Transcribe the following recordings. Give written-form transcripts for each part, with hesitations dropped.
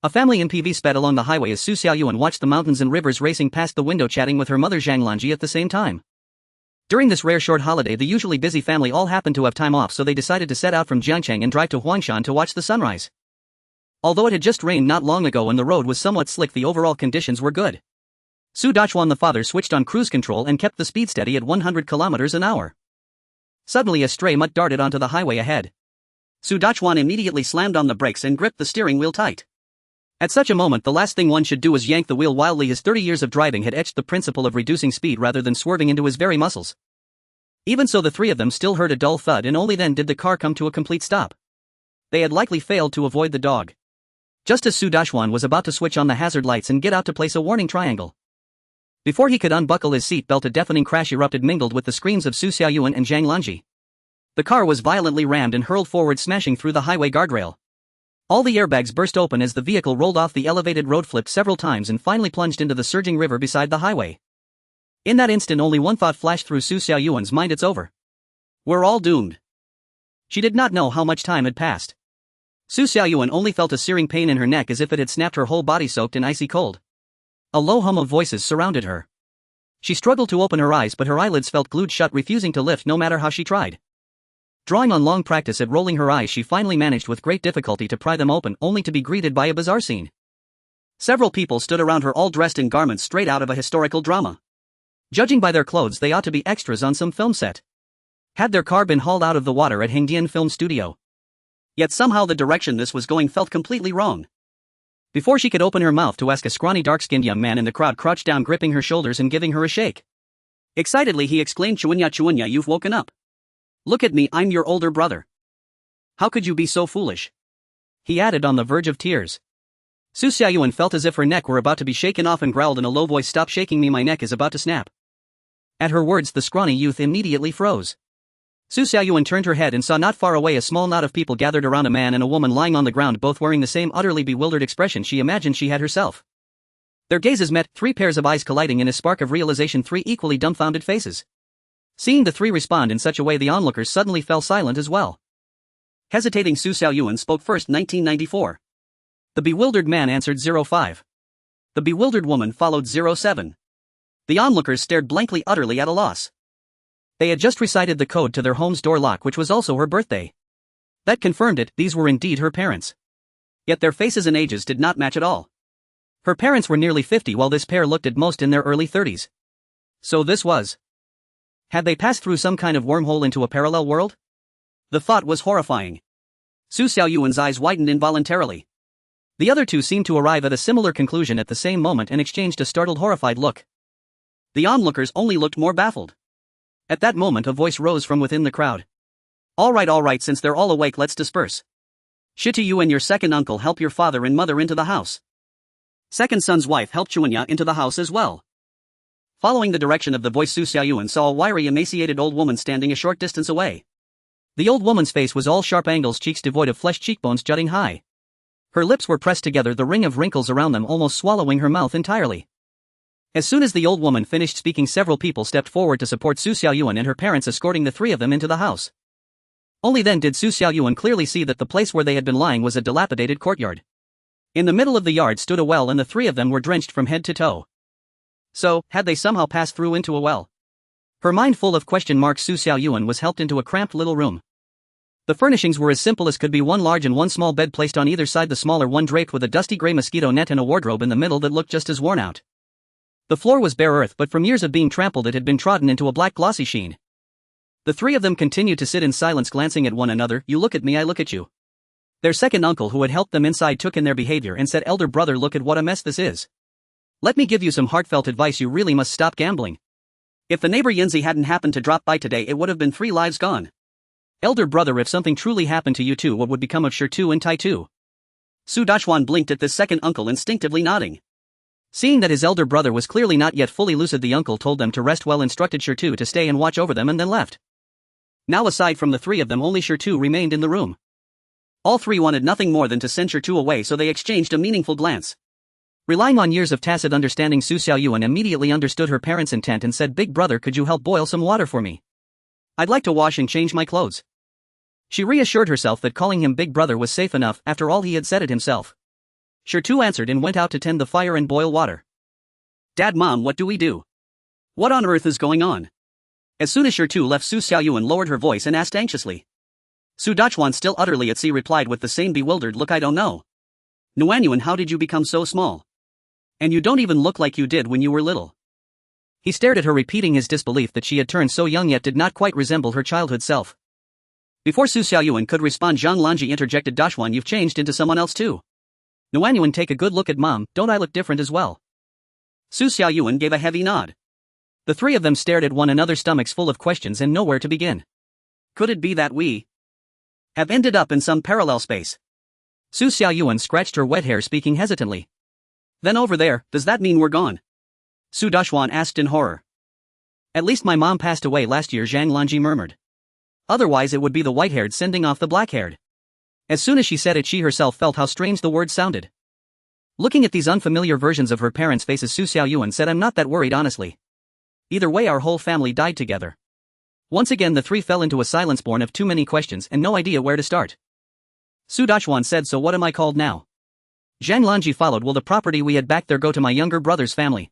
A family in PV sped along the highway as Su Xiaoyuan watched the mountains and rivers racing past the window, chatting with her mother Zhang Lanji at the same time. During this rare short holiday, the usually busy family all happened to have time off, so they decided to set out from Jiangcheng and drive to Huangshan to watch the sunrise. Although it had just rained not long ago and the road was somewhat slick, the overall conditions were good. Su Dachuan the father switched on cruise control and kept the speed steady at 100 kilometers an hour. Suddenly a stray mutt darted onto the highway ahead. Su Dachuan immediately slammed on the brakes and gripped the steering wheel tight. At such a moment, the last thing one should do is yank the wheel wildly. His 30 years of driving had etched the principle of reducing speed rather than swerving into his very muscles. Even so, the three of them still heard a dull thud, and only then did the car come to a complete stop. They had likely failed to avoid the dog. Just as Su Dachuan was about to switch on the hazard lights and get out to place a warning triangle. Before he could unbuckle his seatbelt, a deafening crash erupted, mingled with the screams of Su Xiaoyuan and Zhang Lanji. The car was violently rammed and hurled forward, smashing through the highway guardrail. All the airbags burst open as the vehicle rolled off the elevated road, flipped several times, and finally plunged into the surging river beside the highway. In that instant, only one thought flashed through Su Xiaoyuan's mind: it's over. We're all doomed. She did not know how much time had passed. Su Xiaoyuan only felt a searing pain in her neck, as if it had snapped, her whole body soaked in icy cold. A low hum of voices surrounded her. She struggled to open her eyes, but her eyelids felt glued shut, refusing to lift no matter how she tried. Drawing on long practice at rolling her eyes, she finally managed with great difficulty to pry them open, only to be greeted by a bizarre scene. Several people stood around her, all dressed in garments straight out of a historical drama. Judging by their clothes, they ought to be extras on some film set. Had their car been hauled out of the water at Hengdian Film Studio? Yet somehow the direction this was going felt completely wrong. Before she could open her mouth to ask, a scrawny dark-skinned young man in the crowd crouched down, gripping her shoulders and giving her a shake. Excitedly he exclaimed, Chuanya, you've woken up. Look at me, I'm your older brother. How could you be so foolish?" he added, on the verge of tears. Su Xiaoyuan felt as if her neck were about to be shaken off and growled in a low voice, "Stop shaking me, my neck is about to snap." At her words, the scrawny youth immediately froze. Su Xiaoyuan turned her head and saw not far away a small knot of people gathered around a man and a woman lying on the ground, both wearing the same utterly bewildered expression she imagined she had herself. Their gazes met, 3 pairs of eyes colliding in a spark of realization, 3 equally dumbfounded faces. Seeing the 3 respond in such a way, the onlookers suddenly fell silent as well. Hesitating, Su Xiaoyuan spoke first. 1994. The bewildered man answered 05. The bewildered woman followed 07. The onlookers stared blankly, utterly at a loss. They had just recited the code to their home's door lock, which was also her birthday. That confirmed it, these were indeed her parents. Yet their faces and ages did not match at all. Her parents were nearly 50, while this pair looked at most in their early 30s. So this was... had they passed through some kind of wormhole into a parallel world? The thought was horrifying. Su Xiaoyuan's eyes widened involuntarily. The other 2 seemed to arrive at a similar conclusion at the same moment and exchanged a startled, horrified look. The onlookers only looked more baffled. At that moment, a voice rose from within the crowd. All right, since they're all awake, let's disperse. Shitu, you and your second uncle help your father and mother into the house. Second son's wife helped Chuanya into the house as well. Following the direction of the voice, Su Xiaoyuan saw a wiry, emaciated old woman standing a short distance away. The old woman's face was all sharp angles, cheeks devoid of flesh, cheekbones jutting high. Her lips were pressed together, the ring of wrinkles around them almost swallowing her mouth entirely. As soon as the old woman finished speaking, several people stepped forward to support Su Xiaoyuan and her parents, escorting the 3 of them into the house. Only then did Su Xiaoyuan clearly see that the place where they had been lying was a dilapidated courtyard. In the middle of the yard stood a well, and the 3 of them were drenched from head to toe. So, had they somehow passed through into a well? Her mind full of question marks, Su Xiaoyuan was helped into a cramped little room. The furnishings were as simple as could be: 1 large and 1 small bed placed on either side, the smaller one draped with a dusty gray mosquito net, and a wardrobe in the middle that looked just as worn out. The floor was bare earth, but from years of being trampled it had been trodden into a black glossy sheen. The 3 of them continued to sit in silence, glancing at one another. You look at me, I look at you. Their second uncle, who had helped them inside, took in their behavior and said, "Elder brother, look at what a mess this is. Let me give you some heartfelt advice, you really must stop gambling. If the neighbor Yinzi hadn't happened to drop by today, it would have been 3 lives gone. Elder brother, if something truly happened to you too, what would become of Shirtu and Taitu?" Su Dachuan blinked at this second uncle, instinctively nodding. Seeing that his elder brother was clearly not yet fully lucid, the uncle told them to rest well, instructed Shirtu to stay and watch over them, and then left. Now, aside from the 3 of them, only Shirtu remained in the room. All 3 wanted nothing more than to send Shirtu away, so they exchanged a meaningful glance. Relying on years of tacit understanding, Su Xiaoyuan immediately understood her parents' intent and said, "Big brother, could you help boil some water for me? I'd like to wash and change my clothes." She reassured herself that calling him big brother was safe enough, after all he had said it himself. Shirtu answered and went out to tend the fire and boil water. Dad, Mom, what do we do? What on earth is going on? As soon as Shirtu left, Su Xiaoyuan lowered her voice and asked anxiously. Su Dachuan, still utterly at sea, replied with the same bewildered look, I don't know. Nuanyuan, how did you become so small? And you don't even look like you did when you were little. He stared at her, repeating his disbelief that she had turned so young yet did not quite resemble her childhood self. Before Su Xiaoyuan could respond, Zhang Lanji interjected, Dachuan, you've changed into someone else too. Nuanyuan, take a good look at Mom, don't I look different as well? Su Xiaoyuan gave a heavy nod. The three of them stared at one another, stomachs full of questions and nowhere to begin. Could it be that we have ended up in some parallel space? Su Xiaoyuan scratched her wet hair, speaking hesitantly. Then over there, does that mean we're gone? Su Dachuan asked in horror. At least my mom passed away last year, Zhang Lanji murmured. Otherwise it would be the white-haired sending off the black-haired. As soon as she said it, she herself felt how strange the words sounded. Looking at these unfamiliar versions of her parents' faces, Su Xiaoyuan said, I'm not that worried, honestly. Either way, our whole family died together. Once again the three fell into a silence born of too many questions and no idea where to start. Su Dachuan said, so what am I called now? Zhang Lanji followed, will the property we had back there go to my younger brother's family?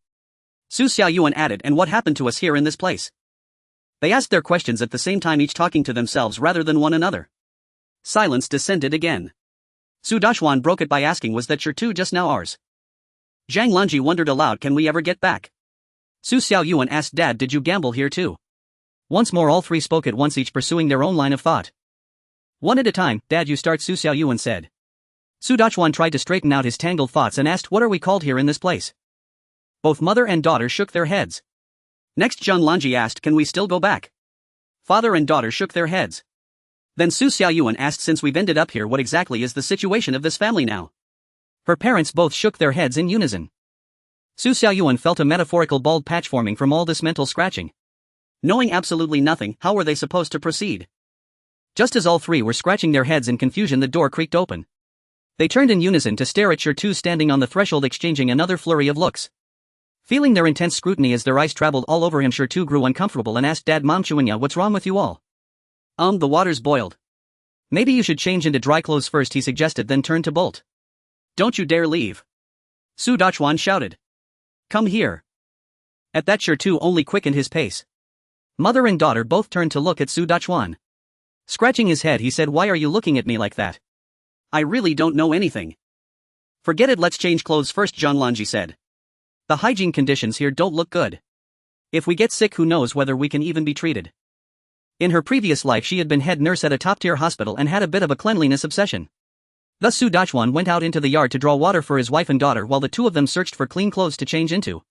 Su Xiaoyuan added, and what happened to us here in this place? They asked their questions at the same time, each talking to themselves rather than one another. Silence descended again. Su Dachuan broke it by asking, was that Shirtu just now ours? Zhang Lanji wondered aloud, can we ever get back? Su Xiaoyuan asked, Dad, did you gamble here too? Once more all three spoke at once, each pursuing their own line of thought. One at a time, Dad, you start, Su Xiaoyuan said. Su Dachuan tried to straighten out his tangled thoughts and asked, what are we called here in this place? Both mother and daughter shook their heads. Next Zhang Lanji asked, can we still go back? Father and daughter shook their heads. Then Su Xiaoyuan asked, since we've ended up here, what exactly is the situation of this family now? Her parents both shook their heads in unison. Su Xiaoyuan felt a metaphorical bald patch forming from all this mental scratching. Knowing absolutely nothing, how were they supposed to proceed? Just as all three were scratching their heads in confusion, the door creaked open. They turned in unison to stare at Shirtu standing on the threshold, exchanging another flurry of looks. Feeling their intense scrutiny as their eyes traveled all over him, Shirtu grew uncomfortable and asked, Dad, Mom, Xuanya, what's wrong with you all? The water's boiled. Maybe you should change into dry clothes first, he suggested, then turned to bolt. Don't you dare leave. Su Dachuan shouted. Come here. At that, Shirtu only quickened his pace. Mother and daughter both turned to look at Su Dachuan. Scratching his head, he said, why are you looking at me like that? I really don't know anything. Forget it, let's change clothes first, Zhang Lanji said. The hygiene conditions here don't look good. If we get sick, who knows whether we can even be treated. In her previous life she had been head nurse at a top-tier hospital and had a bit of a cleanliness obsession. Thus Su Dachuan went out into the yard to draw water for his wife and daughter while the two of them searched for clean clothes to change into.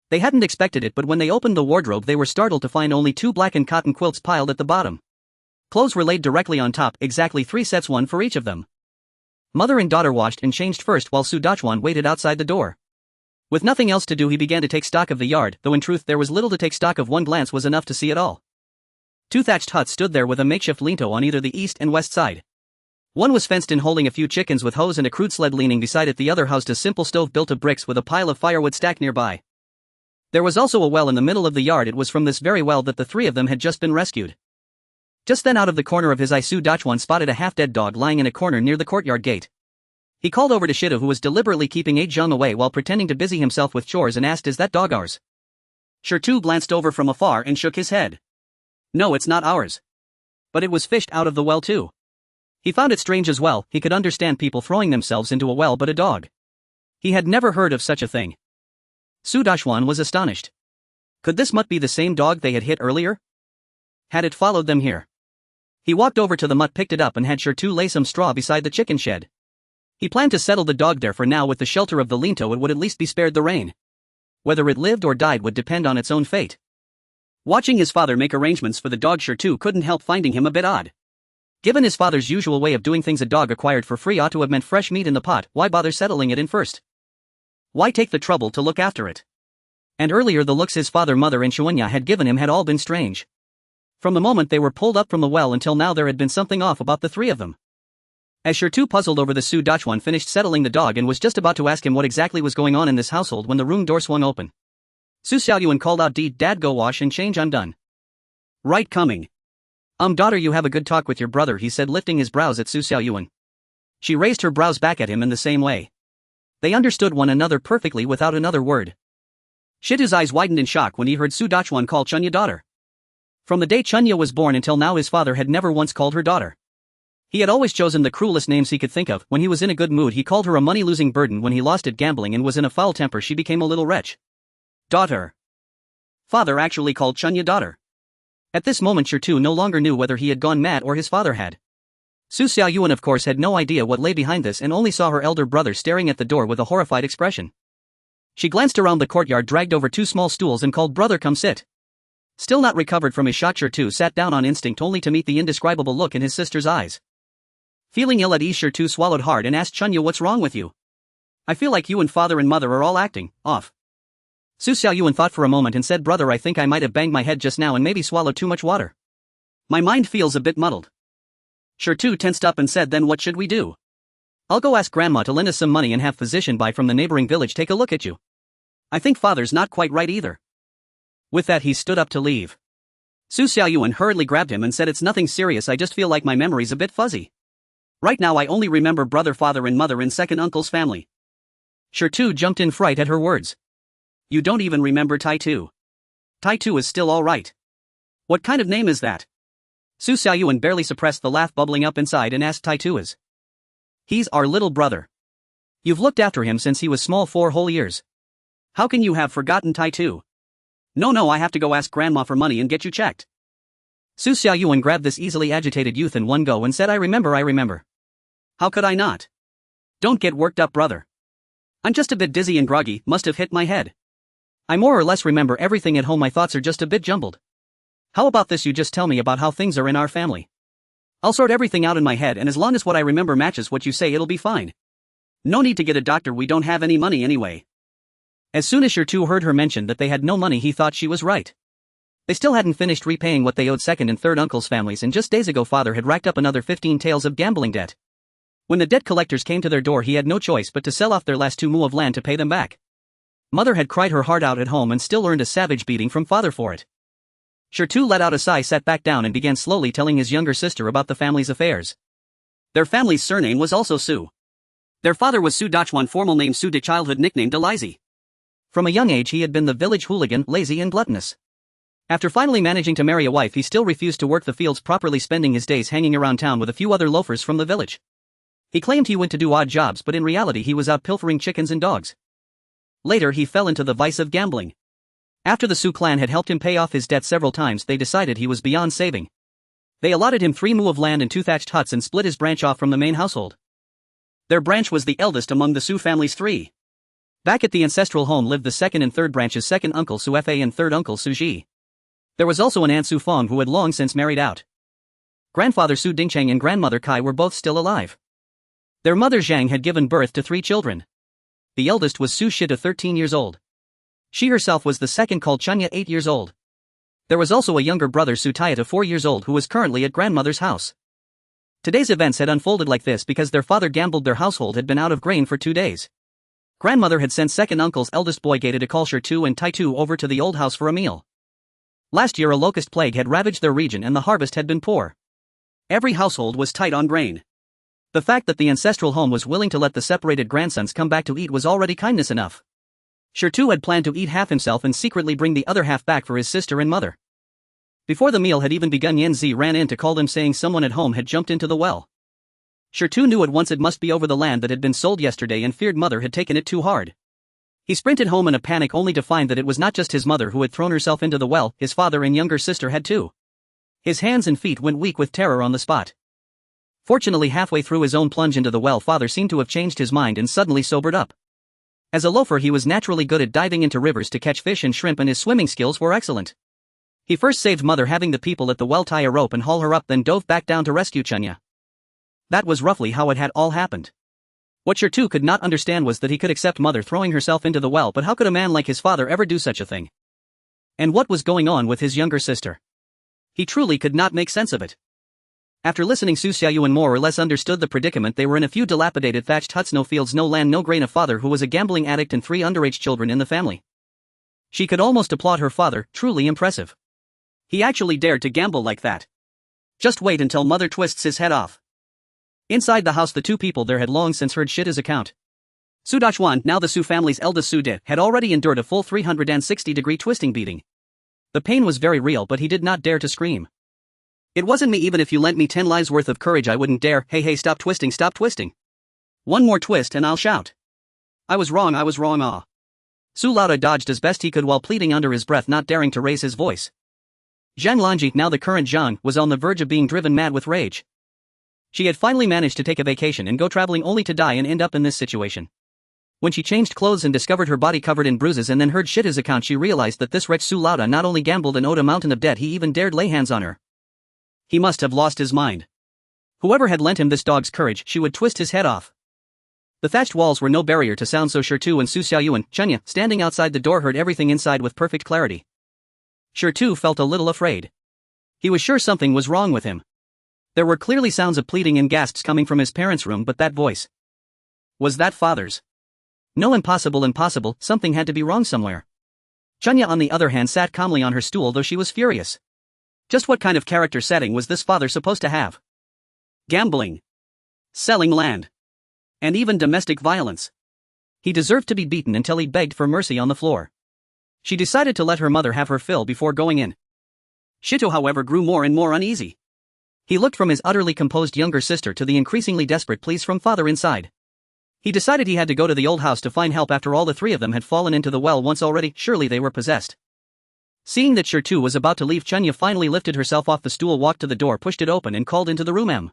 They hadn't expected it, but when they opened the wardrobe they were startled to find only two blackened cotton quilts piled at the bottom. Clothes were laid directly on top, exactly 3 sets, one for each of them. Mother and daughter washed and changed first while Su Dachuan waited outside the door. With nothing else to do, he began to take stock of the yard, though in truth there was little to take stock of. One glance was enough to see it all. 2 thatched huts stood there with a makeshift lintel on either the east and west side. One was fenced in, holding a few chickens with hose and a crude sled leaning beside it. The other housed a simple stove built of bricks with a pile of firewood stacked nearby. There was also a well in the middle of the yard. It was from this very well that the three of them had just been rescued. Just then, out of the corner of his eye, Su Dachuan spotted a half-dead dog lying in a corner near the courtyard gate. He called over to Shida, who was deliberately keeping Zhang away while pretending to busy himself with chores, and asked, is that dog ours? Shirtu glanced over from afar and shook his head. No, it's not ours. But it was fished out of the well too. He found it strange as well. He could understand people throwing themselves into a well, but a dog. He had never heard of such a thing. Su Dachuan was astonished. Could this mutt be the same dog they had hit earlier? Had it followed them here? He walked over to the mutt, picked it up, and had Shirtu lay some straw beside the chicken shed. He planned to settle the dog there for now. With the shelter of the lintel, it would at least be spared the rain. Whether it lived or died would depend on its own fate. Watching his father make arrangements for the dog, Shirtu couldn't help finding him a bit odd. Given his father's usual way of doing things, a dog acquired for free ought to have meant fresh meat in the pot. Why bother settling it in first? Why take the trouble to look after it? And earlier, the looks his father, mother, and Xuanya had given him had all been strange. From the moment they were pulled up from the well until now, there had been something off about the three of them. As Shirtu puzzled over this, Su Dachuan finished settling the dog and was just about to ask him what exactly was going on in this household when the room door swung open. Su Xiaoyuan called out, Dad, go wash and change, I'm done. Right coming. Daughter, you have a good talk with your brother, he said, lifting his brows at Su Xiaoyuan. She raised her brows back at him in the same way. They understood one another perfectly without another word. Shitu's eyes widened in shock when he heard Su Dachuan call Chunya daughter. From the day Chunya was born until now his father had never once called her daughter. He had always chosen the cruelest names he could think of. When he was in a good mood he called her a money-losing burden. When he lost at gambling and was in a foul temper she became a little wretch. Daughter. Father actually called Chunya daughter. At this moment Shitu no longer knew whether he had gone mad or his father had. Su Xiaoyuan of course had no idea what lay behind this and only saw her elder brother staring at the door with a horrified expression. She glanced around the courtyard, dragged over 2 small stools and called, "Brother, come sit." Still not recovered from his shock, Shitu sat down on instinct only to meet the indescribable look in his sister's eyes. Feeling ill at ease, Shitu swallowed hard and asked Chunya, "What's wrong with you? I feel like you and father and mother are all acting off." Su Xiaoyuan thought for a moment and said, "Brother, I think I might have banged my head just now and maybe swallowed too much water. My mind feels a bit muddled." Shitu tensed up and said, "Then what should we do? I'll go ask grandma to lend us some money and have physician by from the neighboring village take a look at you. I think father's not quite right either." With that he stood up to leave. Su Xiaoyuan hurriedly grabbed him and said, "It's nothing serious, I just feel like my memory's a bit fuzzy. Right now I only remember brother, father and mother in second uncle's family." Shitu jumped in fright at her words. "You don't even remember Tai-Tu. Tai-Tu is still alright. What kind of name is that?" Su Xiaoyuan barely suppressed the laugh bubbling up inside and asked, "Tai-Tu is. He's our little brother. You've looked after him since he was small 4 whole years. How can you have forgotten Tai-Tu? No, I have to go ask grandma for money and get you checked." Su Xiaoyuan grabbed this easily agitated youth in one go and said, I remember. How could I not? Don't get worked up, brother. I'm just a bit dizzy and groggy, must have hit my head. I more or less remember everything at home, my thoughts are just a bit jumbled. How about this, you just tell me about how things are in our family. I'll sort everything out in my head and as long as what I remember matches what you say it'll be fine. No need to get a doctor, we don't have any money anyway." As soon as Shitu heard her mention that they had no money he thought she was right. They still hadn't finished repaying what they owed second and third uncles' families and just days ago father had racked up another 15 taels of gambling debt. When the debt collectors came to their door he had no choice but to sell off their last 2 mu of land to pay them back. Mother had cried her heart out at home and still earned a savage beating from father for it. Shitu let out a sigh, sat back down and began slowly telling his younger sister about the family's affairs. Their family's surname was also Su. Their father was Su Dachuan, formal name Su de, childhood nickname de Lazy. From a young age he had been the village hooligan, lazy and gluttonous. After finally managing to marry a wife he still refused to work the fields properly, spending his days hanging around town with a few other loafers from the village. He claimed he went to do odd jobs but in reality he was out pilfering chickens and dogs. Later he fell into the vice of gambling. After the Su clan had helped him pay off his debt several times they decided he was beyond saving. They allotted him 3 mu of land and 2 thatched huts and split his branch off from the main household. Their branch was the eldest among the Su family's 3. Back at the ancestral home lived the second and third branches, second uncle Su Fa and third uncle Su Ji. There was also an aunt Su Fong who had long since married out. Grandfather Su Dingcheng and grandmother Kai were both still alive. Their mother Zhang had given birth to 3 children. The eldest was Su Shita, 13 years old. She herself was the second, called Chunya, 8 years old. There was also a younger brother Su Tayata, 4 years old, who was currently at grandmother's house. Today's events had unfolded like this because their father gambled, their household had been out of grain for 2 days. Grandmother had sent second uncle's eldest boy Gaeta to call Shitu and Tai-Tu over to the old house for a meal. Last year a locust plague had ravaged their region and the harvest had been poor. Every household was tight on grain. The fact that the ancestral home was willing to let the separated grandsons come back to eat was already kindness enough. Shitu had planned to eat half himself and secretly bring the other half back for his sister and mother. Before the meal had even begun Yen Zi ran in to call them, saying someone at home had jumped into the well. Shitu knew at once it must be over the land that had been sold yesterday and feared mother had taken it too hard. He sprinted home in a panic only to find that it was not just his mother who had thrown herself into the well, his father and younger sister had too. His hands and feet went weak with terror on the spot. Fortunately, halfway through his own plunge into the well, father seemed to have changed his mind and suddenly sobered up. As a loafer he was naturally good at diving into rivers to catch fish and shrimp and his swimming skills were excellent. He first saved mother, having the people at the well tie a rope and haul her up, then dove back down to rescue Chunya. That was roughly how it had all happened. What Shitu could not understand was that he could accept mother throwing herself into the well, but how could a man like his father ever do such a thing? And what was going on with his younger sister? He truly could not make sense of it. After listening, Su Xiaoyuan more or less understood the predicament they were in: a few dilapidated thatched huts, no fields, no land, no grain, a father who was a gambling addict and 3 underage children in the family. She could almost applaud her father, truly impressive. He actually dared to gamble like that. Just wait until mother twists his head off. Inside the house the 2 people there had long since heard Shita's account. Xuanhuan, now the Su family's eldest Su De, had already endured a full 360-degree twisting beating. The pain was very real, but he did not dare to scream. It wasn't me. Even if you lent me 10 lives worth of courage, I wouldn't dare. Hey, stop twisting, stop twisting. One more twist and I'll shout. I was wrong, ah. Su Lauda dodged as best he could while pleading under his breath, not daring to raise his voice. Zhang Lanji, now the current Zhang, was on the verge of being driven mad with rage. She had finally managed to take a vacation and go traveling only to die and end up in this situation. When she changed clothes and discovered her body covered in bruises and then heard Shita's account, she realized that this wretch Su Lauda not only gambled and owed a mountain of debt, he even dared lay hands on her. He must have lost his mind. Whoever had lent him this dog's courage, she would twist his head off. The thatched walls were no barrier to sound, so Shirtu and Su Xiaoyuan, Chunya, standing outside the door, heard everything inside with perfect clarity. Shirtu felt a little afraid. He was sure something was wrong with him. There were clearly sounds of pleading and gasps coming from his parents' room, but that voice. Was that father's? No, impossible, something had to be wrong somewhere. Chunya, on the other hand, sat calmly on her stool, though she was furious. Just what kind of character setting was this father supposed to have? Gambling. Selling land. And even domestic violence. He deserved to be beaten until he begged for mercy on the floor. She decided to let her mother have her fill before going in. Shito, however, grew more and more uneasy. He looked from his utterly composed younger sister to the increasingly desperate pleas from father inside. He decided he had to go to the old house to find help. After all, the three of them had fallen into the well once already. Surely they were possessed. Seeing that Shirtu was about to leave, Chunya finally lifted herself off the stool, walked to the door, pushed it open and called into the room.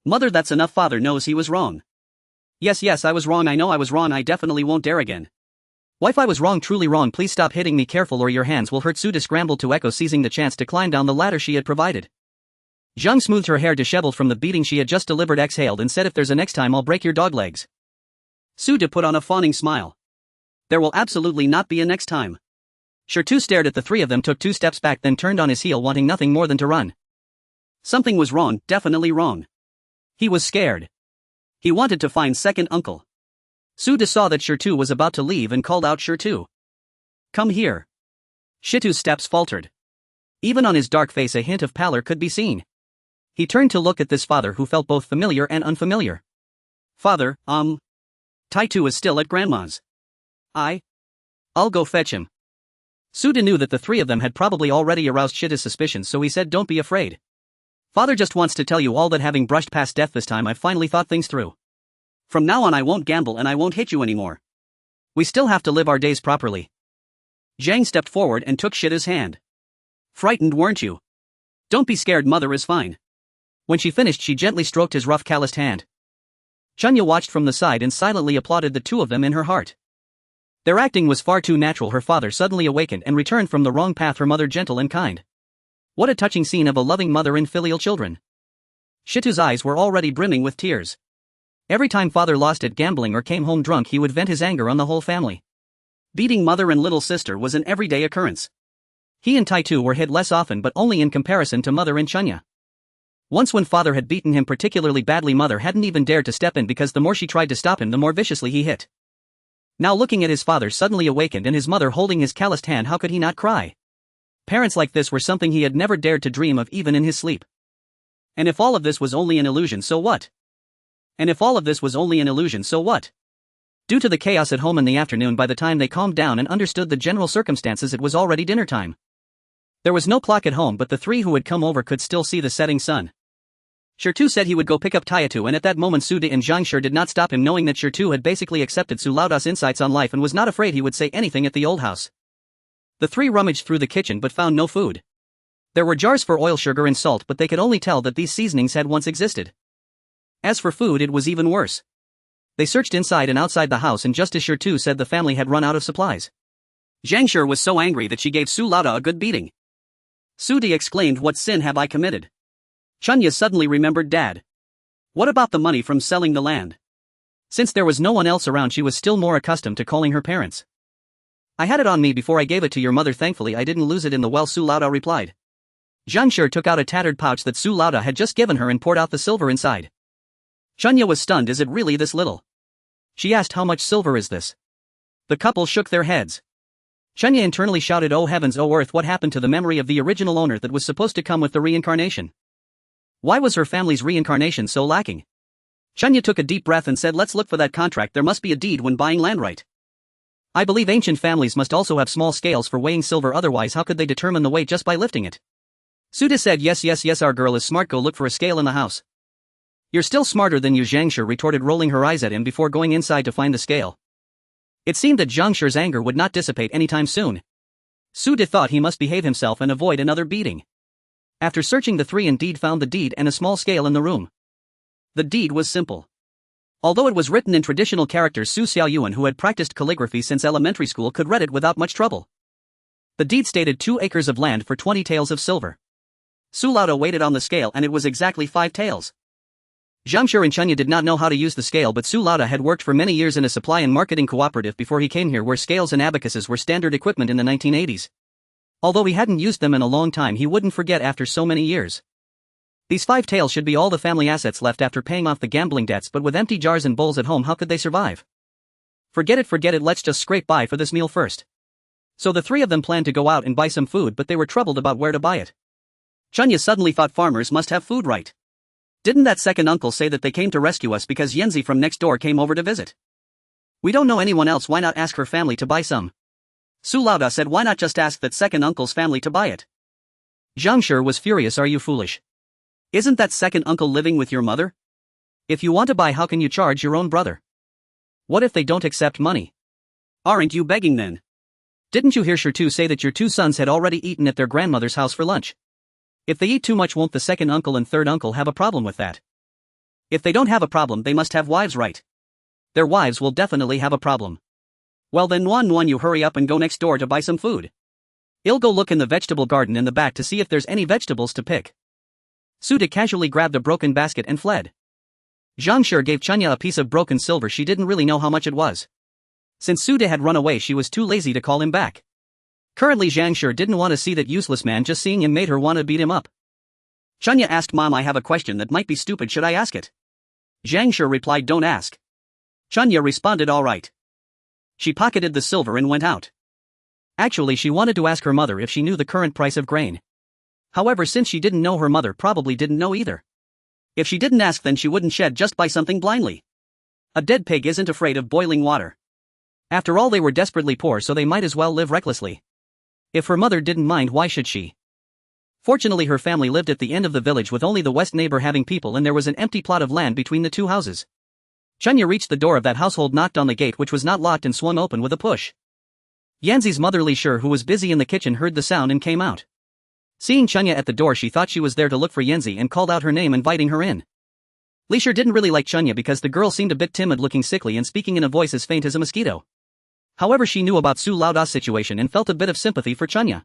Mother, that's enough. Father knows he was wrong. Yes, I was wrong. I know I was wrong. I definitely won't dare again. Wife, I was wrong, truly wrong. Please stop hitting me. Careful or your hands will hurt. Suda scrambled to echo, seizing the chance to climb down the ladder she had provided. Zhang smoothed her hair disheveled from the beating she had just delivered, exhaled and said, if there's a next time, I'll break your dog legs. Suda put on a fawning smile. There will absolutely not be a next time. Shirtu stared at the three of them, took 2 steps back, then turned on his heel, wanting nothing more than to run. Something was wrong, definitely wrong. He was scared. He wanted to find second uncle. Suda saw that Shirtu was about to leave and called out, Shirtu. Come here. Shitu's steps faltered. Even on his dark face a hint of pallor could be seen. He turned to look at this father who felt both familiar and unfamiliar. Father, Taitu is still at grandma's. I'll go fetch him. Suda knew that the three of them had probably already aroused Shita's suspicions, so he said, don't be afraid. Father just wants to tell you all that having brushed past death this time, I finally thought things through. From now on I won't gamble and I won't hit you anymore. We still have to live our days properly. Zhang stepped forward and took Shita's hand. Frightened, weren't you? Don't be scared, mother is fine. When she finished, she gently stroked his rough, calloused hand. Chunya watched from the side and silently applauded the two of them in her heart. Their acting was far too natural. Her father suddenly awakened and returned from the wrong path, her mother gentle and kind. What a touching scene of a loving mother and filial children. Shitu's eyes were already brimming with tears. Every time father lost at gambling or came home drunk, he would vent his anger on the whole family. Beating mother and little sister was an everyday occurrence. He and Taitu were hit less often, but only in comparison to mother and Chunya. Once when father had beaten him particularly badly, mother hadn't even dared to step in because the more she tried to stop him, the more viciously he hit. Now looking at his father suddenly awakened and his mother holding his calloused hand, how could he not cry? Parents like this were something he had never dared to dream of even in his sleep. And if all of this was only an illusion, so what? Due to the chaos at home in the afternoon, by the time they calmed down and understood the general circumstances, it was already dinner time. There was no clock at home, but the three who had come over could still see the setting sun. Shirtu said he would go pick up Taitu, and at that moment Suda and Zhang sure did not stop him, knowing that Shirtu had basically accepted Su Lauda's insights on life and was not afraid he would say anything at the old house. The three rummaged through the kitchen but found no food. There were jars for oil, sugar and salt, but they could only tell that these seasonings had once existed. As for food, it was even worse. They searched inside and outside the house, and just as Shirtu said, the family had run out of supplies. Zhang Shi was so angry that she gave Su Lauda a good beating. Sudi exclaimed, what sin have I committed? Chunya suddenly remembered Dad. What about the money from selling the land? Since there was no one else around, she was still more accustomed to calling her parents. I had it on me before I gave it to your mother. Thankfully I didn't lose it in the well, Su Lauda replied. Zhang Shi took out a tattered pouch that Su Lauda had just given her and poured out the silver inside. Chunya was stunned. Is it really this little? She asked, how much silver is this? The couple shook their heads. Chunya internally shouted, oh heavens, oh earth, what happened to the memory of the original owner that was supposed to come with the reincarnation? Why was her family's reincarnation so lacking? Chunya took a deep breath and said, let's look for that contract, there must be a deed when buying land, right? I believe ancient families must also have small scales for weighing silver, otherwise how could they determine the weight just by lifting it? Suda said, yes, our girl is smart, go look for a scale in the house. You're still smarter than you, Zhangshi retorted, rolling her eyes at him before going inside to find the scale. It seemed that Zhangshi's anger would not dissipate anytime soon. Suda thought he must behave himself and avoid another beating. After searching, the three indeed found the deed and a small scale in the room. The deed was simple. Although it was written in traditional characters, Xuanhuan, who had practiced calligraphy since elementary school, could read it without much trouble. The deed stated 2 acres of land for 20 taels of silver. Su Laoda waited on the scale and it was exactly 5 taels. Zhangshi and Chunya did not know how to use the scale, but Su Laoda had worked for many years in a supply and marketing cooperative before he came here, where scales and abacuses were standard equipment in the 1980s. Although he hadn't used them in a long time, he wouldn't forget after so many years. These 5 taels should be all the family assets left after paying off the gambling debts, but with empty jars and bowls at home, how could they survive? Forget it, let's just scrape by for this meal first. So the three of them planned to go out and buy some food, but they were troubled about where to buy it. Chunya suddenly thought farmers must have food, right? Didn't that second uncle say that they came to rescue us because Yanzi from next door came over to visit? We don't know anyone else, why not ask her family to buy some? Su Laoda said, why not just ask that second uncle's family to buy it? Zhangshi was furious, are you foolish? Isn't that second uncle living with your mother? If you want to buy, how can you charge your own brother? What if they don't accept money? Aren't you begging then? Didn't you hear Shirtu say that your 2 sons had already eaten at their grandmother's house for lunch? If they eat too much, won't the second uncle and third uncle have a problem with that? If they don't have a problem, they must have wives, right? Their wives will definitely have a problem. Well then, Nuan, you hurry up and go next door to buy some food. I'll go look in the vegetable garden in the back to see if there's any vegetables to pick. Suda casually grabbed a broken basket and fled. Zhangshi gave Chunya a piece of broken silver. She didn't really know how much it was. Since Suda had run away, she was too lazy to call him back. Currently, Zhangshi didn't want to see that useless man. Just seeing him made her want to beat him up. Chunya asked, Mom, I have a question that might be stupid, should I ask it? Zhangshi replied, don't ask. Chunya responded, all right. She pocketed the silver and went out. Actually, she wanted to ask her mother if she knew the current price of grain. However, since she didn't know, her mother probably didn't know either. If she didn't ask, then she wouldn't shed just buy something blindly. A dead pig isn't afraid of boiling water. After all, they were desperately poor, so they might as well live recklessly. If her mother didn't mind, why should she? Fortunately, her family lived at the end of the village, with only the west neighbor having people, and there was an empty plot of land between the 2 houses. Chunya reached the door of that household, knocked on the gate, which was not locked, and swung open with a push. Yanzi's mother Li Shi, who was busy in the kitchen, heard the sound and came out. Seeing Chunya at the door, she thought she was there to look for Yanzi and called out her name, inviting her in. Li Shi didn't really like Chunya because the girl seemed a bit timid, looking sickly and speaking in a voice as faint as a mosquito. However, she knew about Su Laoda's situation and felt a bit of sympathy for Chunya.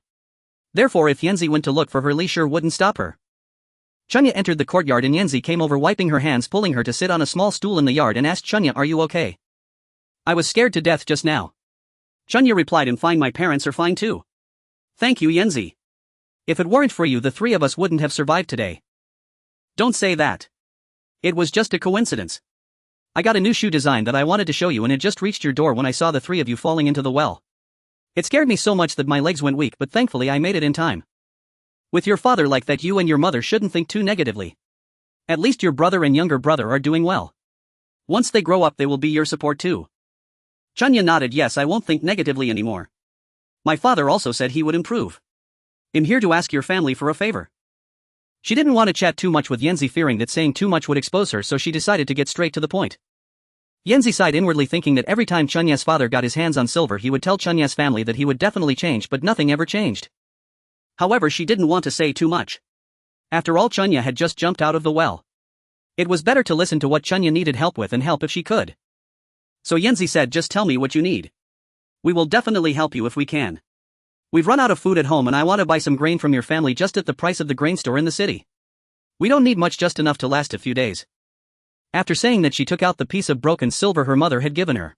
Therefore, if Yanzi went to look for her, Li Shi wouldn't stop her. Chunya entered the courtyard and Yanzi came over, wiping her hands, pulling her to sit on a small stool in the yard, and asked Chunya, are you okay? I was scared to death just now. Chunya replied, I'm fine, my parents are fine too. Thank you, Yanzi. If it weren't for you, the 3 of us wouldn't have survived today. Don't say that. It was just a coincidence. I got a new shoe design that I wanted to show you, and it just reached your door when I saw the 3 of you falling into the well. It scared me so much that my legs went weak, but thankfully I made it in time. With your father like that, you and your mother shouldn't think too negatively. At least your brother and younger brother are doing well. Once they grow up, they will be your support too. Chunya nodded, yes, I won't think negatively anymore. My father also said he would improve. I'm here to ask your family for a favor. She didn't want to chat too much with Yanzi, fearing that saying too much would expose her, so she decided to get straight to the point. Yanzi sighed inwardly, thinking that every time Chunya's father got his hands on silver, he would tell Chunya's family that he would definitely change, but nothing ever changed. However, she didn't want to say too much. After all, Chunya had just jumped out of the well. It was better to listen to what Chunya needed help with and help if she could. So Yanzi said, just tell me what you need. We will definitely help you if we can. We've run out of food at home and I want to buy some grain from your family just at the price of the grain store in the city. We don't need much, just enough to last a few days. After saying that, she took out the piece of broken silver her mother had given her.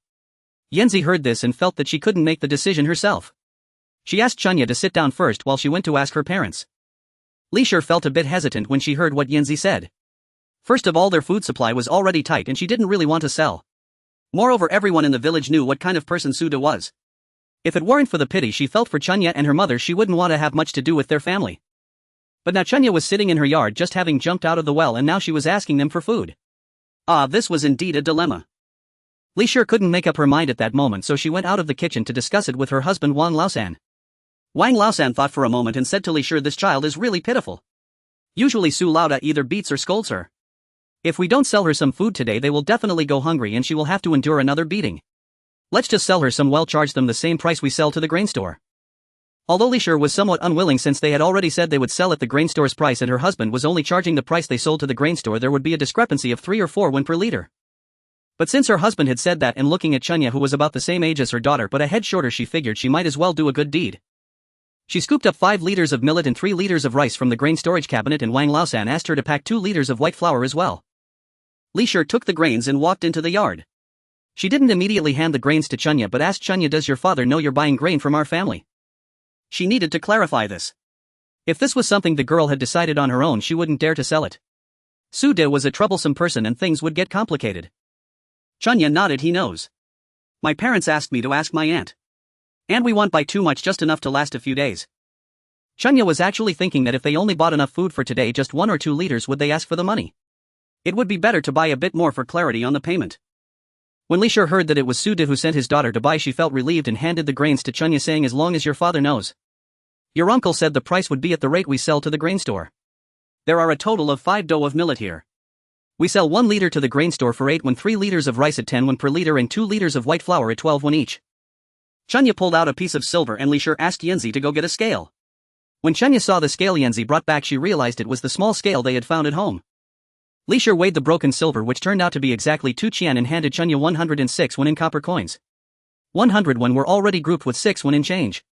Yanzi heard this and felt that she couldn't make the decision herself. She asked Chunya to sit down first while she went to ask her parents. Li Shi felt a bit hesitant when she heard what Yanzi said. First of all, their food supply was already tight and she didn't really want to sell. Moreover, everyone in the village knew what kind of person Suda was. If it weren't for the pity she felt for Chunya and her mother, she wouldn't want to have much to do with their family. But now Chunya was sitting in her yard just having jumped out of the well, and now she was asking them for food. Ah, this was indeed a dilemma. Li Shi couldn't make up her mind at that moment, so she went out of the kitchen to discuss it with her husband Wang Laosan. Wang Laosan thought for a moment and said to Li Shi, this child is really pitiful. Usually Su Lauda either beats or scolds her. If we don't sell her some food today, they will definitely go hungry and she will have to endure another beating. Let's just sell her some, well, charge them the same price we sell to the grain store. Although Li Shi was somewhat unwilling, since they had already said they would sell at the grain store's price and her husband was only charging the price they sold to the grain store, there would be a discrepancy of 3 or 4 won per liter. But since her husband had said that, and looking at Chunya, who was about the same age as her daughter but a head shorter, she figured she might as well do a good deed. She scooped up 5 liters of millet and 3 liters of rice from the grain storage cabinet, and Wang Laosan asked her to pack 2 liters of white flour as well. Li Shi took the grains and walked into the yard. She didn't immediately hand the grains to Chunya but asked Chunya, does your father know you're buying grain from our family? She needed to clarify this. If this was something the girl had decided on her own, she wouldn't dare to sell it. Su De was a troublesome person and things would get complicated. Chunya nodded, he knows. My parents asked me to ask my aunt. And we won't buy too much, just enough to last a few days. Chunya was actually thinking that if they only bought enough food for today, just 1 or 2 liters, would they ask for the money? It would be better to buy a bit more for clarity on the payment. When Li Shi heard that it was Su De who sent his daughter to buy, she felt relieved and handed the grains to Chunya, saying, as long as your father knows. Your uncle said the price would be at the rate we sell to the grain store. There are a total of 5 do of millet here. We sell 1 liter to the grain store for 8 won, 3 liters of rice at 10 won per liter, and 2 liters of white flour at 12 won each. Chunya pulled out a piece of silver and Li Shi asked Yanzi to go get a scale. When Chunya saw the scale Yanzi brought back, she realized it was the small scale they had found at home. Li Shi weighed the broken silver, which turned out to be exactly 2 qian, and handed Chunya 106 won in copper coins. 100 won were already grouped with 6 won in change.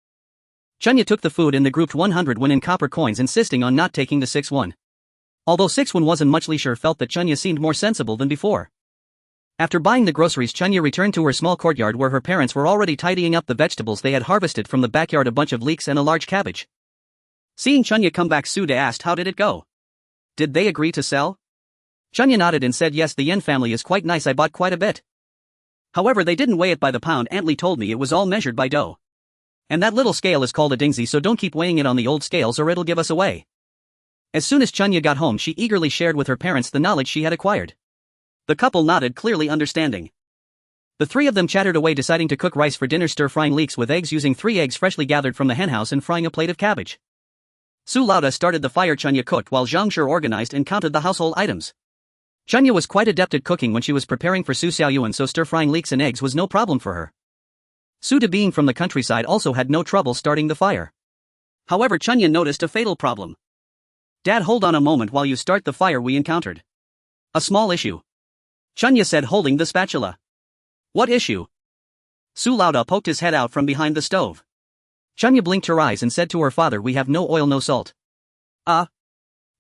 Chunya took the food and the grouped 100 won in copper coins, insisting on not taking the 6 won. Although 6 won wasn't much, Li Shi felt that Chunya seemed more sensible than before. After buying the groceries, Chunya returned to her small courtyard where her parents were already tidying up the vegetables they had harvested from the backyard, a bunch of leeks and a large cabbage. Seeing Chunya come back, Su De asked, how did it go? Did they agree to sell? Chunya nodded and said, yes, the Yen family is quite nice, I bought quite a bit. However, they didn't weigh it by the pound. Aunt Li told me it was all measured by dough. And that little scale is called a dingzi, so don't keep weighing it on the old scales or it'll give us away. As soon as Chunya got home, she eagerly shared with her parents the knowledge she had acquired. The couple nodded, clearly understanding. The 3 of them chattered away, deciding to cook rice for dinner, stir-frying leeks with eggs using 3 eggs freshly gathered from the henhouse and frying a plate of cabbage. Su Lauda started the fire, Chunya cooked, while Zhang Shi organized and counted the household items. Chunya was quite adept at cooking when she was preparing for Su Xiaoyuan, so stir-frying leeks and eggs was no problem for her. Su De, being from the countryside, also had no trouble starting the fire. However, Chunya noticed a fatal problem. Dad, hold on a moment while you start the fire, we encountered a small issue. Chunya said, holding the spatula. What issue? Su Lauda poked his head out from behind the stove. Chunya blinked her eyes and said to her father, we have no oil, no salt.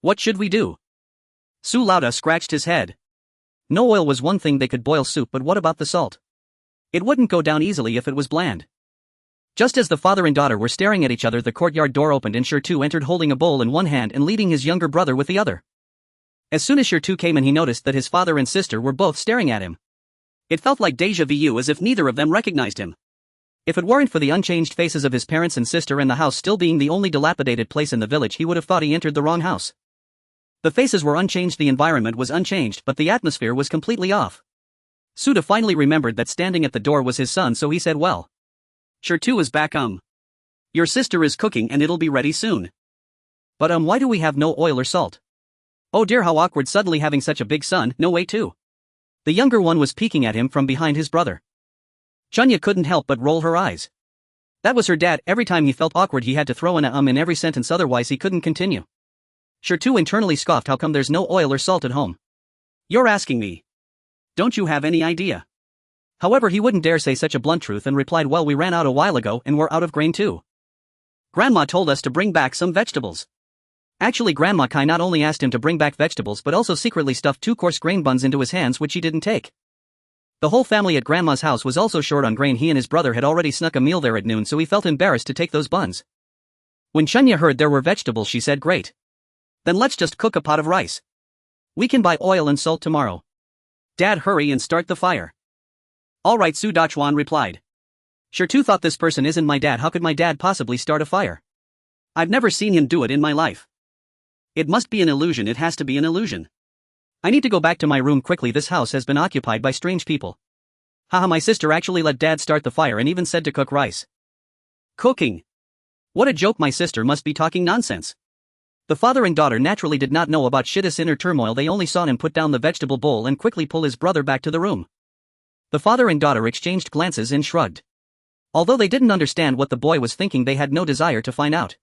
What should we do? Su Lauda scratched his head. No oil was one thing, they could boil soup, but what about the salt? It wouldn't go down easily if it was bland. Just as the father and daughter were staring at each other, the courtyard door opened and Shi entered, holding a bowl in one hand and leading his younger brother with the other. As soon as Shi came in, he noticed that his father and sister were both staring at him. It felt like deja vu, as if neither of them recognized him. If it weren't for the unchanged faces of his parents and sister and the house still being the only dilapidated place in the village, he would have thought he entered the wrong house. The faces were unchanged, the environment was unchanged, but the atmosphere was completely off. Su De finally remembered that standing at the door was his son, so he said, well, Shi is back. Your sister is cooking and it'll be ready soon. But why do we have no oil or salt? Oh dear, how awkward, suddenly having such a big son. No way too. The younger one was peeking at him from behind his brother. Chunya couldn't help but roll her eyes. That was her dad. Every time he felt awkward, he had to throw in a in every sentence, otherwise he couldn't continue. Shi internally scoffed, how come there's no oil or salt at home? You're asking me. Don't you have any idea? However, he wouldn't dare say such a blunt truth and replied, well, we ran out a while ago and we're out of grain too. Grandma told us to bring back some vegetables. Actually, Grandma Kai not only asked him to bring back vegetables but also secretly stuffed 2 coarse grain buns into his hands, which he didn't take. The whole family at Grandma's house was also short on grain. He and his brother had already snuck a meal there at noon, so he felt embarrassed to take those buns. When Chunya heard there were vegetables, she said, great. Then let's just cook a pot of rice. We can buy oil and salt tomorrow. Dad, hurry and start the fire. All right, Su Dachuan replied. Shi thought, this person isn't my dad, how could my dad possibly start a fire? I've never seen him do it in my life. It must be an illusion, it has to be an illusion. I need to go back to my room quickly, this house has been occupied by strange people. Haha, my sister actually let dad start the fire and even said to cook rice. Cooking. What a joke, my sister must be talking nonsense. The father and daughter naturally did not know about Shitta's inner turmoil. They only saw him put down the vegetable bowl and quickly pull his brother back to the room. The father and daughter exchanged glances and shrugged. Although they didn't understand what the boy was thinking, they had no desire to find out.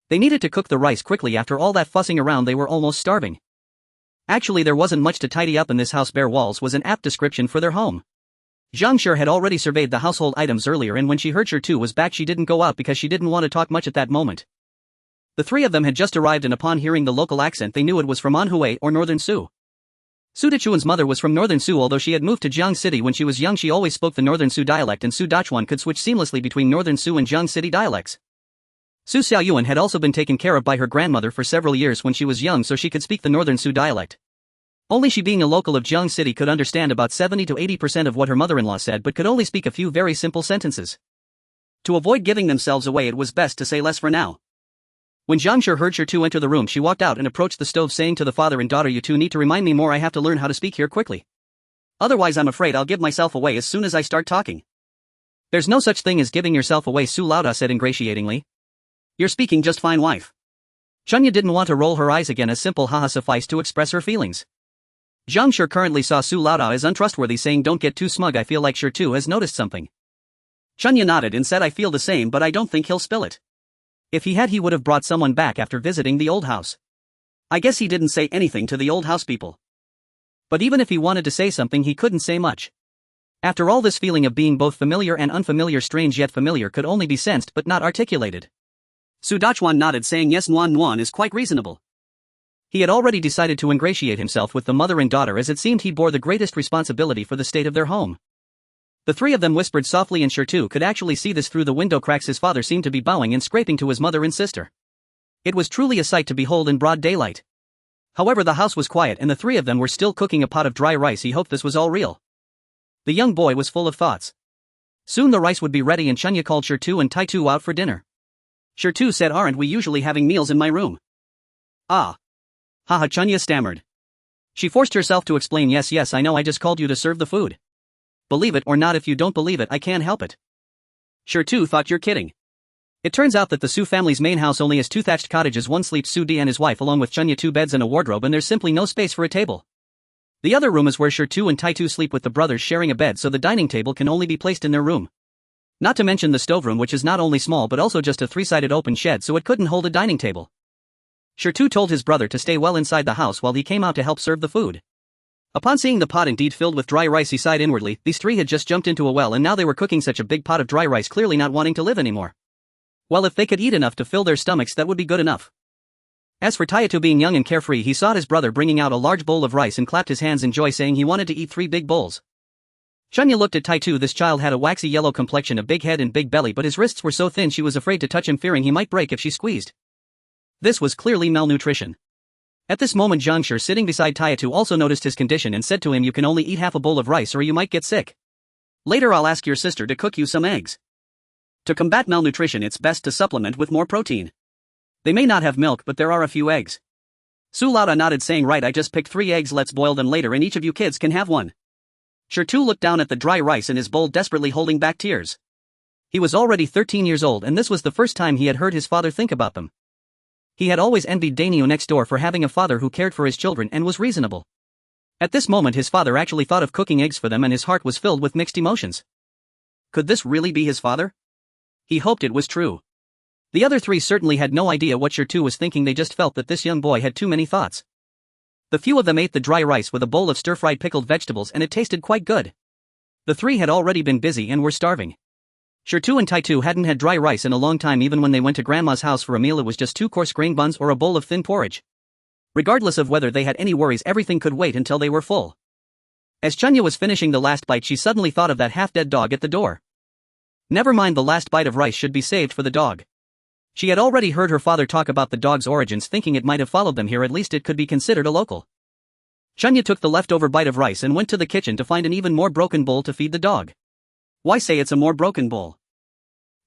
They needed to cook the rice quickly. After all that fussing around, they were almost starving. Actually, there wasn't much to tidy up in this house. Bare walls was an apt description for their home. Zhang Shi had already surveyed the household items earlier, and when she heard Shi was back, she didn't go out because she didn't want to talk much at that moment. The three of them had just arrived, and upon hearing the local accent they knew it was from Anhui or Northern Su. Su Dachuan's mother was from Northern Su. Although she had moved to Jiang City when she was young, she always spoke the Northern Su dialect, and Su Dachuan could switch seamlessly between Northern Su and Jiang City dialects. Su Xiaoyuan had also been taken care of by her grandmother for several years when she was young, so she could speak the Northern Su dialect. Only she, being a local of Jiang City, could understand about 70 to 80% of what her mother-in-law said, but could only speak a few very simple sentences. To avoid giving themselves away, it was best to say less for now. When Zhang Shi heard Shi enter the room, she walked out and approached the stove, saying to the father and daughter, "You two need to remind me more. I have to learn how to speak here quickly. Otherwise I'm afraid I'll give myself away as soon as I start talking." "There's no such thing as giving yourself away," Su Laoda said ingratiatingly. "You're speaking just fine, wife." Chunya didn't want to roll her eyes again. A simple haha sufficed to express her feelings. Zhang Shi currently saw Su Laoda as untrustworthy, saying, "Don't get too smug. I feel like Shi too has noticed something." Chunya nodded and said, "I feel the same, but I don't think he'll spill it. If he had, he would have brought someone back after visiting the old house. I guess he didn't say anything to the old house people. But even if he wanted to say something, he couldn't say much. After all, this feeling of being both familiar and unfamiliar, strange yet familiar, could only be sensed but not articulated." Su Dachuan nodded, saying, "Yes, Nuan is quite reasonable." He had already decided to ingratiate himself with the mother and daughter, as it seemed he bore the greatest responsibility for the state of their home. The three of them whispered softly, and Shi could actually see this through the window cracks. His father seemed to be bowing and scraping to his mother and sister. It was truly a sight to behold in broad daylight. However, the house was quiet and the three of them were still cooking a pot of dry rice. He hoped this was all real. The young boy was full of thoughts. Soon the rice would be ready, and Chunya called Shi and Taitu out for dinner. Shi said, "Aren't we usually having meals in my room?" "Ah. Haha," Chunya stammered. She forced herself to explain, Yes, I know, I just called you to serve the food. Believe it or not, if you don't believe it, I can't help it." Shi thought, "You're kidding." It turns out that the Su family's main house only has 2 thatched cottages. One sleeps Su Di and his wife, along with Chunya, 2 beds and a wardrobe, and there's simply no space for a table. The other room is where Shi and Taitu sleep, with the brothers sharing a bed, so the dining table can only be placed in their room. Not to mention the stoveroom, which is not only small but also just a 3-sided open shed, so it couldn't hold a dining table. Shi told his brother to stay well inside the house while he came out to help serve the food. Upon seeing the pot indeed filled with dry rice, he sighed inwardly. These three had just jumped into a well, and now they were cooking such a big pot of dry rice, clearly not wanting to live anymore. Well, if they could eat enough to fill their stomachs, that would be good enough. As for Taitu, being young and carefree, he saw his brother bringing out a large bowl of rice and clapped his hands in joy, saying he wanted to eat 3 big bowls. Chunya looked at Taitu. This child had a waxy yellow complexion, a big head and big belly, but his wrists were so thin she was afraid to touch him, fearing he might break if she squeezed. This was clearly malnutrition. At this moment, Zhang Shi, sitting beside Taitu, also noticed his condition and said to him, "You can only eat half a bowl of rice or you might get sick. Later I'll ask your sister to cook you some eggs. To combat malnutrition, it's best to supplement with more protein. They may not have milk, but there are a few eggs." Su Laoda nodded, saying, "Right, I just picked 3 eggs, let's boil them later and each of you kids can have one." Shi looked down at the dry rice in his bowl, desperately holding back tears. He was already 13 years old, and this was the first time he had heard his father think about them. He had always envied Dainio next door for having a father who cared for his children and was reasonable. At this moment, his father actually thought of cooking eggs for them, and his heart was filled with mixed emotions. Could this really be his father? He hoped it was true. The other 3 certainly had no idea what Shi was thinking. They just felt that this young boy had too many thoughts. The few of them ate the dry rice with a bowl of stir-fried pickled vegetables, and it tasted quite good. The 3 had already been busy and were starving. Shi and Taitu hadn't had dry rice in a long time. Even when they went to Grandma's house for a meal, it was just 2 coarse grain buns or a bowl of thin porridge. Regardless of whether they had any worries, everything could wait until they were full. As Chunya was finishing the last bite, she suddenly thought of that half-dead dog at the door. Never mind, the last bite of rice should be saved for the dog. She had already heard her father talk about the dog's origins, thinking it might have followed them here. At least it could be considered a local. Chunya took the leftover bite of rice and went to the kitchen to find an even more broken bowl to feed the dog. Why say it's a more broken bowl?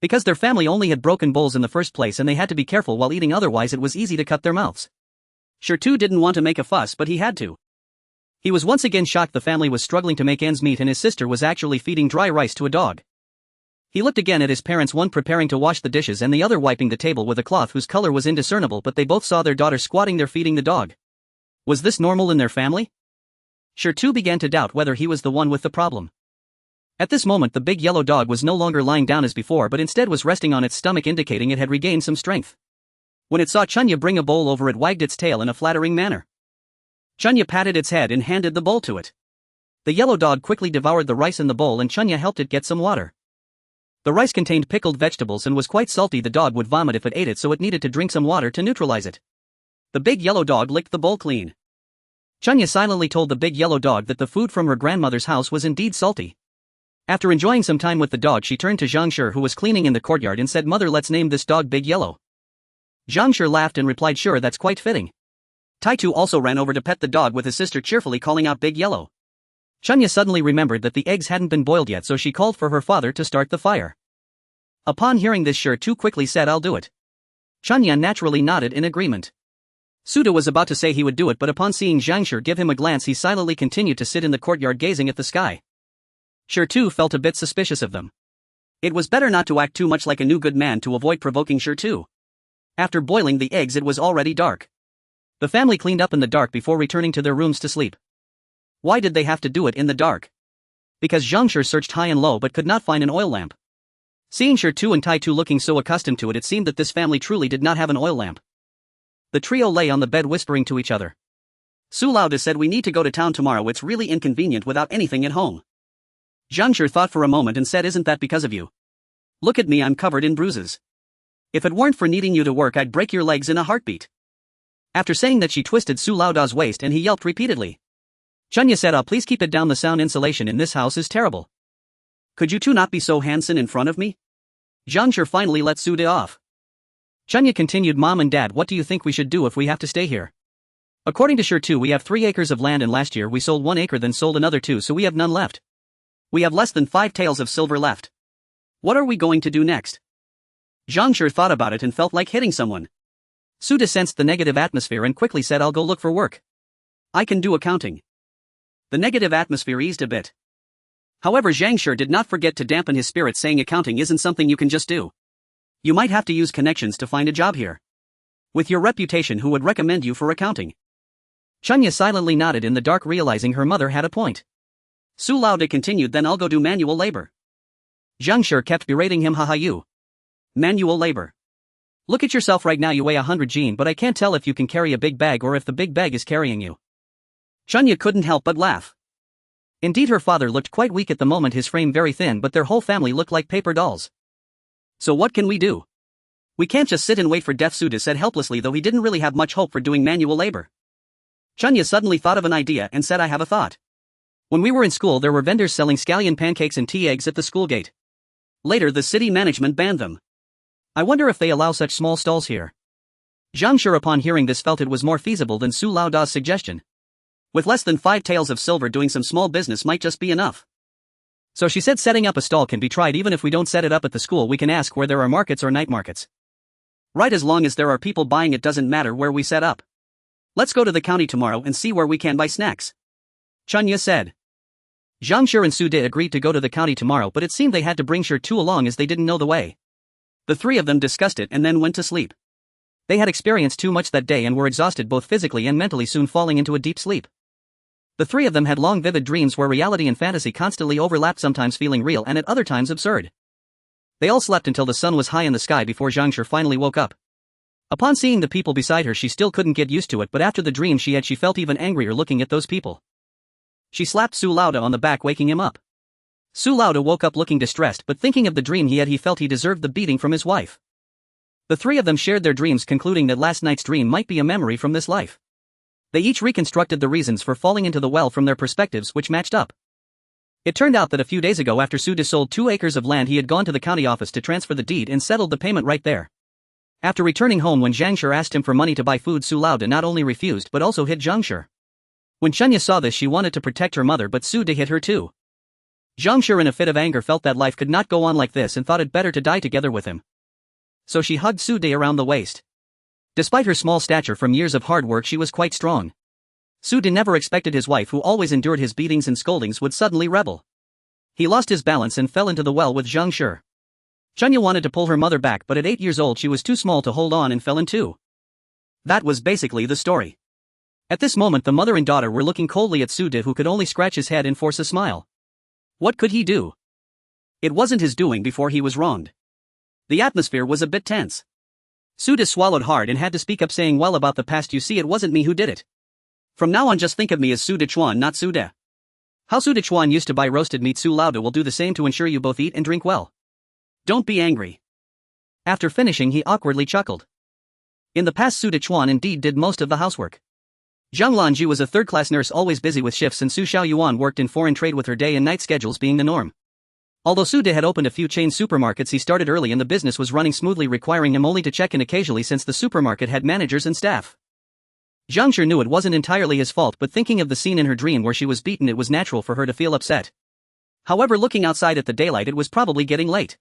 Because their family only had broken bowls in the first place, and they had to be careful while eating, otherwise it was easy to cut their mouths. Shi didn't want to make a fuss, but he had to. He was once again shocked the family was struggling to make ends meet and his sister was actually feeding dry rice to a dog. He looked again at his parents, one preparing to wash the dishes and the other wiping the table with a cloth whose color was indiscernible, but they both saw their daughter squatting there feeding the dog. Was this normal in their family? Sure began to doubt whether he was the one with the problem. At this moment the big yellow dog was no longer lying down as before but instead was resting on its stomach, indicating it had regained some strength. When it saw Chunya bring a bowl over, it wagged its tail in a flattering manner. Chunya patted its head and handed the bowl to it. The yellow dog quickly devoured the rice in the bowl and Chunya helped it get some water. The rice contained pickled vegetables and was quite salty. The dog would vomit if it ate it, so it needed to drink some water to neutralize it. The big yellow dog licked the bowl clean. Chunya silently told the big yellow dog that the food from her grandmother's house was indeed salty. After enjoying some time with the dog, she turned to Zhangshi, who was cleaning in the courtyard, and said, "Mother, let's name this dog Big Yellow." Zhangshi laughed and replied, "Sure, that's quite fitting." Taitu also ran over to pet the dog with his sister, cheerfully calling out Big Yellow. Chunya suddenly remembered that the eggs hadn't been boiled yet, so she called for her father to start the fire. Upon hearing this, Sure quickly said, "I'll do it." Chunya naturally nodded in agreement. Suda was about to say he would do it, but upon seeing Zhangshi give him a glance, he silently continued to sit in the courtyard gazing at the sky. Sure too felt a bit suspicious of them. It was better not to act too much like a new good man to avoid provoking Sure too. After boiling the eggs, it was already dark. The family cleaned up in the dark before returning to their rooms to sleep. Why did they have to do it in the dark? Because Zhangshi searched high and low but could not find an oil lamp. Seeing Sure Tu and Taitu looking so accustomed to it, it seemed that this family truly did not have an oil lamp. The trio lay on the bed whispering to each other. Su Lauda said, "We need to go to town tomorrow, it's really inconvenient without anything at home." Zhangshi thought for a moment and said, "Isn't that because of you? Look at me, I'm covered in bruises. If it weren't for needing you to work, I'd break your legs in a heartbeat." After saying that, she twisted Su Lauda's waist and he yelped repeatedly. Chunya said, "Please keep it down, the sound insulation in this house is terrible. Could you two not be so handsome in front of me?" Zhangshi finally let Suda off. Chunya continued, "Mom and Dad, what do you think we should do if we have to stay here? According to Sure Tu, we have 3 acres of land and last year we sold 1 acre, then sold another 2, so we have none left. We have less than 5 taels of silver left. What are we going to do next?" Zhangshi thought about it and felt like hitting someone. Suda sensed the negative atmosphere and quickly said, "I'll go look for work. I can do accounting." The negative atmosphere eased a bit. However, Zhangshi did not forget to dampen his spirits, saying, "Accounting isn't something you can just do. You might have to use connections to find a job here. With your reputation, who would recommend you for accounting?" Chunya silently nodded in the dark, realizing her mother had a point. Su Lauda continued, "Then I'll go do manual labor." Zhangshi kept berating him, "Haha, you. Manual labor. Look at yourself right now, you weigh 100 Jin, but I can't tell if you can carry a big bag or if the big bag is carrying you." Chunya couldn't help but laugh. Indeed, her father looked quite weak at the moment, his frame very thin, but their whole family looked like paper dolls. "So what can we do? We can't just sit and wait for death," Suda said helplessly, though he didn't really have much hope for doing manual labor. Chunya suddenly thought of an idea and said, "I have a thought. When we were in school, there were vendors selling scallion pancakes and tea eggs at the school gate. Later, the city management banned them. I wonder if they allow such small stalls here." Zhangshi, upon hearing this, felt it was more feasible than Su Lauda's suggestion. With less than 5 taels of silver, doing some small business might just be enough. So she said, "Setting up a stall can be tried. Even if we don't set it up at the school, we can ask where there are markets or night markets. Right, as long as there are people buying, it doesn't matter where we set up. Let's go to the county tomorrow and see where we can buy snacks," Chunya said. Zhangshi and Suda agreed to go to the county tomorrow, but it seemed they had to bring Sure Tu along as they didn't know the way. The 3 of them discussed it and then went to sleep. They had experienced too much that day and were exhausted both physically and mentally, soon falling into a deep sleep. The 3 of them had long, vivid dreams where reality and fantasy constantly overlapped, sometimes feeling real and at other times absurd. They all slept until the sun was high in the sky before Zhangshi finally woke up. Upon seeing the people beside her, she still couldn't get used to it, but after the dream she had, she felt even angrier looking at those people. She slapped Su Lauda on the back, waking him up. Su Lauda woke up looking distressed, but thinking of the dream he had, he felt he deserved the beating from his wife. The 3 of them shared their dreams, concluding that last night's dream might be a memory from this life. They each reconstructed the reasons for falling into the well from their perspectives, which matched up. It turned out that a few days ago, after Suda sold 2 acres of land, he had gone to the county office to transfer the deed and settled the payment right there. After returning home, when Zhangshi asked him for money to buy food, Su Lauda not only refused but also hit Zhangshi. When Chunya saw this, she wanted to protect her mother, but Suda hit her too. Zhangshi, in a fit of anger, felt that life could not go on like this and thought it better to die together with him. So she hugged Suda around the waist. Despite her small stature from years of hard work, she was quite strong. Su De never expected his wife, who always endured his beatings and scoldings, would suddenly rebel. He lost his balance and fell into the well with Zhang Shi. Chunya wanted to pull her mother back, but at 8 years old she was too small to hold on and fell in two. That was basically the story. At this moment the mother and daughter were looking coldly at Su De, who could only scratch his head and force a smile. What could he do? It wasn't his doing before he was wronged. The atmosphere was a bit tense. Su De swallowed hard and had to speak up, saying, "Well, about the past, you see, it wasn't me who did it. From now on just think of me as Su De Chuan, not Su De. How Su De Chuan used to buy roasted meat, Su Lao De will do the same to ensure you both eat and drink well. Don't be angry." After finishing he awkwardly chuckled. In the past Su De Chuan indeed did most of the housework. Zhang Lanji was a third-class nurse always busy with shifts, and Su Xiaoyuan worked in foreign trade, with her day and night schedules being the norm. Although Su De had opened a few chain supermarkets, he started early and the business was running smoothly, requiring him only to check in occasionally since the supermarket had managers and staff. Zhang Shi knew it wasn't entirely his fault, but thinking of the scene in her dream where she was beaten, it was natural for her to feel upset. However, looking outside at the daylight, it was probably getting late.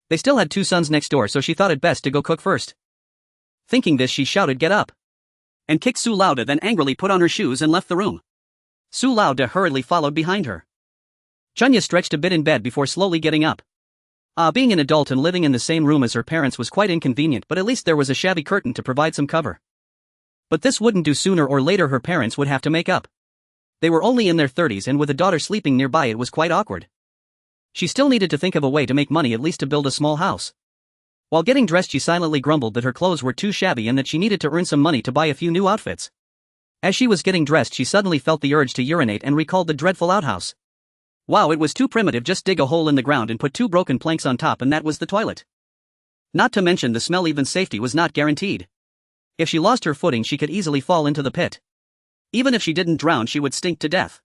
They still had 2 sons next door, so she thought it best to go cook first. Thinking this, she shouted, "Get up!" and kicked Su Lao De, then angrily put on her shoes and left the room. Su Lao De hurriedly followed behind her. Chunya stretched a bit in bed before slowly getting up. Being an adult and living in the same room as her parents was quite inconvenient, but at least there was a shabby curtain to provide some cover. But this wouldn't do. Sooner or later her parents would have to make up. They were only in their 30s, and with a daughter sleeping nearby it was quite awkward. She still needed to think of a way to make money, at least to build a small house. While getting dressed she silently grumbled that her clothes were too shabby and that she needed to earn some money to buy a few new outfits. As she was getting dressed she suddenly felt the urge to urinate and recalled the dreadful outhouse. Wow, it was too primitive, just dig a hole in the ground and put 2 broken planks on top and that was the toilet. Not to mention the smell, even safety was not guaranteed. If she lost her footing she could easily fall into the pit. Even if she didn't drown she would stink to death.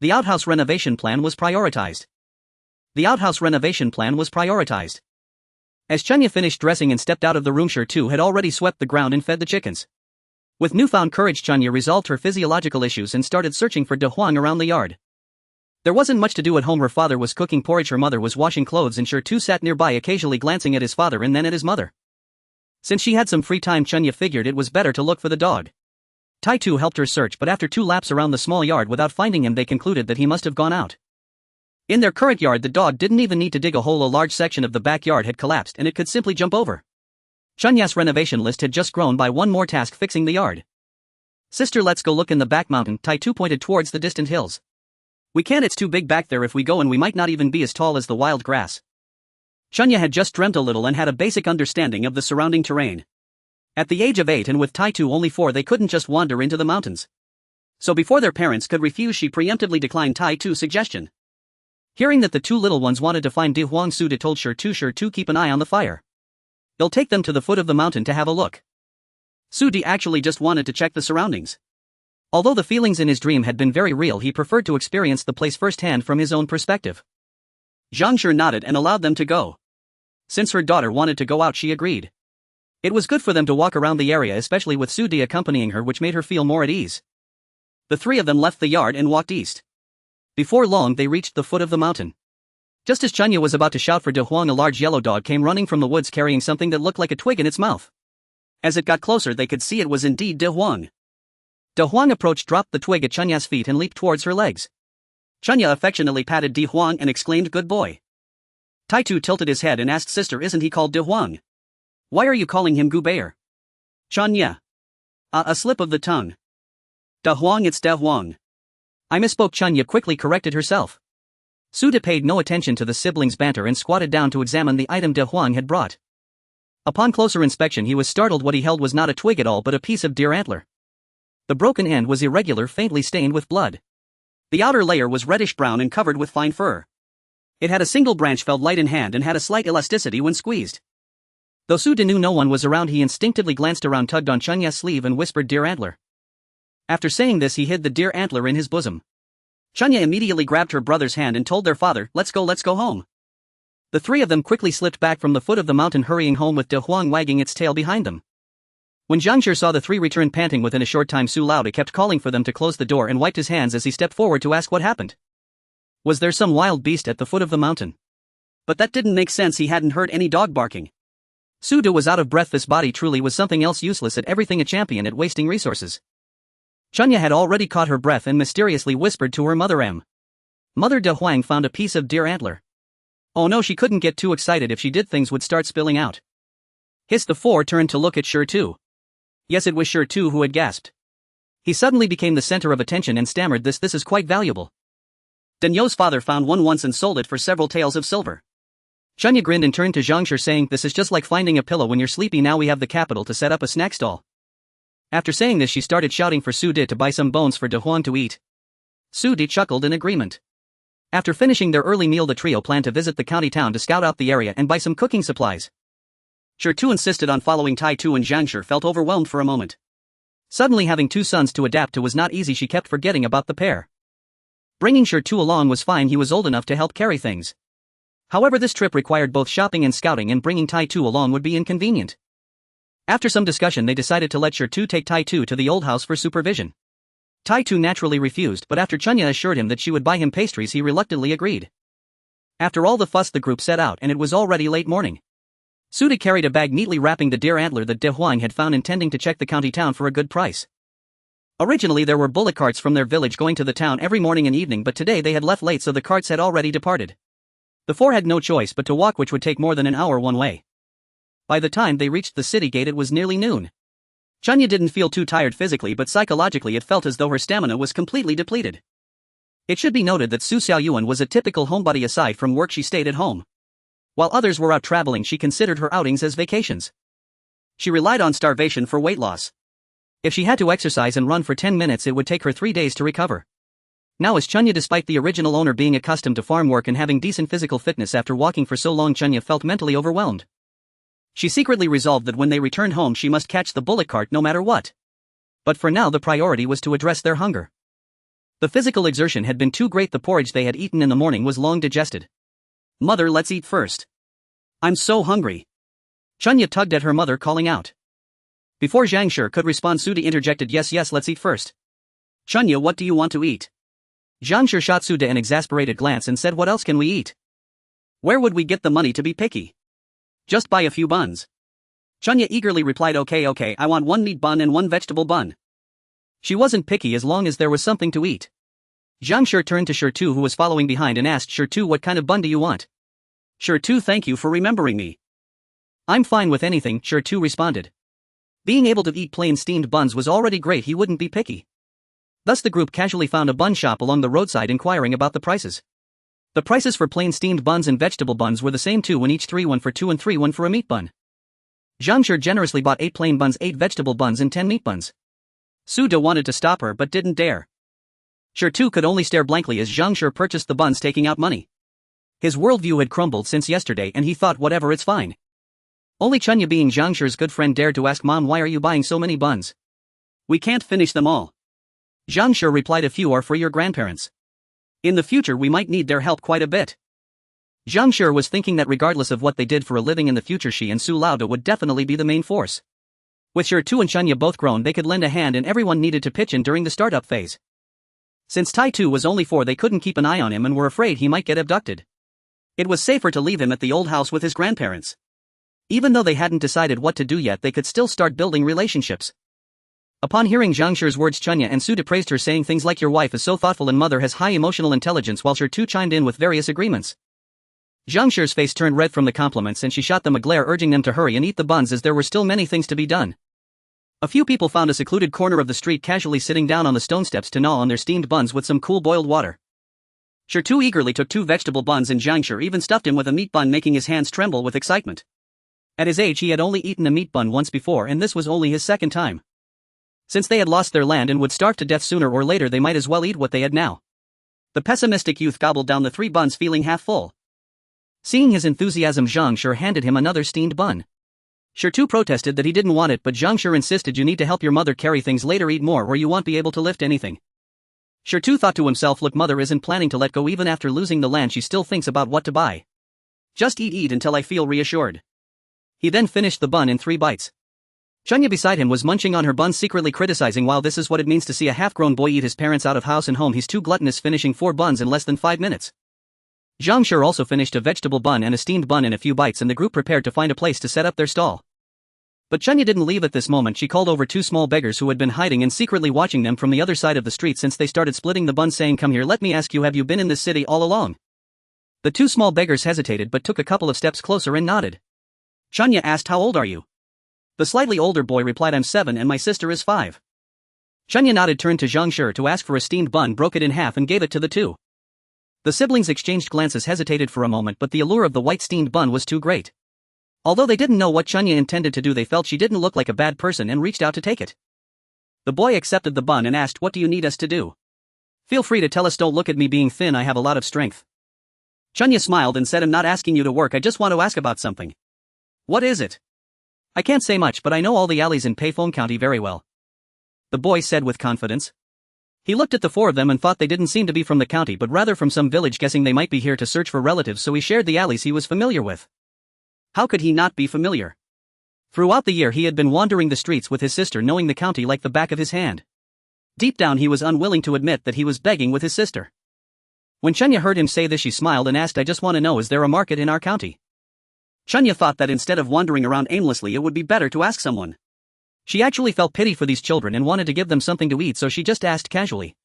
The outhouse renovation plan was prioritized. As Chunya finished dressing and stepped out of the room, Shi too had already swept the ground and fed the chickens. With newfound courage Chunya resolved her physiological issues and started searching for De Huang around the yard. There wasn't much to do at home. Her father was cooking porridge, her mother was washing clothes, and Shi too sat nearby, occasionally glancing at his father and then at his mother. Since she had some free time, Chunya figured it was better to look for the dog. Tai Tu helped her search, but after 2 laps around the small yard without finding him they concluded that he must have gone out. In their current yard the dog didn't even need to dig a hole. A large section of the backyard had collapsed and it could simply jump over. Chunya's renovation list had just grown by one more task: fixing the yard. "Sister, let's go look in the back mountain." Tai Tu pointed towards the distant hills. "We can't, it's too big back there. If we go and we might not even be as tall as the wild grass." Chunya had just dreamt a little and had a basic understanding of the surrounding terrain. At the age of 8 and with Tai Tu only 4 they couldn't just wander into the mountains. So before their parents could refuse she preemptively declined Tai Tu's suggestion. Hearing that the 2 little ones wanted to find De Huang, Su De told Shi to keep an eye on the fire. He'll take them to the foot of the mountain to have a look. Su De actually just wanted to check the surroundings. Although the feelings in his dream had been very real, he preferred to experience the place firsthand from his own perspective. Zhang Shi nodded and allowed them to go. Since her daughter wanted to go out she agreed. It was good for them to walk around the area, especially with Su De accompanying her, which made her feel more at ease. The 3 of them left the yard and walked east. Before long they reached the foot of the mountain. Just as Chunya was about to shout for De Huang, a large yellow dog came running from the woods carrying something that looked like a twig in its mouth. As it got closer they could see it was indeed De Huang. De Huang approached, dropped the twig at Chunya's feet and leaped towards her legs. Chunya affectionately patted De Huang and exclaimed, "Good boy." Tai Tu tilted his head and asked, "Sister, isn't he called De Huang? Why are you calling him Gubear?" "Chunya. A slip of the tongue. De Huang, it's De Huang." "I misspoke." Chunya quickly corrected herself. Su De paid no attention to the siblings' banter and squatted down to examine the item De Huang had brought. Upon closer inspection he was startled. What he held was not a twig at all but a piece of deer antler. The broken end was irregular, faintly stained with blood. The outer layer was reddish-brown and covered with fine fur. It had a single branch, felt light in hand, and had a slight elasticity when squeezed. Though Su De knew no one was around, he instinctively glanced around, tugged on Chunya's sleeve and whispered, "Deer antler." After saying this he hid the deer antler in his bosom. Chunya immediately grabbed her brother's hand and told their father, let's go home." The 3 of them quickly slipped back from the foot of the mountain, hurrying home with De Huang wagging its tail behind them. When Zhang Shi saw the 3 return panting within a short time, Su Lao De kept calling for them to close the door and wiped his hands as he stepped forward to ask what happened. Was there some wild beast at the foot of the mountain? But that didn't make sense, he hadn't heard any dog barking. Su De was out of breath. This body truly was something else, useless at everything, a champion at wasting resources. Chunya had already caught her breath and mysteriously whispered to her mother Mother De Huang found a piece of deer antler. Oh no, she couldn't get too excited. If she did, things would start spilling out. Hiss. The four turned to look at Shi. Yes, it was Shi who had gasped. He suddenly became the center of attention and stammered, this is quite valuable. Danyo's father found one once and sold it for several taels of silver. Chunya grinned and turned to Zhangshi saying, this is just like finding a pillow when you're sleepy. Now we have the capital to set up a snack stall. After saying this, she started shouting for Su De to buy some bones for De Huan to eat. Su De chuckled in agreement. After finishing their early meal, the trio planned to visit the county town to scout out the area and buy some cooking supplies. Shi insisted on following Tai Tu, and Zhangshi felt overwhelmed for a moment. Suddenly having two sons to adapt to was not easy. She kept forgetting about the pair. Bringing Shi along was fine, he was old enough to help carry things. However, this trip required both shopping and scouting, and bringing Tai Tu along would be inconvenient. After some discussion, they decided to let Shi take Tai Tu to the old house for supervision. Tai Tu naturally refused, but after Chunya assured him that she would buy him pastries, he reluctantly agreed. After all the fuss, the group set out, and it was already late morning. Su De carried a bag neatly wrapping the deer antler that De Huang had found, intending to check the county town for a good price. Originally there were bullock carts from their village going to the town every morning and evening, but today they had left late, so the carts had already departed. The four had no choice but to walk, which would take more than an hour one way. By the time they reached the city gate, it was nearly noon. Chunya didn't feel too tired physically, but psychologically it felt as though her stamina was completely depleted. It should be noted that xuanhuan was a typical homebody. Aside from work, she stayed at home. While others were out traveling, she considered her outings as vacations. She relied on starvation for weight loss. If she had to exercise and run for 10 minutes, it would take her 3 days to recover. Now as Chunya, despite the original owner being accustomed to farm work and having decent physical fitness, after walking for so long, Chunya felt mentally overwhelmed. She secretly resolved that when they returned home she must catch the bullock cart no matter what. But for now the priority was to address their hunger. The physical exertion had been too great. The porridge they had eaten in the morning was long digested. Mother, let's eat first. I'm so hungry. Chunya tugged at her mother, calling out. Before Zhangshi could respond, Su De interjected, yes, let's eat first. Chunya, what do you want to eat? Zhangshi shot Su De an exasperated glance and said, what else can we eat? Where would we get the money to be picky? Just buy a few buns. Chunya eagerly replied, okay, I want 1 meat bun and 1 vegetable bun. She wasn't picky as long as there was something to eat. Zhangshi turned to Shi, who was following behind, and asked, Shi, what kind of bun do you want? Shi, thank you for remembering me. I'm fine with anything, Shi responded. Being able to eat plain steamed buns was already great, he wouldn't be picky. Thus the group casually found a bun shop along the roadside, inquiring about the prices. The prices for plain steamed buns and vegetable buns were the same, 2 each, 3 1 for 2 and 3 1 for a meat bun. Zhangshi generously bought 8 plain buns, 8 vegetable buns and 10 meat buns. Su De wanted to stop her but didn't dare. Shi could only stare blankly as Zhangshi purchased the buns, taking out money. His worldview had crumbled since yesterday and he thought, whatever, it's fine. Only Chunya, being Zhangshi's good friend, dared to ask, Mom, why are you buying so many buns? We can't finish them all. Zhangshi replied, a few are for your grandparents. In the future we might need their help quite a bit. Zhangshi was thinking that regardless of what they did for a living in the future, she and Su Lauda would definitely be the main force. With Shi and Chunya both grown, they could lend a hand, and everyone needed to pitch in during the startup phase. Since Tai Tu was only 4, they couldn't keep an eye on him and were afraid he might get abducted. It was safer to leave him at the old house with his grandparents. Even though they hadn't decided what to do yet, they could still start building relationships. Upon hearing Zhangshi's words, Chunya and Su De praised her, saying things like, your wife is so thoughtful and mother has high emotional intelligence, while Shi chimed in with various agreements. Zhangshi's face turned red from the compliments and she shot them a glare, urging them to hurry and eat the buns as there were still many things to be done. A few people found a secluded corner of the street, casually sitting down on the stone steps to gnaw on their steamed buns with some cool boiled water. Shi eagerly took 2 vegetable buns and Zhangshi even stuffed him with a meat bun, making his hands tremble with excitement. At his age he had only eaten a meat bun once before, and this was only his second time. Since they had lost their land and would starve to death sooner or later, they might as well eat what they had now. The pessimistic youth gobbled down the 3 buns, feeling half full. Seeing his enthusiasm, Zhangshi handed him another steamed bun. Shi protested that he didn't want it, but Zhangshi insisted, you need to help your mother carry things later, eat more or you won't be able to lift anything. Shi thought to himself, look, mother isn't planning to let go even after losing the land, she still thinks about what to buy. Just eat until I feel reassured. He then finished the bun in 3 bites. Chunya beside him was munching on her bun, secretly criticizing, wow, this is what it means to see a half-grown boy eat his parents out of house and home, he's too gluttonous, finishing 4 buns in less than 5 minutes. Zhangshi also finished a vegetable bun and a steamed bun in a few bites, and the group prepared to find a place to set up their stall. But Chunya didn't leave at this moment. She called over two small beggars who had been hiding and secretly watching them from the other side of the street since they started splitting the buns, saying, "Come here, let me ask you, have you been in this city all along?" The two small beggars hesitated but took a couple of steps closer and nodded. Chunya asked, "How old are you?" The slightly older boy replied, "I'm 7 and my sister is 5. Chunya nodded, turned to Zhang Shi to ask for a steamed bun, broke it in half and gave it to the two. The siblings exchanged glances, hesitated for a moment, but the allure of the white steamed bun was too great. Although they didn't know what Chunya intended to do, they felt she didn't look like a bad person and reached out to take it. The boy accepted the bun and asked, "What do you need us to do?" "Feel free to tell us, don't look at me being thin, I have a lot of strength." Chunya smiled and said, "I'm not asking you to work, I just want to ask about something." "What is it?" "I can't say much, but I know all the alleys in Payphone County very well," the boy said with confidence. He looked at the four of them and thought they didn't seem to be from the county but rather from some village, guessing they might be here to search for relatives, so he shared the alleys he was familiar with. How could he not be familiar? Throughout the year he had been wandering the streets with his sister, knowing the county like the back of his hand. Deep down he was unwilling to admit that he was begging with his sister. When Chunya heard him say this, she smiled and asked, "I just want to know, is there a market in our county?" Chunya thought that instead of wandering around aimlessly it would be better to ask someone. She actually felt pity for these children and wanted to give them something to eat, so she just asked casually.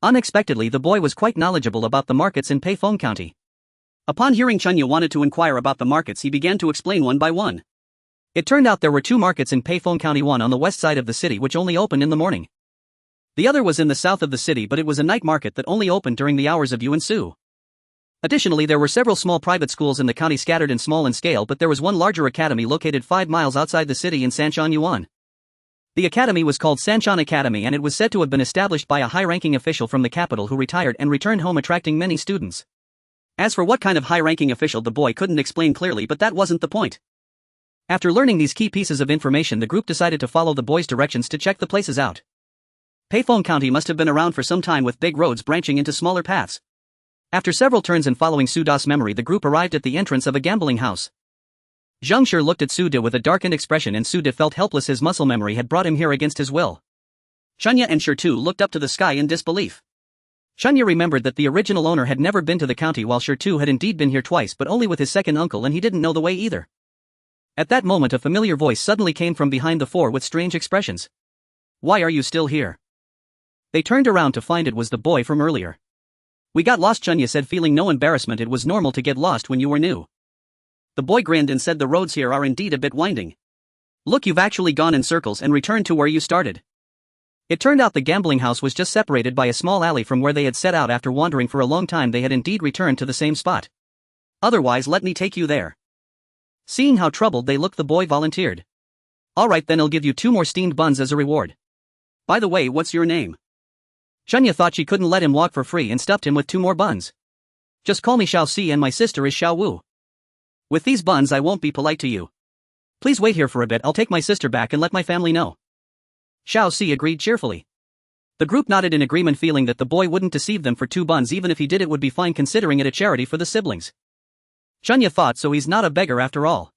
Unexpectedly, the boy was quite knowledgeable about the markets in Payphone County. Upon hearing Chunya wanted to inquire about the markets, he began to explain one by one. It turned out there were two markets in Payphone County, one on the west side of the city which only opened in the morning. The other was in the south of the city, but it was a night market that only opened during the hours of Yu and Su. Additionally, there were several small private schools in the county, scattered and small in scale, but there was one larger academy located 5 miles outside the city in Xuanhuan. The academy was called Xuanhuan Academy, and it was said to have been established by a high-ranking official from the capital who retired and returned home, attracting many students. As for what kind of high-ranking official, the boy couldn't explain clearly, but that wasn't the point. After learning these key pieces of information, the group decided to follow the boy's directions to check the places out. Payphone County must have been around for some time, with big roads branching into smaller paths. After several turns and following Suda's memory, the group arrived at the entrance of a gambling house. Zhang Shi looked at Suda with a darkened expression, and Suda felt helpless. His muscle memory had brought him here against his will. Chunya and Shi too looked up to the sky in disbelief. Chunya remembered that the original owner had never been to the county, while Shi too had indeed been here twice, but only with his second uncle, and he didn't know the way either. At that moment, a familiar voice suddenly came from behind the four with strange expressions. "Why are you still here?" They turned around to find it was the boy from earlier. "We got lost," Chunya said, feeling no embarrassment. "It was normal to get lost when you were new." The boy grinned and said, "The roads here are indeed a bit winding. Look, you've actually gone in circles and returned to where you started." It turned out the gambling house was just separated by a small alley from where they had set out. After wandering for a long time, they had indeed returned to the same spot. "Otherwise, let me take you there." Seeing how troubled they looked, the boy volunteered. "Alright then, I'll give you 2 more steamed buns as a reward. By the way, what's your name?" Chunya thought she couldn't let him walk for free and stuffed him with 2 more buns. "Just call me Xiao Si, and my sister is Xiao Wu. With these buns I won't be polite to you. Please wait here for a bit, I'll take my sister back and let my family know." Xiao Si agreed cheerfully. The group nodded in agreement, feeling that the boy wouldn't deceive them for 2 buns. Even if he did, it would be fine, considering it a charity for the siblings. Chunya thought, so he's not a beggar after all.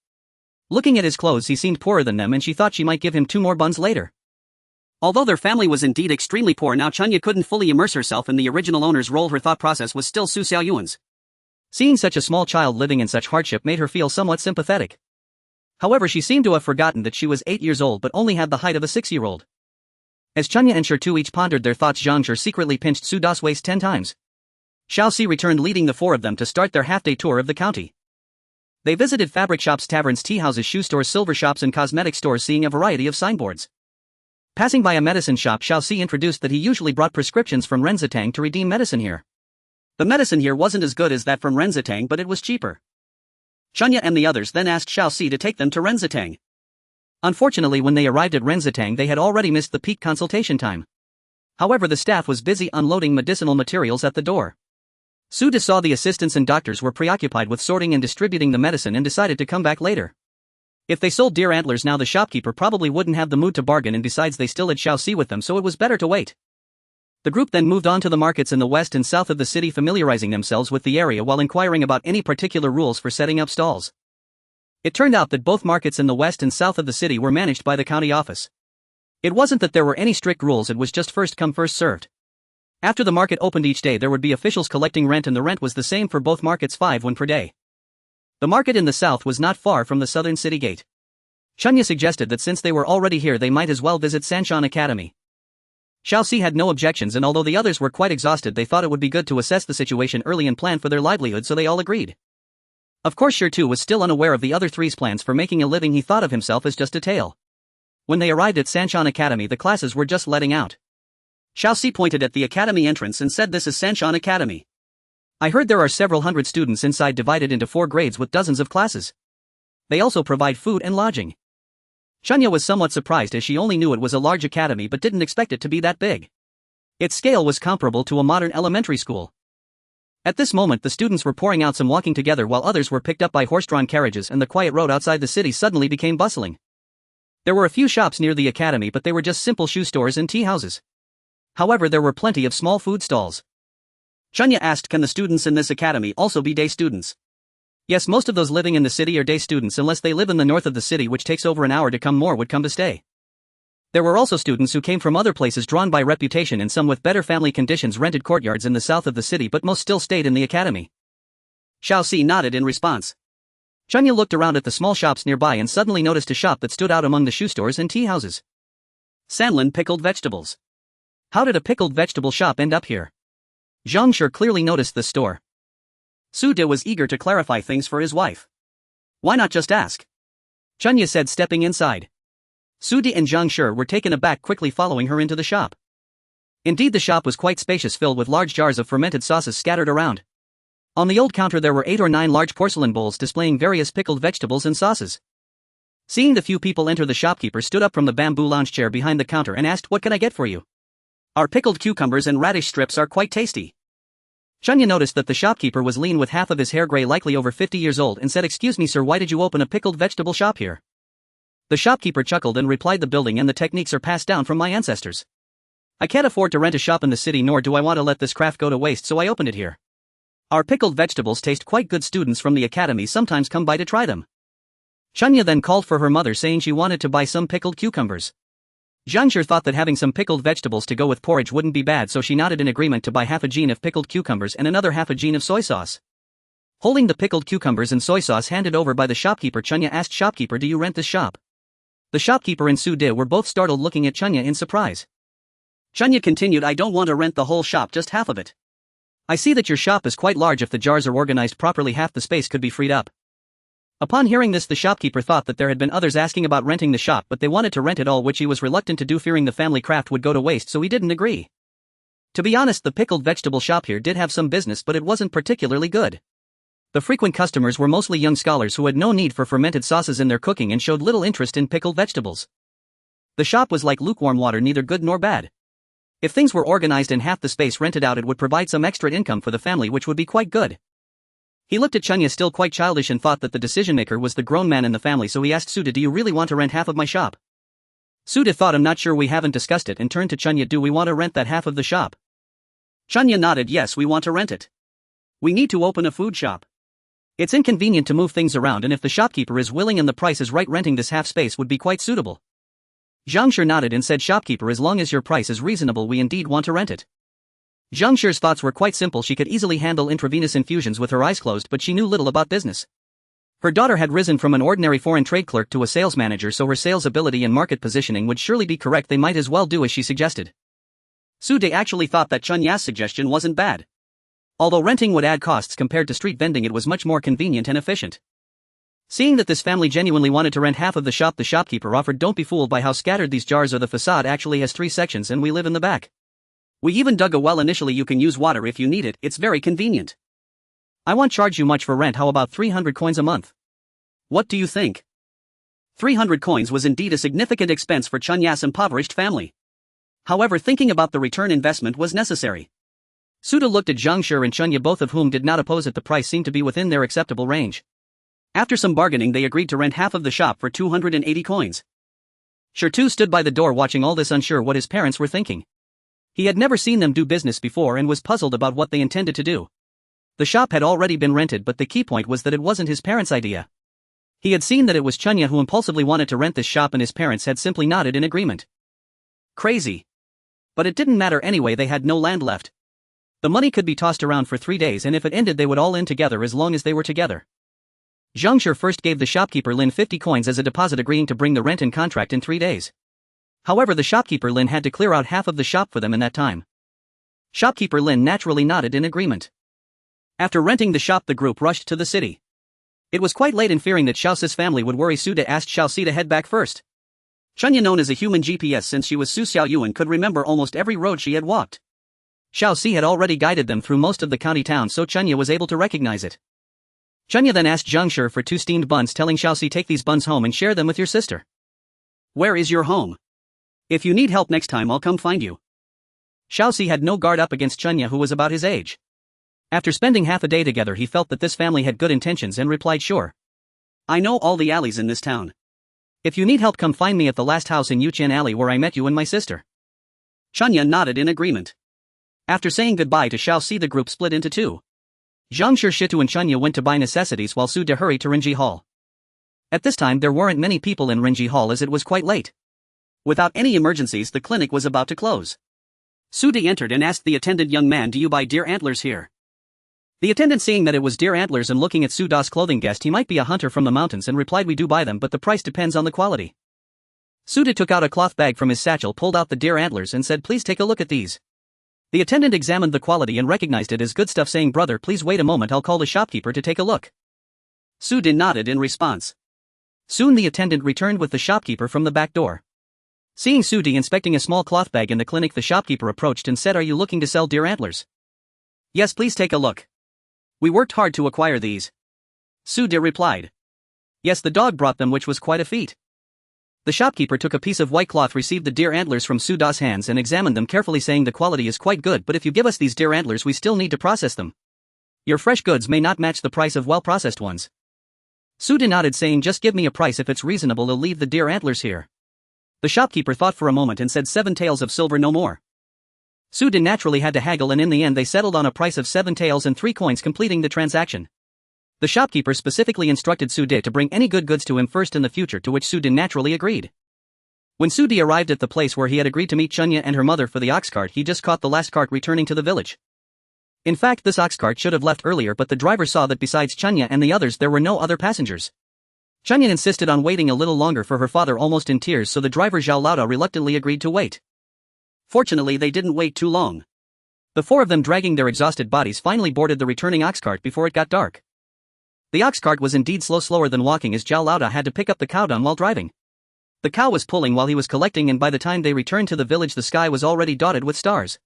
Looking at his clothes, he seemed poorer than them, and she thought she might give him 2 more buns later. Although their family was indeed extremely poor now, Chunya couldn't fully immerse herself in the original owner's role. Her thought process was still Su Xiaoyuan's. Seeing such a small child living in such hardship made her feel somewhat sympathetic. However, she seemed to have forgotten that she was 8 years old but only had the height of a 6-year-old. As Chunya and Shi too each pondered their thoughts, Zhang Shi secretly pinched Suda's waist 10 times. Xiao Si returned, leading the 4 of them to start their half-day tour of the county. They visited fabric shops, taverns, tea houses, shoe stores, silver shops, and cosmetic stores, seeing a variety of signboards. Passing by a medicine shop, Xiao Si introduced that he usually brought prescriptions from Renzatang to redeem medicine here. The medicine here wasn't as good as that from Renzatang, but it was cheaper. Chunya and the others then asked Xiao Si to take them to Renzatang. Unfortunately, when they arrived at Renzatang, they had already missed the peak consultation time. However, the staff was busy unloading medicinal materials at the door. Suda saw the assistants and doctors were preoccupied with sorting and distributing the medicine and decided to come back later. If they sold deer antlers now, the shopkeeper probably wouldn't have the mood to bargain, and besides they still had Xiao Si with them, so it was better to wait. The group then moved on to the markets in the west and south of the city, familiarizing themselves with the area while inquiring about any particular rules for setting up stalls. It turned out that both markets in the west and south of the city were managed by the county office. It wasn't that there were any strict rules, it was just first come first served. After the market opened each day, there would be officials collecting rent, and the rent was the same for both markets, 5 won per day. The market in the south was not far from the southern city gate. Chunya suggested that since they were already here they might as well visit Sanshan Academy. Xiaoxi had no objections, and although the others were quite exhausted, they thought it would be good to assess the situation early and plan for their livelihood, so they all agreed. Of course Shi Tu was still unaware of the other three's plans for making a living. He thought of himself as just a tail. When they arrived at Sanshan Academy, the classes were just letting out. Xiaoxi pointed at the academy entrance and said, "This is Sanshan Academy. I heard there are several hundred students inside, divided into 4 grades with dozens of classes. They also provide food and lodging." Chunya was somewhat surprised, as she only knew it was a large academy but didn't expect it to be that big. Its scale was comparable to a modern elementary school. At this moment the students were pouring out, some walking together while others were picked up by horse-drawn carriages, and the quiet road outside the city suddenly became bustling. There were a few shops near the academy, but they were just simple shoe stores and tea houses. However, there were plenty of small food stalls. Chunya asked, "Can the students in this academy also be day students?" Yes, most of those living in the city are day students, unless they live in the north of the city, which takes over an hour to come. More would come to stay. There were also students who came from other places, drawn by reputation, and some with better family conditions rented courtyards in the south of the city, but most still stayed in the academy. Xiaoxi nodded in response. Chunya looked around at the small shops nearby and suddenly noticed a shop that stood out among the shoe stores and tea houses. Sanlin Pickled Vegetables. How did a pickled vegetable shop end up here? Zhang Shi clearly noticed this store. Su De was eager to clarify things for his wife. "Why not just ask?" Chunya said, stepping inside. Su De and Zhang Shi were taken aback, quickly following her into the shop. Indeed, the shop was quite spacious, filled with large jars of fermented sauces scattered around. On the old counter there were 8 or 9 large porcelain bowls displaying various pickled vegetables and sauces. Seeing the few people enter, the shopkeeper stood up from the bamboo lounge chair behind the counter and asked, "What can I get for you?" "Our pickled cucumbers and radish strips are quite tasty." Chunya noticed that the shopkeeper was lean, with half of his hair gray, likely over 50 years old, and said, "Excuse me sir, why did you open a pickled vegetable shop here?" The shopkeeper chuckled and replied, "The building and the techniques are passed down from my ancestors. I can't afford to rent a shop in the city, nor do I want to let this craft go to waste, so I opened it here. Our pickled vegetables taste quite good. Students from the academy sometimes come by to try them." Chunya then called for her mother, saying she wanted to buy some pickled cucumbers. Zhang Shi thought that having some pickled vegetables to go with porridge wouldn't be bad, so she nodded in agreement to buy half a jean of pickled cucumbers and another half a jean of soy sauce. Holding the pickled cucumbers and soy sauce handed over by the shopkeeper, Chunya asked, "Shopkeeper, do you rent this shop?" The shopkeeper and Su De were both startled, looking at Chunya in surprise. Chunya continued, "I don't want to rent the whole shop, just half of it. I see that your shop is quite large. If the jars are organized properly, half the space could be freed up." Upon hearing this, the shopkeeper thought that there had been others asking about renting the shop, but they wanted to rent it all, which he was reluctant to do, fearing the family craft would go to waste, so he didn't agree. To be honest, the pickled vegetable shop here did have some business, but it wasn't particularly good. The frequent customers were mostly young scholars who had no need for fermented sauces in their cooking and showed little interest in pickled vegetables. The shop was like lukewarm water, neither good nor bad. If things were organized and half the space rented out, it would provide some extra income for the family, which would be quite good. He looked at Chunya, still quite childish, and thought that the decision-maker was the grown man in the family, so he asked Su De, "Do you really want to rent half of my shop?" Su De thought, "I'm not sure, we haven't discussed it," and turned to Chunya, "Do we want to rent that half of the shop?" Chunya nodded, "Yes, we want to rent it. We need to open a food shop. It's inconvenient to move things around, and if the shopkeeper is willing and the price is right, renting this half space would be quite suitable." Zhang Shi nodded and said, "Shopkeeper, as long as your price is reasonable, we indeed want to rent it." Zhang Shi's thoughts were quite simple. She could easily handle intravenous infusions with her eyes closed, but she knew little about business. Her daughter had risen from an ordinary foreign trade clerk to a sales manager, so her sales ability and market positioning would surely be correct. They might as well do as she suggested. Su De actually thought that Chunya's suggestion wasn't bad. Although renting would add costs compared to street vending, it was much more convenient and efficient. Seeing that this family genuinely wanted to rent half of the shop, the shopkeeper offered, "Don't be fooled by how scattered these jars are. The facade actually has 3 sections and we live in the back. We even dug a well initially. You can use water if you need it. It's very convenient. I won't charge you much for rent. How about 300 coins a month? What do you think?" 300 coins was indeed a significant expense for Chunya's impoverished family. However, thinking about the return investment was necessary. Su De looked at Zhang Shi and Chunya, both of whom did not oppose it. The price seemed to be within their acceptable range. After some bargaining, they agreed to rent half of the shop for 280 coins. Shi Tu stood by the door watching all this, unsure what his parents were thinking. He had never seen them do business before and was puzzled about what they intended to do. The shop had already been rented, but the key point was that it wasn't his parents' idea. He had seen that it was Chunya who impulsively wanted to rent this shop, and his parents had simply nodded in agreement. Crazy. But it didn't matter anyway. They had no land left. The money could be tossed around for 3 days, and if it ended they would all end together as long as they were together. Zhang Shi first gave the shopkeeper Lin 50 coins as a deposit, agreeing to bring the rent and contract in 3 days. However, the shopkeeper Lin had to clear out half of the shop for them in that time. Shopkeeper Lin naturally nodded in agreement. After renting the shop, the group rushed to the city. It was quite late, and fearing that Xiaoxi's family would worry, Su De asked Xiaoxi to head back first. Chunya, known as a human GPS since she was Su Xiaoyuan, could remember almost every road she had walked. Xiaoxi had already guided them through most of the county towns, so Chunya was able to recognize it. Chunya then asked Zhang Shi for 2 steamed buns, telling Xiaoxi, take these buns home and share them with your sister. Where is your home? If you need help next time, I'll come find you. Xiaoxi had no guard up against Chunya, who was about his age. After spending half a day together, he felt that this family had good intentions and replied, sure. I know all the alleys in this town. If you need help, come find me at the last house in Yuqian Alley where I met you and my sister. Chunya nodded in agreement. After saying goodbye to Xiaoxi, the group split into 2. Zhang Shi, Shitu and Chunya went to buy necessities while Su De hurried to Renji Hall. At this time there weren't many people in Renji Hall as it was quite late. Without any emergencies, the clinic was about to close. Su De entered and asked the attendant, young man, do you buy deer antlers here? The attendant, seeing that it was deer antlers and looking at Su Da's clothing, guessed he might be a hunter from the mountains and replied, we do buy them, but the price depends on the quality. Su De took out a cloth bag from his satchel, pulled out the deer antlers and said, please take a look at these. The attendant examined the quality and recognized it as good stuff, saying, brother, please wait a moment, I'll call the shopkeeper to take a look. Su De nodded in response. Soon the attendant returned with the shopkeeper from the back door. Seeing Su De inspecting a small cloth bag in the clinic, the shopkeeper approached and said, are you looking to sell deer antlers? Yes, please take a look. We worked hard to acquire these. Su De replied. Yes, the dog brought them, which was quite a feat. The shopkeeper took a piece of white cloth, received the deer antlers from Su Da's hands and examined them carefully, saying, the quality is quite good, but if you give us these deer antlers, we still need to process them. Your fresh goods may not match the price of well-processed ones. Su De nodded, saying, just give me a price. If it's reasonable, I'll leave the deer antlers here. The shopkeeper thought for a moment and said, 7 taels of silver, no more. Su De naturally had to haggle, and in the end they settled on a price of 7 taels and 3 coins, completing the transaction. The shopkeeper specifically instructed Su De to bring any good goods to him first in the future, to which Su De naturally agreed. When Su De arrived at the place where he had agreed to meet Chunya and her mother for the ox cart, he just caught the last cart returning to the village. In fact, this ox cart should have left earlier, but the driver saw that besides Chunya and the others there were no other passengers. Chunya insisted on waiting a little longer for her father, almost in tears, so the driver Zhao Laoda reluctantly agreed to wait. Fortunately, they didn't wait too long. The 4 of them, dragging their exhausted bodies, finally boarded the returning ox cart before it got dark. The ox cart was indeed slower than walking, as Zhao Laoda had to pick up the cow dung while driving. The cow was pulling while he was collecting, and by the time they returned to the village the sky was already dotted with stars.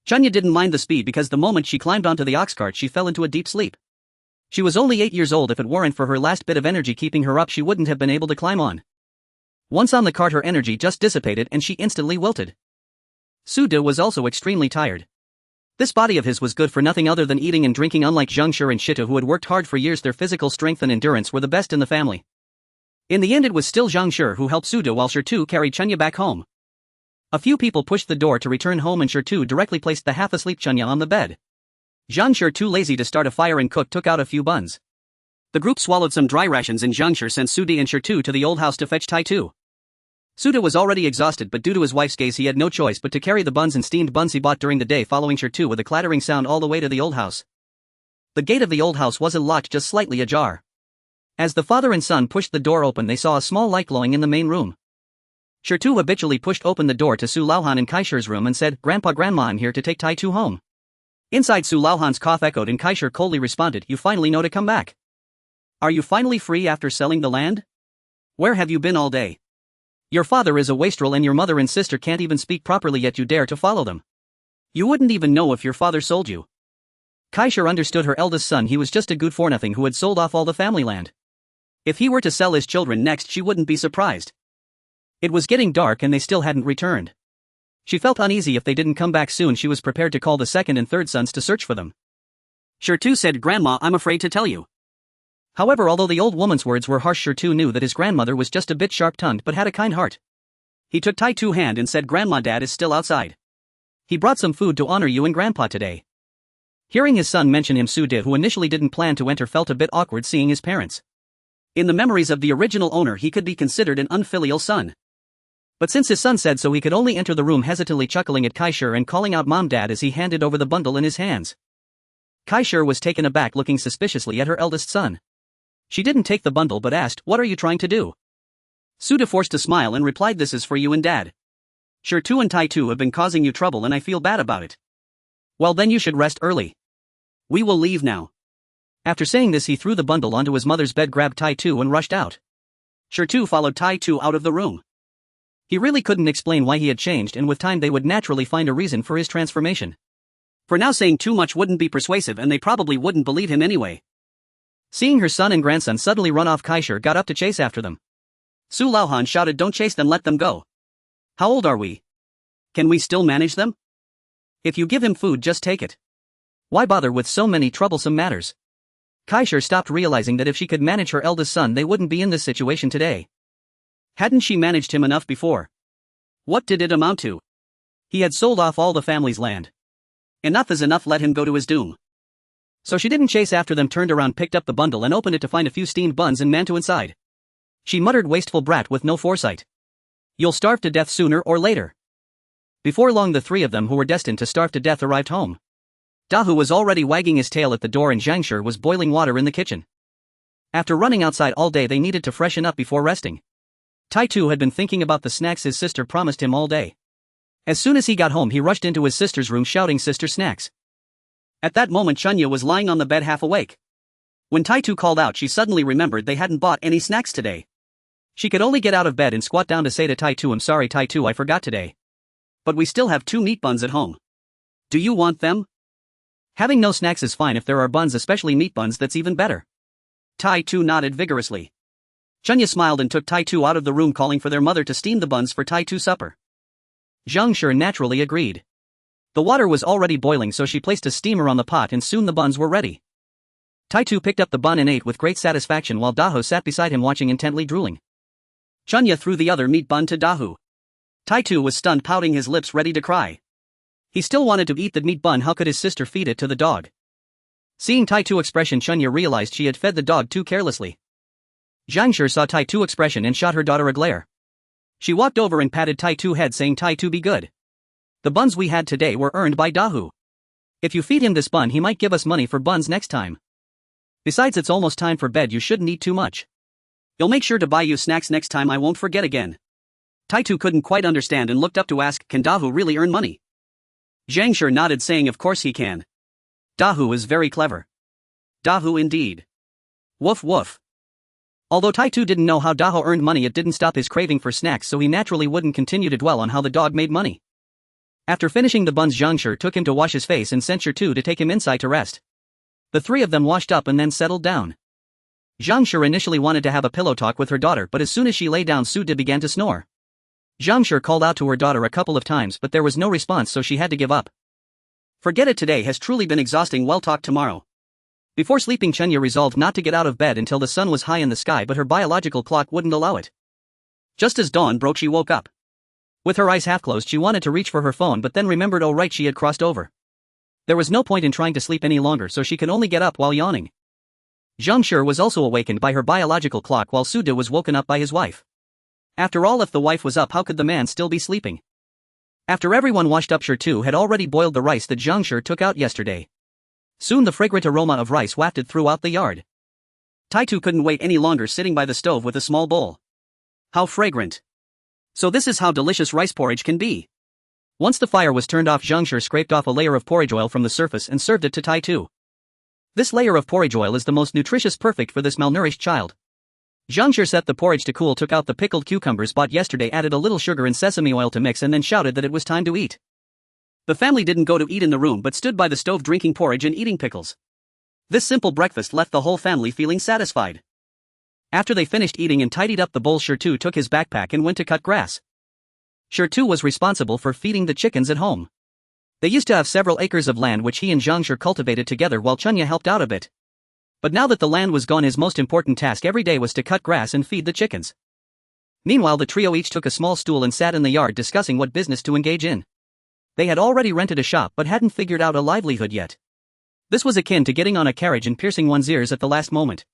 Chunya didn't mind the speed because the moment she climbed onto the ox cart she fell into a deep sleep. She was only 8 years old. If it weren't for her last bit of energy keeping her up, she wouldn't have been able to climb on. Once on the cart, her energy just dissipated and she instantly wilted. Su De was also extremely tired. This body of his was good for nothing other than eating and drinking. Unlike Zhang Shi and Shitu, who had worked hard for years, their physical strength and endurance were the best in the family. In the end, it was still Zhang Shi who helped Su De, while Shitu carried Chunya back home. A few people pushed the door to return home, and Shitu directly placed the half-asleep Chunya on the bed. Zhang Shi, too lazy to start a fire and cook, took out a few buns. The group swallowed some dry rations, and Zhang Shi sent Su De and Shitu to the old house to fetch Tai Tu. Su De was already exhausted, but due to his wife's gaze he had no choice but to carry the buns and steamed buns he bought during the day, following Shitu with a clattering sound all the way to the old house. The gate of the old house wasn't locked, just slightly ajar. As the father and son pushed the door open, they saw a small light glowing in the main room. Shitu habitually pushed open the door to Su Laohan and Kaishir's room and said, Grandpa, Grandma, I'm here to take Tai Tu home. Inside, Su Laohan's cough echoed and Kaishir coldly responded, you finally know to come back. Are you finally free after selling the land? Where have you been all day? Your father is a wastrel and your mother and sister can't even speak properly, yet you dare to follow them. You wouldn't even know if your father sold you. Kaishir understood her eldest son. He was just a good for nothing who had sold off all the family land. If he were to sell his children next, she wouldn't be surprised. It was getting dark and they still hadn't returned. She felt uneasy if they didn't come back soon. She was prepared to call the second and third sons to search for them. Shitu said, Grandma, I'm afraid to tell you. However, although the old woman's words were harsh, Shitu knew that his grandmother was just a bit sharp-tongued but had a kind heart. He took Tai Tu's hand and said, Grandma, Dad is still outside. He brought some food to honor you and Grandpa today. Hearing his son mention him, Su De, who initially didn't plan to enter, felt a bit awkward seeing his parents. In the memories of the original owner, he could be considered an unfilial son. But since his son said so, he could only enter the room, hesitantly chuckling at Kaishir and calling out Mom, Dad, as he handed over the bundle in his hands. Kaishir was taken aback, looking suspiciously at her eldest son. She didn't take the bundle but asked, "What are you trying to do?" Suda forced a smile and replied, "This is for you and Dad. Sure, Tu and Tai Tu have been causing you trouble and I feel bad about it." "Well then you should rest early. We will leave now." After saying this he threw the bundle onto his mother's bed, grabbed Tai Tu and rushed out. Sure, Tu followed Tai Tu out of the room. He really couldn't explain why he had changed, and with time they would naturally find a reason for his transformation. For now saying too much wouldn't be persuasive and they probably wouldn't believe him anyway. Seeing her son and grandson suddenly run off, Kaishir got up to chase after them. Su Laohan shouted, "Don't chase them, let them go. How old are we? Can we still manage them? If you give him food, just take it. Why bother with so many troublesome matters?" Kaishir stopped, realizing that if she could manage her eldest son they wouldn't be in this situation today. Hadn't she managed him enough before? What did it amount to? He had sold off all the family's land. Enough is enough, let him go to his doom. So she didn't chase after them, turned around, picked up the bundle and opened it to find a few steamed buns and mantou inside. She muttered, "Wasteful brat with no foresight. You'll starve to death sooner or later." Before long the three of them who were destined to starve to death arrived home. Dahu was already wagging his tail at the door and Zhangshir was boiling water in the kitchen. After running outside all day they needed to freshen up before resting. Tai Tu had been thinking about the snacks his sister promised him all day. As soon as he got home he rushed into his sister's room shouting, "Sister, snacks." At that moment Chunya was lying on the bed half awake. When Tai Tu called out she suddenly remembered they hadn't bought any snacks today. She could only get out of bed and squat down to say to Tai Tu, "I'm sorry Tai Tu, I forgot today. But we still have 2 meat buns at home. Do you want them?" Having no snacks is fine. If there are buns, especially meat buns, that's even better. Tai Tu nodded vigorously. Chunya smiled and took Tai Tu out of the room, calling for their mother to steam the buns for Tai Tu's supper. Zhangshir naturally agreed. The water was already boiling so she placed a steamer on the pot and soon the buns were ready. Tai Tu picked up the bun and ate with great satisfaction while Dahu sat beside him watching intently, drooling. Chunya threw the other meat bun to Dahu. Tai Tu was stunned, pouting his lips, ready to cry. He still wanted to eat the meat bun. How could his sister feed it to the dog? Seeing Tai Tu's expression, Chunya realized she had fed the dog too carelessly. Zhangshir saw Tai Tu's expression and shot her daughter a glare. She walked over and patted Tai Tu's head, saying, "Tai Tu, be good. The buns we had today were earned by Dahu. If you feed him this bun he might give us money for buns next time. Besides, it's almost time for bed, you shouldn't eat too much. You'll make sure to buy you snacks next time, I won't forget again." Tai Tu couldn't quite understand and looked up to ask, "Can Dahu really earn money?" Zhangshir nodded, saying, "Of course he can. Dahu is very clever." Dahu indeed. Woof woof. Although Tai Tu didn't know how Dahu earned money, it didn't stop his craving for snacks, so he naturally wouldn't continue to dwell on how the dog made money. After finishing the buns, Zhangshir took him to wash his face and sent Shir Tu to take him inside to rest. The three of them washed up and then settled down. Zhangshir initially wanted to have a pillow talk with her daughter, but as soon as she lay down Suda began to snore. Zhangshir called out to her daughter a couple of times but there was no response, so she had to give up. Forget it, today has truly been exhausting, we'll talk tomorrow. Before sleeping, Chunya resolved not to get out of bed until the sun was high in the sky, but her biological clock wouldn't allow it. Just as dawn broke she woke up. With her eyes half closed she wanted to reach for her phone but then remembered, oh right, she had crossed over. There was no point in trying to sleep any longer, so she could only get up while yawning. Zhangshir was also awakened by her biological clock while Suda was woken up by his wife. After all, if the wife was up, how could the man still be sleeping? After everyone washed up, Shir Tu had already boiled the rice that Zhangshir took out yesterday. Soon the fragrant aroma of rice wafted throughout the yard. Tai Tu couldn't wait any longer, sitting by the stove with a small bowl. How fragrant. So this is how delicious rice porridge can be. Once the fire was turned off, Zhangshir scraped off a layer of porridge oil from the surface and served it to Tai Tu. This layer of porridge oil is the most nutritious, perfect for this malnourished child. Zhangshir set the porridge to cool, took out the pickled cucumbers bought yesterday, added a little sugar and sesame oil to mix and then shouted that it was time to eat. The family didn't go to eat in the room but stood by the stove drinking porridge and eating pickles. This simple breakfast left the whole family feeling satisfied. After they finished eating and tidied up the bowl, Shir Tu took his backpack and went to cut grass. Shir Tu was responsible for feeding the chickens at home. They used to have several acres of land which he and Zhangshir cultivated together while Chunya helped out a bit. But now that the land was gone, his most important task every day was to cut grass and feed the chickens. Meanwhile, the trio each took a small stool and sat in the yard discussing what business to engage in. They had already rented a shop but hadn't figured out a livelihood yet. This was akin to getting on a carriage and piercing one's ears at the last moment.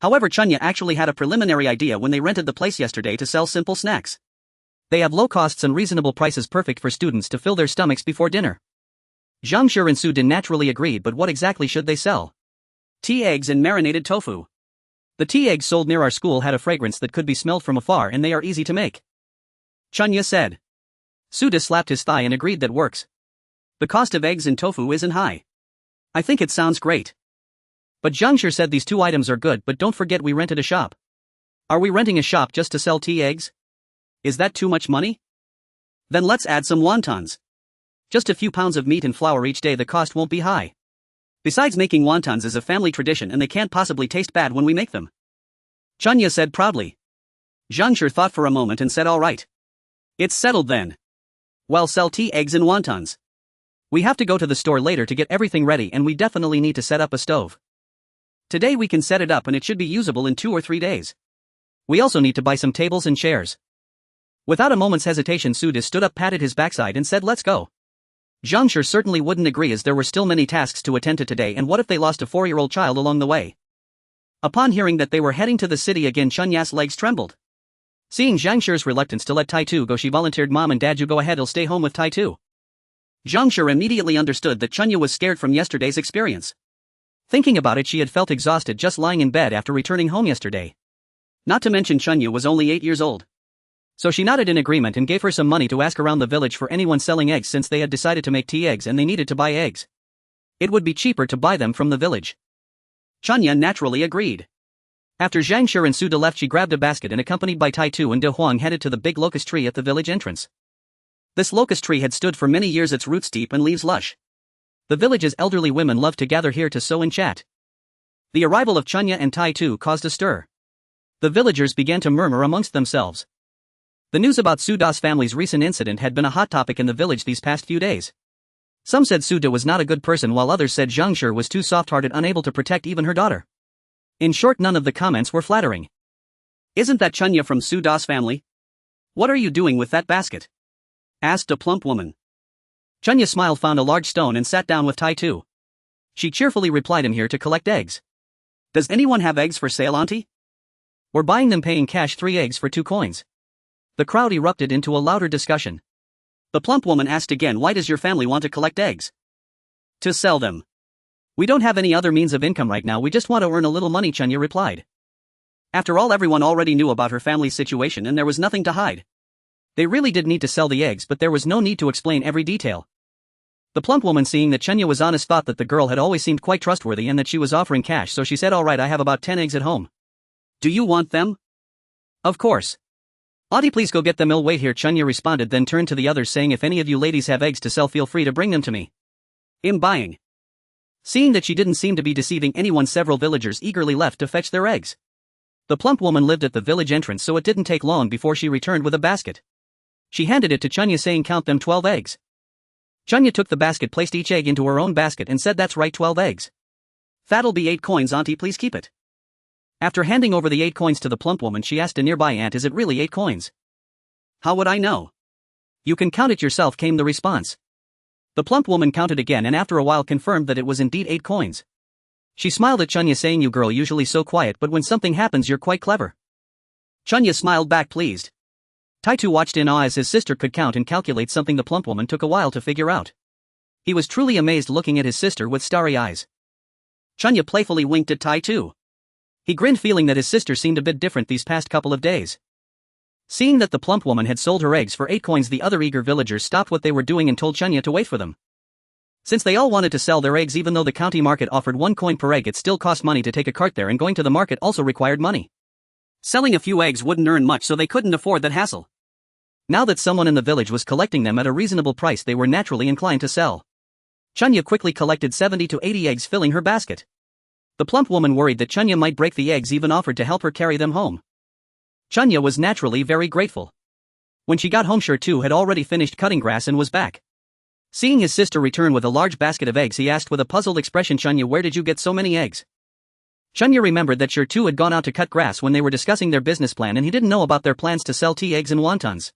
However, Chunya actually had a preliminary idea when they rented the place yesterday to sell simple snacks. They have low costs and reasonable prices, perfect for students to fill their stomachs before dinner. Zhangshir and Sudin naturally agreed, but what exactly should they sell? Tea, eggs and marinated tofu. The tea eggs sold near our school had a fragrance that could be smelled from afar and they are easy to make. Chunya said. Suda slapped his thigh and agreed that works. The cost of eggs and tofu isn't high. I think it sounds great. But Zhangshir said these two items are good, but don't forget we rented a shop. Are we renting a shop just to sell tea eggs? Is that too much money? Then let's add some wontons. Just a few pounds of meat and flour each day, the cost won't be high. Besides, making wontons is a family tradition and they can't possibly taste bad when we make them. Chunya said proudly. Zhangshir thought for a moment and said all right. It's settled then. Well, sell tea eggs and wontons. We have to go to the store later to get everything ready and we definitely need to set up a stove. Today we can set it up and it should be usable in 2 or 3 days. We also need to buy some tables and chairs. Without a moment's hesitation, Suda stood up, patted his backside and said let's go. Zhangshir certainly wouldn't agree as there were still many tasks to attend to today, and what if they lost a 4-year-old child along the way? Upon hearing that they were heading to the city again, Chunya's legs trembled. Seeing Zhangshir's reluctance to let Taitu go, she volunteered, Mom and Dad, you go ahead, I'll stay home with Taitu. Zhangshir immediately understood that Chunya was scared from yesterday's experience. Thinking about it, she had felt exhausted just lying in bed after returning home yesterday. Not to mention Chunya was only 8 years old. So she nodded in agreement and gave her some money to ask around the village for anyone selling eggs, since they had decided to make tea eggs and they needed to buy eggs. It would be cheaper to buy them from the village. Chunya naturally agreed. After Zhangshir and Suda left, she grabbed a basket and, accompanied by Taitu and De Huang, headed to the big locust tree at the village entrance. This locust tree had stood for many years, its roots deep and leaves lush. The village's elderly women loved to gather here to sew and chat. The arrival of Chunya and Taitu caused a stir. The villagers began to murmur amongst themselves. The news about Suda's family's recent incident had been a hot topic in the village these past few days. Some said Suda was not a good person, while others said Zhangshir was too soft-hearted, unable to protect even her daughter. In short, none of the comments were flattering. Isn't that Chunya from Suda's family? What are you doing with that basket? Asked a plump woman. Chunya smiled, found a large stone and sat down with Taitu. She cheerfully replied, I'm here to collect eggs. Does anyone have eggs for sale, auntie? We're buying them, paying cash, 3 eggs for 2 coins. The crowd erupted into a louder discussion. The plump woman asked again, why does your family want to collect eggs? To sell them. We don't have any other means of income right now, we just want to earn a little money, Chunya replied. After all, everyone already knew about her family's situation and there was nothing to hide. They really did need to sell the eggs, but there was no need to explain every detail. The plump woman, seeing that Chunya was honest, thought that the girl had always seemed quite trustworthy and that she was offering cash, so she said, all right, I have about 10 eggs at home. Do you want them? Of course. Auntie, please go get them, I'll wait here, Chunya responded, then turned to the others saying, if any of you ladies have eggs to sell, feel free to bring them to me. I'm buying. Seeing that she didn't seem to be deceiving anyone, several villagers eagerly left to fetch their eggs. The plump woman lived at the village entrance, so it didn't take long before she returned with a basket. She handed it to Chunya, saying, count them, 12 eggs. Chunya took the basket, placed each egg into her own basket and said, that's right, 12 eggs. That'll be 8 coins, auntie, please keep it. After handing over the 8 coins to the plump woman, she asked a nearby aunt, is it really 8 coins? How would I know? You can count it yourself, came the response. The plump woman counted again and after a while confirmed that it was indeed 8 coins. She smiled at Chunya, saying, you girl usually so quiet, but when something happens you're quite clever. Chunya smiled back, pleased. Taitu watched in awe as his sister could count and calculate something the plump woman took a while to figure out. He was truly amazed, looking at his sister with starry eyes. Chunya playfully winked at Taitu. He grinned, feeling that his sister seemed a bit different these past couple of days. Seeing that the plump woman had sold her eggs for 8 coins, the other eager villagers stopped what they were doing and told Chunya to wait for them. Since they all wanted to sell their eggs, even though the county market offered 1 coin per egg, it still cost money to take a cart there, and going to the market also required money. Selling a few eggs wouldn't earn much, so they couldn't afford that hassle. Now that someone in the village was collecting them at a reasonable price, they were naturally inclined to sell. Chunya quickly collected 70 to 80 eggs, filling her basket. The plump woman, worried that Chunya might break the eggs, even offered to help her carry them home. Chunya was naturally very grateful. When she got home, Shur too had already finished cutting grass and was back. Seeing his sister return with a large basket of eggs, he asked with a puzzled expression, Chunya, where did you get so many eggs? Chunya remembered that Shur too had gone out to cut grass when they were discussing their business plan, and he didn't know about their plans to sell tea eggs and wontons.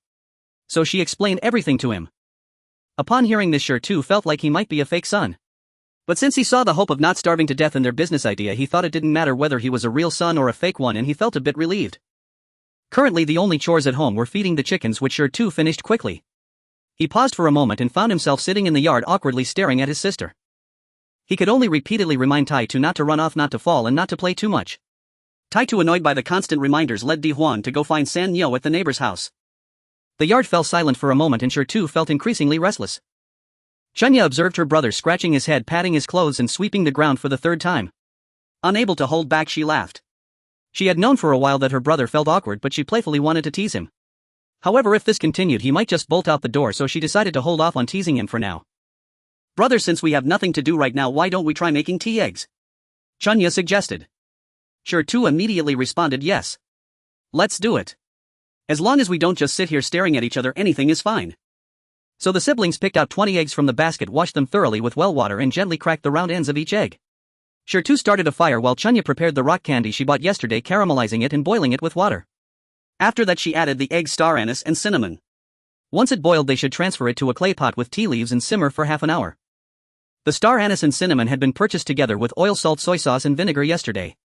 So she explained everything to him. Upon hearing this, Shur too felt like he might be a fake son. But since he saw the hope of not starving to death in their business idea, he thought it didn't matter whether he was a real son or a fake one, and he felt a bit relieved. Currently the only chores at home were feeding the chickens, which Shur too finished quickly. He paused for a moment and found himself sitting in the yard, awkwardly staring at his sister. He could only repeatedly remind Tai to not to run off, not to fall, and not to play too much. Taitu, annoyed by the constant reminders, led De Huang to go find San Nyo at the neighbor's house. The yard fell silent for a moment and Sure felt increasingly restless. Chunya observed her brother scratching his head, patting his clothes and sweeping the ground for the third time. Unable to hold back, she laughed. She had known for a while that her brother felt awkward, but she playfully wanted to tease him. However, if this continued he might just bolt out the door, so she decided to hold off on teasing him for now. Brother, since we have nothing to do right now, why don't we try making tea eggs? Chunya suggested. Sure immediately responded, yes. Let's do it. As long as we don't just sit here staring at each other, anything is fine. So the siblings picked out 20 eggs from the basket, washed them thoroughly with well water and gently cracked the round ends of each egg. Sure started a fire while Chunya prepared the rock candy she bought yesterday, caramelizing it and boiling it with water. After that she added the egg, star anise and cinnamon. Once it boiled they should transfer it to a clay pot with tea leaves and simmer for half an hour. The star anise and cinnamon had been purchased together with oil, salt, soy sauce and vinegar yesterday.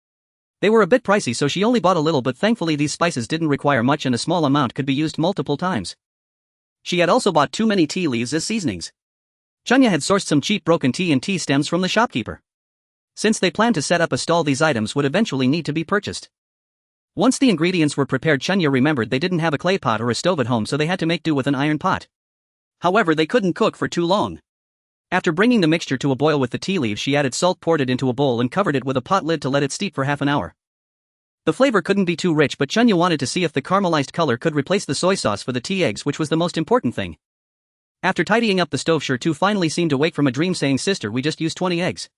They were a bit pricey, so she only bought a little, but thankfully these spices didn't require much and a small amount could be used multiple times. She had also bought too many tea leaves as seasonings. Chunya had sourced some cheap broken tea and tea stems from the shopkeeper. Since they planned to set up a stall, these items would eventually need to be purchased. Once the ingredients were prepared, Chunya remembered they didn't have a clay pot or a stove at home, so they had to make do with an iron pot. However, they couldn't cook for too long. After bringing the mixture to a boil with the tea leaves, she added salt, poured it into a bowl and covered it with a pot lid to let it steep for half an hour. The flavor couldn't be too rich, but Chunya wanted to see if the caramelized color could replace the soy sauce for the tea eggs, which was the most important thing. After tidying up the stove, Sure finally seemed to wake from a dream, saying, "Sister, we just used 20 eggs.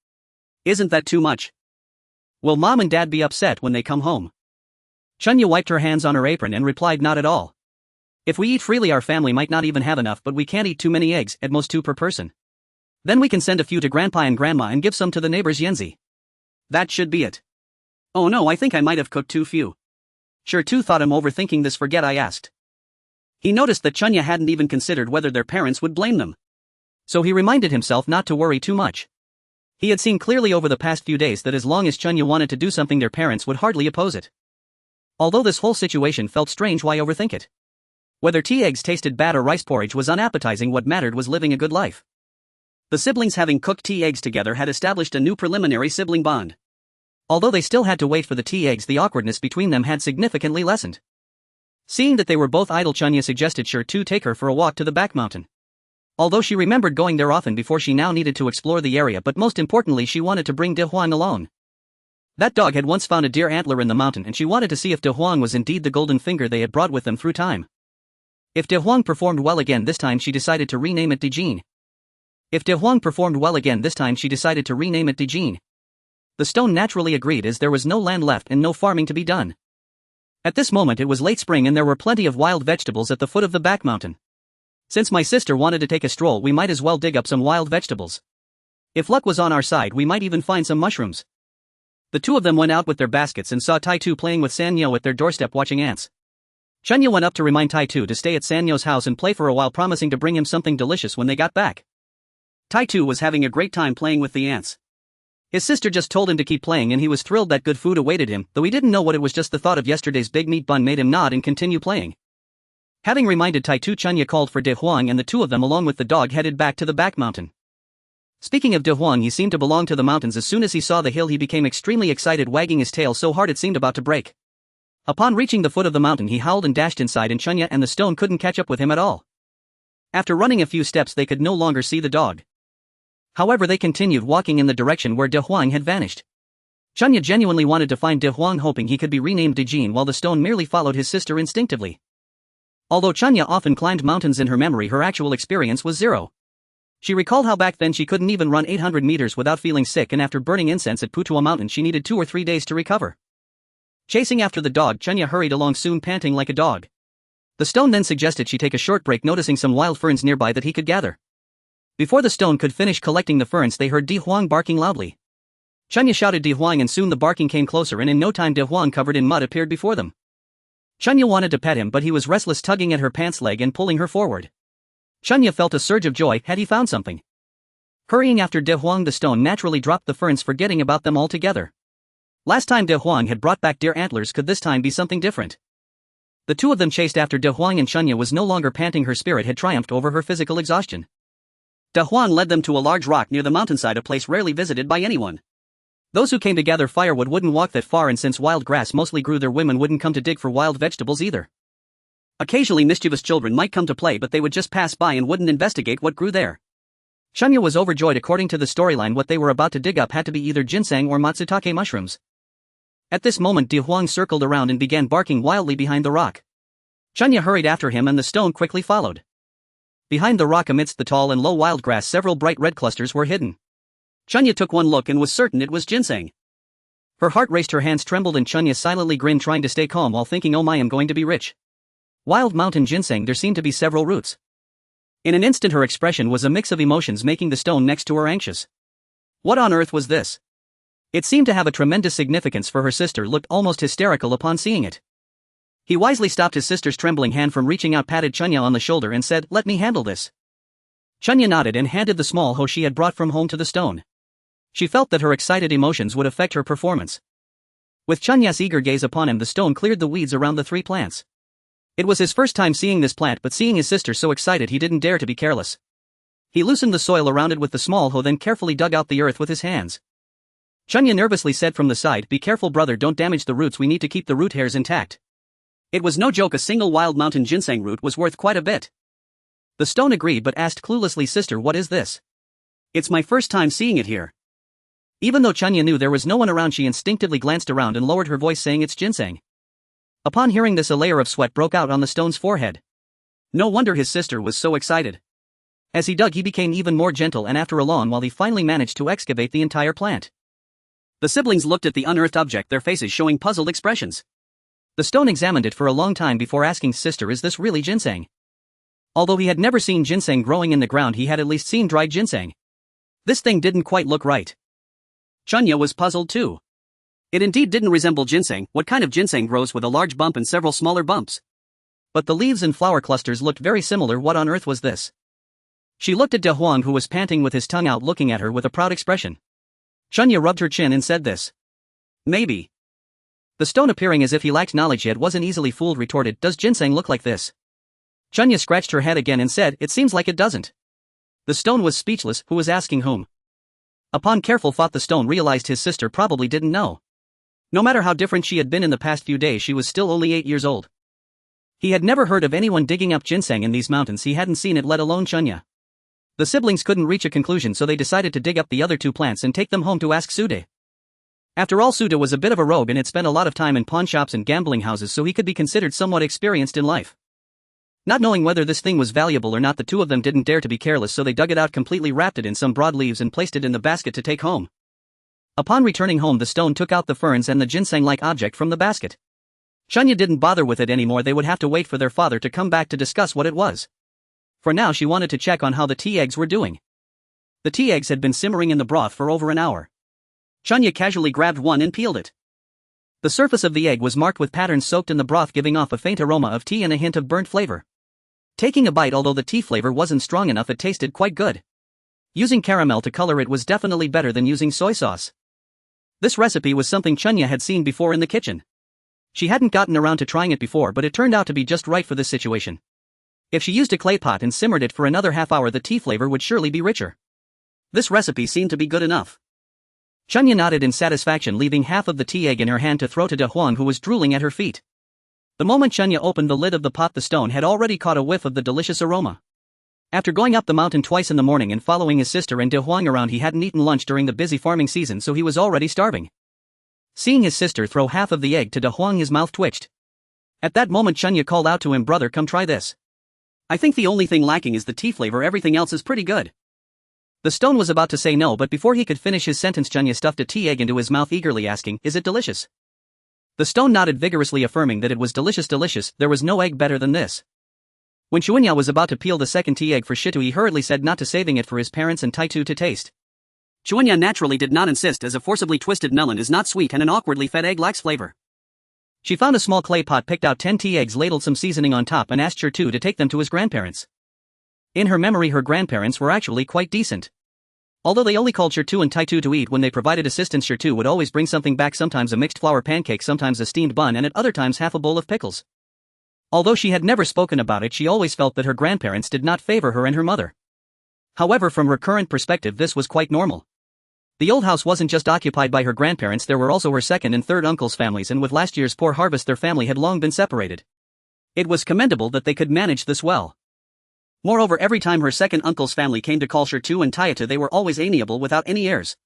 Isn't that too much? Will Mom and Dad be upset when they come home?" Chunya wiped her hands on her apron and replied, "Not at all. If we eat freely our family might not even have enough, but we can't eat too many eggs, at most 2 per person. Then we can send a few to Grandpa and Grandma and give some to the neighbors Yenzi." That should be it. Oh no, I think I might have cooked too few. Sure thought him overthinking this. Forget I asked. He noticed that Chunya hadn't even considered whether their parents would blame them. So he reminded himself not to worry too much. He had seen clearly over the past few days that as long as Chunya wanted to do something their parents would hardly oppose it. Although this whole situation felt strange, why overthink it? Whether tea eggs tasted bad or rice porridge was unappetizing, what mattered was living a good life. The siblings, having cooked tea eggs together, had established a new preliminary sibling bond. Although they still had to wait for the tea eggs, the awkwardness between them had significantly lessened. Seeing that they were both idle, Chunya suggested Sure to take her for a walk to the back mountain. Although she remembered going there often before, she now needed to explore the area, but most importantly she wanted to bring De Huang alone. That dog had once found a deer antler in the mountain and she wanted to see if De Huang was indeed the golden finger they had brought with them through time. If De Huang performed well again this time, she decided to rename it Dijin. The stone naturally agreed, as there was no land left and no farming to be done. At this moment it was late spring and there were plenty of wild vegetables at the foot of the back mountain. Since my sister wanted to take a stroll, we might as well dig up some wild vegetables. If luck was on our side, we might even find some mushrooms. The two of them went out with their baskets and saw Taitu playing with Sanyo at their doorstep watching ants. Chunya went up to remind Taitu to stay at Sanyo's house and play for a while, promising to bring him something delicious when they got back. Taitu was having a great time playing with the ants. His sister just told him to keep playing and he was thrilled that good food awaited him, though he didn't know what it was. Just the thought of yesterday's big meat bun made him nod and continue playing. Having reminded Taitu, Chunya called for De Huang and the two of them along with the dog headed back to the back mountain. Speaking of De Huang, he seemed to belong to the mountains. As soon as he saw the hill he became extremely excited, wagging his tail so hard it seemed about to break. Upon reaching the foot of the mountain he howled and dashed inside, and Chunya and the stone couldn't catch up with him at all. After running a few steps they could no longer see the dog. However, they continued walking in the direction where De Huang had vanished. Chunya genuinely wanted to find De Huang, hoping he could be renamed Dijin, while the stone merely followed his sister instinctively. Although Chunya often climbed mountains in her memory, her actual experience was 0. She recalled how back then she couldn't even run 800 meters without feeling sick, and after burning incense at Putua mountain she needed 2 or 3 days to recover. Chasing after the dog, Chunya hurried along, soon panting like a dog. The stone then suggested she take a short break, noticing some wild ferns nearby that he could gather. Before the stone could finish collecting the ferns, they heard De Huang barking loudly. Chunya shouted De Huang and soon the barking came closer, and in no time De Huang covered in mud appeared before them. Chunya wanted to pet him, but he was restless, tugging at her pants leg and pulling her forward. Chunya felt a surge of joy. Had he found something? Hurrying after De Huang, the stone naturally dropped the ferns, forgetting about them altogether. Last time De Huang had brought back deer antlers, could this time be something different? The two of them chased after De Huang and Chunya was no longer panting, her spirit had triumphed over her physical exhaustion. De Huang led them to a large rock near the mountainside, a place rarely visited by anyone. Those who came to gather firewood wouldn't walk that far, and since wild grass mostly grew there, women wouldn't come to dig for wild vegetables either. Occasionally mischievous children might come to play, but they would just pass by and wouldn't investigate what grew there. Chunya was overjoyed. According to the storyline, what they were about to dig up had to be either ginseng or matsutake mushrooms. At this moment, De Huang circled around and began barking wildly behind the rock. Chunya hurried after him and the stone quickly followed. Behind the rock, amidst the tall and low wild grass, several bright red clusters were hidden. Chunya took one look and was certain it was ginseng. Her heart raced, her hands trembled, and Chunya silently grinned, trying to stay calm while thinking, oh my, I'm going to be rich. Wild mountain ginseng, there seemed to be several roots. In an instant her expression was a mix of emotions, making the stone next to her anxious. What on earth was this? It seemed to have a tremendous significance, for her sister looked almost hysterical upon seeing it. He wisely stopped his sister's trembling hand from reaching out, patted Chunya on the shoulder and said, let me handle this. Chunya nodded and handed the small hoe she had brought from home to the stone. She felt that her excited emotions would affect her performance. With Chunya's eager gaze upon him, the stone cleared the weeds around the three plants. It was his first time seeing this plant, but seeing his sister so excited, he didn't dare to be careless. He loosened the soil around it with the small hoe, then carefully dug out the earth with his hands. Chunya nervously said from the side, be careful brother, don't damage the roots, we need to keep the root hairs intact. It was no joke, a single wild mountain ginseng root was worth quite a bit. The stone agreed but asked cluelessly, sister, what is this? It's my first time seeing it here. Even though Chunya knew there was no one around, she instinctively glanced around and lowered her voice, saying it's ginseng. Upon hearing this, a layer of sweat broke out on the stone's forehead. No wonder his sister was so excited. As he dug, he became even more gentle, and after a long while he finally managed to excavate the entire plant. The siblings looked at the unearthed object, their faces showing puzzled expressions. The stone examined it for a long time before asking, sister, is this really ginseng? Although he had never seen ginseng growing in the ground, he had at least seen dried ginseng. This thing didn't quite look right. Chunya was puzzled too. It indeed didn't resemble ginseng. What kind of ginseng grows with a large bump and several smaller bumps? But the leaves and flower clusters looked very similar. What on earth was this? She looked at De Huang, who was panting with his tongue out, looking at her with a proud expression. Chunya rubbed her chin and said, this. Maybe. The stone, appearing as if he lacked knowledge yet wasn't easily fooled, retorted, does ginseng look like this? Chunya scratched her head again and said, it seems like it doesn't. The stone was speechless. Who was asking whom? Upon careful thought, the stone realized his sister probably didn't know. No matter how different she had been in the past few days, she was still only 8 years old. He had never heard of anyone digging up ginseng in these mountains. He hadn't seen it, let alone Chunya. The siblings couldn't reach a conclusion, so they decided to dig up the other two plants and take them home to ask Sude. After all, Sude was a bit of a rogue and had spent a lot of time in pawn shops and gambling houses, so he could be considered somewhat experienced in life. Not knowing whether this thing was valuable or not, the two of them didn't dare to be careless, so they dug it out completely, wrapped it in some broad leaves and placed it in the basket to take home. Upon returning home, the stone took out the ferns and the ginseng-like object from the basket. Chunya didn't bother with it anymore. They would have to wait for their father to come back to discuss what it was. For now, she wanted to check on how the tea eggs were doing. The tea eggs had been simmering in the broth for over an hour. Chunya casually grabbed one and peeled it. The surface of the egg was marked with patterns soaked in the broth, giving off a faint aroma of tea and a hint of burnt flavor. Taking a bite, although the tea flavor wasn't strong enough, it tasted quite good. Using caramel to color it was definitely better than using soy sauce. This recipe was something Chunya had seen before in the kitchen. She hadn't gotten around to trying it before, but it turned out to be just right for this situation. If she used a clay pot and simmered it for another half hour, the tea flavor would surely be richer. This recipe seemed to be good enough. Chunya nodded in satisfaction, leaving half of the tea egg in her hand to throw to De Huang, who was drooling at her feet. The moment Chunya opened the lid of the pot, the stone had already caught a whiff of the delicious aroma. After going up the mountain twice in the morning and following his sister and De Huang around, he hadn't eaten lunch during the busy farming season, so he was already starving. Seeing his sister throw half of the egg to De Huang, his mouth twitched. At that moment, Chunya called out to him, brother, come try this. I think the only thing lacking is the tea flavor, everything else is pretty good. The stone was about to say no, but before he could finish his sentence, Chunya stuffed a tea egg into his mouth, eagerly asking, is it delicious? The stone nodded vigorously, affirming that it was delicious. There was no egg better than this. When Xuanhuan was about to peel the second tea egg for Shitu, he hurriedly said not to, saving it for his parents and Taitu to taste. Xuanhuan naturally did not insist, as a forcibly twisted melon is not sweet and an awkwardly fed egg lacks flavor. She found a small clay pot, picked out 10 tea eggs, ladled some seasoning on top, and asked Shitu to take them to his grandparents. In her memory, her grandparents were actually quite decent. Although they only called Shitu and Taitu to eat when they provided assistance, Shitu would always bring something back, sometimes a mixed flour pancake, sometimes a steamed bun, and at other times half a bowl of pickles. Although she had never spoken about it, she always felt that her grandparents did not favor her and her mother. However, from her current perspective, this was quite normal. The old house wasn't just occupied by her grandparents, there were also her second and third uncles' families, and with last year's poor harvest their family had long been separated. It was commendable that they could manage this well. Moreover, every time her second uncle's family came to call Shertu and Tayatu, they were always amiable without any airs.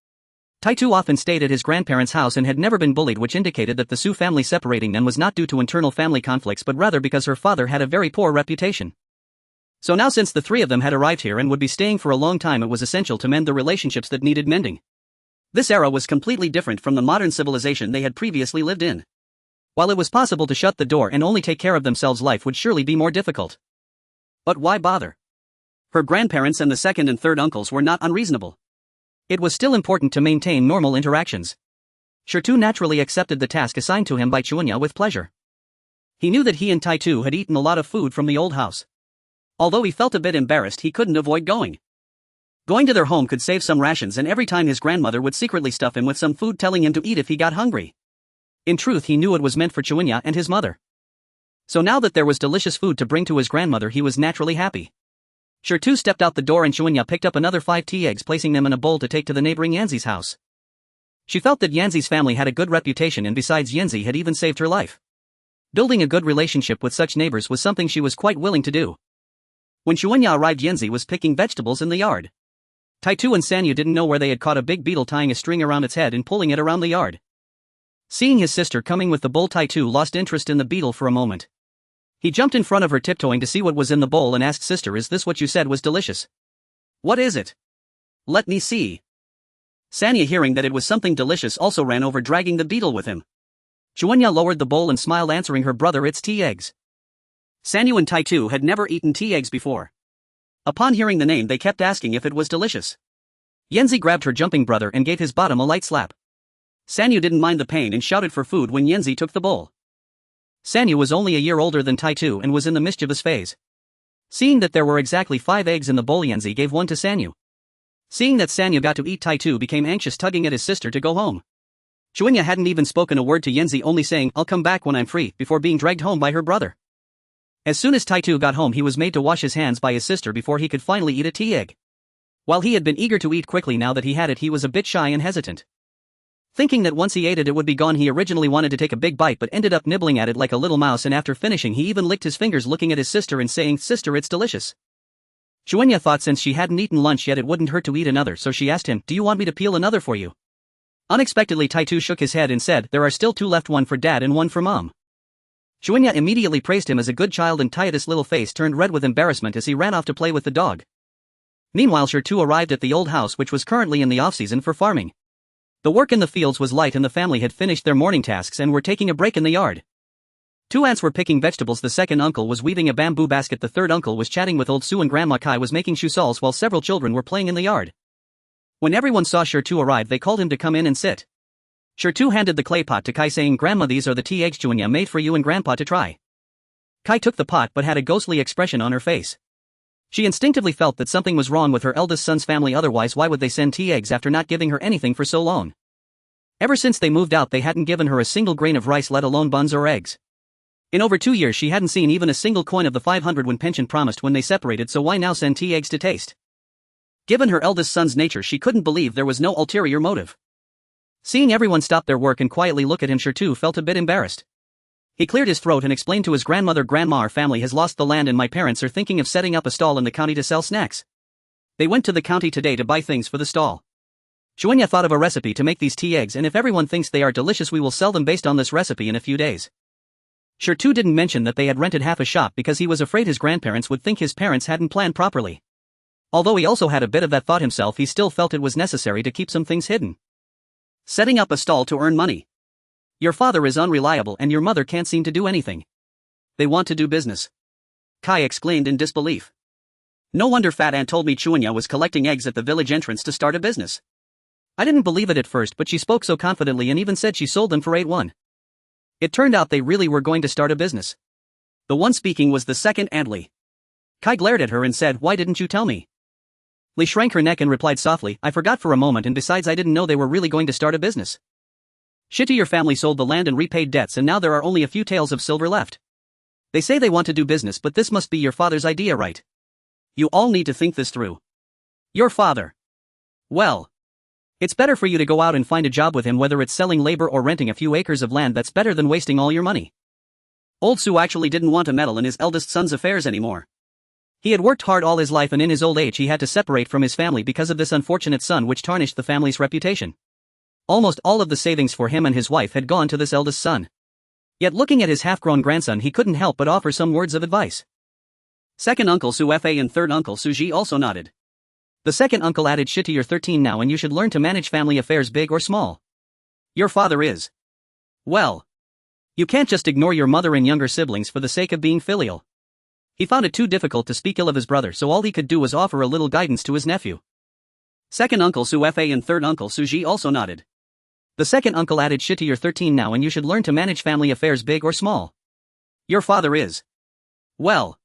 Tayatu often stayed at his grandparents' house and had never been bullied, which indicated that the Su family separating them was not due to internal family conflicts but rather because her father had a very poor reputation. So now, since the three of them had arrived here and would be staying for a long time, it was essential to mend the relationships that needed mending. This era was completely different from the modern civilization they had previously lived in. While it was possible to shut the door and only take care of themselves, life would surely be more difficult. But why bother? Her grandparents and the second and third uncles were not unreasonable. It was still important to maintain normal interactions. Shertu naturally accepted the task assigned to him by Xuanhuan with pleasure. He knew that he and Tayatu had eaten a lot of food from the old house. Although he felt a bit embarrassed, he couldn't avoid going. Going to their home could save some rations, and every time his grandmother would secretly stuff him with some food, telling him to eat if he got hungry. In truth, he knew it was meant for Xuanhuan and his mother. So now that there was delicious food to bring to his grandmother, he was naturally happy. Shertu stepped out the door and Xuanhuan picked up another 5 tea eggs, placing them in a bowl to take to the neighboring Yanzi's house. She felt that Yanzi's family had a good reputation, and besides, Yanzi had even saved her life. Building a good relationship with such neighbors was something she was quite willing to do. When Xuanhuan arrived, Yanzi was picking vegetables in the yard. Tayatu and Sanyu didn't know where they had caught a big beetle, tying a string around its head and pulling it around the yard. Seeing his sister coming with the bowl, Tayatu lost interest in the beetle for a moment. He jumped in front of her, tiptoeing to see what was in the bowl, and asked, "Sister, is this what you said was delicious?" "What is it?" "Let me see." Sanyu, hearing that it was something delicious, also ran over, dragging the beetle with him. Xuanhuan lowered the bowl and smiled, answering her brother, "It's tea eggs." Sanyu and Tayatu had never eaten tea eggs before. Upon hearing the name, they kept asking if it was delicious. Yanzi grabbed her jumping brother and gave his bottom a light slap. Sanyu didn't mind the pain and shouted for food when Yanzi took the bowl. Sanyu was only a year older than Tayatu and was in the mischievous phase. Seeing that there were exactly 5 eggs in the bowl, Yanzi gave one to Sanyu. Seeing that Sanyu got to eat, Tayatu became anxious, tugging at his sister to go home. Xuanhuan hadn't even spoken a word to Yanzi, only saying, "I'll come back when I'm free," before being dragged home by her brother. As soon as Tayatu got home, he was made to wash his hands by his sister before he could finally eat a tea egg. While he had been eager to eat quickly, now that he had it, he was a bit shy and hesitant. Thinking that once he ate it, it would be gone, he originally wanted to take a big bite but ended up nibbling at it like a little mouse, and after finishing, he even licked his fingers, looking at his sister and saying, "Sister, it's delicious." Xuanhuan thought since she hadn't eaten lunch yet, it wouldn't hurt to eat another, so she asked him, "Do you want me to peel another for you?" Unexpectedly, Tayatu shook his head and said, "There are still 2 left, one for Dad and one for Mom." Xuanhuan immediately praised him as a good child, and Tayatu's little face turned red with embarrassment as he ran off to play with the dog. Meanwhile, Shertu arrived at the old house, which was currently in the off-season for farming. The work in the fields was light and the family had finished their morning tasks and were taking a break in the yard. 2 aunts were picking vegetables, the second uncle was weaving a bamboo basket, the third uncle was chatting with old Su, and Grandma Kai was making shoesalls, while several children were playing in the yard. When everyone saw Shertu arrive, they called him to come in and sit. Shertu handed the clay pot to Kai, saying, "Grandma, these are the tea eggs Xuanhuan made for you and Grandpa to try." Kai took the pot but had a ghostly expression on her face. She instinctively felt that something was wrong with her eldest son's family, otherwise why would they send tea eggs after not giving her anything for so long? Ever since they moved out, they hadn't given her a single grain of rice, let alone buns or eggs. In over 2 years she hadn't seen even a single coin of the 500 when pension promised when they separated, so why now send tea eggs to taste? Given her eldest son's nature, she couldn't believe there was no ulterior motive. Seeing everyone stop their work and quietly look at him, Shertu felt a bit embarrassed. He cleared his throat and explained to his grandmother, "Grandma, our family has lost the land and my parents are thinking of setting up a stall in the county to sell snacks. They went to the county today to buy things for the stall. Xuanhuan thought of a recipe to make these tea eggs, and if everyone thinks they are delicious, we will sell them based on this recipe in a few days." Shertu didn't mention that they had rented half a shop because he was afraid his grandparents would think his parents hadn't planned properly. Although he also had a bit of that thought himself, he still felt it was necessary to keep some things hidden. Setting up a stall to earn money. Your father is unreliable and your mother can't seem to do anything. They want to do business. Kai exclaimed in disbelief. No wonder Fat Aunt told me Xuanhuan was collecting eggs at the village entrance to start a business. I didn't believe it at first, but she spoke so confidently and even said she sold them for 8-1. It turned out they really were going to start a business. The one speaking was the second Aunt Li. Kai glared at her and said, "Why didn't you tell me?" Li shrank her neck and replied softly, "I forgot for a moment, and besides I didn't know they were really going to start a business. Shitty, your family sold the land and repaid debts, and now there are only a few taels of silver left. They say they want to do business, but this must be your father's idea, right? You all need to think this through. Your father. Well. It's better for you to go out and find a job with him, whether it's selling labor or renting a few acres of land. That's better than wasting all your money. Old Su actually didn't want to meddle in his eldest son's affairs anymore. He had worked hard all his life, and in his old age he had to separate from his family because of this unfortunate son, which tarnished the family's reputation. Almost all of the savings for him and his wife had gone to this eldest son. Yet looking at his half-grown grandson, he couldn't help but offer some words of advice. Second Uncle Su Fa and third Uncle Su Ji also nodded. The second uncle added, "Shit, you're 13 now and you should learn to manage family affairs, big or small. Your father is. Well. You can't just ignore your mother and younger siblings for the sake of being filial." He found it too difficult to speak ill of his brother, so all he could do was offer a little guidance to his nephew. Second Uncle Su Fa and third Uncle Su Ji also nodded. The second uncle added, "Shit, you're 13 now and you should learn to manage family affairs, big or small. Your father is. Well.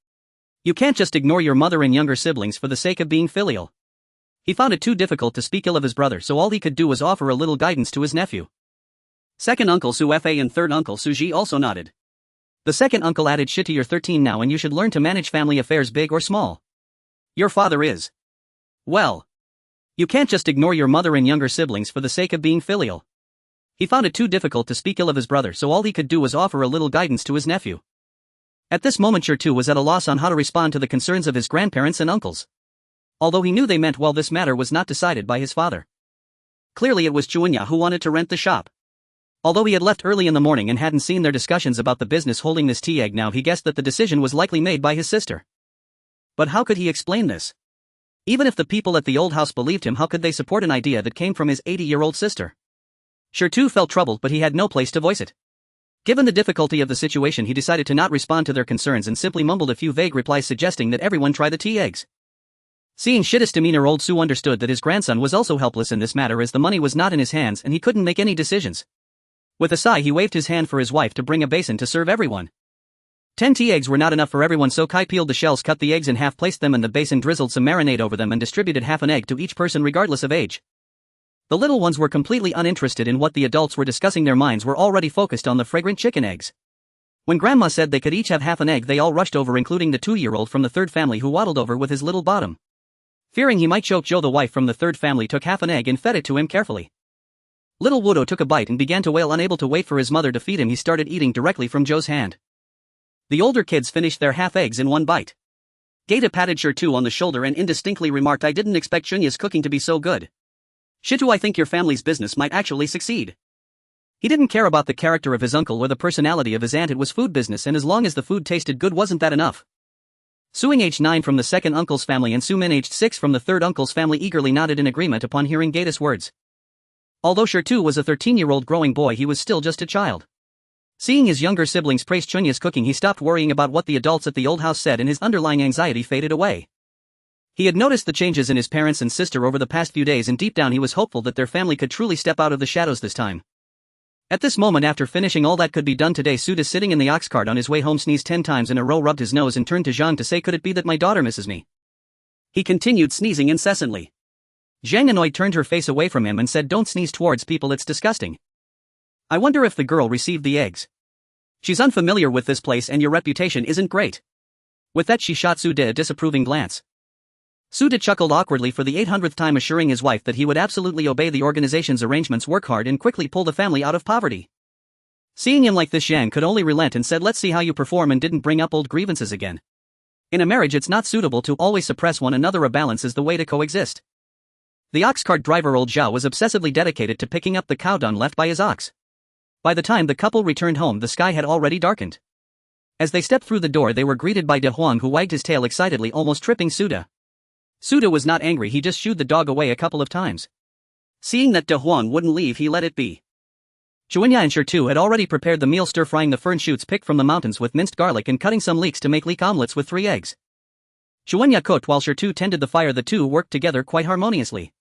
You can't just ignore your mother and younger siblings for the sake of being filial." He found it too difficult to speak ill of his brother, so all he could do was offer a little guidance to his nephew. Second Uncle Su Fa and third Uncle Su Ji also nodded. The second uncle added, "Shit, you're 13 now and you should learn to manage family affairs, big or small. Your father is. Well. You can't just ignore your mother and younger siblings for the sake of being filial." He found it too difficult to speak ill of his brother, so all he could do was offer a little guidance to his nephew. At this moment, Shertu was at a loss on how to respond to the concerns of his grandparents and uncles. Although he knew they meant well, this matter was not decided by his father. Clearly it was Xuanhuan who wanted to rent the shop. Although he had left early in the morning and hadn't seen their discussions about the business holding this tea egg, now he guessed that the decision was likely made by his sister. But how could he explain this? Even if the people at the old house believed him, how could they support an idea that came from his 80-year-old sister? Shertu felt troubled, but he had no place to voice it. Given the difficulty of the situation, he decided to not respond to their concerns and simply mumbled a few vague replies suggesting that everyone try the tea eggs. Seeing Shit's demeanor, old Su understood that his grandson was also helpless in this matter, as the money was not in his hands and he couldn't make any decisions. With a sigh, he waved his hand for his wife to bring a basin to serve everyone. 10 tea eggs were not enough for everyone, so Kai peeled the shells, cut the eggs in half, placed them in the basin, drizzled some marinade over them and distributed half an egg to each person regardless of age. The little ones were completely uninterested in what the adults were discussing. Their minds were already focused on the fragrant chicken eggs. When Grandma said they could each have half an egg, they all rushed over, including the 2-year-old from the third family, who waddled over with his little bottom. Fearing he might choke, Joe, the wife from the third family, took half an egg and fed it to him carefully. Little Wudo took a bite and began to wail. Unable to wait for his mother to feed him, he started eating directly from Joe's hand. The older kids finished their half eggs in one bite. Gata patted Shertu on the shoulder and indistinctly remarked, "I didn't expect Shunya's cooking to be so good. Shitu, I think your family's business might actually succeed." He didn't care about the character of his uncle or the personality of his aunt. It was food business, and as long as the food tasted good, wasn't that enough? Suing, aged 9 from the second uncle's family, and Sumin, aged 6 from the third uncle's family, eagerly nodded in agreement upon hearing Gata's words. Although Shertu was a 13-year-old growing boy, he was still just a child. Seeing his younger siblings praise Chunya's cooking, he stopped worrying about what the adults at the old house said and his underlying anxiety faded away. He had noticed the changes in his parents and sister over the past few days, and deep down he was hopeful that their family could truly step out of the shadows this time. At this moment, after finishing all that could be done today, Suda, sitting in the ox cart on his way home, sneezed 10 times in a row, rubbed his nose and turned to Zhang to say, "Could it be that my daughter misses me?" He continued sneezing incessantly. Zhang, annoyed, turned her face away from him and said, "Don't sneeze towards people, it's disgusting. I wonder if the girl received the eggs. She's unfamiliar with this place and your reputation isn't great." With that, she shot Suda a disapproving glance. Suda chuckled awkwardly for the 800th time, assuring his wife that he would absolutely obey the organization's arrangements, work hard, and quickly pull the family out of poverty. Seeing him like this, Zhang could only relent and said, "Let's see how you perform," and didn't bring up old grievances again. In a marriage, it's not suitable to always suppress one another. A balance is the way to coexist. The ox cart driver, old Zhao, was obsessively dedicated to picking up the cow dung left by his ox. By the time the couple returned home, the sky had already darkened. As they stepped through the door, they were greeted by De Huang, who wagged his tail excitedly, almost tripping Suda. Suda was not angry, he just shooed the dog away a couple of times. Seeing that De Huang wouldn't leave, he let it be. Xuanya and Shertu had already prepared the meal, stir-frying the fern shoots picked from the mountains with minced garlic and cutting some leeks to make leek omelets with 3 eggs. Xuanya cooked while Shertu tended the fire. The two worked together quite harmoniously.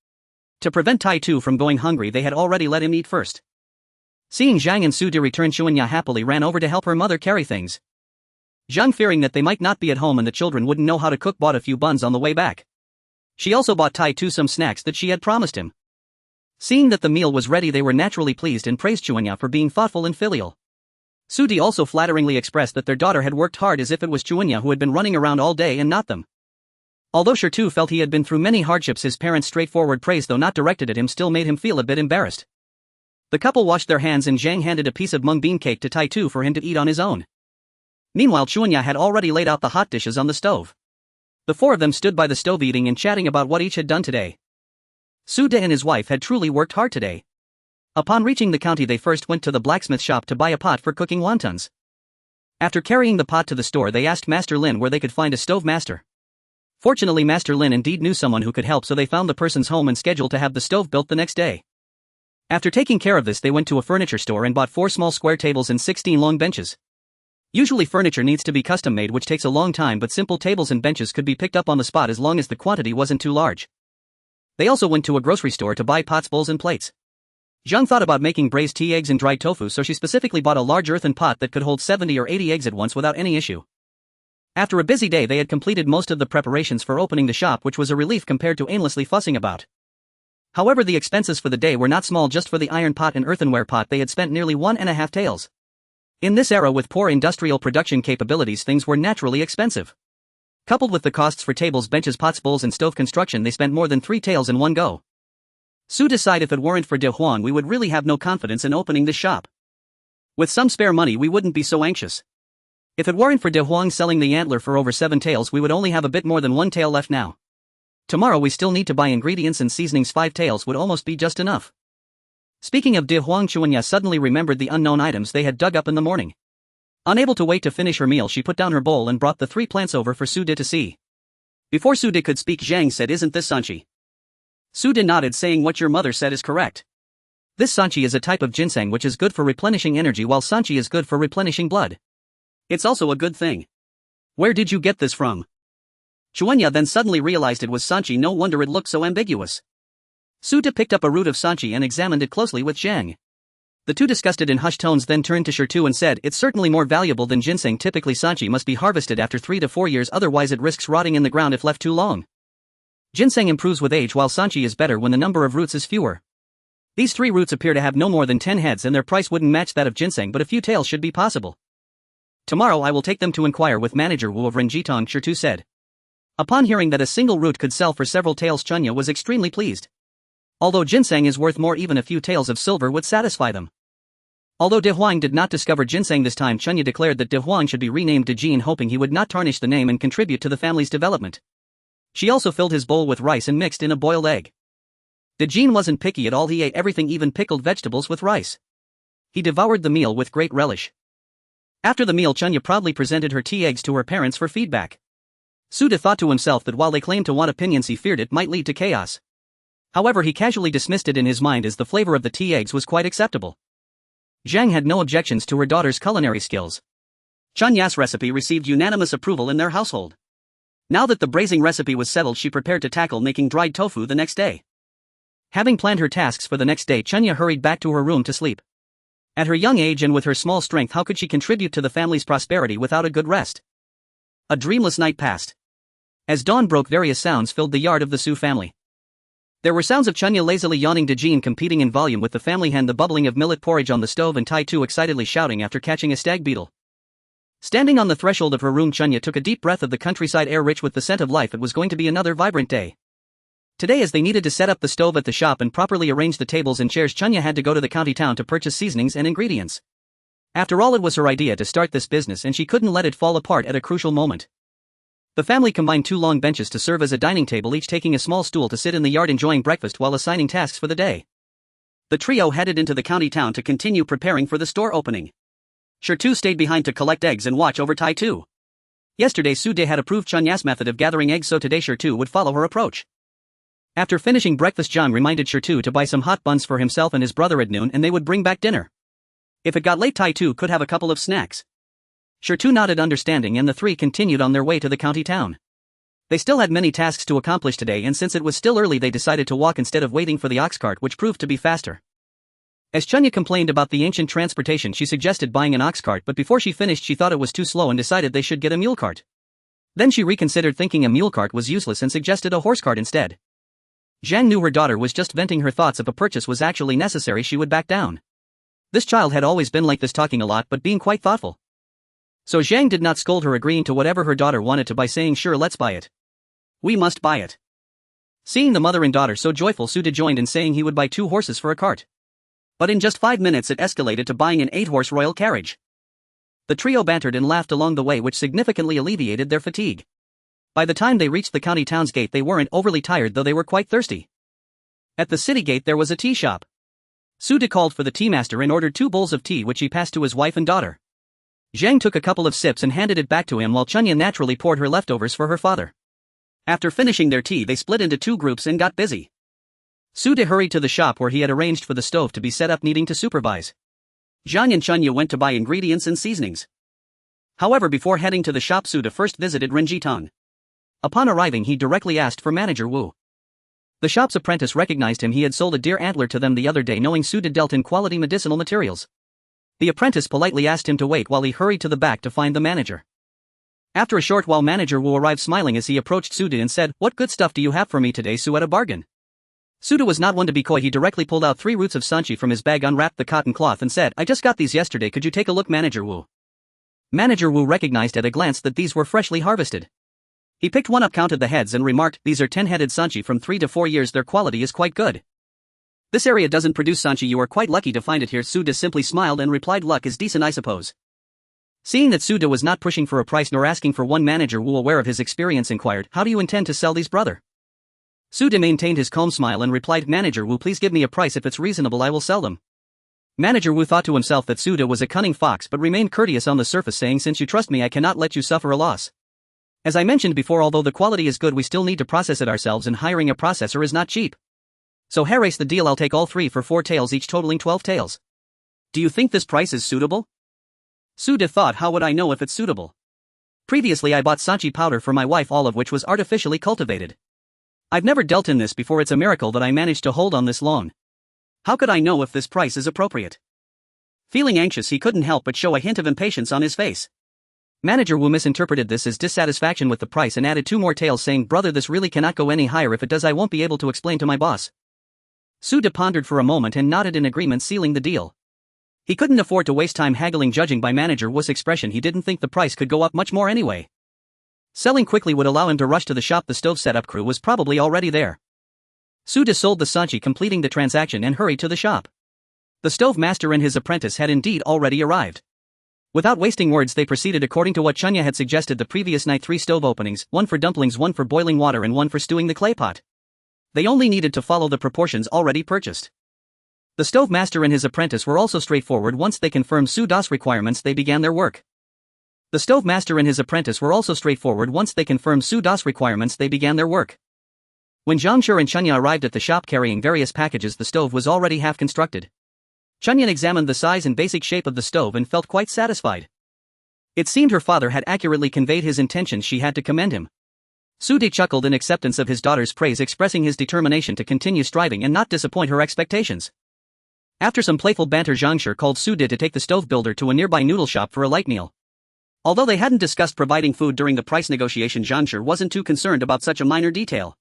To prevent Tai Tu from going hungry, they had already let him eat first. Seeing Zhang and Suda return, Xuanya happily ran over to help her mother carry things. Zhang, fearing that they might not be at home and the children wouldn't know how to cook, bought a few buns on the way back. She also bought Tai Tu some snacks that she had promised him. Seeing that the meal was ready, they were naturally pleased and praised Xuanya for being thoughtful and filial. Sudi also flatteringly expressed that their daughter had worked hard, as if it was Xuanya who had been running around all day and not them. Although Shertu felt he had been through many hardships, his parents' straightforward praise, though not directed at him, still made him feel a bit embarrassed. The couple washed their hands and Zhang handed a piece of mung bean cake to Tai-Tu for him to eat on his own. Meanwhile, Xuanhuan had already laid out the hot dishes on the stove. The four of them stood by the stove eating and chatting about what each had done today. Su De and his wife had truly worked hard today. Upon reaching the county, they first went to the blacksmith shop to buy a pot for cooking wontons. After carrying the pot to the store, they asked Master Lin where they could find a stove master. Fortunately, Master Lin indeed knew someone who could help, so they found the person's home and scheduled to have the stove built the next day. After taking care of this, they went to a furniture store and bought 4 small square tables and 16 long benches. Usually furniture needs to be custom made, which takes a long time, but simple tables and benches could be picked up on the spot as long as the quantity wasn't too large. They also went to a grocery store to buy pots, bowls and plates. Zhang thought about making braised tea eggs and dried tofu, so she specifically bought a large earthen pot that could hold 70 or 80 eggs at once without any issue. After a busy day, they had completed most of the preparations for opening the shop, which was a relief compared to aimlessly fussing about. However, the expenses for the day were not small. Just for the iron pot and earthenware pot, they had spent nearly 1.5 taels. In this era with poor industrial production capabilities, things were naturally expensive. Coupled with the costs for tables, benches, pots, bowls and stove construction, they spent more than 3 taels in one go. Su decided if it weren't for De Huang, we would really have no confidence in opening this shop. With some spare money, we wouldn't be so anxious. If it weren't for De Huang selling the antler for over 7 taels, we would only have a bit more than 1 tael left now. Tomorrow we still need to buy ingredients and seasonings. 5 taels would almost be just enough. Speaking of De Huang, Xuanhuan suddenly remembered the unknown items they had dug up in the morning. Unable to wait to finish her meal, she put down her bowl and brought the 3 plants over for Su De to see. Before Su De could speak, Zhang said, "Isn't this sanchi?" Su De nodded, saying, "What your mother said is correct. This sanchi is a type of ginseng which is good for replenishing energy, while sanchi is good for replenishing blood. It's also a good thing. Where did you get this from?" Xuanhuan then suddenly realized it was sanchi. No wonder it looked so ambiguous. Su De picked up a root of sanchi and examined it closely with Zhang. The two discussed it in hushed tones, then turned to Shertu and said, "It's certainly more valuable than ginseng. Typically sanchi must be harvested after 3 to 4 years, otherwise it risks rotting in the ground if left too long. Ginseng improves with age, while sanchi is better when the number of roots is fewer. These 3 roots appear to have no more than 10 heads and their price wouldn't match that of ginseng, but a few taels should be possible. Tomorrow I will take them to inquire with Manager Wu of Renjitong," Shertu said. Upon hearing that a single root could sell for several taels, Xuanhuan was extremely pleased. Although ginseng is worth more, even a few taels of silver would satisfy them. Although De Huang did not discover ginseng this time, Xuanhuan declared that De Huang should be renamed De Jin, hoping he would not tarnish the name and contribute to the family's development. She also filled his bowl with rice and mixed in a boiled egg. De Jin wasn't picky at all, he ate everything, even pickled vegetables with rice. He devoured the meal with great relish. After the meal, Xuanhuan proudly presented her tea eggs to her parents for feedback. Su De thought to himself that while they claimed to want opinions, he feared it might lead to chaos. However, he casually dismissed it in his mind as the flavor of the tea eggs was quite acceptable. Zhang had no objections to her daughter's culinary skills. Xuanhuan's recipe received unanimous approval in their household. Now that the braising recipe was settled, she prepared to tackle making dried tofu the next day. Having planned her tasks for the next day, Xuanhuan hurried back to her room to sleep. At her young age and with her small strength, how could she contribute to the family's prosperity without a good rest? A dreamless night passed. As dawn broke, various sounds filled the yard of the Su family. There were sounds of Xuanhuan lazily yawning, De Jin competing in volume with the family hen, the bubbling of millet porridge on the stove, and Tai-Tu excitedly shouting after catching a stag beetle. Standing on the threshold of her room, Xuanhuan took a deep breath of the countryside air rich with the scent of life. It was going to be another vibrant day. Today, as they needed to set up the stove at the shop and properly arrange the tables and chairs, Xuanhuan had to go to the county town to purchase seasonings and ingredients. After all, it was her idea to start this business and she couldn't let it fall apart at a crucial moment. The family combined 2 long benches to serve as a dining table, each taking a small stool to sit in the yard enjoying breakfast while assigning tasks for the day. The trio headed into the county town to continue preparing for the store opening. Shertu stayed behind to collect eggs and watch over Tai-Tu. Yesterday, Su De had approved Xuanhuan's method of gathering eggs, so today Shertu would follow her approach. After finishing breakfast, Zhang reminded Shertu to buy some hot buns for himself and his brother at noon, and they would bring back dinner. If it got late, Tai-Tu could have a couple of snacks. Shertu nodded understanding, and the 3 continued on their way to the county town. They still had many tasks to accomplish today, and since it was still early, they decided to walk instead of waiting for the ox cart, which proved to be faster. As Xuanhuan complained about the ancient transportation, she suggested buying an ox cart, but before she finished she thought it was too slow and decided they should get a mule cart. Then she reconsidered, thinking a mule cart was useless, and suggested a horse cart instead. Zhang knew her daughter was just venting her thoughts. If a purchase was actually necessary, she would back down. This child had always been like this, talking a lot but being quite thoughtful. So Zhang did not scold her, agreeing to whatever her daughter wanted to buy, saying, "Sure, let's buy it." We must buy it. Seeing the mother and daughter so joyful, Suda joined in saying he would buy 2 horses for a cart. But in just 5 minutes it escalated to buying an 8-horse royal carriage. The trio bantered and laughed along the way, which significantly alleviated their fatigue. By the time they reached the county town's gate, they weren't overly tired, though they were quite thirsty. At the city gate there was a tea shop. Suda called for the tea master and ordered 2 bowls of tea, which he passed to his wife and daughter. Zhang took a couple of sips and handed it back to him, while Chunya naturally poured her leftovers for her father. After finishing their tea, they split into 2 groups and got busy. Suda hurried to the shop where he had arranged for the stove to be set up, needing to supervise. Zhang and Chunya went to buy ingredients and seasonings. However, before heading to the shop, Suda first visited Renji Tong. Upon arriving, he directly asked for Manager Wu. The shop's apprentice recognized him. He had sold a deer antler to them the other day, knowing Suda dealt in quality medicinal materials. The apprentice politely asked him to wait while he hurried to the back to find the manager. After a short while, Manager Wu arrived, smiling as he approached Suda and said, "What good stuff do you have for me today, Su, at a bargain?" Suda was not one to be coy. He directly pulled out 3 roots of sanchi from his bag, unwrapped the cotton cloth and said, "I just got these yesterday, could you take a look, Manager Wu?" Manager Wu recognized at a glance that these were freshly harvested. He picked one up, counted the heads and remarked, "These are 10-headed sanchi from 3 to 4 years, their quality is quite good. This area doesn't produce sanchi, you are quite lucky to find it here." Suda simply smiled and replied, "Luck is decent, I suppose." Seeing that Suda was not pushing for a price nor asking for one, Manager Wu, aware of his experience, inquired, "How do you intend to sell these, brother?" Suda maintained his calm smile and replied, "Manager Wu, please give me a price. If it's reasonable, I will sell them." Manager Wu thought to himself that Suda was a cunning fox, but remained courteous on the surface, saying, "Since you trust me, I cannot let you suffer a loss. As I mentioned before, although the quality is good, we still need to process it ourselves, and hiring a processor is not cheap. So hairrace the deal, I'll take all 3 for 4 taels each, totaling 12 taels. Do you think this price is suitable?" Suda thought, "How would I know if it's suitable? Previously I bought sanchi powder for my wife, all of which was artificially cultivated. I've never dealt in this before. It's a miracle that I managed to hold on this long. How could I know if this price is appropriate?" Feeling anxious, he couldn't help but show a hint of impatience on his face. Manager Wu misinterpreted this as dissatisfaction with the price and added 2 more taels, saying, "Brother, this really cannot go any higher. If it does, I won't be able to explain to my boss." Suda pondered for a moment and nodded in agreement, sealing the deal. He couldn't afford to waste time haggling. Judging by Manager Wu's expression, he didn't think the price could go up much more anyway. Selling quickly would allow him to rush to the shop. The stove setup crew was probably already there. Suda sold the sanchi, completing the transaction, and hurried to the shop. The stove master and his apprentice had indeed already arrived. Without wasting words, they proceeded according to what Chunya had suggested the previous night: 3 stove openings, 1 for dumplings, 1 for boiling water and 1 for stewing the clay pot. They only needed to follow the proportions already purchased. The stove master and his apprentice were also straightforward. Once they confirmed Suda's requirements, they began their work. The stove master and his apprentice were also straightforward. Once they confirmed Suda's requirements, they began their work. When Zhangshur and Chunya arrived at the shop carrying various packages, the stove was already half constructed. Chunya examined the size and basic shape of the stove and felt quite satisfied. It seemed her father had accurately conveyed his intentions. She had to commend him. Suda chuckled in acceptance of his daughter's praise, expressing his determination to continue striving and not disappoint her expectations. After some playful banter, Zhangshur called Suda to take the stove builder to a nearby noodle shop for a light meal. Although they hadn't discussed providing food during the price negotiation, Zhangshur wasn't too concerned about such a minor detail.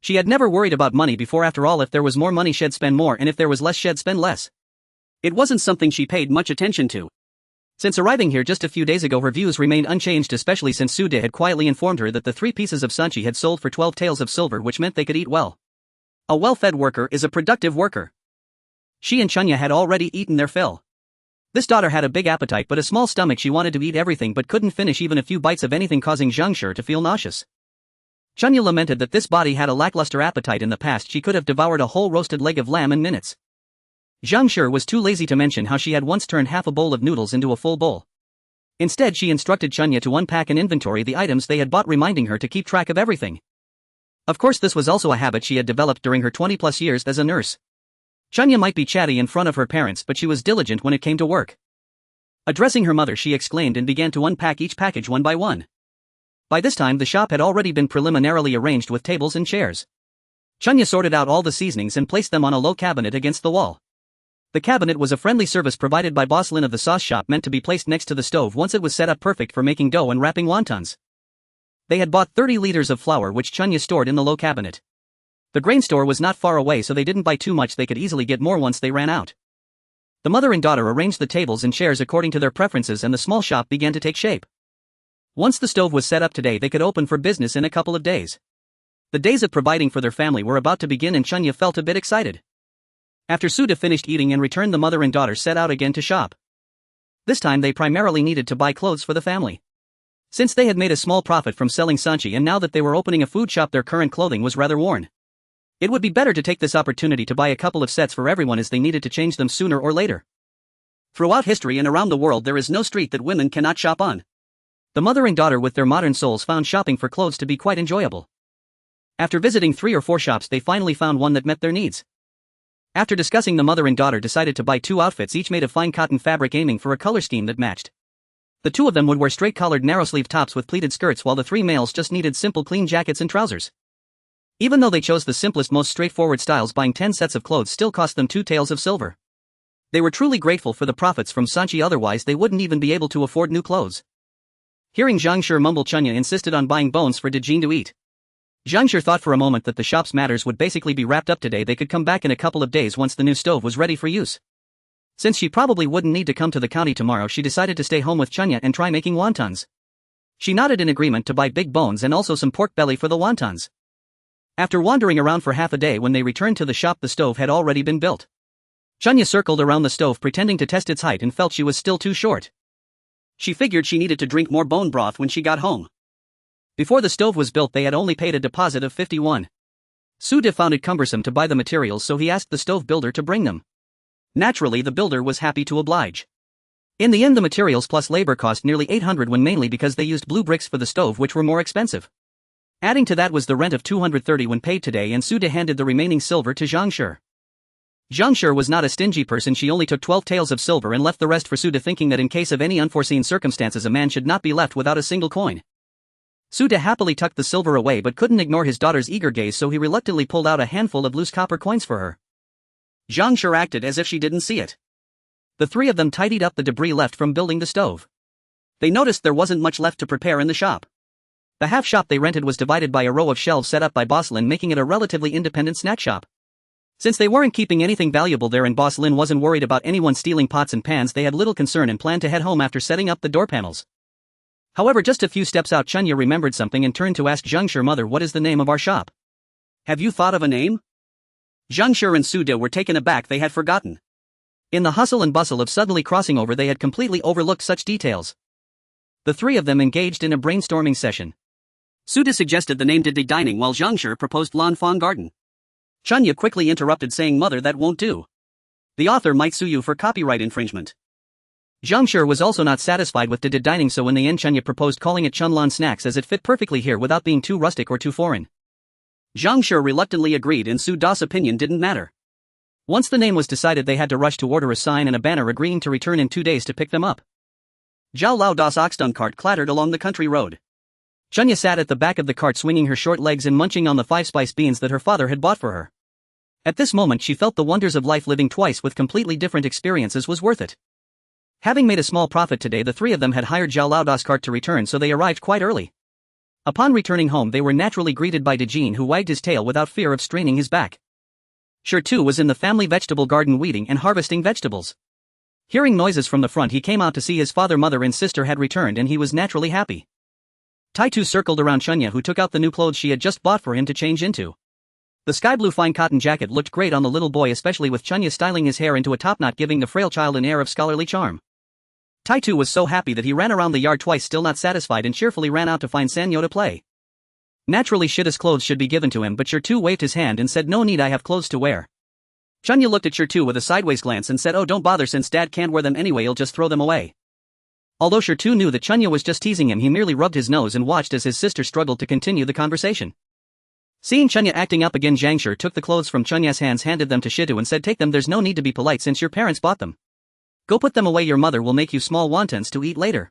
She had never worried about money before. After all, if there was more money, she'd spend more, and if there was less, she'd spend less. It wasn't something she paid much attention to. Since arriving here just a few days ago, her views remained unchanged, especially since Suda had quietly informed her that the 3 pieces of sanchi had sold for 12 taels of silver, which meant they could eat well. A well-fed worker is a productive worker. She and Chunya had already eaten their fill. This daughter had a big appetite but a small stomach. She wanted to eat everything but couldn't finish even a few bites of anything, causing Zhangshur to feel nauseous. Chunya lamented that this body had a lackluster appetite. In the past, she could have devoured a whole roasted leg of lamb in minutes. Zhangshur was too lazy to mention how she had once turned half a bowl of noodles into a full bowl. Instead, she instructed Chunya to unpack and inventory the items they had bought, reminding her to keep track of everything. Of course, this was also a habit she had developed during her 20-plus years as a nurse. Chunya might be chatty in front of her parents, but she was diligent when it came to work. Addressing her mother, she exclaimed and began to unpack each package one by one. By this time, the shop had already been preliminarily arranged with tables and chairs. Chunya sorted out all the seasonings and placed them on a low cabinet against the wall. The cabinet was a friendly service provided by Boss Lin of the sauce shop, meant to be placed next to the stove once it was set up, perfect for making dough and wrapping wontons. They had bought 30 liters of flour, which Chunya stored in the low cabinet. The grain store was not far away, so they didn't buy too much. They could easily get more once they ran out. The mother and daughter arranged the tables and chairs according to their preferences, and the small shop began to take shape. Once the stove was set up today, they could open for business in a couple of days. The days of providing for their family were about to begin and Chunya felt a bit excited. After Suda finished eating and returned, the mother and daughter set out again to shop. This time they primarily needed to buy clothes for the family. Since they had made a small profit from selling sanchi and now that they were opening a food shop, their current clothing was rather worn. It would be better to take this opportunity to buy a couple of sets for everyone as they needed to change them sooner or later. Throughout history and around the world, there is no street that women cannot shop on. The mother and daughter with their modern souls found shopping for clothes to be quite enjoyable. After visiting 3 or 4 shops, they finally found one that met their needs. After discussing, the mother and daughter decided to buy 2 outfits, each made of fine cotton fabric, aiming for a color scheme that matched. The 2 of them would wear straight-collared narrow-sleeve tops with pleated skirts, while the 3 males just needed simple clean jackets and trousers. Even though they chose the simplest, most straightforward styles, buying 10 sets of clothes still cost them 2 taels of silver. They were truly grateful for the profits from sanchi, otherwise they wouldn't even be able to afford new clothes. Hearing Zhang Shi mumble, Chunya insisted on buying bones for Dejin to eat. Zhang Shi thought for a moment that the shop's matters would basically be wrapped up today. They could come back in a couple of days once the new stove was ready for use. Since she probably wouldn't need to come to the county tomorrow, she decided to stay home with Chunya and try making wontons. She nodded in agreement to buy big bones and also some pork belly for the wontons. After wandering around for half a day, when they returned to the shop, the stove had already been built. Chunya circled around the stove pretending to test its height and felt she was still too short. She figured she needed to drink more bone broth when she got home. Before the stove was built, they had only paid a deposit of 51. Suda found it cumbersome to buy the materials, so he asked the stove builder to bring them. Naturally, the builder was happy to oblige. In the end, the materials plus labor cost nearly 800 won, mainly because they used blue bricks for the stove, which were more expensive. Adding to that was the rent of 230 when paid today, and Suda handed the remaining silver to Zhang Shi. Zhang Shi was not a stingy person. She only took 12 taels of silver and left the rest for Suda, thinking that in case of any unforeseen circumstances, a man should not be left without a single coin. Suda happily tucked the silver away but couldn't ignore his daughter's eager gaze, so he reluctantly pulled out a handful of loose copper coins for her. Zhang Shi acted as if she didn't see it. The 3 of them tidied up the debris left from building the stove. They noticed there wasn't much left to prepare in the shop. The half shop they rented was divided by a row of shelves set up by Boss Lin, making it a relatively independent snack shop. Since they weren't keeping anything valuable there and Boss Lin wasn't worried about anyone stealing pots and pans, they had little concern and planned to head home after setting up the door panels. However, just a few steps out, Chunya remembered something and turned to ask Zhang Shi, "Mother, what is the name of our shop? Have you thought of a name?" Zhang Shi and Suda were taken aback. They had forgotten. In the hustle and bustle of suddenly crossing over, they had completely overlooked such details. The 3 of them engaged in a brainstorming session. Suda suggested the name Didi Dining, while Zhang Shi proposed Lan Fang Garden. Chunya quickly interrupted, saying, "Mother, that won't do. The author might sue you for copyright infringement." Zhang Shi was also not satisfied with Didi Dining, so in the end Chunya proposed calling it Chunlan Snacks, as it fit perfectly here without being too rustic or too foreign. Zhang Shi reluctantly agreed, and Su Da's opinion didn't matter. Once the name was decided, they had to rush to order a sign and a banner agreeing to return in 2 days to pick them up. Zhao Lao Das oxdun cart clattered along the country road. Chunya sat at the back of the cart, swinging her short legs and munching on the 5 spice beans that her father had bought for her. At this moment she felt the wonders of life. Living twice with completely different experiences was worth it. Having made a small profit today, the 3 of them had hired Zhao Lao Das cart to return, so they arrived quite early. Upon returning home, they were naturally greeted by Dejin, who wagged his tail without fear of straining his back. Shi too was in the family vegetable garden weeding and harvesting vegetables. Hearing noises from the front, he came out to see his father, mother and sister had returned, and he was naturally happy. Tai Tu circled around Chunya, who took out the new clothes she had just bought for him to change into. The sky blue fine cotton jacket looked great on the little boy, especially with Chunya styling his hair into a topknot, giving the frail child an air of scholarly charm. Tai Tu was so happy that he ran around the yard twice, still not satisfied, and cheerfully ran out to find Sanyo to play. Naturally, Shida's clothes should be given to him, but Shi Tu waved his hand and said, "No need, I have clothes to wear." Chunya looked at Shi Tu with a sideways glance and said, "Oh, don't bother, since Dad can't wear them anyway, he'll just throw them away." Although Shi Tu knew that Chunya was just teasing him, he merely rubbed his nose and watched as his sister struggled to continue the conversation. Seeing Chunya acting up again, Zhang Shi took the clothes from Chunya's hands, handed them to Shi Tu and said, "Take them, there's no need to be polite since your parents bought them. Go put them away, your mother will make you small wontons to eat later."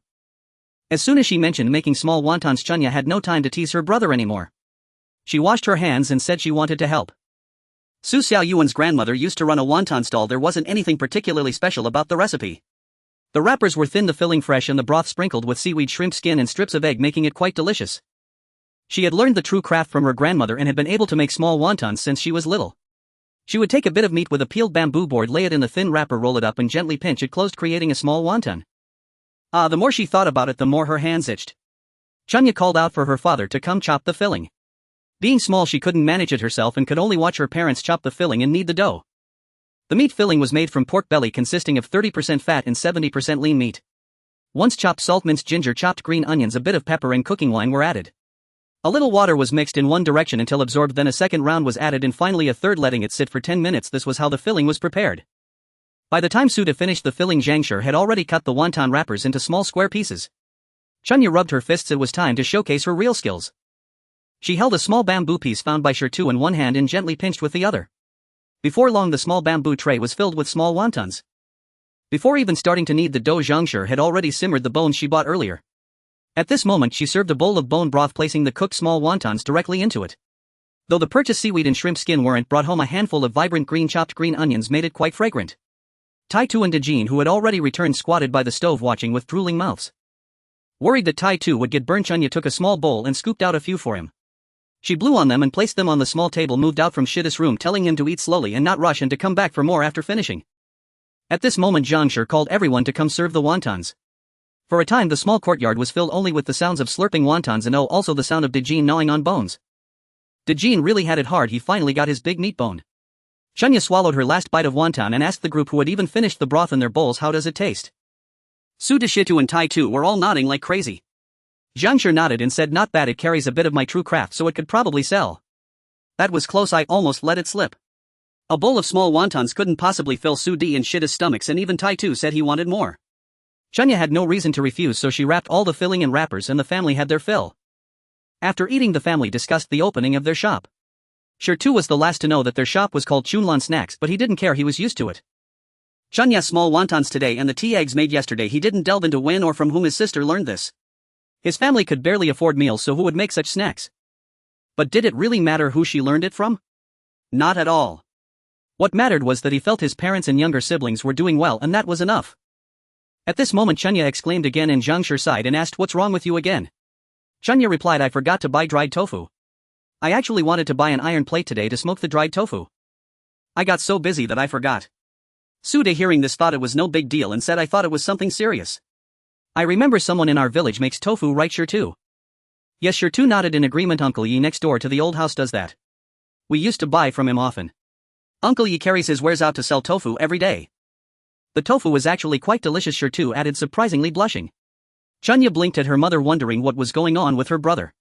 As soon as she mentioned making small wontons, Chunya had no time to tease her brother anymore. She washed her hands and said she wanted to help. Su Xiaoyuan's grandmother used to run a wonton stall. There wasn't anything particularly special about the recipe. The wrappers were thin, the filling fresh, and the broth sprinkled with seaweed, shrimp skin and strips of egg, making it quite delicious. She had learned the true craft from her grandmother and had been able to make small wontons since she was little. She would take a bit of meat with a peeled bamboo board, lay it in the thin wrapper, roll it up and gently pinch it closed, creating a small wonton. The more she thought about it, the more her hands itched. Chunya called out for her father to come chop the filling. Being small, she couldn't manage it herself and could only watch her parents chop the filling and knead the dough. The meat filling was made from pork belly consisting of 30% fat and 70% lean meat. Once chopped salt, minced ginger, chopped green onions, a bit of pepper and cooking wine were added. A little water was mixed in one direction until absorbed, then a second round was added and finally a third, letting it sit for 10 minutes. This was how the filling was prepared. By the time Suda finished the filling, Zhang Shi had already cut the wonton wrappers into small square pieces. Chunya rubbed her fists. It was time to showcase her real skills. She held a small bamboo piece found by Shirtu in one hand and gently pinched with the other. Before long, the small bamboo tray was filled with small wontons. Before even starting to knead the dough, Zhang Shi had already simmered the bones she bought earlier. At this moment, she served a bowl of bone broth, placing the cooked small wontons directly into it. Though the purchased seaweed and shrimp skin weren't brought home, a handful of vibrant green chopped green onions made it quite fragrant. Tai Tu and Dejin, who had already returned, squatted by the stove watching with drooling mouths. Worried that Tai Tu would get burned, Chunya took a small bowl and scooped out a few for him. She blew on them and placed them on the small table, moved out from Shida's room, telling him to eat slowly and not rush and to come back for more after finishing. At this moment, Zhang Shi called everyone to come serve the wontons. For a time, the small courtyard was filled only with the sounds of slurping wontons and also the sound of Dejin gnawing on bones. Dejin really had it hard. He finally got his big meat bone. Chunya swallowed her last bite of wonton and asked the group who had even finished the broth in their bowls, "How does it taste?" Suda, Shitu and Tai Tu were all nodding like crazy. Zhang Shi nodded and said, "Not bad, it carries a bit of my true craft, so it could probably sell." That was close, I almost let it slip. A bowl of small wontons couldn't possibly fill Sudi and Shida's stomachs, and even Tai Tu said he wanted more. Chunya had no reason to refuse, so she wrapped all the filling in wrappers and the family had their fill. After eating, the family discussed the opening of their shop. Shirtu was the last to know that their shop was called Xuanhuan Snacks, but he didn't care, he was used to it. Chunya small wontons today and the tea eggs made yesterday. He didn't delve into when or from whom his sister learned this. His family could barely afford meals, so who would make such snacks? But did it really matter who she learned it from? Not at all. What mattered was that he felt his parents and younger siblings were doing well, and that was enough. At this moment, Chunya exclaimed again, and Zhang Shi sighed and asked, "What's wrong with you again?" Chunya replied, "I forgot to buy dried tofu. I actually wanted to buy an iron plate today to smoke the dried tofu. I got so busy that I forgot." Suda, hearing this, thought it was no big deal and said, "I thought it was something serious. I remember someone in our village makes tofu, right, Shirtu?" Yes, Shirtu nodded in agreement. "Uncle Yi next door to the old house does that. We used to buy from him often. Uncle Yi carries his wares out to sell tofu every day. The tofu was actually quite delicious," Shirtu added, surprisingly blushing. Chunya blinked at her mother, wondering what was going on with her brother.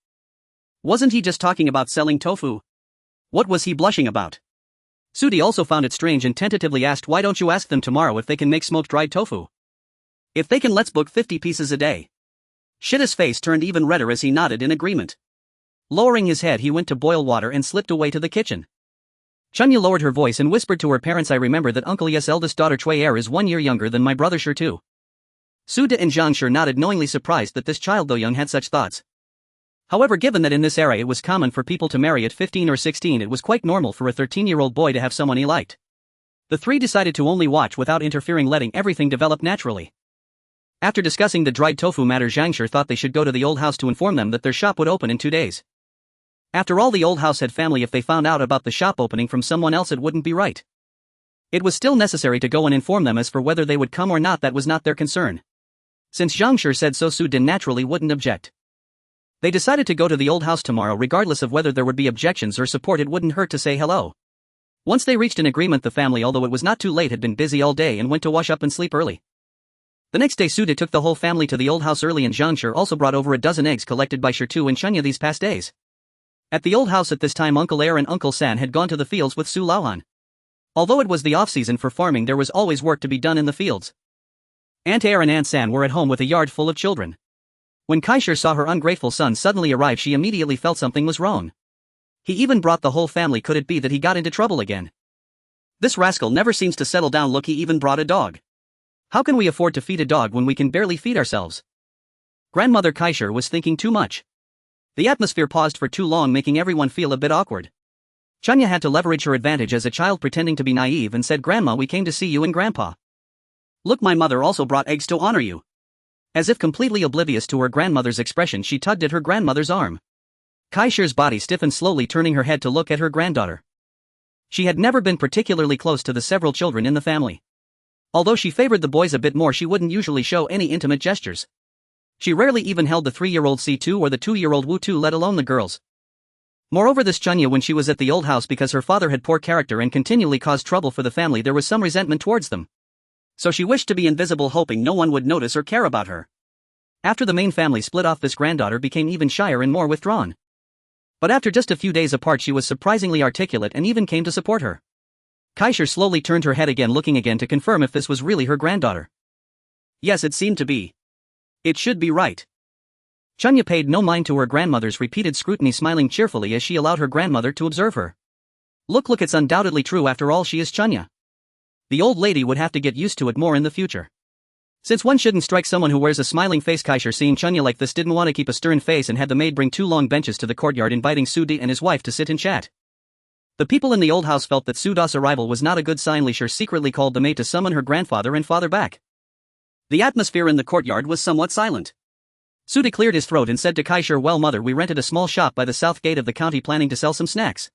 Wasn't he just talking about selling tofu? What was he blushing about? Sudi also found it strange and tentatively asked, "Why don't you ask them tomorrow if they can make smoked dried tofu? If they can, let's book 50 pieces a day." Shida's face turned even redder as he nodded in agreement. Lowering his head, he went to boil water and slipped away to the kitchen. Chunya lowered her voice and whispered to her parents, "I remember that Uncle Yi's eldest daughter Cui Er is 1 year younger than my brother Shirtu." Suda and Zhang Shi nodded, knowingly surprised that this child, though young, had such thoughts. However, given that in this era it was common for people to marry at 15 or 16, it was quite normal for a 13-year-old boy to have someone he liked. The three decided to only watch without interfering, letting everything develop naturally. After discussing the dried tofu matter, Zhang Shi thought they should go to the old house to inform them that their shop would open in 2 days. After all, the old house had family. If they found out about the shop opening from someone else, it wouldn't be right. It was still necessary to go and inform them. As for whether they would come or not, that was not their concern. Since Zhang Shi said so, Su Din naturally wouldn't object. They decided to go to the old house tomorrow, regardless of whether there would be objections or support. It wouldn't hurt to say hello. Once they reached an agreement, the family, although it was not too late, had been busy all day and went to wash up and sleep early. The next day, Suda took the whole family to the old house early, and Zhang Shi also brought over a dozen eggs collected by Shirtu and Chunya these past days. At the old house at this time, Uncle Er and Uncle San had gone to the fields with Su Laohan. Although it was the off-season for farming, there was always work to be done in the fields. Aunt Er and Aunt San were at home with a yard full of children. When Kaishir saw her ungrateful son suddenly arrive, she immediately felt something was wrong. He even brought the whole family. Could it be that he got into trouble again? This rascal never seems to settle down. Look, he even brought a dog. How can we afford to feed a dog when we can barely feed ourselves? Grandmother Kaishir was thinking too much. The atmosphere paused for too long, making everyone feel a bit awkward. Chunya had to leverage her advantage as a child, pretending to be naive, and said, "Grandma, we came to see you and Grandpa. Look, my mother also brought eggs to honor you." As if completely oblivious to her grandmother's expression, she tugged at her grandmother's arm. Kaishir's body stiffened slowly, turning her head to look at her granddaughter. She had never been particularly close to the several children in the family. Although she favored the boys a bit more, she wouldn't usually show any intimate gestures. She rarely even held the 3-year-old C2 or the 2-year-old Wu2, let alone the girls. Moreover, this Chunya, when she was at the old house, because her father had poor character and continually caused trouble for the family, there was some resentment towards them. So she wished to be invisible, hoping no one would notice or care about her. After the main family split off, this granddaughter became even shyer and more withdrawn. But after just a few days apart, she was surprisingly articulate and even came to support her. Kaisher slowly turned her head again, looking again to confirm if this was really her granddaughter. Yes, it seemed to be. It should be right. Chunya paid no mind to her grandmother's repeated scrutiny, smiling cheerfully as she allowed her grandmother to observe her. Look, it's undoubtedly true. After all, she is Chunya. The old lady would have to get used to it more in the future. Since one shouldn't strike someone who wears a smiling face, Kaisher, seeing Chunya like this, didn't want to keep a stern face and had the maid bring 2 long benches to the courtyard, inviting Sudi and his wife to sit and chat. The people in the old house felt that Suda's arrival was not a good sign. Lisher secretly called the maid to summon her grandfather and father back. The atmosphere in the courtyard was somewhat silent. Sudi cleared his throat and said to Kaisher, well, mother, we rented a small shop by the south gate of the county, planning to sell some snacks.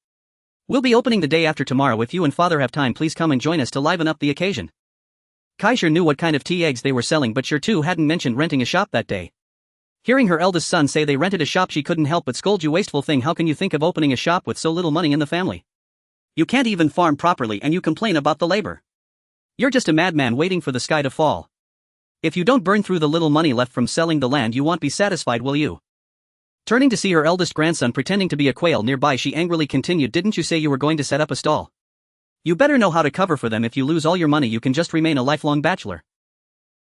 We'll be opening the day after tomorrow. If you and father have time, please come and join us to liven up the occasion. Kaisher knew what kind of tea eggs they were selling, but Sure too hadn't mentioned renting a shop that day. Hearing her eldest son say they rented a shop, she couldn't help but scold. You wasteful thing, how can you think of opening a shop with so little money in the family? You can't even farm properly and you complain about the labor. You're just a madman waiting for the sky to fall. If you don't burn through the little money left from selling the land, you won't be satisfied, will you? Turning to see her eldest grandson pretending to be a quail nearby, she angrily continued, didn't you say you were going to set up a stall? You better know how to cover for them. If you lose all your money, you can just remain a lifelong bachelor.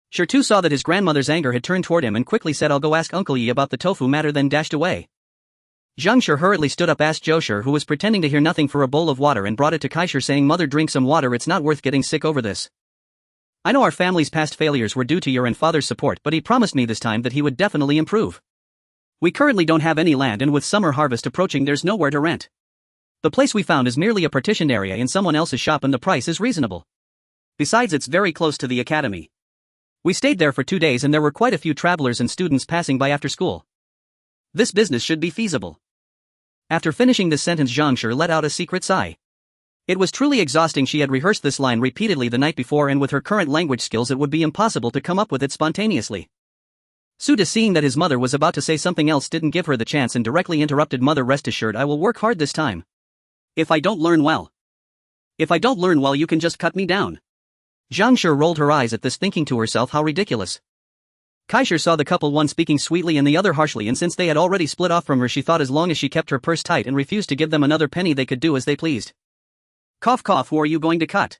Sure too saw that his grandmother's anger had turned toward him and quickly said, I'll go ask Uncle Yi about the tofu matter, then dashed away. Zhang Shi hurriedly stood up, asked Zhou Shi, who was pretending to hear nothing, for a bowl of water and brought it to Kaisher, saying, mother, drink some water, it's not worth getting sick over this. I know our family's past failures were due to your and father's support, but he promised me this time that he would definitely improve. We currently don't have any land, and with summer harvest approaching, there's nowhere to rent. The place we found is merely a partitioned area in someone else's shop, and the price is reasonable. Besides, it's very close to the academy. We stayed there for 2 days and there were quite a few travelers and students passing by after school. This business should be feasible. After finishing this sentence, Zhang Shi let out a secret sigh. It was truly exhausting. She had rehearsed this line repeatedly the night before, and with her current language skills it would be impossible to come up with it spontaneously. Suda, seeing that his mother was about to say something else, didn't give her the chance and directly interrupted, mother, rest assured I will work hard this time. If I don't learn well, you can just cut me down. Zhang Shi rolled her eyes at this, thinking to herself, how ridiculous. Kaisher saw the couple, one speaking sweetly and the other harshly, and since they had already split off from her, she thought as long as she kept her purse tight and refused to give them another penny, they could do as they pleased. Cough cough, who are you going to cut?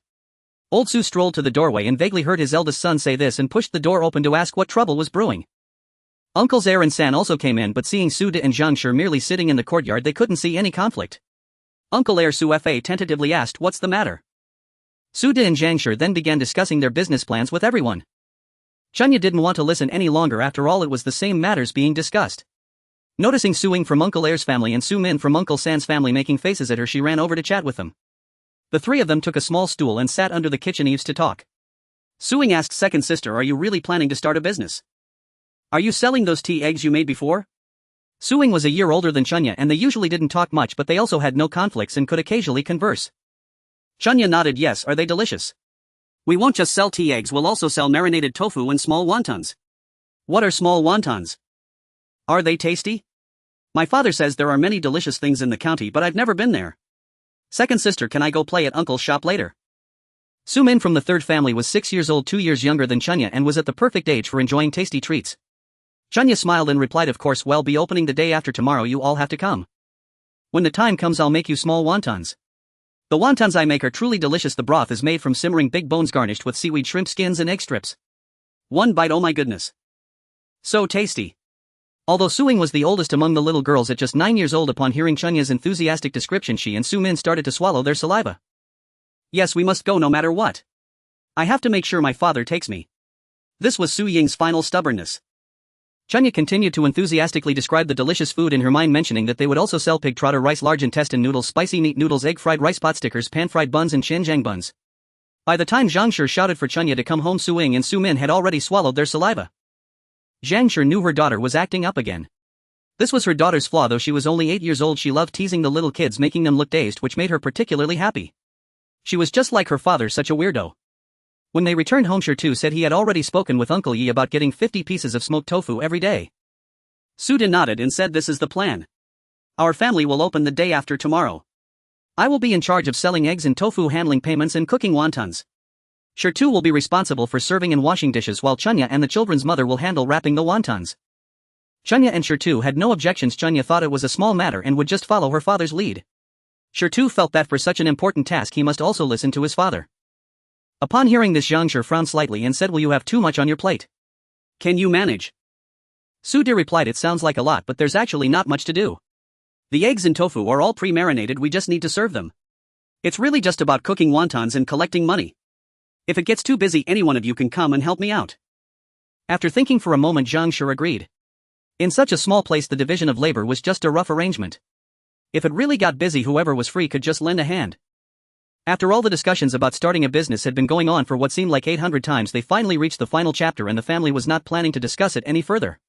Old Su strolled to the doorway and vaguely heard his eldest son say this and pushed the door open to ask what trouble was brewing. Uncles Er and San also came in, but seeing Suda and Zhang Shi merely sitting in the courtyard, they couldn't see any conflict. Uncle Er Su Fa tentatively asked, what's the matter? Suda and Zhang Shi then began discussing their business plans with everyone. Chunya didn't want to listen any longer. After all, it was the same matters being discussed. Noticing Su Ying from Uncle Er's family and Su Min from Uncle San's family making faces at her, she ran over to chat with them. The three of them took a small stool and sat under the kitchen eaves to talk. Su Ying asked second sister, are you really planning to start a business? Are you selling those tea eggs you made before? Su Ying was a year older than Chunya and they usually didn't talk much, but they also had no conflicts and could occasionally converse. Chunya nodded, yes. Are they delicious? We won't just sell tea eggs, we'll also sell marinated tofu and small wontons. What are small wontons? Are they tasty? My father says there are many delicious things in the county, but I've never been there. Second sister, can I go play at Uncle's shop later? Su Min from the third family was 6 years old, 2 years younger than Chunya, and was at the perfect age for enjoying tasty treats. Chunya smiled and replied, of course, we'll be opening the day after tomorrow, you all have to come. When the time comes, I'll make you small wontons. The wontons I make are truly delicious. The broth is made from simmering big bones garnished with seaweed, shrimp skins and egg strips. One bite, oh my goodness. So tasty. Although Su Ying was the oldest among the little girls at just 9 years old, upon hearing Chunya's enthusiastic description, she and Su Min started to swallow their saliva. Yes, we must go no matter what. I have to make sure my father takes me. This was Su Ying's final stubbornness. Chunya continued to enthusiastically describe the delicious food in her mind, mentioning that they would also sell pig trotter rice, large intestine noodles, spicy meat noodles, egg fried rice, pot stickers, pan fried buns and shenjiang buns. By the time Zhang Shi shouted for Chunya to come home, Su Ying and Su Min had already swallowed their saliva. Zhang Shi knew her daughter was acting up again. This was her daughter's flaw. Though she was only 8 years old, she loved teasing the little kids, making them look dazed, which made her particularly happy. She was just like her father, such a weirdo. When they returned home, Shi Tu said he had already spoken with Uncle Yi about getting 50 pieces of smoked tofu every day. Su Din nodded and said, this is the plan. Our family will open the day after tomorrow. I will be in charge of selling eggs and tofu, handling payments and cooking wontons. Shertu will be responsible for serving and washing dishes while Chunya and the children's mother will handle wrapping the wontons. Chunya and Shertu had no objections. Chunya thought it was a small matter and would just follow her father's lead. Shertu felt that for such an important task he must also listen to his father. Upon hearing this, Zhangshi frowned slightly and said, "Will you have too much on your plate? Can you manage?" Su De replied, "It sounds like a lot, but there's actually not much to do. The eggs and tofu are all pre-marinated, we just need to serve them. It's really just about cooking wontons and collecting money. If it gets too busy, any one of you can come and help me out." After thinking for a moment, Zhang Shi agreed. In such a small place, the division of labor was just a rough arrangement. If it really got busy, whoever was free could just lend a hand. After all the discussions about starting a business had been going on for what seemed like 800 times, they finally reached the final chapter and the family was not planning to discuss it any further.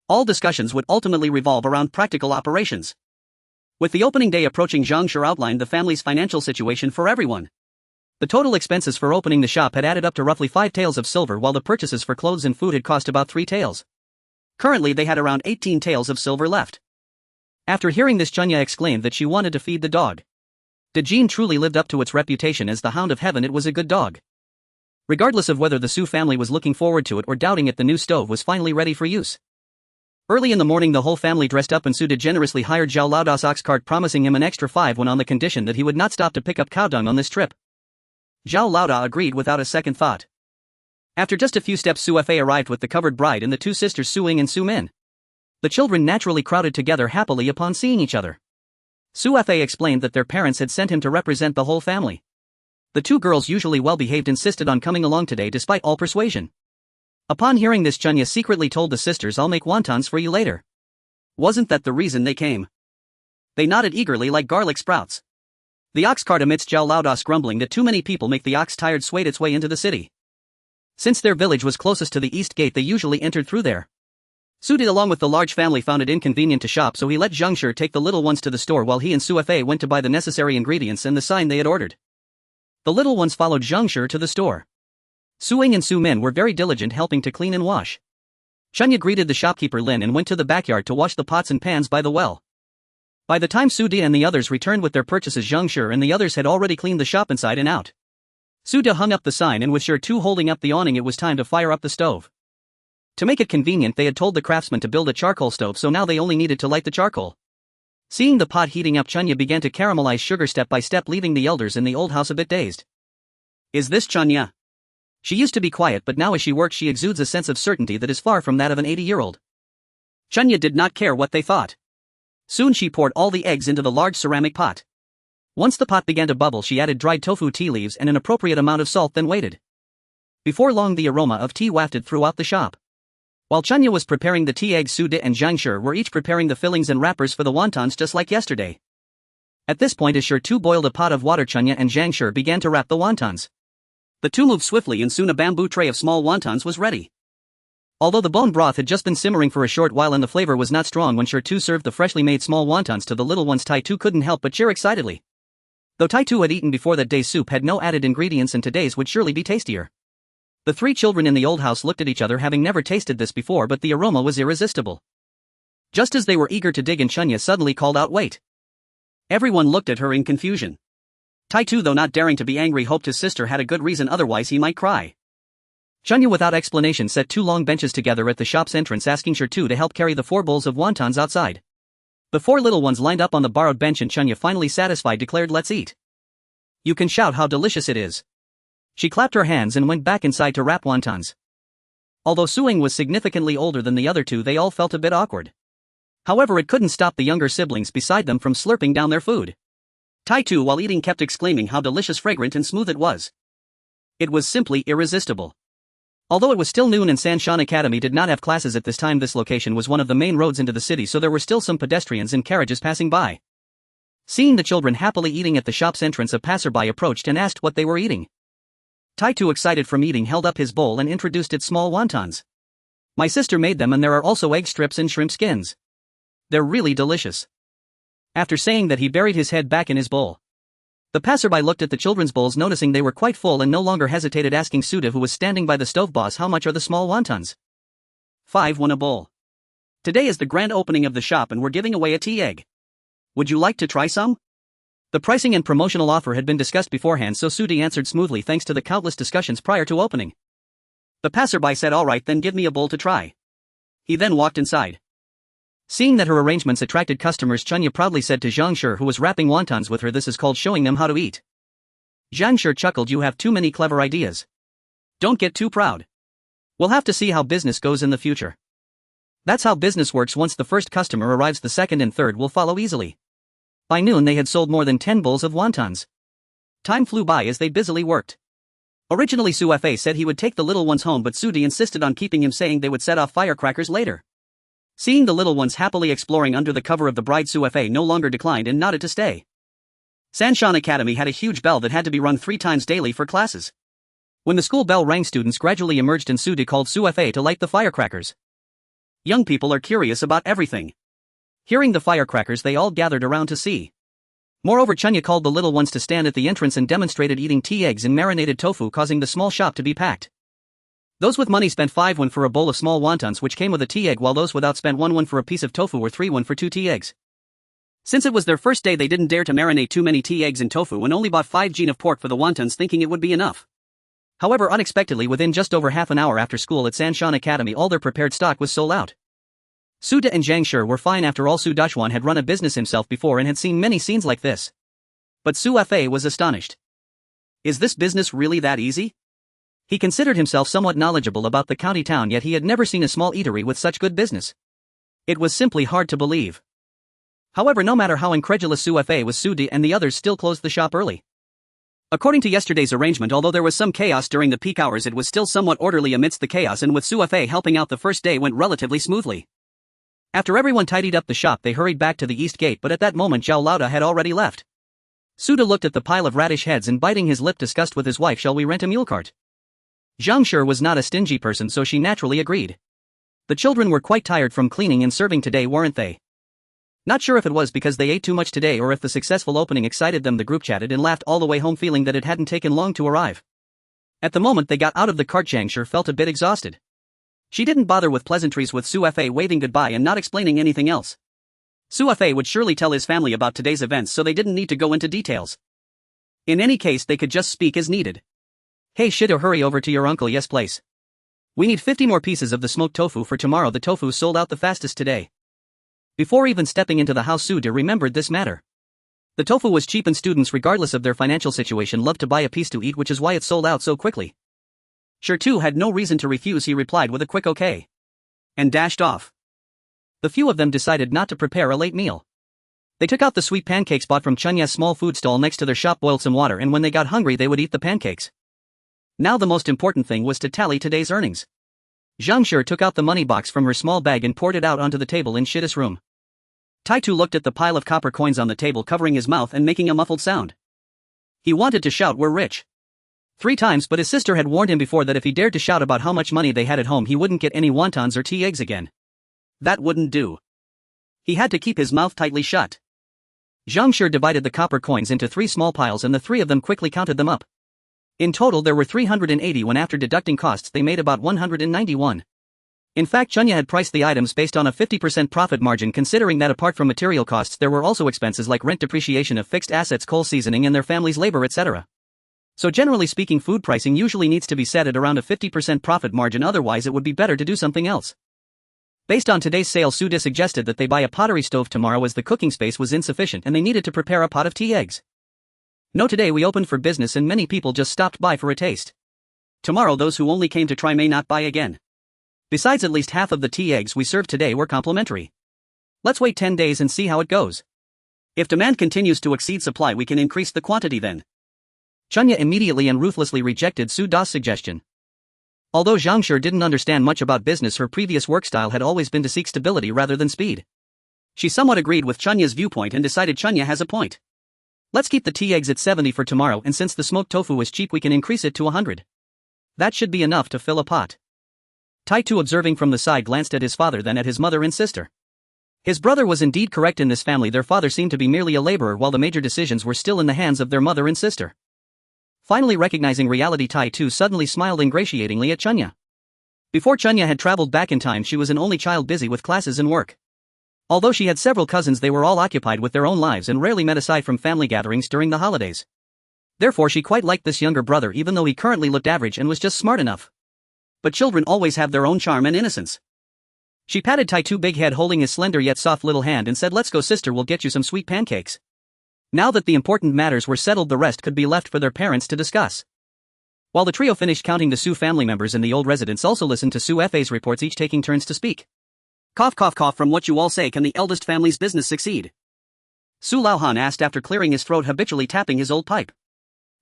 All discussions would ultimately revolve around practical operations. With the opening day approaching, Zhang Shi outlined the family's financial situation for everyone. The total expenses for opening the shop had added up to roughly 5 taels of silver, while the purchases for clothes and food had cost about 3 taels. Currently they had around 18 taels of silver left. After hearing this, Chunya exclaimed that she wanted to feed the dog. De Jean truly lived up to its reputation as the Hound of Heaven. It was a good dog. Regardless of whether the Su family was looking forward to it or doubting it, the new stove was finally ready for use. Early in the morning, the whole family dressed up and Su De generously hired Zhao Laoda's ox cart, promising him an extra 5 when on the condition that he would not stop to pick up cow dung on this trip. Zhao Laoda agreed without a second thought. After just a few steps, Su Fei arrived with the covered bride and the 2 sisters Su Ying and Su Min. The children naturally crowded together happily upon seeing each other. Su Fei explained that their parents had sent him to represent the whole family. The 2 girls, usually well-behaved, insisted on coming along today despite all persuasion. Upon hearing this, Chunya secretly told the sisters, "I'll make wontons for you later." Wasn't that the reason they came? They nodded eagerly like garlic sprouts. The ox cart, amidst Zhao Laoda's grumbling that too many people make the ox tired, swayed its way into the city. Since their village was closest to the east gate, they usually entered through there. Su De, along with the large family, found it inconvenient to shop, so he let Zhang Shi take the little ones to the store while he and Su Fei went to buy the necessary ingredients and the sign they had ordered. The little ones followed Zhang Shi to the store. Su Ying and Su Min were very diligent, helping to clean and wash. Chunya greeted the shopkeeper Lin and went to the backyard to wash the pots and pans by the well. By the time Su De and the others returned with their purchases, Zhang Shi and the others had already cleaned the shop inside and out. Su De hung up the sign, and with Shertu holding up the awning, it was time to fire up the stove. To make it convenient, they had told the craftsman to build a charcoal stove, so now they only needed to light the charcoal. Seeing the pot heating up, Chunya began to caramelize sugar step by step, leaving the elders in the old house a bit dazed. Is this Chunya? She used to be quiet, but now as she works she exudes a sense of certainty that is far from that of an 80-year-old. Chunya did not care what they thought. Soon she poured all the eggs into the large ceramic pot. Once the pot began to bubble, she added dried tofu, tea leaves and an appropriate amount of salt, then waited. Before long, the aroma of tea wafted throughout the shop. While Chunya was preparing the tea, eggs, Su De and Zhang Shi were each preparing the fillings and wrappers for the wontons, just like yesterday. At this point, as Shertu boiled a pot of water, Chunya and Zhang Shi began to wrap the wontons. The 2 moved swiftly and soon a bamboo tray of small wontons was ready. Although the bone broth had just been simmering for a short while and the flavor was not strong when Shertu served the freshly made small wontons to the little ones, Tai Tu couldn't help but cheer excitedly. Though Tai Tu had eaten before, that day's soup had no added ingredients and today's would surely be tastier. The 3 children in the old house looked at each other, having never tasted this before, but the aroma was irresistible. Just as they were eager to dig in, Chunya suddenly called out, "Wait!" Everyone looked at her in confusion. Tai Tu, though not daring to be angry, hoped his sister had a good reason, otherwise he might cry. Chunya without explanation set 2 long benches together at the shop's entrance, asking Shertu to help carry the 4 bowls of wontons outside. The 4 little ones lined up on the borrowed bench and Chunya, finally satisfied, declared, "Let's eat. You can shout how delicious it is." She clapped her hands and went back inside to wrap wontons. Although Su Ying was significantly older than the other 2, they all felt a bit awkward. However, it couldn't stop the younger siblings beside them from slurping down their food. Tai Tu, while eating, kept exclaiming how delicious, fragrant and smooth it was. It was simply irresistible. Although it was still noon and Sanshan Academy did not have classes at this time, this location was one of the main roads into the city, so there were still some pedestrians and carriages passing by. Seeing the children happily eating at the shop's entrance, a passerby approached and asked what they were eating. Tai Tu, excited from eating, held up his bowl and introduced its small wontons. "My sister made them, and there are also egg strips and shrimp skins. They're really delicious." After saying that, he buried his head back in his bowl. The passerby looked at the children's bowls, noticing they were quite full, and no longer hesitated, asking Su De, who was standing by the stove, "Boss, how much are the small wontons?" 5 won a bowl. Today is the grand opening of the shop and we're giving away a tea egg. Would you like to try some? The pricing and promotional offer had been discussed beforehand, so Sudi answered smoothly thanks to the countless discussions prior to opening. The passerby said, "Alright, then give me a bowl to try." He then walked inside. Seeing that her arrangements attracted customers, Chunya proudly said to Zhang Shi, who was wrapping wontons with her, "This is called showing them how to eat." Zhang Shi chuckled, "You have too many clever ideas. Don't get too proud. We'll have to see how business goes in the future." That's how business works. Once the first customer arrives, the second and third will follow easily. By noon they had sold more than 10 bowls of wontons. Time flew by as they busily worked. Originally Su Fa said he would take the little ones home, but Sudi insisted on keeping him, saying they would set off firecrackers later. Seeing the little ones happily exploring under the cover of the bride, Su Fa no longer declined and nodded to stay. Sanshan Academy had a huge bell that had to be rung 3 times daily for classes. When the school bell rang, students gradually emerged and Sudi called Su Fa to light the firecrackers. Young people are curious about everything. Hearing the firecrackers, they all gathered around to see. Moreover, Chunya called the little ones to stand at the entrance and demonstrated eating tea eggs and marinated tofu, causing the small shop to be packed. Those with money spent 5 won for a bowl of small wontons, which came with a tea egg, while those without spent 1 won for a piece of tofu or 3 won for 2 tea eggs. Since it was their first day, they didn't dare to marinate too many tea eggs and tofu and only bought 5 jin of pork for the wontons, thinking it would be enough. However, unexpectedly, within just over half an hour after school at Sanshan Academy, all their prepared stock was sold out. Suda and Zhang Shi were fine. After all, Su Daxuan had run a business himself before and had seen many scenes like this. But Su Fa was astonished. Is this business really that easy? He considered himself somewhat knowledgeable about the county town, yet he had never seen a small eatery with such good business. It was simply hard to believe. However, no matter how incredulous Su Fa was, Sudi and the others still closed the shop early. According to yesterday's arrangement, although there was some chaos during the peak hours, it was still somewhat orderly amidst the chaos, and with Su Fa helping out, the first day went relatively smoothly. After everyone tidied up the shop, they hurried back to the east gate, but at that moment Zhao Lauda had already left. Suda looked at the pile of radish heads and, biting his lip, discussed with his wife, "Shall we rent a mule cart?" Zhang Shi was not a stingy person, so she naturally agreed. The children were quite tired from cleaning and serving today, weren't they? Not sure if it was because they ate too much today or if the successful opening excited them. The group chatted and laughed all the way home, feeling that it hadn't taken long to arrive. At the moment they got out of the cart, Zhang Shi felt a bit exhausted. She didn't bother with pleasantries, with Su Fa waving goodbye and not explaining anything else. Su Fa would surely tell his family about today's events, so they didn't need to go into details. In any case, they could just speak as needed. "Hey Shido, hurry over to your uncle yes place. We need 50 more pieces of the smoked tofu for tomorrow. The tofu sold out the fastest today." Before even stepping into the house, Suda remembered this matter. The tofu was cheap and students, regardless of their financial situation, loved to buy a piece to eat, which is why it sold out so quickly. Sure too had no reason to refuse. He replied with a quick okay. And dashed off. The few of them decided not to prepare a late meal. They took out the sweet pancakes bought from Chunya's small food stall next to their shop, boiled some water, and when they got hungry they would eat the pancakes. Now the most important thing was to tally today's earnings. Zhang Shi took out the money box from her small bag and poured it out onto the table in Shida's room. Taitu looked at the pile of copper coins on the table, covering his mouth and making a muffled sound. He wanted to shout, "We're rich!" 3 times, but his sister had warned him before that if he dared to shout about how much money they had at home, he wouldn't get any wontons or tea eggs again. That wouldn't do. He had to keep his mouth tightly shut. Zhang Shi divided the copper coins into 3 small piles and the 3 of them quickly counted them up. In total there were 380 when after deducting costs they made about 191. In fact, Chunya had priced the items based on a 50% profit margin, considering that apart from material costs there were also expenses like rent, depreciation of fixed assets, coal seasoning and their family's labor, etc. So generally speaking, food pricing usually needs to be set at around a 50% profit margin, otherwise it would be better to do something else. Based on today's sale, Suda suggested that they buy a pottery stove tomorrow as the cooking space was insufficient and they needed to prepare a pot of tea eggs. No, today we opened for business and many people just stopped by for a taste. Tomorrow those who only came to try may not buy again. Besides, at least half of the tea eggs we served today were complimentary. Let's wait 10 days and see how it goes. If demand continues to exceed supply, we can increase the quantity then. Chunya immediately and ruthlessly rejected Su Da's suggestion. Although Zhang Shi didn't understand much about business, her previous work style had always been to seek stability rather than speed. She somewhat agreed with Chunya's viewpoint and decided Chunya has a point. Let's keep the tea eggs at 70 for tomorrow, and since the smoked tofu is cheap we can increase it to 100. That should be enough to fill a pot. Taitu, observing from the side, glanced at his father, then at his mother and sister. His brother was indeed correct. In this family their father seemed to be merely a laborer, while the major decisions were still in the hands of their mother and sister. Finally recognizing reality, Taitu suddenly smiled ingratiatingly at Chunya. Before Chunya had traveled back in time, she was an only child busy with classes and work. Although she had several cousins, they were all occupied with their own lives and rarely met aside from family gatherings during the holidays. Therefore she quite liked this younger brother even though he currently looked average and was just smart enough. But children always have their own charm and innocence. She patted Tai2's big head holding his slender yet soft little hand and said, "Let's go sister, we'll get you some sweet pancakes." Now that the important matters were settled, the rest could be left for their parents to discuss. While the trio finished counting, the Su family members in the old residence also listened to Su Fa's reports, each taking turns to speak. Cough cough cough. From what you all say, can the eldest family's business succeed? Su Laohan asked after clearing his throat, habitually tapping his old pipe.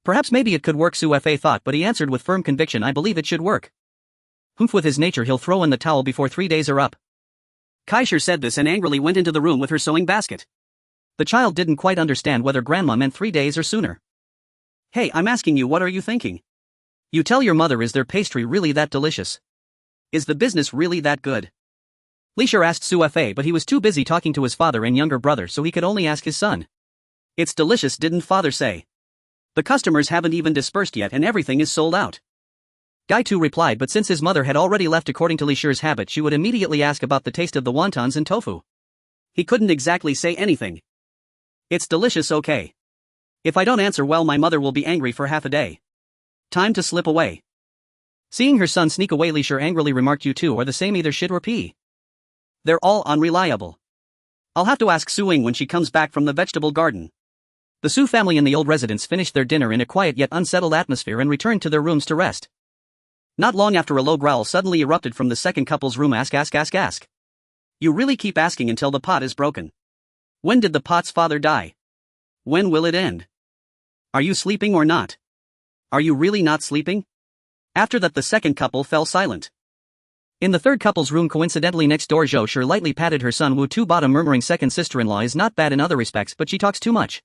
Perhaps maybe it could work, Su Fa thought, but he answered with firm conviction, "I believe it should work." Humph, with his nature he'll throw in the towel before 3 days are up. Kaisher said this and angrily went into the room with her sewing basket. The child didn't quite understand whether grandma meant 3 days or sooner. "Hey, I'm asking you, what are you thinking? You tell your mother, is their pastry really that delicious? Is the business really that good?" Leisure asked Su Fa, but he was too busy talking to his father and younger brother, so he could only ask his son. "It's delicious, didn't father say? The customers haven't even dispersed yet and everything is sold out." Guy too replied, but since his mother had already left, according to Leisure's habit, she would immediately ask about the taste of the wontons and tofu. He couldn't exactly say anything. "It's delicious, okay. If I don't answer, well, my mother will be angry for half a day. Time to slip away." Seeing her son sneak away, Leisure angrily remarked, "You two are the same, either shit or pee. They're all unreliable. I'll have to ask Su Ying when she comes back from the vegetable garden." The Su family in the old residence finished their dinner in a quiet yet unsettled atmosphere and returned to their rooms to rest. Not long after, a low growl suddenly erupted from the second couple's room. Ask. You really keep asking until the pot is broken. When did the pot's father die? When will it end? Are you sleeping or not? Are you really not sleeping? After that, the second couple fell silent. In the third couple's room, coincidentally next door, Zhou Shi lightly patted her son Wu Tu bottom, murmuring, "Second sister-in-law is not bad in other respects, but she talks too much."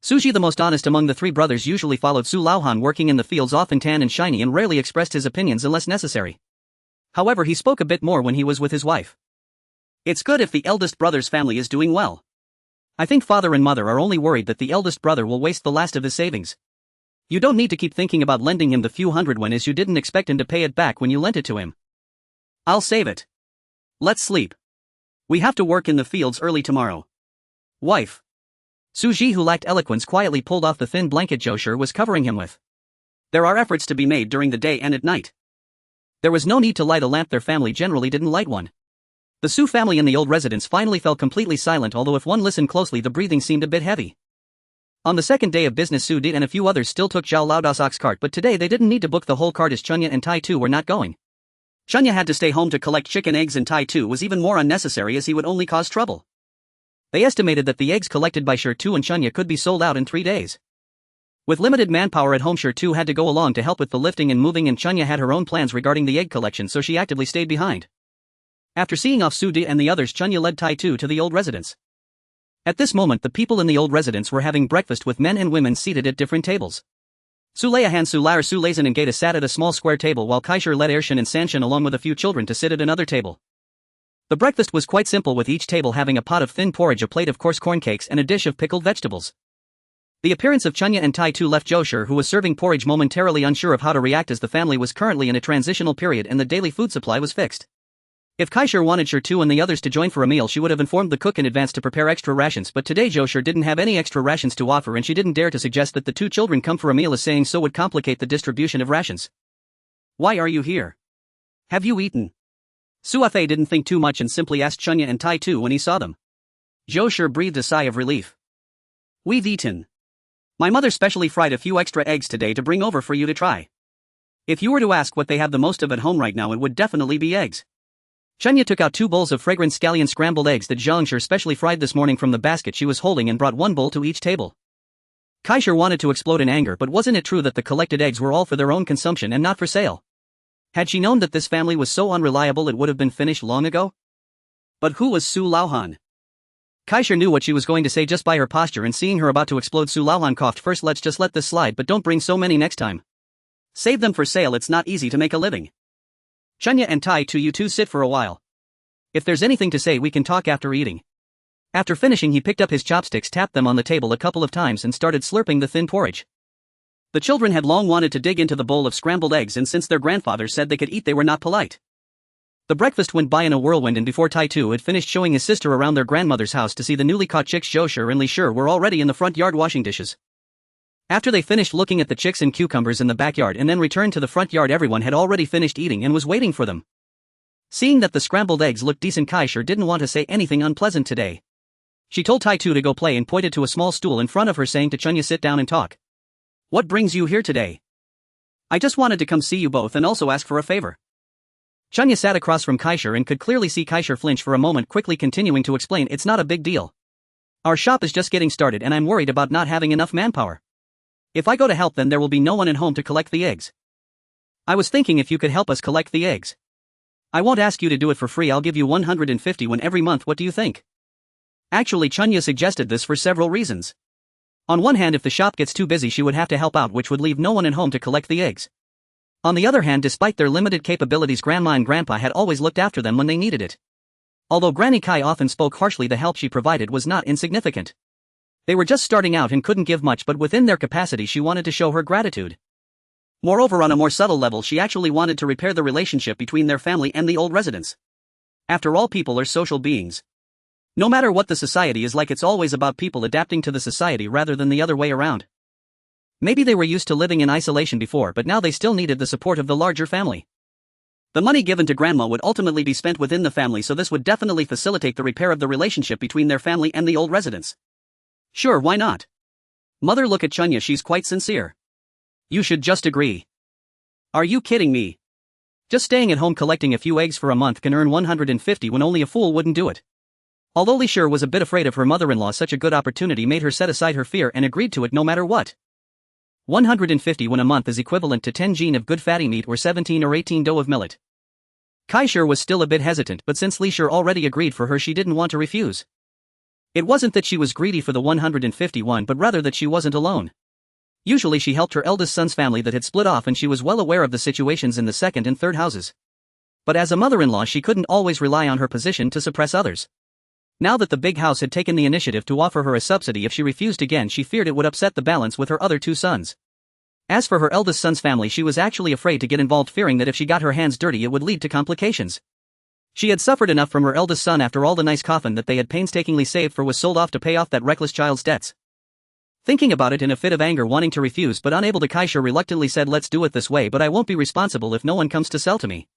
Suji, the most honest among the three brothers, usually followed Su Laohan working in the fields, often tan and shiny, and rarely expressed his opinions unless necessary. However, he spoke a bit more when he was with his wife. "It's good if the eldest brother's family is doing well. I think father and mother are only worried that the eldest brother will waste the last of his savings. You don't need to keep thinking about lending him the few hundred yuan, as you didn't expect him to pay it back when you lent it to him. I'll save it. Let's sleep. We have to work in the fields early tomorrow. Wife." Suji, who lacked eloquence, quietly pulled off the thin blanket Zhou Shi was covering him with. There are efforts to be made during the day and at night. There was no need to light a lamp, their family generally didn't light one. The Su family in the old residence finally fell completely silent, although if one listened closely the breathing seemed a bit heavy. On the second day of business, Su Di and a few others still took Zhao Laodasok's cart, but today they didn't need to book the whole cart as Chunya and Tai2 were not going. Chunya had to stay home to collect chicken eggs, and Tai2 was even more unnecessary as he would only cause trouble. They estimated that the eggs collected by Shi2 and Chunya could be sold out in 3 days. With limited manpower at home, Shi2 had to go along to help with the lifting and moving, and Chunya had her own plans regarding the egg collection, so she actively stayed behind. After seeing off Su Di and the others, Chunya led Tai2 to the old residence. At this moment, the people in the old residence were having breakfast, with men and women seated at different tables. Su Leiahan, Su Lair, Su Lazen and Gata sat at a small square table, while Kaisher led Ershin and Sanshin along with a few children to sit at another table. The breakfast was quite simple, with each table having a pot of thin porridge, a plate of coarse corn cakes, and a dish of pickled vegetables. The appearance of Chunya and Tai2 left Zhou Shi, who was serving porridge, momentarily unsure of how to react, as the family was currently in a transitional period and the daily food supply was fixed. If Kaisher wanted Shi2 and the others to join for a meal, she would have informed the cook in advance to prepare extra rations, but today Zhou Shi didn't have any extra rations to offer, and she didn't dare to suggest that the two children come for a meal, as saying so would complicate the distribution of rations. "Why are you here? Have you eaten?" Su Fa didn't think too much and simply asked Chunya and Tai2 when he saw them. Zhou Shi breathed a sigh of relief. "We've eaten. My mother specially fried a few extra eggs today to bring over for you to try. If you were to ask what they have the most of at home right now, it would definitely be eggs." Chunya took out 2 bowls of fragrant scallion scrambled eggs that Zhang Shi specially fried this morning from the basket she was holding, and brought 1 bowl to each table. Kaisher wanted to explode in anger, but wasn't it true that the collected eggs were all for their own consumption and not for sale? Had she known that this family was so unreliable, it would have been finished long ago. But who was Su Laohan? Kaisher knew what she was going to say just by her posture, and seeing her about to explode, Su Laohan coughed. "First, let's just let this slide, but don't bring so many next time. Save them for sale, it's not easy to make a living. Chunya and Tai2, you two sit for a while. If there's anything to say, we can talk after eating." After finishing, he picked up his chopsticks, tapped them on the table a couple of times, and started slurping the thin porridge. The children had long wanted to dig into the bowl of scrambled eggs, and since their grandfather said they could eat, they were not polite. The breakfast went by in a whirlwind, and before Tai Tu had finished showing his sister around their grandmother's house to see the newly caught chicks, Zhou Shi and Li Shi were already in the front yard washing dishes. After they finished looking at the chicks and cucumbers in the backyard and then returned to the front yard, everyone had already finished eating and was waiting for them. Seeing that the scrambled eggs looked decent, Kai Shi didn't want to say anything unpleasant today. She told Tai Tu to go play and pointed to a small stool in front of her, saying to Chunya, sit down and talk. What brings you here today? I just wanted to come see you both and also ask for a favor. Chunya sat across from Kai Shi and could clearly see Kai Shi flinch for a moment, quickly continuing to explain, it's not a big deal. Our shop is just getting started and I'm worried about not having enough manpower. If I go to help, then there will be no one at home to collect the eggs. I was thinking if you could help us collect the eggs. I won't ask you to do it for free, I'll give you 150 won every month, what do you think? Actually, Chunya suggested this for several reasons. On one hand, if the shop gets too busy she would have to help out, which would leave no one at home to collect the eggs. On the other hand, despite their limited capabilities, Grandma and Grandpa had always looked after them when they needed it. Although Granny Kai often spoke harshly, the help she provided was not insignificant. They were just starting out and couldn't give much, but within their capacity she wanted to show her gratitude. Moreover, on a more subtle level, she actually wanted to repair the relationship between their family and the old residents. After all, people are social beings. No matter what the society is like, it's always about people adapting to the society rather than the other way around. Maybe they were used to living in isolation before, but now they still needed the support of the larger family. The money given to Grandma would ultimately be spent within the family, so this would definitely facilitate the repair of the relationship between their family and the old residents. Sure, why not? Mother, look at Chunya, she's quite sincere. You should just agree. Are you kidding me? Just staying at home collecting a few eggs for a month can earn 150 when only a fool wouldn't do it. Although Li Shi was a bit afraid of her mother-in-law, such a good opportunity made her set aside her fear and agreed to it no matter what. 150 won a month is equivalent to 10 jin of good fatty meat or 17 or 18 dough of millet. Kai Shi was still a bit hesitant, but since Li Shi already agreed for her, she didn't want to refuse. It wasn't that she was greedy for the 150 won, but rather that she wasn't alone. Usually she helped her eldest son's family that had split off, and she was well aware of the situations in the second and third houses. But as a mother-in-law she couldn't always rely on her position to suppress others. Now that the big house had taken the initiative to offer her a subsidy, if she refused again she feared it would upset the balance with her other two sons. As for her eldest son's family, she was actually afraid to get involved, fearing that if she got her hands dirty it would lead to complications. She had suffered enough from her eldest son after all the nice coffin that they had painstakingly saved for was sold off to pay off that reckless child's debts. Thinking about it in a fit of anger, wanting to refuse but unable to, Kai Shi reluctantly said, let's do it this way, but I won't be responsible if no one comes to sell to me.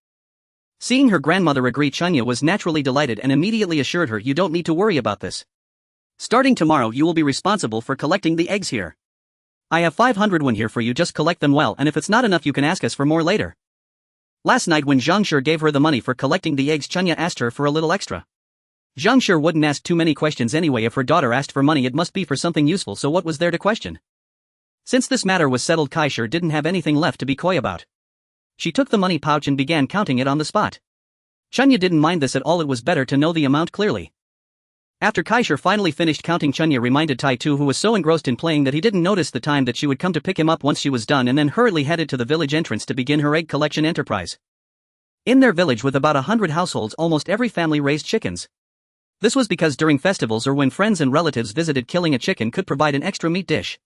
Seeing her grandmother agree, Chunya was naturally delighted and immediately assured her, you don't need to worry about this. Starting tomorrow you will be responsible for collecting the eggs here. I have 500 won here for you, just collect them well, and if it's not enough you can ask us for more later. Last night when Zhang Shi gave her the money for collecting the eggs, Chunya asked her for a little extra. Zhang Shi wouldn't ask too many questions anyway. If her daughter asked for money it must be for something useful, so what was there to question? Since this matter was settled, Kai Shi didn't have anything left to be coy about. She took the money pouch and began counting it on the spot. Chunya didn't mind this at all, it was better to know the amount clearly. After Kai Shi finally finished counting, Chunya reminded Tai Tu, who was so engrossed in playing that he didn't notice the time, that she would come to pick him up once she was done, and then hurriedly headed to the village entrance to begin her egg collection enterprise. In their village with about 100 households, almost every family raised chickens. This was because during festivals or when friends and relatives visited, killing a chicken could provide an extra meat dish.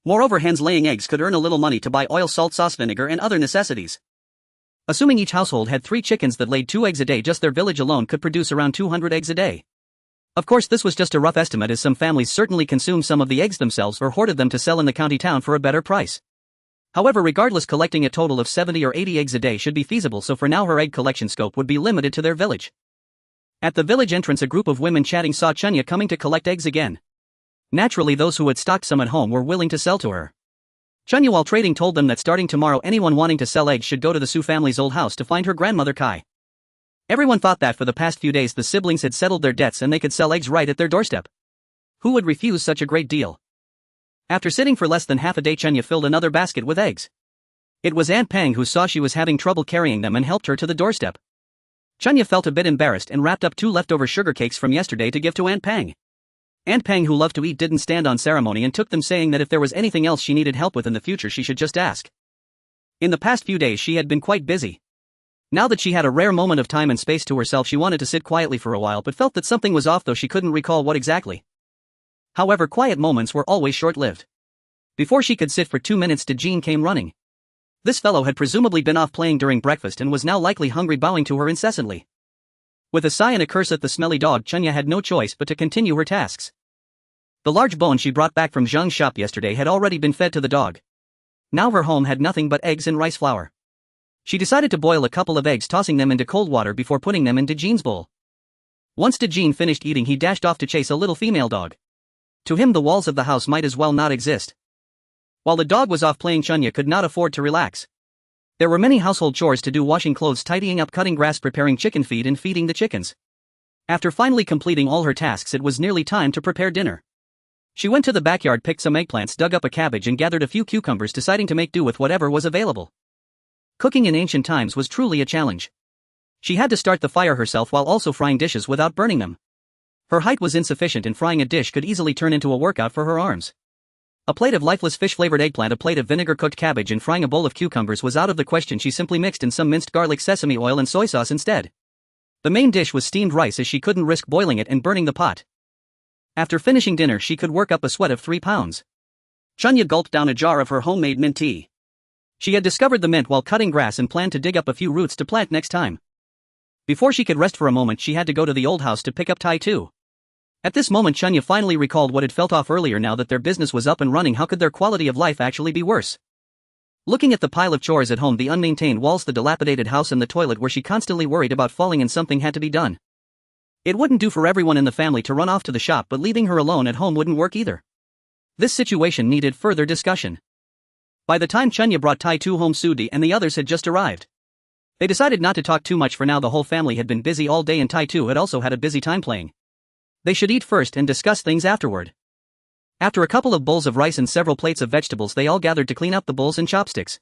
Moreover, hens laying eggs could earn a little money to buy oil, salt, sauce, vinegar and other necessities. Assuming each household had 3 chickens that laid 2 eggs a day, just their village alone could produce around 200 eggs a day. Of course, this was just a rough estimate, as some families certainly consumed some of the eggs themselves or hoarded them to sell in the county town for a better price. However, regardless, collecting a total of 70 or 80 eggs a day should be feasible, so for now her egg collection scope would be limited to their village. At the village entrance, a group of women chatting saw Chunya coming to collect eggs again. Naturally, those who had stocked some at home were willing to sell to her. Chunya, while trading, told them that starting tomorrow anyone wanting to sell eggs should go to the Su family's old house to find her grandmother Kai. Everyone thought that for the past few days the siblings had settled their debts and they could sell eggs right at their doorstep. Who would refuse such a great deal? After sitting for less than half a day, Chunya filled another basket with eggs. It was Aunt Pang who saw she was having trouble carrying them and helped her to the doorstep. Chunya felt a bit embarrassed and wrapped up 2 leftover sugar cakes from yesterday to give to Aunt Pang. Aunt Pang, who loved to eat, didn't stand on ceremony and took them, saying that if there was anything else she needed help with in the future she should just ask. In the past few days she had been quite busy. Now that she had a rare moment of time and space to herself, she wanted to sit quietly for a while, but felt that something was off, though she couldn't recall what exactly. However, quiet moments were always short-lived. Before she could sit for 2 minutes, Jean came running. This fellow had presumably been off playing during breakfast and was now likely hungry, bowing to her incessantly. With a sigh and a curse at the smelly dog, Chunya had no choice but to continue her tasks. The large bone she brought back from Zhang's shop yesterday had already been fed to the dog. Now her home had nothing but eggs and rice flour. She decided to boil a couple of eggs, tossing them into cold water before putting them into Jean's bowl. Once Jean finished eating, he dashed off to chase a little female dog. To him, the walls of the house might as well not exist. While the dog was off playing, Chunya could not afford to relax. There were many household chores to do: washing clothes, tidying up, cutting grass, preparing chicken feed, and feeding the chickens. After finally completing all her tasks, it was nearly time to prepare dinner. She went to the backyard, picked some eggplants, dug up a cabbage, and gathered a few cucumbers, deciding to make do with whatever was available. Cooking in ancient times was truly a challenge. She had to start the fire herself while also frying dishes without burning them. Her height was insufficient, and frying a dish could easily turn into a workout for her arms. A plate of lifeless fish-flavored eggplant, a plate of vinegar-cooked cabbage, and frying a bowl of cucumbers was out of the question. She simply mixed in some minced garlic, sesame oil, and soy sauce instead. The main dish was steamed rice, as she couldn't risk boiling it and burning the pot. After finishing dinner, she could work up a sweat of 3 pounds. Chunya gulped down a jar of her homemade mint tea. She had discovered the mint while cutting grass and planned to dig up a few roots to plant next time. Before she could rest for a moment, she had to go to the old house to pick up Tai Tu. At this moment, Chunya finally recalled what had felt off earlier. Now that their business was up and running, how could their quality of life actually be worse? Looking at the pile of chores at home, the unmaintained walls, the dilapidated house, and the toilet where she constantly worried about falling and something had to be done. It wouldn't do for everyone in the family to run off to the shop, but leaving her alone at home wouldn't work either. This situation needed further discussion. By the time Chunya brought Tai Tu home, Sudi and the others had just arrived. They decided not to talk too much for now. The whole family had been busy all day, and Tai Tu had also had a busy time playing. They should eat first and discuss things afterward. After a couple of bowls of rice and several plates of vegetables, they all gathered to clean up the bowls and chopsticks.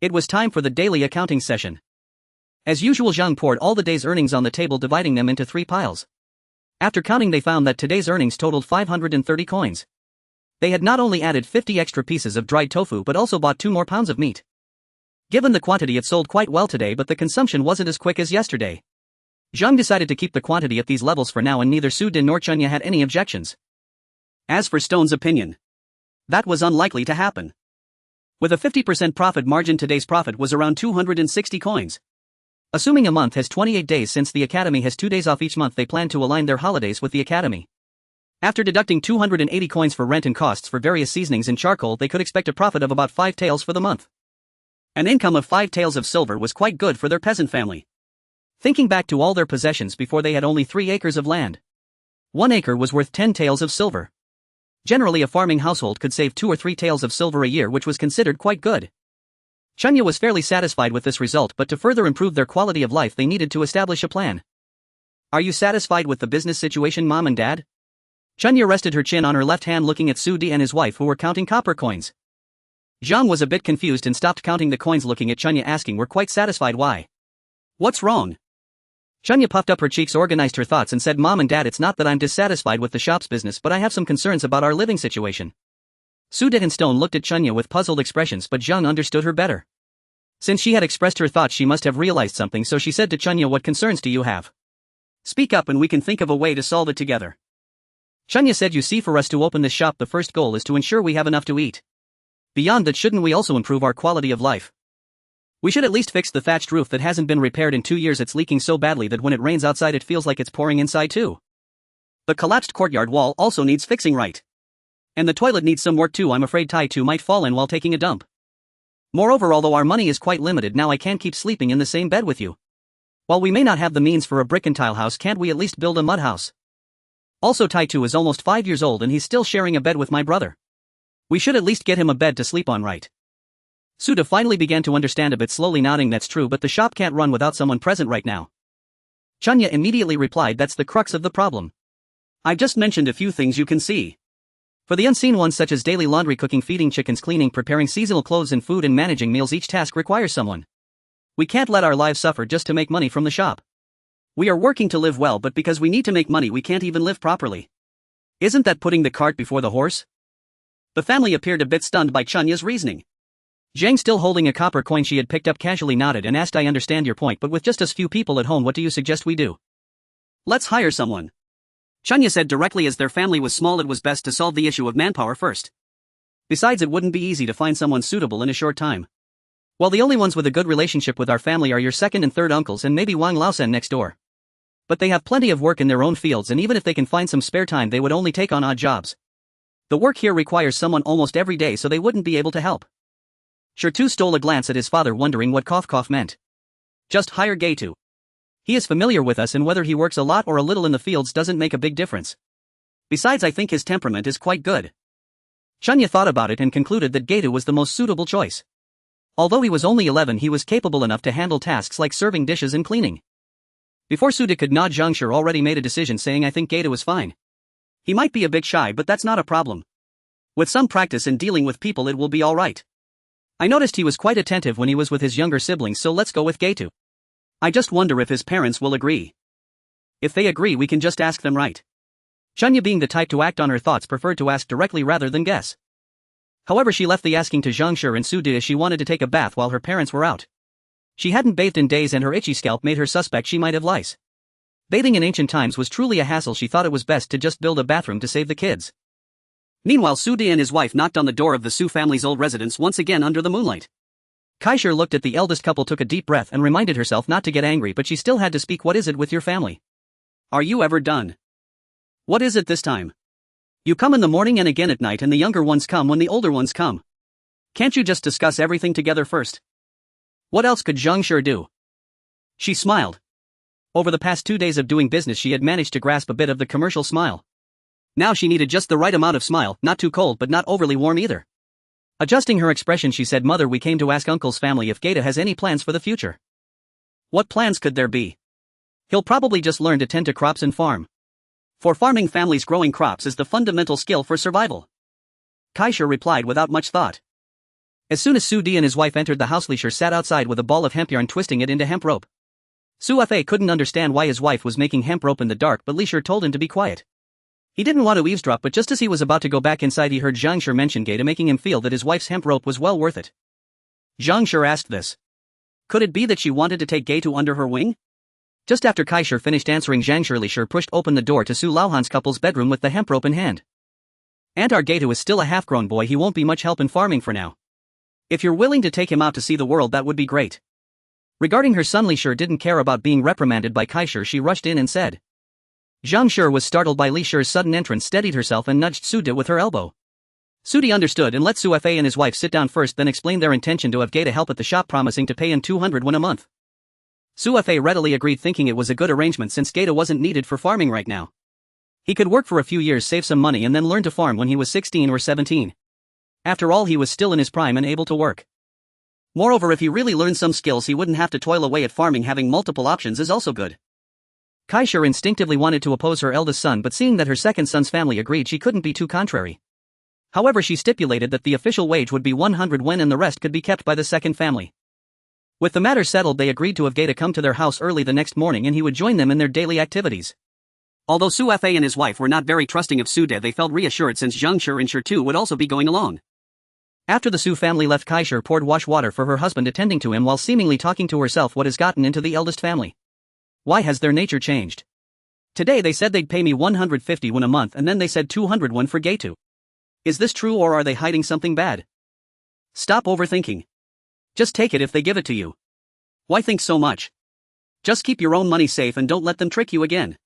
It was time for the daily accounting session. As usual, Zhang poured all the day's earnings on the table, dividing them into 3 piles. After counting, they found that today's earnings totaled 530 coins. They had not only added 50 extra pieces of dried tofu but also bought 2 more pounds of meat. Given the quantity, it sold quite well today, but the consumption wasn't as quick as yesterday. Zhang decided to keep the quantity at these levels for now, and neither Su Din nor Chunya had any objections. As for Stone's opinion, that was unlikely to happen. With a 50% profit margin, today's profit was around 260 coins. Assuming a month has 28 days, since the academy has 2 days off each month, they plan to align their holidays with the academy. After deducting 280 coins for rent and costs for various seasonings and charcoal, they could expect a profit of about 5 taels for the month. An income of 5 taels of silver was quite good for their peasant family. Thinking back to all their possessions, before they had only 3 acres of land. 1 acre was worth 10 taels of silver. Generally, a farming household could save 2 or 3 taels of silver a year, which was considered quite good. Chunya was fairly satisfied with this result, but to further improve their quality of life, they needed to establish a plan. Are you satisfied with the business situation, Mom and Dad? Chunya rested her chin on her left hand, looking at Su Di and his wife, who were counting copper coins. Zhang was a bit confused and stopped counting the coins, looking at Chunya, asking, "We're quite satisfied. Why? What's wrong?" Chunya puffed up her cheeks, organized her thoughts, and said, "Mom and Dad, it's not that I'm dissatisfied with the shop's business, but I have some concerns about our living situation." Su Di and Stone looked at Chunya with puzzled expressions, but Zhang understood her better. Since she had expressed her thoughts, she must have realized something, so she said to Chunya, "What concerns do you have? Speak up and we can think of a way to solve it together." Chunya said, "You see, for us to open this shop, the first goal is to ensure we have enough to eat. Beyond that, shouldn't we also improve our quality of life? We should at least fix the thatched roof that hasn't been repaired in 2 years. It's leaking so badly that when it rains outside it feels like it's pouring inside too. The collapsed courtyard wall also needs fixing right. And the toilet needs some work too. I'm afraid Tai Tu might fall in while taking a dump. Moreover, although our money is quite limited now, I can't keep sleeping in the same bed with you. While we may not have the means for a brick and tile house, can't we at least build a mud house? Also, Tai Tu is almost 5 years old and he's still sharing a bed with my brother. We should at least get him a bed to sleep on, right?" Suda finally began to understand a bit, slowly nodding. "That's true, but the shop can't run without someone present right now." Chunya immediately replied, "That's the crux of the problem. I've just mentioned a few things you can see. For the unseen ones, such as daily laundry, cooking, feeding chickens, cleaning, preparing seasonal clothes and food, and managing meals, each task requires someone. We can't let our lives suffer just to make money from the shop. We are working to live well, but because we need to make money we can't even live properly. Isn't that putting the cart before the horse?" The family appeared a bit stunned by Chunya's reasoning. Zhang, still holding a copper coin she had picked up, casually nodded and asked, "I understand your point, but with just us few people at home, what do you suggest we do?" "Let's hire someone," Chunya said directly. As their family was small, it was best to solve the issue of manpower first. Besides, it wouldn't be easy to find someone suitable in a short time. While the only ones with a good relationship with our family are your second and third uncles and maybe Wang Laosen next door. But they have plenty of work in their own fields, and even if they can find some spare time they would only take on odd jobs. The work here requires someone almost every day, so they wouldn't be able to help. Shu stole a glance at his father, wondering what cough meant. Just hire Gaitu. He is familiar with us, and whether he works a lot or a little in the fields doesn't make a big difference. Besides, I think his temperament is quite good. Chunya thought about it and concluded that Gaitu was the most suitable choice. Although he was only 11, he was capable enough to handle tasks like serving dishes and cleaning. Before Suda could nod, Zhangshi already made a decision, saying, I think Gaitu is fine. He might be a bit shy, but that's not a problem. With some practice in dealing with people it will be alright. I noticed he was quite attentive when he was with his younger siblings, so let's go with Gaitu. I just wonder if his parents will agree. If they agree, we can just ask them, right? Chunya, being the type to act on her thoughts, preferred to ask directly rather than guess. However, she left the asking to Zhangshi and Suda as she wanted to take a bath while her parents were out. She hadn't bathed in days and her itchy scalp made her suspect she might have lice. Bathing in ancient times was truly a hassle. She thought it was best to just build a bathroom to save the kids. Meanwhile, Suda and his wife knocked on the door of the Su family's old residence once again under the moonlight. Kaishir looked at the eldest couple, took a deep breath and reminded herself not to get angry, but she still had to speak. What is it with your family? Are you ever done? What is it this time? You come in the morning and again at night, and the younger ones come when the older ones come. Can't you just discuss everything together first? What else could Zhangshi do? She smiled. Over the past 2 days of doing business she had managed to grasp a bit of the commercial smile. Now she needed just the right amount of smile, not too cold but not overly warm either. Adjusting her expression, she said, Mother, we came to ask Uncle's family if Gaitu has any plans for the future. What plans could there be? He'll probably just learn to tend to crops and farm. For farming families, growing crops is the fundamental skill for survival. Kaishir replied without much thought. As soon as Su Di and his wife entered the house, Li Shi sat outside with a ball of hemp yarn, twisting it into hemp rope. Su Fei couldn't understand why his wife was making hemp rope in the dark, but Li Shi told him to be quiet. He didn't want to eavesdrop, but just as he was about to go back inside, he heard Zhangshi mention Gaitu, making him feel that his wife's hemp rope was well worth it. Zhangshi asked this. Could it be that she wanted to take Gaitu under her wing? Just after Kaishir finished answering, Zhangshi, Li Shi pushed open the door to Su Laohan's couple's bedroom with the hemp rope in hand. And our Gaitu is still a half-grown boy, he won't be much help in farming for now. If you're willing to take him out to see the world, that would be great. Regarding her son, Li Shi didn't care about being reprimanded by Kaishir. She rushed in and said. Zhangshi was startled by Li Shi's sudden entrance, steadied herself and nudged Suda with her elbow. Sudi understood and let Su Fei and his wife sit down first, then explained their intention to have Gaitu help at the shop, promising to pay him 200 won a month. Su Fei readily agreed, thinking it was a good arrangement since Gaitu wasn't needed for farming right now. He could work for a few years, save some money, and then learn to farm when he was 16 or 17. After all, he was still in his prime and able to work. Moreover, if he really learned some skills, he wouldn't have to toil away at farming. Having multiple options is also good. Kaishir instinctively wanted to oppose her eldest son, but seeing that her second son's family agreed, she couldn't be too contrary. However, she stipulated that the official wage would be 100 wen and the rest could be kept by the second family. With the matter settled, they agreed to have Gaitu come to their house early the next morning and he would join them in their daily activities. Although Su Fei and his wife were not very trusting of Sude, they felt reassured since Zhangshi and Shi would also be going along. After the Su family left, Kaishir poured wash water for her husband, attending to him while seemingly talking to herself. What has gotten into the eldest family? Why has their nature changed? Today they said they'd pay me 150 won a month, and then they said 200 won for Gaitu. Is this true, or are they hiding something bad? Stop overthinking. Just take it if they give it to you. Why think so much? Just keep your own money safe and don't let them trick you again.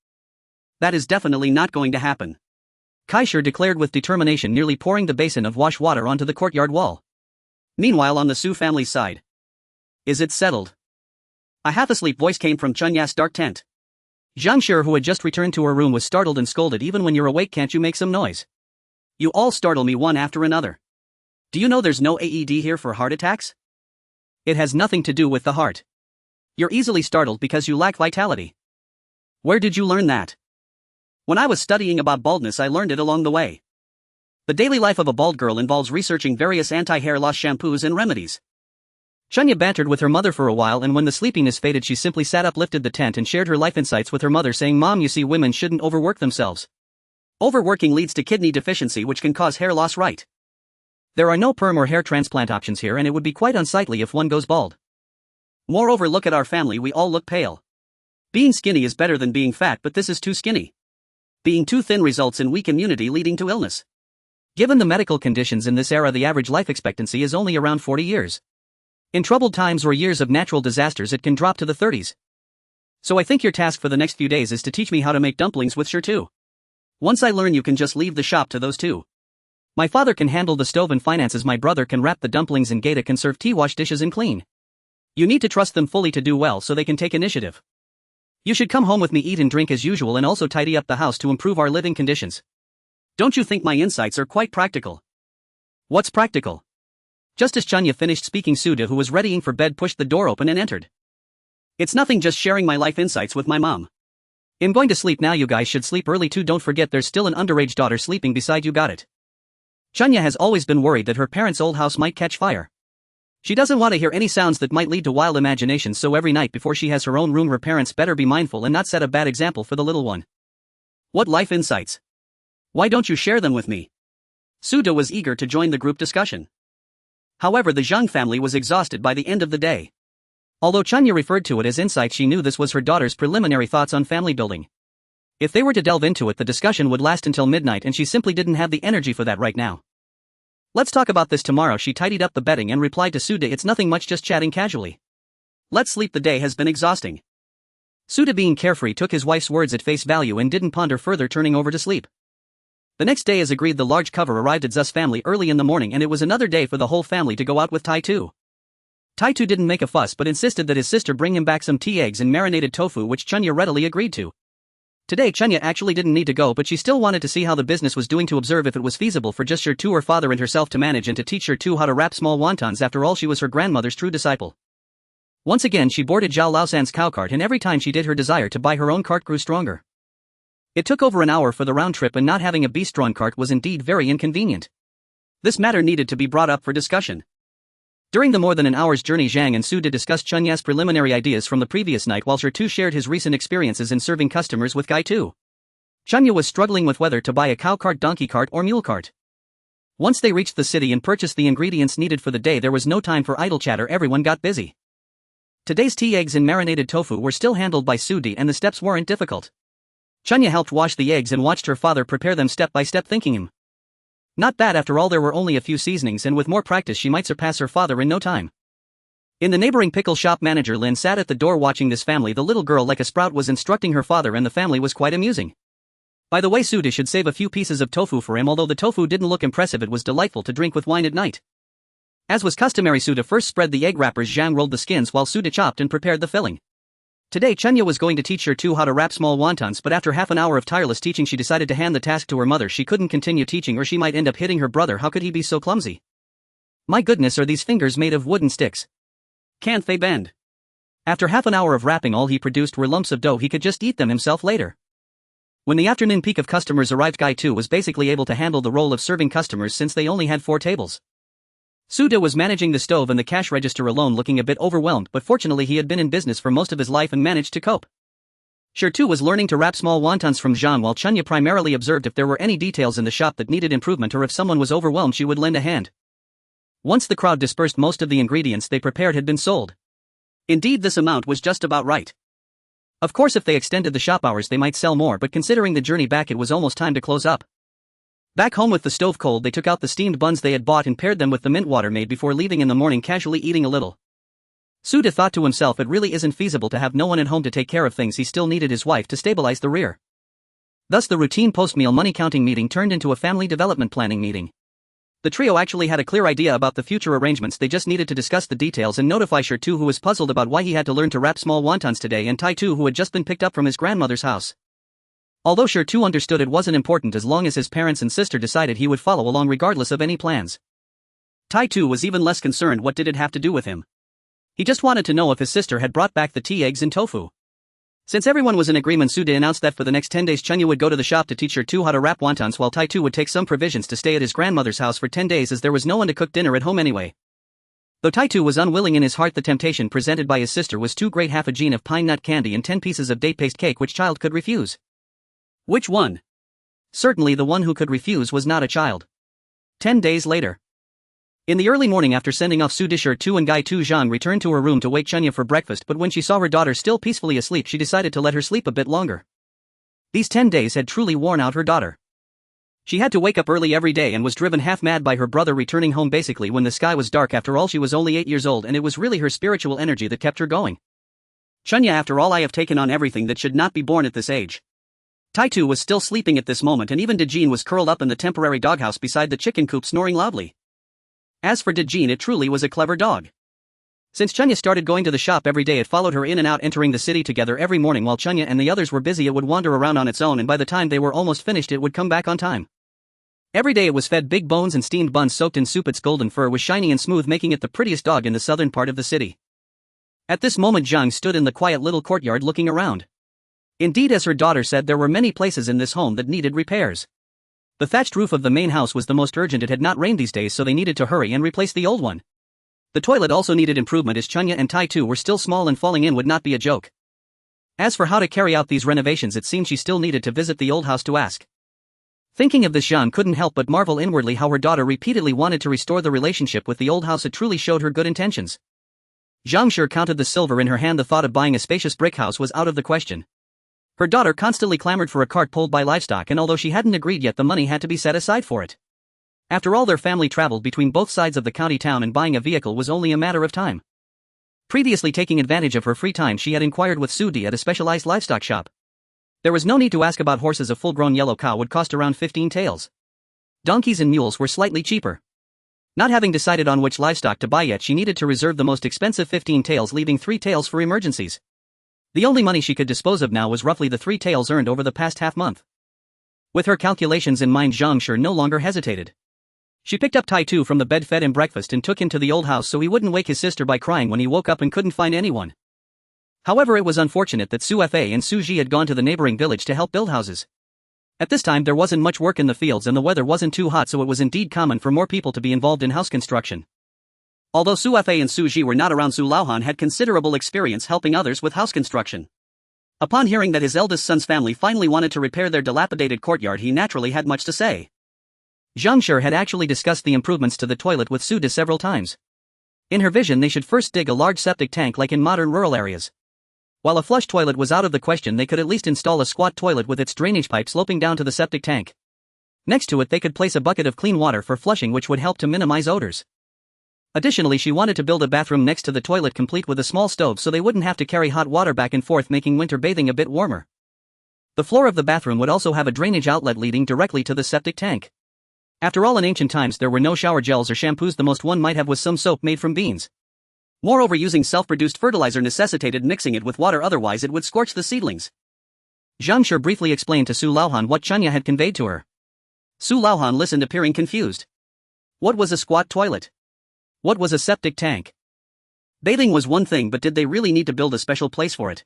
That is definitely not going to happen. Kaishir declared with determination, nearly pouring the basin of wash water onto the courtyard wall. Meanwhile, on the Su family's side. Is it settled? A half-asleep voice came from Chunya's dark tent. Zhangshi, who had just returned to her room, was startled and scolded. Even when you're awake, can't you make some noise? You all startle me one after another. Do you know there's no AED here for heart attacks? It has nothing to do with the heart. You're easily startled because you lack vitality. Where did you learn that? When I was studying about baldness, I learned it along the way. The daily life of a bald girl involves researching various anti-hair loss shampoos and remedies. Chunya bantered with her mother for a while, and when the sleepiness faded, she simply sat up, lifted the tent, and shared her life insights with her mother, saying, Mom, you see, women shouldn't overwork themselves. Overworking leads to kidney deficiency, which can cause hair loss, right? There are no perm or hair transplant options here, and it would be quite unsightly if one goes bald. Moreover, look at our family, we all look pale. Being skinny is better than being fat, but this is too skinny. Being too thin results in weak immunity, leading to illness. Given the medical conditions in this era, the average life expectancy is only around 40 years. In troubled times or years of natural disasters it can drop to the 30s. So I think your task for the next few days is to teach me how to make dumplings with xuanhuan. Once I learn you can just leave the shop to those two. My father can handle the stove and finances, my brother can wrap the dumplings, and Gata can serve tea, wash dishes and clean. You need to trust them fully to do well so they can take initiative. You should come home with me, eat and drink as usual, and also tidy up the house to improve our living conditions. Don't you think my insights are quite practical? What's practical? Just as Chunya finished speaking, Suda, who was readying for bed, pushed the door open and entered. It's nothing, just sharing my life insights with my mom. I'm going to sleep now, you guys should sleep early too, don't forget there's still an underage daughter sleeping beside you, got it? Chunya has always been worried that her parents' old house might catch fire. She doesn't want to hear any sounds that might lead to wild imaginations, so every night before she has her own room her parents better be mindful and not set a bad example for the little one. What life insights? Why don't you share them with me? Suda was eager to join the group discussion. However, the Zhang family was exhausted by the end of the day. Although Chunya referred to it as insight, she knew this was her daughter's preliminary thoughts on family building. If they were to delve into it, the discussion would last until midnight, and she simply didn't have the energy for that right now. Let's talk about this tomorrow. She tidied up the bedding and replied to Suda, it's nothing much, just chatting casually. Let's sleep, the day has been exhausting. Suda, being carefree, took his wife's words at face value and didn't ponder further, turning over to sleep. The next day, as agreed, the large cover arrived at Zu's family early in the morning, and it was another day for the whole family to go out with Tai-Tu. Tai-Tu didn't make a fuss but insisted that his sister bring him back some tea, eggs and marinated tofu, which Chunya readily agreed to. Today Chunya actually didn't need to go, but she still wanted to see how the business was doing, to observe if it was feasible for just xuanhuan, her father and herself to manage, and to teach xuanhuan how to wrap small wontons. After all, she was her grandmother's true disciple. Once again she boarded Zhao Laosan's cow cart, and every time she did, her desire to buy her own cart grew stronger. It took over an hour for the round trip, and not having a beast-drawn cart was indeed very inconvenient. This matter needed to be brought up for discussion. During the more than an hour's journey, Zhang and Suda discussed Chunya's preliminary ideas from the previous night, while xuanhuan shared his recent experiences in serving customers with Gai-Tu. Chunya was struggling with whether to buy a cow cart, donkey cart, or mule cart. Once they reached the city and purchased the ingredients needed for the day, there was no time for idle chatter. Everyone got busy. Today's tea, eggs and marinated tofu were still handled by Sudi, and the steps weren't difficult. Chunya helped wash the eggs and watched her father prepare them step by step, thinking not bad after all, there were only a few seasonings, and with more practice she might surpass her father in no time. In the neighboring pickle shop, manager Lin sat at the door watching this family. The little girl, like a sprout, was instructing her father, and the family was quite amusing. By the way, Sudi should save a few pieces of tofu for him. Although the tofu didn't look impressive, it was delightful to drink with wine at night. As was customary, Suda first spread the egg wrappers, Zhang rolled the skins, while Suda chopped and prepared the filling. Today Chunya was going to teach xuanhuan how to wrap small wontons, but after half an hour of tireless teaching she decided to hand the task to her mother. She couldn't continue teaching, or she might end up hitting her brother. How could he be so clumsy? My goodness, are these fingers made of wooden sticks? Can't they bend? After half an hour of wrapping, all he produced were lumps of dough. He could just eat them himself later. When the afternoon peak of customers arrived, Gai-Tu was basically able to handle the role of serving customers since they only had 4 tables. Suda was managing the stove and the cash register alone, looking a bit overwhelmed, but fortunately he had been in business for most of his life and managed to cope. xuanhuan was learning to wrap small wontons from Zhang, while Chunya primarily observed if there were any details in the shop that needed improvement, or if someone was overwhelmed she would lend a hand. Once the crowd dispersed, most of the ingredients they prepared had been sold. Indeed, this amount was just about right. Of course, if they extended the shop hours they might sell more, but considering the journey back, it was almost time to close up. Back home with the stove cold, they took out the steamed buns they had bought and paired them with the mint water made before leaving in the morning, casually eating a little. Suda thought to himself, it really isn't feasible to have no one at home to take care of things. He still needed his wife to stabilize the rear. Thus the routine post-meal money counting meeting turned into a family development planning meeting. The trio actually had a clear idea about the future arrangements. They just needed to discuss the details and notify xuanhuan, who was puzzled about why he had to learn to wrap small wontons today, and Tai-Tu, who had just been picked up from his grandmother's house. Although xuanhuan understood it wasn't important as long as his parents and sister decided, he would follow along regardless of any plans. Tai-Tu was even less concerned. What did it have to do with him? He just wanted to know if his sister had brought back the tea, eggs and tofu. Since everyone was in agreement, Suda announced that for the next 10 days Chunya would go to the shop to teach xuanhuan how to wrap wontons, while Tai-Tu would take some provisions to stay at his grandmother's house for 10 days, as there was no one to cook dinner at home anyway. Though Tai-Tu was unwilling in his heart, the temptation presented by his sister was too great. Half a gene of pine nut candy and 10 pieces of date paste cake. Which child could refuse? Which one? Certainly the one who could refuse was not a child. 10 days later. In the early morning, after sending off Suda, xuanhuan and Gai-Tu, Zhang returned to her room to wake Chunya for breakfast, but when she saw her daughter still peacefully asleep, she decided to let her sleep a bit longer. These 10 days had truly worn out her daughter. She had to wake up early every day and was driven half mad by her brother returning home basically when the sky was dark. After all, she was only 8 years old and it was really her spiritual energy that kept her going. Chunya, after all, I have taken on everything that should not be born at this age. Taitu was still sleeping at this moment and even Dejin was curled up in the temporary doghouse beside the chicken coop snoring loudly. As for Dejin, it truly was a clever dog. Since Chunya started going to the shop every day, it followed her in and out, entering the city together every morning. While Chunya and the others were busy, it would wander around on its own, and by the time they were almost finished it would come back on time. Every day it was fed big bones and steamed buns soaked in soup. Its golden fur was shiny and smooth, making it the prettiest dog in the southern part of the city. At this moment Zhang stood in the quiet little courtyard looking around. Indeed, as her daughter said, there were many places in this home that needed repairs. The thatched roof of the main house was the most urgent. It had not rained these days, so they needed to hurry and replace the old one. The toilet also needed improvement, as Chunya and Taitu were still small and falling in would not be a joke. As for how to carry out these renovations, it seemed she still needed to visit the old house to ask. Thinking of this, Zhang couldn't help but marvel inwardly how her daughter repeatedly wanted to restore the relationship with the old house. It truly showed her good intentions. Zhang sure counted the silver in her hand. The thought of buying a spacious brick house was out of the question. Her daughter constantly clamored for a cart pulled by livestock, and although she hadn't agreed yet, the money had to be set aside for it. After all, their family traveled between both sides of the county town, and buying a vehicle was only a matter of time. Previously, taking advantage of her free time, she had inquired with Sudi at a specialized livestock shop. There was no need to ask about horses. A full-grown yellow cow would cost around 15 taels. Donkeys and mules were slightly cheaper. Not having decided on which livestock to buy yet, she needed to reserve the most expensive 15 taels, leaving 3 taels for emergencies. The only money she could dispose of now was roughly the 3 taels earned over the past half-month. With her calculations in mind, Zhang sure no longer hesitated. She picked up Taitu from the bed, fed him breakfast, and took him to the old house so he wouldn't wake his sister by crying when he woke up and couldn't find anyone. However, it was unfortunate that Su Fa and Su Ji had gone to the neighboring village to help build houses. At this time there wasn't much work in the fields and the weather wasn't too hot, so it was indeed common for more people to be involved in house construction. Although Su Fa and Su Ji were not around, Su Laohan had considerable experience helping others with house construction. Upon hearing that his eldest son's family finally wanted to repair their dilapidated courtyard, he naturally had much to say. Zhang Shi had actually discussed the improvements to the toilet with Su De several times. In her vision, they should first dig a large septic tank like in modern rural areas. While a flush toilet was out of the question, they could at least install a squat toilet with its drainage pipe sloping down to the septic tank. Next to it they could place a bucket of clean water for flushing, which would help to minimize odors. Additionally, she wanted to build a bathroom next to the toilet, complete with a small stove, so they wouldn't have to carry hot water back and forth, making winter bathing a bit warmer. The floor of the bathroom would also have a drainage outlet leading directly to the septic tank. After all, in ancient times there were no shower gels or shampoos. The most one might have was some soap made from beans. Moreover, using self-produced fertilizer necessitated mixing it with water, otherwise it would scorch the seedlings. Zhang Shi briefly explained to Su Laohan what Chunya had conveyed to her. Su Laohan listened, appearing confused. What was a squat toilet? What was a septic tank? Bathing was one thing, but did they really need to build a special place for it?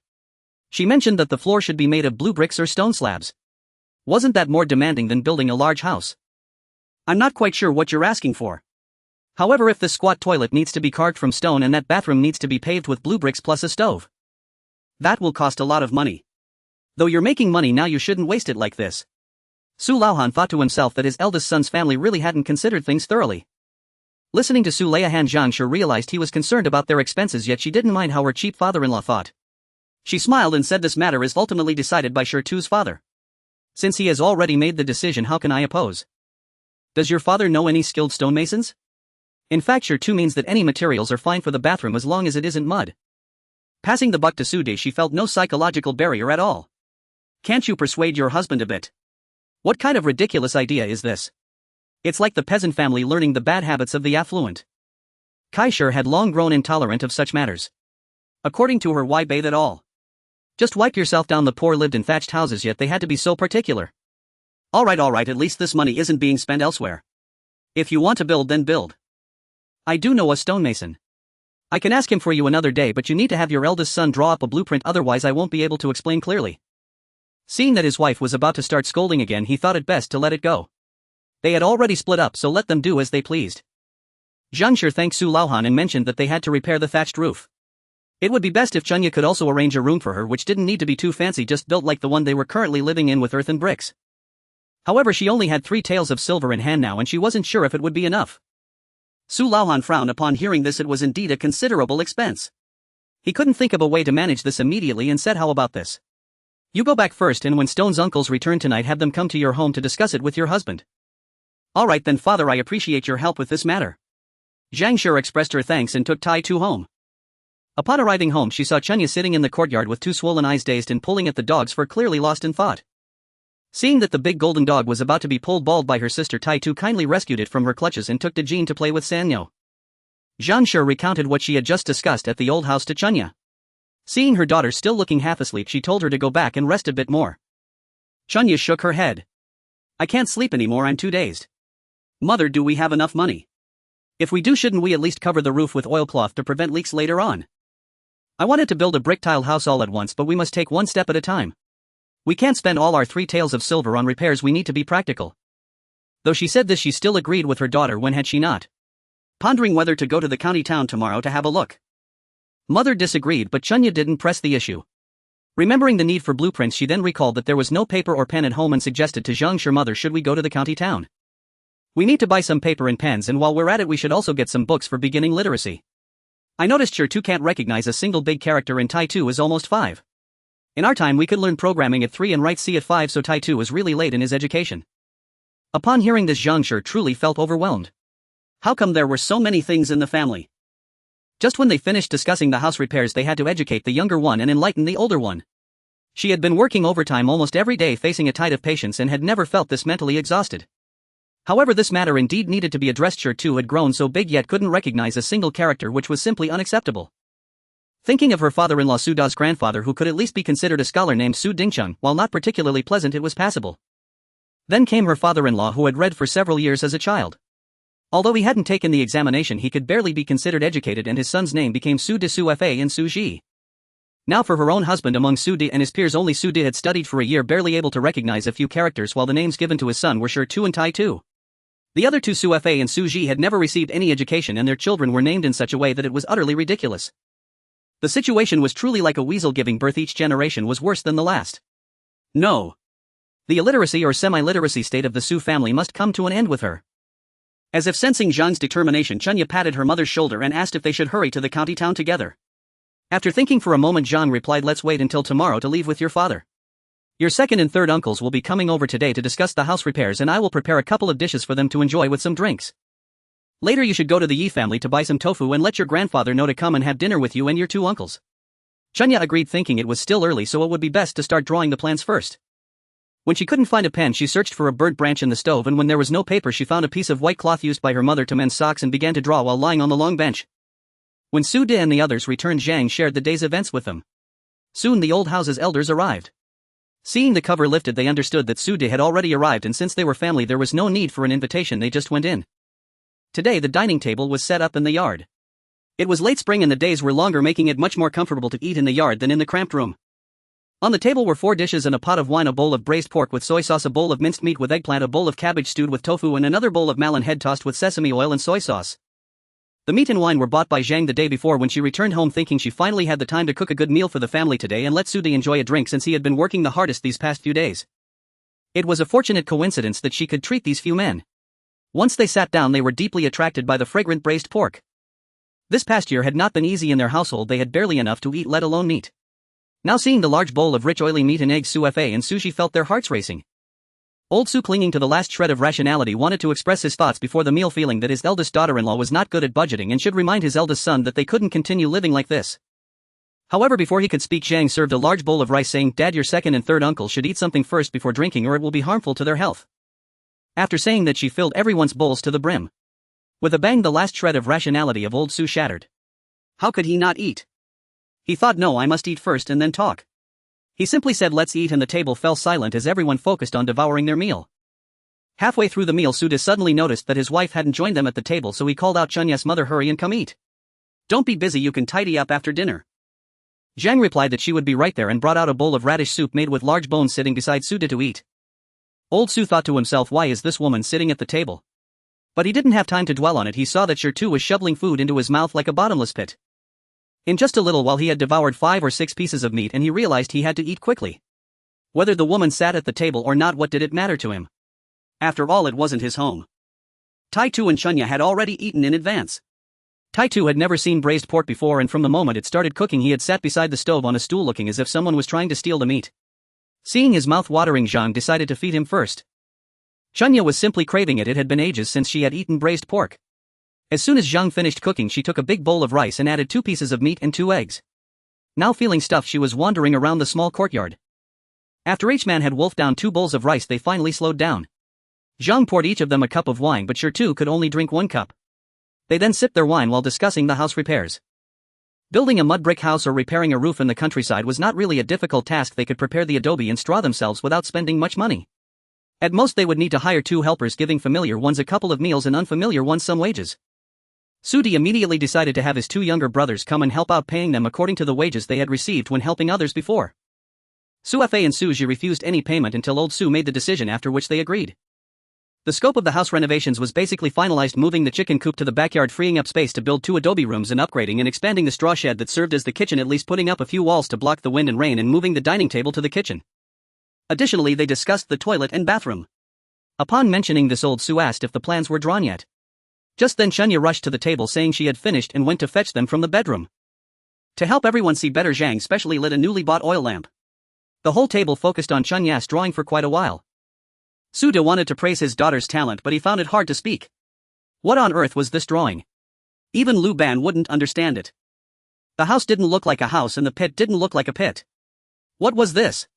She mentioned that the floor should be made of blue bricks or stone slabs. Wasn't that more demanding than building a large house? I'm not quite sure what you're asking for. However, if the squat toilet needs to be carved from stone and that bathroom needs to be paved with blue bricks plus a stove, that will cost a lot of money. Though you're making money now, you shouldn't waste it like this. Su Laohan thought to himself that his eldest son's family really hadn't considered things thoroughly. Listening to Su Laohan, Zhang Shi realized he was concerned about their expenses, yet she didn't mind how her cheap father-in-law thought. She smiled and said, this matter is ultimately decided by Shirtu's father. Since he has already made the decision, how can I oppose? Does your father know any skilled stonemasons? In fact, Shirtu means that any materials are fine for the bathroom as long as it isn't mud. Passing the buck to Su De, she felt no psychological barrier at all. Can't you persuade your husband a bit? What kind of ridiculous idea is this? It's like the peasant family learning the bad habits of the affluent. Kai Shi had long grown intolerant of such matters. According to her, why bathe at all? Just wipe yourself down. The poor lived in thatched houses, yet they had to be so particular. Alright, at least this money isn't being spent elsewhere. If you want to build, then build. I do know a stonemason. I can ask him for you another day, but you need to have your eldest son draw up a blueprint, otherwise I won't be able to explain clearly. Seeing that his wife was about to start scolding again, he thought it best to let it go. They had already split up, so let them do as they pleased. Zhang Shi thanked Su Laohan and mentioned that they had to repair the thatched roof. It would be best if Chunya could also arrange a room for her, which didn't need to be too fancy, just built like the one they were currently living in with earth and bricks. However, she only had 3 taels of silver in hand now, and she wasn't sure if it would be enough. Su Laohan frowned upon hearing this. It was indeed a considerable expense. He couldn't think of a way to manage this immediately and said, how about this? You go back first, and when Stone's uncles return tonight, have them come to your home to discuss it with your husband. Alright then, father, I appreciate your help with this matter. Zhang Shi expressed her thanks and took Tai Tu home. Upon arriving home, she saw Chunya sitting in the courtyard with two swollen eyes, dazed and pulling at the dog's fur, clearly lost in thought. Seeing that the big golden dog was about to be pulled bald by her sister, Tai Tu kindly rescued it from her clutches and took to Jean to play with Sanyo. Zhang Shi recounted what she had just discussed at the old house to Chunya. Seeing her daughter still looking half asleep, she told her to go back and rest a bit more. Chunya shook her head. I can't sleep anymore, I'm too dazed. Mother, do we have enough money? If we do, shouldn't we at least cover the roof with oilcloth to prevent leaks later on? I wanted to build a brick tile house all at once, but we must take one step at a time. We can't spend all our 3 taels of silver on repairs, we need to be practical. Though she said this, she still agreed with her daughter, when had she not? Pondering whether to go to the county town tomorrow to have a look. Mother disagreed, but Chunya didn't press the issue. Remembering the need for blueprints, she then recalled that there was no paper or pen at home and suggested to Zhang Shi, mother, should we go to the county town? We need to buy some paper and pens, and while we're at it we should also get some books for beginning literacy. I noticed Shi 2 can't recognize a single big character, and Tai Tu is almost 5. In our time we could learn programming at 3 and write C at 5, so Tai Tu is really late in his education. Upon hearing this, Zhang Shi truly felt overwhelmed. How come there were so many things in the family? Just when they finished discussing the house repairs, they had to educate the younger one and enlighten the older one. She had been working overtime almost every day, facing a tide of patients, and had never felt this mentally exhausted. However, this matter indeed needed to be addressed. Shi 2 had grown so big yet couldn't recognize a single character, which was simply unacceptable. Thinking of her father-in-law Su Da's grandfather, who could at least be considered a scholar, named Su Dingcheng, while not particularly pleasant, it was passable. Then came her father-in-law, who had read for several years as a child. Although he hadn't taken the examination, he could barely be considered educated, and his son's name became Su De Su Fa and Su Ji. Now for her own husband, among Su De and his peers only Su De had studied for a year, barely able to recognize a few characters, while the names given to his son were Shi 2 and Tai Tu. The other two, Su Fa and Su Ji, had never received any education, and their children were named in such a way that it was utterly ridiculous. The situation was truly like a weasel giving birth. Each generation was worse than the last. No. The illiteracy or semi-literacy state of the Su family must come to an end with her. As if sensing Zhang's determination, Chunya patted her mother's shoulder and asked if they should hurry to the county town together. After thinking for a moment, Zhang replied, let's wait until tomorrow to leave with your father. Your second and third uncles will be coming over today to discuss the house repairs, and I will prepare a couple of dishes for them to enjoy with some drinks. Later you should go to the Yi family to buy some tofu and let your grandfather know to come and have dinner with you and your 2 uncles. Chunya agreed, thinking it was still early, so it would be best to start drawing the plans first. When she couldn't find a pen, she searched for a burnt branch in the stove, and when there was no paper, she found a piece of white cloth used by her mother to mend socks and began to draw while lying on the long bench. When Su De and the others returned, Zhang shared the day's events with them. Soon the old house's elders arrived. Seeing the cover lifted, they understood that Su De had already arrived, and since they were family there was no need for an invitation, they just went in. Today the dining table was set up in the yard. It was late spring and the days were longer, making it much more comfortable to eat in the yard than in the cramped room. On the table were 4 dishes and a pot of wine, a bowl of braised pork with soy sauce, a bowl of minced meat with eggplant, a bowl of cabbage stewed with tofu, and another bowl of melon head tossed with sesame oil and soy sauce. The meat and wine were bought by Zhang the day before when she returned home, thinking she finally had the time to cook a good meal for the family today and let Su De enjoy a drink, since he had been working the hardest these past few days. It was a fortunate coincidence that she could treat these few men. Once they sat down, they were deeply attracted by the fragrant braised pork. This past year had not been easy in their household, they had barely enough to eat, let alone meat. Now seeing the large bowl of rich oily meat and eggs, Su Fa and Su Ji felt their hearts racing. Old Su, clinging to the last shred of rationality, wanted to express his thoughts before the meal, feeling that his eldest daughter-in-law was not good at budgeting and should remind his eldest son that they couldn't continue living like this. However, before he could speak, Zhang served a large bowl of rice, saying, Dad, your second and third uncle should eat something first before drinking, or it will be harmful to their health. After saying that, she filled everyone's bowls to the brim. With a bang, the last shred of rationality of old Su shattered. How could he not eat? He thought, no, I must eat first and then talk. He simply said, let's eat, and the table fell silent as everyone focused on devouring their meal. Halfway through the meal, Su De suddenly noticed that his wife hadn't joined them at the table, so he called out, Chunya's mother, hurry and come eat. Don't be busy, you can tidy up after dinner. Zhang replied that she would be right there and brought out a bowl of radish soup made with large bones, sitting beside Su De to eat. Old Su thought to himself, why is this woman sitting at the table? But he didn't have time to dwell on it. He saw that Shi 2 was shoveling food into his mouth like a bottomless pit. In just a little while he had devoured 5 or 6 pieces of meat, and he realized he had to eat quickly. Whether the woman sat at the table or not, what did it matter to him? After all, it wasn't his home. Tai Tu and Chunya had already eaten in advance. Tai Tu had never seen braised pork before, and from the moment it started cooking he had sat beside the stove on a stool looking as if someone was trying to steal the meat. Seeing his mouth watering, Zhang decided to feed him first. Chunya was simply craving it had been ages since she had eaten braised pork. As soon as Zhang finished cooking, she took a big bowl of rice and added 2 pieces of meat and 2 eggs. Now feeling stuffed, she was wandering around the small courtyard. After each man had wolfed down 2 bowls of rice, they finally slowed down. Zhang poured each of them a cup of wine, but sure 2 could only drink 1 cup. They then sipped their wine while discussing the house repairs. Building a mud brick house or repairing a roof in the countryside was not really a difficult task. They could prepare the adobe and straw themselves without spending much money. At most they would need to hire 2 helpers, giving familiar ones a couple of meals and unfamiliar ones some wages. Sudi immediately decided to have his 2 younger brothers come and help out, paying them according to the wages they had received when helping others before. Suefei and Suji refused any payment until old Su made the decision, after which they agreed. The scope of the house renovations was basically finalized, moving the chicken coop to the backyard, freeing up space to build 2 adobe rooms and upgrading and expanding the straw shed that served as the kitchen, at least putting up a few walls to block the wind and rain, and moving the dining table to the kitchen. Additionally, they discussed the toilet and bathroom. Upon mentioning this, old Su asked if the plans were drawn yet. Just then Chunya rushed to the table saying she had finished and went to fetch them from the bedroom. To help everyone see better, Zhang specially lit a newly bought oil lamp. The whole table focused on Chunya's drawing for quite a while. Suda wanted to praise his daughter's talent, but he found it hard to speak. What on earth was this drawing? Even Lu Ban wouldn't understand it. The house didn't look like a house and the pit didn't look like a pit. What was this?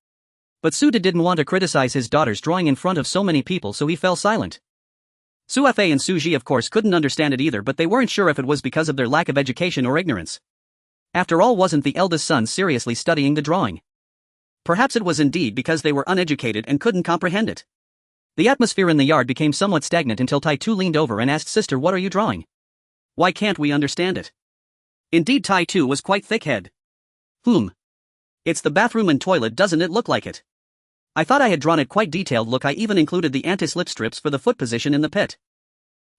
But Suda didn't want to criticize his daughter's drawing in front of so many people, so he fell silent. Suefei and Suji of course couldn't understand it either, but they weren't sure if it was because of their lack of education or ignorance. After all, wasn't the eldest son seriously studying the drawing? Perhaps it was indeed because they were uneducated and couldn't comprehend it. The atmosphere in the yard became somewhat stagnant until Tai Tu leaned over and asked, "Sister, what are you drawing? Why can't we understand it?" Indeed, Tai Tu was quite thick-headed. It's the bathroom and toilet, doesn't it look like it? I thought I had drawn it quite detailed. Look, I even included the anti-slip strips for the foot position in the pit.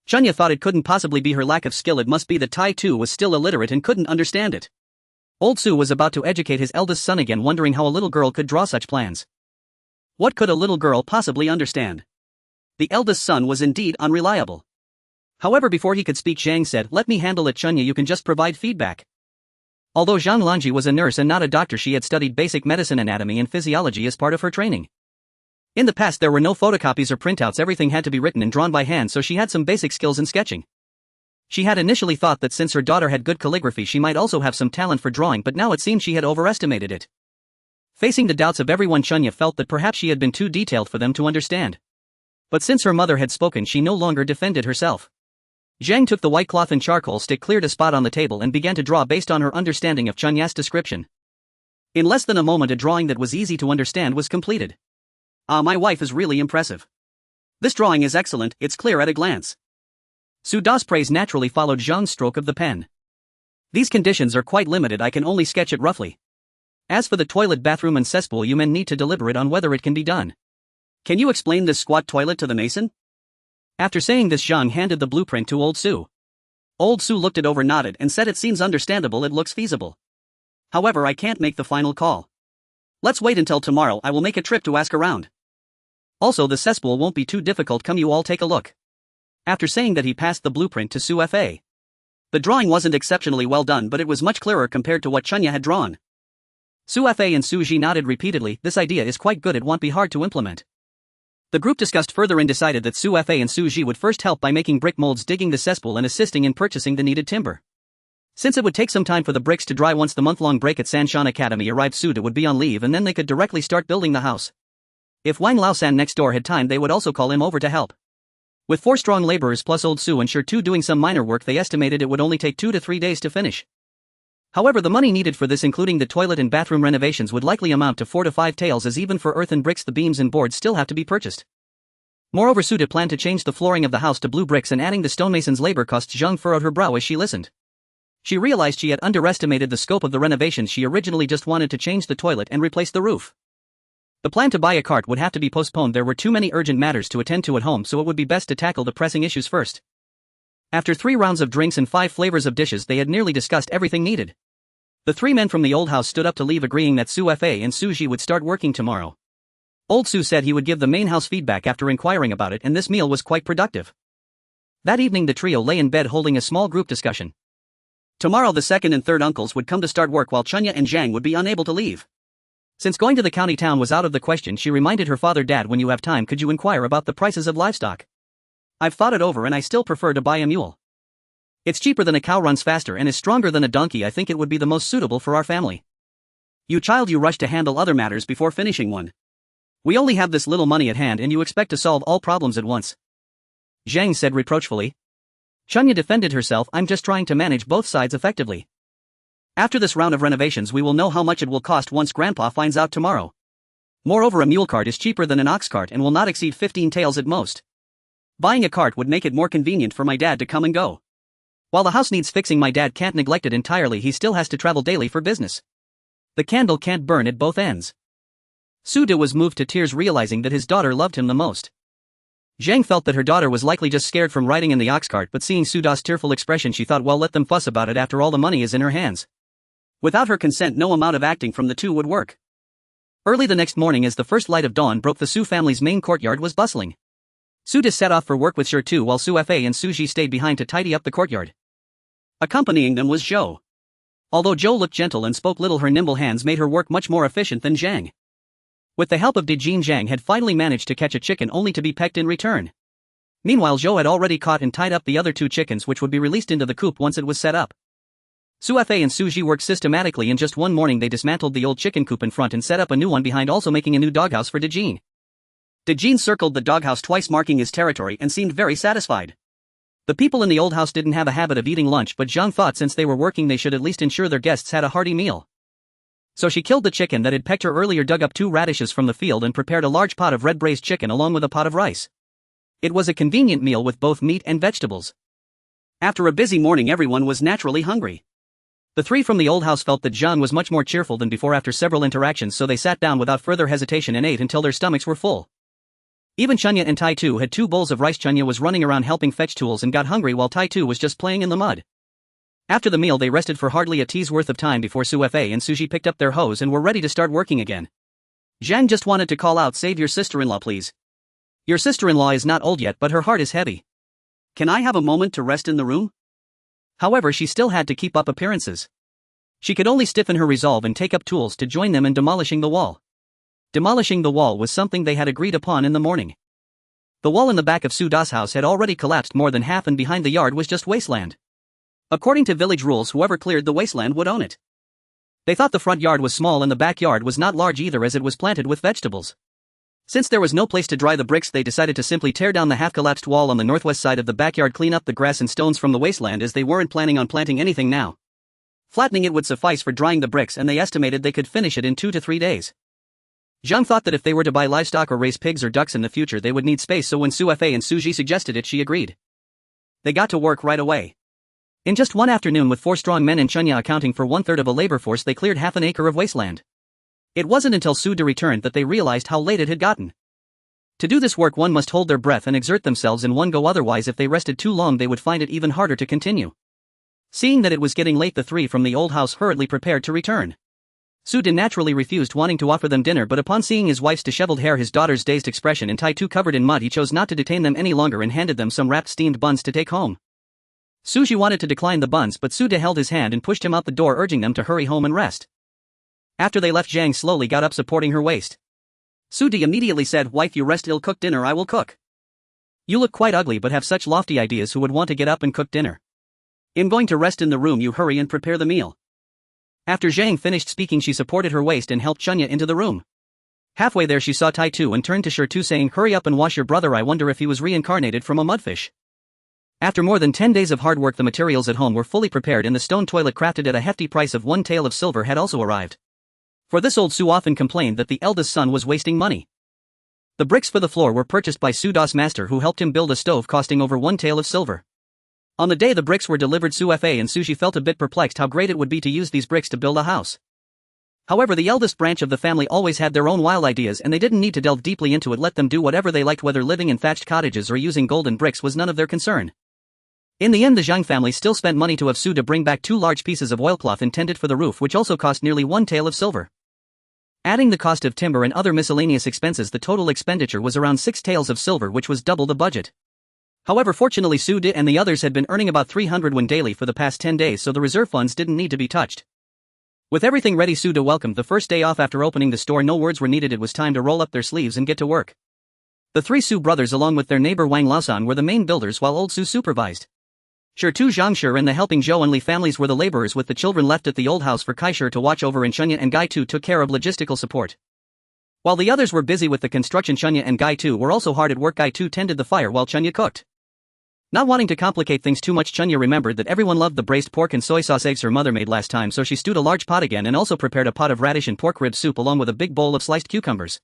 Chunya thought it couldn't possibly be her lack of skill, it must be that Tai Tu was still illiterate and couldn't understand it. Old Su was about to educate his eldest son again, wondering how a little girl could draw such plans. What could a little girl possibly understand? The eldest son was indeed unreliable. However, before he could speak, Zhang said, "Let me handle it, Chunya, you can just provide feedback." Although Zhang Lanji was a nurse and not a doctor, she had studied basic medicine, anatomy and physiology as part of her training. In the past there were no photocopies or printouts, everything had to be written and drawn by hand, so she had some basic skills in sketching. She had initially thought that since her daughter had good calligraphy she might also have some talent for drawing, but now it seemed she had overestimated it. Facing the doubts of everyone, Chunya felt that perhaps she had been too detailed for them to understand. But since her mother had spoken, she no longer defended herself. Zhang took the white cloth and charcoal stick, cleared a spot on the table and began to draw based on her understanding of Chunya's description. In less than a moment a drawing that was easy to understand was completed. My wife is really impressive. This drawing is excellent, it's clear at a glance. Suda's praise naturally followed Zhang's stroke of the pen. These conditions are quite limited, I can only sketch it roughly. As for the toilet, bathroom and cesspool, you men need to deliberate on whether it can be done. Can you explain this squat toilet to the mason? After saying this, Zhang handed the blueprint to Old Su. Old Su looked it over, nodded, and said, "It seems understandable, it looks feasible. However, I can't make the final call. Let's wait until tomorrow, I will make a trip to ask around. Also, the cesspool won't be too difficult, come you all take a look." After saying that, he passed the blueprint to Su Fa. The drawing wasn't exceptionally well done, but it was much clearer compared to what Chunya had drawn. Su Fa and Su Ji nodded repeatedly. This idea is quite good, it won't be hard to implement. The group discussed further and decided that Su Fa and Su Ji would first help by making brick molds, digging the cesspool and assisting in purchasing the needed timber. Since it would take some time for the bricks to dry, once the month-long break at Sanshan Academy arrived, Suda would be on leave and then they could directly start building the house. If Wang Laosan next door had time, they would also call him over to help. With 4 strong laborers plus Old Su and Sure Tu doing some minor work, they estimated it would only take 2 to 3 days to finish. However, the money needed for this, including the toilet and bathroom renovations, would likely amount to 4 to 5 taels, as even for earth and bricks the beams and boards still have to be purchased. Moreover, Suda planned to change the flooring of the house to blue bricks, and adding the stonemason's labor costs. Zhang furrowed her brow as she listened. She realized she had underestimated the scope of the renovations. She originally just wanted to change the toilet and replace the roof. The plan to buy a cart would have to be postponed. There were too many urgent matters to attend to at home, so it would be best to tackle the pressing issues first. After 3 rounds of drinks and 5 flavors of dishes, they had nearly discussed everything needed. The 3 men from the old house stood up to leave, agreeing that Su Fa and Su Ji would start working tomorrow. Old Su said he would give the main house feedback after inquiring about it, and this meal was quite productive. That evening the trio lay in bed holding a small group discussion. Tomorrow the second and third uncles would come to start work, while Chunya and Zhang would be unable to leave. Since going to the county town was out of the question, she reminded her father, "Dad, when you have time, could you inquire about the prices of livestock? I've thought it over and I still prefer to buy a mule. It's cheaper than a cow, runs faster, and is stronger than a donkey. I think it would be the most suitable for our family." "You child, you rush to handle other matters before finishing one. We only have this little money at hand and you expect to solve all problems at once," Zhang said reproachfully. Chunya defended herself. "I'm just trying to manage both sides effectively. After this round of renovations we will know how much it will cost once Grandpa finds out tomorrow. Moreover, a mule cart is cheaper than an ox cart and will not exceed 15 taels at most. Buying a cart would make it more convenient for my dad to come and go. While the house needs fixing, my dad can't neglect it entirely. He still has to travel daily for business. The candle can't burn at both ends." Suda was moved to tears, realizing that his daughter loved him the most. Zhang felt that her daughter was likely just scared from riding in the ox cart, but seeing Suda's tearful expression she thought, well, let them fuss about it, after all the money is in her hands. Without her consent no amount of acting from the two would work. Early the next morning, as the first light of dawn broke, the Su family's main courtyard was bustling. Suda set off for work with Shir, while Su Fa and Su Ji stayed behind to tidy up the courtyard. Accompanying them was Zhou. Although Zhou looked gentle and spoke little, her nimble hands made her work much more efficient than Zhang. With the help of Dijin, Zhang had finally managed to catch a chicken, only to be pecked in return. Meanwhile, Zhou had already caught and tied up the other 2 chickens, which would be released into the coop once it was set up. Su Fa and Su Ji worked systematically. In just one morning they dismantled the old chicken coop in front and set up a new one behind, also making a new doghouse for Dijin. Dijin circled the doghouse twice, marking his territory, and seemed very satisfied. The people in the old house didn't have a habit of eating lunch, but Zhang thought since they were working they should at least ensure their guests had a hearty meal. So she killed the chicken that had pecked her earlier, dug up 2 radishes from the field, and prepared a large pot of red braised chicken along with a pot of rice. It was a convenient meal with both meat and vegetables. After a busy morning everyone was naturally hungry. The 3 from the old house felt that Zhang was much more cheerful than before after several interactions, so they sat down without further hesitation and ate until their stomachs were full. Even Chunya and Tai Tu had 2 bowls of rice. Chunya was running around helping fetch tools and got hungry, while Tai Tu was just playing in the mud. After the meal they rested for hardly a tea's worth of time before Su Fa and Su Ji picked up their hoes and were ready to start working again. Zhang just wanted to call out, "Save your sister-in-law, please. Your sister-in-law is not old yet, but her heart is heavy. Can I have a moment to rest in the room?" However, she still had to keep up appearances. She could only stiffen her resolve and take up tools to join them in demolishing the wall. Demolishing the wall was something they had agreed upon in the morning. The wall in the back of Su Da's house had already collapsed more than half, and behind the yard was just wasteland. According to village rules, whoever cleared the wasteland would own it. They thought the front yard was small and the backyard was not large either, as it was planted with vegetables. Since there was no place to dry the bricks, they decided to simply tear down the half-collapsed wall on the northwest side of the backyard, clean up the grass and stones from the wasteland, as they weren't planning on planting anything now. Flattening it would suffice for drying the bricks, and they estimated they could finish it in 2 to 3 days. Zhang thought that if they were to buy livestock or raise pigs or ducks in the future they would need space, so when Su Fa and Su Ji suggested it she agreed. They got to work right away. In just one afternoon, with 4 strong men and Chunya accounting for 1/3 of a labor force, they cleared half an acre of wasteland. It wasn't until Su De returned that they realized how late it had gotten. To do this work one must hold their breath and exert themselves in one go, otherwise if they rested too long they would find it even harder to continue. Seeing that it was getting late, the 3 from the old house hurriedly prepared to return. Su De naturally refused, wanting to offer them dinner, but upon seeing his wife's disheveled hair, his daughter's dazed expression, and Tai Tu covered in mud, he chose not to detain them any longer and handed them some wrapped steamed buns to take home. Su Ji wanted to decline the buns, but Su De held his hand and pushed him out the door, urging them to hurry home and rest. After they left, Zhang slowly got up, supporting her waist. Su De immediately said, "Wife, you rest, I'll cook dinner, I will cook. You look quite ugly but have such lofty ideas, who would want to get up and cook dinner? I'm going to rest in the room, you hurry and prepare the meal." After Zhang finished speaking she supported her waist and helped Chunya into the room. Halfway there she saw Tai Tu and turned to Shir, saying, "Hurry up and wash your brother, I wonder if he was reincarnated from a mudfish." After more than 10 days of hard work the materials at home were fully prepared, and the stone toilet, crafted at a hefty price of 1 tael of silver, had also arrived. For this old Su often complained that the eldest son was wasting money. The bricks for the floor were purchased by Su Da's master, who helped him build a stove costing over 1 tael of silver. On the day the bricks were delivered, Su Fa and Su Ji felt a bit perplexed how great it would be to use these bricks to build a house. However, the eldest branch of the family always had their own wild ideas, and they didn't need to delve deeply into it. Let them do whatever they liked, whether living in thatched cottages or using golden bricks was none of their concern. In the end, the Zhang family still spent money to have Su to bring back 2 large pieces of oilcloth intended for the roof, which also cost nearly 1 tael of silver. Adding the cost of timber and other miscellaneous expenses, the total expenditure was around 6 taels of silver, which was double the budget. However, fortunately Su De and the others had been earning about 300 won daily for the past 10 days, so the reserve funds didn't need to be touched. With everything ready, Su De welcomed the first day off after opening the store. No words were needed, it was time to roll up their sleeves and get to work. The three Su brothers along with their neighbor Wang Laosan were the main builders while old Su supervised. Tu Zhangshi and the helping Zhou and Li families were the laborers, with the children left at the old house for Kaishir to watch over, and Chunya and Gai Tu took care of logistical support. While the others were busy with the construction, Chunya and Gai Tu were also hard at work. Gai Tu tended the fire while Chunya cooked. Not wanting to complicate things too much, Chunya remembered that everyone loved the braised pork and soy sauce eggs her mother made last time, so she stewed a large pot again and also prepared a pot of radish and pork rib soup along with a big bowl of sliced cucumbers.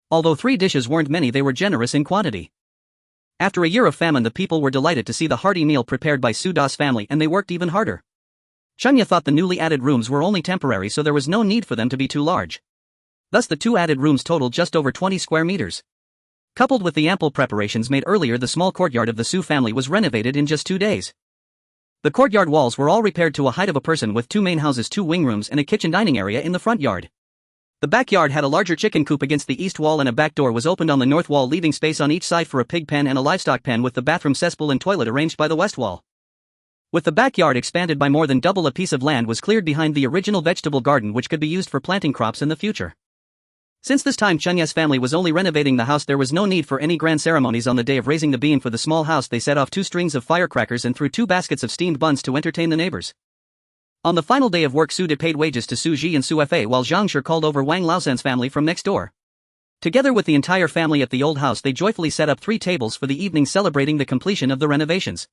Although 3 dishes weren't many, they were generous in quantity. After a year of famine, the people were delighted to see the hearty meal prepared by Su Da's family, and they worked even harder. Chunya thought the newly added rooms were only temporary, so there was no need for them to be too large. Thus the 2 added rooms totaled just over 20 square meters. Coupled with the ample preparations made earlier, the small courtyard of the Su family was renovated in just 2 days. The courtyard walls were all repaired to a height of a person, with 2 main houses, 2 wing rooms and a kitchen dining area in the front yard. The backyard had a larger chicken coop against the east wall, and a back door was opened on the north wall, leaving space on each side for a pig pen and a livestock pen, with the bathroom, cesspool and toilet arranged by the west wall. With the backyard expanded by more than double, a piece of land was cleared behind the original vegetable garden, which could be used for planting crops in the future. Since this time Chunya's family was only renovating the house, there was no need for any grand ceremonies. On the day of raising the bean for the small house, they set off 2 strings of firecrackers and threw 2 baskets of steamed buns to entertain the neighbors. On the final day of work, Su De paid wages to Su Ji and Su Fa, while Zhang Shi called over Wang Laosan's family from next door. Together with the entire family at the old house, they joyfully set up 3 tables for the evening, celebrating the completion of the renovations.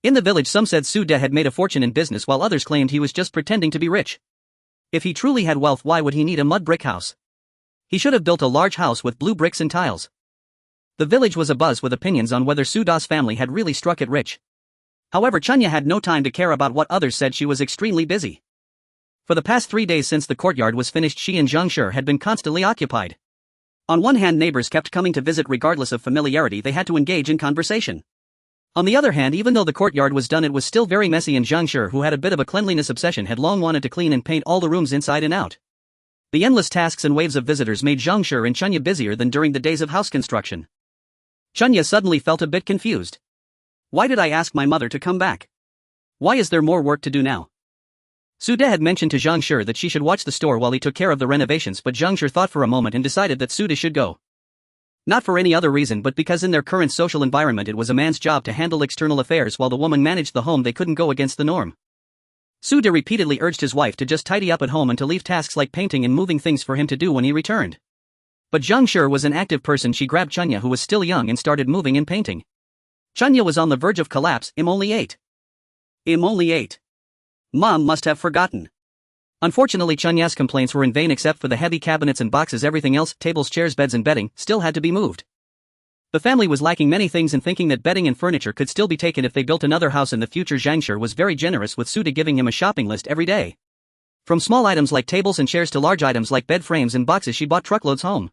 In the village, some said Su De had made a fortune in business, while others claimed he was just pretending to be rich. If he truly had wealth, why would he need a mud brick house? He should have built a large house with blue bricks and tiles. The village was abuzz with opinions on whether Su Da's family had really struck it rich. However, Chunya had no time to care about what others said. She was extremely busy. For the past 3 days since the courtyard was finished, she and Zhang Shi had been constantly occupied. On one hand, neighbors kept coming to visit regardless of familiarity, they had to engage in conversation. On the other hand, even though the courtyard was done, it was still very messy, and Zhang Shi, who had a bit of a cleanliness obsession, had long wanted to clean and paint all the rooms inside and out. The endless tasks and waves of visitors made Zhang Shi and Chunya busier than during the days of house construction. Chunya suddenly felt a bit confused. Why did I ask my mother to come back? Why is there more work to do now? Su De had mentioned to Zhang Shi that she should watch the store while he took care of the renovations, but Zhang Shi thought for a moment and decided that Su De should go. Not for any other reason, but because in their current social environment it was a man's job to handle external affairs while the woman managed the home. They couldn't go against the norm. Su De repeatedly urged his wife to just tidy up at home and to leave tasks like painting and moving things for him to do when he returned. But Zhang Shi was an active person. She grabbed Chunya, who was still young, and started moving and painting. Chunya was on the verge of collapse. I'm only 8. Mom must have forgotten. Unfortunately, Chunya's complaints were in vain. Except for the heavy cabinets and boxes, everything else, tables, chairs, beds and bedding, still had to be moved. The family was lacking many things, and thinking that bedding and furniture could still be taken if they built another house in the future, Zhang Shi was very generous, with Su De giving him a shopping list every day. From small items like tables and chairs to large items like bed frames and boxes, she bought truckloads home.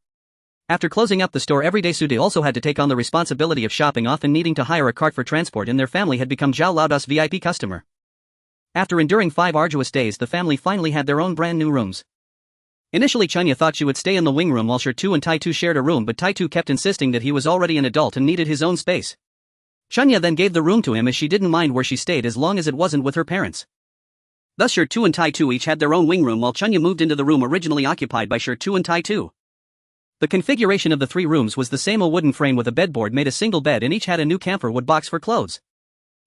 After closing up the store every day, Su De also had to take on the responsibility of shopping, often needing to hire a cart for transport, and their family had become Zhao Laoda's VIP customer. After enduring 5 arduous days, the family finally had their own brand new rooms. Initially, Chunya thought she would stay in the wing room while Shi and Tai Tu shared a room, but Tai Tu kept insisting that he was already an adult and needed his own space. Chunya then gave the room to him, as she didn't mind where she stayed as long as it wasn't with her parents. Thus Shi and Tai Tu each had their own wing room, while Chunya moved into the room originally occupied by Shi and Tai Tu. The configuration of the 3 rooms was the same: a wooden frame with a bedboard made a single bed, and each had a new camphor wood box for clothes.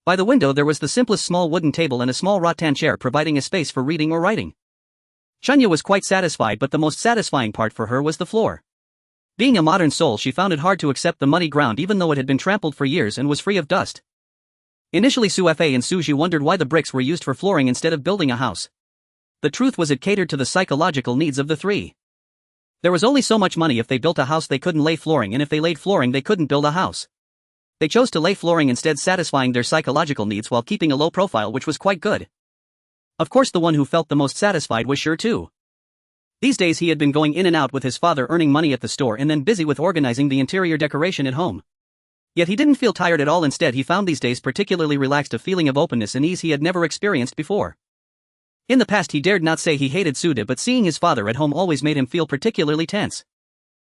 By the window there was the simplest small wooden table and a small rattan chair, providing a space for reading or writing. Chunya was quite satisfied, but the most satisfying part for her was the floor. Being a modern soul, she found it hard to accept the muddy ground, even though it had been trampled for years and was free of dust. Initially, Su Fa and Su Ji wondered why the bricks were used for flooring instead of building a house. The truth was, it catered to the psychological needs of the 3. There was only so much money. If they built a house, they couldn't lay flooring, and if they laid flooring, they couldn't build a house. They chose to lay flooring instead, satisfying their psychological needs while keeping a low profile, which was quite good. Of course, the one who felt the most satisfied was Shi too. These days he had been going in and out with his father, earning money at the store and then busy with organizing the interior decoration at home. Yet he didn't feel tired at all. Instead, he found these days particularly relaxed, a feeling of openness and ease he had never experienced before. In the past, he dared not say he hated Su De, but seeing his father at home always made him feel particularly tense.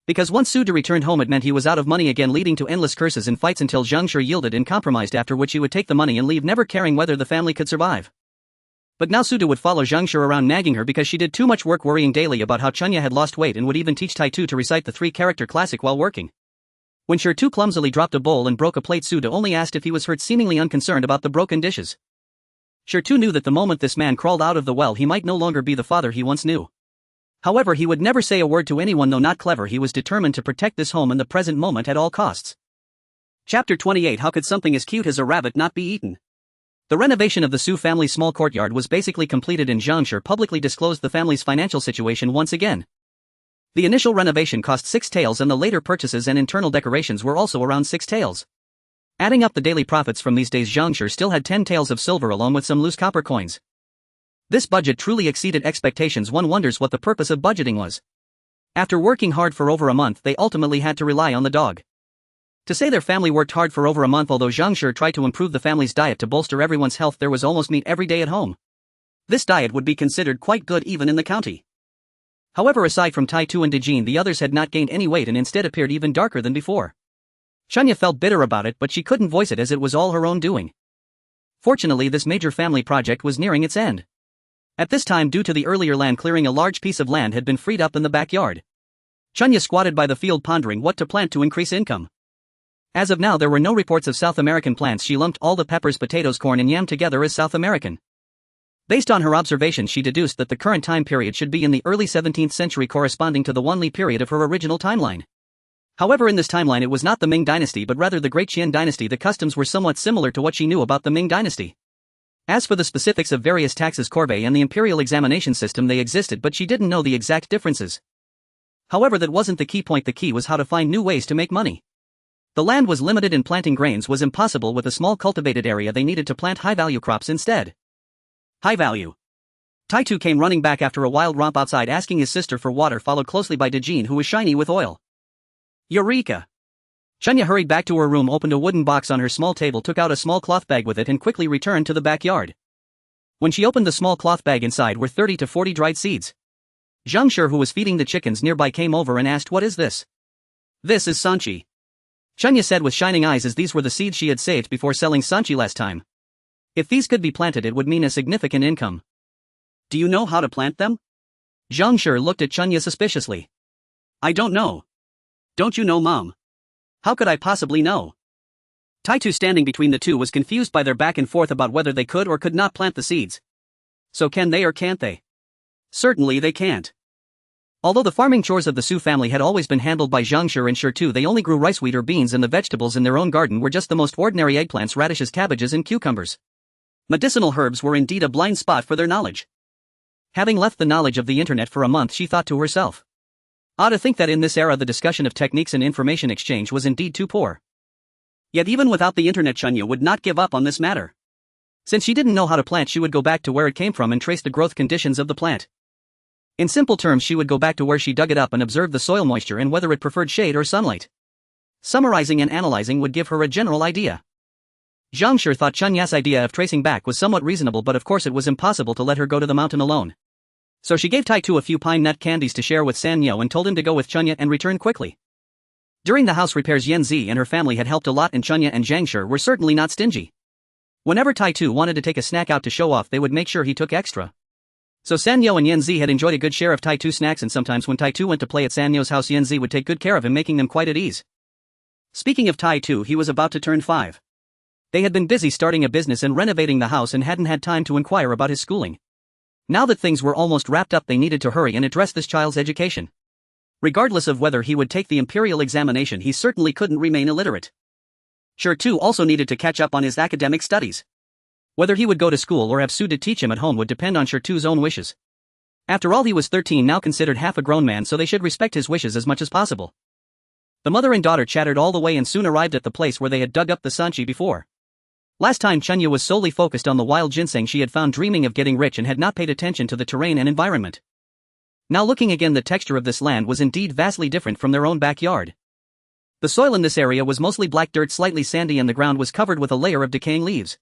Because once Su De returned home, it meant he was out of money again, leading to endless curses and fights until Zhang Shi yielded and compromised, after which he would take the money and leave, never caring whether the family could survive. But now Suda would follow Zhang Shi around nagging her because she did too much work worrying daily about how Chunya had lost weight and would even teach Tai-Tu to recite the 3-character classic while working. When Shi clumsily dropped a bowl and broke a plate, Suda only asked if he was hurt, seemingly unconcerned about the broken dishes. Shi knew that the moment this man crawled out of the well he might no longer be the father he once knew. However, he would never say a word to anyone. Though not clever, he was determined to protect this home and the present moment at all costs. Chapter 28. How could something as cute as a rabbit not be eaten? The renovation of the Su family's small courtyard was basically completed, and Zhang Shi publicly disclosed the family's financial situation once again. The initial renovation cost 6 taels, and the later purchases and internal decorations were also around 6 taels. Adding up the daily profits from these days, Zhang Shi still had 10 taels of silver along with some loose copper coins. This budget truly exceeded expectations. One wonders what the purpose of budgeting was. After working hard for over a month, they ultimately had to rely on the dog. To say their family worked hard for over a month, although Zhang Shi tried to improve the family's diet to bolster everyone's health, there was almost meat every day at home. This diet would be considered quite good even in the county. However, aside from Tai-Tu and Dejin, the others had not gained any weight and instead appeared even darker than before. Chunya felt bitter about it, but she couldn't voice it as it was all her own doing. Fortunately, this major family project was nearing its end. At this time, due to the earlier land clearing, a large piece of land had been freed up in the backyard. Chunya squatted by the field pondering what to plant to increase income. As of now, there were no reports of South American plants. She lumped all the peppers, potatoes, corn and yam together as South American. Based on her observations, she deduced that the current time period should be in the early 17th century, corresponding to the Wanli period of her original timeline. However, in this timeline it was not the Ming dynasty but rather the Great Qian dynasty. The customs were somewhat similar to what she knew about the Ming dynasty. As for the specifics of various taxes, corvée and the imperial examination system, they existed, but she didn't know the exact differences. However, that wasn't the key point. The key was how to find new ways to make money. The land was limited and planting grains was impossible. With a small cultivated area, they needed to plant high-value crops instead. High value. Tai-Tu came running back after a wild romp outside, asking his sister for water, followed closely by Dejin, who was shiny with oil. Eureka! Chunya hurried back to her room, opened a wooden box on her small table, took out a small cloth bag with it and quickly returned to the backyard. When she opened the small cloth bag, inside were 30 to 40 dried seeds. Zhang Shi, who was feeding the chickens nearby, came over and asked, "What is this?" "This is sanchi," Chunya said with shining eyes, as these were the seeds she had saved before selling sanchi last time. If these could be planted, it would mean a significant income. "Do you know how to plant them?" Zhang Shi looked at Chunya suspiciously. "I don't know." "Don't you know, Mom?" "How could I possibly know?" Tai-Tu, standing between the two, was confused by their back and forth about whether they could or could not plant the seeds. So can they or can't they? Certainly they can't. Although the farming chores of the Su family had always been handled by Zhang Shi and Shi, they only grew rice, wheat or beans, and the vegetables in their own garden were just the most ordinary eggplants, radishes, cabbages and cucumbers. Medicinal herbs were indeed a blind spot for their knowledge. Having left the knowledge of the internet for a month, she thought to herself, "Odd to think that in this era the discussion of techniques and information exchange was indeed too poor." Yet even without the internet, Chunya would not give up on this matter. Since she didn't know how to plant, she would go back to where it came from and trace the growth conditions of the plant. In simple terms, she would go back to where she dug it up and observe the soil moisture and whether it preferred shade or sunlight. Summarizing and analyzing would give her a general idea. Zhang Shi thought Chunya's idea of tracing back was somewhat reasonable, but of course it was impossible to let her go to the mountain alone. So she gave Tai-Tu a few pine nut candies to share with San Yo and told him to go with Chunya and return quickly. During the house repairs, Yan Zi and her family had helped a lot, and Chunya and Zhang Shi were certainly not stingy. Whenever Tai-Tu wanted to take a snack out to show off, they would make sure he took extra. So San Yo and Yan Zi had enjoyed a good share of Tai-Tu snacks, and sometimes when Tai-Tu went to play at San Yo's house, Yan Zi would take good care of him, making them quite at ease. Speaking of Tai-Tu, he was about to turn 5. They had been busy starting a business and renovating the house and hadn't had time to inquire about his schooling. Now that things were almost wrapped up, they needed to hurry and address this child's education. Regardless of whether he would take the imperial examination, he certainly couldn't remain illiterate. Shi too also needed to catch up on his academic studies. Whether he would go to school or have Su to teach him at home would depend on Shi too's own wishes. After all, he was 13 now, considered half a grown man, so they should respect his wishes as much as possible. The mother and daughter chattered all the way and soon arrived at the place where they had dug up the sanchi before. Last time, Chunya was solely focused on the wild ginseng she had found, dreaming of getting rich, and had not paid attention to the terrain and environment. Now looking again, the texture of this land was indeed vastly different from their own backyard. The soil in this area was mostly black dirt, slightly sandy, and the ground was covered with a layer of decaying leaves.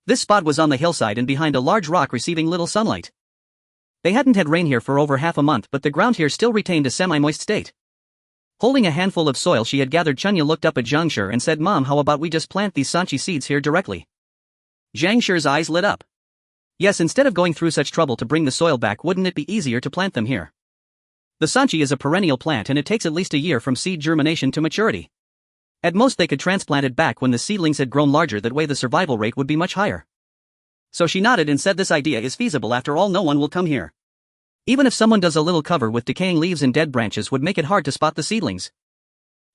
This spot was on the hillside and behind a large rock, receiving little sunlight. They hadn't had rain here for over half a month, but the ground here still retained a semi-moist state. Holding a handful of soil she had gathered, Chunya looked up at Zhang Shi and said, "Mom, how about we just plant these sanchi seeds here directly?" Zhang Shi's eyes lit up. Yes, instead of going through such trouble to bring the soil back, wouldn't it be easier to plant them here? The sanchi is a perennial plant and it takes at least a year from seed germination to maturity. At most they could transplant it back when the seedlings had grown larger, that way the survival rate would be much higher. So she nodded and said this idea is feasible, after all no one will come here. Even if someone does, a little cover with decaying leaves and dead branches would make it hard to spot the seedlings.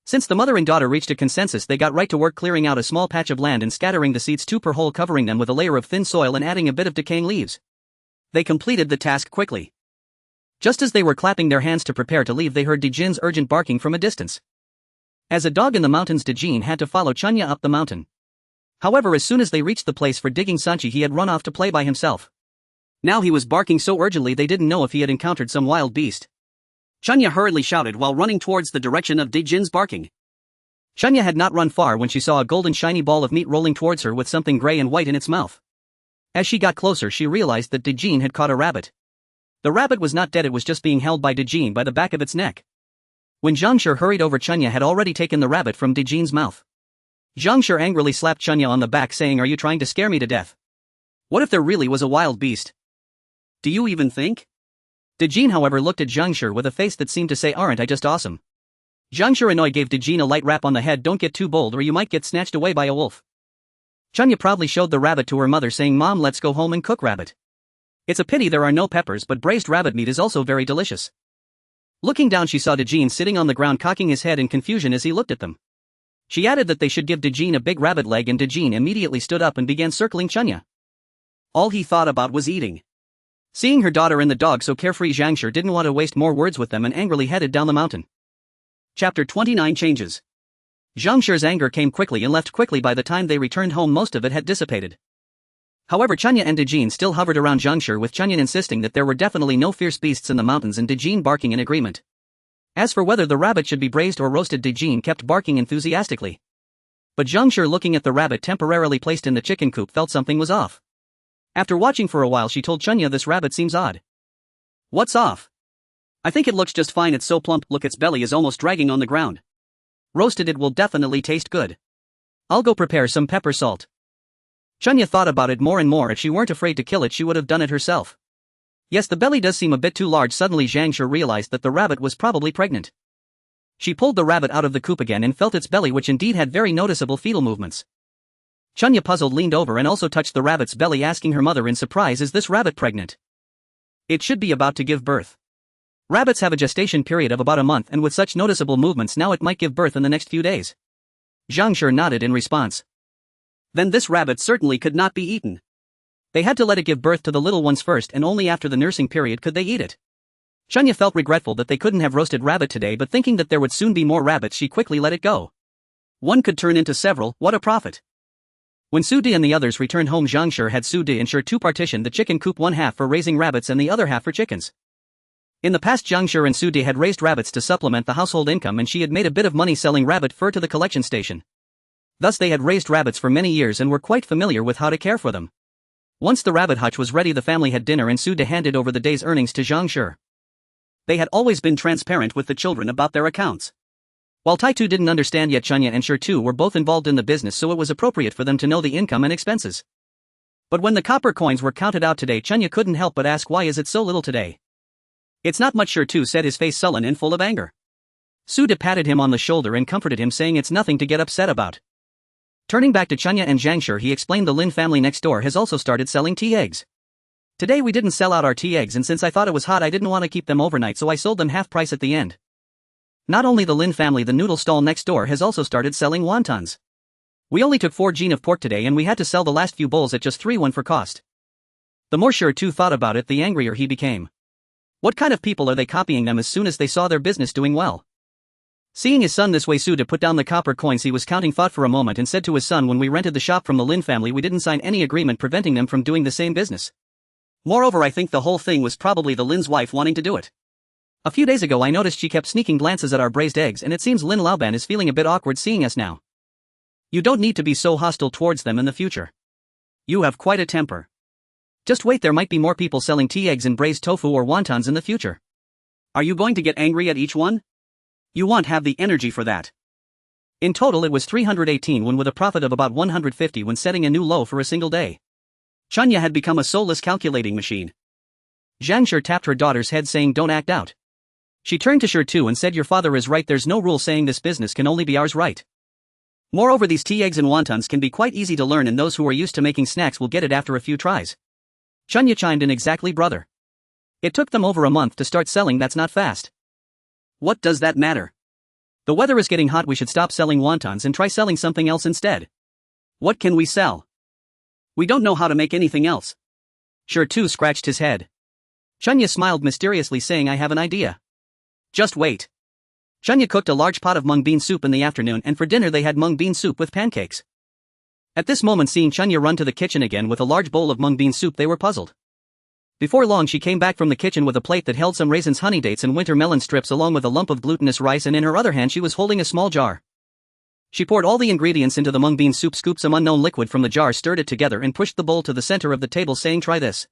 Since the mother and daughter reached a consensus, they got right to work clearing out a small patch of land and scattering the seeds 2 per hole, covering them with a layer of thin soil and adding a bit of decaying leaves. They completed the task quickly. Just as they were clapping their hands to prepare to leave, they heard Dejin's urgent barking from a distance. As a dog in the mountains, Dejin had to follow Chunya up the mountain. However, as soon as they reached the place for digging sanchi, he had run off to play by himself. Now he was barking so urgently they didn't know if he had encountered some wild beast. Chunya hurriedly shouted while running towards the direction of Dejin's barking. Chunya had not run far when she saw a golden shiny ball of meat rolling towards her with something gray and white in its mouth. As she got closer, she realized that Dejin had caught a rabbit. The rabbit was not dead, it was just being held by Dejin by the back of its neck. When Zhangshi hurried over, Chunya had already taken the rabbit from Dejin's mouth. Zhangshi angrily slapped Chunya on the back, saying, "Are you trying to scare me to death? What if there really was a wild beast? Do you even think?" Dejin, however, looked at Zhangshi with a face that seemed to say, "Aren't I just awesome?" Zhangshi, annoyed, gave Dejin a light rap on the head. "Don't get too bold or you might get snatched away by a wolf." Chunya proudly showed the rabbit to her mother, saying, "Mom, let's go home and cook rabbit. It's a pity there are no peppers, but braised rabbit meat is also very delicious." Looking down, she saw Dejin sitting on the ground, cocking his head in confusion as he looked at them. She added that they should give Dejin a big rabbit leg, and Dejin immediately stood up and began circling Chunya. All he thought about was eating. Seeing her daughter and the dog so carefree, Zhangshi didn't want to waste more words with them and angrily headed down the mountain. Chapter 29 Changes. Zhangshi's anger came quickly and left quickly. By the time they returned home, most of it had dissipated. However, Chunya and Dejin still hovered around Zhangshi, with Chunya insisting that there were definitely no fierce beasts in the mountains and Dejin barking in agreement. As for whether the rabbit should be braised or roasted, Dejin kept barking enthusiastically. But Zhangshi, looking at the rabbit temporarily placed in the chicken coop, felt something was off. After watching for a while, she told Chunya, "This rabbit seems odd." "What's off?" "I think it looks just fine, it's so plump, look, its belly is almost dragging on the ground. Roasted it will definitely taste good. I'll go prepare some pepper salt." Chunya thought about it more and more. If she weren't afraid to kill it, she would have done it herself. Yes, the belly does seem a bit too large. Suddenly Zhangshi realized that the rabbit was probably pregnant. She pulled the rabbit out of the coop again and felt its belly, which indeed had very noticeable fetal movements. Chunya, puzzled, leaned over and also touched the rabbit's belly, asking her mother in surprise, "Is this rabbit pregnant?" "It should be about to give birth. Rabbits have a gestation period of about a month, and with such noticeable movements now it might give birth in the next few days." Zhangshi nodded in response. Then this rabbit certainly could not be eaten. They had to let it give birth to the little ones first, and only after the nursing period could they eat it. Chunya felt regretful that they couldn't have roasted rabbit today, but thinking that there would soon be more rabbits, she quickly let it go. One could turn into several, what a profit. When Sudi and the others returned home, Zhangshi had Sudi and Shur to partition the chicken coop, one half for raising rabbits and the other half for chickens. In the past, Zhangshi and Sudi had raised rabbits to supplement the household income, and she had made a bit of money selling rabbit fur to the collection station. Thus they had raised rabbits for many years and were quite familiar with how to care for them. Once the rabbit hutch was ready, the family had dinner and Sudi handed over the day's earnings to Zhangshi. They had always been transparent with the children about their accounts. While Taitu didn't understand yet, Chunya and Shur too were both involved in the business, so it was appropriate for them to know the income and expenses. But when the copper coins were counted out today, Chunya couldn't help but ask, "Why is it so little today?" "It's not much," Shur too said, his face sullen and full of anger. Sudi patted him on the shoulder and comforted him, saying, "It's nothing to get upset about." Turning back to Chunya and Zhangshi, he explained, "The Lin family next door has also started selling tea eggs. Today we didn't sell out our tea eggs, and since I thought it was hot I didn't want to keep them overnight, so I sold them half price at the end. Not only the Lin family, the noodle stall next door has also started selling wontons. We only took 4 jin of pork today and we had to sell the last few bowls at just 3 for cost." The more Shur too thought about it, the angrier he became. What kind of people are they copying them as soon as they saw their business doing well? Seeing his son this way, Sudi put down the copper coins he was counting, thought for a moment, and said to his son, "When we rented the shop from the Lin family, we didn't sign any agreement preventing them from doing the same business. Moreover, I think the whole thing was probably the Lin's wife wanting to do it. A few days ago I noticed she kept sneaking glances at our braised eggs, and it seems Lin Laoban is feeling a bit awkward seeing us now. You don't need to be so hostile towards them in the future. You have quite a temper. Just wait, there might be more people selling tea eggs and braised tofu or wontons in the future. Are you going to get angry at each one? You won't have the energy for that." In total it was 318 when, with a profit of about 150 when setting a new low for a single day. Chunya had become a soulless calculating machine. Zhang Shi tapped her daughter's head saying don't act out. She turned to Shi and said your father is right, there's no rule saying this business can only be ours, right? Moreover, these tea eggs and wontons can be quite easy to learn and those who are used to making snacks will get it after a few tries. Chunya chimed in exactly brother. It took them over a month to start selling, that's not fast. What does that matter? The weather is getting hot, we should stop selling wontons and try selling something else instead. What can we sell? We don't know how to make anything else. Shi scratched his head. Chunya smiled mysteriously saying I have an idea. Just wait. Chunya cooked a large pot of mung bean soup in the afternoon and for dinner they had mung bean soup with pancakes. At this moment, seeing Chunya run to the kitchen again with a large bowl of mung bean soup, they were puzzled. Before long she came back from the kitchen with a plate that held some raisins, honey dates and winter melon strips along with a lump of glutinous rice, and in her other hand she was holding a small jar. She poured all the ingredients into the mung bean soup, scooped some unknown liquid from the jar, stirred it together and pushed the bowl to the center of the table saying try this.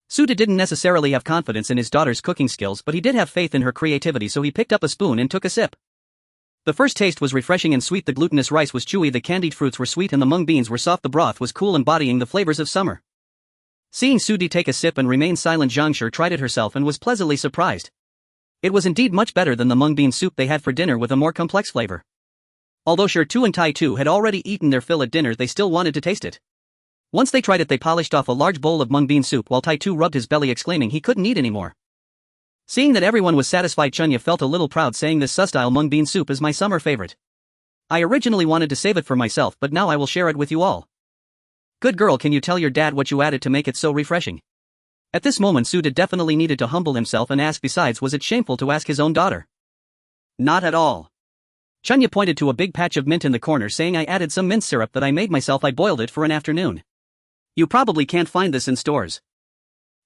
Suda didn't necessarily have confidence in his daughter's cooking skills, but he did have faith in her creativity, so he picked up a spoon and took a sip. The first taste was refreshing and sweet, the glutinous rice was chewy, the candied fruits were sweet and the mung beans were soft, the broth was cool embodying the flavors of summer. Seeing Sudi take a sip and remain silent, Zhang Shi tried it herself and was pleasantly surprised. It was indeed much better than the mung bean soup they had for dinner with a more complex flavor. Although Shi and Tai Tu had already eaten their fill at dinner, they still wanted to taste it. Once they tried it, they polished off a large bowl of mung bean soup while Tai Tu rubbed his belly exclaiming he couldn't eat anymore. Seeing that everyone was satisfied, Chunya felt a little proud saying this style mung bean soup is my summer favorite. I originally wanted to save it for myself, but now I will share it with you all. Good girl, can you tell your dad what you added to make it so refreshing? At this moment Suda definitely needed to humble himself and ask, besides was it shameful to ask his own daughter? Not at all. Chunya pointed to a big patch of mint in the corner saying I added some mint syrup that I made myself, I boiled it for an afternoon. You probably can't find this in stores.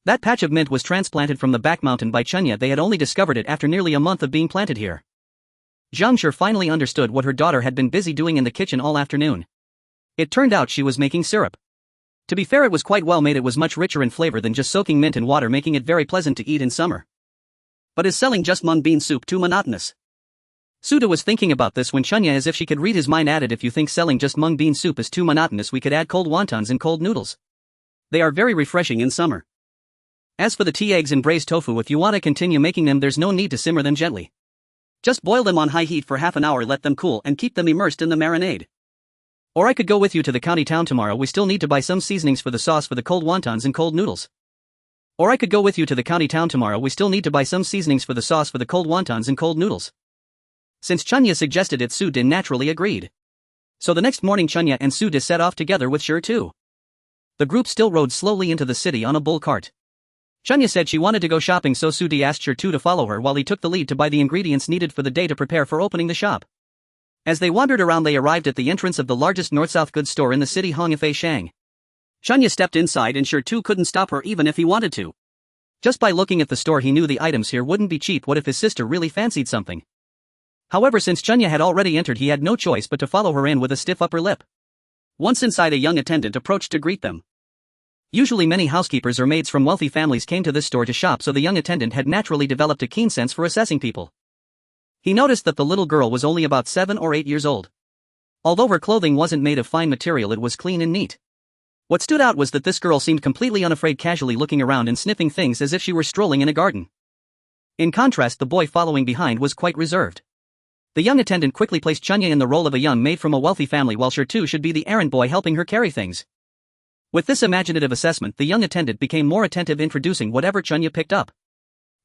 That patch of mint was transplanted from the back mountain by Chunya, they had only discovered it after nearly a month of being planted here. Zhang Shi finally understood what her daughter had been busy doing in the kitchen all afternoon. It turned out she was making syrup. To be fair, it was quite well made, it was much richer in flavor than just soaking mint in water, making it very pleasant to eat in summer. But is selling just mung bean soup too monotonous? Suda was thinking about this when Chunya, as if she could read his mind, added if you think selling just mung bean soup is too monotonous, we could add cold wontons and cold noodles. They are very refreshing in summer. As for the tea eggs and braised tofu, if you want to continue making them, there's no need to simmer them gently. Just boil them on high heat for half an hour, let them cool and keep them immersed in the marinade. Or I could go with you to the county town tomorrow, we still need to buy some seasonings for the sauce for the cold wontons and cold noodles. Or I could go with you to the county town tomorrow, we still need to buy some seasonings for the sauce for the cold wontons and cold noodles. Since Chunya suggested it, Su-din naturally agreed. So the next morning Chunya and Su-din set off together with Shi too. The group still rode slowly into the city on a bull cart. Chunya said she wanted to go shopping, so Su-din asked Shi to follow her while he took the lead to buy the ingredients needed for the day to prepare for opening the shop. As they wandered around, they arrived at the entrance of the largest north-south goods store in the city, Hongfei Shang. Chunya stepped inside and Shi couldn't stop her even if he wanted to. Just by looking at the store he knew the items here wouldn't be cheap. What if his sister really fancied something? However, since Chunya had already entered, he had no choice but to follow her in with a stiff upper lip. Once inside, a young attendant approached to greet them. Usually many housekeepers or maids from wealthy families came to this store to shop, so the young attendant had naturally developed a keen sense for assessing people. He noticed that the little girl was only about 7 or 8 years old. Although her clothing wasn't made of fine material, it was clean and neat. What stood out was that this girl seemed completely unafraid, casually looking around and sniffing things as if she were strolling in a garden. In contrast, the boy following behind was quite reserved. The young attendant quickly placed Chunya in the role of a young maid from a wealthy family, while Shi should be the errand boy helping her carry things. With this imaginative assessment, the young attendant became more attentive, introducing whatever Chunya picked up.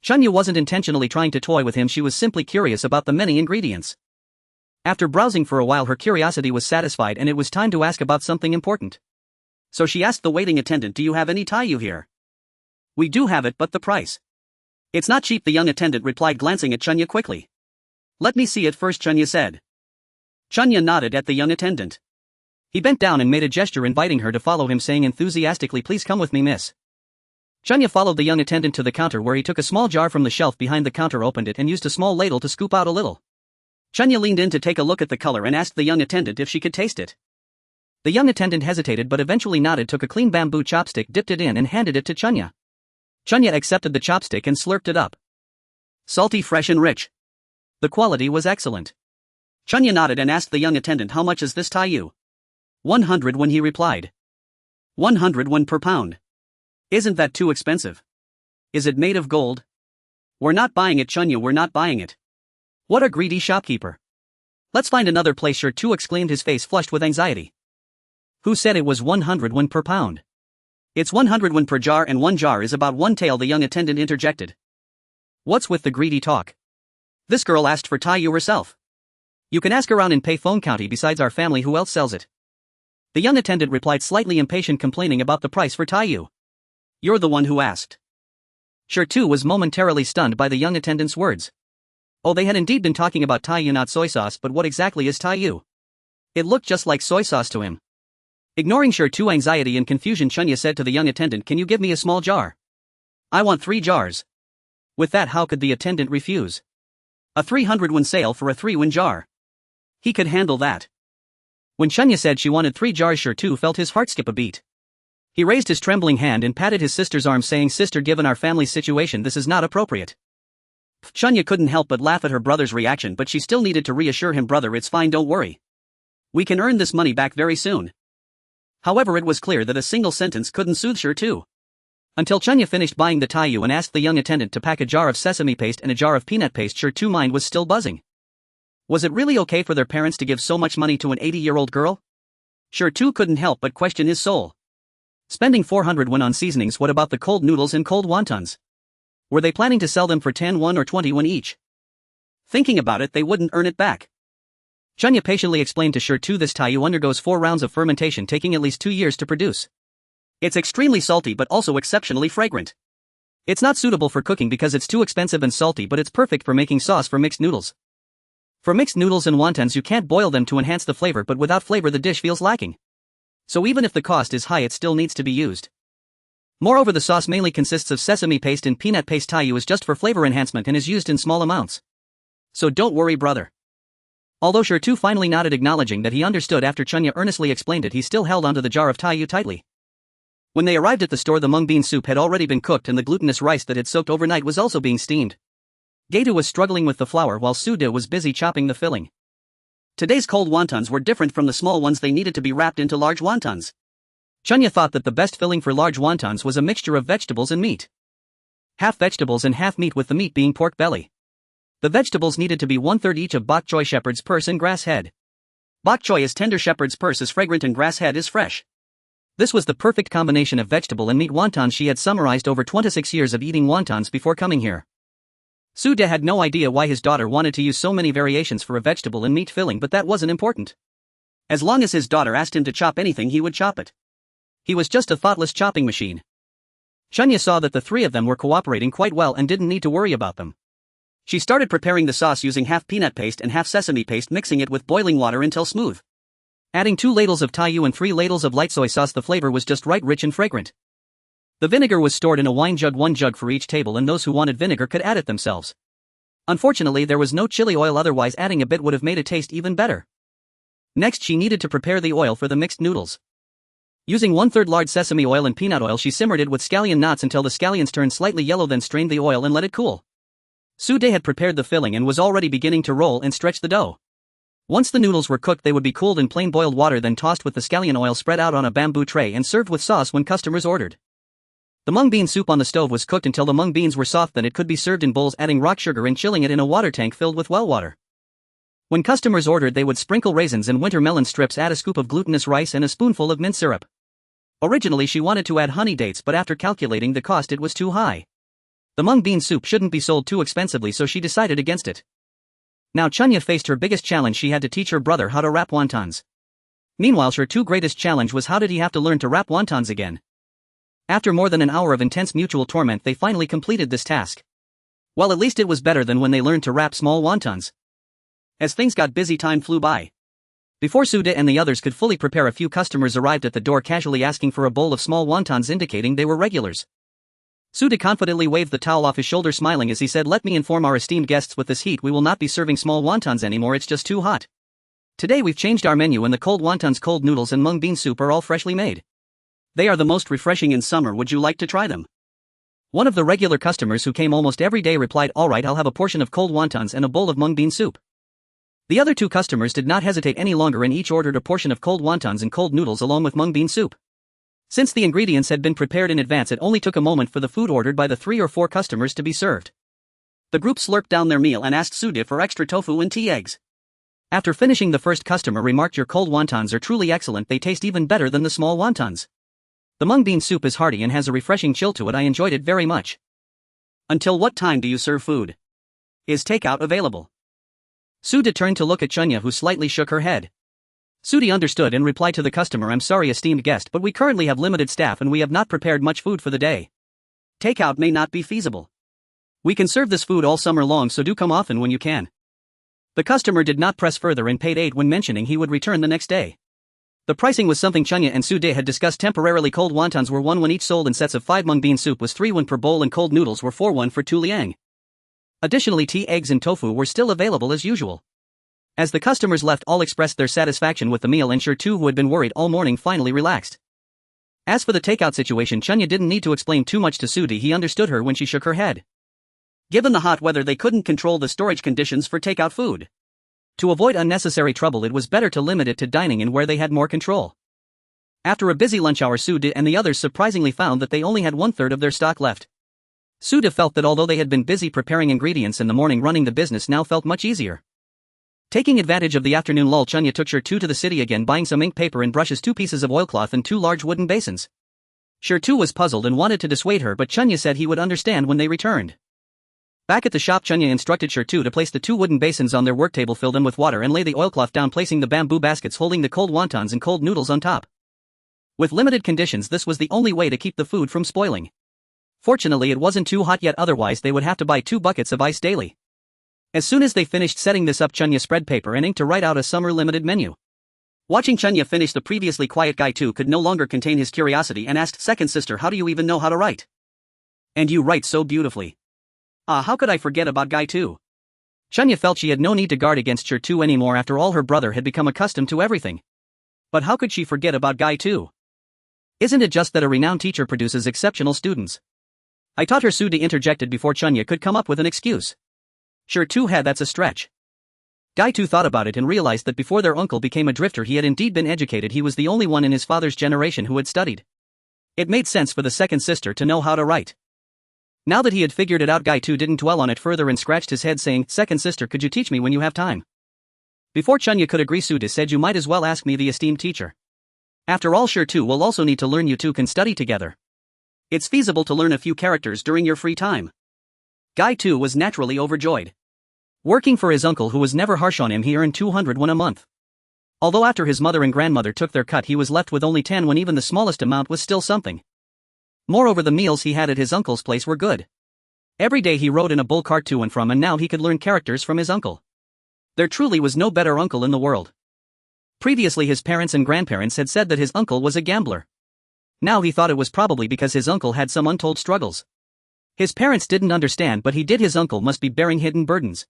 Chunya wasn't intentionally trying to toy with him, she was simply curious about the many ingredients. After browsing for a while, her curiosity was satisfied and it was time to ask about something important. So she asked the waiting attendant, "Do you have any taiyu here?" "We do have it, but the price." "It's not cheap," the young attendant replied, glancing at Chunya quickly. "Let me see it first," Chunya said. Chunya nodded at the young attendant. He bent down and made a gesture inviting her to follow him, saying enthusiastically, "Please come with me, miss." Chunya followed the young attendant to the counter, where he took a small jar from the shelf behind the counter, opened it and used a small ladle to scoop out a little. Chunya leaned in to take a look at the color and asked the young attendant if she could taste it. The young attendant hesitated but eventually nodded, took a clean bamboo chopstick, dipped it in and handed it to Chunya. Chunya accepted the chopstick and slurped it up. Salty, fresh and rich. The quality was excellent. Chunya nodded and asked the young attendant, "How much is this taiyu?" 100 when he replied. 100 won per pound. Isn't that too expensive? Is it made of gold? We're not buying it, Chunya, we're not buying it. What a greedy shopkeeper. Let's find another place, sure too, exclaimed, his face flushed with anxiety. Who said it was 100 won per pound? It's 100 won per jar, and one jar is about one tael, the young attendant interjected. What's with the greedy talk? This girl asked for Taiyu herself. You can ask around in Payphone County, besides our family, who else sells it? The young attendant replied, slightly impatient, complaining about the price for Taiyu. You're the one who asked. Sure too was momentarily stunned by the young attendant's words. Oh, they had indeed been talking about Taiyu, not soy sauce, but what exactly is Taiyu? It looked just like soy sauce to him. Ignoring Sure too anxiety and confusion, Chunya said to the young attendant, can you give me a small jar? I want 3 jars. With that, how could the attendant refuse? A 300 won sale for a 3-won jar. He could handle that. When Chunya said she wanted 3 jars, Sure too felt his heart skip a beat. He raised his trembling hand and patted his sister's arm, saying, Sister, given our family's situation, this is not appropriate. Chunya couldn't help but laugh at her brother's reaction, but she still needed to reassure him, brother, it's fine, don't worry. We can earn this money back very soon. However, it was clear that a single sentence couldn't soothe Sure too. Until Chunya finished buying the Taiyu and asked the young attendant to pack a jar of sesame paste and a jar of peanut paste, Sure too mind was still buzzing. Was it really okay for their parents to give so much money to an 80-year-old girl? Sure too couldn't help but question his soul. Spending 400 won on seasonings, what about the cold noodles and cold wontons? Were they planning to sell them for 10 won or 20 won each? Thinking about it, they wouldn't earn it back. Chunya patiently explained to Sure too, this Taiyu undergoes 4 rounds of fermentation, taking at least 2 years to produce. It's extremely salty but also exceptionally fragrant. It's not suitable for cooking because it's too expensive and salty, but it's perfect for making sauce for mixed noodles. For mixed noodles and wontons, you can't boil them to enhance the flavor, but without flavor the dish feels lacking. So even if the cost is high, it still needs to be used. Moreover, the sauce mainly consists of sesame paste and peanut paste. Taiyu is just for flavor enhancement and is used in small amounts. So don't worry, brother. Although Sure too finally nodded, acknowledging that he understood after Chunya earnestly explained it, he still held onto the jar of Taiyu tightly. When they arrived at the store, the mung bean soup had already been cooked and the glutinous rice that had soaked overnight was also being steamed. Gaidu was struggling with the flour while Sude was busy chopping the filling. Today's cold wontons were different from the small ones, they needed to be wrapped into large wontons. Chunya thought that the best filling for large wontons was a mixture of vegetables and meat. Half vegetables and half meat, with the meat being pork belly. The vegetables needed to be 1/3 each of bok choy, shepherd's purse, and grass head. Bok choy is tender, shepherd's purse is fragrant, and grass head is fresh. This was the perfect combination of vegetable and meat wontons. She had summarized over 26 years of eating wontons before coming here. Sude had no idea why his daughter wanted to use so many variations for a vegetable and meat filling, but that wasn't important. As long as his daughter asked him to chop anything, he would chop it. He was just a thoughtless chopping machine. Chunya saw that the 3 of them were cooperating quite well and didn't need to worry about them. She started preparing the sauce using half peanut paste and half sesame paste, mixing it with boiling water until smooth. Adding 2 ladles of Taiyu and 3 ladles of light soy sauce, the flavor was just right, rich and fragrant. The vinegar was stored in a wine jug, 1 jug for each table, and those who wanted vinegar could add it themselves. Unfortunately, there was no chili oil, otherwise adding a bit would have made it taste even better. Next, she needed to prepare the oil for the mixed noodles. Using 1/3 lard sesame oil and peanut oil, she simmered it with scallion knots until the scallions turned slightly yellow, then strained the oil and let it cool. Sude had prepared the filling and was already beginning to roll and stretch the dough. Once the noodles were cooked, they would be cooled in plain boiled water, then tossed with the scallion oil spread out on a bamboo tray and served with sauce when customers ordered. The mung bean soup on the stove was cooked until the mung beans were soft, then it could be served in bowls, adding rock sugar and chilling it in a water tank filled with well water. When customers ordered, they would sprinkle raisins and winter melon strips, add a scoop of glutinous rice and a spoonful of mint syrup. Originally she wanted to add honey dates, but after calculating the cost it was too high. The mung bean soup shouldn't be sold too expensively, so she decided against it. Now Chunya faced her biggest challenge. She had to teach her brother how to wrap wontons. Meanwhile, her greatest challenge was how did he have to learn to wrap wontons again. After more than an hour of intense mutual torment, they finally completed this task. Well, at least it was better than when they learned to wrap small wontons. As things got busy, time flew by. Before Sude and the others could fully prepare, a few customers arrived at the door, casually asking for a bowl of small wontons, indicating they were regulars. Sude confidently waved the towel off his shoulder, smiling as he said, "Let me inform our esteemed guests, with this heat we will not be serving small wontons anymore, it's just too hot. Today we've changed our menu, and the cold wontons, cold noodles and mung bean soup are all freshly made. They are the most refreshing in summer, would you like to try them?" One of the regular customers, who came almost every day, replied, "All right, I'll have a portion of cold wontons and a bowl of mung bean soup." The other 2 customers did not hesitate any longer and each ordered a portion of cold wontons and cold noodles along with mung bean soup. Since the ingredients had been prepared in advance, it only took a moment for the food ordered by the 3 or 4 customers to be served. The group slurped down their meal and asked Sude for extra tofu and tea eggs. After finishing, the first customer remarked, "Your cold wontons are truly excellent, they taste even better than the small wontons. The mung bean soup is hearty and has a refreshing chill to it, I enjoyed it very much." "Until what time do you serve food? Is takeout available?" Sude turned to look at Chunya, who slightly shook her head. Sude understood and replied to the customer, "I'm sorry, esteemed guest, but we currently have limited staff and we have not prepared much food for the day. Takeout may not be feasible. We can serve this food all summer long, so do come often when you can." The customer did not press further and paid 8 when mentioning he would return the next day. The pricing was something Chunya and Sude had discussed temporarily. Cold wontons were 1 when each, sold in sets of 5. Mung bean soup was 3 when per bowl, and cold noodles were 4 1 for 2 liang. Additionally, tea, eggs and tofu were still available as usual. As the customers left, all expressed their satisfaction with the meal, and Sure-Tu, who had been worried all morning, finally relaxed. As for the takeout situation, Chunya didn't need to explain too much to Sude, he understood her when she shook her head. Given the hot weather, they couldn't control the storage conditions for takeout food. To avoid unnecessary trouble, it was better to limit it to dining in where they had more control. After a busy lunch hour, Sude and the others surprisingly found that they only had 1/3 of their stock left. Sude felt that although they had been busy preparing ingredients in the morning, running the business now felt much easier. Taking advantage of the afternoon lull, Chunya took Sure-Tu to the city again, buying some ink, paper and brushes, 2 pieces of oilcloth and 2 large wooden basins. Sure-Tu was puzzled and wanted to dissuade her, but Chunya said he would understand when they returned. Back at the shop, Chunya instructed Sure-Tu to place the 2 wooden basins on their work table, fill them with water and lay the oilcloth down, placing the bamboo baskets holding the cold wontons and cold noodles on top. With limited conditions, this was the only way to keep the food from spoiling. Fortunately, it wasn't too hot yet, otherwise they would have to buy 2 buckets of ice daily. As soon as they finished setting this up, Chunya spread paper and ink to write out a summer-limited menu. Watching Chunya finish, the previously quiet Guy Tu could no longer contain his curiosity and asked, "Second sister, how do you even know how to write? And you write so beautifully." How could I forget about Guy Tu? Chunya felt she had no need to guard against Sure-Tu anymore. After all, her brother had become accustomed to everything. But how could she forget about Guy Tu? Isn't it just that a renowned teacher produces exceptional students? I taught her, Sude interjected before Chunya could come up with an excuse. Sure-Tu had, that's a stretch. Guy Tu thought about it and realized that before their uncle became a drifter, he had indeed been educated. He was the only one in his father's generation who had studied. It made sense for the second sister to know how to write. Now that he had figured it out, Guy Tu didn't dwell on it further and scratched his head, saying, "Second sister, could you teach me when you have time?" Before Chunya could agree, Sude said, "You might as well ask me, the esteemed teacher. After all, Sure-Tu will also need to learn. You two can study together. It's feasible to learn a few characters during your free time." Guy Tu was naturally overjoyed. Working for his uncle, who was never harsh on him, he earned 200 won a month. Although after his mother and grandmother took their cut, he was left with only 10 when even the smallest amount was still something. Moreover, the meals he had at his uncle's place were good. Every day he rode in a bull cart to and from, and now he could learn characters from his uncle. There truly was no better uncle in the world. Previously, his parents and grandparents had said that his uncle was a gambler. Now he thought it was probably because his uncle had some untold struggles. His parents didn't understand, but he did. His uncle must be bearing hidden burdens.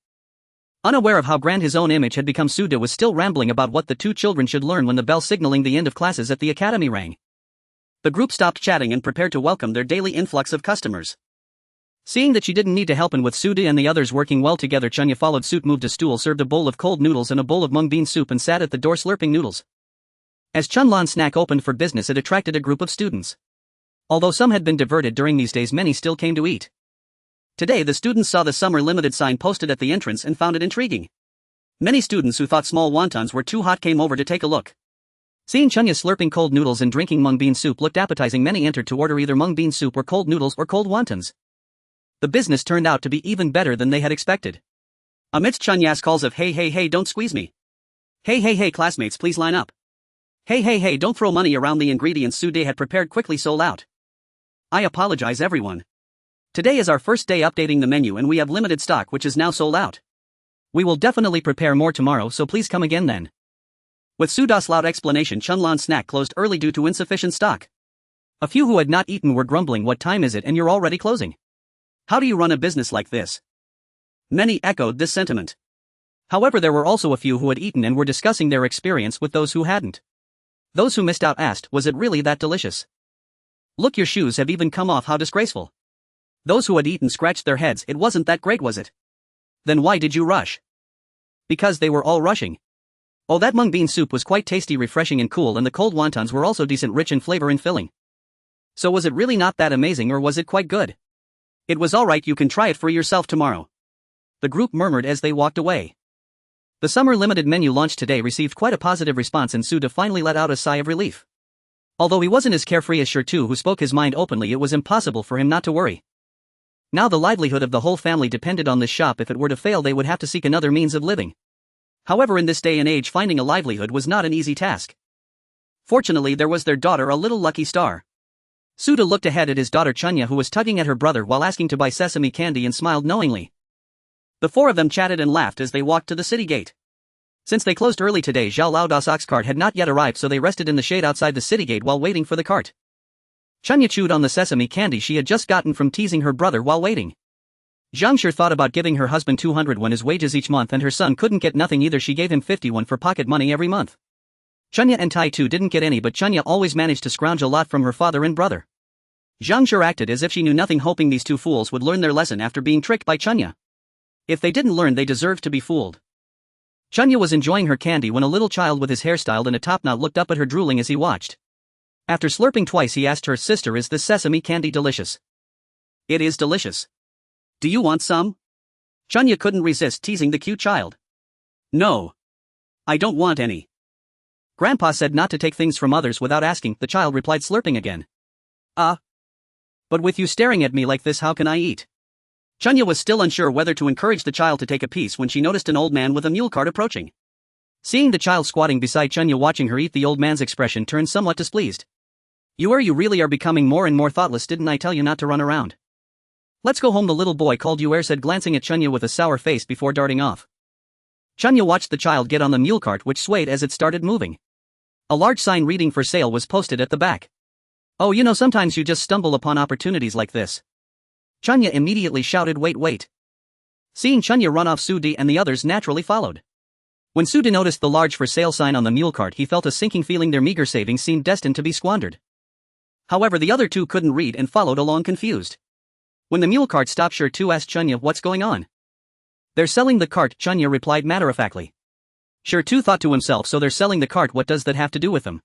Unaware of how grand his own image had become, Sude was still rambling about what the 2 children should learn when the bell signaling the end of classes at the academy rang. The group stopped chatting and prepared to welcome their daily influx of customers. Seeing that she didn't need to help, and with Sude and the others working well together, Chunya followed suit, moved a stool, served a bowl of cold noodles and a bowl of mung bean soup, and sat at the door slurping noodles. As Xuanhuan snack opened for business, it attracted a group of students. Although some had been diverted during these days, many still came to eat. Today the students saw the summer limited sign posted at the entrance and found it intriguing. Many students who thought small wontons were too hot came over to take a look. Seeing Chunya slurping cold noodles and drinking mung bean soup looked appetizing, many entered to order either mung bean soup or cold noodles or cold wontons. The business turned out to be even better than they had expected. Amidst Chunya's calls of "Hey hey hey, don't squeeze me. Hey hey hey, classmates, please line up. Hey hey hey, don't throw money around," the ingredients Sude had prepared quickly sold out. "I apologize, everyone. Today is our first day updating the menu and we have limited stock which is now sold out. We will definitely prepare more tomorrow, so please come again then." With Suda's loud explanation, Chunlan's snack closed early due to insufficient stock. A few who had not eaten were grumbling, "What time is it and you're already closing? How do you run a business like this?" Many echoed this sentiment. However, there were also a few who had eaten and were discussing their experience with those who hadn't. Those who missed out asked, "Was it really that delicious? Look, your shoes have even come off, how disgraceful." Those who had eaten scratched their heads. "It wasn't that great, was it? Then why did you rush?" "Because they were all rushing. Oh, that mung bean soup was quite tasty, refreshing and cool, and the cold wontons were also decent, rich in flavor and filling. So was it really not that amazing or was it quite good? It was alright, you can try it for yourself tomorrow. The group murmured as they walked away. The summer limited menu launched today received quite a positive response and Suda finally let out a sigh of relief. Although he wasn't as carefree as Shirtu, who spoke his mind openly, it was impossible for him not to worry. Now the livelihood of the whole family depended on this shop. If it were to fail, they would have to seek another means of living. However, in this day and age, finding a livelihood was not an easy task. Fortunately, there was their daughter, a little lucky star. Suda looked ahead at his daughter Chunya, who was tugging at her brother while asking to buy sesame candy, and smiled knowingly. The four of them chatted and laughed as they walked to the city gate. Since they closed early today, Zhao Laoda's ox cart had not yet arrived, so they rested in the shade outside the city gate while waiting for the cart. Chunya chewed on the sesame candy she had just gotten from teasing her brother while waiting. Zhang Shi thought about giving her husband 200 won as wages each month, and her son couldn't get nothing either. She gave him 50 won for pocket money every month. Chunya and Tai too didn't get any, but Chunya always managed to scrounge a lot from her father and brother. Zhang Shi acted as if she knew nothing, hoping these two fools would learn their lesson after being tricked by Chunya. If they didn't learn, they deserved to be fooled. Chunya was enjoying her candy when a little child with his hair styled in a topknot looked up at her, drooling as he watched. After slurping twice, he asked her, "Sister, is this sesame candy delicious?" "It is delicious. Do you want some?" Chunya couldn't resist teasing the cute child. "No. I don't want any." Grandpa said not to take things from others without asking, the child replied, slurping again. But with you staring at me like this, how can I eat?" Chunya was still unsure whether to encourage the child to take a piece when she noticed an old man with a mule cart approaching. Seeing the child squatting beside Chunya watching her eat, the old man's expression turned somewhat displeased. You really are becoming more and more thoughtless. Didn't I tell you not to run around?" "Let's go home," the little boy called Yuer said, glancing at Chunya with a sour face before darting off. Chunya watched the child get on the mule cart, which swayed as it started moving. A large sign reading "For Sale" was posted at the back. "Oh, sometimes you just stumble upon opportunities like this." Chunya immediately shouted, "Wait." Seeing Chunya run off, Sudi and the others naturally followed. When Sudi noticed the large "For Sale" sign on the mule cart, he felt a sinking feeling. Their meager savings seemed destined to be squandered. However, the other two couldn't read and followed along confused. When the mule cart stopped, Shirtu asked Chunya, "What's going on?" "They're selling the cart," Chunya replied matter-of-factly. Shirtu thought to himself, "So they're selling the cart, what does that have to do with them?"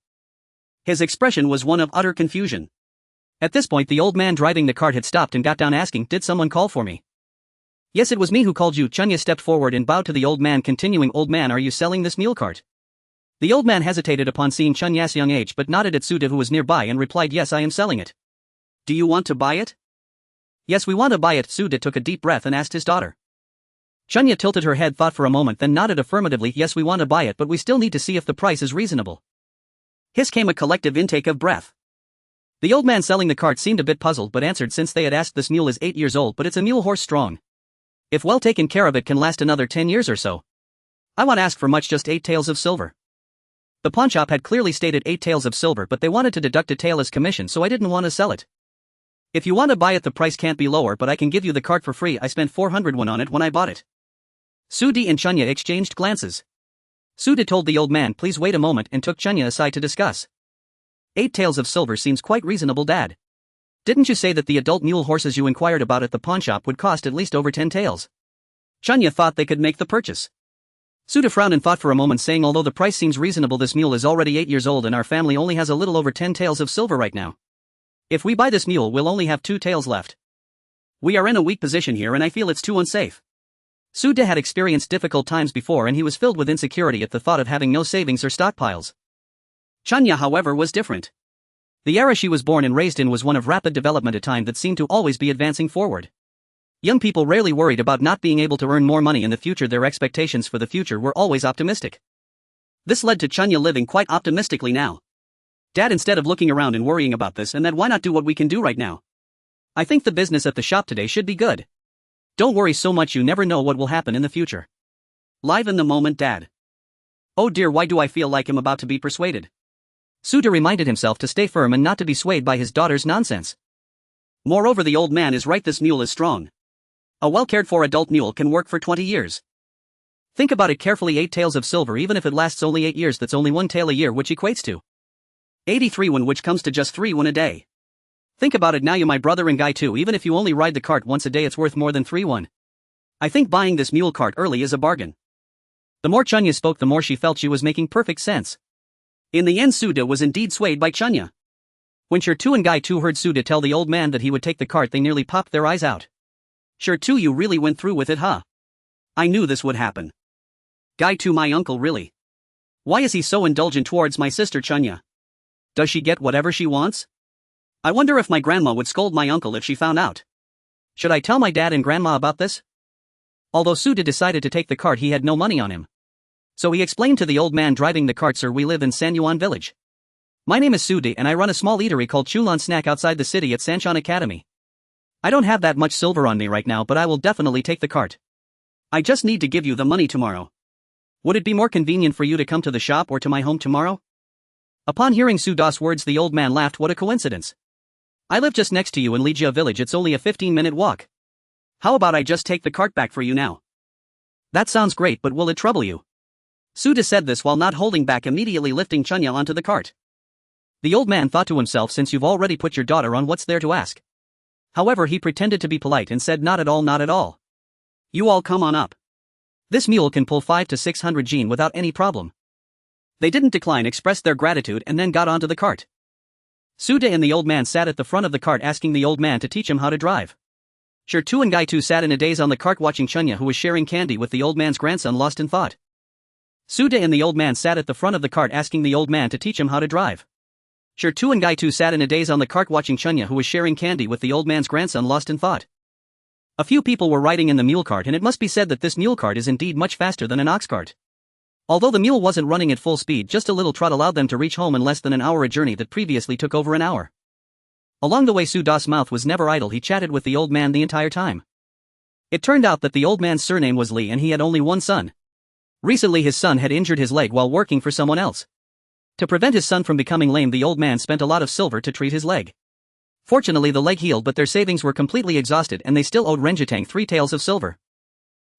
His expression was one of utter confusion. At this point, the old man driving the cart had stopped and got down, asking, "Did someone call for me?" "Yes, it was me who called you." Chunya stepped forward and bowed to the old man, continuing, "Old man, are you selling this mule cart?" The old man hesitated upon seeing Chunya's young age, but nodded at Suda, who was nearby, and replied, "Yes, I am selling it." "Do you want to buy it?" "Yes, we want to buy it." Suda took a deep breath and asked his daughter. Chunya tilted her head, thought for a moment, then nodded affirmatively. "Yes, we want to buy it, but we still need to see if the price is reasonable." His came a collective intake of breath. The old man selling the cart seemed a bit puzzled, but answered, "Since they had asked, this mule is 8 years old, but it's a mule horse strong. If well taken care of, it can last another 10 years or so. I won't ask for much, just 8 taels of silver." The pawnshop had clearly stated 8 taels of silver, but they wanted to deduct a tael as commission, so I didn't want to sell it. "If you want to buy it, the price can't be lower, but I can give you the cart for free. I spent 400 won on it when I bought it." Sudi and Chunya exchanged glances. Sudi told the old man, "Please wait a moment," and took Chunya aside to discuss. 8 taels of silver seems quite reasonable, Dad. Didn't you say that the adult mule horses you inquired about at the pawnshop would cost at least over 10 taels? Chunya thought they could make the purchase. Suda frowned and thought for a moment, saying, "Although the price seems reasonable, this mule is already 8 years old and our family only has a little over 10 taels of silver right now. If we buy this mule, we'll only have 2 taels left. We are in a weak position here and I feel it's too unsafe." Suda had experienced difficult times before and he was filled with insecurity at the thought of having no savings or stockpiles. Chunya, however, was different. The era she was born and raised in was one of rapid development, a time that seemed to always be advancing forward. Young people rarely worried about not being able to earn more money in the future. Their expectations for the future were always optimistic. This led to Chunya living quite optimistically now. "Dad, instead of looking around and worrying about this and that, why not do what we can do right now? I think the business at the shop today should be good. Don't worry so much, you never know what will happen in the future. Live in the moment, Dad." "Oh dear, why do I feel like I'm about to be persuaded?" Suda reminded himself to stay firm and not to be swayed by his daughter's nonsense. Moreover, the old man is right, this mule is strong. A well-cared-for adult mule can work for 20 years. Think about it carefully, 8 taels of silver, even if it lasts only 8 years, that's only 1 tael a year, which equates to 83 won, which comes to just 3 won a day. Think about it now, you, my brother and Guy too, even if you only ride the cart once a day, it's worth more than 3 won. I think buying this mule cart early is a bargain." The more Chunya spoke, the more she felt she was making perfect sense. In the end, Suda was indeed swayed by Chunya. When Sure-Tu and Guy-Tu heard Suda tell the old man that he would take the cart, they nearly popped their eyes out. Sure-Tu, you really went through with it, huh? I knew this would happen. Guy-Tu, my uncle, really? Why is he so indulgent towards my sister Chunya? Does she get whatever she wants? I wonder if my grandma would scold my uncle if she found out. Should I tell my dad and grandma about this? Although Suda decided to take the cart, he had no money on him. So he explained to the old man driving the cart, "Sir, we live in Xuanhuan village. My name is Suda and I run a small eatery called Xuanhuan Snack outside the city at Sanchan Academy. I don't have that much silver on me right now, but I will definitely take the cart. I just need to give you the money tomorrow. Would it be more convenient for you to come to the shop or to my home tomorrow?" Upon hearing Suda's words, the old man laughed. "What a coincidence. I live just next to you in Lijia village, it's only a 15-minute walk. How about I just take the cart back for you now?" "That sounds great, but will it trouble you?" Suda said this while not holding back, immediately lifting Chunya onto the cart. The old man thought to himself, since you've already put your daughter on, what's there to ask? However, he pretended to be polite and said, "Not at all, not at all. You all come on up. This mule can pull 500 to 600 jin without any problem." They didn't decline, expressed their gratitude, and then got onto the cart. Suda and the old man sat at the front of the cart, asking the old man to teach him how to drive. Sure-Tu and Guy-Tu sat in a daze on the cart, watching Chunya, who was sharing candy with the old man's grandson, lost in thought. Suda and the old man sat at the front of the cart, asking the old man to teach him how to drive. Sure-Tu and Guy-Tu sat in a daze on the cart, watching Chunya, who was sharing candy with the old man's grandson, lost in thought. A few people were riding in the mule cart, and it must be said that this mule cart is indeed much faster than an ox cart. Although the mule wasn't running at full speed, just a little trot allowed them to reach home in less than an hour, a journey that previously took over an hour. Along the way, Suda's mouth was never idle. He chatted with the old man the entire time. It turned out that the old man's surname was Li and he had only one son. Recently his son had injured his leg while working for someone else. To prevent his son from becoming lame, the old man spent a lot of silver to treat his leg. Fortunately the leg healed, but their savings were completely exhausted and they still owed Renjitang 3 taels of silver.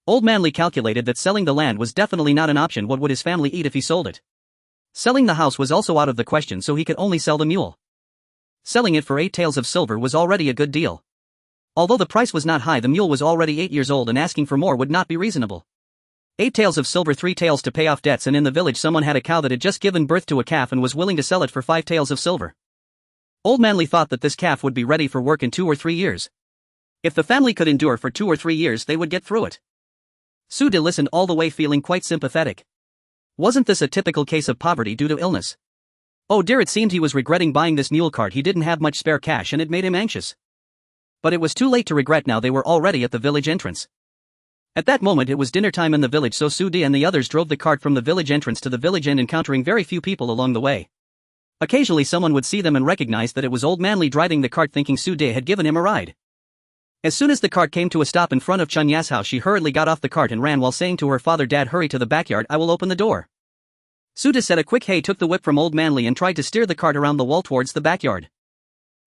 Old man Li calculated that selling the land was definitely not an option. What would his family eat if he sold it? Selling the house was also out of the question, so he could only sell the mule. Selling it for 8 taels of silver was already a good deal. Although the price was not high, the mule was already 8 years old and asking for more would not be reasonable. 8 taels of silver, 3 taels to pay off debts, and in the village someone had a cow that had just given birth to a calf and was willing to sell it for 5 taels of silver. Old man Li thought that this calf would be ready for work in 2 or 3 years. If the family could endure for 2 or 3 years, they would get through it. Suda listened all the way, feeling quite sympathetic. Wasn't this a typical case of poverty due to illness? Oh dear, it seemed he was regretting buying this mule cart. He didn't have much spare cash and it made him anxious. But it was too late to regret now. They were already at the village entrance. At that moment it was dinner time in the village, so Suda and the others drove the cart from the village entrance to the village end, encountering very few people along the way. Occasionally someone would see them and recognize that it was old man Li driving the cart, thinking Suda had given him a ride. As soon as the cart came to a stop in front of Chunya's house, she hurriedly got off the cart and ran while saying to her father, "Dad, hurry to the backyard, I will open the door." Suda said a quick hey, took the whip from old man Li and tried to steer the cart around the wall towards the backyard.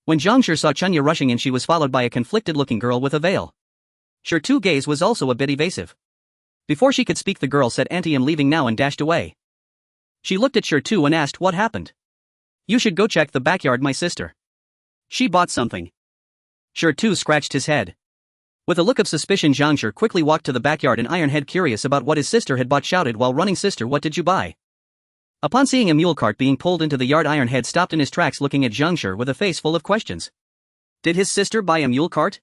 When Zhangshi saw Chunya rushing in, she was followed by a conflicted-looking girl with a veil. Sure-Tu's gaze was also a bit evasive. Before she could speak, the girl said, "Auntie, I'm leaving now," and dashed away. She looked at Sure-Tu and asked, "What happened?" "You should go check the backyard, my sister. She bought something." Sure-Tu scratched his head. With a look of suspicion, Zhangshi quickly walked to the backyard, and Ironhead, curious about what his sister had bought, shouted while running, "Sister, what did you buy?" Upon seeing a mule cart being pulled into the yard, Ironhead stopped in his tracks, looking at Zhangshi with a face full of questions. Did his sister buy a mule cart?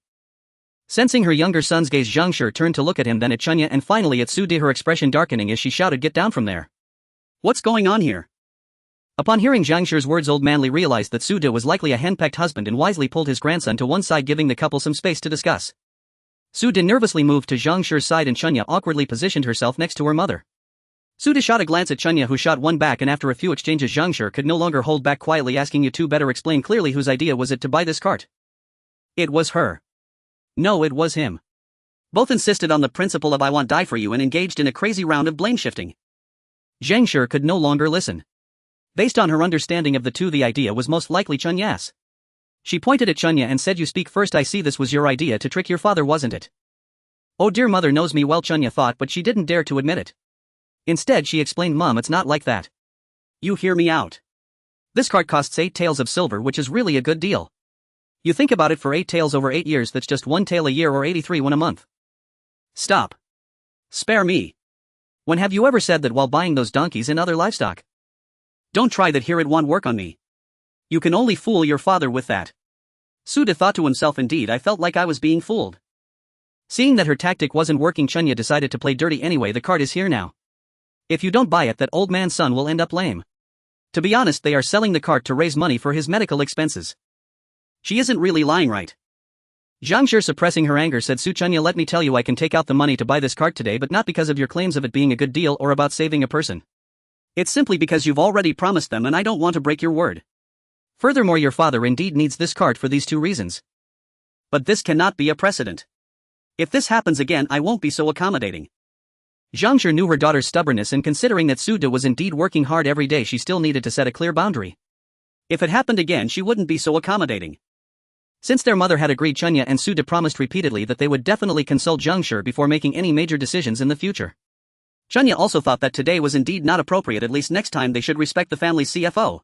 Sensing her younger son's gaze, Zhangshi turned to look at him, then at Chunya, and finally at Suda, her expression darkening as she shouted, "Get down from there. What's going on here?" Upon hearing Zhangshi's words, old man Li realized that Suda was likely a henpecked husband and wisely pulled his grandson to one side, giving the couple some space to discuss. Suda nervously moved to Zhangshi's side and Chunya awkwardly positioned herself next to her mother. Suda shot a glance at Chunya, who shot one back, and after a few exchanges, Zhangshi could no longer hold back, quietly asking, "You two better explain clearly whose idea was it to buy this cart?" "It was her." "No, it was him." Both insisted on the principle of "I want die for you" and engaged in a crazy round of blame shifting. Zhangshi could no longer listen. Based on her understanding of the two, the idea was most likely Chunya's. She pointed at Chunya and said, "You speak first. I see this was your idea to trick your father, wasn't it?" "Oh dear, mother knows me well," Chunya thought, but she didn't dare to admit it. Instead she explained, "Mom, it's not like that. You hear me out. This cart costs 8 taels of silver, which is really a good deal. You think about it, for 8 taels over 8 years, that's just 1 tael a year, or 83 won a month." "Stop. Spare me. When have you ever said that while buying those donkeys and other livestock? Don't try that here, it won't work on me. You can only fool your father with that. Suda thought to himself, indeed I felt like I was being fooled. Seeing that her tactic wasn't working, Chunya decided to play dirty anyway. The cart is here now. If you don't buy it, that old man's son will end up lame. To be honest, they are selling the cart to raise money for his medical expenses. She isn't really lying, right? Zhang Shi, suppressing her anger, said, Chunya, let me tell you, I can take out the money to buy this cart today, but not because of your claims of it being a good deal or about saving a person. It's simply because you've already promised them and I don't want to break your word. Furthermore, your father indeed needs this cart for these two reasons. But this cannot be a precedent. If this happens again, I won't be so accommodating. Zhang Shi knew her daughter's stubbornness, and considering that Suda was indeed working hard every day, she still needed to set a clear boundary. If it happened again, she wouldn't be so accommodating. Since their mother had agreed, Chunya and Suda promised repeatedly that they would definitely consult Zhang Shi before making any major decisions in the future. Chunya also thought that today was indeed not appropriate. At least next time they should respect the family's CFO.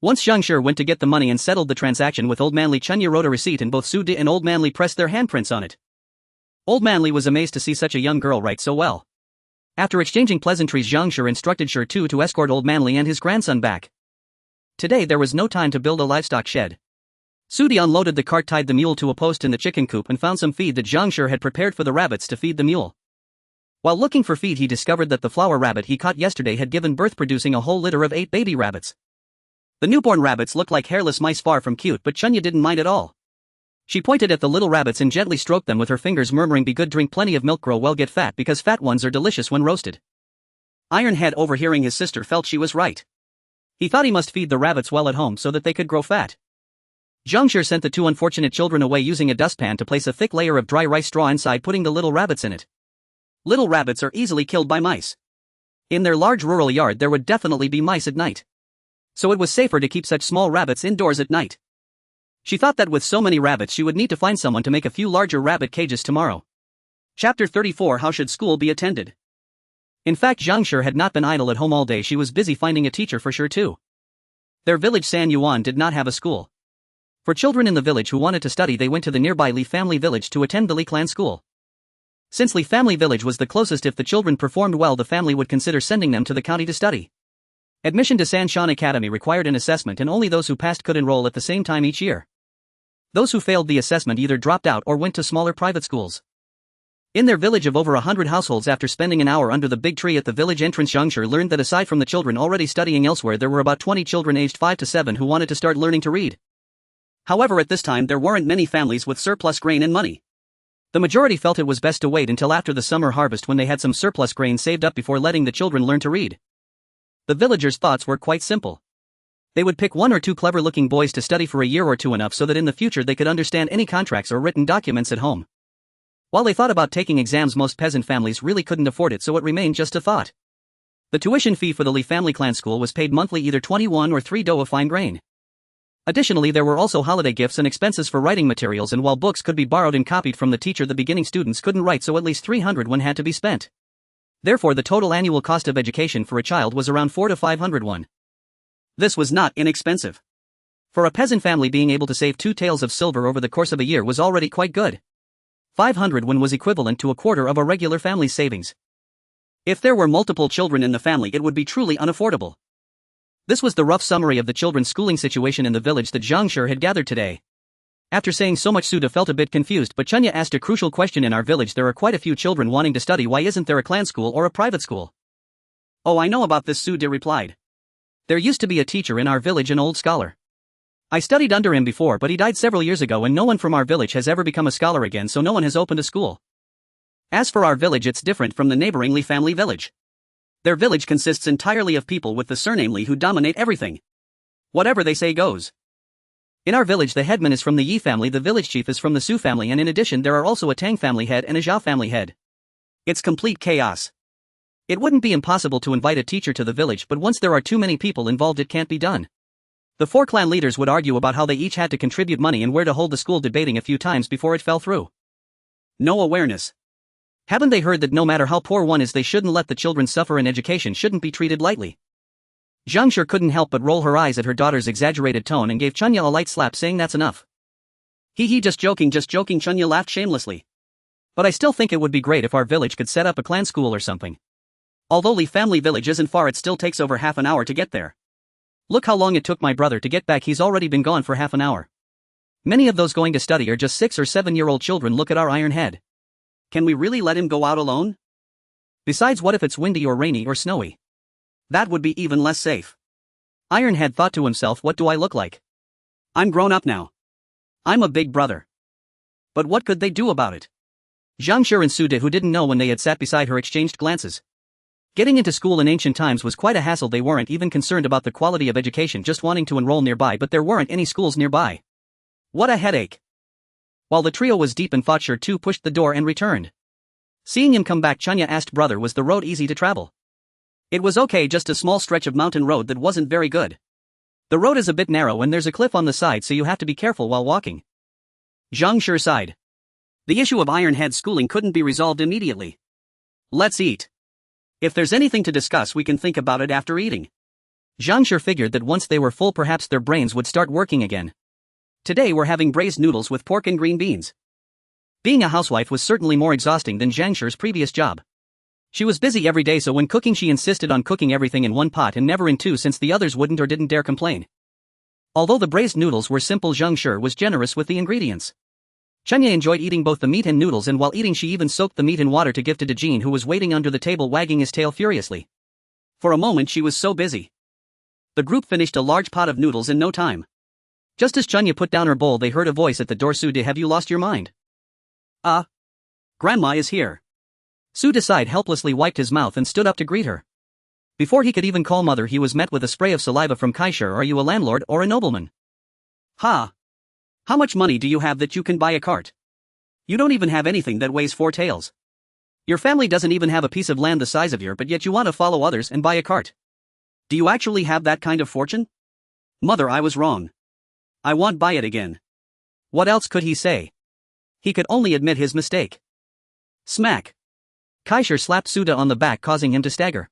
Once Zhang Shi went to get the money and settled the transaction with Old Manly, Chunya wrote a receipt and both Suda and Old Manly pressed their handprints on it. Old Manly was amazed to see such a young girl write so well. After exchanging pleasantries, Zhang Shi instructed Shi to escort Old Manly and his grandson back. Today there was no time to build a livestock shed. Sudi unloaded the cart, tied the mule to a post in the chicken coop, and found some feed that Zhang Shi had prepared for the rabbits to feed the mule. While looking for feed, he discovered that the flower rabbit he caught yesterday had given birth, producing a whole litter of 8 baby rabbits. The newborn rabbits looked like hairless mice, far from cute, but Chunya didn't mind at all. She pointed at the little rabbits and gently stroked them with her fingers, murmuring, "Be good, drink plenty of milk, grow well, get fat, because fat ones are delicious when roasted." Ironhead, overhearing his sister, felt she was right. He thought he must feed the rabbits well at home so that they could grow fat. Zhang Shi sent the two unfortunate children away using a dustpan to place a thick layer of dry rice straw inside, putting the little rabbits in it. Little rabbits are easily killed by mice. In their large rural yard there would definitely be mice at night. So it was safer to keep such small rabbits indoors at night. She thought that with so many rabbits she would need to find someone to make a few larger rabbit cages tomorrow. Chapter 34: How should school be attended? In fact, Zhang Shi had not been idle at home all day. She was busy finding a teacher for Shi too. Their village, Xuanhuan, did not have a school. For children in the village who wanted to study, they went to the nearby Li family village to attend the Li clan school. Since Li family village was the closest, if the children performed well, the family would consider sending them to the county to study. Admission to Sanshan Academy required an assessment, and only those who passed could enroll at the same time each year. Those who failed the assessment either dropped out or went to smaller private schools. In their village of over 100 households, after spending an hour under the big tree at the village entrance, Zhang Shi learned that aside from the children already studying elsewhere, there were about 20 children aged 5 to 7 who wanted to start learning to read. However, at this time there weren't many families with surplus grain and money. The majority felt it was best to wait until after the summer harvest, when they had some surplus grain saved up, before letting the children learn to read. The villagers' thoughts were quite simple. They would pick 1 or 2 clever-looking boys to study for a year or two, enough so that in the future they could understand any contracts or written documents at home. While they thought about taking exams, most peasant families really couldn't afford it, so it remained just a thought. The tuition fee for the Li family clan school was paid monthly, either 21 or 3 do of fine grain. Additionally, there were also holiday gifts and expenses for writing materials, and while books could be borrowed and copied from the teacher, the beginning students couldn't write, so at least 300 won had to be spent. Therefore, the total annual cost of education for a child was around 4 to 500 won. This was not inexpensive. For a peasant family, being able to save 2 taels of silver over the course of a year was already quite good. 500 won was equivalent to a quarter of a regular family's savings. If there were multiple children in the family, it would be truly unaffordable. This was the rough summary of the children's schooling situation in the village that Zhang Shi had gathered today. After saying so much, Suda felt a bit confused, but Chunya asked a crucial question. In our village there are quite a few children wanting to study. Why isn't there a clan school or a private school? Oh, I know about this, Suda replied. There used to be a teacher in our village, an old scholar. I studied under him before, but he died several years ago, and no one from our village has ever become a scholar again, so no one has opened a school. As for our village, it's different from the neighboring Li family village. Their village consists entirely of people with the surname Li who dominate everything. Whatever they say goes. In our village, the headman is from the Yi family, the village chief is from the Su family, and in addition there are also a Tang family head and a Zhao family head. It's complete chaos. It wouldn't be impossible to invite a teacher to the village, but once there are too many people involved, it can't be done. The 4 clan leaders would argue about how they each had to contribute money and where to hold the school, debating a few times before it fell through. No awareness. Haven't they heard that no matter how poor one is, they shouldn't let the children suffer, and education shouldn't be treated lightly? Zhang Shi couldn't help but roll her eyes at her daughter's exaggerated tone and gave Chunya a light slap, saying, "That's enough." He, just joking, Chunya laughed shamelessly. But I still think it would be great if our village could set up a clan school or something. Although Li family village isn't far, it still takes over half an hour to get there. Look how long it took my brother to get back, he's already been gone for half an hour. Many of those going to study are just 6 or 7-year-old children. Look at our iron head. Can we really let him go out alone? Besides, what if it's windy or rainy or snowy? That would be even less safe. Ironhead thought to himself, what do I look like? I'm grown up now. I'm a big brother. But what could they do about it? Zhang Shi and Su De, who didn't know when they had sat beside her, exchanged glances. Getting into school in ancient times was quite a hassle. They weren't even concerned about the quality of education, just wanting to enroll nearby, but there weren't any schools nearby. What a headache. While the trio was deep in thought, Shi too pushed the door and returned. Seeing him come back, Chunya asked, brother, was the road easy to travel? It was okay, just a small stretch of mountain road that wasn't very good. The road is a bit narrow and there's a cliff on the side, so you have to be careful while walking. Zhang Shi sighed. The issue of Ironhead's schooling couldn't be resolved immediately. Let's eat. If there's anything to discuss, we can think about it after eating. Zhang Shi figured that once they were full, perhaps their brains would start working again. Today we're having braised noodles with pork and green beans. Being a housewife was certainly more exhausting than Zhang Shi's previous job. She was busy every day, so when cooking she insisted on cooking everything in one pot and never in two, since the others wouldn't or didn't dare complain. Although the braised noodles were simple, Zhang Shi was generous with the ingredients. Chunya enjoyed eating both the meat and noodles, and while eating she even soaked the meat in water to give to Dejin, who was waiting under the table wagging his tail furiously. For a moment she was so busy. The group finished a large pot of noodles in no time. Just as Chunya put down her bowl, they heard a voice at the door. Su De, have you lost your mind? Grandma is here. Su De sighed, helplessly wiped his mouth and stood up to greet her. Before he could even call mother, he was met with a spray of saliva from Kaisha. Are you a landlord or a nobleman? Ha! How much money do you have that you can buy a cart? You don't even have anything that weighs 4 taels. Your family doesn't even have a piece of land the size of your, but yet you want to follow others and buy a cart. Do you actually have that kind of fortune? Mother, I was wrong. I won't buy it again. What else could he say? He could only admit his mistake. Smack. Kaisha slapped Su De on the back, causing him to stagger.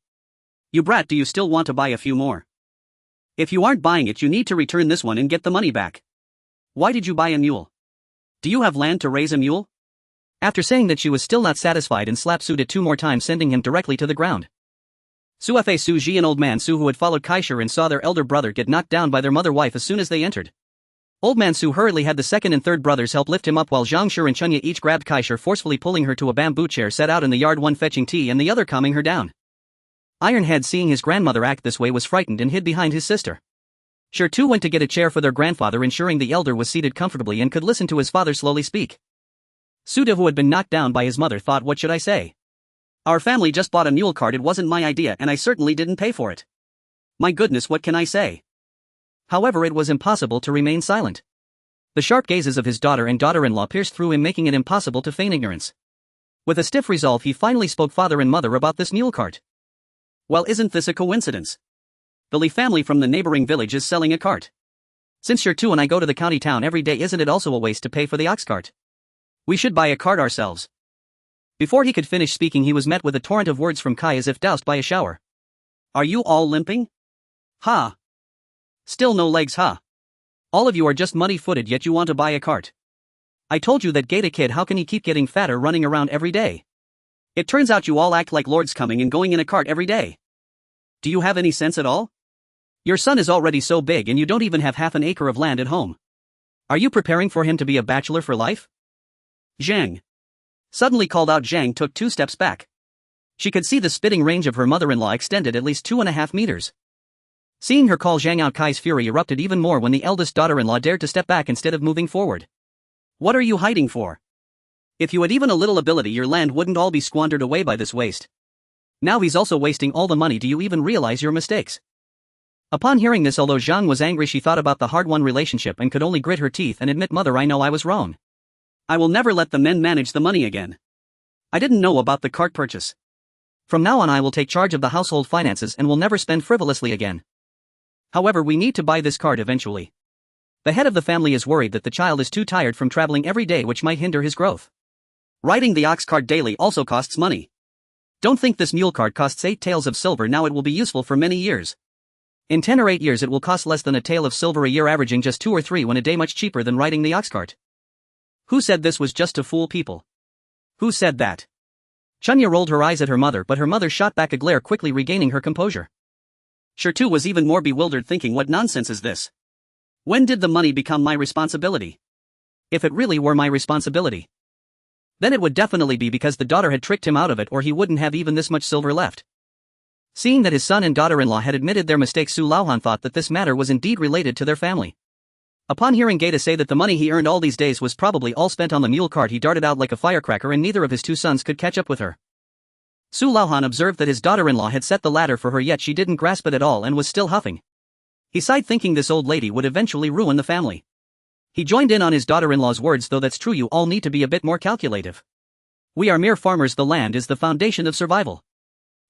You brat, do you still want to buy a few more? If you aren't buying it, you need to return this one and get the money back. Why did you buy a mule? Do you have land to raise a mule? After saying that, she was still not satisfied and slapped Su De 2 more times, sending him directly to the ground. Suafe Su Ji and Old Man Su, who had followed Kaisha and saw their elder brother get knocked down by their mother-wife as soon as they entered. Old Man Su hurriedly had the second and third brothers help lift him up, while Zhang Shi and Chunya each grabbed Kaisha, forcefully pulling her to a bamboo chair set out in the yard, one fetching tea and the other calming her down. Ironhead, seeing his grandmother act this way, was frightened and hid behind his sister. Shi too went to get a chair for their grandfather, ensuring the elder was seated comfortably and could listen to his father slowly speak. Su De, who had been knocked down by his mother, thought, what should I say? Our family just bought a mule cart, it wasn't my idea and I certainly didn't pay for it. My goodness, what can I say? However, it was impossible to remain silent. The sharp gazes of his daughter and daughter-in-law pierced through him, making it impossible to feign ignorance. With a stiff resolve, he finally spoke, father and mother, about this mule cart. Well, isn't this a coincidence? The Li family from the neighboring village is selling a cart. Since Shi and I go to the county town every day, isn't it also a waste to pay for the ox cart? We should buy a cart ourselves. Before he could finish speaking, he was met with a torrent of words from Kai as if doused by a shower. Are you all limping? Ha! Still no legs, ha! All of you are just muddy-footed, yet you want to buy a cart. I told you that Gaeta kid, how can he keep getting fatter running around every day? It turns out you all act like lords, coming and going in a cart every day. Do you have any sense at all? Your son is already so big and you don't even have half an acre of land at home. Are you preparing for him to be a bachelor for life? Zhang. Suddenly called out. Zhang took 2 steps back. She could see the spitting range of her mother-in-law extended at least 2.5 meters. Seeing her call Zhang out, Kai's fury erupted even more when the eldest daughter-in-law dared to step back instead of moving forward. What are you hiding for? If you had even a little ability, your land wouldn't all be squandered away by this waste. Now he's also wasting all the money. Do you even realize your mistakes? Upon hearing this, although Zhang was angry, she thought about the hard-won relationship and could only grit her teeth and admit, mother, I know I was wrong. I will never let the men manage the money again. I didn't know about the cart purchase. From now on I will take charge of the household finances and will never spend frivolously again. However, we need to buy this cart eventually. The head of the family is worried that the child is too tired from traveling every day, which might hinder his growth. Riding the ox cart daily also costs money. Don't think this mule cart costs 8 taels of silver now, it will be useful for many years. In 10 or 8 years it will cost less than a tael of silver a year, averaging just 2 or 3 when a day, much cheaper than riding the ox cart. Who said this was just to fool people? Who said that? Chunya rolled her eyes at her mother, but her mother shot back a glare, quickly regaining her composure. Sure was even more bewildered, thinking, what nonsense is this? When did the money become my responsibility? If it really were my responsibility, then it would definitely be because the daughter had tricked him out of it, or he wouldn't have even this much silver left. Seeing that his son and daughter-in-law had admitted their mistake, Xuanhuan thought that this matter was indeed related to their family. Upon hearing Gaeta say that the money he earned all these days was probably all spent on the mule cart, he darted out like a firecracker, and neither of his two sons could catch up with her. Xuanhuan observed that his daughter-in-law had set the ladder for her, yet she didn't grasp it at all and was still huffing. He sighed, thinking this old lady would eventually ruin the family. He joined in on his daughter-in-law's words, though that's true, you all need to be a bit more calculative. We are mere farmers, the land is the foundation of survival.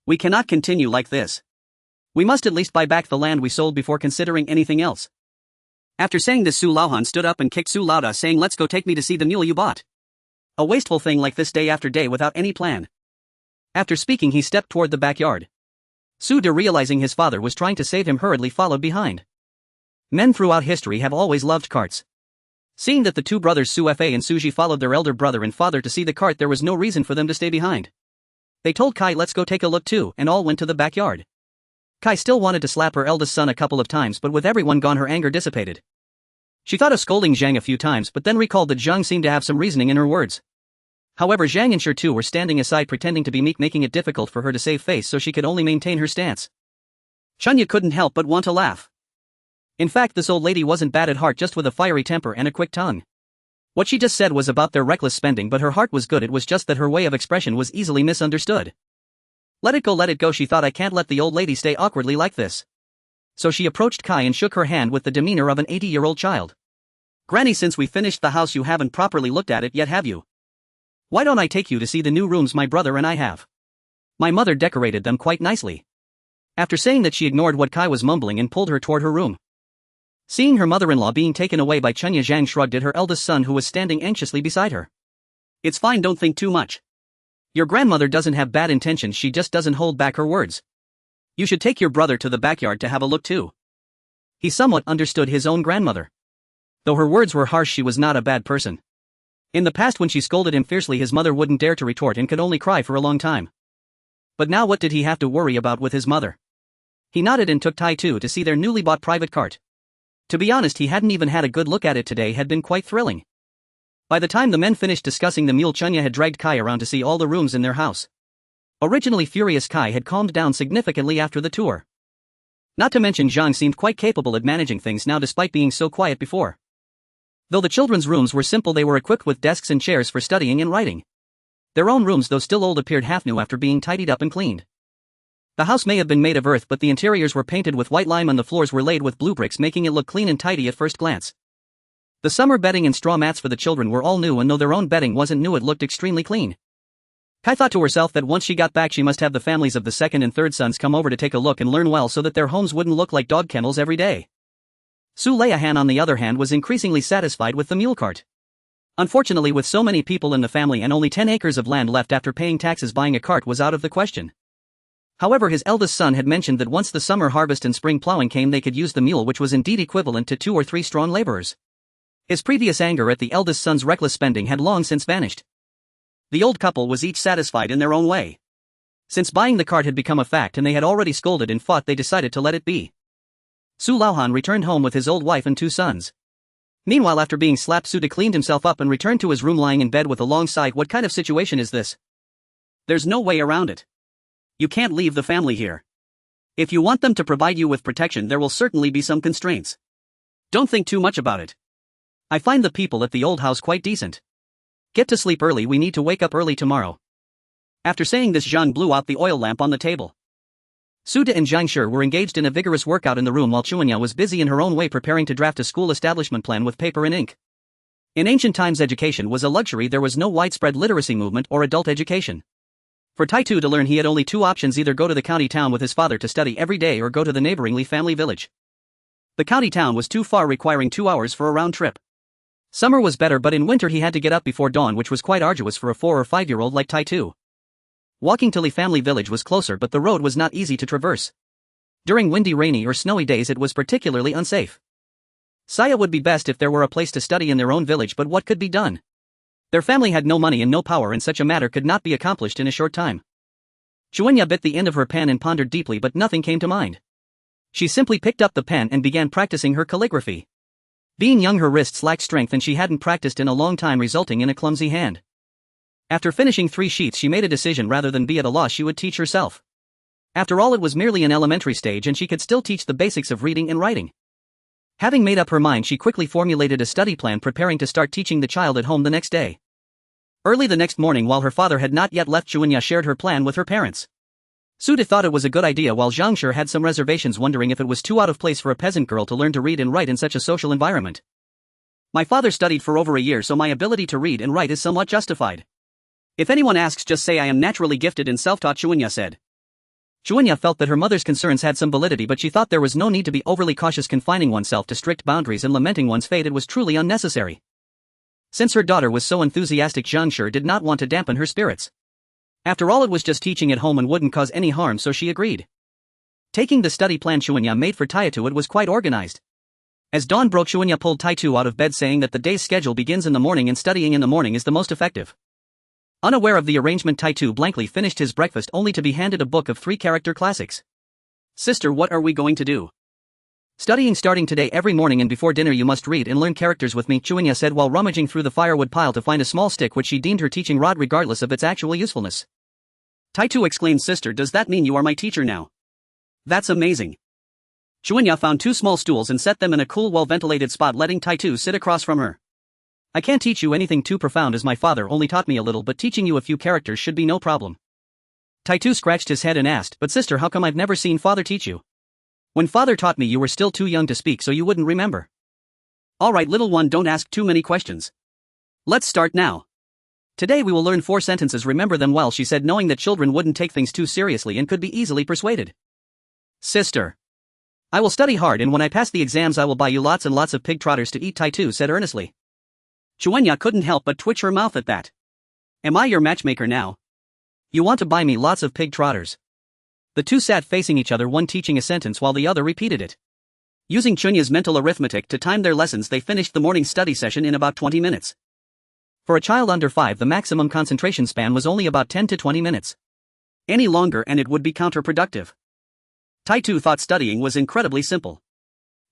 We cannot continue like this. We must at least buy back the land we sold before considering anything else. After saying this, Xuanhuan stood up and kicked Su Lauda, saying, let's go, take me to see the mule you bought. A wasteful thing like this, day after day without any plan. After speaking, he stepped toward the backyard. Su De, realizing his father was trying to save him, hurriedly followed behind. Men throughout history have always loved carts. Seeing that the two brothers Su Fa and Suji followed their elder brother and father to see the cart, there was no reason for them to stay behind. They told Kai, let's go take a look too, and all went to the backyard. Kai still wanted to slap her eldest son a couple of times, but with everyone gone, her anger dissipated. She thought of scolding Zhang a few times, but then recalled that Zhang seemed to have some reasoning in her words. However, Zhang and Sure were standing aside, pretending to be meek, making it difficult for her to save face, so she could only maintain her stance. Chunya couldn't help but want to laugh. In fact, this old lady wasn't bad at heart, just with a fiery temper and a quick tongue. What she just said was about their reckless spending, but her heart was good. It was just that her way of expression was easily misunderstood. Let it go, she thought. I can't let the old lady stay awkwardly like this. So she approached Kai and shook her hand with the demeanor of an 80-year-old child. Granny, since we finished the house, you haven't properly looked at it yet, have you? Why don't I take you to see the new rooms my brother and I have? My mother decorated them quite nicely. After saying that, she ignored what Kai was mumbling and pulled her toward her room. Seeing her mother-in-law being taken away by Chunya, Zhang shrugged at her eldest son, who was standing anxiously beside her. It's fine, don't think too much. Your grandmother doesn't have bad intentions, she just doesn't hold back her words. You should take your brother to the backyard to have a look too. He somewhat understood his own grandmother. Though her words were harsh, she was not a bad person. In the past, when she scolded him fiercely, his mother wouldn't dare to retort and could only cry for a long time. But now what did he have to worry about with his mother? He nodded and took Tai Tu to see their newly bought private cart. To be honest, he hadn't even had a good look at it today, had been quite thrilling. By the time the men finished discussing the mule, Chunya had dragged Kai around to see all the rooms in their house. Originally furious Kai had calmed down significantly after the tour. Not to mention Zhang seemed quite capable at managing things now, despite being so quiet before. Though the children's rooms were simple, they were equipped with desks and chairs for studying and writing. Their own rooms, though still old, appeared half new after being tidied up and cleaned. The house may have been made of earth, but the interiors were painted with white lime and the floors were laid with blue bricks, making it look clean and tidy at first glance. The summer bedding and straw mats for the children were all new, and though their own bedding wasn't new, it looked extremely clean. Kai thought to herself that once she got back, she must have the families of the second and third sons come over to take a look and learn well, so that their homes wouldn't look like dog kennels every day. Su Leiahan, on the other hand, was increasingly satisfied with the mule cart. Unfortunately, with so many people in the family and only 10 acres of land left after paying taxes, buying a cart was out of the question. However, his eldest son had mentioned that once the summer harvest and spring plowing came, they could use the mule, which was indeed equivalent to 2 or 3 strong laborers. His previous anger at the eldest son's reckless spending had long since vanished. The old couple was each satisfied in their own way. Since buying the cart had become a fact and they had already scolded and fought, they decided to let it be. Su Laohan returned home with his old wife and 2 sons. Meanwhile, after being slapped, Su De cleaned himself up and returned to his room, lying in bed with a long sigh. What kind of situation is this? There's no way around it. You can't leave the family here. If you want them to provide you with protection, there will certainly be some constraints. Don't think too much about it. I find the people at the old house quite decent. Get to sleep early, we need to wake up early tomorrow. After saying this, Zhang blew out the oil lamp on the table. Su De and Zhang Shi were engaged in a vigorous workout in the room, while Chuanya was busy in her own way preparing to draft a school establishment plan with paper and ink. In ancient times, education was a luxury. There was no widespread literacy movement or adult education. For Tai Tu to learn, he had only 2 options: either go to the county town with his father to study every day, or go to the neighboring Li family village. The county town was too far, requiring 2 hours for a round trip. Summer was better, but in winter he had to get up before dawn, which was quite arduous for a 4 or 5-year-old like Tai Tu. Walking to Li family village was closer, but the road was not easy to traverse. During windy, rainy, or snowy days it was particularly unsafe. Saya would be best if there were a place to study in their own village, but what could be done? Their family had no money and no power, and such a matter could not be accomplished in a short time. Chuanya bit the end of her pen and pondered deeply, but nothing came to mind. She simply picked up the pen and began practicing her calligraphy. Being young, her wrists lacked strength and she hadn't practiced in a long time, resulting in a clumsy hand. After finishing 3 sheets, she made a decision: rather than be at a loss, she would teach herself. After all, it was merely an elementary stage and she could still teach the basics of reading and writing. Having made up her mind, she quickly formulated a study plan, preparing to start teaching the child at home the next day. Early the next morning, while her father had not yet left, Xuanya shared her plan with her parents. Sude thought it was a good idea, while Zhangshi had some reservations, wondering if it was too out of place for a peasant girl to learn to read and write in such a social environment. My father studied for over a year, so my ability to read and write is somewhat justified. If anyone asks, just say I am naturally gifted and self-taught, Xuanya said. Xuanya felt that her mother's concerns had some validity, but she thought there was no need to be overly cautious, confining oneself to strict boundaries and lamenting one's fate. It was truly unnecessary. Since her daughter was so enthusiastic, Zhangshi did not want to dampen her spirits. After all, it was just teaching at home and wouldn't cause any harm, so she agreed. Taking the study plan Xuanya made for Taitu, it was quite organized. As dawn broke, Xuanya pulled Taitu out of bed, saying that the day's schedule begins in the morning and studying in the morning is the most effective. Unaware of the arrangement, Taitu blankly finished his breakfast only to be handed a book of 3 character classics. Sister, what are we going to do? Studying starting today. Every morning and before dinner you must read and learn characters with me, Xuanya said while rummaging through the firewood pile to find a small stick which she deemed her teaching rod, regardless of its actual usefulness. Taitu exclaimed, "Sister, does that mean you are my teacher now? That's amazing." Xuanya found 2 small stools and set them in a cool, well-ventilated spot, letting Taitu sit across from her. I can't teach you anything too profound, as my father only taught me a little, but teaching you a few characters should be no problem. Taitu scratched his head and asked, "But sister, how come I've never seen father teach you? When father taught me, you were still too young to speak, so you wouldn't remember." "Alright, little one, don't ask too many questions. Let's start now. Today we will learn 4 sentences, remember them well," she said, knowing that children wouldn't take things too seriously and could be easily persuaded. "Sister, I will study hard, and when I pass the exams I will buy you lots and lots of pig trotters to eat," Taitu said earnestly. Xuanya couldn't help but twitch her mouth at that. "Am I your matchmaker now? You want to buy me lots of pig trotters?" The two sat facing each other, one teaching a sentence while the other repeated it. Using Chunya's mental arithmetic to time their lessons, they finished the morning study session in about 20 minutes. For a child under 5, the maximum concentration span was only about 10 to 20 minutes. Any longer and it would be counterproductive. Taitu thought studying was incredibly simple.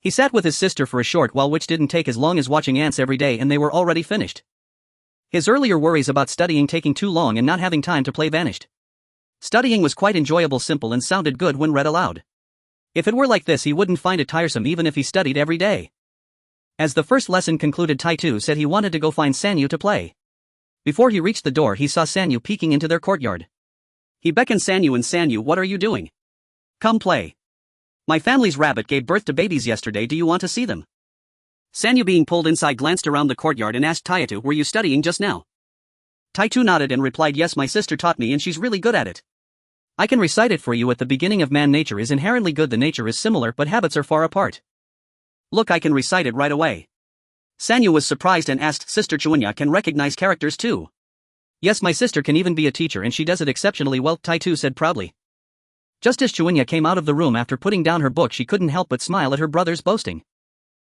He sat with his sister for a short while, which didn't take as long as watching ants every day, and they were already finished. His earlier worries about studying taking too long and not having time to play vanished. Studying was quite enjoyable, simple, and sounded good when read aloud. If it were like this, he wouldn't find it tiresome even if he studied every day. As the first lesson concluded, Taitu said he wanted to go find Sanyu to play. Before he reached the door, he saw Sanyu peeking into their courtyard. He beckoned Sanyu and, "Sanyu, what are you doing? Come play. My family's rabbit gave birth to babies yesterday, do you want to see them?" Sanyu, being pulled inside, glanced around the courtyard and asked Taitu, "Were you studying just now?" Taitu nodded and replied, "Yes, my sister taught me and she's really good at it. I can recite it for you. At the beginning of man, nature is inherently good. The nature is similar, but habits are far apart. Look, I can recite it right away." Sanyu was surprised and asked, "Sister, Xuanya can recognize characters too?" "Yes, my sister can even be a teacher and she does it exceptionally well," Taitu said proudly. Just as Xuanya came out of the room after putting down her book, she couldn't help but smile at her brother's boasting.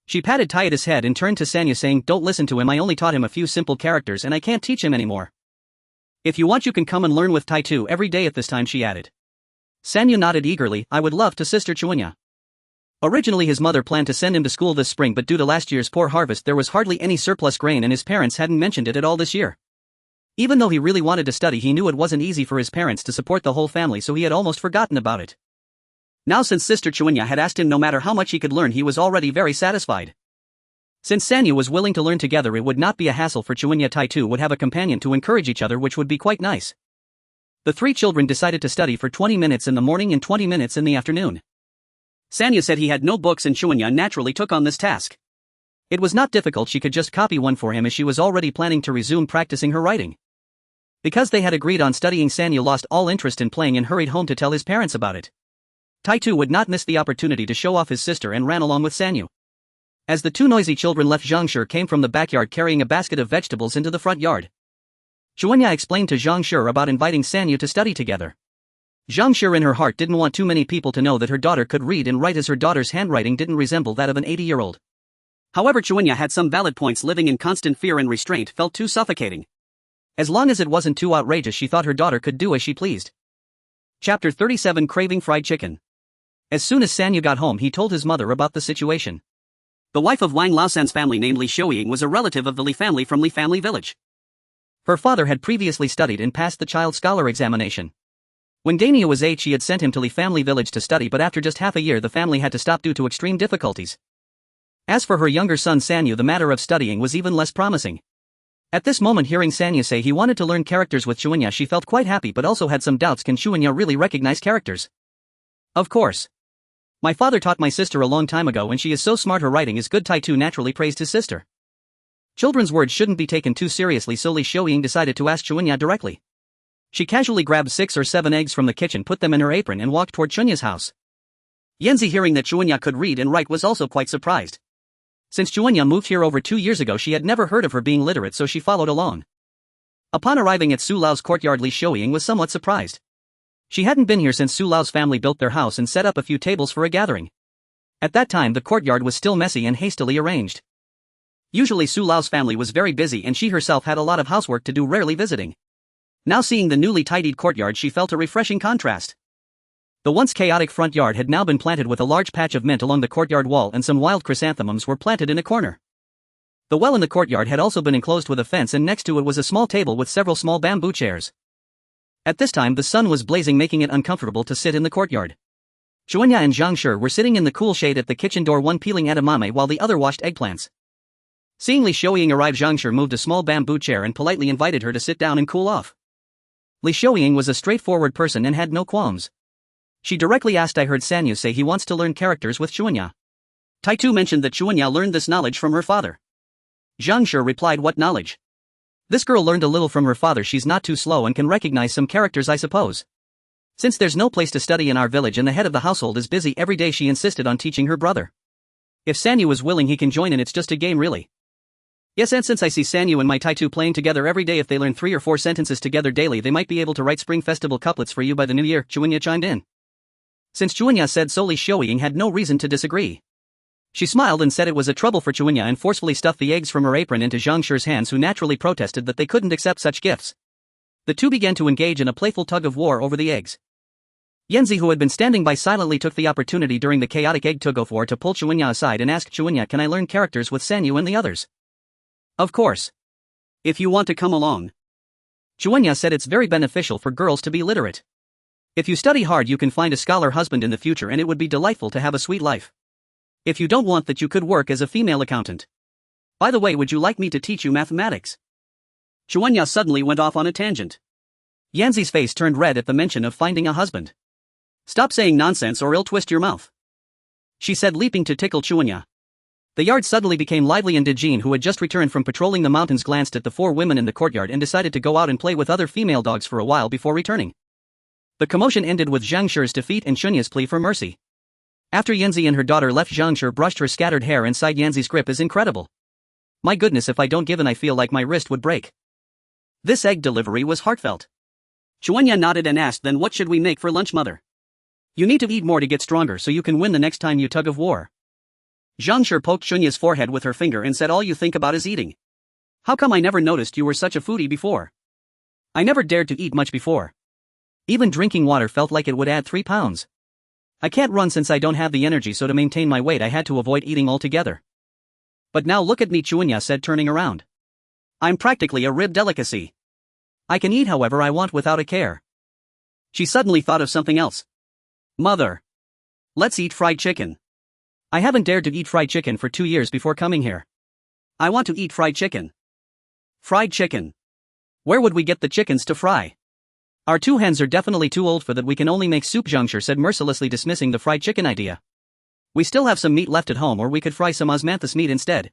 She patted Taitu's head and turned to Sanyu, saying, "Don't listen to him. I only taught him a few simple characters and I can't teach him anymore. If you want, you can come and learn with Taitu every day at this time," she added. Sanyu nodded eagerly. "I would love to, Sister Xuanya." Originally his mother planned to send him to school this spring, but due to last year's poor harvest there was hardly any surplus grain and his parents hadn't mentioned it at all this year. Even though he really wanted to study, he knew it wasn't easy for his parents to support the whole family, so he had almost forgotten about it. Now, since Sister Xuanya had asked him, no matter how much he could learn, he was already very satisfied. Since Sanyu was willing to learn together, it would not be a hassle for Xuanya. Taitu would have a companion to encourage each other, which would be quite nice. The 3 children decided to study for 20 minutes in the morning and 20 minutes in the afternoon. Sanyu said he had no books and Xuanya naturally took on this task. It was not difficult, she could just copy one for him, as she was already planning to resume practicing her writing. Because they had agreed on studying, Sanyu lost all interest in playing and hurried home to tell his parents about it. Taitu would not miss the opportunity to show off his sister and ran along with Sanyu. As the 2 noisy children left, Zhangshi came from the backyard carrying a basket of vegetables into the front yard. Xuanya explained to Zhangshi about inviting Sanyu to study together. Zhangshi in her heart didn't want too many people to know that her daughter could read and write, as her daughter's handwriting didn't resemble that of an 80-year-old. However, Xuanya had some valid points. Living in constant fear and restraint felt too suffocating. As long as it wasn't too outrageous, she thought her daughter could do as she pleased. Chapter 37, Craving Fried Chicken. As soon as Sanyu got home he told his mother about the situation. The wife of Wang Laosan's family named Li Xiuying was a relative of the Li family from Li family village. Her father had previously studied and passed the child scholar examination. When Dania was 8 she had sent him to Li family village to study, but after just half a year the family had to stop due to extreme difficulties. As for her younger son Sanyu, the matter of studying was even less promising. At this moment, hearing Sanyu say he wanted to learn characters with Xuanya, she felt quite happy but also had some doubts. Can Xuanya really recognize characters? Of course. My father taught my sister a long time ago and she is so smart, her writing is good. Taitu naturally praised his sister. Children's words shouldn't be taken too seriously, so Li Xiuying decided to ask Xuanya directly. She casually grabbed 6 or 7 eggs from the kitchen, put them in her apron and walked toward Xunya's house. Yanzi, hearing that Xuanya could read and write, was also quite surprised. Since Xuanya moved here over 2 years ago she had never heard of her being literate, so she followed along. Upon arriving at Su Lao's courtyard, Li Xiuying was somewhat surprised. She hadn't been here since Su Lao's family built their house and set up a few tables for a gathering. At that time the courtyard was still messy and hastily arranged. Usually Su Lao's family was very busy and she herself had a lot of housework to do, rarely visiting. Now seeing the newly tidied courtyard she felt a refreshing contrast. The once chaotic front yard had now been planted with a large patch of mint along the courtyard wall, and some wild chrysanthemums were planted in a corner. The well in the courtyard had also been enclosed with a fence, and next to it was a small table with several small bamboo chairs. At this time the sun was blazing, making it uncomfortable to sit in the courtyard. Xuanya and Zhang Shi were sitting in the cool shade at the kitchen door, one peeling edamame while the other washed eggplants. Seeing Li Xiuying arrive, Zhang Shi moved a small bamboo chair and politely invited her to sit down and cool off. Li Xiuying was a straightforward person and had no qualms. She directly asked, I heard Sanyu say he wants to learn characters with Xuanya. Taitu mentioned that Xuanya learned this knowledge from her father. Zhang Shi replied, what knowledge? This girl learned a little from her father, she's not too slow and can recognize some characters, I suppose. Since there's no place to study in our village and the head of the household is busy every day, she insisted on teaching her brother. If Sanyu is willing he can join in, it's just a game really. Yes, and since I see Sanyu and my Taitu playing together every day, if they learn 3 or 4 sentences together daily they might be able to write spring festival couplets for you by the new year, Xuanya chimed in. Since Xuanya said so, Li Xiuying had no reason to disagree. She smiled and said it was a trouble for Xuanya and forcefully stuffed the eggs from her apron into Zhang Shi's hands, who naturally protested that they couldn't accept such gifts. The two began to engage in a playful tug of war over the eggs. Yanzi, who had been standing by silently, took the opportunity during the chaotic egg tug of war to pull Xuanya aside and ask Xuanya, can I learn characters with Sanyu and the others? Of course. If you want to come along. Xuanya said it's very beneficial for girls to be literate. If you study hard you can find a scholar husband in the future and it would be delightful to have a sweet life. If you don't want that you could work as a female accountant. By the way, would you like me to teach you mathematics? Xuanya suddenly went off on a tangent. Yanzi's face turned red at the mention of finding a husband. Stop saying nonsense or I'll twist your mouth, she said, leaping to tickle Xuanya. The yard suddenly became lively and Dejin, who had just returned from patrolling the mountains, glanced at the 4 women in the courtyard and decided to go out and play with other female dogs for a while before returning. The commotion ended with Zhang Shi's defeat and Xunya's plea for mercy. After Yanzi and her daughter left, Zhang Shi brushed her scattered hair and sighed. Yanzi's grip is incredible. My goodness, if I don't give in I feel like my wrist would break. This egg delivery was heartfelt. Xuanya nodded and asked, then what should we make for lunch, mother? You need to eat more to get stronger so you can win the next time you tug of war. Zhang Shi poked Xunya's forehead with her finger and said, all you think about is eating. How come I never noticed you were such a foodie before? I never dared to eat much before. Even drinking water felt like it would add 3 pounds. I can't run since I don't have the energy, so to maintain my weight I had to avoid eating altogether. But now look at me, Xuanya said, turning around. I'm practically a rib delicacy. I can eat however I want without a care. She suddenly thought of something else. Mother. Let's eat fried chicken. I haven't dared to eat fried chicken for 2 years before coming here. I want to eat fried chicken. Fried chicken. Where would we get the chickens to fry? Our 2 hens are definitely too old for that, we can only make soup, Zhang Shi said, mercilessly dismissing the fried chicken idea. We still have some meat left at home, or we could fry some osmanthus meat instead.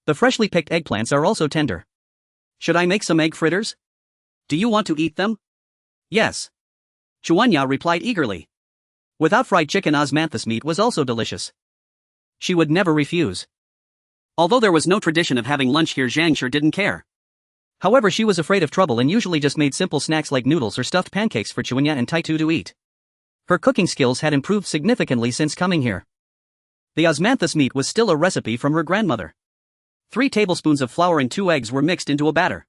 The freshly picked eggplants are also tender. Should I make some egg fritters? Do you want to eat them? Yes. Xuanya replied eagerly. Without fried chicken, osmanthus meat was also delicious. She would never refuse. Although there was no tradition of having lunch here, Zhang Shi didn't care. However, she was afraid of trouble and usually just made simple snacks like noodles or stuffed pancakes for Xuanya and Taitu to eat. Her cooking skills had improved significantly since coming here. The osmanthus meat was still a recipe from her grandmother. 3 tablespoons of flour and 2 eggs were mixed into a batter.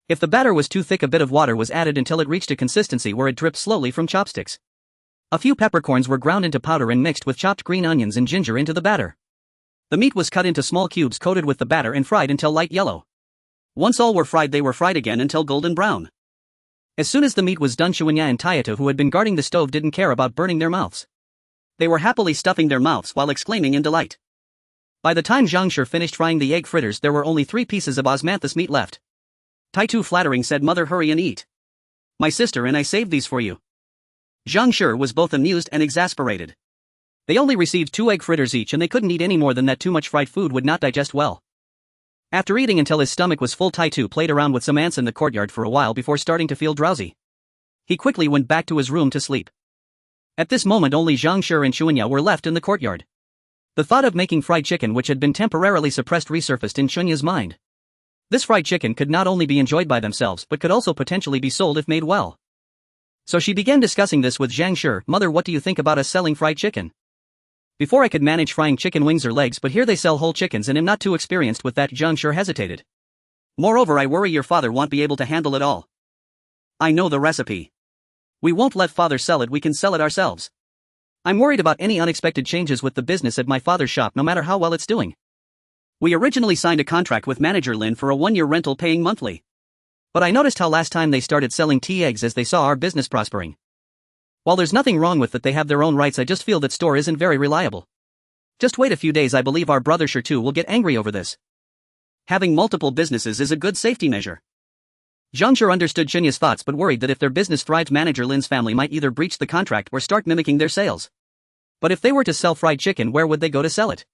If the batter was too thick, a bit of water was added until it reached a consistency where it dripped slowly from chopsticks. A few peppercorns were ground into powder and mixed with chopped green onions and ginger into the batter. The meat was cut into small cubes coated with the batter and fried until light yellow. Once all were fried, they were fried again until golden brown. As soon as the meat was done, Xuanhuan and Taito, who had been guarding the stove, didn't care about burning their mouths. They were happily stuffing their mouths while exclaiming in delight. By the time Zhang Shi finished frying the egg fritters, there were only 3 pieces of osmanthus meat left. Taitu flattering said, "Mother, hurry and eat. My sister and I saved these for you." Zhang Shi was both amused and exasperated. They only received 2 egg fritters each and they couldn't eat any more than that. Too much fried food would not digest well. After eating until his stomach was full, Taitu played around with some ants in the courtyard for a while before starting to feel drowsy. He quickly went back to his room to sleep. At this moment only Zhang Shi and Xuanya were left in the courtyard. The thought of making fried chicken, which had been temporarily suppressed, resurfaced in Xunya's mind. This fried chicken could not only be enjoyed by themselves but could also potentially be sold if made well. So she began discussing this with Zhang Shi. "Mother, what do you think about us selling fried chicken? Before I could manage frying chicken wings or legs, but here they sell whole chickens and I'm not too experienced with that." Zhang Shi hesitated. "Moreover, I worry your father won't be able to handle it all. I know the recipe. We won't let father sell it, we can sell it ourselves. I'm worried about any unexpected changes with the business at my father's shop, no matter how well it's doing. We originally signed a contract with manager Lin for a 1-year rental paying monthly. But I noticed how last time they started selling tea eggs as they saw our business prospering. While there's nothing wrong with that, they have their own rights, I just feel that store isn't very reliable. Just wait a few days, I believe our brother Shi too will get angry over this. Having multiple businesses is a good safety measure." Zhang Shi understood Xunya's thoughts but worried that if their business thrived, manager Lin's family might either breach the contract or start mimicking their sales. But if they were to sell fried chicken, where would they go to sell it?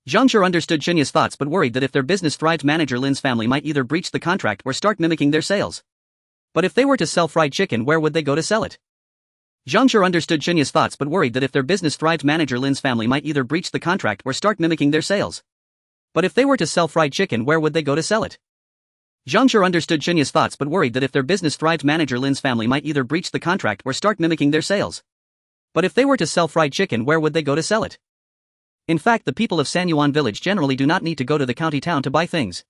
Zhang Shi understood Xunya's thoughts but worried that if their business thrived, manager Lin's family might either breach the contract or start mimicking their sales. But if they were to sell fried chicken, where would they go to sell it? Zhang Shi understood Xunya's thoughts but worried that if their business thrived, manager Lin's family might either breach the contract or start mimicking their sales. But if they were to sell fried chicken, where would they go to sell it? Zhang Shi understood Xunya's thoughts but worried that if their business thrived, manager Lin's family might either breach the contract or start mimicking their sales. But if they were to sell fried chicken, where would they go to sell it? In fact, the people of Xuanhuan village generally do not need to go to the county town to buy things.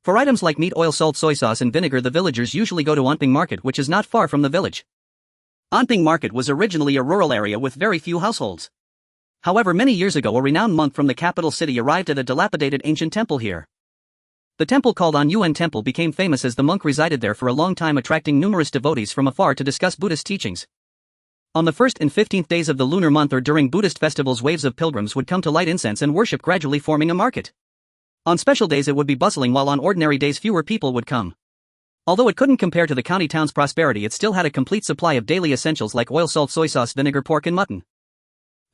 For items like meat, oil, salt, soy sauce and vinegar, the villagers usually go to Anping Market, which is not far from the village. Anping Market was originally a rural area with very few households. However, many years ago a renowned monk from the capital city arrived at a dilapidated ancient temple here. The temple, called Xuanhuan Temple, became famous as the monk resided there for a long time, attracting numerous devotees from afar to discuss Buddhist teachings. On the 1st and 15th days of the lunar month or during Buddhist festivals, waves of pilgrims would come to light incense and worship, gradually forming a market. On special days it would be bustling, while on ordinary days fewer people would come. Although it couldn't compare to the county town's prosperity, it still had a complete supply of daily essentials like oil, salt, soy sauce, vinegar, pork and mutton.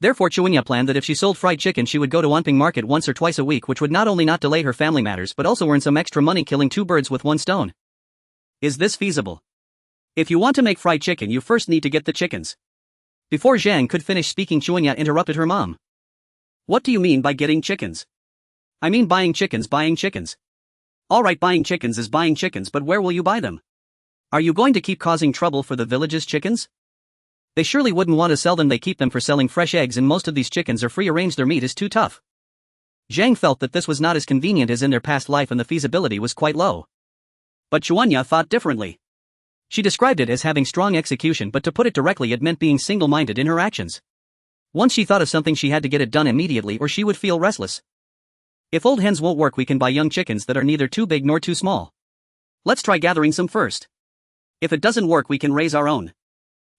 Therefore Xuanya planned that if she sold fried chicken she would go to Anping Market once or twice a week, which would not only not delay her family matters but also earn some extra money, killing 2 birds with 1 stone. Is this feasible? If you want to make fried chicken, you first need to get the chickens. Before Zhang could finish speaking, Xuanya interrupted her mom. What do you mean by getting chickens? I mean buying chickens, buying chickens. Alright, buying chickens is buying chickens, but where will you buy them? Are you going to keep causing trouble for the village's chickens? They surely wouldn't want to sell them, they keep them for selling fresh eggs and most of these chickens are free range, their meat is too tough. Zhang felt that this was not as convenient as in their past life and the feasibility was quite low. But Xuanya thought differently. She described it as having strong execution, but to put it directly, it meant being single-minded in her actions. Once she thought of something, she had to get it done immediately or she would feel restless. If old hens won't work, we can buy young chickens that are neither too big nor too small. Let's try gathering some first. If it doesn't work, we can raise our own.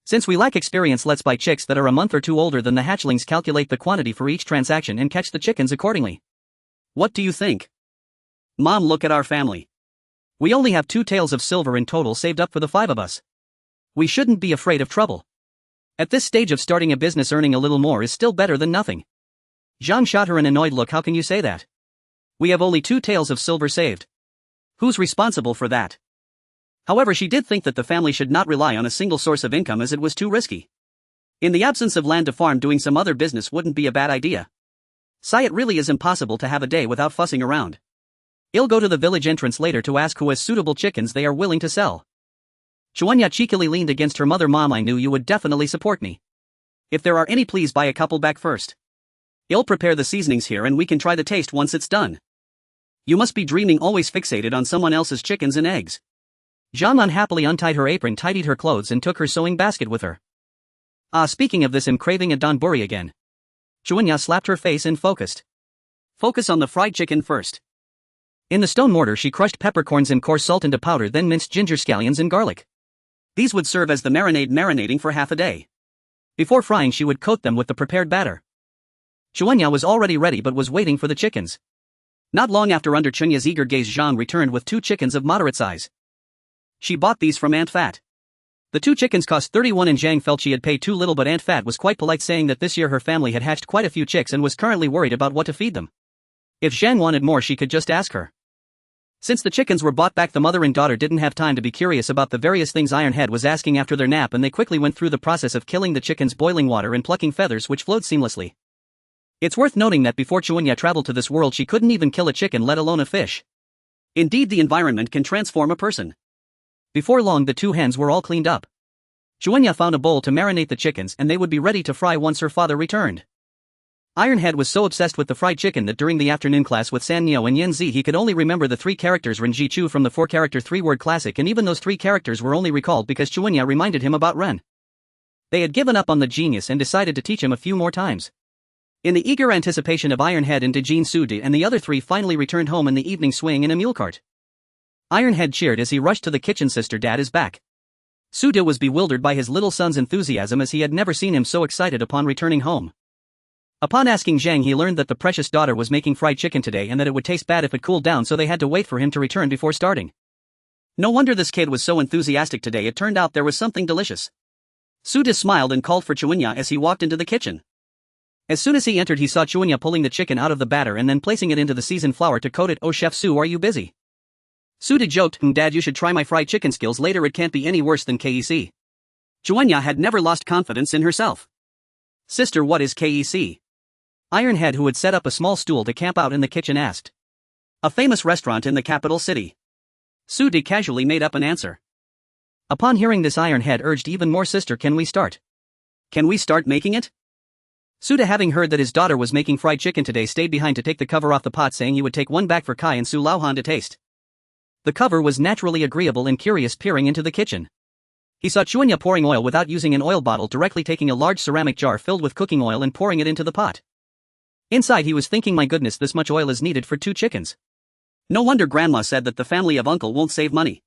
Since we lack experience, let's buy chicks that are a month or 2 older than the hatchlings, calculate the quantity for each transaction and catch the chickens accordingly. What do you think? Mom, look at our family. We only have 2 taels of silver in total saved up for the 5 of us. We shouldn't be afraid of trouble. At this stage of starting a business, earning a little more is still better than nothing. Zhang shot her an annoyed look. How can you say that? We have only 2 taels of silver saved. Who's responsible for that? However, she did think that the family should not rely on a single source of income as it was too risky. In the absence of land to farm, doing some other business wouldn't be a bad idea. Sigh, it really is impossible to have a day without fussing around. I'll go to the village entrance later to ask who has suitable chickens they are willing to sell. Xuanya cheekily leaned against her mother. Mom, I knew you would definitely support me. If there are any, please buy a couple back first. I'll prepare the seasonings here and we can try the taste once it's done. You must be dreaming, always fixated on someone else's chickens and eggs. Zhang unhappily untied her apron, tidied her clothes and took her sewing basket with her. Speaking of this, I'm craving a donburi again. Xuanhuan slapped her face and focused. Focus on the fried chicken first. In the stone mortar she crushed peppercorns and coarse salt into powder, then minced ginger scallions and garlic. These would serve as the marinade, marinating for half a day. Before frying she would coat them with the prepared batter. Xuanhuan was already ready but was waiting for the chickens. Not long after, under Chunya's eager gaze, Zhang returned with 2 chickens of moderate size. She bought these from Aunt Fat. The 2 chickens cost 31 and Zhang felt she had paid too little, but Aunt Fat was quite polite, saying that this year her family had hatched quite a few chicks and was currently worried about what to feed them. If Zhang wanted more she could just ask her. Since the chickens were bought back, the mother and daughter didn't have time to be curious about the various things Ironhead was asking after their nap, and they quickly went through the process of killing the chickens, boiling water and plucking feathers which flowed seamlessly. It's worth noting that before Xuanhuan traveled to this world she couldn't even kill a chicken, let alone a fish. Indeed, the environment can transform a person. Before long the 2 hens were all cleaned up. Xuanhuan found a bowl to marinate the chickens and they would be ready to fry once her father returned. Ironhead was so obsessed with the fried chicken that during the afternoon class with San Neo and Yen Zi he could only remember the 3 characters Ren Ji Chu from the 4-character 3-word classic, and even those 3 characters were only recalled because Xuanhuan reminded him about Ren. They had given up on the genius and decided to teach him a few more times. In the eager anticipation of Ironhead and Dejin, Sudi and the other 3 finally returned home in the evening, swinging in a mule cart. Ironhead cheered as he rushed to the kitchen. Sister, Dad is back. Sudi was bewildered by his little son's enthusiasm, as he had never seen him so excited upon returning home. Upon asking Zhang, he learned that the precious daughter was making fried chicken today and that it would taste bad if it cooled down, so they had to wait for him to return before starting. No wonder this kid was so enthusiastic today. It turned out there was something delicious. Sudi smiled and called for Xuanhuan as he walked into the kitchen. As soon as he entered he saw Xuanhuan pulling the chicken out of the batter and then placing it into the seasoned flour to coat it. "Oh, Chef Su, are you busy?" Sudi joked. "Dad, you should try my fried chicken skills later, it can't be any worse than KEC." Xuanhuan had never lost confidence in herself. "Sister, what is KEC?" Ironhead, who had set up a small stool to camp out in the kitchen, asked. "A famous restaurant in the capital city." Sudi casually made up an answer. Upon hearing this, Ironhead urged even more. "Sister, can we start? Can we start making it?" Sudi, having heard that his daughter was making fried chicken today, stayed behind to take the cover off the pot, saying he would take one back for Kai and Su Laohan to taste. The cover was naturally agreeable and curious, peering into the kitchen. He saw Xuanhuan pouring oil without using an oil bottle, directly taking a large ceramic jar filled with cooking oil and pouring it into the pot. Inside he was thinking, my goodness, this much oil is needed for 2 chickens. No wonder Grandma said that the family of Uncle won't save money.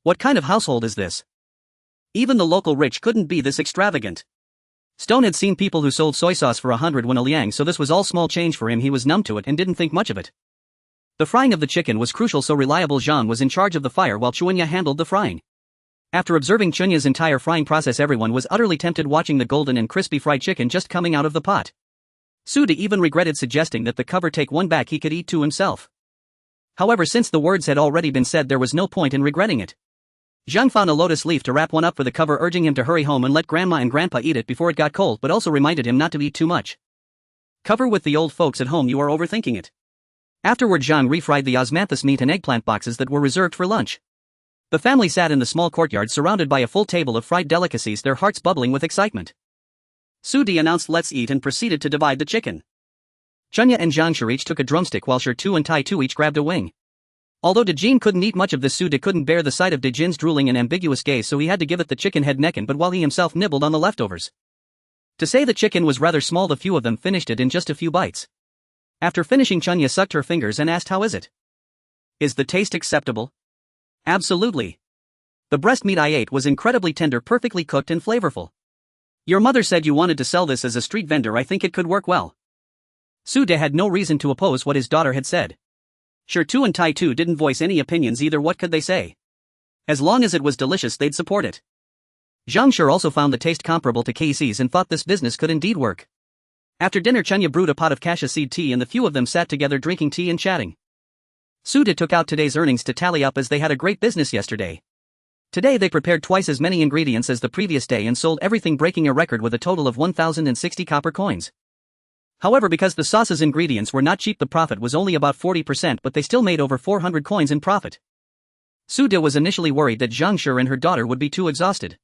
What kind of household is this? Even the local rich couldn't be this extravagant. Stone had seen people who sold soy sauce for 100 when a liang, so this was all small change for him. He was numb to it and didn't think much of it. The frying of the chicken was crucial, so reliable Zhang was in charge of the fire while Xuanhuan handled the frying. After observing Chunya's entire frying process, everyone was utterly tempted watching the golden and crispy fried chicken just coming out of the pot. Sudi even regretted suggesting that the cover take one back, he could eat 2 himself. However, since the words had already been said, there was no point in regretting it. Zhang found a lotus leaf to wrap one up for the cover, urging him to hurry home and let Grandma and Grandpa eat it before it got cold, but also reminded him not to eat too much. Cover with the old folks at home, you are overthinking it. Afterward, Zhang refried the osmanthus meat and eggplant boxes that were reserved for lunch. The family sat in the small courtyard surrounded by a full table of fried delicacies, their hearts bubbling with excitement. Sudi announced, "Let's eat," and proceeded to divide the chicken. Chunya and Zhang Shi each took a drumstick while Tu and Tai Tu each grabbed a wing. Although Dejin couldn't eat much of this, Sudi couldn't bear the sight of Dejin's drooling and ambiguous gaze, so he had to give it the chicken head necken, but while he himself nibbled on the leftovers. To say the chicken was rather small, the few of them finished it in just a few bites. After finishing, Chunya sucked her fingers and asked, "How is it? Is the taste acceptable?" "Absolutely. The breast meat I ate was incredibly tender, perfectly cooked and flavorful. Your mother said you wanted to sell this as a street vendor. I think it could work well." Sudi had no reason to oppose what his daughter had said. Sure, Tu and Tai Tu didn't voice any opinions either. What could they say? As long as it was delicious, they'd support it. Zhang Shi also found the taste comparable to KC's and thought this business could indeed work. After dinner, Chunya brewed a pot of cassia seed tea and the few of them sat together drinking tea and chatting. Sudi took out today's earnings to tally up, as they had a great business yesterday. Today they prepared twice as many ingredients as the previous day and sold everything, breaking a record with a total of 1,060 copper coins. However, because the sauce's ingredients were not cheap, the profit was only about 40%, but they still made over 400 coins in profit. Sudi was initially worried that Zhang Shi and her daughter would be too exhausted.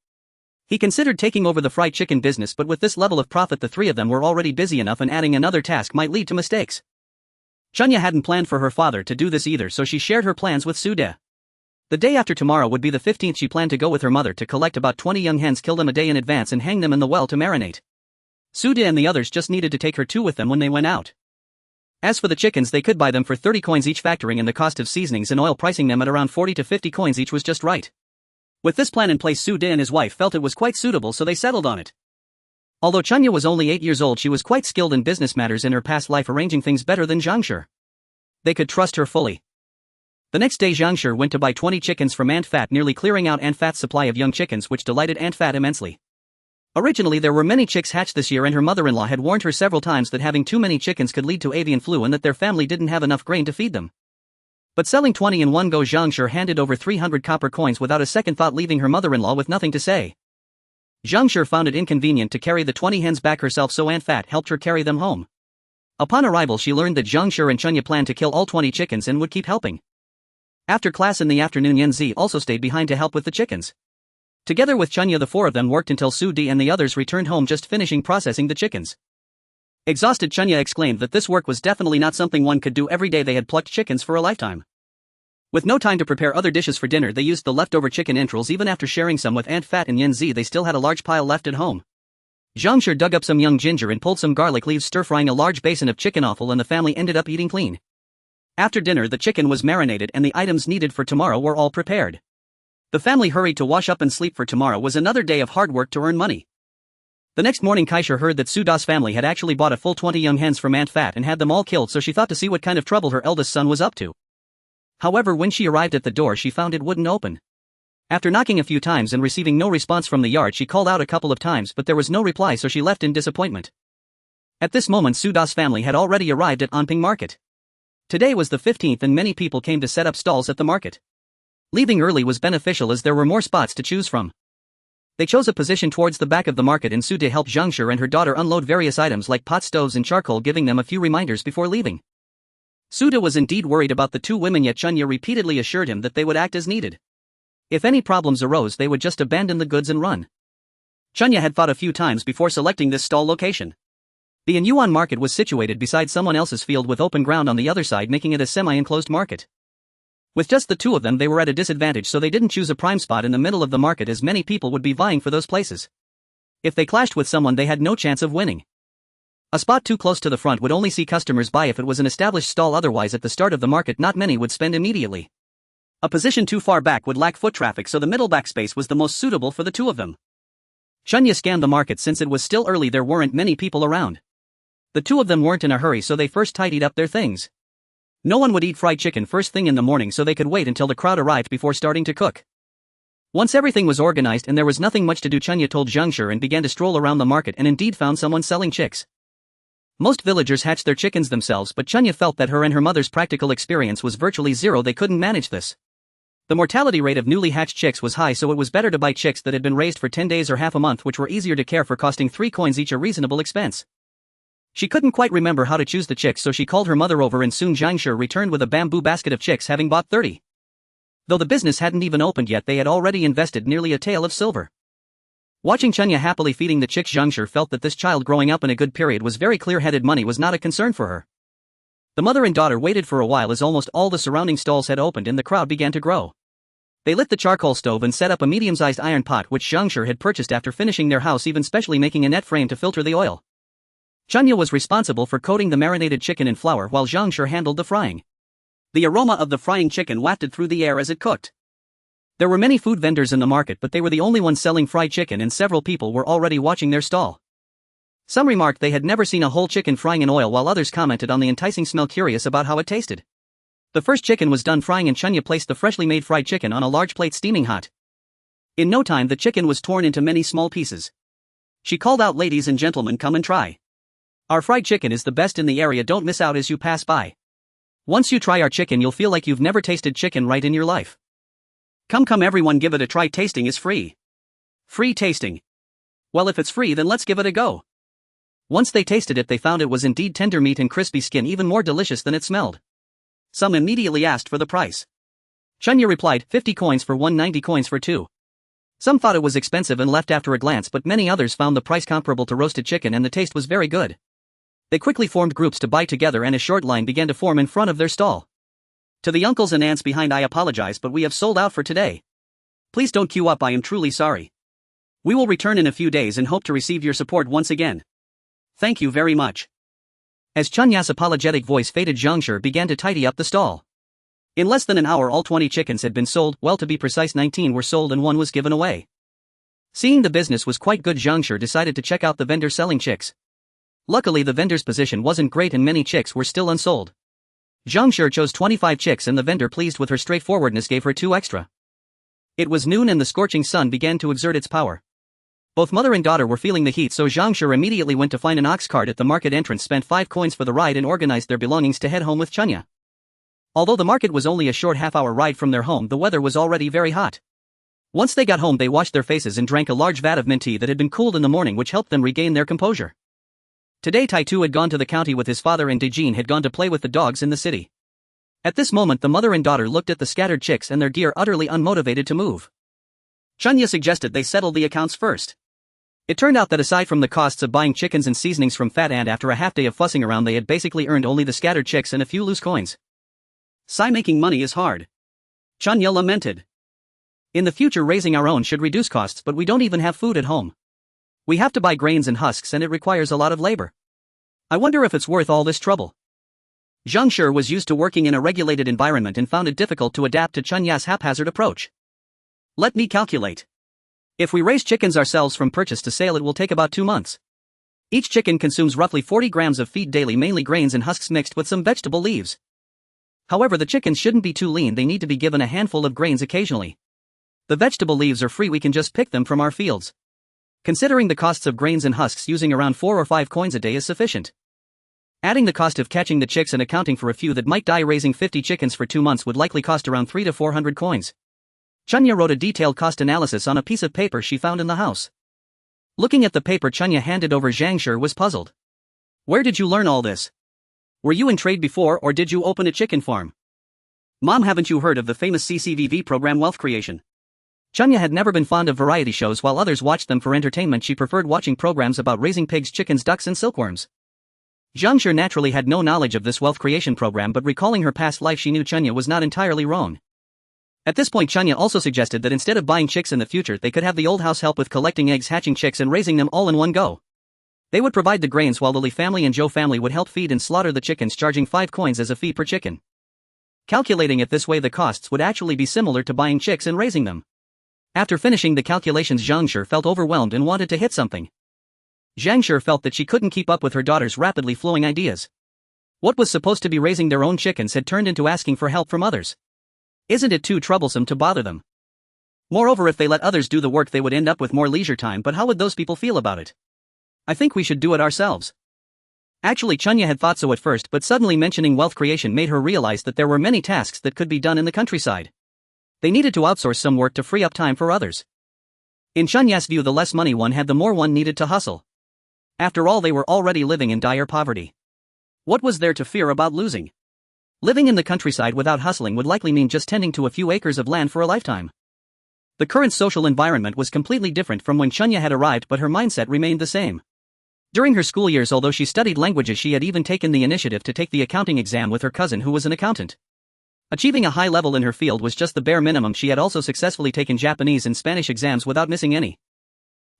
He considered taking over the fried chicken business, but with this level of profit the 3 of them were already busy enough, and adding another task might lead to mistakes. Chunya hadn't planned for her father to do this either, so she shared her plans with Sudi. The day after tomorrow would be the 15th. She planned to go with her mother to collect about 20 young hens, kill them a day in advance and hang them in the well to marinate. Suda and the others just needed to take her two with them when they went out. As for the chickens, they could buy them for 30 coins each, factoring in the cost of seasonings and oil, pricing them at around 40 to 50 coins each was just right. With this plan in place, Suda and his wife felt it was quite suitable, so they settled on it. Although Chunya was only 8 years old, she was quite skilled in business matters in her past life, arranging things better than Zhangshi. They could trust her fully. The next day, Zhangshi went to buy 20 chickens from Aunt Fat, nearly clearing out Aunt Fat's supply of young chickens, which delighted Aunt Fat immensely. Originally, there were many chicks hatched this year, and her mother-in-law had warned her several times that having too many chickens could lead to avian flu and that their family didn't have enough grain to feed them. But selling 20 in one go, Zhangshi handed over 300 copper coins without a second thought, leaving her mother-in-law with nothing to say. Zhangshi found it inconvenient to carry the 20 hens back herself, so Aunt Fat helped her carry them home. Upon arrival, she learned that Zhangshi and Chunya planned to kill all 20 chickens and would keep helping. After class in the afternoon, Yanzi also stayed behind to help with the chickens. Together with Chunya, the four of them worked until Sudi and the others returned home, just finishing processing the chickens. Exhausted, Chunya exclaimed that this work was definitely not something one could do every day. They had plucked chickens for a lifetime. With no time to prepare other dishes for dinner, they used the leftover chicken entrails. Even after sharing some with Aunt Fat and Yanzi, they still had a large pile left at home. Zhangshi dug up some young ginger and pulled some garlic leaves, stir-frying a large basin of chicken offal, and the family ended up eating clean. After dinner, the chicken was marinated and the items needed for tomorrow were all prepared. The family hurried to wash up and sleep, for tomorrow was another day of hard work to earn money. The next morning, Kaisha heard that Suda's family had actually bought a full 20 young hens from Aunt Fat and had them all killed, so she thought to see what kind of trouble her eldest son was up to. However, when she arrived at the door, she found it wouldn't open. After knocking a few times and receiving no response from the yard, she called out a couple of times, but there was no reply, so she left in disappointment. At this moment, Suda's family had already arrived at Anping Market. Today was the 15th and many people came to set up stalls at the market. Leaving early was beneficial as there were more spots to choose from. They chose a position towards the back of the market, and Sude helped Zhangshi and her daughter unload various items like pot stoves and charcoal, giving them a few reminders before leaving. Suda was indeed worried about the two women, yet Chunya repeatedly assured him that they would act as needed. If any problems arose, they would just abandon the goods and run. Chunya had thought a few times before selecting this stall location. The Xuanhuan market was situated beside someone else's field with open ground on the other side, making it a semi-enclosed market. With just the two of them, they were at a disadvantage, so they didn't choose a prime spot in the middle of the market, as many people would be vying for those places. If they clashed with someone, they had no chance of winning. A spot too close to the front would only see customers buy if it was an established stall, otherwise at the start of the market not many would spend immediately. A position too far back would lack foot traffic, so the middle back space was the most suitable for the two of them. Chunya scanned the market. Since it was still early, there weren't many people around. The two of them weren't in a hurry, so they first tidied up their things. No one would eat fried chicken first thing in the morning, so they could wait until the crowd arrived before starting to cook. Once everything was organized and there was nothing much to do, Chunya told Zhangshi and began to stroll around the market, and indeed found someone selling chicks. Most villagers hatched their chickens themselves, but Chunya felt that her and her mother's practical experience was virtually zero. They couldn't manage this. The mortality rate of newly hatched chicks was high, so it was better to buy chicks that had been raised for 10 days or half a month, which were easier to care for, costing 3 coins each, a reasonable expense. She couldn't quite remember how to choose the chicks, so she called her mother over, and soon Zhangshi returned with a bamboo basket of chicks, having bought 30. Though the business hadn't even opened yet, they had already invested nearly a tael of silver. Watching Chunya happily feeding the chicks, Zhangshi felt that this child growing up in a good period was very clear-headed. Money was not a concern for her. The mother and daughter waited for a while as almost all the surrounding stalls had opened and the crowd began to grow. They lit the charcoal stove and set up a medium-sized iron pot which Zhangshi had purchased after finishing their house, even specially making a net frame to filter the oil. Chunya was responsible for coating the marinated chicken in flour while Zhangshi handled the frying. The aroma of the frying chicken wafted through the air as it cooked. There were many food vendors in the market, but they were the only ones selling fried chicken, and several people were already watching their stall. Some remarked they had never seen a whole chicken frying in oil, while others commented on the enticing smell, curious about how it tasted. The first chicken was done frying, and Chunya placed the freshly made fried chicken on a large plate steaming hot. In no time, the chicken was torn into many small pieces. She called out, "Ladies and gentlemen, come and try. Our fried chicken is the best in the area. Don't miss out as you pass by. Once you try our chicken, you'll feel like you've never tasted chicken right in your life. Come everyone, give it a try. Tasting is free." Free tasting. Well, if it's free, then let's give it a go. Once they tasted it, they found it was indeed tender meat and crispy skin, even more delicious than it smelled. Some immediately asked for the price. Chunya replied, 50 coins for one, 90 coins for two. Some thought it was expensive and left after a glance, but many others found the price comparable to roasted chicken and the taste was very good. They quickly formed groups to buy together, and a short line began to form in front of their stall. To the uncles and aunts behind, I apologize, but we have sold out for today. Please don't queue up, I am truly sorry. We will return in a few days and hope to receive your support once again. Thank you very much. As Chunya's apologetic voice faded, Zhangshi began to tidy up the stall. In less than an hour all 20 chickens had been sold, well to be precise 19 were sold and 1 was given away. Seeing the business was quite good, Zhangshi decided to check out the vendor selling chicks. Luckily the vendor's position wasn't great and many chicks were still unsold. Zhangshi chose 25 chicks and the vendor, pleased with her straightforwardness, gave her 2 extra. It was noon and the scorching sun began to exert its power. Both mother and daughter were feeling the heat, so Zhangshi immediately went to find an ox cart at the market entrance, spent 5 coins for the ride and organized their belongings to head home with Chunya. Although the market was only a short half-hour ride from their home, the weather was already very hot. Once they got home they washed their faces and drank a large vat of mint tea that had been cooled in the morning, which helped them regain their composure. Today Tai-Tu had gone to the county with his father and Dejin had gone to play with the dogs in the city. At this moment the mother and daughter looked at the scattered chicks and their gear, utterly unmotivated to move. Chunya suggested they settle the accounts first. It turned out that aside from the costs of buying chickens and seasonings from Fat Ant, after a half day of fussing around they had basically earned only the scattered chicks and a few loose coins. Sigh, making money is hard. Chunya lamented. In the future raising our own should reduce costs, but we don't even have food at home. We have to buy grains and husks and it requires a lot of labor. I wonder if it's worth all this trouble. Zhangshi was used to working in a regulated environment and found it difficult to adapt to Chunya's haphazard approach. Let me calculate. If we raise chickens ourselves from purchase to sale, it will take about 2 months. Each chicken consumes roughly 40 grams of feed daily, mainly grains and husks mixed with some vegetable leaves. However, the chickens shouldn't be too lean, they need to be given a handful of grains occasionally. The vegetable leaves are free, we can just pick them from our fields. Considering the costs of grains and husks, using around 4 or 5 coins a day is sufficient. Adding the cost of catching the chicks and accounting for a few that might die, raising 50 chickens for 2 months would likely cost around 300 to 400 coins. Chunya wrote a detailed cost analysis on a piece of paper she found in the house. Looking at the paper Chunya handed over, Zhangshi was puzzled. Where did you learn all this? Were you in trade before or did you open a chicken farm? Mom, haven't you heard of the famous CCVV program Wealth Creation? Chunya had never been fond of variety shows. While others watched them for entertainment, she preferred watching programs about raising pigs, chickens, ducks and silkworms. Zhangshi naturally had no knowledge of this wealth creation program, but recalling her past life she knew Chunya was not entirely wrong. At this point Chunya also suggested that instead of buying chicks in the future they could have the old house help with collecting eggs, hatching chicks and raising them all in one go. They would provide the grains while the Lee family and Joe family would help feed and slaughter the chickens, charging 5 coins as a fee per chicken. Calculating it this way, the costs would actually be similar to buying chicks and raising them. After finishing the calculations, Zhangshi felt overwhelmed and wanted to hit something. Zhangshi felt that she couldn't keep up with her daughter's rapidly flowing ideas. What was supposed to be raising their own chickens had turned into asking for help from others. Isn't it too troublesome to bother them? Moreover, if they let others do the work they would end up with more leisure time, but how would those people feel about it? I think we should do it ourselves. Actually, Chunya had thought so at first, but suddenly mentioning wealth creation made her realize that there were many tasks that could be done in the countryside. They needed to outsource some work to free up time for others. In Chunya's view, the less money one had, the more one needed to hustle. After all, they were already living in dire poverty. What was there to fear about losing? Living in the countryside without hustling would likely mean just tending to a few acres of land for a lifetime. The current social environment was completely different from when Chunya had arrived, but her mindset remained the same. During her school years, although she studied languages, she had even taken the initiative to take the accounting exam with her cousin who was an accountant. Achieving a high level in her field was just the bare minimum. She had also successfully taken Japanese and Spanish exams without missing any.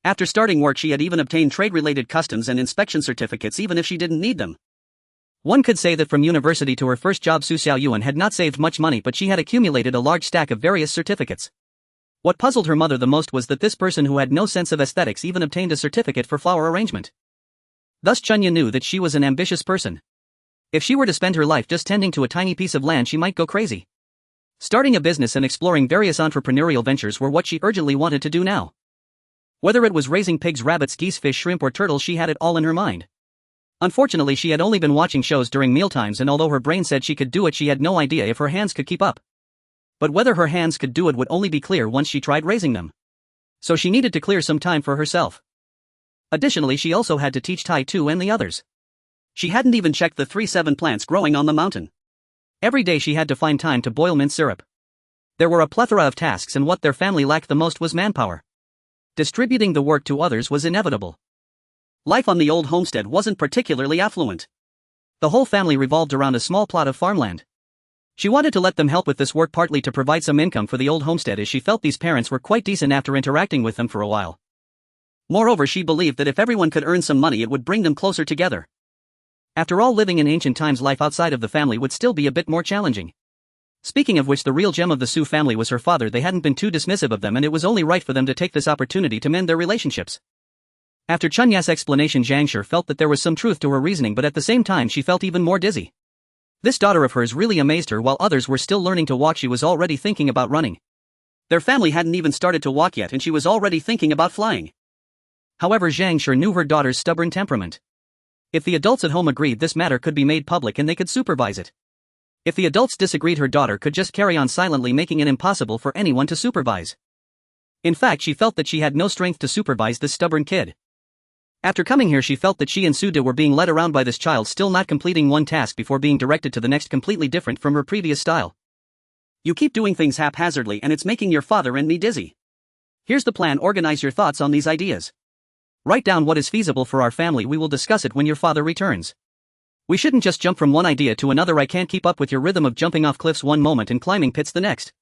After starting work, she had even obtained trade-related customs and inspection certificates even if she didn't need them. One could say that from university to her first job, Xuanhuan had not saved much money, but she had accumulated a large stack of various certificates. What puzzled her mother the most was that this person who had no sense of aesthetics even obtained a certificate for flower arrangement. Thus Chunya knew that she was an ambitious person. If she were to spend her life just tending to a tiny piece of land, she might go crazy. Starting a business and exploring various entrepreneurial ventures were what she urgently wanted to do now. Whether it was raising pigs, rabbits, geese, fish, shrimp or turtles, she had it all in her mind. Unfortunately, she had only been watching shows during mealtimes, and although her brain said she could do it, she had no idea if her hands could keep up. But whether her hands could do it would only be clear once she tried raising them. So she needed to clear some time for herself. Additionally, she also had to teach Tai-Tu and the others. She hadn't even checked the 3-7 plants growing on the mountain. Every day she had to find time to boil mint syrup. There were a plethora of tasks, and what their family lacked the most was manpower. Distributing the work to others was inevitable. Life on the old homestead wasn't particularly affluent. The whole family revolved around a small plot of farmland. She wanted to let them help with this work partly to provide some income for the old homestead, as she felt these parents were quite decent after interacting with them for a while. Moreover, she believed that if everyone could earn some money it would bring them closer together. After all, living in ancient times, life outside of the family would still be a bit more challenging. Speaking of which, the real gem of the Su family was her father. They hadn't been too dismissive of them, and it was only right for them to take this opportunity to mend their relationships. After Chunya's explanation, Zhang Shi felt that there was some truth to her reasoning, but at the same time she felt even more dizzy. This daughter of hers really amazed her. While others were still learning to walk, she was already thinking about running. Their family hadn't even started to walk yet and she was already thinking about flying. However, Zhang Shi knew her daughter's stubborn temperament. If the adults at home agreed, this matter could be made public and they could supervise it. If the adults disagreed, her daughter could just carry on silently, making it impossible for anyone to supervise. In fact, she felt that she had no strength to supervise this stubborn kid. After coming here, she felt that she and Suda were being led around by this child, still not completing one task before being directed to the next, completely different from her previous style. You keep doing things haphazardly and it's making your father and me dizzy. Here's the plan: organize your thoughts on these ideas. Write down what is feasible for our family. We will discuss it when your father returns. We shouldn't just jump from one idea to another. I can't keep up with your rhythm of jumping off cliffs one moment and climbing pits the next.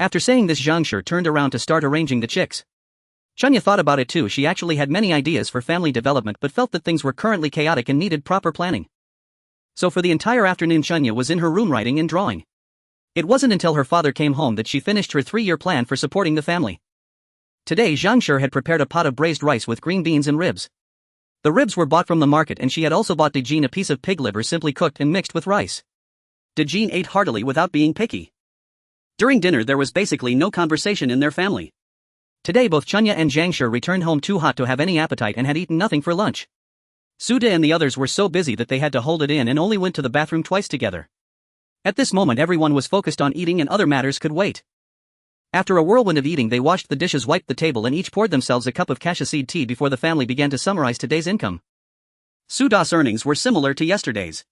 After saying this, Zhang Shi turned around to start arranging the chicks. Chunya thought about it too. She actually had many ideas for family development but felt that things were currently chaotic and needed proper planning. So for the entire afternoon, Chunya was in her room writing and drawing. It wasn't until her father came home that she finished her 3-year plan for supporting the family. Today, Zhang Shi had prepared a pot of braised rice with green beans and ribs. The ribs were bought from the market, and she had also bought Dejin a piece of pig liver simply cooked and mixed with rice. Dejin ate heartily without being picky. During dinner there was basically no conversation in their family. Today both Chunya and Zhang Shi returned home too hot to have any appetite and had eaten nothing for lunch. Suda and the others were so busy that they had to hold it in and only went to the bathroom twice together. At this moment everyone was focused on eating and other matters could wait. After a whirlwind of eating, they washed the dishes, wiped the table, and each poured themselves a cup of cassia seed tea before the family began to summarize today's income. Suda's earnings were similar to yesterday's.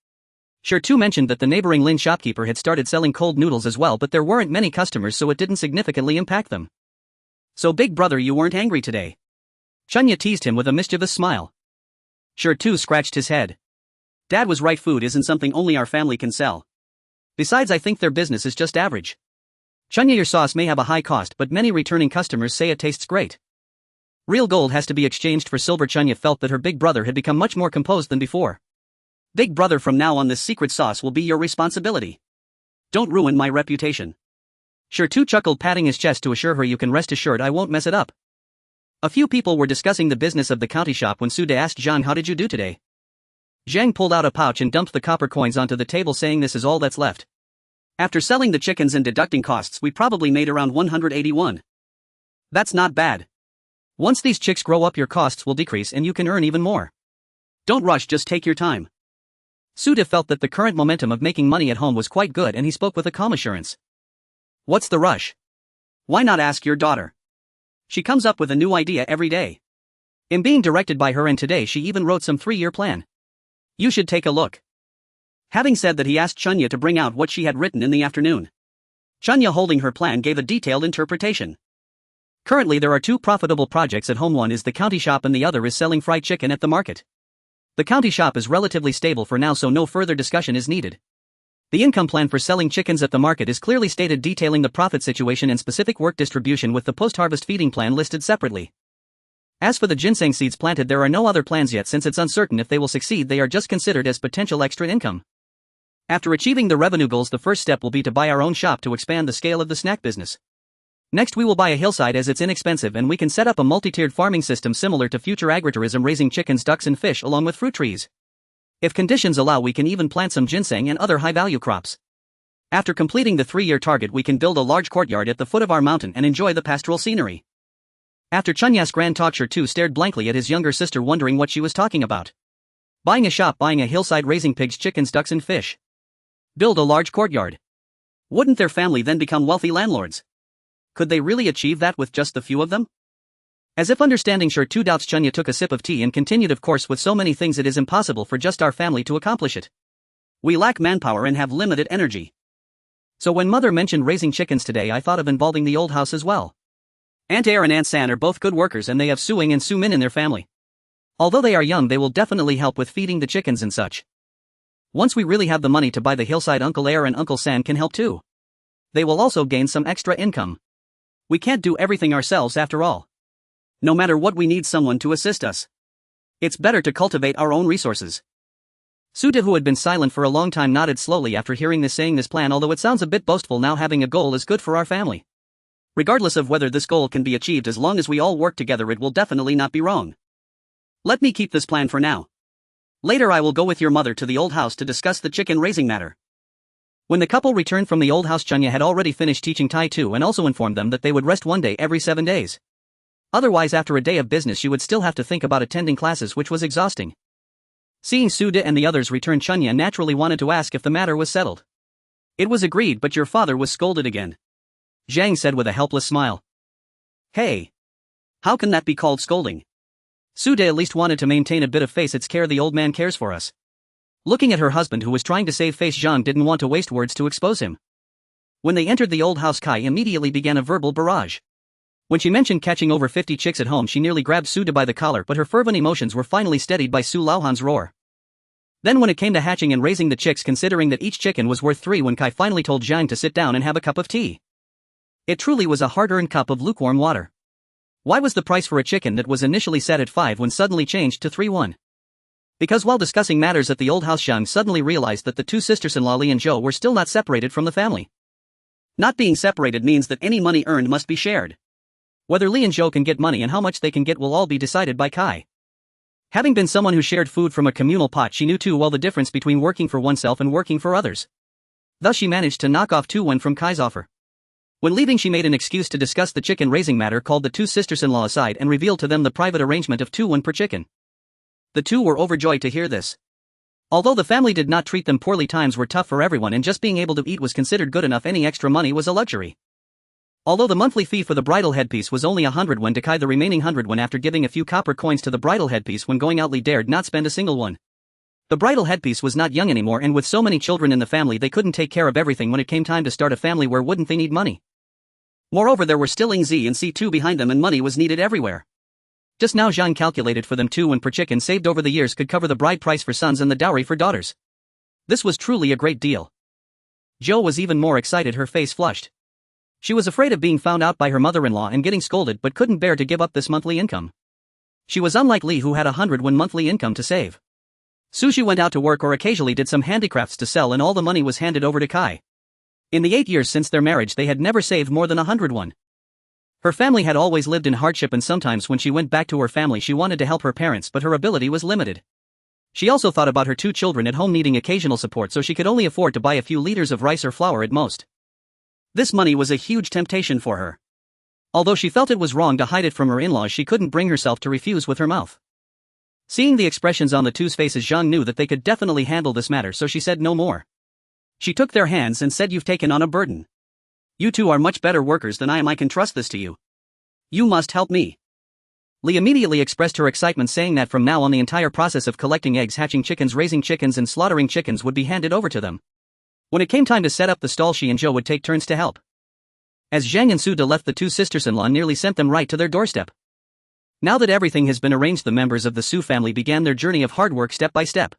Shi too mentioned that the neighboring Lin shopkeeper had started selling cold noodles as well, but there weren't many customers, so it didn't significantly impact them. So big brother, you weren't angry today? Chunya teased him with a mischievous smile. Shi too scratched his head. Dad was right, food isn't something only our family can sell. Besides, I think their business is just average. Chunya, your sauce may have a high cost, but many returning customers say it tastes great. Real gold has to be exchanged for silver. Chunya felt that her big brother had become much more composed than before. Big brother, from now on this secret sauce will be your responsibility. Don't ruin my reputation. Shi too chuckled, patting his chest to assure her, you can rest assured I won't mess it up. A few people were discussing the business of the county shop when Suda asked Zhang, how did you do today? Zhang pulled out a pouch and dumped the copper coins onto the table, saying, this is all that's left. After selling the chickens and deducting costs, we probably made around 181. That's not bad. Once these chicks grow up, your costs will decrease and you can earn even more. Don't rush, just take your time. Suda felt that the current momentum of making money at home was quite good and he spoke with a calm assurance. What's the rush? Why not ask your daughter? She comes up with a new idea every day. I'm being directed by her, and today she even wrote some 3-year plan. You should take a look. Having said that, he asked Chunya to bring out what she had written in the afternoon. Chunya, holding her plan, gave a detailed interpretation. Currently there are 2 profitable projects at home. One is the county shop and the other is selling fried chicken at the market. The county shop is relatively stable for now, so no further discussion is needed. The income plan for selling chickens at the market is clearly stated, detailing the profit situation and specific work distribution, with the post-harvest feeding plan listed separately. As for the ginseng seeds planted, there are no other plans yet since it's uncertain if they will succeed. They are just considered as potential extra income. After achieving the revenue goals, the first step will be to buy our own shop to expand the scale of the snack business. Next we will buy a hillside as it's inexpensive and we can set up a multi-tiered farming system similar to future agritourism, raising chickens, ducks and fish along with fruit trees. If conditions allow, we can even plant some ginseng and other high-value crops. After completing the 3-year target, we can build a large courtyard at the foot of our mountain and enjoy the pastoral scenery. After Chunya's grand talk, Shi too stared blankly at his younger sister, wondering what she was talking about. Buying a shop, buying a hillside, raising pigs, chickens, ducks and fish. Build a large courtyard. Wouldn't their family then become wealthy landlords? Could they really achieve that with just the few of them? As if understanding Shi too doubts, Chunya took a sip of tea and continued, of course, with so many things it is impossible for just our family to accomplish it. We lack manpower and have limited energy. So when mother mentioned raising chickens today, I thought of involving the old house as well. Aunt Air and Aunt San are both good workers and they have Suing and Su Min in their family. Although they are young, they will definitely help with feeding the chickens and such. Once we really have the money to buy the hillside, Uncle Air and Uncle San can help too. They will also gain some extra income. We can't do everything ourselves after all. No matter what, we need someone to assist us. It's better to cultivate our own resources. Suda, who had been silent for a long time, nodded slowly after hearing this plan, although it sounds a bit boastful. Now having a goal is good for our family. Regardless of whether this goal can be achieved, as long as we all work together, it will definitely not be wrong. Let me keep this plan for now. Later I will go with your mother to the old house to discuss the chicken raising matter. When the couple returned from the old house, Chunya had already finished teaching Tai too, and also informed them that they would rest one day every 7 days. Otherwise, after a day of business, she would still have to think about attending classes, which was exhausting. Seeing Suda and the others return, Chunya naturally wanted to ask if the matter was settled. It was agreed, but your father was scolded again, Zhang said with a helpless smile. Hey! How can that be called scolding? Suda at least wanted to maintain a bit of face. It's care, the old man cares for us. Looking at her husband, who was trying to save face, Zhang didn't want to waste words to expose him. When they entered the old house, Kai immediately began a verbal barrage. When she mentioned catching over 50 chicks at home, she nearly grabbed Suda by the collar, but her fervent emotions were finally steadied by Su Laohan's roar. Then when it came to hatching and raising the chicks, considering that each chicken was worth 3, when Kai finally told Zhang to sit down and have a cup of tea. It truly was a hard-earned cup of lukewarm water. Why was the price for a chicken that was initially set at 5 when suddenly changed to 3-1? Because while discussing matters at the old house, Zhang suddenly realized that the two sisters-in-law Li and Zhou were still not separated from the family. Not being separated means that any money earned must be shared. Whether Li and Zhou can get money and how much they can get will all be decided by Kai. Having been someone who shared food from a communal pot, she knew too well the difference between working for oneself and working for others. Thus she managed to knock off 2-1 from Kai's offer. When leaving, she made an excuse to discuss the chicken raising matter, called the two sisters-in-law aside, and revealed to them the private arrangement of 2-1 per chicken. The two were overjoyed to hear this. Although the family did not treat them poorly, times were tough for everyone, and just being able to eat was considered good enough. Any extra money was a luxury. Although the monthly fee for the bridal headpiece was only 100 when to Kai, the remaining 100 when, after giving a few copper coins to the bridal headpiece when going out, Li dared not spend a single one. The bridal headpiece was not young anymore, and with so many children in the family, they couldn't take care of everything. When it came time to start a family, where wouldn't they need money? Moreover, there were still Ing Z and C2 behind them, and money was needed everywhere. Just now Zhang calculated for them 2-1 per chicken saved over the years could cover the bride price for sons and the dowry for daughters. This was truly a great deal. Zhou was even more excited, her face flushed. She was afraid of being found out by her mother-in-law and getting scolded, but couldn't bear to give up this monthly income. She was unlike Li, who had 101 monthly income to save. Sushi went out to work or occasionally did some handicrafts to sell, and all the money was handed over to Kai. In the 8 years since their marriage, they had never saved more than 101. Her family had always lived in hardship, and sometimes when she went back to her family, she wanted to help her parents, but her ability was limited. She also thought about her 2 children at home needing occasional support, so she could only afford to buy a few liters of rice or flour at most. This money was a huge temptation for her. Although she felt it was wrong to hide it from her in-laws, she couldn't bring herself to refuse with her mouth. Seeing the expressions on the two's faces, Zhang knew that they could definitely handle this matter, so she said no more. She took their hands and said, "You've taken on a burden. You two are much better workers than I am. I can trust this to you. You must help me." Li immediately expressed her excitement, saying that from now on the entire process of collecting eggs, hatching chickens, raising chickens and slaughtering chickens would be handed over to them. When it came time to set up the stall, she and Zhou would take turns to help. As Zhang and Suda left, the two sisters-in-law nearly sent them right to their doorstep. Now that everything has been arranged, the members of the Su family began their journey of hard work step by step.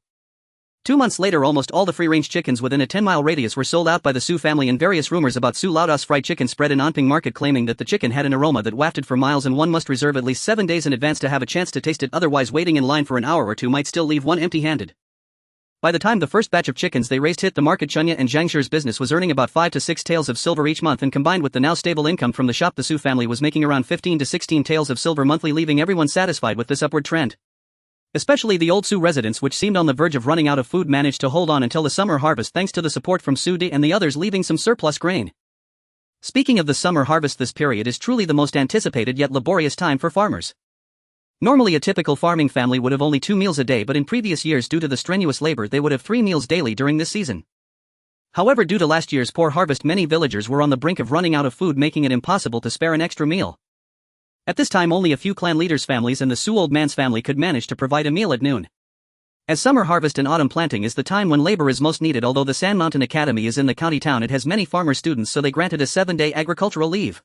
2 months later, almost all the free-range chickens within a 10-mile radius were sold out by the Su family, and various rumors about Su Laoda's fried chicken spread in Anping market, claiming that the chicken had an aroma that wafted for miles and one must reserve at least 7 days in advance to have a chance to taste it, otherwise waiting in line for an hour or two might still leave one empty-handed. By the time the first batch of chickens they raised hit the market, Chunya and Zhang Shi's business was earning about 5 to 6 taels of silver each month, and combined with the now stable income from the shop, the Su family was making around 15 to 16 taels of silver monthly, leaving everyone satisfied with this upward trend. Especially the old Su residents, which seemed on the verge of running out of food, managed to hold on until the summer harvest thanks to the support from Su Di and the others, leaving some surplus grain. Speaking of the summer harvest, this period is truly the most anticipated yet laborious time for farmers. Normally a typical farming family would have only 2 meals a day, but in previous years, due to the strenuous labor, they would have 3 meals daily during this season. However, due to last year's poor harvest, many villagers were on the brink of running out of food, making it impossible to spare an extra meal. At this time, only a few clan leaders' families and the Su old man's family could manage to provide a meal at noon. As summer harvest and autumn planting is the time when labor is most needed, although the Sand Mountain Academy is in the county town, it has many farmer students, so they granted a 7-day agricultural leave.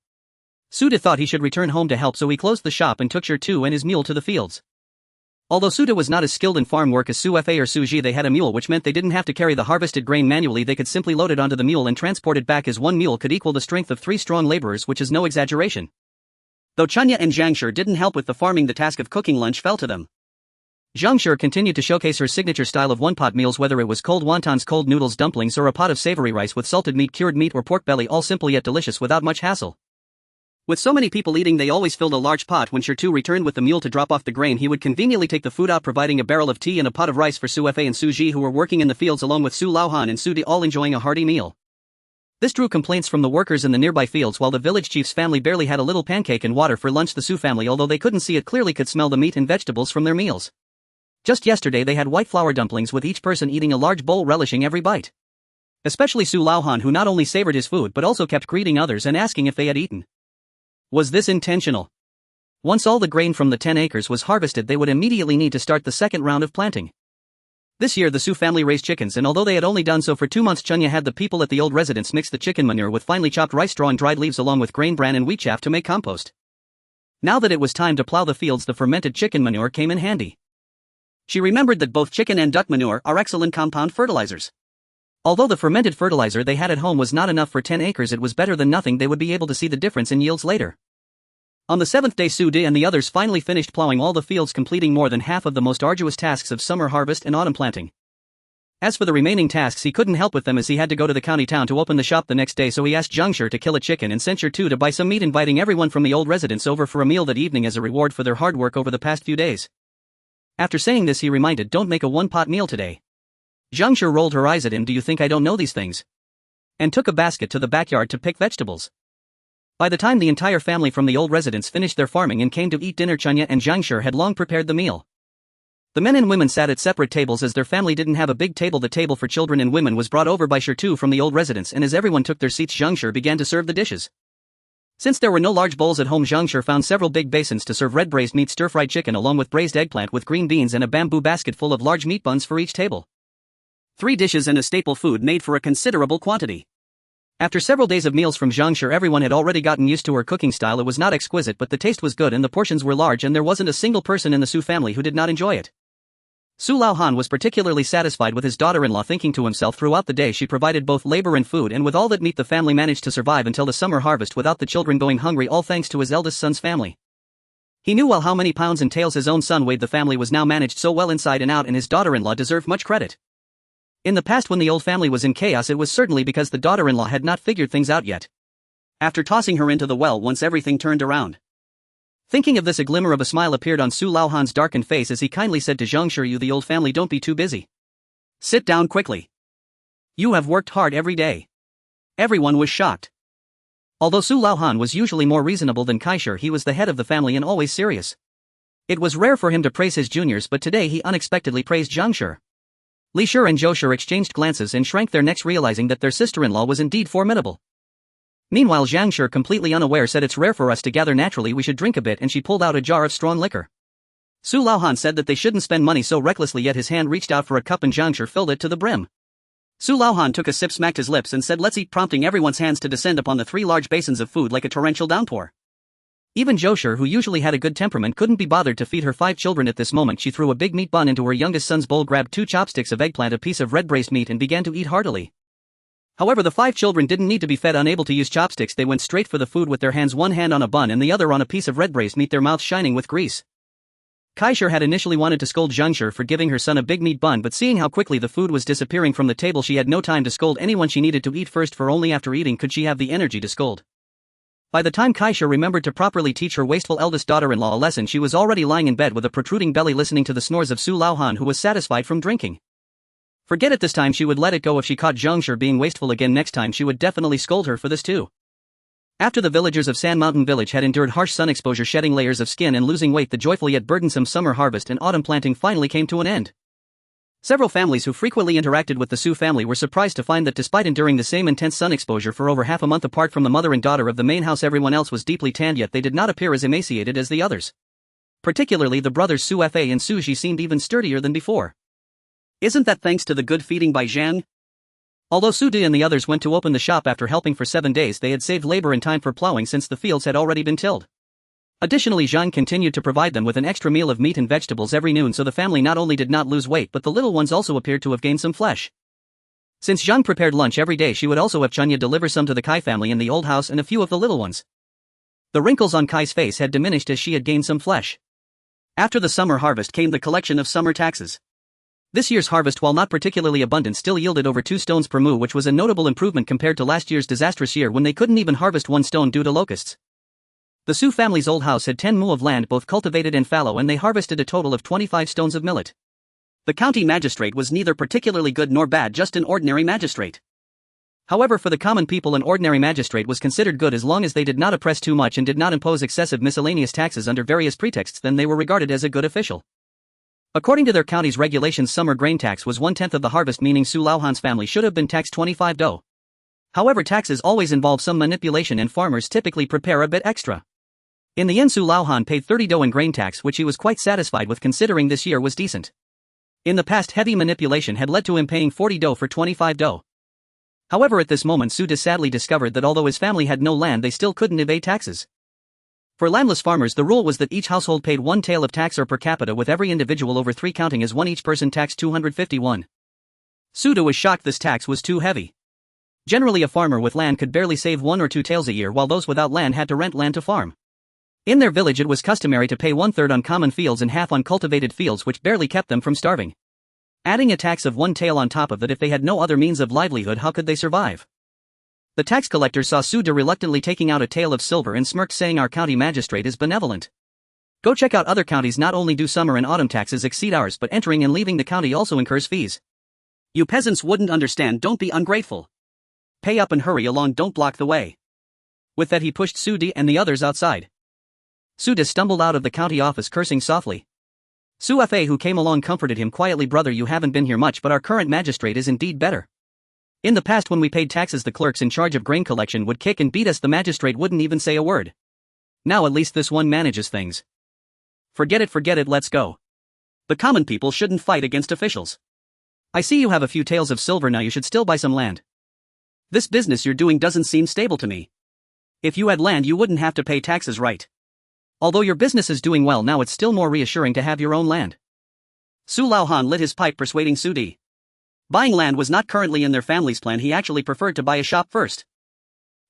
Suda thought he should return home to help, so he closed the shop and took Shur 2 and his mule to the fields. Although Su De was not as skilled in farm work as Su Fa or Su Ji, they had a mule, which meant they didn't have to carry the harvested grain manually. They could simply load it onto the mule and transport it back, as one mule could equal the strength of 3 strong laborers, which is no exaggeration. Though Chunya and Zhang Shi didn't help with the farming, the task of cooking lunch fell to them. Zhang Shi continued to showcase her signature style of one-pot meals, whether it was cold wontons, cold noodles, dumplings, or a pot of savory rice with salted meat, cured meat, or pork belly, all simple yet delicious without much hassle. With so many people eating, they always filled a large pot. When Shi Tu returned with the mule to drop off the grain, he would conveniently take the food out, providing a barrel of tea and a pot of rice for Su Fa and Su Ji, who were working in the fields, along with Su Laohan and Su De, all enjoying a hearty meal. This drew complaints from the workers in the nearby fields, while the village chief's family barely had a little pancake and water for lunch. The Su family, although they couldn't see it clearly, could smell the meat and vegetables from their meals. Just yesterday they had white flour dumplings, with each person eating a large bowl, relishing every bite. Especially Su Laohan, who not only savored his food but also kept greeting others and asking if they had eaten. Was this intentional? Once all the grain from the 10 acres was harvested, they would immediately need to start the second round of planting. This year the Su family raised chickens, and although they had only done so for 2 months, Chunya had the people at the old residence mix the chicken manure with finely chopped rice straw and dried leaves, along with grain bran and wheat chaff, to make compost. Now that it was time to plow the fields, the fermented chicken manure came in handy. She remembered that both chicken and duck manure are excellent compound fertilizers. Although the fermented fertilizer they had at home was not enough for 10 acres, it was better than nothing. They would be able to see the difference in yields later. On the 7th day, Su De and the others finally finished plowing all the fields, completing more than half of the most arduous tasks of summer harvest and autumn planting. As for the remaining tasks, he couldn't help with them, as he had to go to the county town to open the shop the next day, so he asked Zhang Shi to kill a chicken and sent Shi Tu to buy some meat, inviting everyone from the old residence over for a meal that evening as a reward for their hard work over the past few days. After saying this, he reminded, "Don't make a one-pot meal today." Zhang Shi rolled her eyes at him. "Do you think I don't know these things?" And took a basket to the backyard to pick vegetables. By the time the entire family from the old residence finished their farming and came to eat dinner, Chunya and Zhang Shi had long prepared the meal. The men and women sat at separate tables, as their family didn't have a big table. The table for children and women was brought over by Shi Tu from the old residence, and as everyone took their seats, Zhang Shi began to serve the dishes. Since there were no large bowls at home, Zhang Shi found several big basins to serve red braised meat, stir-fried chicken, along with braised eggplant with green beans, and a bamboo basket full of large meat buns for each table. 3 dishes and a staple food made for a considerable quantity. After several days of meals from Zhang Shi, everyone had already gotten used to her cooking style. It was not exquisite, but the taste was good and the portions were large, and there wasn't a single person in the Su family who did not enjoy it. Su Laohan was particularly satisfied with his daughter-in-law, thinking to himself, throughout the day she provided both labor and food, and with all that meat the family managed to survive until the summer harvest without the children going hungry, all thanks to his eldest son's family. He knew well how many pounds and tails his own son weighed. The family was now managed so well inside and out, and his daughter-in-law deserved much credit. In the past, when the old family was in chaos, it was certainly because the daughter-in-law had not figured things out yet. After tossing her into the well once everything turned around. Thinking of this, a glimmer of a smile appeared on Su Laohan's darkened face as he kindly said to Zhang Shi, "You, the old family, don't be too busy. Sit down quickly. You have worked hard every day." Everyone was shocked. Although Su Laohan was usually more reasonable than Kai Shi, he was the head of the family and always serious. It was rare for him to praise his juniors, but today he unexpectedly praised Zhang Shi. Li Shi and Zhou Shi exchanged glances and shrank their necks, realizing that their sister-in-law was indeed formidable. Meanwhile, Zhang Shi, completely unaware, said, "It's rare for us to gather naturally, we should drink a bit," and she pulled out a jar of strong liquor. Su Laohan said that they shouldn't spend money so recklessly, yet his hand reached out for a cup and Zhang Shi filled it to the brim. Su Laohan took a sip, smacked his lips, and said, "Let's eat," prompting everyone's hands to descend upon the 3 large basins of food like a torrential downpour. Even Zhou Shi, who usually had a good temperament, couldn't be bothered to feed her 5 children at this moment. She threw a big meat bun into her youngest son's bowl, grabbed 2 chopsticks of eggplant, a piece of red braised meat, and began to eat heartily. However, the 5 children didn't need to be fed. Unable to use chopsticks, they went straight for the food with their hands, one hand on a bun and the other on a piece of red braised meat, their mouths shining with grease. Kai Shi had initially wanted to scold Zhang Shi for giving her son a big meat bun, but seeing how quickly the food was disappearing from the table, she had no time to scold anyone. She needed to eat first, for only after eating could she have the energy to scold. By the time Kai Shi remembered to properly teach her wasteful eldest daughter-in-law a lesson, she was already lying in bed with a protruding belly, listening to the snores of Su Laohan, who was satisfied from drinking. Forget it, this time she would let it go. If she caught Zhang Shi being wasteful again next time, she would definitely scold her for this too. After the villagers of Sand Mountain Village had endured harsh sun exposure, shedding layers of skin, and losing weight, the joyful yet burdensome summer harvest and autumn planting finally came to an end. Several families who frequently interacted with the Su family were surprised to find that despite enduring the same intense sun exposure for over half a month apart from the mother and daughter of the main house, everyone else was deeply tanned, yet they did not appear as emaciated as the others. Particularly the brothers Su Fa and Su Ji seemed even sturdier than before. Isn't that thanks to the good feeding by Zhang? Although Su De and the others went to open the shop after helping for 7 days, they had saved labor and time for plowing since the fields had already been tilled. Additionally, Zhang continued to provide them with an extra meal of meat and vegetables every noon, so the family not only did not lose weight but the little ones also appeared to have gained some flesh. Since Zhang prepared lunch every day, she would also have Chunya deliver some to the Kai family in the old house and a few of the little ones. The wrinkles on Kai's face had diminished as she had gained some flesh. After the summer harvest came the collection of summer taxes. This year's harvest, while not particularly abundant, still yielded over 2 stones per mu, which was a notable improvement compared to last year's disastrous year when they couldn't even harvest 1 stone due to locusts. The Su family's old house had 10 mu of land, both cultivated and fallow, and they harvested a total of 25 stones of millet. The county magistrate was neither particularly good nor bad, just an ordinary magistrate. However, for the common people, an ordinary magistrate was considered good as long as they did not oppress too much and did not impose excessive miscellaneous taxes under various pretexts. Then they were regarded as a good official. According to their county's regulations, summer grain tax was 1/10 of the harvest, meaning Su Laohan's family should have been taxed 25 do. However, taxes always involve some manipulation and farmers typically prepare a bit extra. In the end, Su Laohan paid 30 do in grain tax, which he was quite satisfied with considering this year was decent. In the past, heavy manipulation had led to him paying 40 do for 25 do. However, at this moment, Su sadly discovered that although his family had no land, they still couldn't evade taxes. For landless farmers, the rule was that each household paid 1 tael of tax or per capita, with every individual over 3 counting as 1, each person taxed 251. Suda was shocked this tax was too heavy. Generally, a farmer with land could barely save 1 or 2 taels a year, while those without land had to rent land to farm. In their village, it was customary to pay 1/3 on common fields and half on cultivated fields, which barely kept them from starving. Adding a tax of 1 tael on top of that, if they had no other means of livelihood, how could they survive? The tax collector saw Suda reluctantly taking out a tael of silver and smirked, saying, "Our county magistrate is benevolent. Go check out other counties. Not only do summer and autumn taxes exceed ours, but entering and leaving the county also incurs fees. You peasants wouldn't understand. Don't be ungrateful. Pay up and hurry along, don't block the way." With that, he pushed Suda and the others outside. Suda stumbled out of the county office cursing softly. Su Fa, who came along, comforted him quietly. "Brother, you haven't been here much, but our current magistrate is indeed better. In the past, when we paid taxes, the clerks in charge of grain collection would kick and beat us. The magistrate wouldn't even say a word. Now at least this one manages things. Forget it, let's go. The common people shouldn't fight against officials. I see you have a few taels of silver now, you should still buy some land. This business you're doing doesn't seem stable to me. If you had land, you wouldn't have to pay taxes, right? Although your business is doing well now, it's still more reassuring to have your own land." Su Laohan lit his pipe, persuading Sudi. Buying land was not currently in their family's plan. He actually preferred to buy a shop first.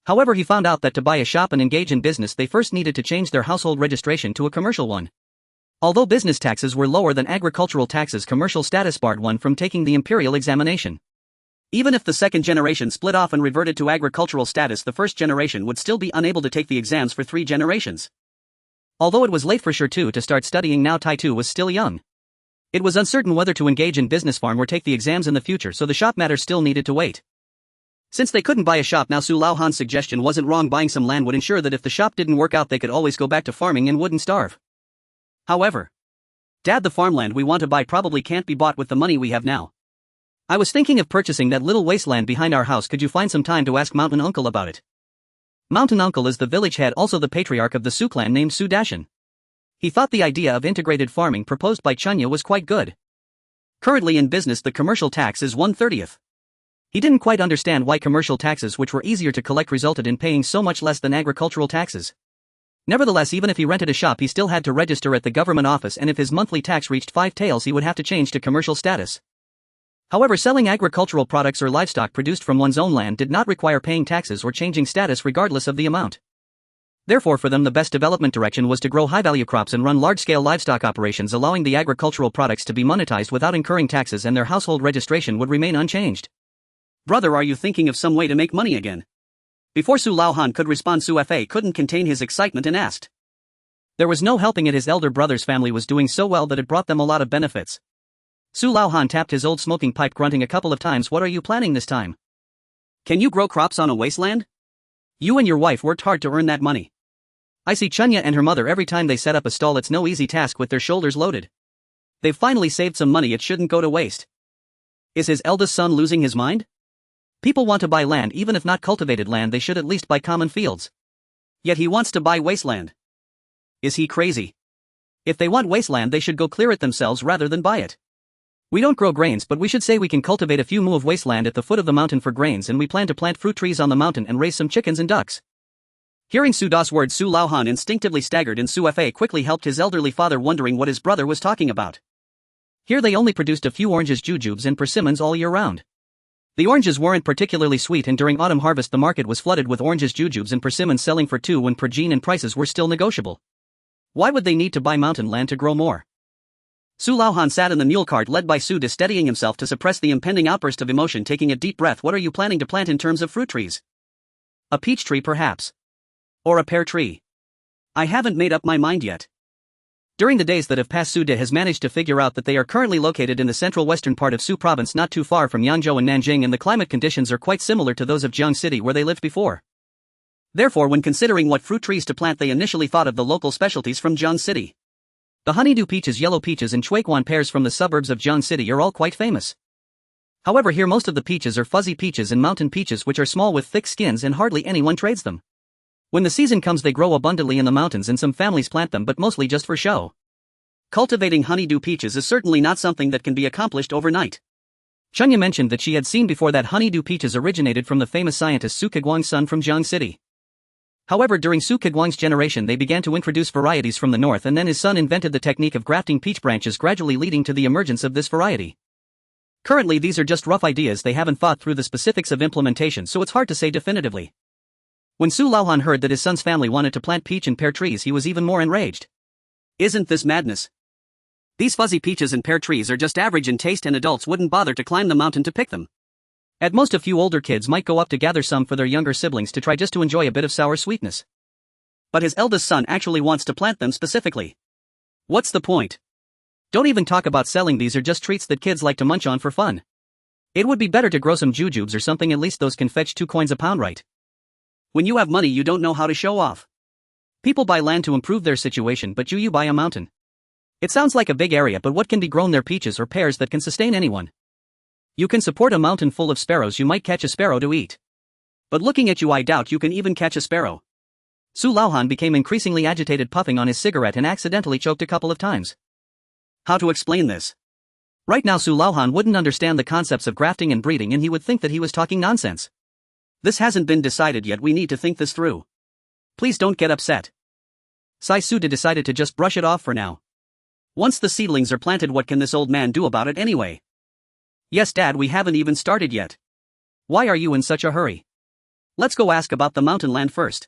However, he found out that to buy a shop and engage in business, they first needed to change their household registration to a commercial one. Although business taxes were lower than agricultural taxes, commercial status barred one from taking the imperial examination. Even if the second generation split off and reverted to agricultural status, the first generation would still be unable to take the exams for 3 generations. Although it was late for sure to start studying now, Tai Tu was still young. It was uncertain whether to engage in business farm or take the exams in the future, so the shop matter still needed to wait. Since they couldn't buy a shop now, Su Laohan's suggestion wasn't wrong. Buying some land would ensure that if the shop didn't work out, they could always go back to farming and wouldn't starve. However, "Dad, the farmland we want to buy probably can't be bought with the money we have now. I was thinking of purchasing that little wasteland behind our house. Could you find some time to ask Mountain Uncle about it?" Mountain Uncle is the village head, also the patriarch of the Su clan, named Su Dashan. He thought the idea of integrated farming proposed by Chunya was quite good. Currently in business, the commercial tax is 1/30. He didn't quite understand why commercial taxes, which were easier to collect, resulted in paying so much less than agricultural taxes. Nevertheless, even if he rented a shop, he still had to register at the government office, and if his monthly tax reached 5 taels, he would have to change to commercial status. However, selling agricultural products or livestock produced from one's own land did not require paying taxes or changing status regardless of the amount. Therefore, for them, the best development direction was to grow high-value crops and run large-scale livestock operations, allowing the agricultural products to be monetized without incurring taxes, and their household registration would remain unchanged. "Brother, are you thinking of some way to make money again?" Before Su Laohan could respond, Su Fa couldn't contain his excitement and asked. There was no helping it, his elder brother's family was doing so well that it brought them a lot of benefits. Su Laohan tapped his old smoking pipe, grunting a couple of times. "What are you planning this time? Can you grow crops on a wasteland? You and your wife worked hard to earn that money. I see Chunya and her mother every time they set up a stall. It's no easy task with their shoulders loaded. They've finally saved some money, it shouldn't go to waste." Is his eldest son losing his mind? People want to buy land, even if not cultivated land. They should at least buy common fields. Yet he wants to buy wasteland. Is he crazy? If they want wasteland, they should go clear it themselves rather than buy it. We don't grow grains, but we should say we can cultivate a few mu of wasteland at the foot of the mountain for grains, and we plan to plant fruit trees on the mountain and raise some chickens and ducks. Hearing Su Da's words, Su Laohan instinctively staggered and Su Fa quickly helped his elderly father, wondering what his brother was talking about. Here they only produced a few oranges, jujubes and persimmons all year round. The oranges weren't particularly sweet, and during autumn harvest the market was flooded with oranges, jujubes and persimmons selling for 2 per gene, and prices were still negotiable. Why would they need to buy mountain land to grow more? Su Laohan sat in the mule cart led by Su De, steadying himself to suppress the impending outburst of emotion, taking a deep breath. What are you planning to plant in terms of fruit trees? A peach tree perhaps? Or a pear tree? I haven't made up my mind yet. During the days that have passed, Su De has managed to figure out that they are currently located in the central western part of Su province, not too far from Yangzhou and Nanjing, and the climate conditions are quite similar to those of Jiang City where they lived before. Therefore, when considering what fruit trees to plant, they initially thought of the local specialties from Jiang City. The honeydew peaches, yellow peaches and xuanhuan pears from the suburbs of Jiang City are all quite famous. However, here most of the peaches are fuzzy peaches and mountain peaches, which are small with thick skins, and hardly anyone trades them. When the season comes, they grow abundantly in the mountains, and some families plant them, but mostly just for show. Cultivating honeydew peaches is certainly not something that can be accomplished overnight. Chunya mentioned that she had seen before that honeydew peaches originated from the famous scientist Su Keguang's son from Jiang City. However, during Su Keguang's generation they began to introduce varieties from the north, and then his son invented the technique of grafting peach branches, gradually leading to the emergence of this variety. Currently these are just rough ideas, they haven't thought through the specifics of implementation, so it's hard to say definitively. When Su Laohan heard that his son's family wanted to plant peach and pear trees, he was even more enraged. Isn't this madness? These fuzzy peaches and pear trees are just average in taste, and adults wouldn't bother to climb the mountain to pick them. At most, a few older kids might go up to gather some for their younger siblings to try, just to enjoy a bit of sour sweetness. But his eldest son actually wants to plant them specifically. What's the point? Don't even talk about selling, these are just treats that kids like to munch on for fun. It would be better to grow some jujubes or something, at least those can fetch 2 coins a pound, right? When you have money, you don't know how to show off. People buy land to improve their situation, but you buy a mountain. It sounds like a big area, but what can be grown there? Peaches or pears that can sustain anyone. You can support a mountain full of sparrows, you might catch a sparrow to eat. But looking at you, I doubt you can even catch a sparrow. Su Laohan became increasingly agitated, puffing on his cigarette, and accidentally choked a couple of times. How to explain this? Right now Su Laohan wouldn't understand the concepts of grafting and breeding, and he would think that he was talking nonsense. This hasn't been decided yet, we need to think this through. Please don't get upset. Su De decided to just brush it off for now. Once the seedlings are planted, what can this old man do about it anyway? Yes, Dad, we haven't even started yet. Why are you in such a hurry? Let's go ask about the mountain land first.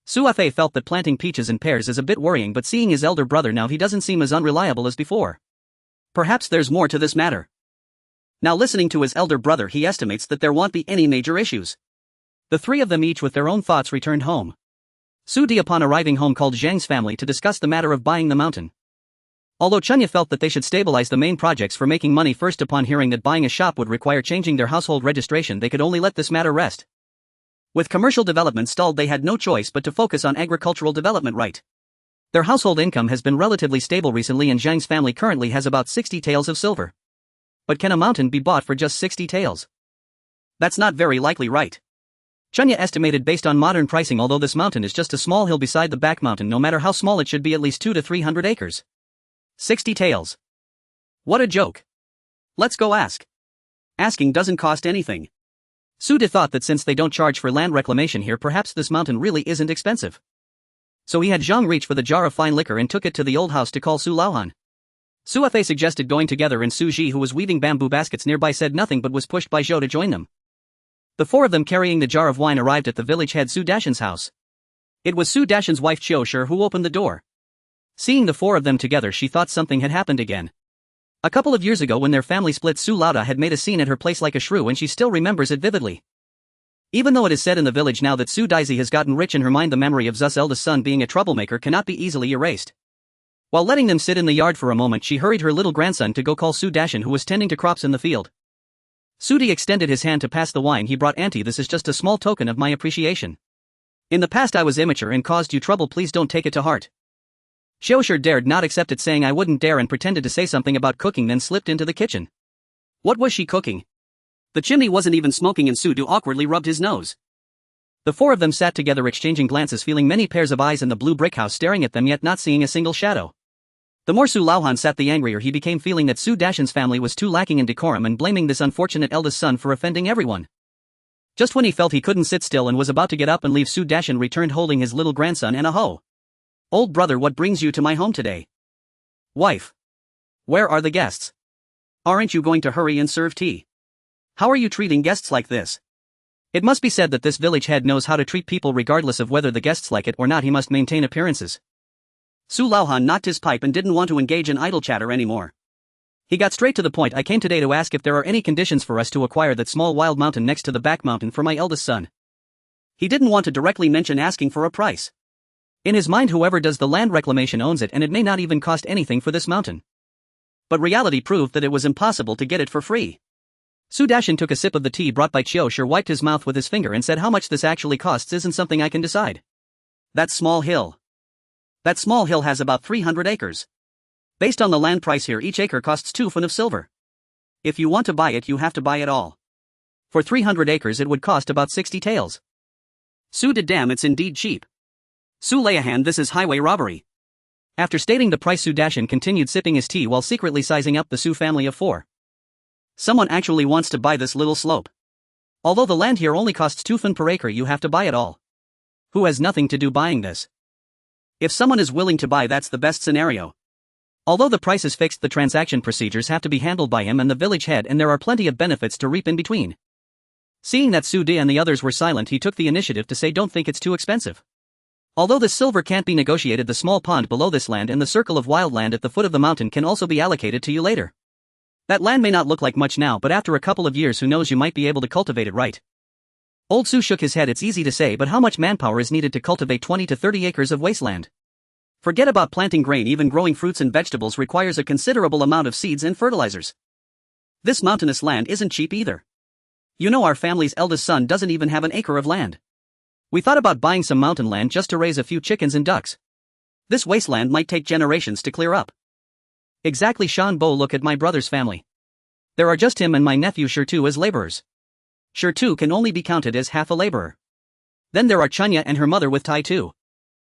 Su Fa felt that planting peaches and pears is a bit worrying, but seeing his elder brother now, he doesn't seem as unreliable as before. Perhaps there's more to this matter. Now, listening to his elder brother, he estimates that there won't be any major issues. The 3 of them, each with their own thoughts, returned home. Su De, upon arriving home, called Zhang's family to discuss the matter of buying the mountain. Although Chunya felt that they should stabilize the main projects for making money first, upon hearing that buying a shop would require changing their household registration, they could only let this matter rest. With commercial development stalled, they had no choice but to focus on agricultural development, right? Their household income has been relatively stable recently, and Zhang's family currently has about 60 taels of silver. But can a mountain be bought for just 60 taels? That's not very likely, right? Chunya estimated based on modern pricing, although this mountain is just a small hill beside the back mountain, no matter how small it should be at least 200 to 300 acres. 60 taels. What a joke. Let's go ask. Asking doesn't cost anything. Su De thought that since they don't charge for land reclamation here, perhaps this mountain really isn't expensive. So he had Zhang reach for the jar of fine liquor and took it to the old house to call Su Laohan. Su Fa suggested going together, and Su Ji, who was weaving bamboo baskets nearby, said nothing but was pushed by Zhou to join them. The 4 of them carrying the jar of wine arrived at the village head Su Dashan's house. It was Su Dashan's wife Qiu Shi who opened the door. Seeing the 4 of them together, she thought something had happened again. A couple of years ago when their family split, Su Lauda had made a scene at her place like a shrew, and she still remembers it vividly. Even though it is said in the village now that Su Daisy has gotten rich in her mind, the memory of Zu's eldest son being a troublemaker cannot be easily erased. While letting them sit in the yard for a moment, she hurried her little grandson to go call Su Dashan, who was tending to crops in the field. Su De extended his hand to pass the wine he brought. Auntie, this is just a small token of my appreciation. In the past I was immature and caused you trouble, please don't take it to heart. Xiaoshi dared not accept it, saying I wouldn't dare, and pretended to say something about cooking, then slipped into the kitchen. What was she cooking? The chimney wasn't even smoking, and Su De awkwardly rubbed his nose. The 4 of them sat together, exchanging glances, feeling many pairs of eyes in the blue brick house staring at them, yet not seeing a single shadow. The more Su Laohan sat, the angrier he became, feeling that Su Dashan's family was too lacking in decorum and blaming this unfortunate eldest son for offending everyone. Just when he felt he couldn't sit still and was about to get up and leave, Su Dashan returned holding his little grandson and a hoe. Old brother, what brings you to my home today? Wife. Where are the guests? Aren't you going to hurry and serve tea? How are you treating guests like this? It must be said that this village head knows how to treat people regardless of whether the guests like it or not. He must maintain appearances. Su Laohan knocked his pipe and didn't want to engage in idle chatter anymore. He got straight to the point. I came today to ask if there are any conditions for us to acquire that small wild mountain next to the back mountain for my eldest son. He didn't want to directly mention asking for a price. In his mind, whoever does the land reclamation owns it, and it may not even cost anything for this mountain. But reality proved that it was impossible to get it for free. Su Dashan took a sip of the tea brought by Chiu Shi, wiped his mouth with his finger and said, how much this actually costs isn't something I can decide. That small hill has about 300 acres. Based on the land price here, each acre costs 2 fun of silver. If you want to buy it, you have to buy it all. For 300 acres it would cost about 60 taels. Su de damn, it's indeed cheap. Su Laohan, this is highway robbery. After stating the price, Su Dashan continued sipping his tea while secretly sizing up the Su family of 4. Someone actually wants to buy this little slope. Although the land here only costs 2 fun per acre, you have to buy it all. Who has nothing to do buying this? If someone is willing to buy, that's the best scenario. Although the price is fixed, the transaction procedures have to be handled by him and the village head, and there are plenty of benefits to reap in between. Seeing that Su De and the others were silent, he took the initiative to say, don't think it's too expensive. Although the silver can't be negotiated, the small pond below this land and the circle of wild land at the foot of the mountain can also be allocated to you later. That land may not look like much now, but after a couple of years, who knows, you might be able to cultivate it right. Old Su shook his head. It's easy to say, but how much manpower is needed to cultivate 20 to 30 acres of wasteland? Forget about planting grain, even growing fruits and vegetables requires a considerable amount of seeds and fertilizers. This mountainous land isn't cheap either. You know, our family's eldest son doesn't even have an acre of land. We thought about buying some mountain land just to raise a few chickens and ducks. This wasteland might take generations to clear up. Exactly, Shan Bo, look at my brother's family. There are just him and my nephew Shirtu as laborers. Shirtu can only be counted as half a laborer. Then there are Chunya and her mother with Tai too.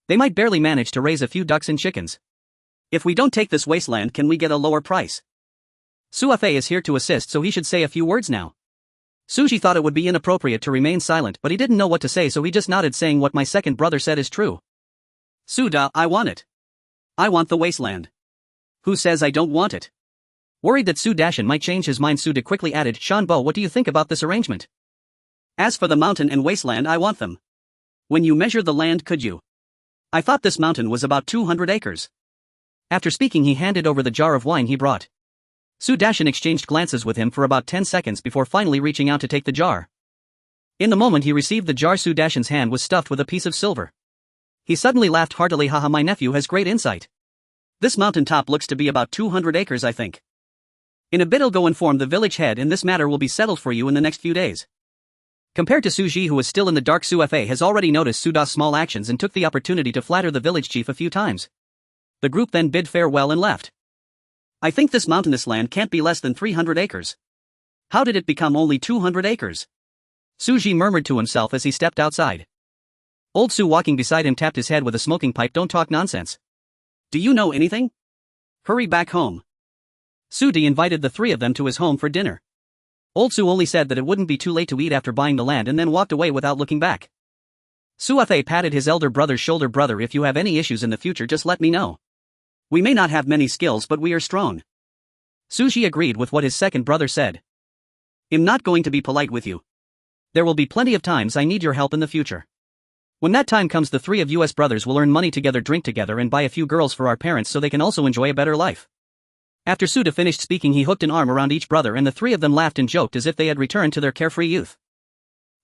They might barely manage to raise a few ducks and chickens. If we don't take this wasteland, can we get a lower price? Suafei is here to assist, so he should say a few words now. Suji thought it would be inappropriate to remain silent, but he didn't know what to say, so he just nodded, saying what my second brother said is true. Suda, I want it. I want the wasteland. Who says I don't want it? Worried that Su Dashan might change his mind, Suda quickly added, Shanbo, what do you think about this arrangement? As for the mountain and wasteland, I want them. When you measure the land, could you? I thought this mountain was about 200 acres. After speaking, he handed over the jar of wine he brought. Su Dashan exchanged glances with him for about 10 seconds before finally reaching out to take the jar. In the moment he received the jar, Su Dashan's hand was stuffed with a piece of silver. He suddenly laughed heartily. Haha, my nephew has great insight. This mountain top looks to be about 200 acres, I think. In a bit I'll go inform the village head, and this matter will be settled for you in the next few days. Compared to Su Ji, who was still in the dark, Su Fa has already noticed Suda's small actions and took the opportunity to flatter the village chief a few times. The group then bid farewell and left. I think this mountainous land can't be less than 300 acres. How did it become only 200 acres? Su Ji murmured to himself as he stepped outside. Old Su, walking beside him, tapped his head with a smoking pipe. Don't talk nonsense. Do you know anything? Hurry back home. Su Di invited the three of them to his home for dinner. Old Su only said that it wouldn't be too late to eat after buying the land, and then walked away without looking back. Suafe patted his elder brother's shoulder. Brother, if you have any issues in the future, just let me know. We may not have many skills, but we are strong. Suji agreed with what his second brother said. I'm not going to be polite with you. There will be plenty of times I need your help in the future. When that time comes, the three of us brothers will earn money together, drink together, and buy a few girls for our parents so they can also enjoy a better life. After Suda finished speaking, he hooked an arm around each brother, and the three of them laughed and joked as if they had returned to their carefree youth.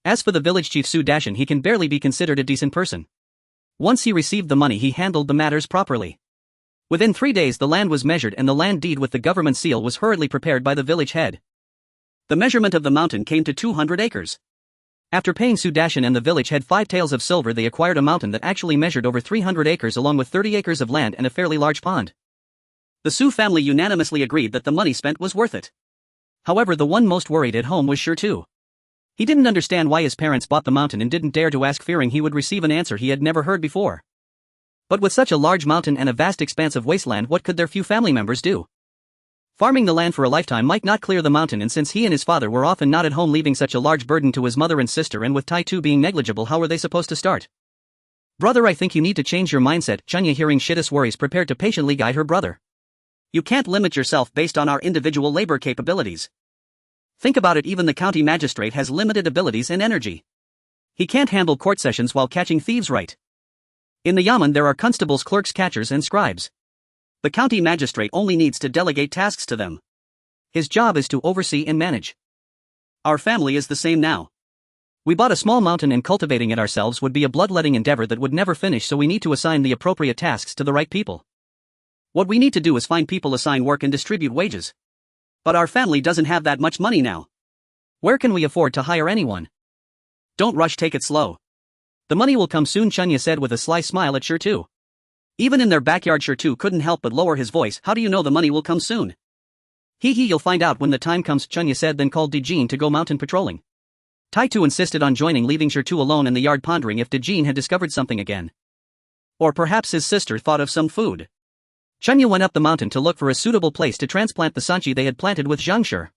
As for the village chief Su Dashan, he can barely be considered a decent person. Once he received the money, he handled the matters properly. Within 3 days the land was measured, and the land deed with the government seal was hurriedly prepared by the village head. The measurement of the mountain came to 200 acres. After paying Su Dashan and the village head 5 taels of silver, they acquired a mountain that actually measured over 300 acres along with 30 acres of land and a fairly large pond. The Su family unanimously agreed that the money spent was worth it. However, the one most worried at home was Shirtu. He didn't understand why his parents bought the mountain and didn't dare to ask, fearing he would receive an answer he had never heard before. But with such a large mountain and a vast expanse of wasteland, what could their few family members do? Farming the land for a lifetime might not clear the mountain, and since he and his father were often not at home, leaving such a large burden to his mother and sister, and with Tai Tu being negligible, how were they supposed to start? Brother, I think you need to change your mindset. Chunya, hearing Shitta's worries, prepared to patiently guide her brother. You can't limit yourself based on our individual labor capabilities. Think about it, even the county magistrate has limited abilities and energy. He can't handle court sessions while catching thieves, right? In the yamen there are constables, clerks, catchers, and scribes. The county magistrate only needs to delegate tasks to them. His job is to oversee and manage. Our family is the same now. We bought a small mountain, and cultivating it ourselves would be a bloodletting endeavor that would never finish, so we need to assign the appropriate tasks to the right people. What we need to do is find people, assign work, and distribute wages. But our family doesn't have that much money now. Where can we afford to hire anyone? Don't rush, take it slow. The money will come soon, Chunya said with a sly smile at Shirtu. Even in their backyard, Shirtu couldn't help but lower his voice. How do you know the money will come soon? You'll find out when the time comes, Chunya said, then called Dijin to go mountain patrolling. Tai Tu insisted on joining, leaving Shirtu alone in the yard, pondering if Dijin had discovered something again. Or perhaps his sister thought of some food. Chunya went up the mountain to look for a suitable place to transplant the sanchi they had planted with Zhangshi.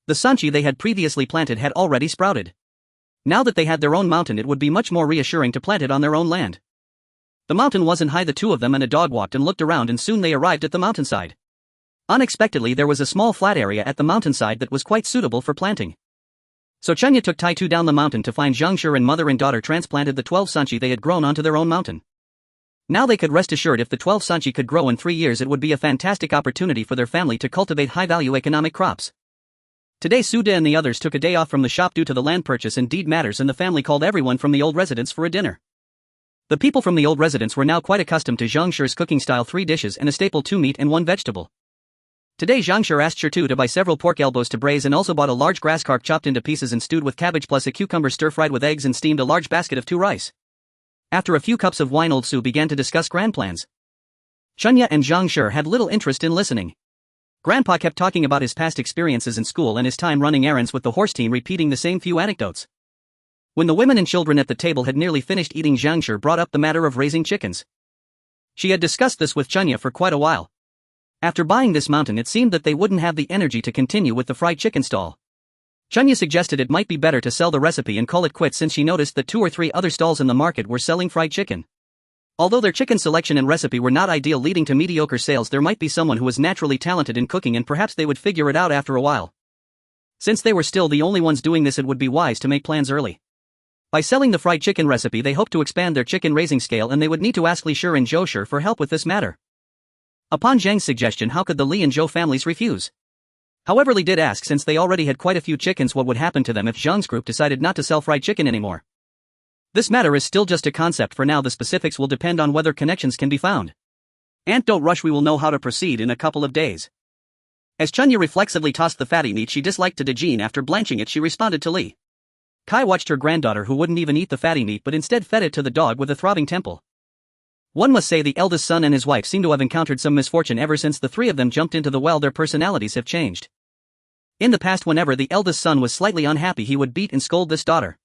The sanchi they had previously planted had already sprouted. Now that they had their own mountain, it would be much more reassuring to plant it on their own land. The mountain wasn't high. The two of them and a dog walked and looked around, and soon they arrived at the mountainside. Unexpectedly, there was a small flat area at the mountainside that was quite suitable for planting. So Chunya took Tai Tu down the mountain to find Zhangshi, and mother and daughter transplanted the 12 sanchi they had grown onto their own mountain. Now they could rest assured if the 12 sanchi could grow in 3 years, it would be a fantastic opportunity for their family to cultivate high-value economic crops. Today Suda and the others took a day off from the shop due to the land purchase and deed matters, and the family called everyone from the old residence for a dinner. The people from the old residence were now quite accustomed to Zhangshi's cooking style: 3 dishes and a staple, 2 meat and 1 vegetable. Today Zhangshi asked Shirtu to buy several pork elbows to braise, and also bought a large grass carp chopped into pieces and stewed with cabbage, plus a cucumber stir-fried with eggs, and steamed a large basket of 2 rice. After a few cups of wine, old Su began to discuss grand plans. Chunya and Zhangshi had little interest in listening. Grandpa kept talking about his past experiences in school and his time running errands with the horse team, repeating the same few anecdotes. When the women and children at the table had nearly finished eating, Zhangshi brought up the matter of raising chickens. She had discussed this with Chunya for quite a while. After buying this mountain, it seemed that they wouldn't have the energy to continue with the fried chicken stall. Chunya suggested it might be better to sell the recipe and call it quits, since she noticed that 2 or 3 other stalls in the market were selling fried chicken. Although their chicken selection and recipe were not ideal, leading to mediocre sales, there might be someone who was naturally talented in cooking, and perhaps they would figure it out after a while. Since they were still the only ones doing this, it would be wise to make plans early. By selling the fried chicken recipe, they hoped to expand their chicken raising scale, and they would need to ask Li Shi and Zhou Shi for help with this matter. Upon Zhang's suggestion, how could the Li and Zhou families refuse? However, Li did ask, since they already had quite a few chickens, what would happen to them if Zhang's group decided not to sell fried chicken anymore. This matter is still just a concept for now. The specifics will depend on whether connections can be found. Aunt, don't rush, we will know how to proceed in a couple of days. As Chunya reflexively tossed the fatty meat she disliked to Dijin, after blanching it, she responded to Li. Kai watched her granddaughter, who wouldn't even eat the fatty meat but instead fed it to the dog with a throbbing temple. One must say the eldest son and his wife seem to have encountered some misfortune ever since the 3 of them jumped into the well. Their personalities have changed. In the past, whenever the eldest son was slightly unhappy, he would beat and scold this daughter.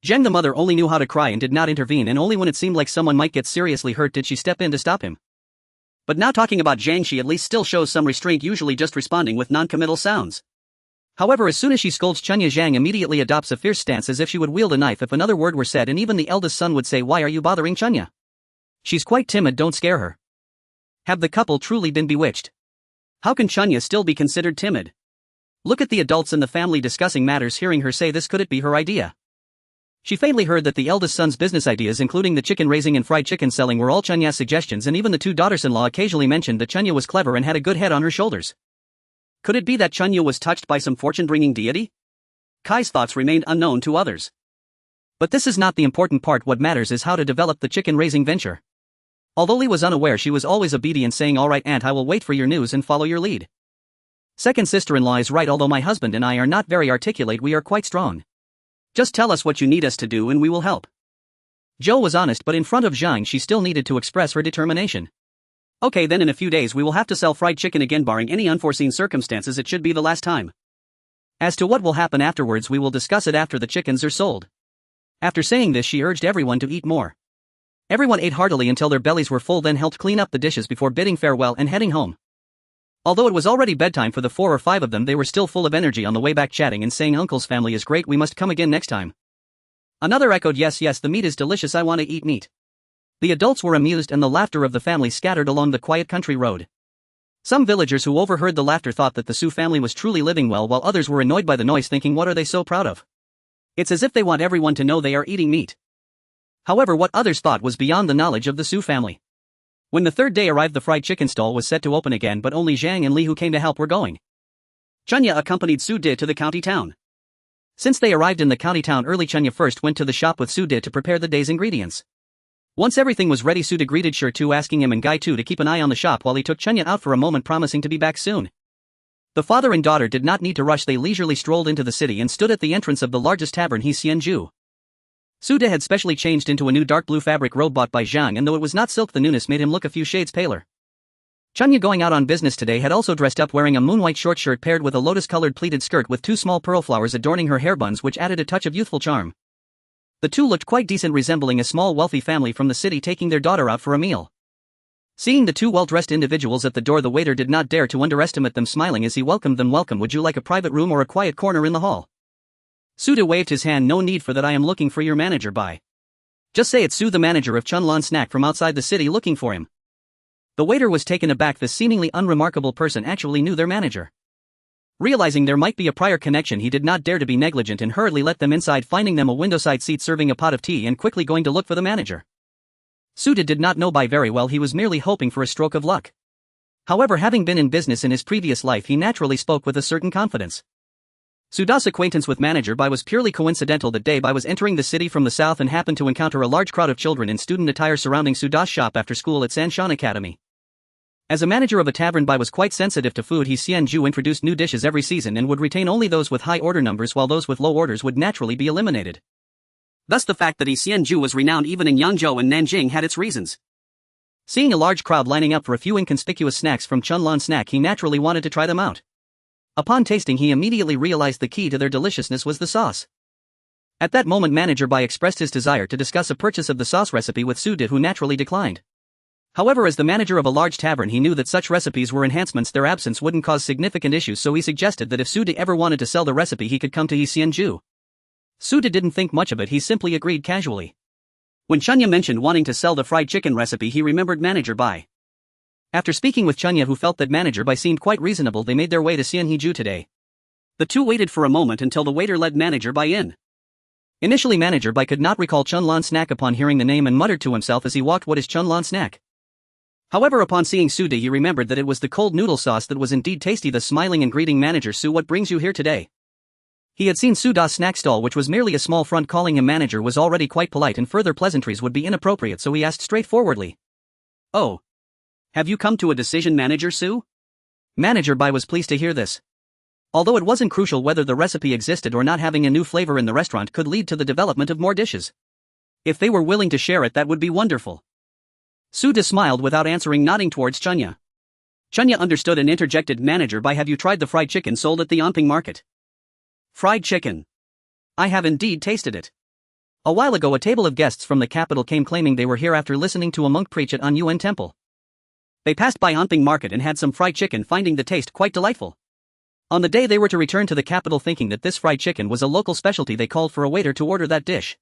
Zhang, the mother, only knew how to cry and did not intervene, and only when it seemed like someone might get seriously hurt did she step in to stop him. But now, talking about Zhang, she at least still shows some restraint, usually just responding with non-committal sounds. However, as soon as she scolds Chunya, Zhang immediately adopts a fierce stance, as if she would wield a knife if another word were said, and even the eldest son would say, "Why are you bothering Chunya? She's quite timid, don't scare her." Have the couple truly been bewitched? How can Chunya still be considered timid? Look at the adults in the family discussing matters. Hearing her say this, could it be her idea? She faintly heard that the eldest son's business ideas, including the chicken raising and fried chicken selling, were all Chunya's suggestions, and even the 2 daughters-in-law occasionally mentioned that Chunya was clever and had a good head on her shoulders. Could it be that Chunya was touched by some fortune-bringing deity? Kai's thoughts remained unknown to others. But this is not the important part. What matters is how to develop the chicken-raising venture. Although Li was unaware, she was always obedient, saying, "All right, Aunt, I will wait for your news and follow your lead." Second sister-in-law is right. Although my husband and I are not very articulate, we are quite strong. Just tell us what you need us to do and we will help. Zhou was honest, but in front of Zhang she still needed to express her determination. Okay, then in a few days we will have to sell fried chicken again. Barring any unforeseen circumstances, it should be the last time. As to what will happen afterwards, we will discuss it after the chickens are sold. After saying this, she urged everyone to eat more. Everyone ate heartily until their bellies were full, then helped clean up the dishes before bidding farewell and heading home. Although it was already bedtime for the 4 or 5 of them, they were still full of energy on the way back, chatting and saying uncle's family is great, we must come again next time. Another echoed yes, the meat is delicious, I want to eat meat. The adults were amused and the laughter of the family scattered along the quiet country road. Some villagers who overheard the laughter thought that the Su family was truly living well, while others were annoyed by the noise, thinking what are they so proud of? It's as if they want everyone to know they are eating meat. However, what others thought was beyond the knowledge of the Su family. When the third day arrived, the fried chicken stall was set to open again, but only Zhang and Li, who came to help, were going. Chunya accompanied Su De to the county town. Since they arrived in the county town early, Chunya first went to the shop with Su De to prepare the day's ingredients. Once everything was ready, Su De greeted Shi Tu, asking him and Gai Tu to keep an eye on the shop while he took Chunya out for a moment, promising to be back soon. The father and daughter did not need to rush, they leisurely strolled into the city and stood at the entrance of the largest tavern, Xianju. Su De had specially changed into a new dark blue fabric robe bought by Zhang, and though it was not silk, the newness made him look a few shades paler. Chunya, going out on business today, had also dressed up, wearing a moonwhite short shirt paired with a lotus-colored pleated skirt with 2 small pearl flowers adorning her hair buns, which added a touch of youthful charm. The two looked quite decent, resembling a small wealthy family from the city taking their daughter out for a meal. Seeing the 2 well-dressed individuals at the door, the waiter did not dare to underestimate them, smiling as he welcomed them. Welcome, would you like a private room or a quiet corner in the hall? Su De waved his hand. No need for that, I am looking for your manager. Bye. Just say it's Su, the manager of Xuanhuan Snack, from outside the city, looking for him. The waiter was taken aback. This seemingly unremarkable person actually knew their manager. Realizing there might be a prior connection, he did not dare to be negligent and hurriedly let them inside, finding them a windowside seat serving a pot of tea and quickly going to look for the manager. Su De did not know Bai very well, he was merely hoping for a stroke of luck. However, having been in business in his previous life, he naturally spoke with a certain confidence. Su Da's acquaintance with manager Bai was purely coincidental. That day Bai was entering the city from the south and happened to encounter a large crowd of children in student attire surrounding Su Da's shop after school at Sanshan Academy. As a manager of a tavern, Bai was quite sensitive to food. Xianju introduced new dishes every season and would retain only those with high order numbers, while those with low orders would naturally be eliminated. Thus the fact that Xianju was renowned even in Yangzhou and Nanjing had its reasons. Seeing a large crowd lining up for a few inconspicuous snacks from Xuanhuan Snack, he naturally wanted to try them out. Upon tasting, he immediately realized the key to their deliciousness was the sauce. At that moment, manager Bai expressed his desire to discuss a purchase of the sauce recipe with Su De, who naturally declined. However, as the manager of a large tavern, he knew that such recipes were enhancements, their absence wouldn't cause significant issues, so he suggested that if Su De ever wanted to sell the recipe, he could come to Xianju. Su De didn't think much of it, he simply agreed casually. When Chunya mentioned wanting to sell the fried chicken recipe, he remembered manager Bai. After speaking with Chunya, who felt that manager Bai seemed quite reasonable, they made their way to Xianhiju today. The two waited for a moment until the waiter led manager Bai in. Initially, manager Bai could not recall Xuanhuan Snack upon hearing the name and muttered to himself as he walked, what is Xuanhuan Snack? However, upon seeing Su De, he remembered that it was the cold noodle sauce that was indeed tasty. Thus smiling and greeting manager Su, what brings you here today? He had seen Su Da's snack stall, which was merely a small front. Calling him manager was already quite polite and further pleasantries would be inappropriate, so he asked straightforwardly. Oh. Have you come to a decision, manager Su? Manager Bai was pleased to hear this. Although it wasn't crucial whether the recipe existed or not, having a new flavor in the restaurant could lead to the development of more dishes. If they were willing to share it, that would be wonderful. Su De smiled without answering, nodding towards Chunya. Chunya understood and interjected, manager Bai, have you tried the fried chicken sold at the Anping market? Fried chicken. I have indeed tasted it. A while ago, a table of guests from the capital came claiming they were here after listening to a monk preach at An Yuan Temple. They passed by Anping market and had some fried chicken, finding the taste quite delightful. On the day they were to return to the capital, thinking that this fried chicken was a local specialty, they called for a waiter to order that dish.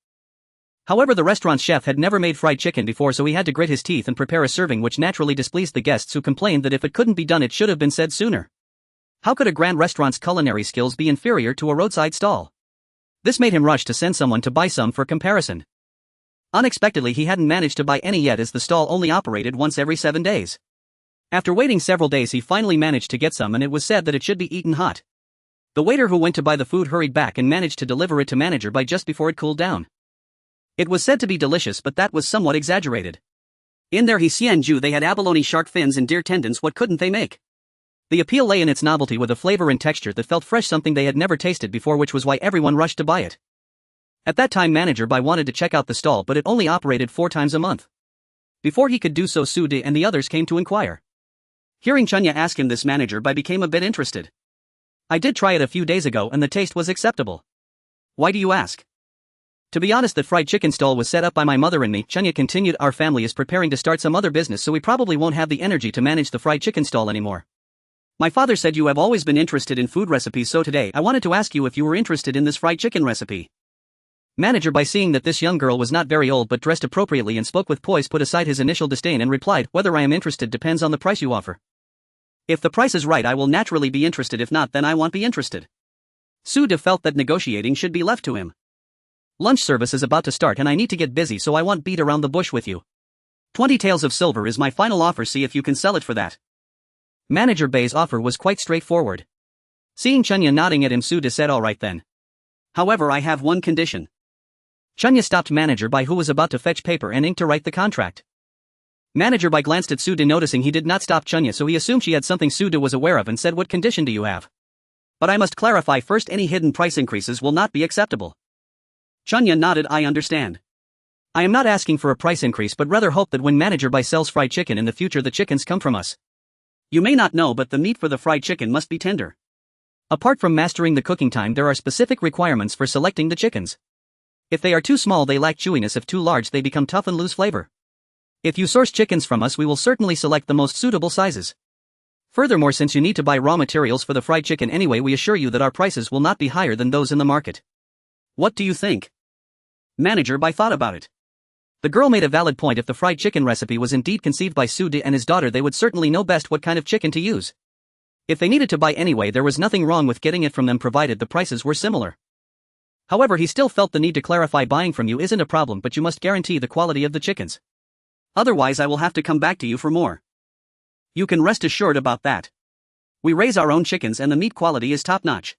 However, the restaurant's chef had never made fried chicken before, so he had to grit his teeth and prepare a serving, which naturally displeased the guests, who complained that if it couldn't be done, it should have been said sooner. How could a grand restaurant's culinary skills be inferior to a roadside stall? This made him rush to send someone to buy some for comparison. Unexpectedly, he hadn't managed to buy any yet, as the stall only operated once every 7 days. After waiting several days, he finally managed to get some, and it was said that it should be eaten hot. The waiter who went to buy the food hurried back and managed to deliver it to manager Bai just before it cooled down. It was said to be delicious, but that was somewhat exaggerated. In their Xianju they had abalone, shark fins and deer tendons. What couldn't they make? The appeal lay in its novelty, with a flavor and texture that felt fresh, something they had never tasted before, which was why everyone rushed to buy it. At that time, manager Bai wanted to check out the stall, but it only operated 4 times a month. Before he could do so, Su De and the others came to inquire. Hearing Chunya ask him this, manager Bai became a bit interested. I did try it a few days ago and the taste was acceptable. Why do you ask? To be honest, that fried chicken stall was set up by my mother and me, Chunya continued. Our family is preparing to start some other business, so we probably won't have the energy to manage the fried chicken stall anymore. My father said you have always been interested in food recipes, so today I wanted to ask you if you were interested in this fried chicken recipe. Manager, by seeing that this young girl was not very old but dressed appropriately and spoke with poise, put aside his initial disdain and replied, "Whether I am interested depends on the price you offer. If the price is right, I will naturally be interested. If not, then I won't be interested." Su-de felt that negotiating should be left to him. "Lunch service is about to start and I need to get busy, so I won't beat around the bush with you. 20 taels of silver is my final offer, see if you can sell it for that." Manager Bei's offer was quite straightforward. Seeing Chunya nodding at him, Su-de said, "All right then. However, I have one condition." Chunya stopped Manager Bai, who was about to fetch paper and ink to write the contract. Manager Bai glanced at Su-de, noticing he did not stop Chunya, so he assumed she had something Su-de was aware of and said, "What condition do you have? But I must clarify first, any hidden price increases will not be acceptable." Chunya nodded, "I understand. I am not asking for a price increase but rather hope that when Manager Bai sells fried chicken in the future the chickens come from us. You may not know, but the meat for the fried chicken must be tender. Apart from mastering the cooking time, there are specific requirements for selecting the chickens. If they are too small, they lack chewiness. If too large, they become tough and lose flavor. If you source chickens from us, we will certainly select the most suitable sizes. Furthermore, since you need to buy raw materials for the fried chicken anyway, we assure you that our prices will not be higher than those in the market. What do you think?" Manager Bai thought about it. The girl made a valid point. If the fried chicken recipe was indeed conceived by Su-de and his daughter, they would certainly know best what kind of chicken to use. If they needed to buy anyway, there was nothing wrong with getting it from them provided the prices were similar. However, he still felt the need to clarify, buying from you isn't a problem, but you must guarantee the quality of the chickens. Otherwise I will have to come back to you for more. You can rest assured about that. We raise our own chickens and the meat quality is top-notch.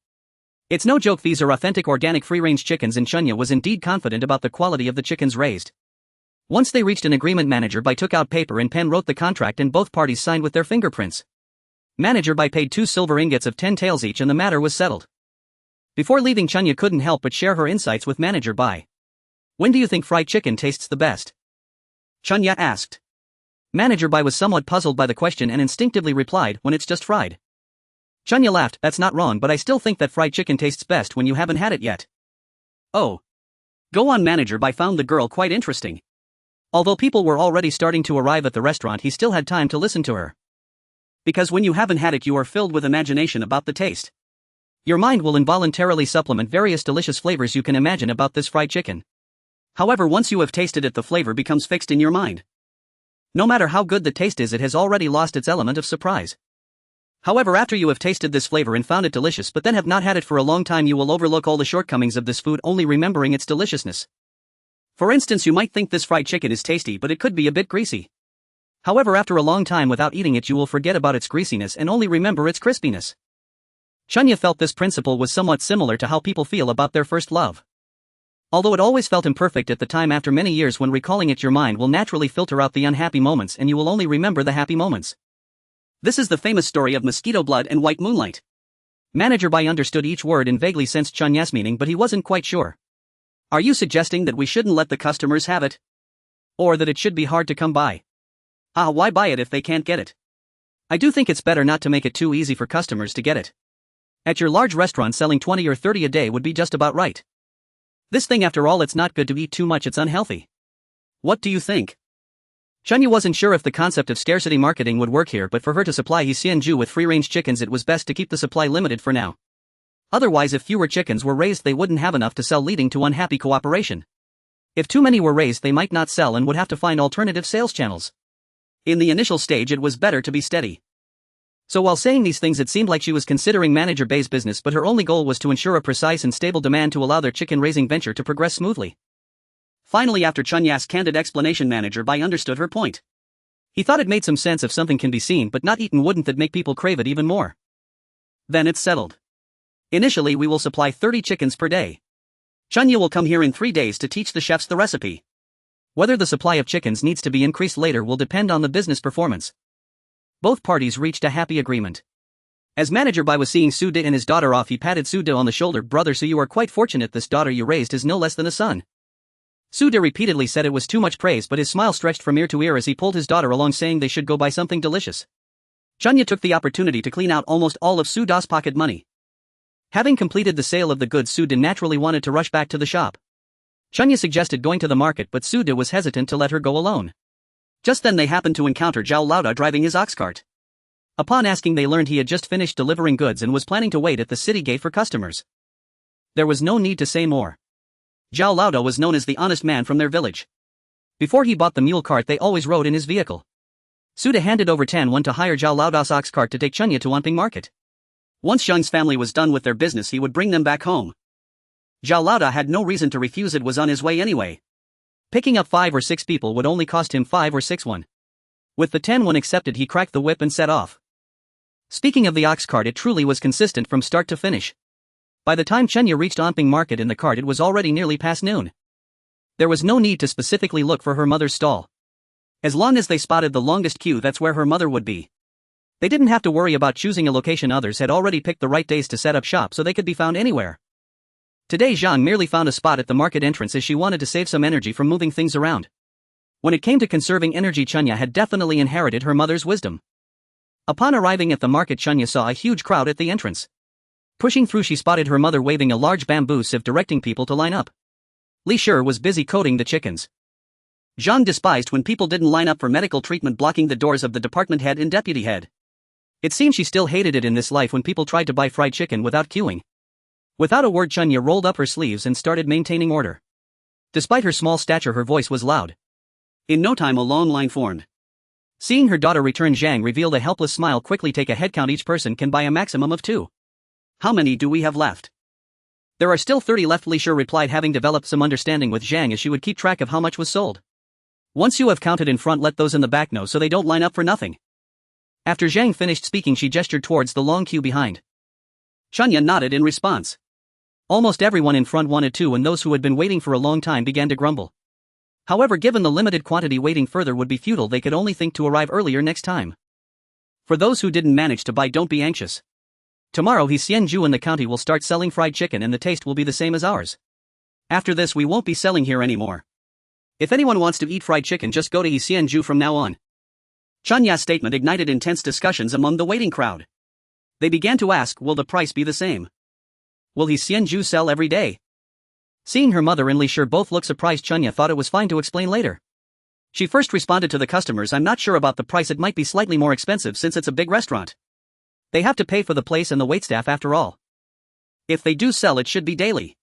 It's no joke, these are authentic organic free-range chickens, and Chunya was indeed confident about the quality of the chickens raised. Once they reached an agreement, Manager Bai took out paper and pen, wrote the contract, and both parties signed with their fingerprints. Manager Bai paid 2 silver ingots of 10 taels each and the matter was settled. Before leaving, Chunya couldn't help but share her insights with Manager Bai. "When do you think fried chicken tastes the best?" Chunya asked. Manager Bai was somewhat puzzled by the question and instinctively replied, "When it's just fried." Chunya laughed, "That's not wrong, but I still think that fried chicken tastes best when you haven't had it yet." "Oh. Go on." Manager Bai found the girl quite interesting. Although people were already starting to arrive at the restaurant, he still had time to listen to her. "Because when you haven't had it, you are filled with imagination about the taste. Your mind will involuntarily supplement various delicious flavors you can imagine about this fried chicken. However, once you have tasted it, the flavor becomes fixed in your mind. No matter how good the taste is, it has already lost its element of surprise. However, after you have tasted this flavor and found it delicious but then have not had it for a long time, you will overlook all the shortcomings of this food, only remembering its deliciousness. For instance, you might think this fried chicken is tasty, but it could be a bit greasy. However, after a long time without eating it, you will forget about its greasiness and only remember its crispiness." Chunya felt this principle was somewhat similar to how people feel about their first love. Although it always felt imperfect at the time, after many years when recalling it, your mind will naturally filter out the unhappy moments and you will only remember the happy moments. This is the famous story of mosquito blood and white moonlight. Manager Bai understood each word and vaguely sensed Chunya's meaning, but he wasn't quite sure. "Are you suggesting that we shouldn't let the customers have it? Or that it should be hard to come by?" Why buy it if they can't get it?" "I do think it's better not to make it too easy for customers to get it. At your large restaurant, selling 20 or 30 a day would be just about right. This thing, after all, it's not good to eat too much, it's unhealthy." "What do you think?" Chunya wasn't sure if the concept of scarcity marketing would work here, but for her to supply Xianju with free-range chickens, it was best to keep the supply limited for now. Otherwise, if fewer chickens were raised, they wouldn't have enough to sell, leading to unhappy cooperation. If too many were raised, they might not sell and would have to find alternative sales channels. In the initial stage, it was better to be steady. So while saying these things, it seemed like she was considering Manager Bei's business, but her only goal was to ensure a precise and stable demand to allow their chicken-raising venture to progress smoothly. Finally, after Chunya's candid explanation, Manager Bai understood her point. He thought it made some sense. If something can be seen but not eaten, wouldn't that make people crave it even more? "Then it's settled. Initially, we will supply 30 chickens per day. Chunya will come here in 3 days to teach the chefs the recipe. Whether the supply of chickens needs to be increased later will depend on the business performance." Both parties reached a happy agreement. As Manager Bai was seeing Su-de and his daughter off, he patted Su-de on the shoulder. "Brother, so you are quite fortunate. This daughter you raised is no less than a son." Su-de repeatedly said it was too much praise, but his smile stretched from ear to ear as he pulled his daughter along, saying they should go buy something delicious. Chunya took the opportunity to clean out almost all of Su-de's pocket money. Having completed the sale of the goods, Su-de naturally wanted to rush back to the shop. Chunya suggested going to the market, but Su-de was hesitant to let her go alone. Just then they happened to encounter Zhao Lauda driving his ox cart. Upon asking, they learned he had just finished delivering goods and was planning to wait at the city gate for customers. There was no need to say more. Zhao Laoda was known as the honest man from their village. Before he bought the mule cart, they always rode in his vehicle. Suda handed over Tan1 to hire Zhao Laoda's ox cart to take Chunya to Wanping Market. Once Zhang's family was done with their business, he would bring them back home. Zhao Laoda had no reason to refuse, it was on his way anyway. Picking up 5 or 6 people would only cost him 5 or 6 won. With the 10 won accepted, he cracked the whip and set off. Speaking of the ox cart, it truly was consistent from start to finish. By the time Chunya reached Wanping Market in the cart, it was already nearly past noon. There was no need to specifically look for her mother's stall. As long as they spotted the longest queue, that's where her mother would be. They didn't have to worry about choosing a location. Others had already picked the right days to set up shop, so they could be found anywhere. Today Zhang merely found a spot at the market entrance as she wanted to save some energy from moving things around. When it came to conserving energy, Chunya had definitely inherited her mother's wisdom. Upon arriving at the market, Chunya saw a huge crowd at the entrance. Pushing through, she spotted her mother waving a large bamboo sieve directing people to line up. Li Shi was busy coating the chickens. Zhang despised when people didn't line up for medical treatment, blocking the doors of the department head and deputy head. It seemed she still hated it in this life when people tried to buy fried chicken without queuing. Without a word, Chunya rolled up her sleeves and started maintaining order. Despite her small stature, her voice was loud. In no time, a long line formed. Seeing her daughter return, Zhang revealed a helpless smile. Quickly take a head count. Each person can buy a maximum of 2. How many do we have left? There are still 30 left, Li Shi replied, having developed some understanding with Zhang as she would keep track of how much was sold. Once you have counted in front, let those in the back know so they don't line up for nothing. After Zhang finished speaking, she gestured towards the long queue behind. Chunya nodded in response. Almost everyone in front wanted to, and those who had been waiting for a long time began to grumble. However, given the limited quantity, waiting further would be futile. They could only think to arrive earlier next time. For those who didn't manage to buy, don't be anxious. Tomorrow Xianju in the county will start selling fried chicken, and the taste will be the same as ours. After this, we won't be selling here anymore. If anyone wants to eat fried chicken, just go to Xianju from now on. Chunya's statement ignited intense discussions among the waiting crowd. They began to ask, will the price be the same? Will Xianju sell every day? Seeing her mother and Li Shi both look surprised, Chunya thought it was fine to explain later. She first responded to the customers, I'm not sure about the price, it might be slightly more expensive since it's a big restaurant. They have to pay for the place and the waitstaff after all. If they do sell, it should be daily.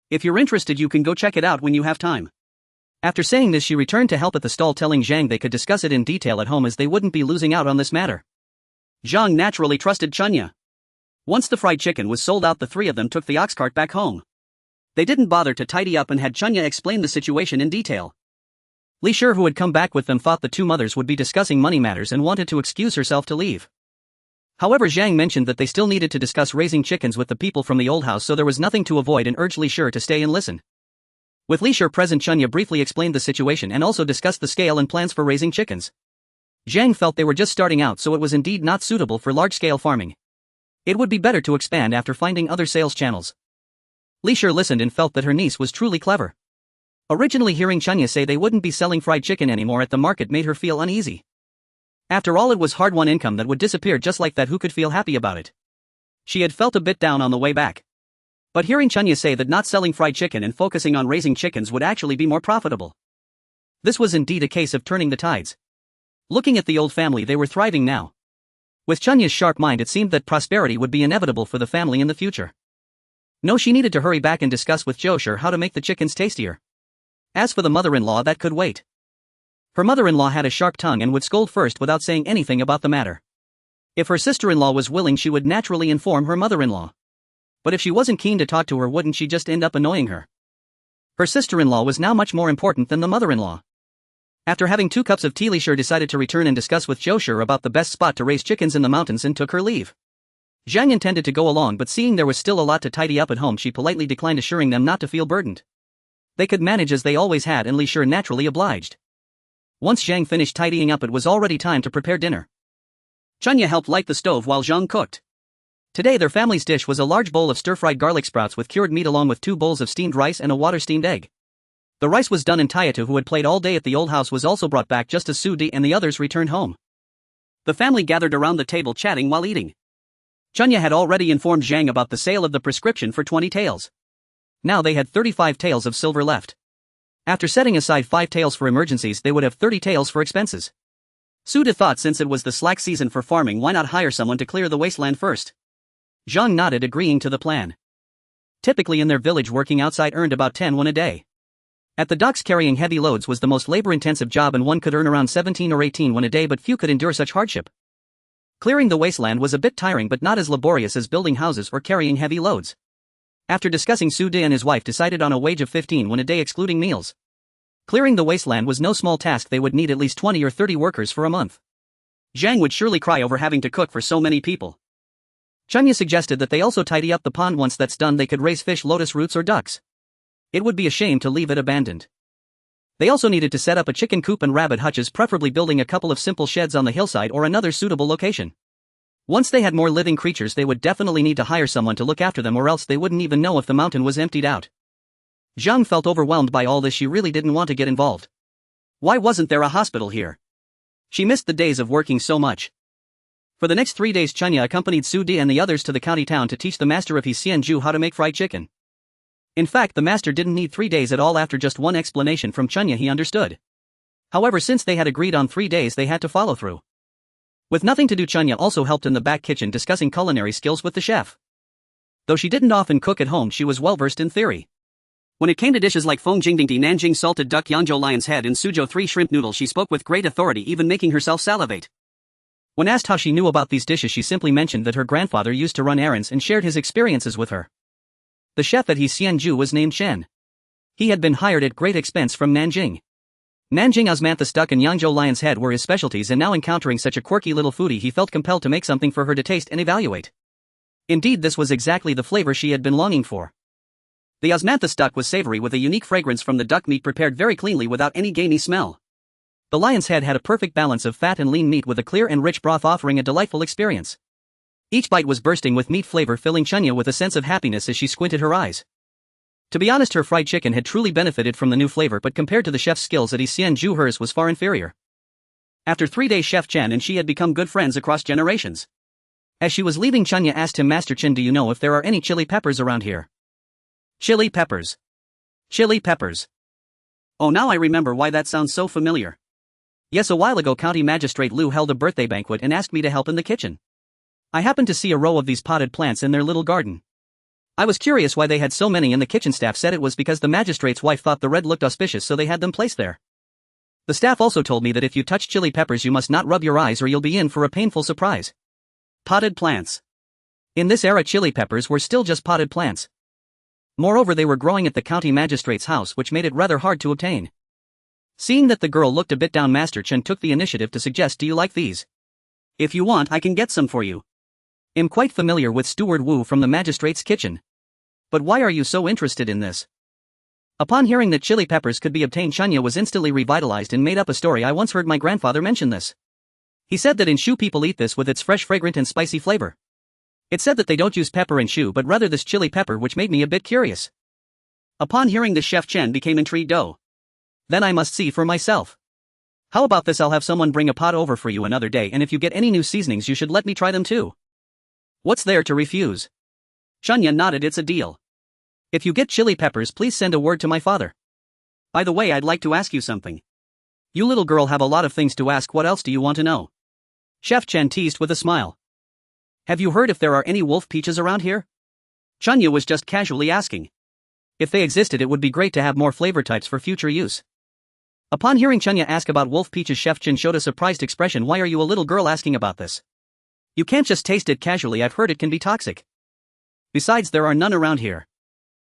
If you're interested, you can go check it out when you have time. After saying this, she returned to help at the stall, telling Zhang they could discuss it in detail at home as they wouldn't be losing out on this matter. Zhang naturally trusted Chunya. Once the fried chicken was sold out, the 3 of them took the ox cart back home. They didn't bother to tidy up and had Chunya explain the situation in detail. Li Shi, who had come back with them, thought the 2 mothers would be discussing money matters and wanted to excuse herself to leave. However, Zhang mentioned that they still needed to discuss raising chickens with the people from the old house, so there was nothing to avoid, and urged Li Shi to stay and listen. With Li Shi present, Chunya briefly explained the situation and also discussed the scale and plans for raising chickens. Zhang felt they were just starting out, so it was indeed not suitable for large-scale farming. It would be better to expand after finding other sales channels. Li Shi listened and felt that her niece was truly clever. Originally, hearing Chunya say they wouldn't be selling fried chicken anymore at the market made her feel uneasy. After all, it was hard-won income that would disappear just like that. Who could feel happy about it? She had felt a bit down on the way back. But hearing Chunya say that not selling fried chicken and focusing on raising chickens would actually be more profitable. This was indeed a case of turning the tides. Looking at the old family, they were thriving now. With Chunya's sharp mind, it seemed that prosperity would be inevitable for the family in the future. No, she needed to hurry back and discuss with Joshua how to make the chickens tastier. As for the mother-in-law, that could wait. Her mother-in-law had a sharp tongue and would scold first without saying anything about the matter. If her sister-in-law was willing, she would naturally inform her mother-in-law. But if she wasn't keen to talk to her, wouldn't she just end up annoying her? Her sister-in-law was now much more important than the mother-in-law. After having 2 cups of tea, Li Shi decided to return and discuss with Joshua about the best spot to raise chickens in the mountains and took her leave. Zhang intended to go along, but seeing there was still a lot to tidy up at home, she politely declined, assuring them not to feel burdened. They could manage as they always had, and Li Shi naturally obliged. Once Zhang finished tidying up, it was already time to prepare dinner. Chunya helped light the stove while Zhang cooked. Today their family's dish was a large bowl of stir-fried garlic sprouts with cured meat along with 2 bowls of steamed rice and a water-steamed egg. The rice was done, and Tayatu, who had played all day at the old house, was also brought back just as Su Di and the others returned home. The family gathered around the table chatting while eating. Chunya had already informed Zhang about the sale of the prescription for 20 taels. Now they had 35 taels of silver left. After setting aside 5 taels for emergencies, they would have 30 taels for expenses. Su De thought since it was the slack season for farming, why not hire someone to clear the wasteland first? Zhang nodded, agreeing to the plan. Typically in their village, working outside earned about 10 won a day. At the docks, carrying heavy loads was the most labor-intensive job, and one could earn around 17 or 18 won a day, but few could endure such hardship. Clearing the wasteland was a bit tiring, but not as laborious as building houses or carrying heavy loads. After discussing, Su De and his wife decided on a wage of 15 won a day excluding meals. Clearing the wasteland was no small task. They would need at least 20 or 30 workers for a month. Zhang would surely cry over having to cook for so many people. Chunya suggested that they also tidy up the pond. Once that's done, they could raise fish, lotus roots, or ducks. It would be a shame to leave it abandoned. They also needed to set up a chicken coop and rabbit hutches, preferably building a couple of simple sheds on the hillside or another suitable location. Once they had more living creatures, they would definitely need to hire someone to look after them, or else they wouldn't even know if the mountain was emptied out. Zhang felt overwhelmed by all this. She really didn't want to get involved. Why wasn't there a hospital here? She missed the days of working so much. For the next 3 days, Chunya accompanied Su De and the others to the county town to teach the master of Xianju how to make fried chicken. In fact, the master didn't need 3 days at all. After just one explanation from Chunya, he understood. However, since they had agreed on 3 days, they had to follow through. With nothing to do, Chunya also helped in the back kitchen, discussing culinary skills with the chef. Though she didn't often cook at home, she was well versed in theory. When it came to dishes like Feng Jingdingdi, Nanjing salted duck, Yangzhou lion's head, and Suzhou 3 shrimp noodles, she spoke with great authority, even making herself salivate. When asked how she knew about these dishes, she simply mentioned that her grandfather used to run errands and shared his experiences with her. The chef at Xianju was named Shen. He had been hired at great expense from Nanjing. Nanjing osmanthus duck and Yangzhou lion's head were his specialties, and now encountering such a quirky little foodie, he felt compelled to make something for her to taste and evaluate. Indeed, this was exactly the flavor she had been longing for. The osmanthus duck was savory, with a unique fragrance from the duck meat prepared very cleanly without any gamey smell. The lion's head had a perfect balance of fat and lean meat with a clear and rich broth, offering a delightful experience. Each bite was bursting with meat flavor, filling Chunya with a sense of happiness as she squinted her eyes. To be honest, her fried chicken had truly benefited from the new flavor, but compared to the chef's skills at Xianju, hers was far inferior. After 3 days, Chef Chen and she had become good friends across generations. As she was leaving, Chunya asked him, "Master Chen, do you know if there are any chili peppers around here?" Chili peppers. Chili peppers. Oh, now I remember why that sounds so familiar. Yes, a while ago County Magistrate Liu held a birthday banquet and asked me to help in the kitchen. I happened to see a row of these potted plants in their little garden. I was curious why they had so many, and the kitchen staff said it was because the magistrate's wife thought the red looked auspicious, so they had them placed there. The staff also told me that if you touch chili peppers, you must not rub your eyes or you'll be in for a painful surprise. Potted plants. In this era, chili peppers were still just potted plants. Moreover, they were growing at the county magistrate's house, which made it rather hard to obtain. Seeing that the girl looked a bit down, Master Chen took the initiative to suggest, "Do you like these? If you want, I can get some for you. I'm quite familiar with Steward Wu from the magistrate's kitchen. But why are you so interested in this?" Upon hearing that chili peppers could be obtained, Chunya was instantly revitalized and made up a story. "I once heard my grandfather mention this. He said that in Shu people eat this with its fresh, fragrant and spicy flavor. It said that they don't use pepper in Shu but rather this chili pepper, which made me a bit curious." Upon hearing this, Chef Chen became intrigued. "Oh. Then I must see for myself. How about this? I'll have someone bring a pot over for you another day, and if you get any new seasonings, you should let me try them too." What's there to refuse? Chunya nodded. "It's a deal. If you get chili peppers, please send a word to my father. By the way, I'd like to ask you something. You little girl have a lot of things to ask. What else do you want to know?" Chef Chen teased with a smile. "Have you heard if there are any wolf peaches around here?" Chunya was just casually asking. If they existed, it would be great to have more flavor types for future use. Upon hearing Chunya ask about wolf peaches, Chef Chen showed a surprised expression. "Why are you a little girl asking about this? You can't just taste it casually. I've heard it can be toxic. Besides, there are none around here.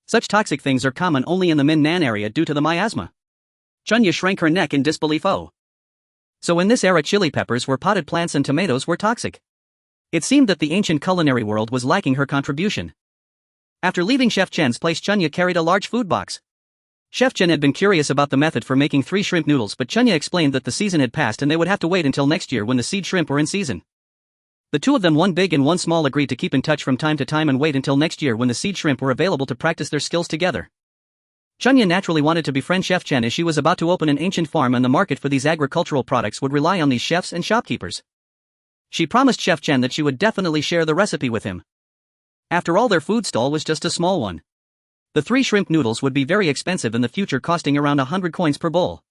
Such toxic things are common only in the Minnan area due to the miasma." Chunya shrank her neck in disbelief. "Oh. So in this era, chili peppers were potted plants and tomatoes were toxic." It seemed that the ancient culinary world was lacking her contribution. After leaving Chef Chen's place, Chunya carried a large food box. Chef Chen had been curious about the method for making 3 shrimp noodles, but Chunya explained that the season had passed and they would have to wait until next year when the seed shrimp were in season. The two of them, one big and one small, agreed to keep in touch from time to time and wait until next year when the seed shrimp were available to practice their skills together. Chunya naturally wanted to befriend Chef Chen, as she was about to open an ancient farm and the market for these agricultural products would rely on these chefs and shopkeepers. She promised Chef Chen that she would definitely share the recipe with him. After all, their food stall was just a small one. The 3 shrimp noodles would be very expensive in the future, costing around 100 coins per bowl.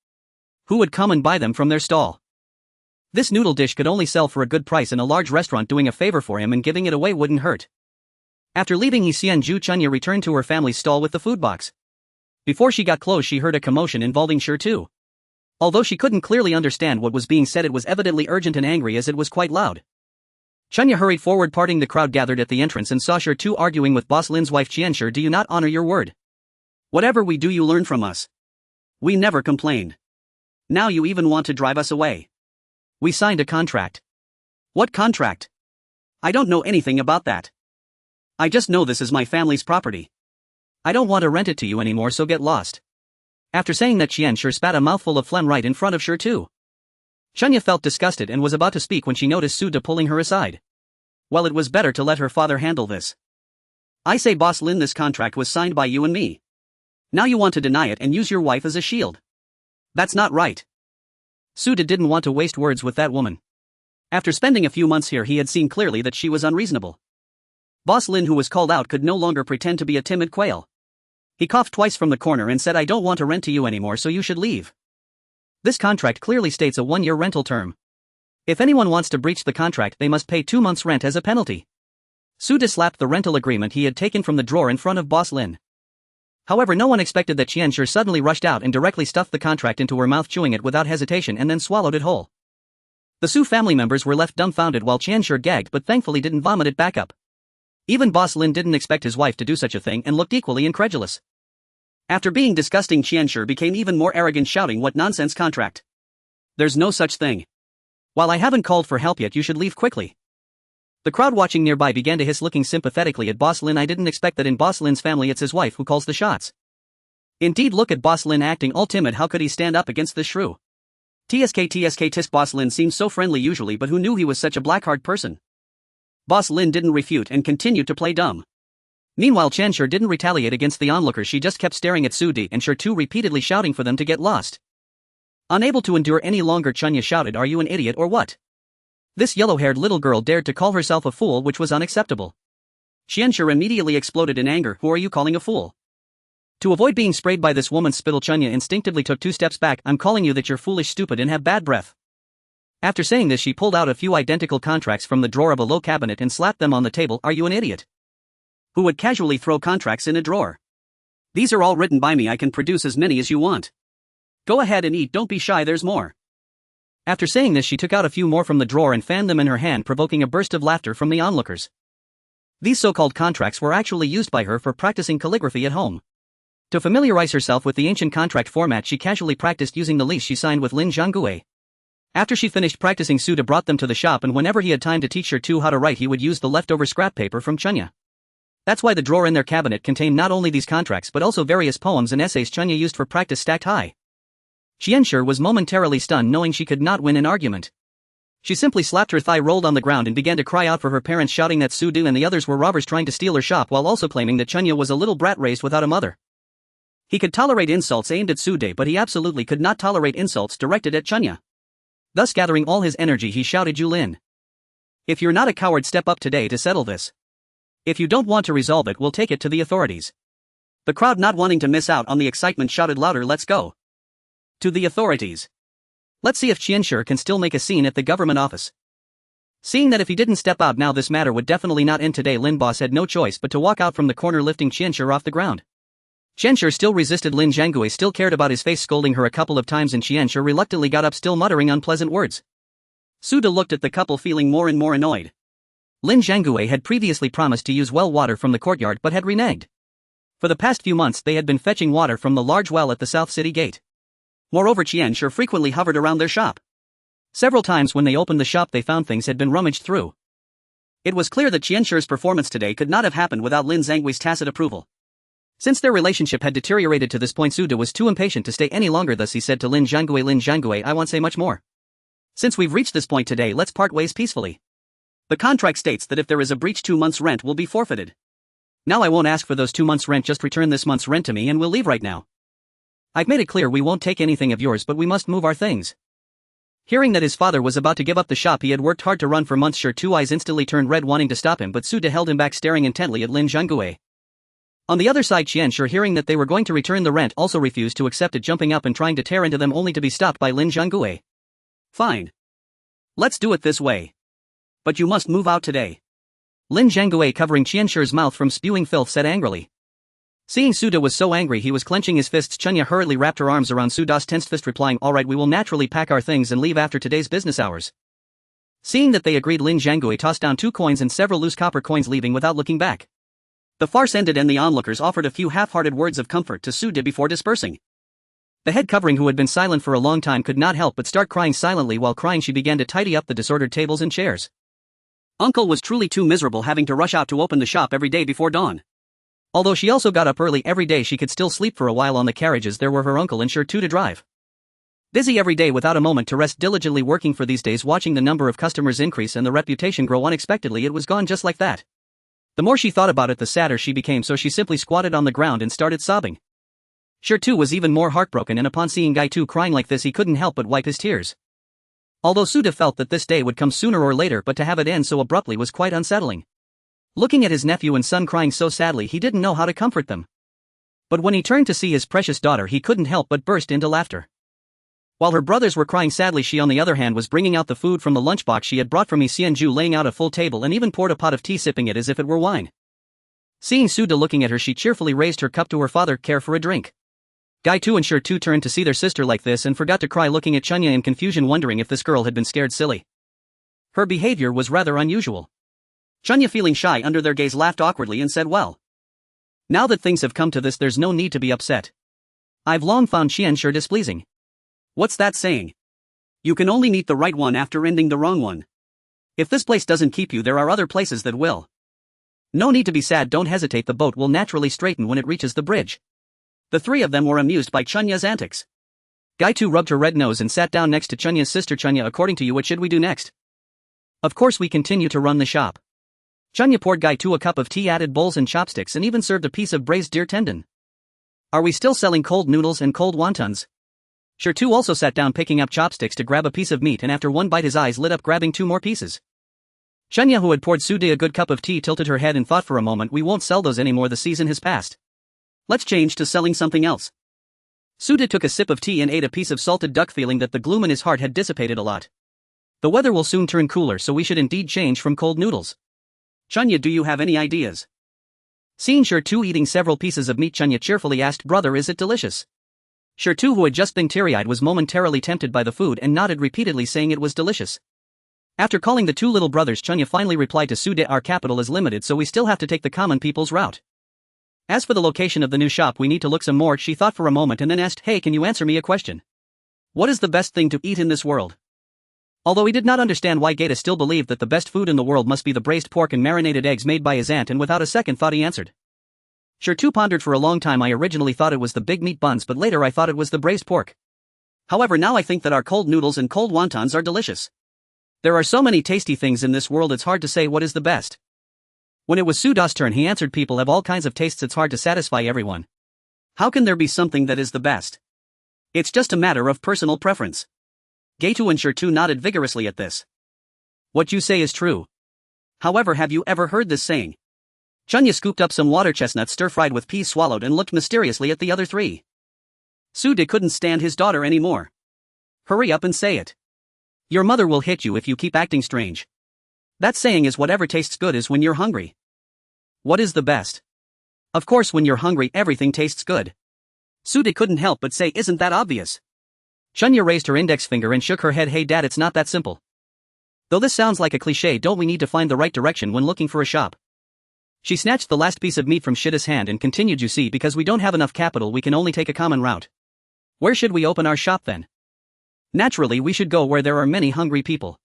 Who would come and buy them from their stall? This noodle dish could only sell for a good price, and a large restaurant doing a favor for him and giving it away wouldn't hurt. After leaving Xianju, Chunya returned to her family's stall with the food box. Before she got close, she heard a commotion involving Shi too. Although she couldn't clearly understand what was being said, it was evidently urgent and angry as it was quite loud. Chunya hurried forward, parting the crowd gathered at the entrance, and saw Shi Tu arguing with Boss Lin's wife Qianshi. Do you not honor your word? Whatever we do, you learn from us. We never complained. Now you even want to drive us away. We signed a contract. What contract? I don't know anything about that. I just know this is my family's property. I don't want to rent it to you anymore, so get lost. After saying that, Qianshi spat a mouthful of phlegm right in front of Shi Tu. Chunya felt disgusted and was about to speak when she noticed Su De pulling her aside. Well, it was better to let her father handle this. I say, Boss Lin, this contract was signed by you and me. Now you want to deny it and use your wife as a shield. That's not right. Su De didn't want to waste words with that woman. After spending a few months here, he had seen clearly that she was unreasonable. Boss Lin, who was called out, could no longer pretend to be a timid quail. He coughed twice from the corner and said, I don't want to rent to you anymore, so you should leave. This contract clearly states a 1-year rental term. If anyone wants to breach the contract, they must pay 2 months' rent as a penalty. Su De slapped the rental agreement he had taken from the drawer in front of Boss Lin. However, no one expected that Qianshi suddenly rushed out and directly stuffed the contract into her mouth, chewing it without hesitation and then swallowed it whole. The Su family members were left dumbfounded while Qianshi gagged but thankfully didn't vomit it back up. Even Boss Lin didn't expect his wife to do such a thing and looked equally incredulous. After being disgusting, Qianshi became even more arrogant, shouting, what nonsense contract? There's no such thing. While I haven't called for help yet, you should leave quickly. The crowd watching nearby began to hiss, looking sympathetically at Boss Lin. I didn't expect that in Boss Lin's family it's his wife who calls the shots. Indeed, look at Boss Lin acting all timid. How could he stand up against this shrew? TSK tisk. Boss Lin seemed so friendly usually, but who knew he was such a blackheart person? Boss Lin didn't refute and continued to play dumb. Meanwhile, Qianshi didn't retaliate against the onlookers. She just kept staring at Su De and Shi Tu, repeatedly shouting for them to get lost. Unable to endure any longer, Chunya shouted, are you an idiot or what? This yellow-haired little girl dared to call herself a fool, which was unacceptable. Qianshi immediately exploded in anger. Who are you calling a fool? To avoid being sprayed by this woman's spittle, Chunya instinctively took 2 steps back. I'm calling you that you're foolish, stupid, and have bad breath. After saying this, she pulled out a few identical contracts from the drawer of a low cabinet and slapped them on the table. Are you an idiot? Who would casually throw contracts in a drawer? These are all written by me. I can produce as many as you want. Go ahead and eat, don't be shy, there's more. After saying this, she took out a few more from the drawer and fanned them in her hand, provoking a burst of laughter from the onlookers. These so-called contracts were actually used by her for practicing calligraphy at home. To familiarize herself with the ancient contract format, she casually practiced using the lease she signed with Lin Zhanggue. After she finished practicing, Su De brought them to the shop, and whenever he had time to teach Shi Tu how to write, he would use the leftover scrap paper from Chunya. That's why the drawer in their cabinet contained not only these contracts but also various poems and essays Chunya used for practice stacked high. Qianshi was momentarily stunned, knowing she could not win an argument. She simply slapped her thigh, rolled on the ground, and began to cry out for her parents, shouting that Su De and the others were robbers trying to steal her shop, while also claiming that Chunya was a little brat raised without a mother. He could tolerate insults aimed at Su De, but he absolutely could not tolerate insults directed at Chunya. Thus, gathering all his energy, he shouted, Julin. If you're not a coward, step up today to settle this. If you don't want to resolve it, we'll take it to the authorities. The crowd, not wanting to miss out on the excitement, shouted louder, let's go. To the authorities. Let's see if Qianshi can still make a scene at the government office. Seeing that if he didn't step out now, this matter would definitely not end today, Lin Boss had no choice but to walk out from the corner, lifting Qianshi off the ground. Qianshi still resisted. Lin Zhanggue still cared about his face, scolding her a couple of times, and Qianshi reluctantly got up, still muttering unpleasant words. Su De looked at the couple, feeling more and more annoyed. Lin Zhanggue had previously promised to use well water from the courtyard but had reneged. For the past few months they had been fetching water from the large well at the South City Gate. Moreover, Qianshi frequently hovered around their shop. Several times when they opened the shop, they found things had been rummaged through. It was clear that Qianshi's performance today could not have happened without Lin Zhanggue's tacit approval. Since their relationship had deteriorated to this point, Su De was too impatient to stay any longer. Thus he said to Lin Zhanggue, I won't say much more. Since we've reached this point today, let's part ways peacefully. The contract states that if there is a breach, 2 months' rent will be forfeited. Now I won't ask for those 2 months' rent, just return this month's rent to me and we'll leave right now. I've made it clear we won't take anything of yours, but we must move our things. Hearing that his father was about to give up the shop he had worked hard to run for months, Shi Tu's eyes instantly turned red, wanting to stop him, but Su De held him back, staring intently at Lin Zhanggue. On the other side, Qianshi, hearing that they were going to return the rent, also refused to accept it, jumping up and trying to tear into them, only to be stopped by Lin Zhanggue. Fine. Let's do it this way. But you must move out today. Lin Zhanggui, covering Qianshir's mouth from spewing filth, said angrily. Seeing Suda was so angry he was clenching his fists, Chunya hurriedly wrapped her arms around Suda's tensed fist, replying, "Alright, we will naturally pack our things and leave after today's business hours." Seeing that they agreed, Lin Zhanggui tossed down 2 coins and several loose copper coins, leaving without looking back. The farce ended and the onlookers offered a few half-hearted words of comfort to Suda before dispersing. The head covering, who had been silent for a long time, could not help but start crying silently. While crying, she began to tidy up the disordered tables and chairs. Uncle was truly too miserable having to rush out to open the shop every day before dawn. Although she also got up early every day, she could still sleep for a while on the carriages there were her uncle and Sure to drive. Busy every day without a moment to rest, diligently working for these days, watching the number of customers increase and the reputation grow. Unexpectedly it was gone just like that. The more she thought about it, the sadder she became, so she simply squatted on the ground and started sobbing. Sure too was even more heartbroken, and upon seeing Gai Tu crying like this he couldn't help but wipe his tears. Although Suda felt that this day would come sooner or later, but to have it end so abruptly was quite unsettling. Looking at his nephew and son crying so sadly, he didn't know how to comfort them. But when he turned to see his precious daughter, he couldn't help but burst into laughter. While her brothers were crying sadly, she on the other hand was bringing out the food from the lunchbox she had brought from Xianju, laying out a full table and even poured a pot of tea, sipping it as if it were wine. Seeing Suda looking at her, she cheerfully raised her cup to her father, care for a drink. Gai Tu and Sure Tu turned to see their sister like this and forgot to cry, looking at Chunya in confusion, wondering if this girl had been scared silly. Her behavior was rather unusual. Chunya, feeling shy under their gaze, laughed awkwardly and said, "Well, now that things have come to this, there's no need to be upset. I've long found Qianshir displeasing." "What's that saying? You can only meet the right one after ending the wrong one. If this place doesn't keep you, there are other places that will." "No need to be sad, don't hesitate, the boat will naturally straighten when it reaches the bridge." The three of them were amused by Chunya's antics. Gai Tu rubbed her red nose and sat down next to Chunya's sister. "Chunya, according to you, what should we do next?" "Of course we continue to run the shop." Chunya poured Gai Tu a cup of tea, added bowls and chopsticks, and even served a piece of braised deer tendon. "Are we still selling cold noodles and cold wontons?" Sure Tu also sat down, picking up chopsticks to grab a piece of meat, and after one bite his eyes lit up, grabbing 2 more pieces. Chunya, who had poured Sude a good cup of tea, tilted her head and thought for a moment. "We won't sell those anymore, the season has passed. Let's change to selling something else." Sude took a sip of tea and ate a piece of salted duck, feeling that the gloom in his heart had dissipated a lot. "The weather will soon turn cooler, so we should indeed change from cold noodles." "Chunya, do you have any ideas?" Seeing Sure Tu eating several pieces of meat, Chunya cheerfully asked, "Brother, is it delicious?" Sure Tu, who had just been teary-eyed, was momentarily tempted by the food and nodded repeatedly, saying it was delicious. After calling the 2 little brothers, Chunya finally replied to Sude, "Our capital is limited, so we still have to take the common people's route. As for the location of the new shop, we need to look some more." She thought for a moment and then asked, "Hey, can you answer me a question? What is the best thing to eat in this world?" Although he did not understand why Gaeta still believed that the best food in the world must be the braised pork and marinated eggs made by his aunt, and without a second thought he answered. Sure Tu pondered for a long time. "I originally thought it was the big meat buns, but later I thought it was the braised pork. However, now I think that our cold noodles and cold wontons are delicious. There are so many tasty things in this world, it's hard to say what is the best." When it was Suda's turn, he answered, "People have all kinds of tastes, it's hard to satisfy everyone. How can there be something that is the best? It's just a matter of personal preference." Gaitu and Sure Tu nodded vigorously at this. "What you say is true. However, have you ever heard this saying?" Chunya scooped up some water chestnuts stir-fried with peas, swallowed, and looked mysteriously at the other 3. Sude couldn't stand his daughter anymore. "Hurry up and say it. Your mother will hit you if you keep acting strange. That saying is whatever tastes good is when you're hungry." "What is the best?" "Of course, when you're hungry, everything tastes good." Sude couldn't help but say, "Isn't that obvious?" Chunya raised her index finger and shook her head. "Hey Dad, it's not that simple. Though this sounds like a cliché, don't we need to find the right direction when looking for a shop?" She snatched the last piece of meat from Shida's hand and continued, "You see, because we don't have enough capital, we can only take a common route. Where should we open our shop then?" "Naturally, we should go where there are many hungry people."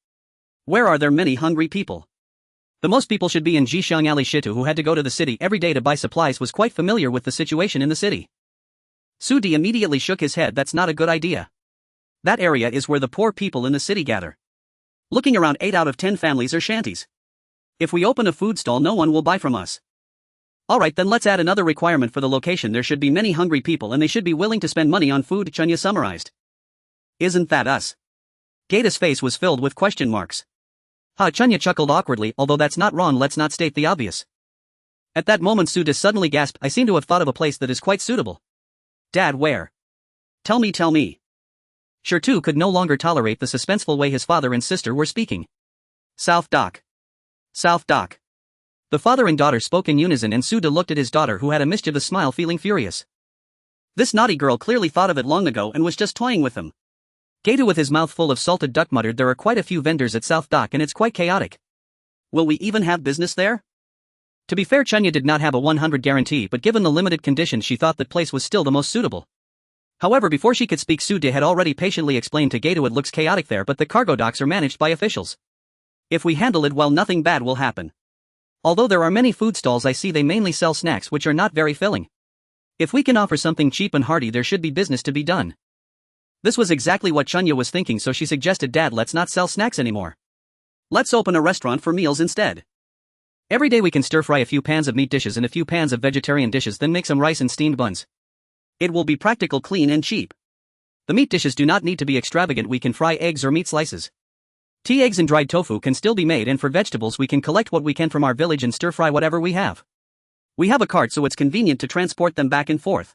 "Where are there many hungry people?" "The most people should be in Jixiang Alley." Shitu, who had to go to the city every day to buy supplies, was quite familiar with the situation in the city. Sude immediately shook his head. "That's not a good idea. That area is where the poor people in the city gather. Looking around, 8 out of 10 families are shanties. If we open a food stall, no one will buy from us." "Alright, then let's add another requirement for the location. There should be many hungry people and they should be willing to spend money on food," Chunya summarized. "Isn't that us?" Gaeta's face was filled with question marks. Chunya chuckled awkwardly. "Although that's not wrong, let's not state the obvious." At that moment Suda suddenly gasped, "I seem to have thought of a place that is quite suitable." "Dad, where? Tell me. Sure could no longer tolerate the suspenseful way his father and sister were speaking. South Dock. South Dock. The father and daughter spoke in unison and Suda looked at his daughter who had a mischievous smile feeling furious. This naughty girl clearly thought of it long ago and was just toying with him. Gato with his mouth full of salted duck muttered there are quite a few vendors at South Dock and it's quite chaotic. Will we even have business there? To be fair, Chunya did not have a 100 guarantee, but given the limited conditions she thought that place was still the most suitable. However, before she could speak, Suda had already patiently explained to Gato it looks chaotic there but the cargo docks are managed by officials. If we handle it well, nothing bad will happen. Although there are many food stalls, I see they mainly sell snacks which are not very filling. If we can offer something cheap and hearty, there should be business to be done. This was exactly what Chunya was thinking, so she suggested, Dad, let's not sell snacks anymore. Let's open a restaurant for meals instead. Every day we can stir-fry a few pans of meat dishes and a few pans of vegetarian dishes, then make some rice and steamed buns. It will be practical, clean and cheap. The meat dishes do not need to be extravagant, we can fry eggs or meat slices. Tea, eggs and dried tofu can still be made, and for vegetables we can collect what we can from our village and stir-fry whatever we have. We have a cart so it's convenient to transport them back and forth.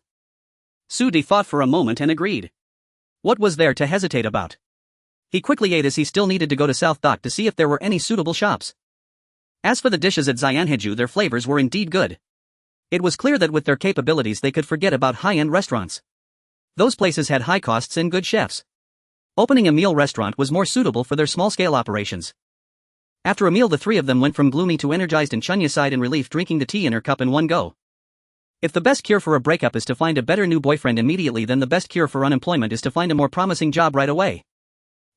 Sudi thought for a moment and agreed. What was there to hesitate about? He quickly ate as he still needed to go to South Dock to see if there were any suitable shops. As for the dishes at Xuanhuan, their flavors were indeed good. It was clear that with their capabilities they could forget about high-end restaurants. Those places had high costs and good chefs. Opening a meal restaurant was more suitable for their small-scale operations. After a meal the three of them went from gloomy to energized, and Chunya sighed in relief, drinking the tea in her cup in one go. If the best cure for a breakup is to find a better new boyfriend immediately, then the best cure for unemployment is to find a more promising job right away.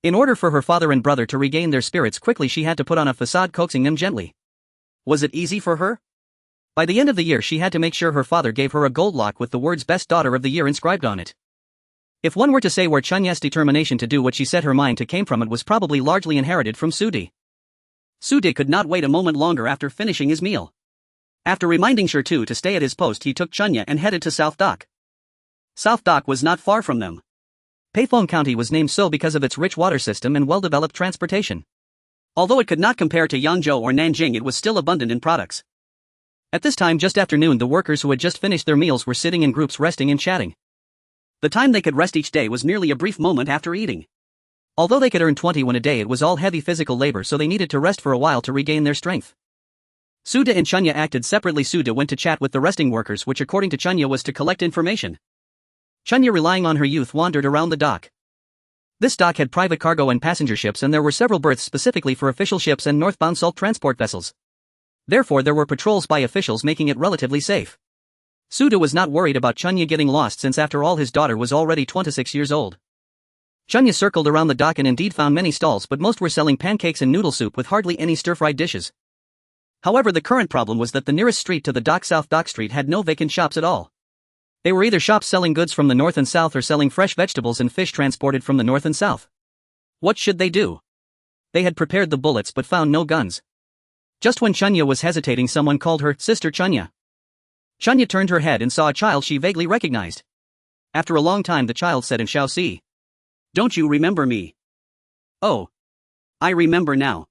In order for her father and brother to regain their spirits quickly, she had to put on a facade, coaxing them gently. Was it easy for her? By the end of the year she had to make sure her father gave her a gold lock with the words Best Daughter of the Year inscribed on it. If one were to say where Chunya's determination to do what she set her mind to came from, it was probably largely inherited from Sudi. Sudi could not wait a moment longer after finishing his meal. After reminding Shertu to stay at his post, he took Chunya and headed to South Dock. South Dock was not far from them. Peifong County was named so because of its rich water system and well-developed transportation. Although it could not compare to Yangzhou or Nanjing, it was still abundant in products. At this time just after noon, the workers who had just finished their meals were sitting in groups resting and chatting. The time they could rest each day was merely a brief moment after eating. Although they could earn 20 won a day, it was all heavy physical labor, so they needed to rest for a while to regain their strength. Suda and Chunya acted separately. Suda went to chat with the resting workers, which according to Chunya was to collect information. Chunya, relying on her youth, wandered around the dock. This dock had private cargo and passenger ships, and there were several berths specifically for official ships and northbound salt transport vessels. Therefore there were patrols by officials, making it relatively safe. Suda was not worried about Chunya getting lost, since after all his daughter was already 26 years old. Chunya circled around the dock and indeed found many stalls, but most were selling pancakes and noodle soup with hardly any stir-fried dishes. However, the current problem was that the nearest street to the dock, South Dock Street, had no vacant shops at all. They were either shops selling goods from the north and south or selling fresh vegetables and fish transported from the north and south. What should they do? They had prepared the bullets but found no guns. Just when Chunya was hesitating, someone called her, "Sister Chunya." Chunya turned her head and saw a child she vaguely recognized. After a long time the child said in Shaoxi, "Don't you remember me?" "Oh. I remember now.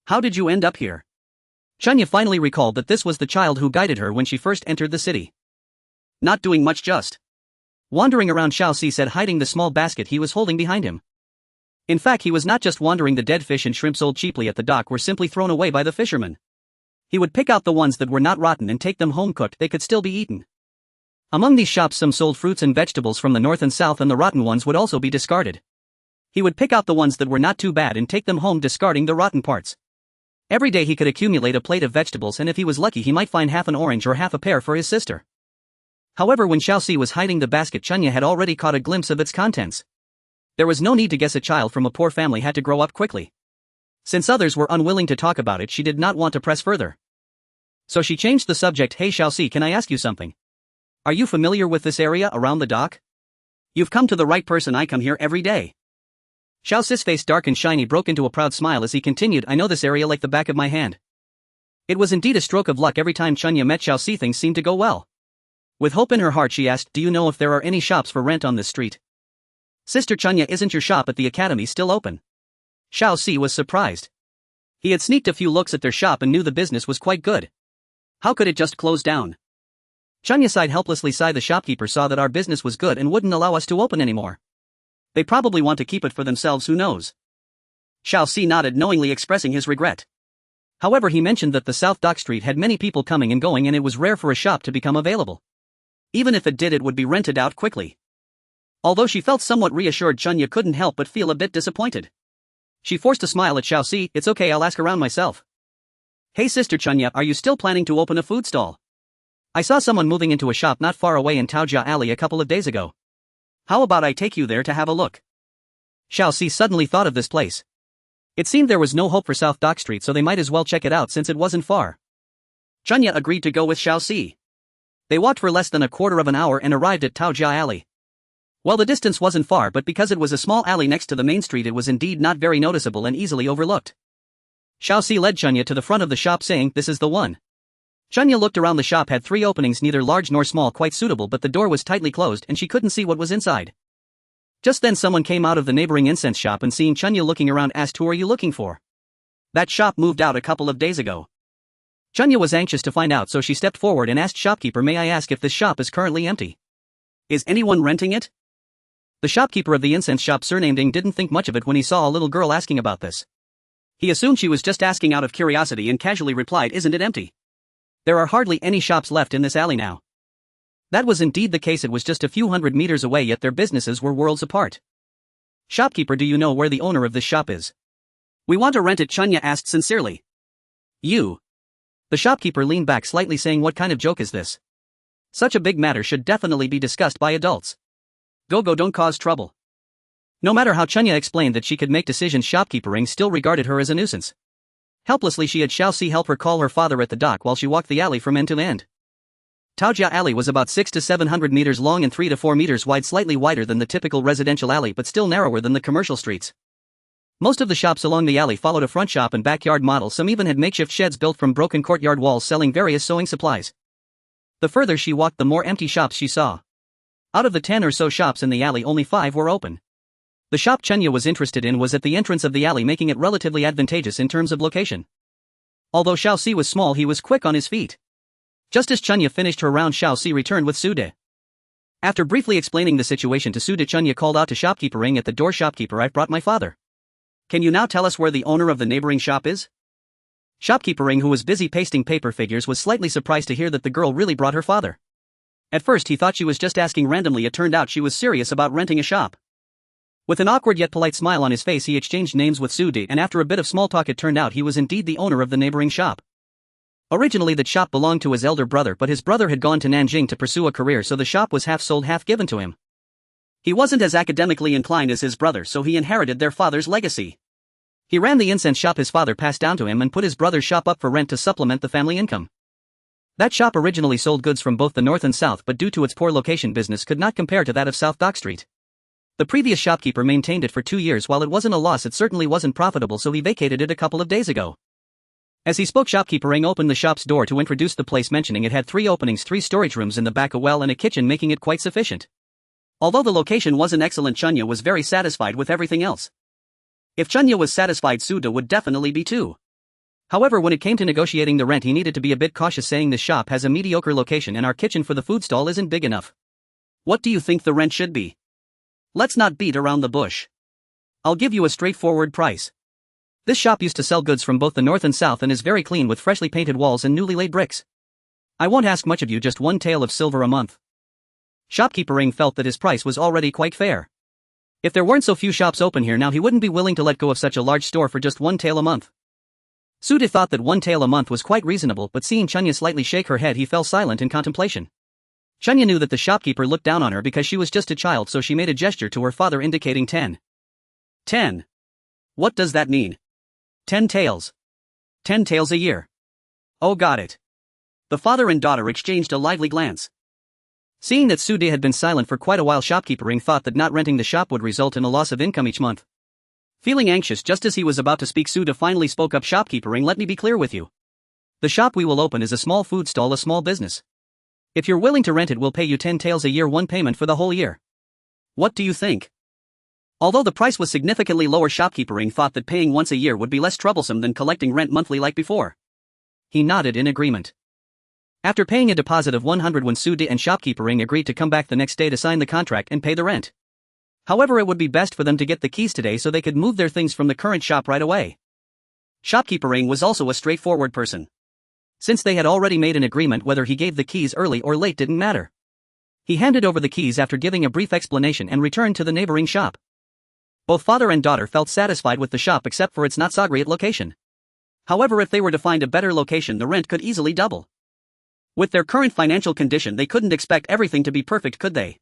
How did you end up here?" Chunya finally recalled that this was the child who guided her when she first entered the city. "Not doing much, just wandering around," Shaoxi said, hiding the small basket he was holding behind him. In fact, he was not just wandering. The dead fish and shrimp sold cheaply at the dock were simply thrown away by the fishermen. He would pick out the ones that were not rotten and take them home cooked. They could still be eaten. Among these shops some sold fruits and vegetables from the north and south, and the rotten ones would also be discarded. He would pick out the ones that were not too bad and take them home, discarding the rotten parts. Every day he could accumulate a plate of vegetables, and if he was lucky he might find half an orange or half a pear for his sister. However, when Shaoxi was hiding the basket, Chunya had already caught a glimpse of its contents. There was no need to guess. A child from a poor family had to grow up quickly. Since others were unwilling to talk about it, she did not want to press further. So she changed the subject. "Hey Shaoxi, can I ask you something? Are you familiar with this area around the dock?" "You've come to the right person. I come here every day." Shaoxi's face, dark and shiny, broke into a proud smile as he continued, "I know this area like the back of my hand." It was indeed a stroke of luck. Every time Chunya met Shaoxi, things seemed to go well. With hope in her heart she asked, "Do you know if there are any shops for rent on this street?" "Sister Chunya, isn't your shop at the academy still open?" Shaoxi was surprised. He had sneaked a few looks at their shop and knew the business was quite good. How could it just close down? Chunya sighed helplessly. The shopkeeper saw that our business was good and wouldn't allow us to open anymore. They probably want to keep it for themselves, who knows. Xiaoxi nodded, knowingly expressing his regret. However, he mentioned that the South Dock Street had many people coming and going and it was rare for a shop to become available. Even if it did, it would be rented out quickly. Although she felt somewhat reassured, Chunya couldn't help but feel a bit disappointed. She forced a smile at Xiaoxi. It's okay, I'll ask around myself. Hey sister Chunya, are you still planning to open a food stall? I saw someone moving into a shop not far away in Taojia Alley a couple of days ago. How about I take you there to have a look? Xiaoxi suddenly thought of this place. It seemed there was no hope for South Dock Street, so they might as well check it out since it wasn't far. Chunya agreed to go with Xiaoxi. They walked for less than a quarter of an hour and arrived at Taojia Alley. Well, the distance wasn't far, but because it was a small alley next to the main street, it was indeed not very noticeable and easily overlooked. Xiaoxi led Chunya to the front of the shop, saying, "This is the one." Chunya looked around. The shop had 3 openings, neither large nor small, quite suitable, but the door was tightly closed and she couldn't see what was inside. Just then someone came out of the neighboring incense shop and, seeing Chunya looking around, asked, "Who are you looking for?" That shop moved out a couple of days ago. Chunya was anxious to find out, so she stepped forward and asked shopkeeper, "May I ask if this shop is currently empty? Is anyone renting it?" The shopkeeper of the incense shop, surnamed Ing, didn't think much of it when he saw a little girl asking about this. He assumed she was just asking out of curiosity and casually replied, "Isn't it empty? There are hardly any shops left in this alley now." That was indeed the case. It was just a few hundred meters away, yet their businesses were worlds apart. "Shopkeeper, do you know where the owner of this shop is?" "We want to rent it," Chunya asked sincerely. "You?" The shopkeeper leaned back slightly, saying, "What kind of joke is this? Such a big matter should definitely be discussed by adults. Go, don't cause trouble." No matter how Chunya explained that she could make decisions, shopkeeper Ing still regarded her as a nuisance. Helplessly, she had Xiaoxi help her call her father at the dock while she walked the alley from end to end. Taojia Alley was about 600 to 700 meters long and 3 to 4 meters wide, slightly wider than the typical residential alley but still narrower than the commercial streets. Most of the shops along the alley followed a front shop and backyard model. Some even had makeshift sheds built from broken courtyard walls selling various sewing supplies. The further she walked, the more empty shops she saw. Out of the 10 or so shops in the alley, only 5 were open. The shop Chunya was interested in was at the entrance of the alley, making it relatively advantageous in terms of location. Although Xiaoxi was small, he was quick on his feet. Just as Chunya finished her round, Xiaoxi returned with Sude. After briefly explaining the situation to Sude, Chunya called out to shopkeeper Ing at the door, "Shopkeeper, I've brought my father. Can you now tell us where the owner of the neighboring shop is?" Shopkeeper Ing, who was busy pasting paper figures, was slightly surprised to hear that the girl really brought her father. At first he thought she was just asking randomly. It turned out she was serious about renting a shop. With an awkward yet polite smile on his face, he exchanged names with Sude, and after a bit of small talk it turned out he was indeed the owner of the neighboring shop. Originally that shop belonged to his elder brother, but his brother had gone to Nanjing to pursue a career, so the shop was half sold, half given to him. He wasn't as academically inclined as his brother, so he inherited their father's legacy. He ran the incense shop his father passed down to him and put his brother's shop up for rent to supplement the family income. That shop originally sold goods from both the north and south, but due to its poor location, business could not compare to that of South Dock Street. The previous shopkeeper maintained it for 2 years. While it wasn't a loss, it certainly wasn't profitable, so he vacated it a couple of days ago. As he spoke, shopkeeper Ing opened the shop's door to introduce the place, mentioning it had 3 openings, 3 storage rooms in the back, a well and a kitchen, making it quite sufficient. Although the location wasn't excellent, Chunya was very satisfied with everything else. If Chunya was satisfied, Suda would definitely be too. However, when it came to negotiating the rent, he needed to be a bit cautious, saying, "This shop has a mediocre location and our kitchen for the food stall isn't big enough. What do you think the rent should be? Let's not beat around the bush. I'll give you a straightforward price. This shop used to sell goods from both the north and south and is very clean with freshly painted walls and newly laid bricks. I won't ask much of you, just 1 tael of silver a month." Shopkeeper Ing felt that his price was already quite fair. If there weren't so few shops open here now, he wouldn't be willing to let go of such a large store for just 1 tael a month. Sude thought that 1 tael a month was quite reasonable, but seeing Chunya slightly shake her head, he fell silent in contemplation. Chunya knew that the shopkeeper looked down on her because she was just a child, so she made a gesture to her father indicating 10. 10. What does that mean? 10 taels. 10 taels a year. Oh, got it. The father and daughter exchanged a lively glance. Seeing that Sude had been silent for quite a while, shopkeeper Ing thought that not renting the shop would result in a loss of income each month. Feeling anxious just as he was about to speak, Suda finally spoke up. "Shopkeeper Ing, let me be clear with you. The shop we will open is a small food stall, a small business. If you're willing to rent it, we'll pay you 10 taels a year, 1 payment for the whole year. What do you think?" Although the price was significantly lower, shopkeeper Ing thought that paying once a year would be less troublesome than collecting rent monthly like before. He nodded in agreement. After paying a deposit of 100 when Sude and shopkeeper Ing agreed to come back the next day to sign the contract and pay the rent. However, it would be best for them to get the keys today so they could move their things from the current shop right away. Shopkeeper Ring was also a straightforward person. Since they had already made an agreement, whether he gave the keys early or late didn't matter. He handed over the keys after giving a brief explanation and returned to the neighboring shop. Both father and daughter felt satisfied with the shop except for its not so great location. However, if they were to find a better location, the rent could easily double. With their current financial condition, they couldn't expect everything to be perfect, could they?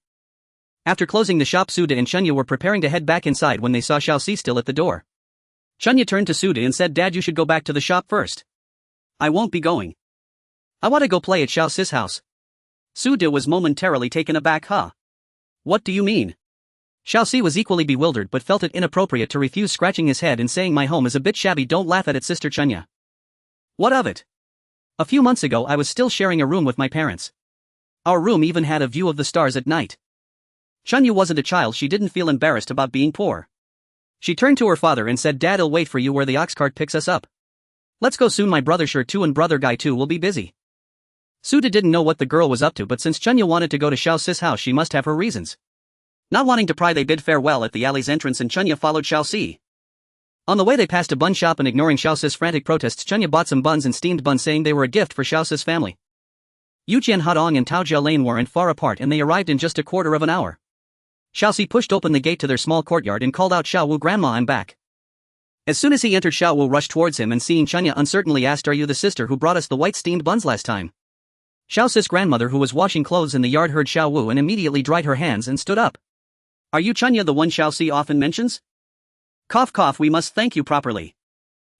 After closing the shop, Suda and Chunya were preparing to head back inside when they saw Xiaoxi still at the door. Chunya turned to Suda and said, "Dad, you should go back to the shop first." "I won't be going. I want to go play at Xiaoxi's house." Suda was momentarily taken aback. "Huh? What do you mean?" Xiaoxi was equally bewildered but felt it inappropriate to refuse, scratching his head and saying, "My home is a bit shabby, don't laugh at it, sister Chunya." "What of it? A few months ago I was still sharing a room with my parents. Our room even had a view of the stars at night." Chunya wasn't a child, she didn't feel embarrassed about being poor. She turned to her father and said, "Dad, I'll wait for you where the ox cart picks us up. Let's go soon, my brother Sure too and brother Guy too will be busy." Suda didn't know what the girl was up to, but since Chunya wanted to go to Xiaoxi's house, she must have her reasons. Not wanting to pry, they bid farewell at the alley's entrance and Chunya followed Xiaoxi. On the way they passed a bun shop and ignoring Xiaoxi's frantic protests, Chunya bought some buns and steamed buns, saying they were a gift for Xiaoxi's family. Yujian Hadong and Taojia Lane weren't far apart and they arrived in just a quarter of an hour. Xiaoxi pushed open the gate to their small courtyard and called out, "Xiaowu, Grandma, I'm back." As soon as he entered, Xiaowu rushed towards him and seeing Chunya uncertainly asked, "Are you the sister who brought us the white steamed buns last time?" Xiaoxi's grandmother, who was washing clothes in the yard, heard Xiaowu and immediately dried her hands and stood up. "Are you Chunya, the one Xiaoxi often mentions?" "Cough cough, we must thank you properly.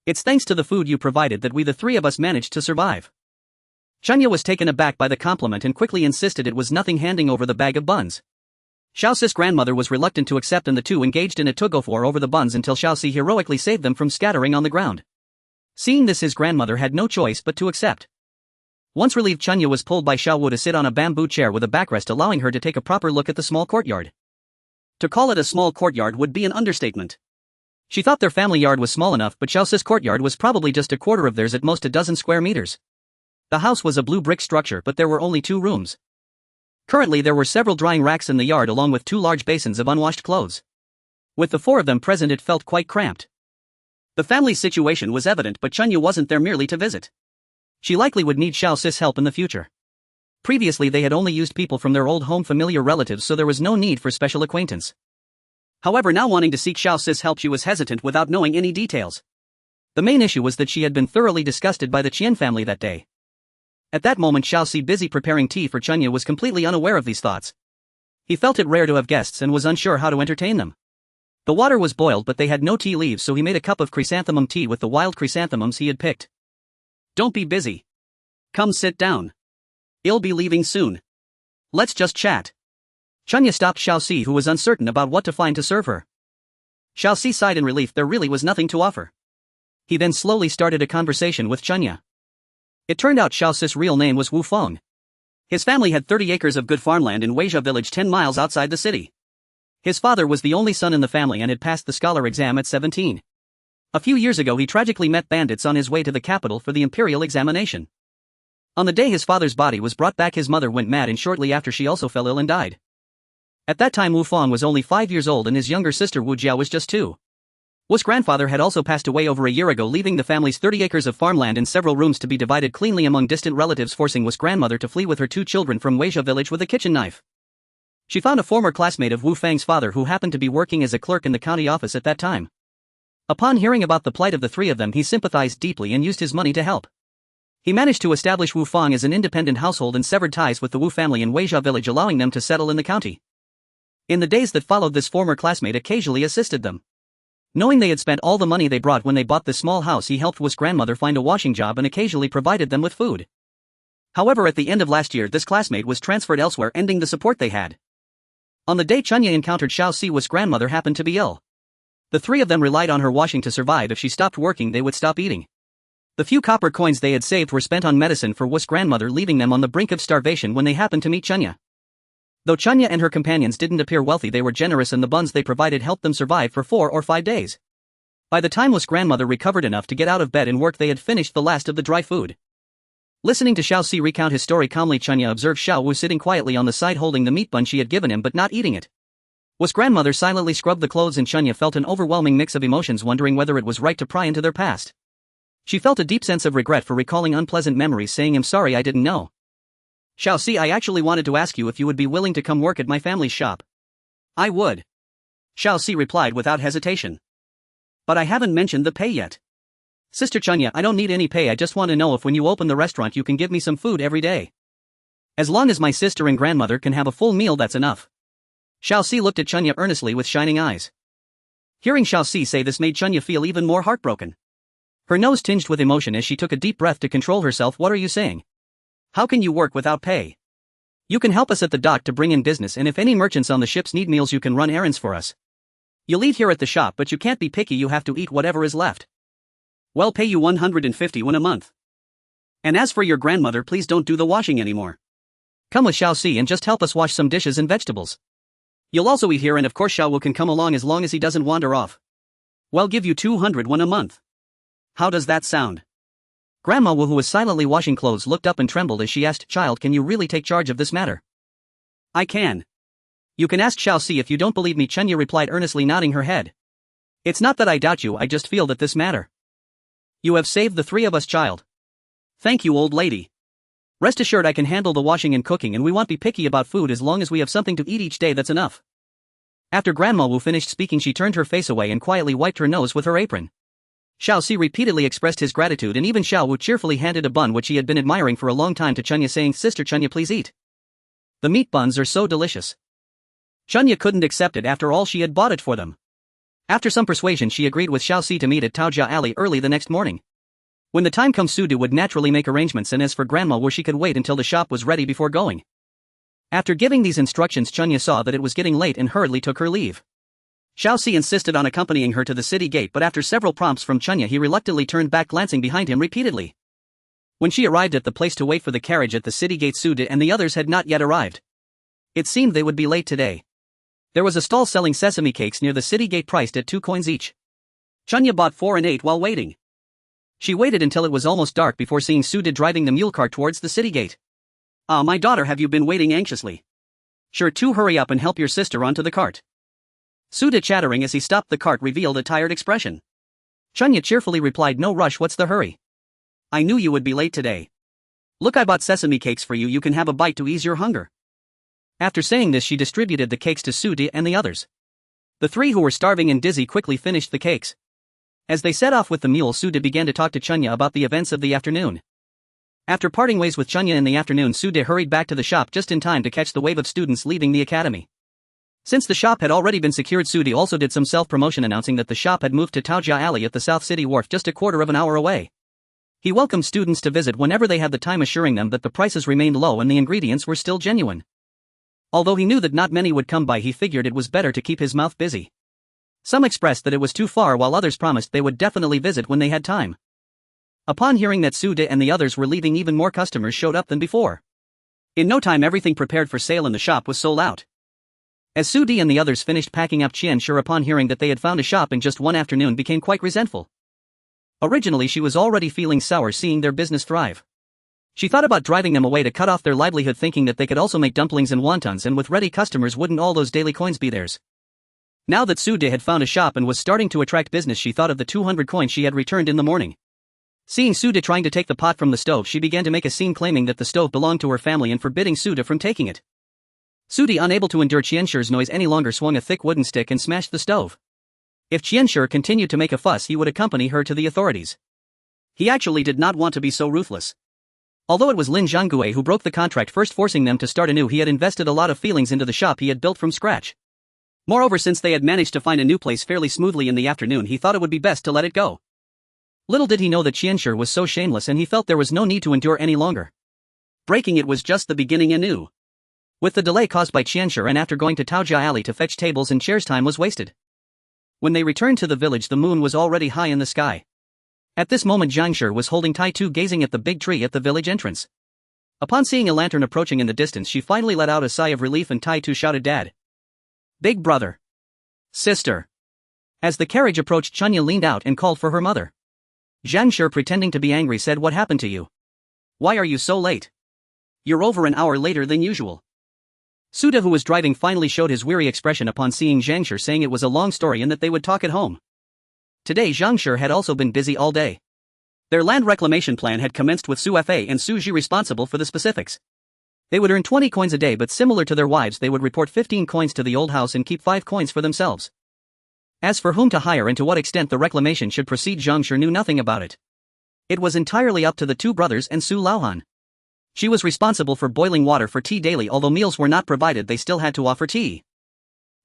It's thanks to the food you provided that we the three of us managed to survive." Chunya was taken aback by the compliment and quickly insisted it was nothing, handing over the bag of buns. Xiaoxi's grandmother was reluctant to accept and the two engaged in a tug-of-war over the buns until Xiaoxi heroically saved them from scattering on the ground. Seeing this, his grandmother had no choice but to accept. Once relieved, Chunya was pulled by Xiaowu to sit on a bamboo chair with a backrest, allowing her to take a proper look at the small courtyard. To call it a small courtyard would be an understatement. She thought their family yard was small enough, but Xiaoxi's courtyard was probably just a quarter of theirs, at most a dozen square meters. The house was a blue brick structure, but there were only 2 rooms. Currently there were several drying racks in the yard along with 2 large basins of unwashed clothes. With the 4 of them present, it felt quite cramped. The family's situation was evident, but Chunya wasn't there merely to visit. She likely would need Xiaoxi's help in the future. Previously they had only used people from their old home, familiar relatives, so there was no need for special acquaintance. However, now wanting to seek Xiaoxi's help, she was hesitant without knowing any details. The main issue was that she had been thoroughly disgusted by the Qian family that day. At that moment, Xiaoxi, busy preparing tea for Chunya, was completely unaware of these thoughts. He felt it rare to have guests and was unsure how to entertain them. The water was boiled, but they had no tea leaves, so he made a cup of chrysanthemum tea with the wild chrysanthemums he had picked. "Don't be busy. Come sit down. I'll be leaving soon. Let's just chat." Chunya stopped Xiaoxi, who was uncertain about what to find to serve her. Xiaoxi sighed in relief, there really was nothing to offer. He then slowly started a conversation with Chunya. It turned out Xiaoxi's real name was Wu Feng. His family had 30 acres of good farmland in Weizhou village 10 miles outside the city. His father was the only son in the family and had passed the scholar exam at 17. A few years ago he tragically met bandits on his way to the capital for the imperial examination. On the day his father's body was brought back, his mother went mad and shortly after she also fell ill and died. At that time Wu Feng was only 5 years old and his younger sister Wu Jiao was just 2. Wu's grandfather had also passed away over a year ago, leaving the family's 30 acres of farmland and several rooms to be divided cleanly among distant relatives, forcing Wu's grandmother to flee with her 2 children from Weizhou village with a kitchen knife. She found a former classmate of Wu Feng's father who happened to be working as a clerk in the county office at that time. Upon hearing about the plight of the 3 of them, he sympathized deeply and used his money to help. He managed to establish Wu Feng as an independent household and severed ties with the Wu family in Weizhou village, allowing them to settle in the county. In the days that followed, this former classmate occasionally assisted them. Knowing they had spent all the money they brought when they bought this small house, he helped Wu's grandmother find a washing job and occasionally provided them with food. However, at the end of last year, this classmate was transferred elsewhere, ending the support they had. On the day Chunya encountered Xiaoxi, Wu's grandmother happened to be ill. The 3 of them relied on her washing to survive. If she stopped working, they would stop eating. The few copper coins they had saved were spent on medicine for Wu's grandmother, leaving them on the brink of starvation when they happened to meet Chunya. Though Chunya and her companions didn't appear wealthy, they were generous and the buns they provided helped them survive for 4 or 5 days. By the time Wu's grandmother recovered enough to get out of bed and work, they had finished the last of the dry food. Listening to Xiaoxi recount his story calmly, Chunya observed Xiao Wu sitting quietly on the side holding the meat bun she had given him but not eating it. Was grandmother silently scrubbed the clothes and Chunya felt an overwhelming mix of emotions, wondering whether it was right to pry into their past. She felt a deep sense of regret for recalling unpleasant memories, saying, "I'm sorry, I didn't know. Xiaoxi, I actually wanted to ask you if you would be willing to come work at my family's shop." "I would," Xiaoxi replied without hesitation. "But I haven't mentioned the pay yet." "Sister Chunya, I don't need any pay, I just want to know if when you open the restaurant you can give me some food every day. As long as my sister and grandmother can have a full meal, that's enough." Xiaoxi looked at Chunya earnestly with shining eyes. Hearing Xiaoxi say this made Chunya feel even more heartbroken. Her nose tinged with emotion as she took a deep breath to control herself. "What are you saying? How can you work without pay? You can help us at the dock to bring in business, and if any merchants on the ships need meals you can run errands for us. You'll eat here at the shop, but you can't be picky, you have to eat whatever is left. We'll pay you 150 won a month. And as for your grandmother, please don't do the washing anymore. Come with Xiaoxi and just help us wash some dishes and vegetables. You'll also eat here, and of course Xiao Wu can come along as long as he doesn't wander off. We'll give you 200 won a month. How does that sound?" Grandma Wu, who was silently washing clothes, looked up and trembled as she asked, "Child, can you really take charge of this matter?" "I can. You can ask Xiaoxi if you don't believe me," Chunya replied earnestly, nodding her head. "It's not that I doubt you, I just feel that this matter. You have saved the three of us, child. Thank you, old lady. Rest assured I can handle the washing and cooking, and we won't be picky about food as long as we have something to eat each day, that's enough." After Grandma Wu finished speaking, she turned her face away and quietly wiped her nose with her apron. Xiaoxi repeatedly expressed his gratitude, and even Xiao Wu cheerfully handed a bun which he had been admiring for a long time to Chunya, saying, "Sister Chunya, please eat. The meat buns are so delicious." Chunya couldn't accept it, after all she had bought it for them. After some persuasion she agreed with Xiaoxi to meet at Taojia Alley early the next morning. When the time comes, Sudu would naturally make arrangements, and as for Grandma Wu, she could wait until the shop was ready before going. After giving these instructions, Chunya saw that it was getting late and hurriedly took her leave. Xiaoxi insisted on accompanying her to the city gate, but after several prompts from Chunya he reluctantly turned back, glancing behind him repeatedly. When she arrived at the place to wait for the carriage at the city gate, Sudu and the others had not yet arrived. It seemed they would be late today. There was a stall selling sesame cakes near the city gate priced at 2 coins each. Chunya bought 4 and ate while waiting. She waited until it was almost dark before seeing Sudu driving the mule cart towards the city gate. "Ah, my daughter, have you been waiting anxiously? Sure to hurry up and help your sister onto the cart." Sudu, chattering as he stopped the cart, revealed a tired expression. Chunya cheerfully replied, "No rush, what's the hurry? I knew you would be late today. Look, I bought sesame cakes for you, you can have a bite to ease your hunger." After saying this she distributed the cakes to Sudu and the others. The three, who were starving and dizzy, quickly finished the cakes. As they set off with the mule, Sudu began to talk to Chunya about the events of the afternoon. After parting ways with Chunya in the afternoon, Sudu hurried back to the shop just in time to catch the wave of students leaving the academy. Since the shop had already been secured, Sudu also did some self-promotion, announcing that the shop had moved to Taojia Alley at the South City Wharf, just a quarter of an hour away. He welcomed students to visit whenever they had the time, assuring them that the prices remained low and the ingredients were still genuine. Although he knew that not many would come by, he figured it was better to keep his mouth busy. Some expressed that it was too far, while others promised they would definitely visit when they had time. Upon hearing that Sudu and the others were leaving, even more customers showed up than before. In no time everything prepared for sale in the shop was sold out. As Sudu and the others finished packing up, Qianshi, upon hearing that they had found a shop in just one afternoon, became quite resentful. Originally she was already feeling sour seeing their business thrive. She thought about driving them away to cut off their livelihood, thinking that they could also make dumplings and wontons, and with ready customers wouldn't all those daily coins be theirs. Now that Sudu had found a shop and was starting to attract business, she thought of the 200 coins she had returned in the morning. Seeing Sudu trying to take the pot from the stove, she began to make a scene, claiming that the stove belonged to her family and forbidding Sudu from taking it. Sudu, unable to endure Qianshi's noise any longer, swung a thick wooden stick and smashed the stove. If Qianshi continued to make a fuss, he would accompany her to the authorities. He actually did not want to be so ruthless. Although it was Lin Zhanggue who broke the contract, first forcing them to start anew, he had invested a lot of feelings into the shop he had built from scratch. Moreover, since they had managed to find a new place fairly smoothly in the afternoon, he thought it would be best to let it go. Little did he know that Qianshi was so shameless, and he felt there was no need to endure any longer. Breaking it was just the beginning anew. With the delay caused by Qianshi and after going to Taojia Alley to fetch tables and chairs, time was wasted. When they returned to the village, the moon was already high in the sky. At this moment Jiangshi was holding Tai Tu, gazing at the big tree at the village entrance. Upon seeing a lantern approaching in the distance, she finally let out a sigh of relief, and Tai Tu shouted, "Dad! Big brother! Sister!" As the carriage approached, Chunya leaned out and called for her mother. Jiangshi, pretending to be angry, said, "What happened to you? Why are you so late? You're over an hour later than usual." Suda, who was driving, finally showed his weary expression upon seeing Zhang Shi, saying it was a long story and that they would talk at home. Today Zhang Shi had also been busy all day. Their land reclamation plan had commenced with Su Fei and Su Ji responsible for the specifics. They would earn 20 coins a day, but similar to their wives they would report 15 coins to the old house and keep 5 coins for themselves. As for whom to hire and to what extent the reclamation should proceed, Zhang Shi knew nothing about it. It was entirely up to the two brothers and Su Laohan. She was responsible for boiling water for tea daily. Although meals were not provided, they still had to offer tea.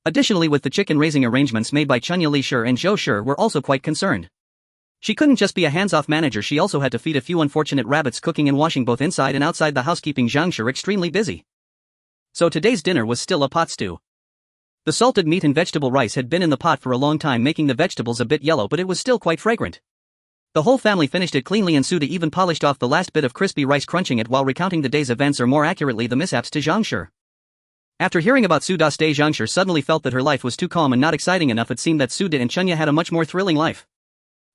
Additionally, with the chicken raising arrangements made by Chunya Li Shi and Zhou Shi were also quite concerned. She couldn't just be a hands-off manager, she also had to feed a few unfortunate rabbits, cooking and washing both inside and outside the house, keeping Zhang Shi extremely busy. So today's dinner was still a pot stew. The salted meat and vegetable rice had been in the pot for a long time, making the vegetables a bit yellow, but it was still quite fragrant. The whole family finished it cleanly, and Suda even polished off the last bit of crispy rice, crunching it while recounting the day's events, or more accurately the mishaps, to Zhang Shi. After hearing about Suda's day, Zhang Shi suddenly felt that her life was too calm and not exciting enough. It seemed that Suda and Chunya had a much more thrilling life.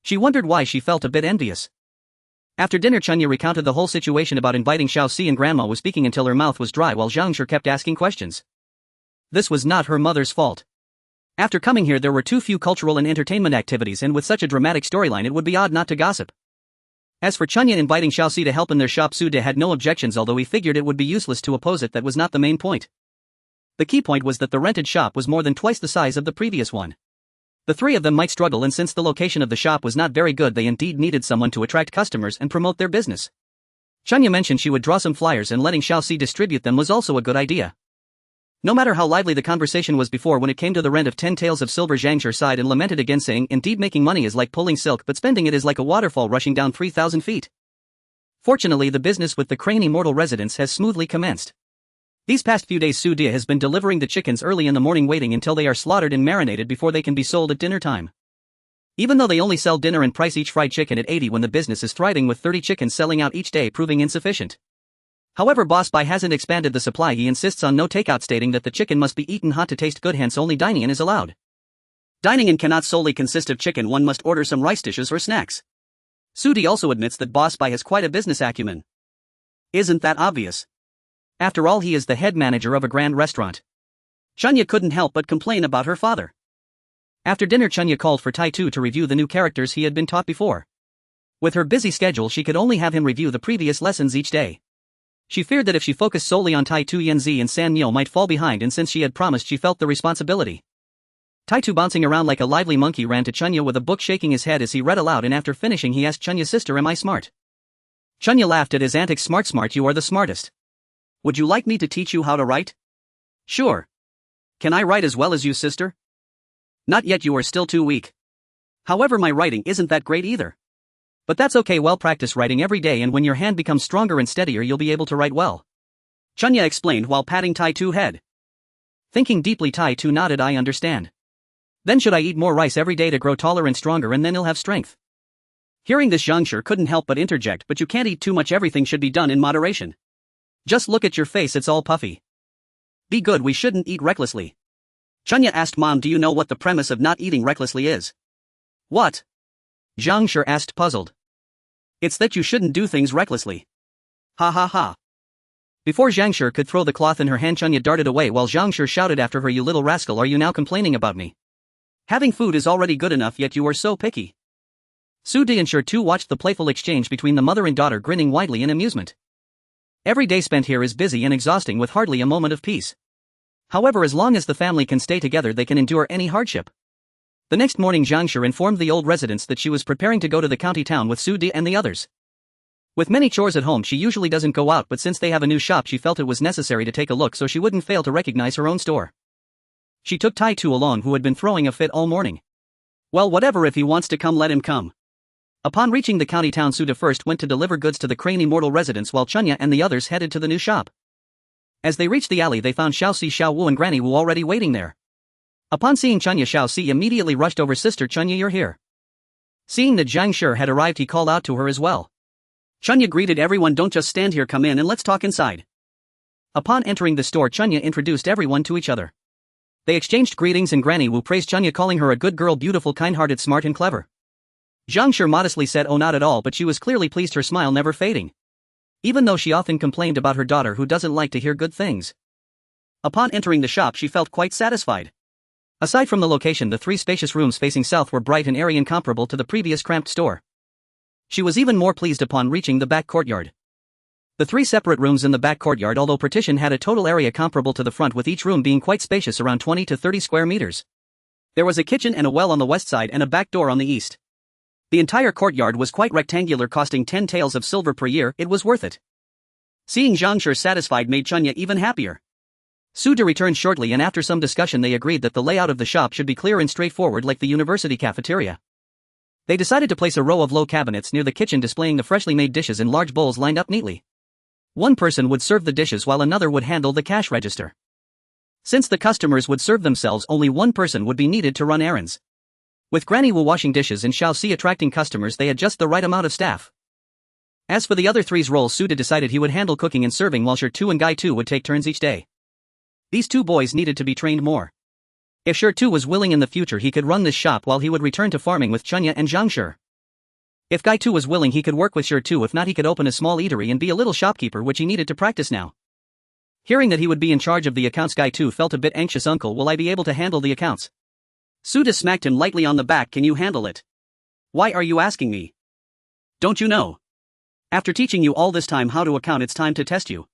She wondered why she felt a bit envious. After dinner, Chunya recounted the whole situation about inviting Xiaoxi, and Grandma was speaking until her mouth was dry while Zhang Shi kept asking questions. This was not her mother's fault. After coming here there were too few cultural and entertainment activities, and with such a dramatic storyline it would be odd not to gossip. As for Chunya inviting Xiaoxi to help in their shop, Suda had no objections, although he figured it would be useless to oppose it. That was not the main point. The key point was that the rented shop was more than twice the size of the previous one. The three of them might struggle, and since the location of the shop was not very good, they indeed needed someone to attract customers and promote their business. Chunya mentioned she would draw some flyers, and letting Xiaoxi distribute them was also a good idea. No matter how lively the conversation was before, when it came to the rent of 10 taels of silver, Zhang Shi sighed and lamented again, saying, "Indeed, making money is like pulling silk, but spending it is like a waterfall rushing down 3,000 feet. Fortunately, the business with the Crane Immortal residence has smoothly commenced. These past few days Su Dia has been delivering the chickens early in the morning, waiting until they are slaughtered and marinated before they can be sold at dinner time. Even though they only sell dinner and price each fried chicken at 80, when the business is thriving with 30 chickens selling out each day proving insufficient. However, Boss Bai hasn't expanded the supply. He insists on no takeout, stating that the chicken must be eaten hot to taste good, hence only dining in is allowed. Dining in cannot solely consist of chicken, one must order some rice dishes or snacks. Sudi also admits that Boss Bai has quite a business acumen. Isn't that obvious? After all, he is the head manager of a grand restaurant. Chunya couldn't help but complain about her father. After dinner, Chunya called for Tai Tu to review the new characters he had been taught before. With her busy schedule, she could only have him review the previous lessons each day. She feared that if she focused solely on Tai Tu, Yanzi and San Nyo might fall behind, and since she had promised, she felt the responsibility. Tai Tu, bouncing around like a lively monkey, ran to Chunya with a book, shaking his head as he read aloud, and after finishing he asked Chunya's sister, "Am I smart?" Chunya laughed at his antics. Smart, you are the smartest. Would you like me to teach you how to write? Sure. Can I write as well as you, sister? Not yet, you are still too weak. However, my writing isn't that great either. But that's okay, well, practice writing every day, and when your hand becomes stronger and steadier you'll be able to write well. Chunya explained while patting Tai Tu's head. Thinking deeply, Tai Tu nodded. I understand. Then should I eat more rice every day to grow taller and stronger, and then he'll have strength? Hearing this, Zhang Shi couldn't help but interject, but you can't eat too much, everything should be done in moderation. Just look at your face, it's all puffy. Be good, we shouldn't eat recklessly. Chunya asked, Mom, do you know what the premise of not eating recklessly is? What? Zhang Shi asked, puzzled. It's that you shouldn't do things recklessly. Ha ha ha. Before Zhang Shi could throw the cloth in her hand, Chunya darted away while Zhang Shi shouted after her, "You little rascal, are you now complaining about me? Having food is already good enough, yet you are so picky." Su Di and Shi too watched the playful exchange between the mother and daughter, grinning widely in amusement. Every day spent here is busy and exhausting with hardly a moment of peace. However, as long as the family can stay together they can endure any hardship. The next morning, Zhang Shi informed the old residents that she was preparing to go to the county town with Su Di and the others. With many chores at home she usually doesn't go out, but since they have a new shop she felt it was necessary to take a look so she wouldn't fail to recognize her own store. She took Tai Tu along, who had been throwing a fit all morning. Well, whatever, if he wants to come, let him come. Upon reaching the county town, Su Di first went to deliver goods to the Crane Immortal residence while Chunya and the others headed to the new shop. As they reached the alley they found Xiaoxi, Xiaowu and Granny Wu already waiting there. Upon seeing Chunya, Xiaoxi immediately rushed over. "Sister Chunya, you're here." Seeing that Zhang Shi had arrived he called out to her as well. Chunya greeted everyone. "Don't just stand here, come in and let's talk inside." Upon entering the store, Chunya introduced everyone to each other. They exchanged greetings and Granny Wu praised Chunya, calling her a good girl, beautiful, kind-hearted, smart and clever. Zhang Shi modestly said, "Oh, not at all," but she was clearly pleased, her smile never fading. Even though she often complained about her daughter who doesn't like to hear good things. Upon entering the shop she felt quite satisfied. Aside from the location, the 3 spacious rooms facing south were bright and airy, incomparable to the previous cramped store. She was even more pleased upon reaching the back courtyard. The 3 separate rooms in the back courtyard, although partitioned, had a total area comparable to the front, with each room being quite spacious, around 20 to 30 square meters. There was a kitchen and a well on the west side and a back door on the east. The entire courtyard was quite rectangular, costing 10 taels of silver per year. It was worth it. Seeing Zhang Shi satisfied made Chunya even happier. Su De returned shortly, and after some discussion they agreed that the layout of the shop should be clear and straightforward like the university cafeteria. They decided to place a row of low cabinets near the kitchen displaying the freshly made dishes in large bowls lined up neatly. One person would serve the dishes while another would handle the cash register. Since the customers would serve themselves, only one person would be needed to run errands. With Granny Wu washing dishes and Xiao Si attracting customers, they had just the right amount of staff. As for the other three's roles, Su De decided he would handle cooking and serving, while Shi Tu and Gai Tu would take turns each day. These 2 boys needed to be trained more. If Shi Tu was willing, in the future he could run this shop while he would return to farming with Chunya and Zhang Shi. If Gai Tu was willing, he could work with Shi Tu. If not, he could open a small eatery and be a little shopkeeper, which he needed to practice now. Hearing that he would be in charge of the accounts, Gai Tu felt a bit anxious. Uncle, will I be able to handle the accounts? Su De smacked him lightly on the back. Can you handle it? Why are you asking me? Don't you know? After teaching you all this time how to account, it's time to test you.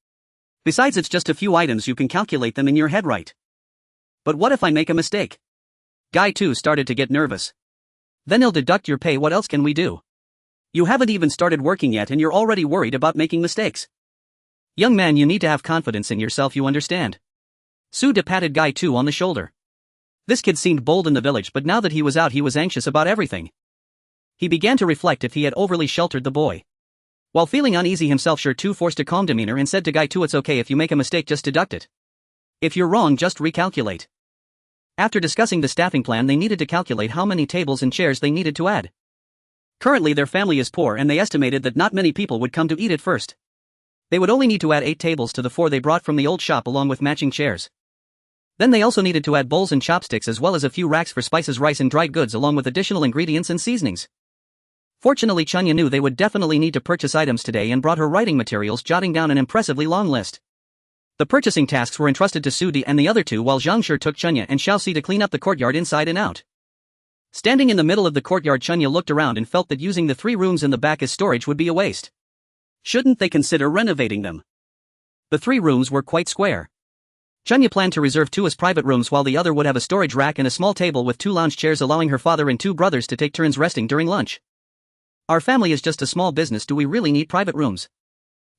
Besides, it's just a few items, you can calculate them in your head, right? But what if I make a mistake? Gai Tu started to get nervous. Then he'll deduct your pay. What else can we do? You haven't even started working yet and you're already worried about making mistakes. Young man, you need to have confidence in yourself, you understand? Su De patted Gai Tu on the shoulder. This kid seemed bold in the village, but now that he was out he was anxious about everything. He began to reflect if he had overly sheltered the boy. While feeling uneasy himself, Shi Tu forced a calm demeanor and said to Gai Tu, it's okay if you make a mistake, just deduct it. If you're wrong, just recalculate. After discussing the staffing plan, they needed to calculate how many tables and chairs they needed to add. Currently their family is poor and they estimated that not many people would come to eat at first. They would only need to add 8 tables to the 4 they brought from the old shop along with matching chairs. Then they also needed to add bowls and chopsticks, as well as a few racks for spices, rice and dried goods, along with additional ingredients and seasonings. Fortunately, Chunya knew they would definitely need to purchase items today and brought her writing materials, jotting down an impressively long list. The purchasing tasks were entrusted to Su De and the other 2, while Zhang Shi took Chunya and Xiao Si to clean up the courtyard inside and out. Standing in the middle of the courtyard, Chunya looked around and felt that using the 3 rooms in the back as storage would be a waste. Shouldn't they consider renovating them? The 3 rooms were quite square. Chunya planned to reserve 2 as private rooms, while the other would have a storage rack and a small table with 2 lounge chairs, allowing her father and 2 brothers to take turns resting during lunch. Our family is just a small business, do we really need private rooms?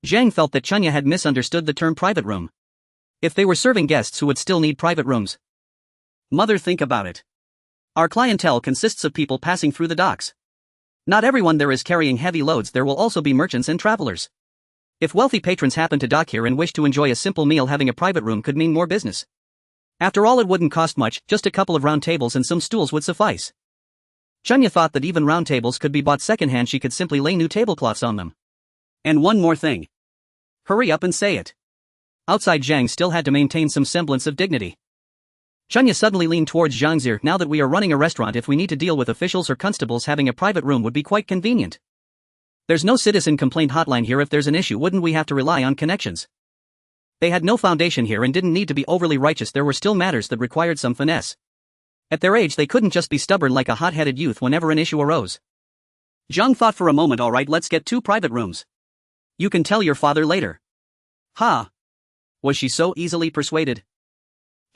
Zhang felt that Chunya had misunderstood the term private room. If they were serving guests who would still need private rooms. Mother, think about it. Our clientele consists of people passing through the docks. Not everyone there is carrying heavy loads, there will also be merchants and travelers. If wealthy patrons happen to dock here and wish to enjoy a simple meal, having a private room could mean more business. After all, it wouldn't cost much, just a couple of round tables and some stools would suffice. Chunya thought that even round tables could be bought secondhand, she could simply lay new tablecloths on them. And one more thing. Hurry up and say it. Outside, Zhang still had to maintain some semblance of dignity. Chunya suddenly leaned towards Zhang's ear. Now that we are running a restaurant, if we need to deal with officials or constables, having a private room would be quite convenient. There's no citizen complaint hotline here. If there's an issue, wouldn't we have to rely on connections? They had no foundation here and didn't need to be overly righteous, there were still matters that required some finesse. At their age they couldn't just be stubborn like a hot-headed youth whenever an issue arose. Zhang thought for a moment. Alright, let's get 2 private rooms. You can tell your father later. Ha! Was she so easily persuaded?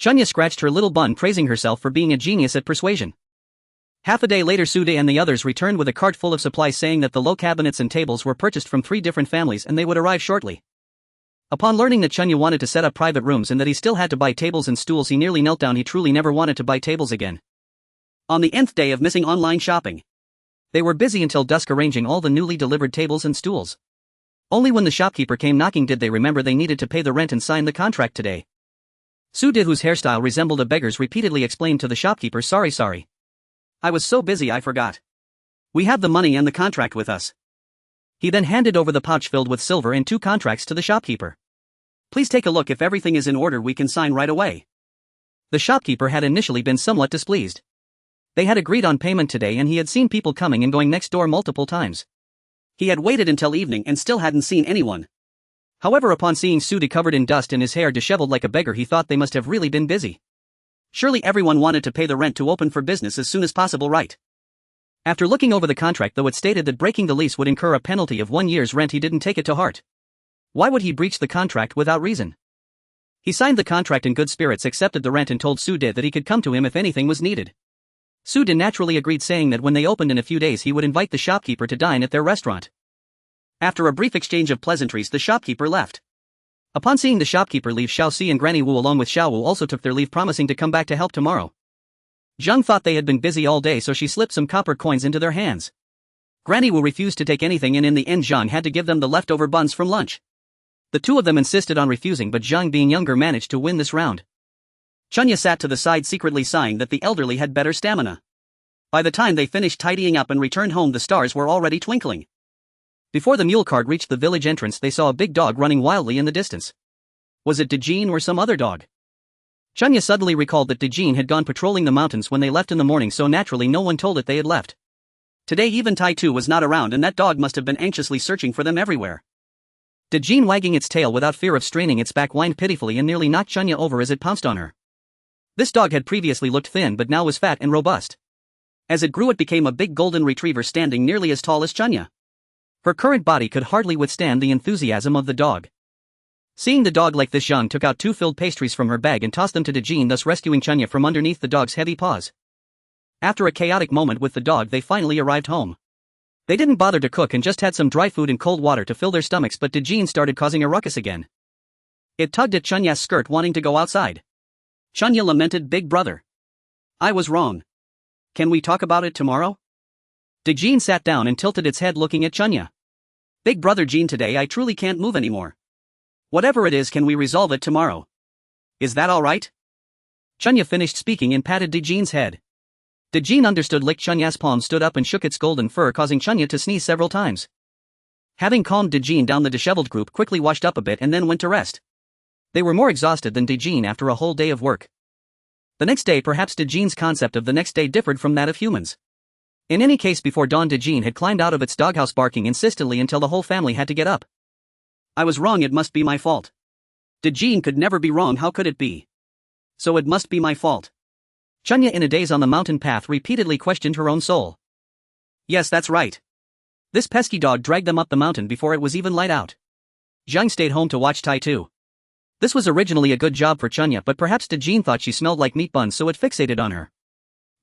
Chunya scratched her little bun, praising herself for being a genius at persuasion. Half a day later, Su De and the others returned with a cart full of supplies, saying that the low cabinets and tables were purchased from 3 different families and they would arrive shortly. Upon learning that Chunya wanted to set up private rooms and that he still had to buy tables and stools, he nearly knelt down. He truly never wanted to buy tables again. On the nth day of missing online shopping, they were busy until dusk arranging all the newly delivered tables and stools. Only when the shopkeeper came knocking did they remember they needed to pay the rent and sign the contract today. Su De, whose hairstyle resembled a beggar's, repeatedly explained to the shopkeeper, sorry. I was so busy I forgot. We have the money and the contract with us. He then handed over the pouch filled with silver and 2 contracts to the shopkeeper. Please take a look. If everything is in order, we can sign right away. The shopkeeper had initially been somewhat displeased. They had agreed on payment today and he had seen people coming and going next door multiple times. He had waited until evening and still hadn't seen anyone. However, upon seeing Sude covered in dust and his hair disheveled like a beggar, he thought they must have really been busy. Surely everyone wanted to pay the rent to open for business as soon as possible, right? After looking over the contract, though it stated that breaking the lease would incur a penalty of 1 year's rent, he didn't take it to heart. Why would he breach the contract without reason? He signed the contract in good spirits, accepted the rent and told Sude that he could come to him if anything was needed. Sude naturally agreed, saying that when they opened in a few days he would invite the shopkeeper to dine at their restaurant. After a brief exchange of pleasantries, the shopkeeper left. Upon seeing the shopkeeper leave, Xiaoxi and Granny Wu along with Xiaowu also took their leave, promising to come back to help tomorrow. Zhang thought they had been busy all day, so she slipped some copper coins into their hands. Granny Wu refused to take anything, and in the end Zhang had to give them the leftover buns from lunch. The two of them insisted on refusing, but Zhang, being younger, managed to win this round. Chunya sat to the side secretly sighing that the elderly had better stamina. By the time they finished tidying up and returned home, the stars were already twinkling. Before the mule cart reached the village entrance, they saw a big dog running wildly in the distance. Was it Dejin or some other dog? Chunya suddenly recalled that Dejin had gone patrolling the mountains when they left in the morning, so naturally no one told it they had left. Today even Tai Tu was not around, and that dog must have been anxiously searching for them everywhere. Dejin, wagging its tail without fear of straining its back, whined pitifully and nearly knocked Chunya over as it pounced on her. This dog had previously looked thin but now was fat and robust. As it grew, it became a big golden retriever standing nearly as tall as Chunya. Her current body could hardly withstand the enthusiasm of the dog. Seeing the dog like this, Zhang took out 2 filled pastries from her bag and tossed them to Dejin, thus rescuing Chunya from underneath the dog's heavy paws. After a chaotic moment with the dog, they finally arrived home. They didn't bother to cook and just had some dry food and cold water to fill their stomachs, but Dejin started causing a ruckus again. It tugged at Chunya's skirt, wanting to go outside. Chunya lamented, "Big brother, I was wrong. Can we talk about it tomorrow?" Dejin sat down and tilted its head, looking at Chunya. "Big brother Jin, today I truly can't move anymore. Whatever it is, can we resolve it tomorrow? Is that alright?" Chunya finished speaking and patted Dejin's head. Dejin understood, licked Chunya's palm, stood up and shook its golden fur, causing Chunya to sneeze several times. Having calmed Dejin down, the disheveled group quickly washed up a bit and then went to rest. They were more exhausted than Dejin after a whole day of work. The next day, perhaps Dejin's concept of the next day differed from that of humans. In any case, before dawn Dejin had climbed out of its doghouse, barking insistently until the whole family had to get up. "I was wrong, it must be my fault." Dejin could never be wrong, how could it be? "So it must be my fault." Chunya, in a daze on the mountain path, repeatedly questioned her own soul. "Yes, that's right. This pesky dog dragged them up the mountain before it was even light out." Zhang stayed home to watch Tai Tu. This was originally a good job for Chunya, but perhaps Dejin thought she smelled like meat buns, so it fixated on her.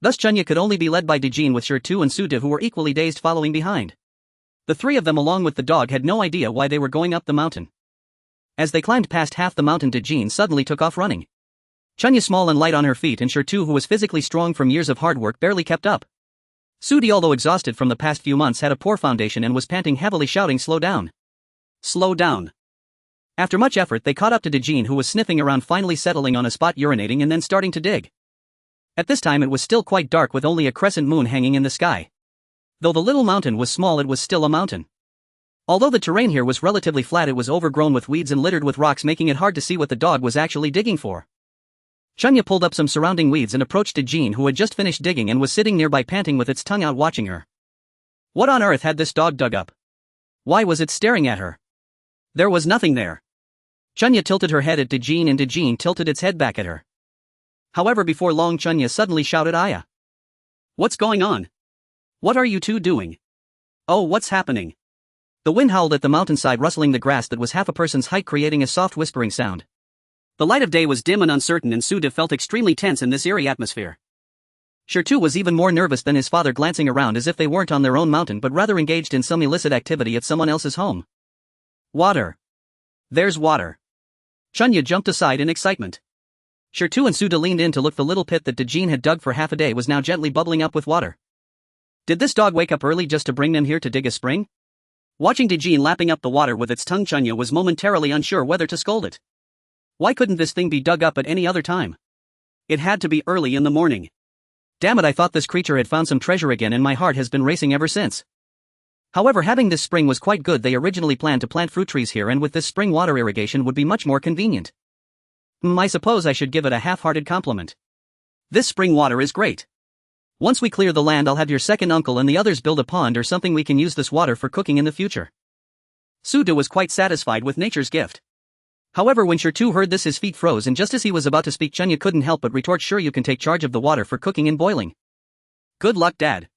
Thus Chunya could only be led by Dejin, with Shirtu and Sude, who were equally dazed, following behind. The three of them along with the dog had no idea why they were going up the mountain. As they climbed past half the mountain, Dejin suddenly took off running. Chunya, small and light on her feet, and Shirtu, who was physically strong from years of hard work, barely kept up. Sude, although exhausted from the past few months, had a poor foundation and was panting heavily, shouting, "Slow down! Slow down!" After much effort, they caught up to Dejin, who was sniffing around, finally settling on a spot, urinating and then starting to dig. At this time it was still quite dark, with only a crescent moon hanging in the sky. Though the little mountain was small, it was still a mountain. Although the terrain here was relatively flat, it was overgrown with weeds and littered with rocks, making it hard to see what the dog was actually digging for. Chunya pulled up some surrounding weeds and approached Dejin, who had just finished digging and was sitting nearby, panting with its tongue out, watching her. What on earth had this dog dug up? Why was it staring at her? There was nothing there. Chunya tilted her head at Dejin and Dejin tilted its head back at her. However, before long Chunya suddenly shouted, "Aya! What's going on? What are you two doing? Oh, what's happening?" The wind howled at the mountainside, rustling the grass that was half a person's height, creating a soft whispering sound. The light of day was dim and uncertain, and Sude felt extremely tense in this eerie atmosphere. Shirtu was even more nervous than his father, glancing around as if they weren't on their own mountain but rather engaged in some illicit activity at someone else's home. "Water! There's water!" Chunya jumped aside in excitement. Shirtu and Sude leaned in to look. The little pit that Dejin had dug for half a day was now gently bubbling up with water. Did this dog wake up early just to bring them here to dig a spring? Watching Dejin lapping up the water with its tongue, Chunya was momentarily unsure whether to scold it. Why couldn't this thing be dug up at any other time? It had to be early in the morning. Damn it, I thought this creature had found some treasure again, and my heart has been racing ever since. However, having this spring was quite good. They originally planned to plant fruit trees here, and with this spring, water irrigation would be much more convenient. I suppose I should give it a half-hearted compliment. This spring water is great. Once we clear the land, I'll have your second uncle and the others build a pond or something. We can use this water for cooking in the future. Su De was quite satisfied with nature's gift. However, when Shi heard this, his feet froze, and just as he was about to speak, Chunya couldn't help but retort, "Sure, you can take charge of the water for cooking and boiling." Good luck, Dad.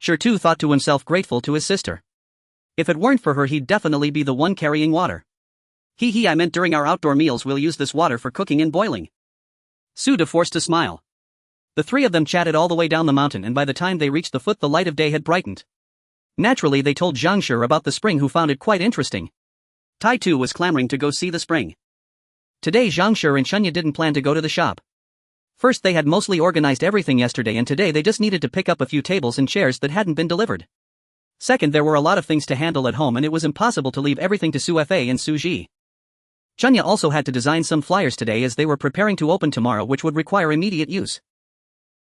Shi thought to himself, grateful to his sister. If it weren't for her, he'd definitely be the one carrying water. I meant during our outdoor meals we'll use this water for cooking and boiling. Su De forced a smile. The three of them chatted all the way down the mountain, and by the time they reached the foot, the light of day had brightened. Naturally, they told Zhang Shi about the spring, who found it quite interesting. Tai Tu was clamoring to go see the spring. Today Zhang Shi and Chunya didn't plan to go to the shop. First, they had mostly organized everything yesterday, and today they just needed to pick up a few tables and chairs that hadn't been delivered. Second, there were a lot of things to handle at home, and it was impossible to leave everything to Su Fa and Su Ji. Chunya also had to design some flyers today, as they were preparing to open tomorrow, which would require immediate use.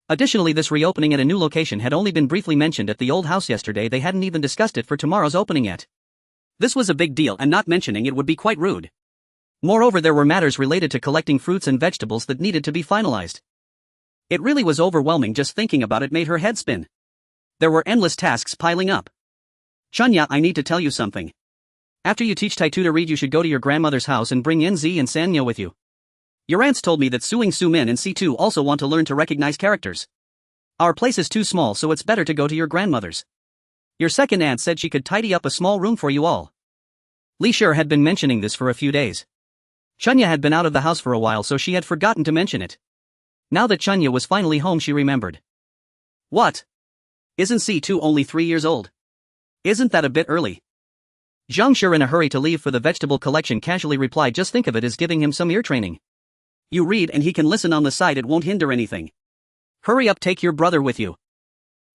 Additionally, this reopening at a new location had only been briefly mentioned at the old house yesterday. They hadn't even discussed it for tomorrow's opening yet. This was a big deal, and not mentioning it would be quite rude. Moreover, there were matters related to collecting fruits and vegetables that needed to be finalized. It really was overwhelming. Just thinking about it made her head spin. There were endless tasks piling up. "Chunya, I need to tell you something. After you teach Tai Tu to read, you should go to your grandmother's house and bring Yanzi and Sanyo with you. Your aunts told me that Suing Su Min and C2 also want to learn to recognize characters. Our place is too small, so it's better to go to your grandmother's. Your second aunt said she could tidy up a small room for you all." Li Shi had been mentioning this for a few days. Chunya had been out of the house for a while, so she had forgotten to mention it. Now that Chunya was finally home, she remembered. What? Isn't C2 only 3 years old? Isn't that a bit early? Zhang Shi, in a hurry to leave for the vegetable collection, casually replied, "Just think of it as giving him some ear training. You read and he can listen on the side, it won't hinder anything. Hurry up, take your brother with you."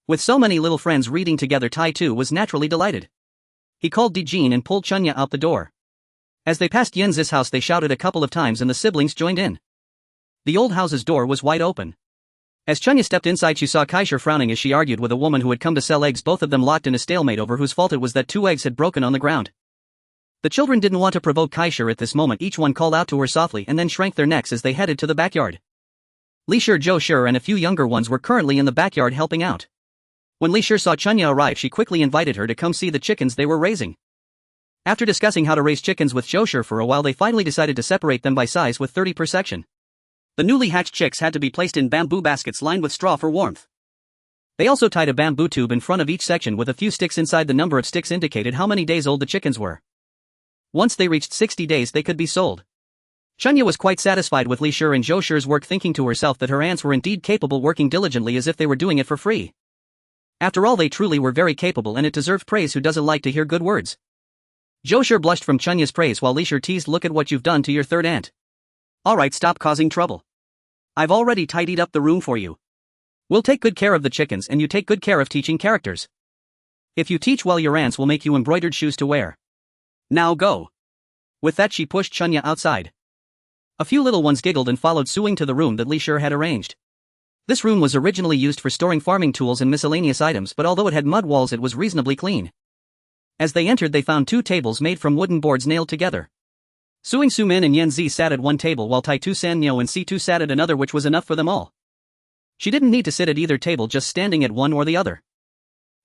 With so many little friends reading together, Tai Tu was naturally delighted. He called Di Jin and pulled Chunya out the door. As they passed Yinzi's house, they shouted a couple of times and the siblings joined in. The old house's door was wide open. As Chunya stepped inside, she saw Kaisha frowning as she argued with a woman who had come to sell eggs, both of them locked in a stalemate over whose fault it was that 2 eggs had broken on the ground. The children didn't want to provoke Kaisha at this moment. Each one called out to her softly and then shrank their necks as they headed to the backyard. Li Shi, Zhou Shi, and a few younger ones were currently in the backyard helping out. When Li Shi saw Chunya arrive, she quickly invited her to come see the chickens they were raising. After discussing how to raise chickens with Zhou Shi for a while, they finally decided to separate them by size with 30 per section. The newly hatched chicks had to be placed in bamboo baskets lined with straw for warmth. They also tied a bamboo tube in front of each section with a few sticks inside. The number of sticks indicated how many days old the chickens were. Once they reached 60 days, they could be sold. Chunya was quite satisfied with Li Shi and Zhou Shi's work, thinking to herself that her aunts were indeed capable, working diligently as if they were doing it for free. After all, they truly were very capable, and it deserved praise. Who doesn't like to hear good words? Zhou Shi blushed from Chunya's praise while Li Shi teased, "Look at what you've done to your third aunt. Alright, stop causing trouble. I've already tidied up the room for you. We'll take good care of the chickens, and you take good care of teaching characters. If you teach well, your aunts will make you embroidered shoes to wear. Now go." With that, she pushed Chunya outside. A few little ones giggled and followed Suing to the room that Li Shi had arranged. This room was originally used for storing farming tools and miscellaneous items, but although it had mud walls, it was reasonably clean. As they entered, they found 2 tables made from wooden boards nailed together. Suing Su Min and Yanzi sat at one table while Tai Tu San Nyo and C2 sat at another, which was enough for them all. She didn't need to sit at either table, just standing at one or the other.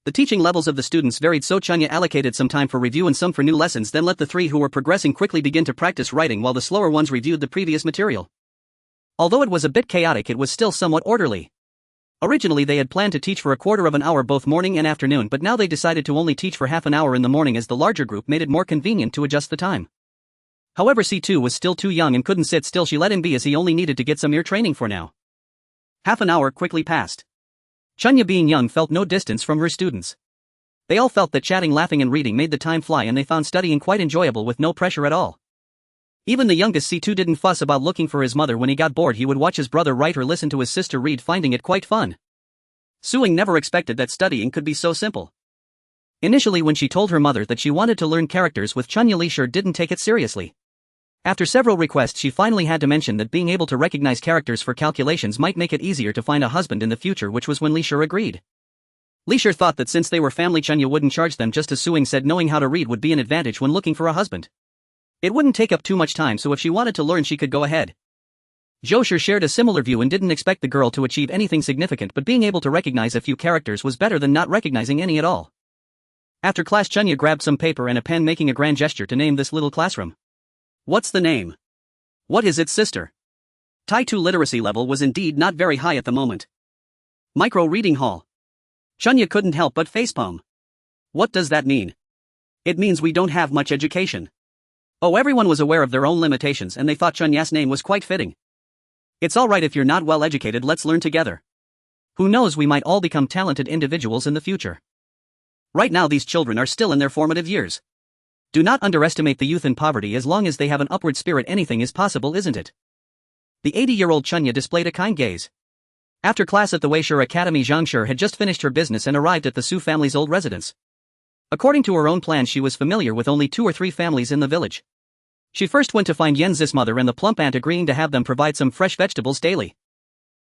The teaching levels of the students varied, so Chunya allocated some time for review and some for new lessons, then let the 3 who were progressing quickly begin to practice writing while the slower ones reviewed the previous material. Although it was a bit chaotic, it was still somewhat orderly. Originally, they had planned to teach for a quarter of an hour both morning and afternoon, but now they decided to only teach for half an hour in the morning, as the larger group made it more convenient to adjust the time. However, C2 was still too young and couldn't sit still. She let him be, as he only needed to get some ear training for now. Half an hour quickly passed. Chunya, being young, felt no distance from her students. They all felt that chatting, laughing and reading made the time fly, and they found studying quite enjoyable with no pressure at all. Even the youngest C2 didn't fuss about looking for his mother. When he got bored, he would watch his brother write or listen to his sister read, finding it quite fun. Suing never expected that studying could be so simple. Initially, when she told her mother that she wanted to learn characters with Chunya, Li Shi didn't take it seriously. After several requests, she finally had to mention that being able to recognize characters for calculations might make it easier to find a husband in the future, which was when Li Shi agreed. Li Shi thought that since they were family, Chunya wouldn't charge them, just as Suing said knowing how to read would be an advantage when looking for a husband. It wouldn't take up too much time, so if she wanted to learn, she could go ahead. Zhou Shi shared a similar view and didn't expect the girl to achieve anything significant, but being able to recognize a few characters was better than not recognizing any at all. After class, Chunya grabbed some paper and a pen, making a grand gesture to name this little classroom. What's the name? What is its sister? Tai 2 literacy level was indeed not very high at the moment. Micro reading hall. Chunya couldn't help but facepalm. What does that mean? It means we don't have much education. Oh, everyone was aware of their own limitations and they thought Chunya's name was quite fitting. It's alright if you're not well educated, let's learn together. Who knows, we might all become talented individuals in the future. Right now these children are still in their formative years. Do not underestimate the youth in poverty. As long as they have an upward spirit, anything is possible, isn't it? The 80-year-old Chunya displayed a kind gaze. After class at the Weishur Academy, Zhang Shi had just finished her business and arrived at the Su family's old residence. According to her own plan, she was familiar with only 2 or 3 families in the village. She first went to find Yanzi's mother and the plump aunt, agreeing to have them provide some fresh vegetables daily.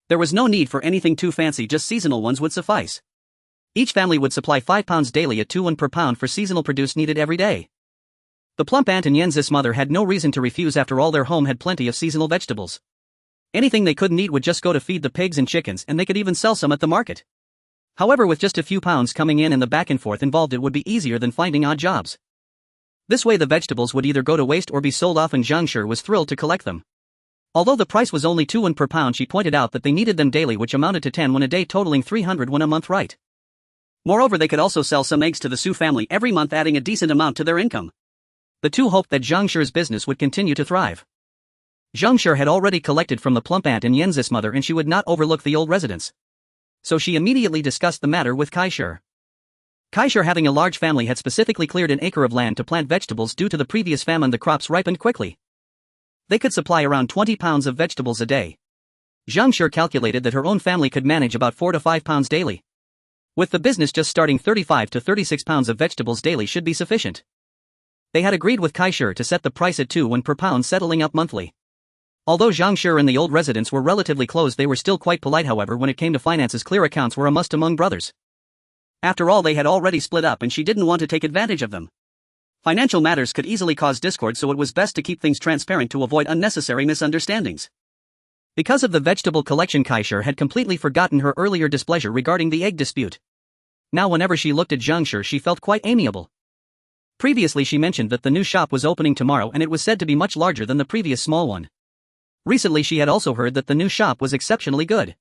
There was no need for anything too fancy, just seasonal ones would suffice. Each family would supply 5 pounds daily at 2 won per pound for seasonal produce needed every day. The plump aunt and Yanzi's mother had no reason to refuse. After all, their home had plenty of seasonal vegetables. Anything they couldn't eat would just go to feed the pigs and chickens, and they could even sell some at the market. However, with just a few pounds coming in and the back and forth involved, it would be easier than finding odd jobs. This way the vegetables would either go to waste or be sold off, and Zhang Shi was thrilled to collect them. Although the price was only 2 won per pound, she pointed out that they needed them daily, which amounted to 10 won a day, totaling 300 won a month, right? Moreover, they could also sell some eggs to the Su family every month, adding a decent amount to their income. The two hoped that Zhang Shi's business would continue to thrive. Zhang Shi had already collected from the plump aunt and Yanzi's mother, and she would not overlook the old residence. So she immediately discussed the matter with Kai Shi. Kai Shi, having a large family, had specifically cleared an acre of land to plant vegetables. Due to the previous famine, the crops ripened quickly. They could supply around 20 pounds of vegetables a day. Zhang Shi calculated that her own family could manage about 4 to 5 pounds daily. With the business just starting, 35 to 36 pounds of vegetables daily should be sufficient. They had agreed with Kai Shi to set the price at 2 won per pound, settling up monthly. Although Zhang Shi and the old residents were relatively close, they were still quite polite. However, when it came to finances, clear accounts were a must among brothers. After all, they had already split up and she didn't want to take advantage of them. Financial matters could easily cause discord, so it was best to keep things transparent to avoid unnecessary misunderstandings. Because of the vegetable collection, Kai Shi had completely forgotten her earlier displeasure regarding the egg dispute. Now whenever she looked at Zhang Shi, she felt quite amiable. Previously she mentioned that the new shop was opening tomorrow and it was said to be much larger than the previous small one. Recently she had also heard that the new shop was exceptionally good.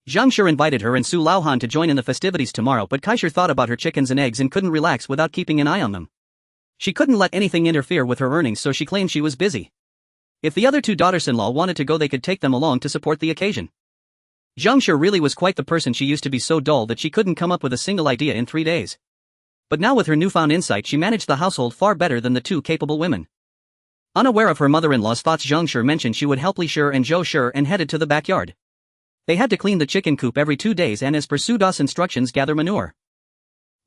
Zhang Shi invited her and Su Laohan to join in the festivities tomorrow, but Kai Shi thought about her chickens and eggs and couldn't relax without keeping an eye on them. She couldn't let anything interfere with her earnings, so she claimed she was busy. If the other 2 daughters-in-law wanted to go, they could take them along to support the occasion. Zhang Shi really was quite the person. She used to be so dull that she couldn't come up with a single idea in 3 days. But now with her newfound insight, she managed the household far better than the 2 capable women. Unaware of her mother-in-law's thoughts, Zhang Shi mentioned she would help Li Shi and Zhou Shi and headed to the backyard. They had to clean the chicken coop every 2 days and, as per Su Da's instructions, gather manure.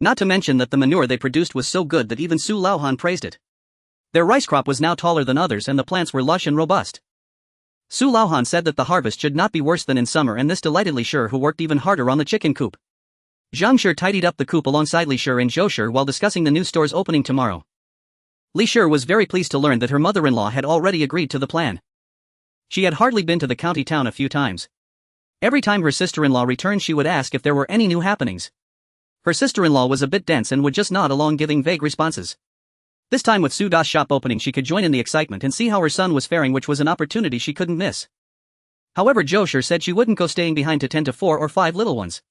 Not to mention that the manure they produced was so good that even Su Laohan praised it. Their rice crop was now taller than others and the plants were lush and robust. Su Laohan said that the harvest should not be worse than in summer, and this delighted Li Shi, who worked even harder on the chicken coop. Zhang Shi tidied up the coop alongside Li Shi and Zhou Shi while discussing the new store's opening tomorrow. Li Shi was very pleased to learn that her mother-in-law had already agreed to the plan. She had hardly been to the county town a few times. Every time her sister-in-law returned, she would ask if there were any new happenings. Her sister-in-law was a bit dense and would just nod along, giving vague responses. This time with Su Da's shop opening, she could join in the excitement and see how her son was faring, which was an opportunity she couldn't miss. However, Zhou Shi said she wouldn't go staying behind to tend to 4 or 5 little ones.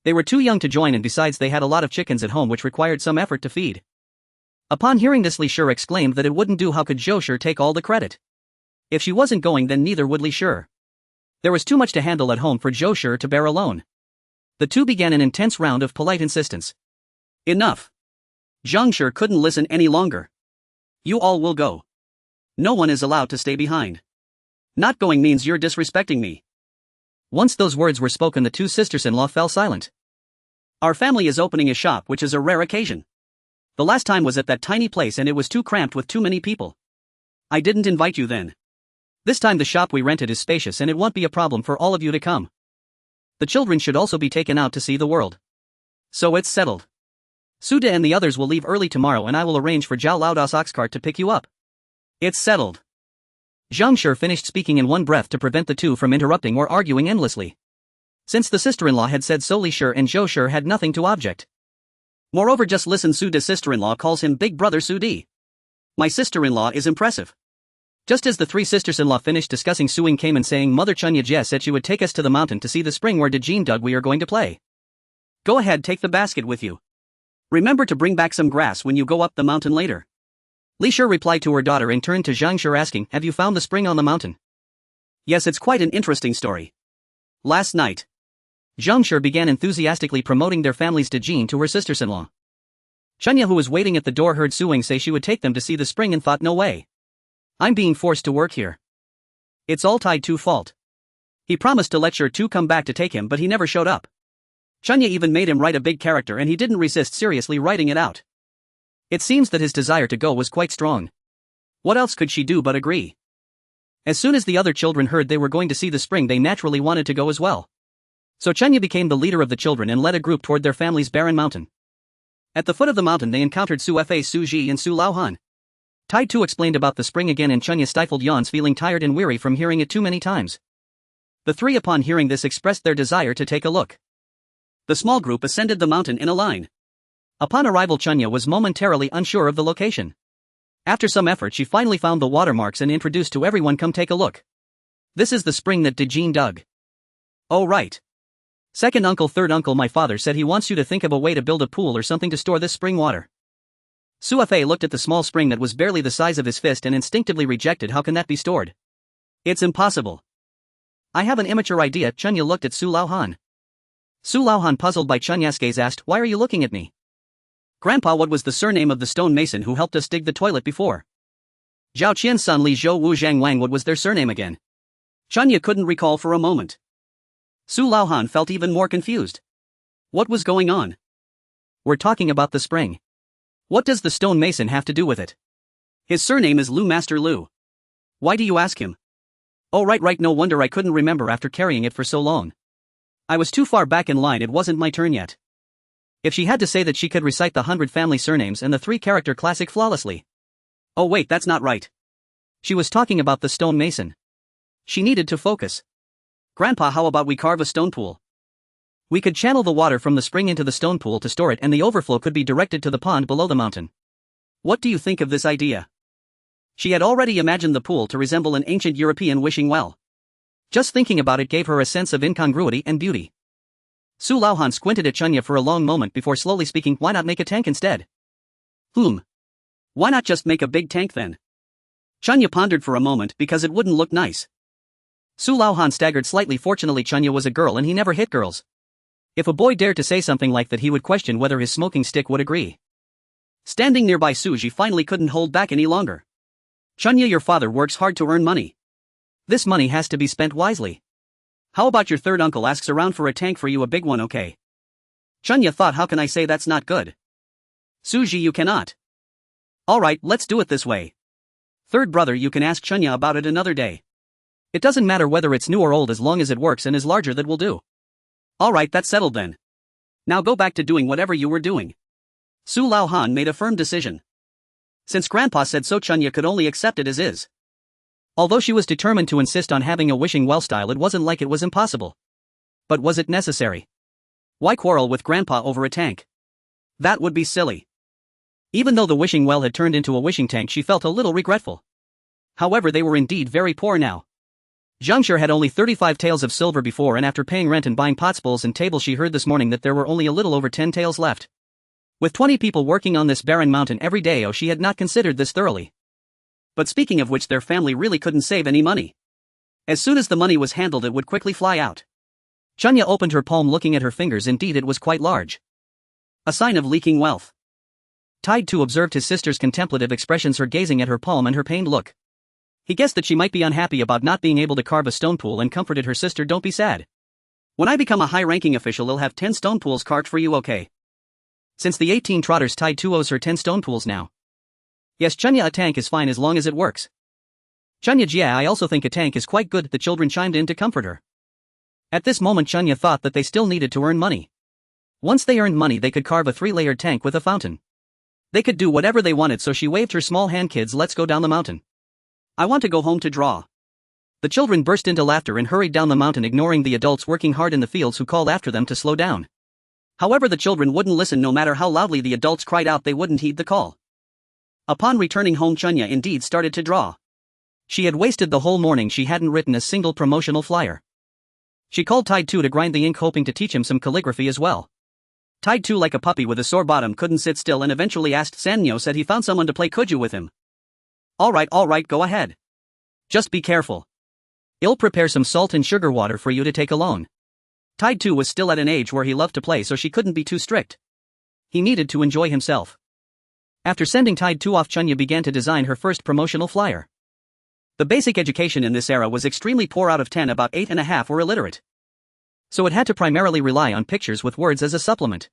They were too young to join, and besides they had a lot of chickens at home which required some effort to feed. Upon hearing this, Li Shi exclaimed that it wouldn't do. How could Zhou Shi take all the credit? If she wasn't going, then neither would Li Shi. There was too much to handle at home for Zhou Shi to bear alone. The two began an intense round of polite insistence. Enough. Zhang Shi couldn't listen any longer. You all will go. No one is allowed to stay behind. Not going means you're disrespecting me. Once those words were spoken, the 2 sisters-in-law fell silent. Our family is opening a shop, which is a rare occasion. The last time was at that tiny place and it was too cramped with too many people. I didn't invite you then. This time the shop we rented is spacious and it won't be a problem for all of you to come. The children should also be taken out to see the world. So it's settled. Suda and the others will leave early tomorrow and I will arrange for Zhao Laoda's ox cart to pick you up. It's settled. Zhang Shi finished speaking in one breath to prevent the 2 from interrupting or arguing endlessly. Since the sister-in-law had said so, Li Shi and Zhou Shi had nothing to object. Moreover, just listen, Sude's sister-in-law calls him Big Brother Sude. My sister-in-law is impressive. Just as the three sisters-in-law finished discussing, Suing came and saying, Mother Chunya Jie said she would take us to the mountain to see the spring where Dejin dug we are going to play. Go ahead, take the basket with you. Remember to bring back some grass when you go up the mountain later. Li Shi replied to her daughter and turned to Zhang Shi asking, have you found the spring on the mountain? Yes, it's quite an interesting story. Last night, Zhang Shi began enthusiastically promoting their family's Dejin to her sisters-in-law. Chunya, who was waiting at the door, heard Suing say she would take them to see the spring and thought, no way. I'm being forced to work here. It's all Tai Tu's fault. He promised to let Shi Tu come back to take him, but he never showed up. Chunya even made him write a big character and he didn't resist seriously writing it out. It seems that his desire to go was quite strong. What else could she do but agree? As soon as the other children heard they were going to see the spring, they naturally wanted to go as well. So Chunya became the leader of the children and led a group toward their family's barren mountain. At the foot of the mountain they encountered Su Fa, Su Ji and Su Laohan. Tai Tu explained about the spring again and Chunya stifled yawns, feeling tired and weary from hearing it too many times. The three, upon hearing this, expressed their desire to take a look. The small group ascended the mountain in a line. Upon arrival, Chunya was momentarily unsure of the location. After some effort she finally found the watermarks and introduced to everyone, come take a look. This is the spring that Dejin dug. Oh right. Second uncle, third uncle, my father said he wants you to think of a way to build a pool or something to store this spring water. Su Fei looked at the small spring that was barely the size of his fist and instinctively rejected. How can that be stored? It's impossible. I have an immature idea. Chunya looked at Su Laohan. Su Laohan, puzzled by Chunya's gaze, asked, why are you looking at me? Grandpa, what was the surname of the stone mason who helped us dig the toilet before? Zhao Qian's son Li Zhou Wu Zhang Wang, what was their surname again? Chunya couldn't recall for a moment. Su Laohan felt even more confused. What was going on? We're talking about the spring. What does the stone mason have to do with it? His surname is Lu, Master Lu. Why do you ask him? Oh right, no wonder I couldn't remember after carrying it for so long. I was too far back in line, it wasn't my turn yet. If she had to say that she could recite the 100 family surnames and the 3-character classic flawlessly. Oh wait, that's not right. She was talking about the stone mason. She needed to focus. Grandpa, how about we carve a stone pool? We could channel the water from the spring into the stone pool to store it, and the overflow could be directed to the pond below the mountain. What do you think of this idea? She had already imagined the pool to resemble an ancient European wishing well. Just thinking about it gave her a sense of incongruity and beauty. Su Laohan squinted at Chunya for a long moment before slowly speaking, why not make a tank instead? Why not just make a big tank then? Chunya pondered for a moment, because it wouldn't look nice. Su Laohan staggered slightly. Fortunately, Chunya was a girl and he never hit girls. If a boy dared to say something like that, he would question whether his smoking stick would agree. Standing nearby, Suji finally couldn't hold back any longer. Chunya, your father works hard to earn money. This money has to be spent wisely. How about your third uncle asks around for a tank for you, a big one, okay? Chunya thought, how can I say that's not good? Suji, you cannot. Alright, let's do it this way. Third brother, you can ask Chunya about it another day. It doesn't matter whether it's new or old as long as it works and is larger, that will do. Alright, that's settled then. Now go back to doing whatever you were doing. Su Laohan made a firm decision. Since Grandpa said so, Chunya could only accept it as is. Although she was determined to insist on having a wishing well style, it wasn't like it was impossible. But was it necessary? Why quarrel with Grandpa over a tank? That would be silly. Even though the wishing well had turned into a wishing tank, she felt a little regretful. However, they were indeed very poor now. Zhang Shi had only 35 taels of silver before, and after paying rent and buying pots, bowls and tables, she heard this morning that there were only a little over 10 taels left. With 20 people working on this barren mountain every day, she had not considered this thoroughly. But speaking of which, their family really couldn't save any money. As soon as the money was handled, it would quickly fly out. Chunya opened her palm, looking at her fingers. Indeed, it was quite large. A sign of leaking wealth. Tai Tu observed his sister's contemplative expressions, her gazing at her palm and her pained look. He guessed that she might be unhappy about not being able to carve a stone pool and comforted her sister, don't be sad. When I become a high-ranking official, I'll have 10 stone pools carved for you, okay? Since the 18 trotters, Tai Tu owes her 10 stone pools now. Yes, Chunya, a tank is fine as long as it works. Chunya, yeah, I also think a tank is quite good. The children chimed in to comfort her. At this moment, Chunya thought that they still needed to earn money. Once they earned money, they could carve a 3-layered tank with a fountain. They could do whatever they wanted, so she waved her small hand. Kids, let's go down the mountain. I want to go home to draw. The children burst into laughter and hurried down the mountain, ignoring the adults working hard in the fields who called after them to slow down. However, the children wouldn't listen no matter how loudly the adults cried out. They wouldn't heed the call. Upon returning home, Chunya indeed started to draw. She had wasted the whole morning. She hadn't written a single promotional flyer. She called Tide 2 to grind the ink, hoping to teach him some calligraphy as well. Tide 2, like a puppy with a sore bottom, couldn't sit still and eventually asked Sanyo. Said he found someone to play kuju with him. Alright, go ahead. Just be careful. I'll prepare some salt and sugar water for you to take alone. Tide 2 was still at an age where he loved to play, so she couldn't be too strict. He needed to enjoy himself. After sending Tide 2 off, Chunya began to design her first promotional flyer. The basic education in this era was extremely poor. Out of 10, about 8.5 were illiterate. So it had to primarily rely on pictures with words as a supplement.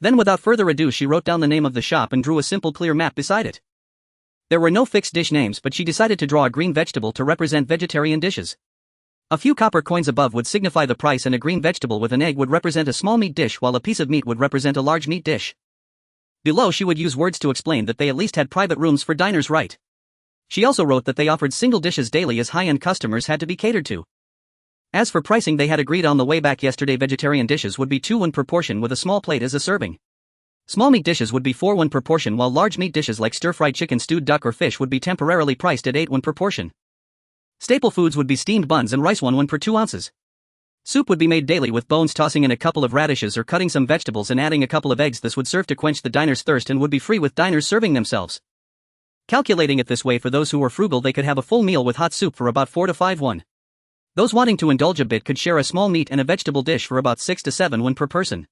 Then without further ado, she wrote down the name of the shop and drew a simple clear map beside it. There were no fixed dish names, but she decided to draw a green vegetable to represent vegetarian dishes. A few copper coins above would signify the price, and a green vegetable with an egg would represent a small meat dish, while a piece of meat would represent a large meat dish. Below, she would use words to explain that they at least had private rooms for diners, right? She also wrote that they offered single dishes daily, as high-end customers had to be catered to. As for pricing, they had agreed on the way back yesterday. Vegetarian dishes would be 2-1 per portion with a small plate as a serving. Small meat dishes would be 4-1 per portion, while large meat dishes like stir-fried chicken, stewed duck or fish would be temporarily priced at 8-1 per portion. Staple foods would be steamed buns and rice 1-1 per 2 ounces. Soup would be made daily with bones, tossing in a couple of radishes or cutting some vegetables and adding a couple of eggs. This would serve to quench the diner's thirst and would be free with diners serving themselves. Calculating it this way, for those who were frugal, they could have a full meal with hot soup for about 4 to 5-1. Those wanting to indulge a bit could share a small meat and a vegetable dish for about 6 to 7-1 per person.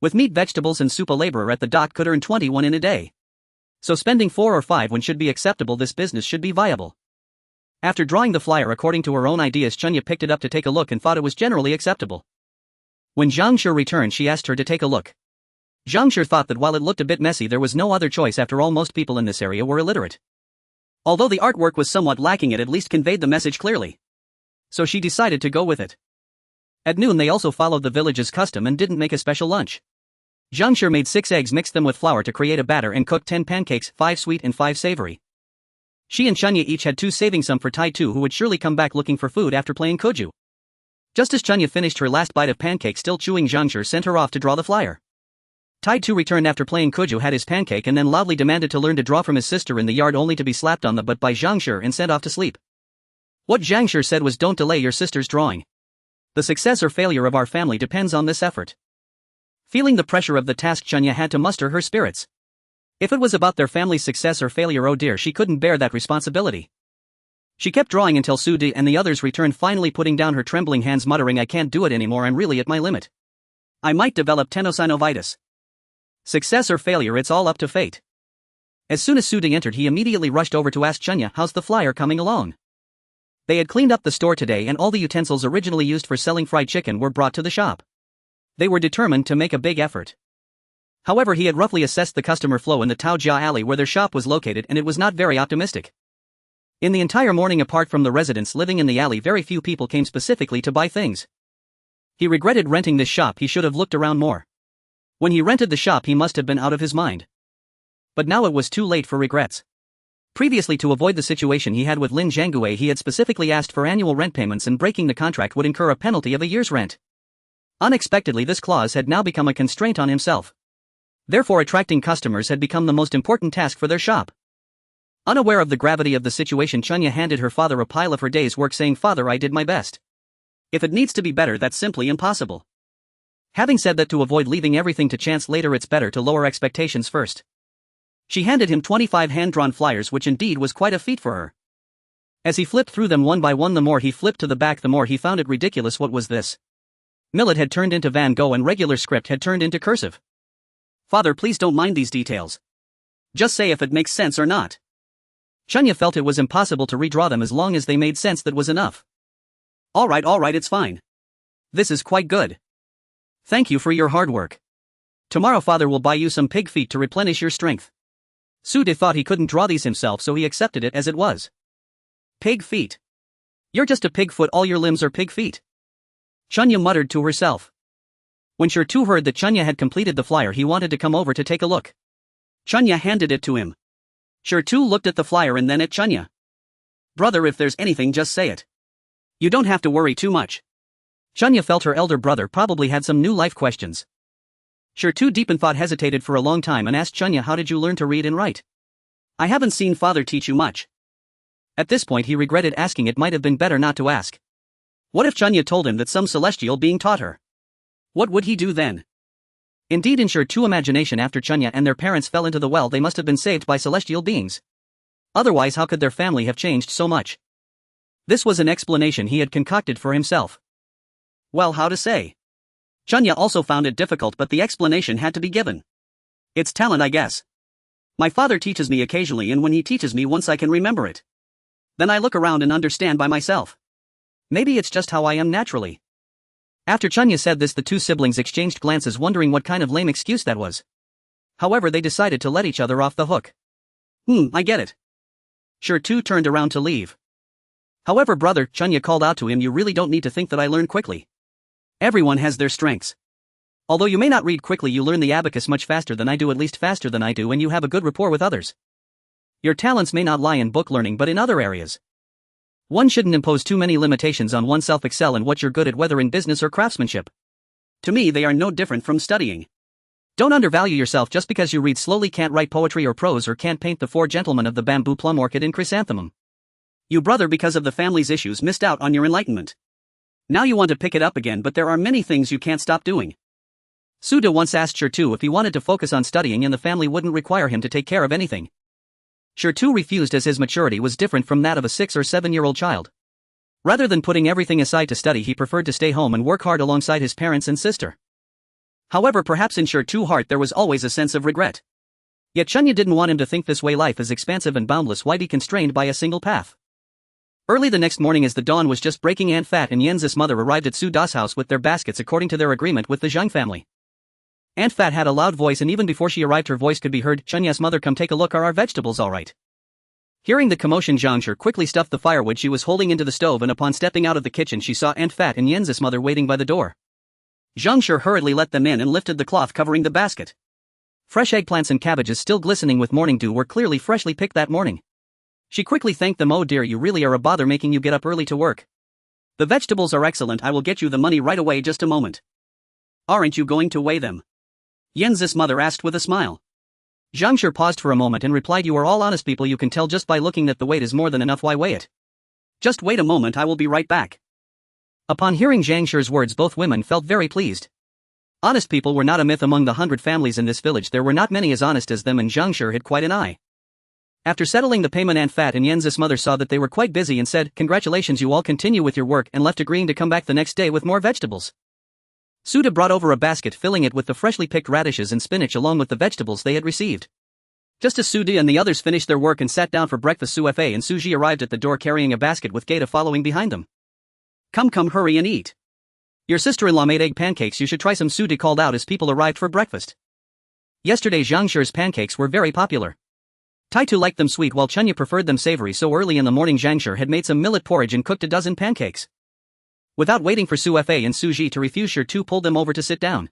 With meat, vegetables and soup, a laborer at the dock could earn 21 in a day. So spending 4 or 5 should be acceptable. This business should be viable. After drawing the flyer according to her own ideas, Chunya picked it up to take a look and thought it was generally acceptable. When Zhang Shi returned, she asked her to take a look. Zhang Shi thought that while it looked a bit messy, there was no other choice. After all, most people in this area were illiterate. Although the artwork was somewhat lacking, it at least conveyed the message clearly. So she decided to go with it. At noon, they also followed the village's custom and didn't make a special lunch. Zhang Shi made 6 eggs, mixed them with flour to create a batter, and cooked 10 pancakes, 5 sweet and 5 savory. She and Chunya each had 2, saving some for Tide 2, who would surely come back looking for food after playing kuju. Just as Chunya finished her last bite of pancake, still chewing, Zhang Shi sent her off to draw the flyer. Tide 2 returned after playing kuju, had his pancake, and then loudly demanded to learn to draw from his sister in the yard, only to be slapped on the butt by Zhang Shi and sent off to sleep. What Zhang Shi said was, "Don't delay your sister's drawing. The success or failure of our family depends on this effort." Feeling the pressure of the task, Chunya had to muster her spirits. If it was about their family's success or failure, oh dear, she couldn't bear that responsibility. She kept drawing until Su Di and the others returned, finally putting down her trembling hands, muttering, "I can't do it anymore, I'm really at my limit. I might develop tenosynovitis. Success or failure, it's all up to fate." As soon as Su Di entered, he immediately rushed over to ask Chunya, "How's the flyer coming along?" They had cleaned up the store today and all the utensils originally used for selling fried chicken were brought to the shop. They were determined to make a big effort. However, he had roughly assessed the customer flow in the Taojia alley where their shop was located, and it was not very optimistic. In the entire morning, apart from the residents living in the alley, very few people came specifically to buy things. He regretted renting this shop. He should have looked around more. When he rented the shop, he must have been out of his mind. But now it was too late for regrets. Previously, to avoid the situation he had with Lin Zhangue, he had specifically asked for annual rent payments, and breaking the contract would incur a penalty of a year's rent. Unexpectedly, this clause had now become a constraint on himself. Therefore, attracting customers had become the most important task for their shop. Unaware of the gravity of the situation, Chunya handed her father a pile of her day's work, saying, "Father, I did my best. If it needs to be better, that's simply impossible." Having said that, to avoid leaving everything to chance later, it's better to lower expectations first. She handed him 25 hand-drawn flyers, which indeed was quite a feat for her. As he flipped through them one by one, the more he flipped to the back, the more he found it ridiculous. What was this? Millet had turned into Van Gogh and regular script had turned into cursive. "Father, please don't mind these details. Just say if it makes sense or not." Chunya felt it was impossible to redraw them. As long as they made sense, that was enough. All right, it's fine. This is quite good. Thank you for your hard work. Tomorrow father will buy you some pig feet to replenish your strength." Su De thought he couldn't draw these himself, so he accepted it as it was. Pig feet. You're just a pig foot, all your limbs are pig feet. Chunya muttered to herself. When Shirtu heard that Chunya had completed the flyer, he wanted to come over to take a look. Chunya handed it to him. Shirtu looked at the flyer and then at Chunya. "Brother, if there's anything, just say it. You don't have to worry too much." Chunya felt her elder brother probably had some new life questions. Sure, deep in thought, hesitated for a long time and asked Chunya, how did you learn to read and write? I haven't seen father teach you much. At this point he regretted asking. It might have been better not to ask. What if Chunya told him that some celestial being taught her? What would he do then? Indeed, in Sure imagination, after Chunya and their parents fell into the well, they must have been saved by celestial beings. Otherwise, how could their family have changed so much? This was an explanation he had concocted for himself. Well, how to say? Chunya also found it difficult, but the explanation had to be given. It's talent, I guess. My father teaches me occasionally, and when he teaches me once I can remember it. Then I look around and understand by myself. Maybe it's just how I am naturally. After Chunya said this, the two siblings exchanged glances, wondering what kind of lame excuse that was. However, they decided to let each other off the hook. I get it. Sure turned around to leave. However, brother, Chunya called out to him, you really don't need to think that I learn quickly. Everyone has their strengths. Although you may not read quickly, you learn the abacus much faster than I do, at least faster than I do, and you have a good rapport with others. Your talents may not lie in book learning but in other areas. One shouldn't impose too many limitations on oneself. Excel in what you're good at, whether in business or craftsmanship. To me, they are no different from studying. Don't undervalue yourself just because you read slowly, can't write poetry or prose, or can't paint the four gentlemen of the bamboo, plum, orchid, and chrysanthemum. You, brother, because of the family's issues, missed out on your enlightenment. Now you want to pick it up again, but there are many things you can't stop doing. Suda once asked Sure if he wanted to focus on studying and the family wouldn't require him to take care of anything. Sure refused, as his maturity was different from that of a 6 or 7-year-old child. Rather than putting everything aside to study, he preferred to stay home and work hard alongside his parents and sister. However, perhaps in Sure heart there was always a sense of regret. Yet Chunya didn't want him to think this way. Life is expansive and boundless. Why be constrained by a single path? Early the next morning, as the dawn was just breaking, Aunt Fat and Yen's mother arrived at Suda's house with their baskets according to their agreement with the Zhang family. Aunt Fat had a loud voice, and even before she arrived her voice could be heard. Chunya's mother, come take a look, are our vegetables all right? Hearing the commotion, Zhang Shi quickly stuffed the firewood she was holding into the stove, and upon stepping out of the kitchen she saw Aunt Fat and Yen's mother waiting by the door. Zhang Shi hurriedly let them in and lifted the cloth covering the basket. Fresh eggplants and cabbages, still glistening with morning dew, were clearly freshly picked that morning. She quickly thanked them. Oh dear, you really are a bother making you get up early to work. The vegetables are excellent. I will get you the money right away. Just a moment. Aren't you going to weigh them? Yen's mother asked with a smile. Zhang Shi paused for a moment and replied, you are all honest people. You can tell just by looking that the weight is more than enough. Why weigh it? Just wait a moment, I will be right back. Upon hearing Zhang Shi's words, both women felt very pleased. Honest people were not a myth among the 100 families in this village. There were not many as honest as them, and Zhang Shi had quite an eye. After settling the payment, Aunt Fat and Yen's mother saw that they were quite busy and said, congratulations, you all continue with your work, and left, agreeing to come back the next day with more vegetables. Suda brought over a basket, filling it with the freshly picked radishes and spinach along with the vegetables they had received. Just as Suda and the others finished their work and sat down for breakfast, Sufa and Suji arrived at the door carrying a basket with Gata following behind them. Come, hurry and eat. Your sister-in-law made egg pancakes, you should try some, Suda called out as people arrived for breakfast. Yesterday Zhang Shi's pancakes were very popular. Taitu liked them sweet while Chunya preferred them savory, so early in the morning Zhang Shi had made some millet porridge and cooked a dozen pancakes. Without waiting for Sufa and Suji to refuse, Sure pulled them over to sit down.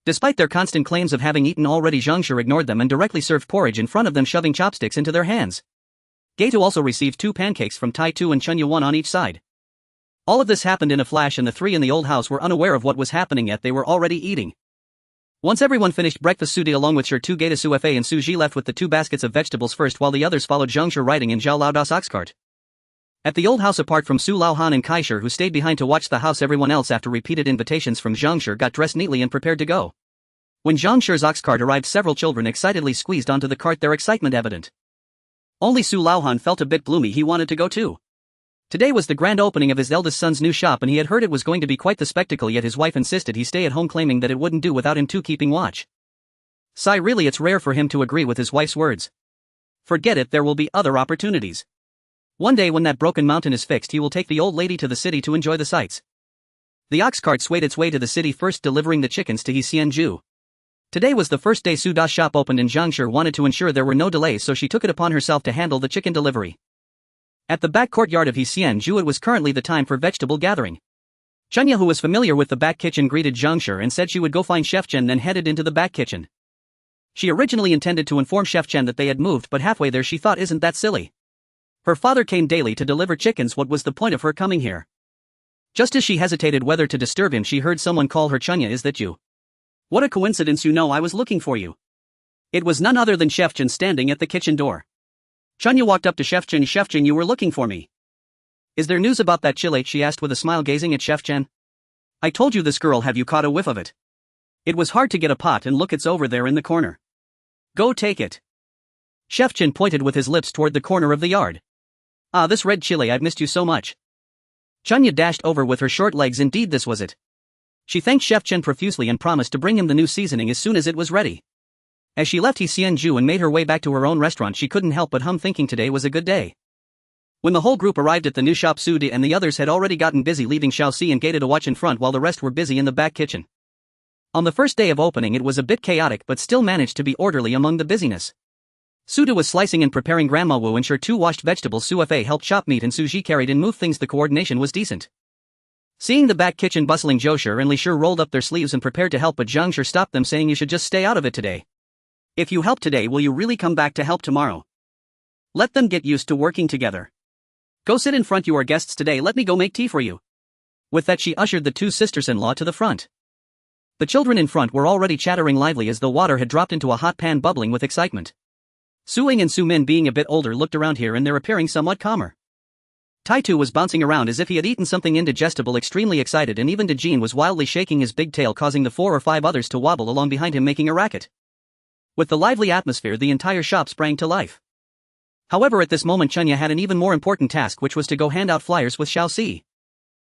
Despite their constant claims of having eaten already, Zhang Shi ignored them and directly served porridge in front of them, shoving chopsticks into their hands. Gato also received 2 pancakes from Taitu and Chunya, one on each side. All of this happened in a flash, and the 3 in the old house were unaware of what was happening, yet they were already eating. Once everyone finished breakfast, Sudi along with Sure, Gata, Sufa and Suji left with the 2 baskets of vegetables first, while the others followed Zhang Shi riding in Zhao Lao Das ox cart. At the old house, apart from Su Lao Han and Kai Shi, who stayed behind to watch the house, everyone else, after repeated invitations from Zhang Shi, got dressed neatly and prepared to go. When Zhang Shi's ox cart arrived, several children excitedly squeezed onto the cart, their excitement evident. Only Su Lao Han felt a bit gloomy. He wanted to go too. Today was the grand opening of his eldest son's new shop, and he had heard it was going to be quite the spectacle, yet his wife insisted he stay at home, claiming that it wouldn't do without him too keeping watch. Sigh, really it's rare for him to agree with his wife's words. Forget it, there will be other opportunities. One day when that broken mountain is fixed, he will take the old lady to the city to enjoy the sights. The ox cart swayed its way to the city, first delivering the chickens to Hsienju. Today was the first day Suda's shop opened, and Zhang Shi wanted to ensure there were no delays, so she took it upon herself to handle the chicken delivery. At the back courtyard of Hsienju, it was currently the time for vegetable gathering. Chunya, who was familiar with the back kitchen, greeted Zhang Shi and said she would go find Chef Chen, then headed into the back kitchen. She originally intended to inform Chef Chen that they had moved, but halfway there she thought, isn't that silly? Her father came daily to deliver chickens, what was the point of her coming here? Just as she hesitated whether to disturb him, she heard someone call her. Chunya, is that you? What a coincidence, I was looking for you. It was none other than Chef Chen standing at the kitchen door. Chunya walked up to Chef Chen. Chef Chen, you were looking for me. Is there news about that chile? She asked with a smile gazing at Chef Chen. I told you this girl, have you caught a whiff of it? It was hard to get a pot, and look, it's over there in the corner. Go take it. Chef Chen pointed with his lips toward the corner of the yard. Ah, this red chile, I've missed you so much. Chunya dashed over with her short legs. Indeed, this was it. She thanked Chef Chen profusely and promised to bring him the new seasoning as soon as it was ready. As she left Xianju and made her way back to her own restaurant, she couldn't help but hum, thinking today was a good day. When the whole group arrived at the new shop, Su De and the others had already gotten busy, leaving Xiaoxi and Gaeta to watch in front while the rest were busy in the back kitchen. On the first day of opening, it was a bit chaotic but still managed to be orderly among the busyness. Su De was slicing and preparing. Grandma Wu and Sure two washed vegetables. Su Fei helped chop meat and Su Ji carried and moved things. The coordination was decent. Seeing the back kitchen bustling, Zhou Shi and Li Shi rolled up their sleeves and prepared to help, but Zhang Shi stopped them, saying you should just stay out of it today. If you help today, will you really come back to help tomorrow? Let them get used to working together. Go sit in front, you are guests today, let me go make tea for you. With that she ushered the two sisters-in-law to the front. The children in front were already chattering lively as though water had dropped into a hot pan, bubbling with excitement. Su Ying and Su Min, being a bit older, looked around here and there, appearing somewhat calmer. Tai Tu was bouncing around as if he had eaten something indigestible, extremely excited, and even De Jin was wildly shaking his big tail, causing the 4 or 5 others to wobble along behind him, making a racket. With the lively atmosphere, the entire shop sprang to life. However, at this moment Chunya had an even more important task, which was to go hand out flyers with Xiaoxi.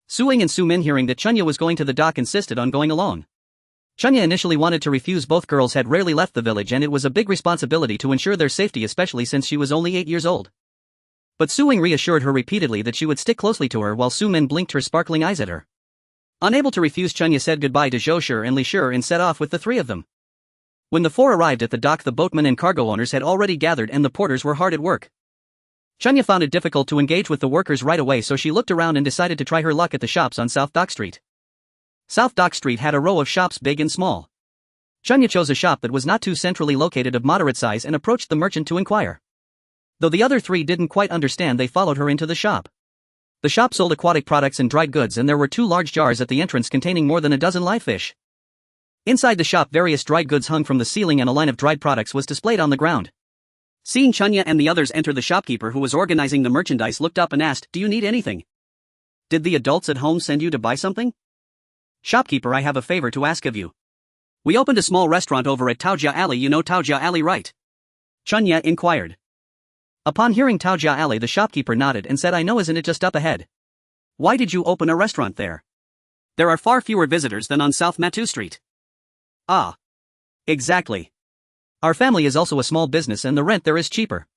Su Ying and Su Min, hearing that Chunya was going to the dock, insisted on going along. Chunya initially wanted to refuse. Both girls had rarely left the village and it was a big responsibility to ensure their safety, especially since she was only 8 years old. But Su Ying reassured her repeatedly that she would stick closely to her, while Su Min blinked her sparkling eyes at her. Unable to refuse, Chunya said goodbye to Zhou Shi and Li Shi and set off with the 3 of them. When the 4 arrived at the dock, the boatmen and cargo owners had already gathered and the porters were hard at work. Chunya found it difficult to engage with the workers right away, so she looked around and decided to try her luck at the shops on South Dock Street. South Dock Street had a row of shops, big and small. Chunya chose a shop that was not too centrally located, of moderate size, and approached the merchant to inquire. Though the other 3 didn't quite understand, they followed her into the shop. The shop sold aquatic products and dried goods, and there were 2 large jars at the entrance containing more than a dozen live fish. Inside the shop, various dried goods hung from the ceiling and a line of dried products was displayed on the ground. Seeing Chunya and the others enter, the shopkeeper who was organizing the merchandise looked up and asked, "Do you need anything? Did the adults at home send you to buy something?" "Shopkeeper, I have a favor to ask of you. We opened a small restaurant over at Taojia Alley. You know Taojia Alley, right?" Chunya inquired. Upon hearing Taojia Alley, the shopkeeper nodded and said, "I know, isn't it just up ahead? Why did you open a restaurant there? There are far fewer visitors than on South Matu Street." "Ah. Exactly. Our family is also a small business and the rent there is cheaper.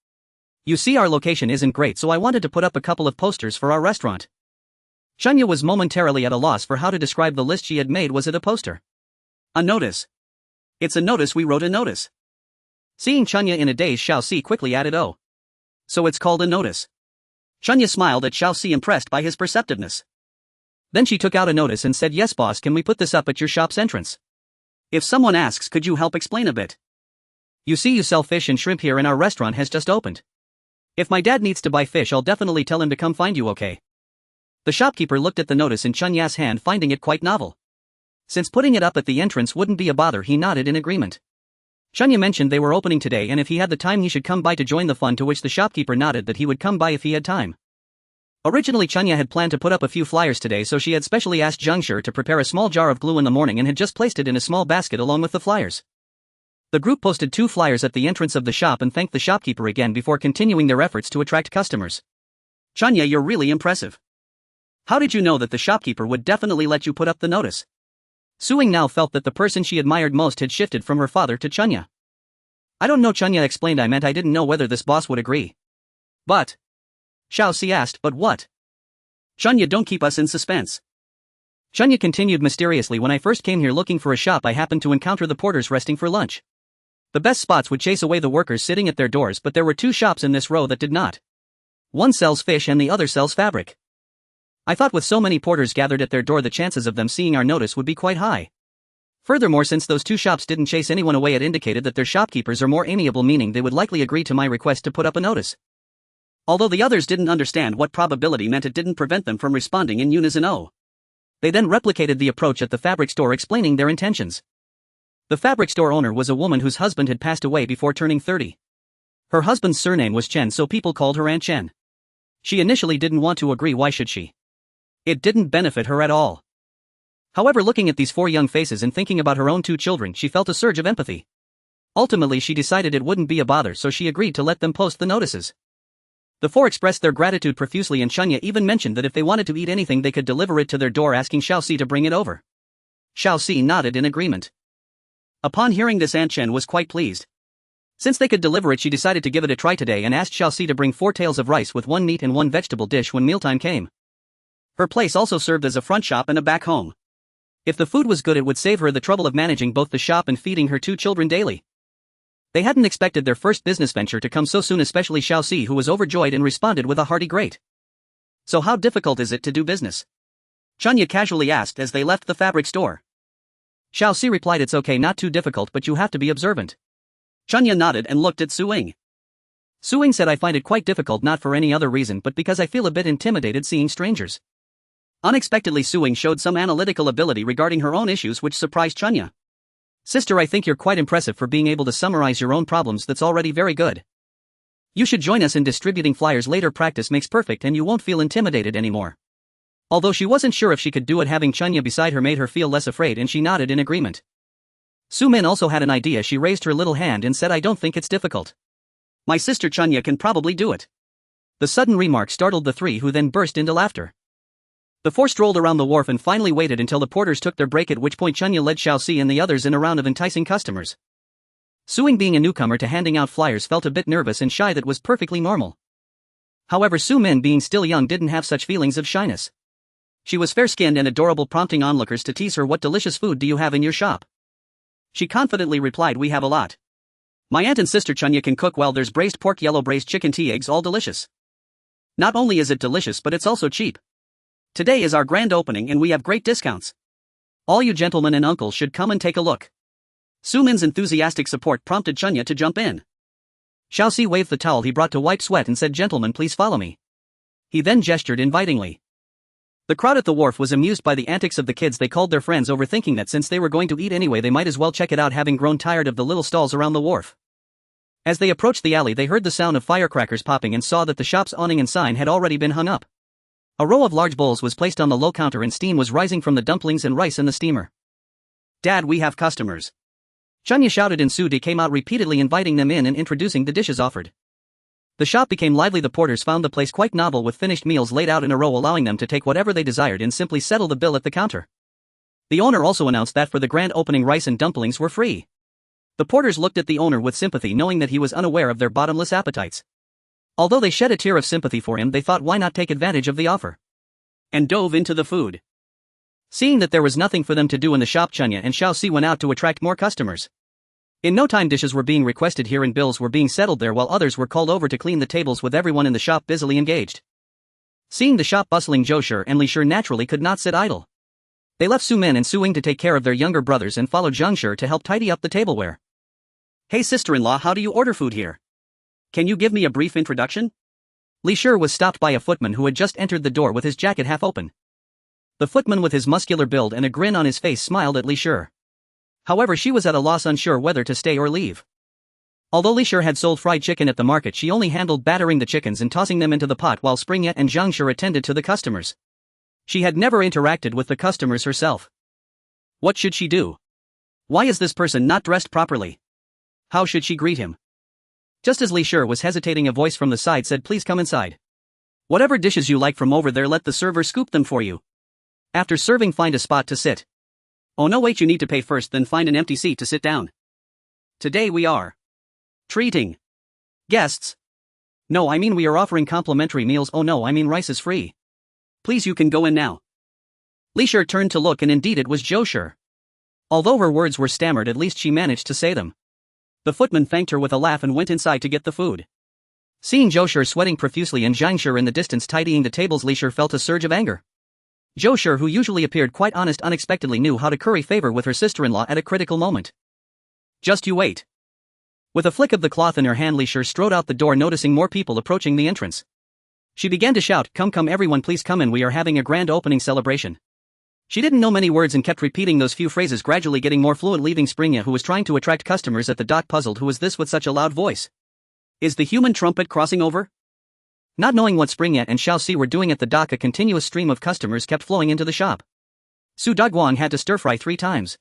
You see, our location isn't great, so I wanted to put up a couple of posters for our restaurant." Chunya was momentarily at a loss for how to describe the list she had made. Was it a poster? A notice? It's a notice. We wrote a notice. Seeing Chunya in a daze, Xiaoxi quickly added, "Oh. So it's called a notice." Chunya smiled at Xiaoxi, impressed by his perceptiveness. Then she took out a notice and said, "Yes boss, can we put this up at your shop's entrance? If someone asks, could you help explain a bit? You see, you sell fish and shrimp here and our restaurant has just opened. If my dad needs to buy fish, I'll definitely tell him to come find you, okay?" The shopkeeper looked at the notice in Chunya's hand, finding it quite novel. Since putting it up at the entrance wouldn't be a bother, he nodded in agreement. Chunya mentioned they were opening today and if he had the time he should come by to join the fun, to which the shopkeeper nodded that he would come by if he had time. Originally Chunya had planned to put up a few flyers today, so she had specially asked Zhang Shi to prepare a small jar of glue in the morning and had just placed it in a small basket along with the flyers. The group posted 2 flyers at the entrance of the shop and thanked the shopkeeper again before continuing their efforts to attract customers. "Chunya, you're really impressive. How did you know that the shopkeeper would definitely let you put up the notice?" Su Ying now felt that the person she admired most had shifted from her father to Chunya. "I don't know," Chunya explained. "I meant I didn't know whether this boss would agree." "But?" Xiaoxi asked, "But what?" "Chunya, don't keep us in suspense." Chunya continued mysteriously, "When I first came here looking for a shop, I happened to encounter the porters resting for lunch. The best spots would chase away the workers sitting at their doors, but there were 2 shops in this row that did not. One sells fish and the other sells fabric. I thought with so many porters gathered at their door, the chances of them seeing our notice would be quite high. Furthermore, since those 2 shops didn't chase anyone away, it indicated that their shopkeepers are more amiable, meaning they would likely agree to my request to put up a notice." Although the others didn't understand what probability meant, it didn't prevent them from responding in unison. They then replicated the approach at the fabric store, explaining their intentions. The fabric store owner was a woman whose husband had passed away before turning 30. Her husband's surname was Chen, so people called her Aunt Chen. She initially didn't want to agree. Why should she? It didn't benefit her at all. However, looking at these 4 young faces and thinking about her own 2 children, she felt a surge of empathy. Ultimately, she decided it wouldn't be a bother, so she agreed to let them post the notices. The 4 expressed their gratitude profusely, and Chunya even mentioned that if they wanted to eat anything they could deliver it to their door, asking Xiaoxi to bring it over. Xiaoxi nodded in agreement. Upon hearing this, Aunt Chen was quite pleased. Since they could deliver it, she decided to give it a try today and asked Xiaoxi to bring 4 tails of rice with 1 meat and 1 vegetable dish when mealtime came. Her place also served as a front shop and a back home. If the food was good, it would save her the trouble of managing both the shop and feeding her 2 children daily. They hadn't expected their first business venture to come so soon, especially Xiaoxi, who was overjoyed and responded with a hearty great. So how difficult is it to do business? Chunya casually asked as they left the fabric store. Xiaoxi replied, it's okay, not too difficult, but you have to be observant. Chunya nodded and looked at Suing. Suing said, I find it quite difficult, not for any other reason but because I feel a bit intimidated seeing strangers. Unexpectedly, Suing showed some analytical ability regarding her own issues, which surprised Chunya. Sister, I think you're quite impressive for being able to summarize your own problems. That's already very good. You should join us in distributing flyers later. Practice makes perfect and you won't feel intimidated anymore. Although she wasn't sure if she could do it, having Chunya beside her made her feel less afraid, and she nodded in agreement. Su Min also had an idea. She raised her little hand and said, I don't think it's difficult. My sister Chunya can probably do it. The sudden remark startled the 3, who then burst into laughter. The 4 strolled around the wharf and finally waited until the porters took their break, at which point Chunya led Xiaoxi and the others in a round of enticing customers. Suing, being a newcomer to handing out flyers, felt a bit nervous and shy. That was perfectly normal. However, Su Min, being still young, didn't have such feelings of shyness. She was fair-skinned and adorable, prompting onlookers to tease her. What delicious food do you have in your shop? She confidently replied, we have a lot. My aunt and sister Chunya can cook well. There's braised pork, yellow braised chicken, tea, eggs, all delicious. Not only is it delicious, but it's also cheap. Today is our grand opening and we have great discounts. All you gentlemen and uncles should come and take a look. Su Min's enthusiastic support prompted Chunya to jump in. Xiaoxi waved the towel he brought to wipe sweat and said, gentlemen, please follow me. He then gestured invitingly. The crowd at the wharf was amused by the antics of the kids. They called their friends over, thinking that since they were going to eat anyway, they might as well check it out, having grown tired of the little stalls around the wharf. As they approached the alley, they heard the sound of firecrackers popping and saw that the shop's awning and sign had already been hung up. A row of large bowls was placed on the low counter and steam was rising from the dumplings and rice in the steamer. Dad, we have customers. Chunya shouted, and Su Di came out repeatedly inviting them in and introducing the dishes offered. The shop became lively. The porters found the place quite novel, with finished meals laid out in a row, allowing them to take whatever they desired and simply settle the bill at the counter. The owner also announced that for the grand opening, rice and dumplings were free. The porters looked at the owner with sympathy, knowing that he was unaware of their bottomless appetites. Although they shed a tear of sympathy for him, they thought, why not take advantage of the offer? And dove into the food. Seeing that there was nothing for them to do in the shop, Chunya and Xiaoxi went out to attract more customers. In no time, dishes were being requested here and bills were being settled there, while others were called over to clean the tables, with everyone in the shop busily engaged. Seeing the shop bustling, Zhou Shi and Li Shi naturally could not sit idle. They left Su Min and Suing to take care of their younger brothers and followed Zhang Shi to help tidy up the tableware. Hey sister-in-law, how do you order food here? Can you give me a brief introduction? Li Shi was stopped by a footman who had just entered the door with his jacket half open. The footman, with his muscular build and a grin on his face, smiled at Li Shi. However, she was at a loss, unsure whether to stay or leave. Although Li Shi had sold fried chicken at the market, she only handled battering the chickens and tossing them into the pot, while Spring Yet and Zhang Shi attended to the customers. She had never interacted with the customers herself. What should she do? Why is this person not dressed properly? How should she greet him? Just as Li Shi was hesitating, a voice from the side said, please come inside. Whatever dishes you like from over there, let the server scoop them for you. After serving, find a spot to sit. Oh no, wait, you need to pay first, then find an empty seat to sit down. Today we are treating guests. No, I mean we are offering complimentary meals. Oh no, I mean rice is free. Please, you can go in now. Li Shi turned to look, and indeed it was Zhou Shi. Although her words were stammered, at least she managed to say them. The footman thanked her with a laugh and went inside to get the food. Seeing Zhou Shi sweating profusely and Zhang Shi in the distance tidying the tables, Li Shi felt a surge of anger. Zhou Shi, who usually appeared quite honest, unexpectedly knew how to curry favor with her sister-in-law at a critical moment. Just you wait. With a flick of the cloth in her hand, Li Shi strode out the door, noticing more people approaching the entrance. She began to shout, come everyone, please come in, we are having a grand opening celebration. She didn't know many words and kept repeating those few phrases, gradually getting more fluent, leaving Springya, who was trying to attract customers at the dock, puzzled. Who is this with such a loud voice? Is the human trumpet crossing over? Not knowing what Springya and Xiaoxi were doing at the dock, a continuous stream of customers kept flowing into the shop. Su Daguang had to stir-fry 3 times.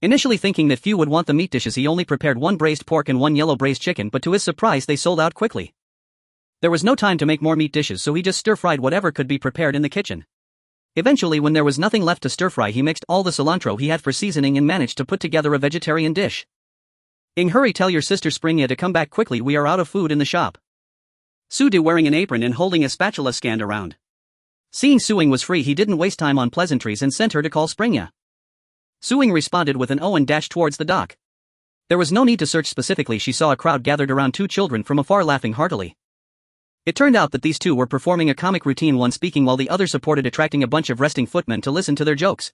Initially thinking that few would want the meat dishes, he only prepared 1 braised pork and 1 yellow braised chicken, but to his surprise they sold out quickly. There was no time to make more meat dishes, so he just stir-fried whatever could be prepared in the kitchen. Eventually, when there was nothing left to stir-fry, he mixed all the cilantro he had for seasoning and managed to put together a vegetarian dish. Hurry, tell your sister Springya to come back quickly, we are out of food in the shop. Su De, wearing an apron and holding a spatula, scanned around. Seeing Suing was free, he didn't waste time on pleasantries and sent her to call Springya. Suing responded with an O and dashed towards the dock. There was no need to search specifically, she saw a crowd gathered around 2 children from afar laughing heartily. It turned out that these 2 were performing a comic routine, one speaking while the other supported, attracting a bunch of resting footmen to listen to their jokes.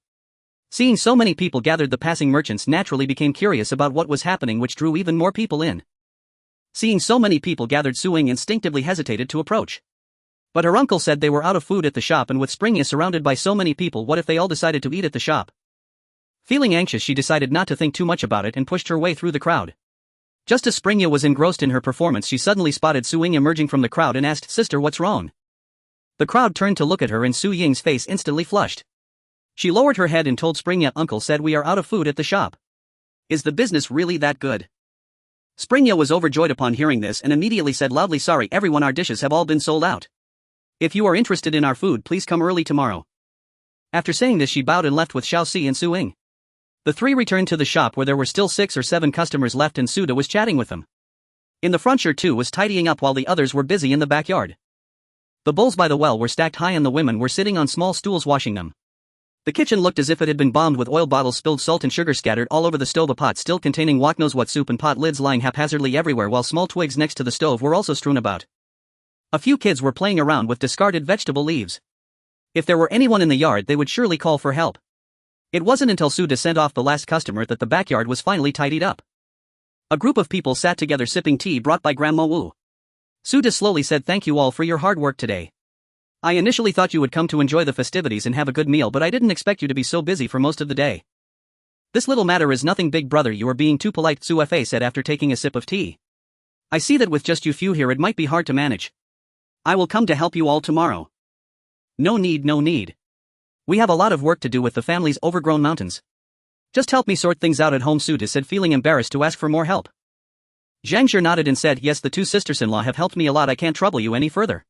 Seeing so many people gathered, the passing merchants naturally became curious about what was happening, which drew even more people in. Seeing so many people gathered, Suing instinctively hesitated to approach. But her uncle said they were out of food at the shop, and with Springya surrounded by so many people, what if they all decided to eat at the shop? Feeling anxious, she decided not to think too much about it and pushed her way through the crowd. Just as Springya was engrossed in her performance, she suddenly spotted Su Ying emerging from the crowd and asked, "Sister, what's wrong?" The crowd turned to look at her and Su Ying's face instantly flushed. She lowered her head and told Springya, "Uncle said we are out of food at the shop. Is the business really that good?" Springya was overjoyed upon hearing this and immediately said loudly, "Sorry everyone, our dishes have all been sold out. If you are interested in our food, please come early tomorrow." After saying this, she bowed and left with Xiaoxi and Su Ying. The 3 returned to the shop, where there were still 6 or 7 customers left, and Suda was chatting with them. In the front, Tu was tidying up while the others were busy in the backyard. The bowls by the well were stacked high and the women were sitting on small stools washing them. The kitchen looked as if it had been bombed, with oil bottles, spilled salt and sugar scattered all over the stove, a pot still containing wok knows what soup and pot lids lying haphazardly everywhere, while small twigs next to the stove were also strewn about. A few kids were playing around with discarded vegetable leaves. If there were anyone in the yard, they would surely call for help. It wasn't until Suda sent off the last customer that the backyard was finally tidied up. A group of people sat together sipping tea brought by Grandma Wu. Suda slowly said, "Thank you all for your hard work today. I initially thought you would come to enjoy the festivities and have a good meal, but I didn't expect you to be so busy for most of the day. This little matter is nothing big, brother, you are being too polite," Su Fa said after taking a sip of tea. "I see that with just you few here it might be hard to manage. I will come to help you all tomorrow." No need, no need. We have a lot of work to do with the family's overgrown mountains. Just help me sort things out at home," Suda said, feeling embarrassed to ask for more help. Zhang Shi nodded and said, "Yes, the 2 sisters-in-law have helped me a lot, I can't trouble you any further."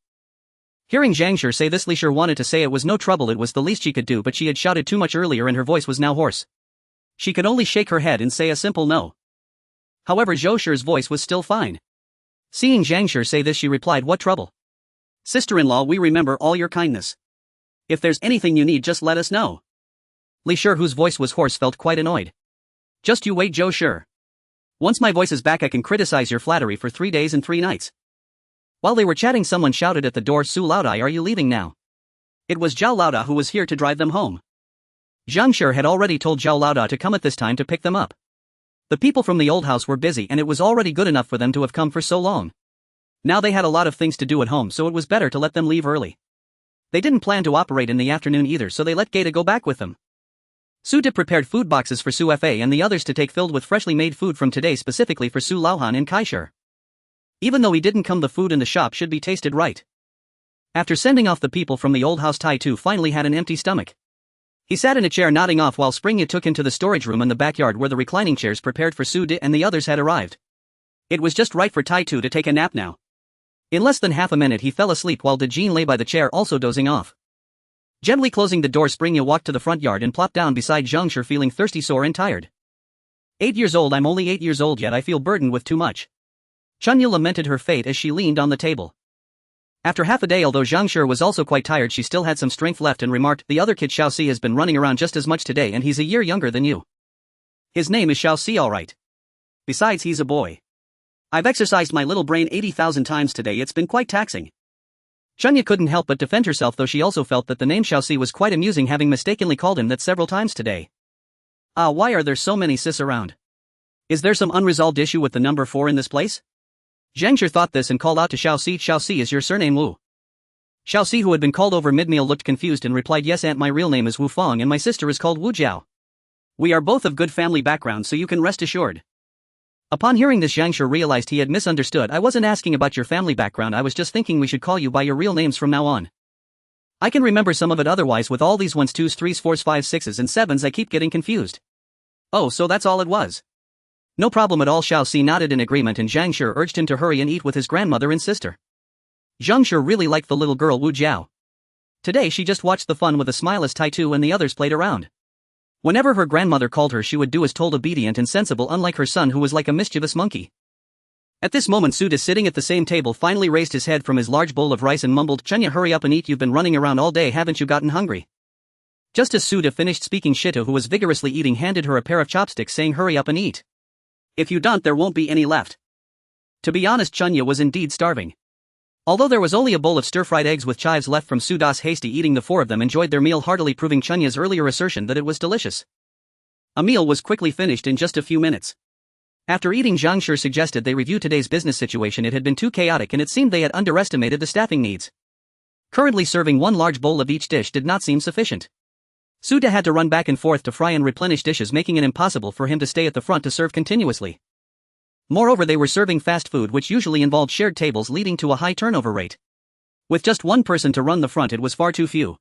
Hearing Zhang Shi say this, Li Shi wanted to say it was no trouble, it was the least she could do, but she had shouted too much earlier and her voice was now hoarse. She could only shake her head and say a simple no. However, Zhou Shi's voice was still fine. Seeing Zhang Shi say this, she replied, "What trouble? Sister-in-law, we remember all your kindness. If there's anything you need, just let us know." Li Shi, whose voice was hoarse, felt quite annoyed. "Just you wait, Zhou Shi. Once my voice is back, I can criticize your flattery for 3 days and 3 nights. While they were chatting, someone shouted at the door, "Su Laodai, are you leaving now?" It was Zhao Laoda who was here to drive them home. Zhang Shi had already told Zhao Laoda to come at this time to pick them up. The people from the old house were busy and it was already good enough for them to have come for so long. Now they had a lot of things to do at home, so it was better to let them leave early. They didn't plan to operate in the afternoon either, so they let Gaeta go back with them. Su Dip prepared food boxes for Su Fa and the others to take, filled with freshly made food from today specifically for Su Laohan and Kaishir. Even though he didn't come, the food in the shop should be tasted right. After sending off the people from the old house, Tai Tu finally had an empty stomach. He sat in a chair nodding off while Springya took him to the storage room in the backyard where the reclining chairs prepared for Su Di and the others had arrived. It was just right for Tai Tu to take a nap now. In less than half a minute he fell asleep while De Jin lay by the chair also dozing off. Gently closing the door, Springya walked to the front yard and plopped down beside Zhang Shi, feeling thirsty, sore and tired. 8 years old, I'm only 8 years old, yet I feel burdened with too much. Chunya lamented her fate as she leaned on the table. After half a day, although Zhang Shi was also quite tired, she still had some strength left and remarked, "The other kid Xiaoxi has been running around just as much today and he's a year younger than you. His name is Xiaoxi, alright. Besides, he's a boy. I've exercised my little brain 80,000 times today, it's been quite taxing." Chunya couldn't help but defend herself, though she also felt that the name Xiaoxi was quite amusing, having mistakenly called him that several times today. Why are there so many sis around? Is there some unresolved issue with the number 4 in this place? Zhang Shi thought this and called out to Xiaoxi, "Xiaoxi, is your surname Wu?" Xiaoxi, who had been called over mid-meal, looked confused and replied, "Yes, aunt, my real name is Wu Fong and my sister is called Wu Jiao. We are both of good family backgrounds, so you can rest assured." Upon hearing this, Zhang Shi realized he had misunderstood. "I wasn't asking about your family background, I was just thinking we should call you by your real names from now on. I can remember some of it, otherwise with all these 1s, 2s, 3s, 4s, 5s, 6s and 7s I keep getting confused." "Oh, so that's all it was." "No problem at all." Xiaoxi nodded in agreement and Zhang Shi urged him to hurry and eat with his grandmother and sister. Zhang Shi really liked the little girl Wu Jiao. Today she just watched the fun with a smile as Tai-Tu and the others played around. Whenever her grandmother called her, she would do as told, obedient and sensible, unlike her son who was like a mischievous monkey. At this moment, Suda, sitting at the same table, finally raised his head from his large bowl of rice and mumbled, "Chunya, hurry up and eat, you've been running around all day, haven't you gotten hungry?" Just as Suda finished speaking, Shito, who was vigorously eating, handed her a pair of chopsticks saying, "Hurry up and eat. If you don't, there won't be any left." To be honest, Chunya was indeed starving. Although there was only a bowl of stir-fried eggs with chives left from Suda's hasty eating, the four of them enjoyed their meal heartily, proving Chunya's earlier assertion that it was delicious. A meal was quickly finished in just a few minutes. After eating, Zhang Shi suggested they review today's business situation. It had been too chaotic and it seemed they had underestimated the staffing needs. Currently serving one large bowl of each dish did not seem sufficient. Suda had to run back and forth to fry and replenish dishes, making it impossible for him to stay at the front to serve continuously. Moreover, they were serving fast food, which usually involved shared tables, leading to a high turnover rate. With just one person to run the front, it was far too few.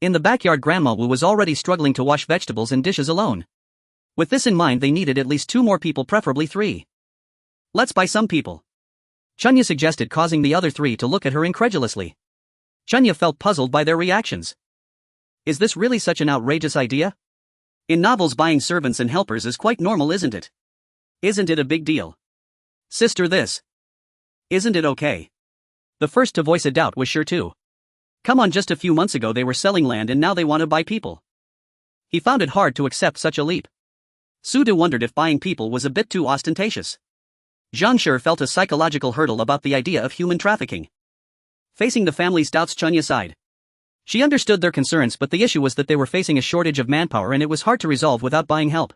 In the backyard, Grandma Wu was already struggling to wash vegetables and dishes alone. With this in mind, they needed at least 2 more people, preferably 3. "Let's buy some people," Chunya suggested, causing the other 3 to look at her incredulously. Chunya felt puzzled by their reactions. Is this really such an outrageous idea? In novels, buying servants and helpers is quite normal, isn't it? Isn't it a big deal? Sister, this isn't it okay? The first to voice a doubt was Sure too. Come on, just a few months ago they were selling land and now they want to buy people. He found it hard to accept such a leap. Suda wondered if buying people was a bit too ostentatious. Zhang Shi felt a psychological hurdle about the idea of human trafficking. Facing the family's doubts, Chunya sighed. She understood their concerns, but the issue was that they were facing a shortage of manpower and it was hard to resolve without buying help.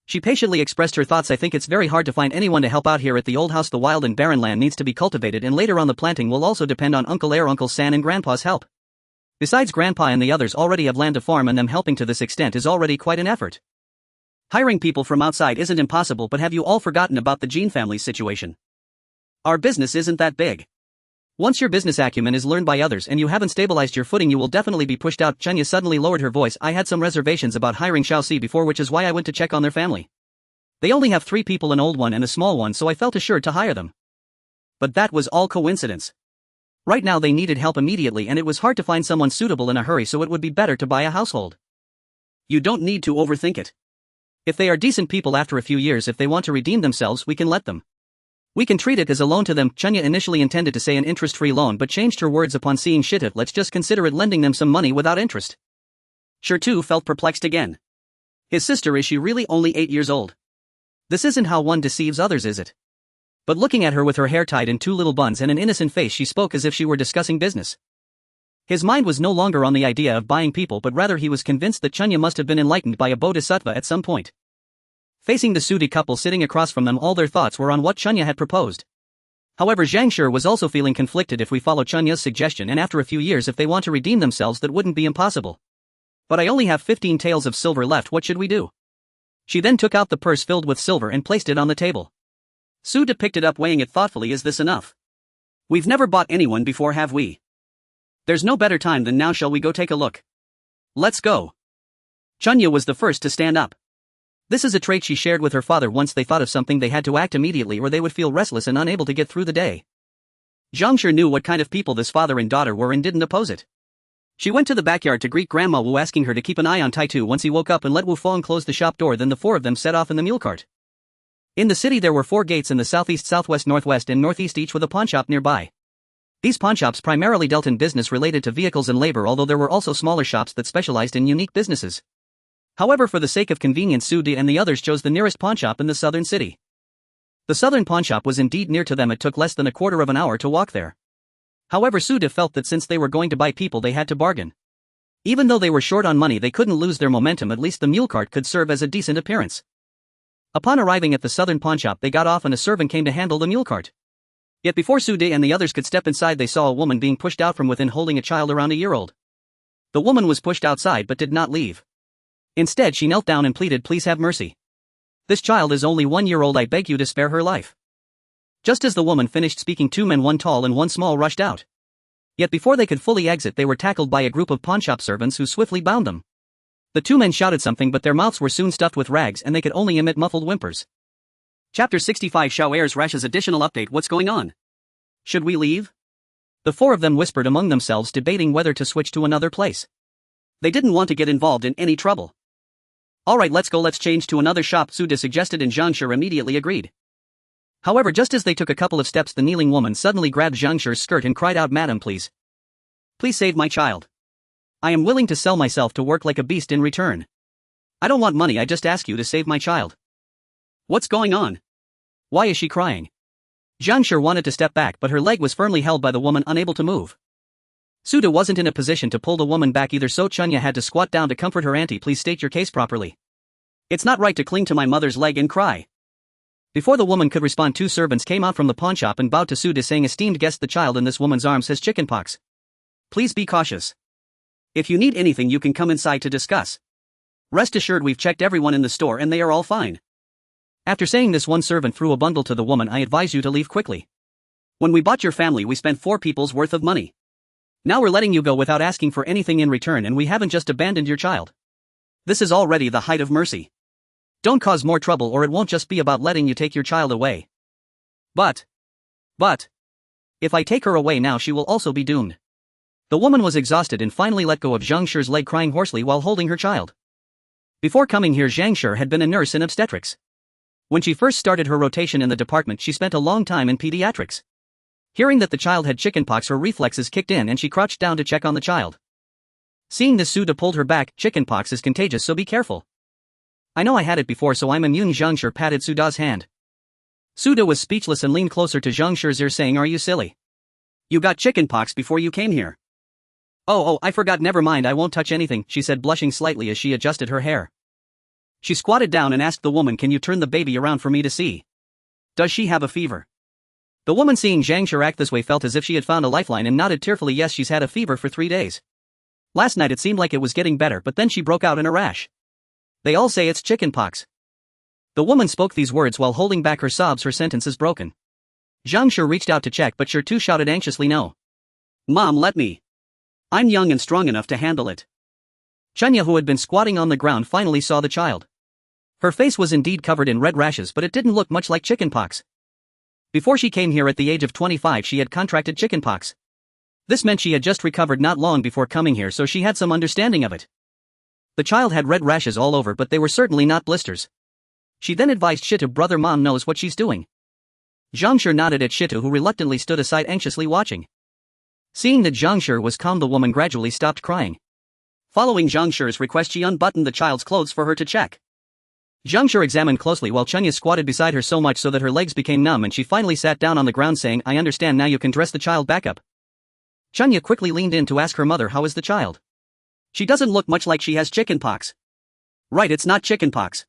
She patiently expressed her thoughts. "I think it's very hard to find anyone to help out here at the old house. The wild and barren land needs to be cultivated, and later on the planting will also depend on Uncle Air, Uncle San and Grandpa's help. Besides, Grandpa and the others already have land to farm, and them helping to this extent is already quite an effort. Hiring people from outside isn't impossible, but have you all forgotten about the Jean family's situation? Our business isn't that big. Once your business acumen is learned by others and you haven't stabilized your footing, you will definitely be pushed out." Chunya suddenly lowered her voice. "I had some reservations about hiring Xiaoxi before, which is why I went to check on their family. They only have 3 people, an old one and a small one, so I felt assured to hire them. But that was all coincidence. Right now they needed help immediately and it was hard to find someone suitable in a hurry, so it would be better to buy a household. You don't need to overthink it. If they are decent people, after a few years, if they want to redeem themselves, we can let them. We can treat it as a loan to them." Chunya initially intended to say an interest-free loan but changed her words upon seeing Shita. "Let's just consider it lending them some money without interest." Sure too felt perplexed again. His sister, is she really only 8 years old? This isn't how one deceives others, is it? But looking at her with her hair tied in 2 little buns and an innocent face, she spoke as if she were discussing business. His mind was no longer on the idea of buying people, but rather he was convinced that Chunya must have been enlightened by a bodhisattva at some point. Facing the Sudi couple sitting across from them, all their thoughts were on what Chunya had proposed. However, Zhang Shi was also feeling conflicted. If we follow Chunya's suggestion and after a few years if they want to redeem themselves, that wouldn't be impossible. But I only have 15 taels of silver left, what should we do? She then took out the purse filled with silver and placed it on the table. Suda picked it up, weighing it thoughtfully. "Is this enough? We've never bought anyone before, have we? There's no better time than now. Shall we go take a look? Let's go." Chunya was the first to stand up. This is a trait she shared with her father. Once they thought of something, they had to act immediately or they would feel restless and unable to get through the day. Zhang Shi knew what kind of people this father and daughter were and didn't oppose it. She went to the backyard to greet Grandma Wu, asking her to keep an eye on Tai-Tu once he woke up and let Wu Fong close the shop door. Then the 4 of them set off in the mule cart. In the city there were 4 gates in the southeast, southwest, northwest and northeast, each with a pawnshop nearby. These pawnshops primarily dealt in business related to vehicles and labor, although there were also smaller shops that specialized in unique businesses. However, for the sake of convenience, Sudi and the others chose the nearest pawnshop in the southern city. The southern pawnshop was indeed near to them. It took less than a quarter of an hour to walk there. However, Suda felt that since they were going to buy people, they had to bargain. Even though they were short on money, they couldn't lose their momentum. At least the mule cart could serve as a decent appearance. Upon arriving at the southern pawnshop, they got off and a servant came to handle the mule cart. Yet before Su De and the others could step inside, they saw a woman being pushed out from within holding a child around a year old. The woman was pushed outside but did not leave. Instead, she knelt down and pleaded, "Please have mercy. This child is only 1 year old, I beg you to spare her life." Just as the woman finished speaking, 2 men, one tall and one small, rushed out. Yet before they could fully exit, they were tackled by a group of pawnshop servants who swiftly bound them. The 2 men shouted something, but their mouths were soon stuffed with rags and they could only emit muffled whimpers. Chapter 65 Xiao Air's Rash's additional update. What's going on? Should we leave? The 4 of them whispered among themselves, debating whether to switch to another place. They didn't want to get involved in any trouble. "Alright, let's go, let's change to another shop," Su De suggested, and Zhang Shi immediately agreed. However, just as they took a couple of steps, the kneeling woman suddenly grabbed Zhang Shi's skirt and cried out, "Madam, please. Please save my child. I am willing to sell myself to work like a beast in return. I don't want money, I just ask you to save my child." What's going on? Why is she crying? Zhang Shi wanted to step back, but her leg was firmly held by the woman, unable to move. Su De wasn't in a position to pull the woman back either, so Chunya had to squat down to comfort her. "Auntie, please state your case properly. It's not right to cling to my mother's leg and cry." Before the woman could respond, 2 servants came out from the pawnshop and bowed to Su De, saying, "Esteemed guest, the child in this woman's arms has chickenpox. Please be cautious. If you need anything, you can come inside to discuss. Rest assured, we've checked everyone in the store and they are all fine." After saying this, one servant threw a bundle to the woman. "I advise you to leave quickly. When we bought your family, we spent 4 people's worth of money. Now we're letting you go without asking for anything in return, and we haven't just abandoned your child. This is already the height of mercy. Don't cause more trouble, or it won't just be about letting you take your child away. But, if I take her away now, she will also be doomed." The woman was exhausted and finally let go of Zhang Shi's leg, crying hoarsely while holding her child. Before coming here, Zhang Shi had been a nurse in obstetrics. When she first started her rotation in the department, she spent a long time in pediatrics. Hearing that the child had chickenpox, her reflexes kicked in and she crouched down to check on the child. Seeing this, Su De pulled her back. "Chickenpox is contagious, so be careful. I know I had it before, so I'm immune." Zhang Shi patted Su De's hand. Su De was speechless and leaned closer to Zhang Shi's ear, saying, "Are you silly? You got chickenpox before you came here." Oh, I forgot, never mind, I won't touch anything," she said, blushing slightly as she adjusted her hair. She squatted down and asked the woman, "Can you turn the baby around for me to see? Does she have a fever?" The woman, seeing Zhang Shi act this way, felt as if she had found a lifeline and nodded tearfully. "Yes, she's had a fever for 3 days. Last night it seemed like it was getting better, but then she broke out in a rash. They all say it's chickenpox." The woman spoke these words while holding back her sobs, her sentences broken. Zhang Shi reached out to check, but Shi too shouted anxiously, "No. Mom, let me. I'm young and strong enough to handle it." Chunya, who had been squatting on the ground, finally saw the child. Her face was indeed covered in red rashes, but it didn't look much like chickenpox. Before she came here at the age of 25, she had contracted chickenpox. This meant she had just recovered not long before coming here, so she had some understanding of it. The child had red rashes all over, but they were certainly not blisters. She then advised Shitu, "Brother, Mom knows what she's doing." Zhang Shi nodded at Shitu, who reluctantly stood aside, anxiously watching. Seeing that Zhang Shi was calm, the woman gradually stopped crying. Following Zhang Shi's request, she unbuttoned the child's clothes for her to check. Zhang Shi examined closely while Chunya squatted beside her, so much so that her legs became numb, and she finally sat down on the ground, saying, "I understand, now you can dress the child back up." Chunya quickly leaned in to ask her mother, "How is the child? She doesn't look much like she has chickenpox." "Right, it's not chickenpox.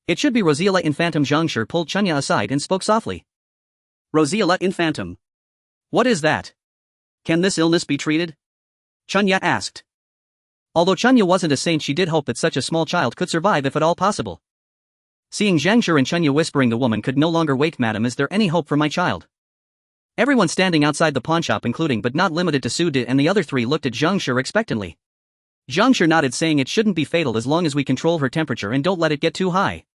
It should be Rosella infantum." Zhang Shi pulled Chunya aside and spoke softly. "Rosella infantum? What is that? Can this illness be treated?" Chunya asked. Although Chunya wasn't a saint, she did hope that such a small child could survive if at all possible. Seeing Zhang Shi and Chunya whispering, the woman could no longer wait. "Madam, is there any hope for my child?" Everyone standing outside the pawnshop, including but not limited to Su De and the other 3, looked at Zhang Shi expectantly. Zhang Shi nodded, saying, "It shouldn't be fatal as long as we control her temperature and don't let it get too high.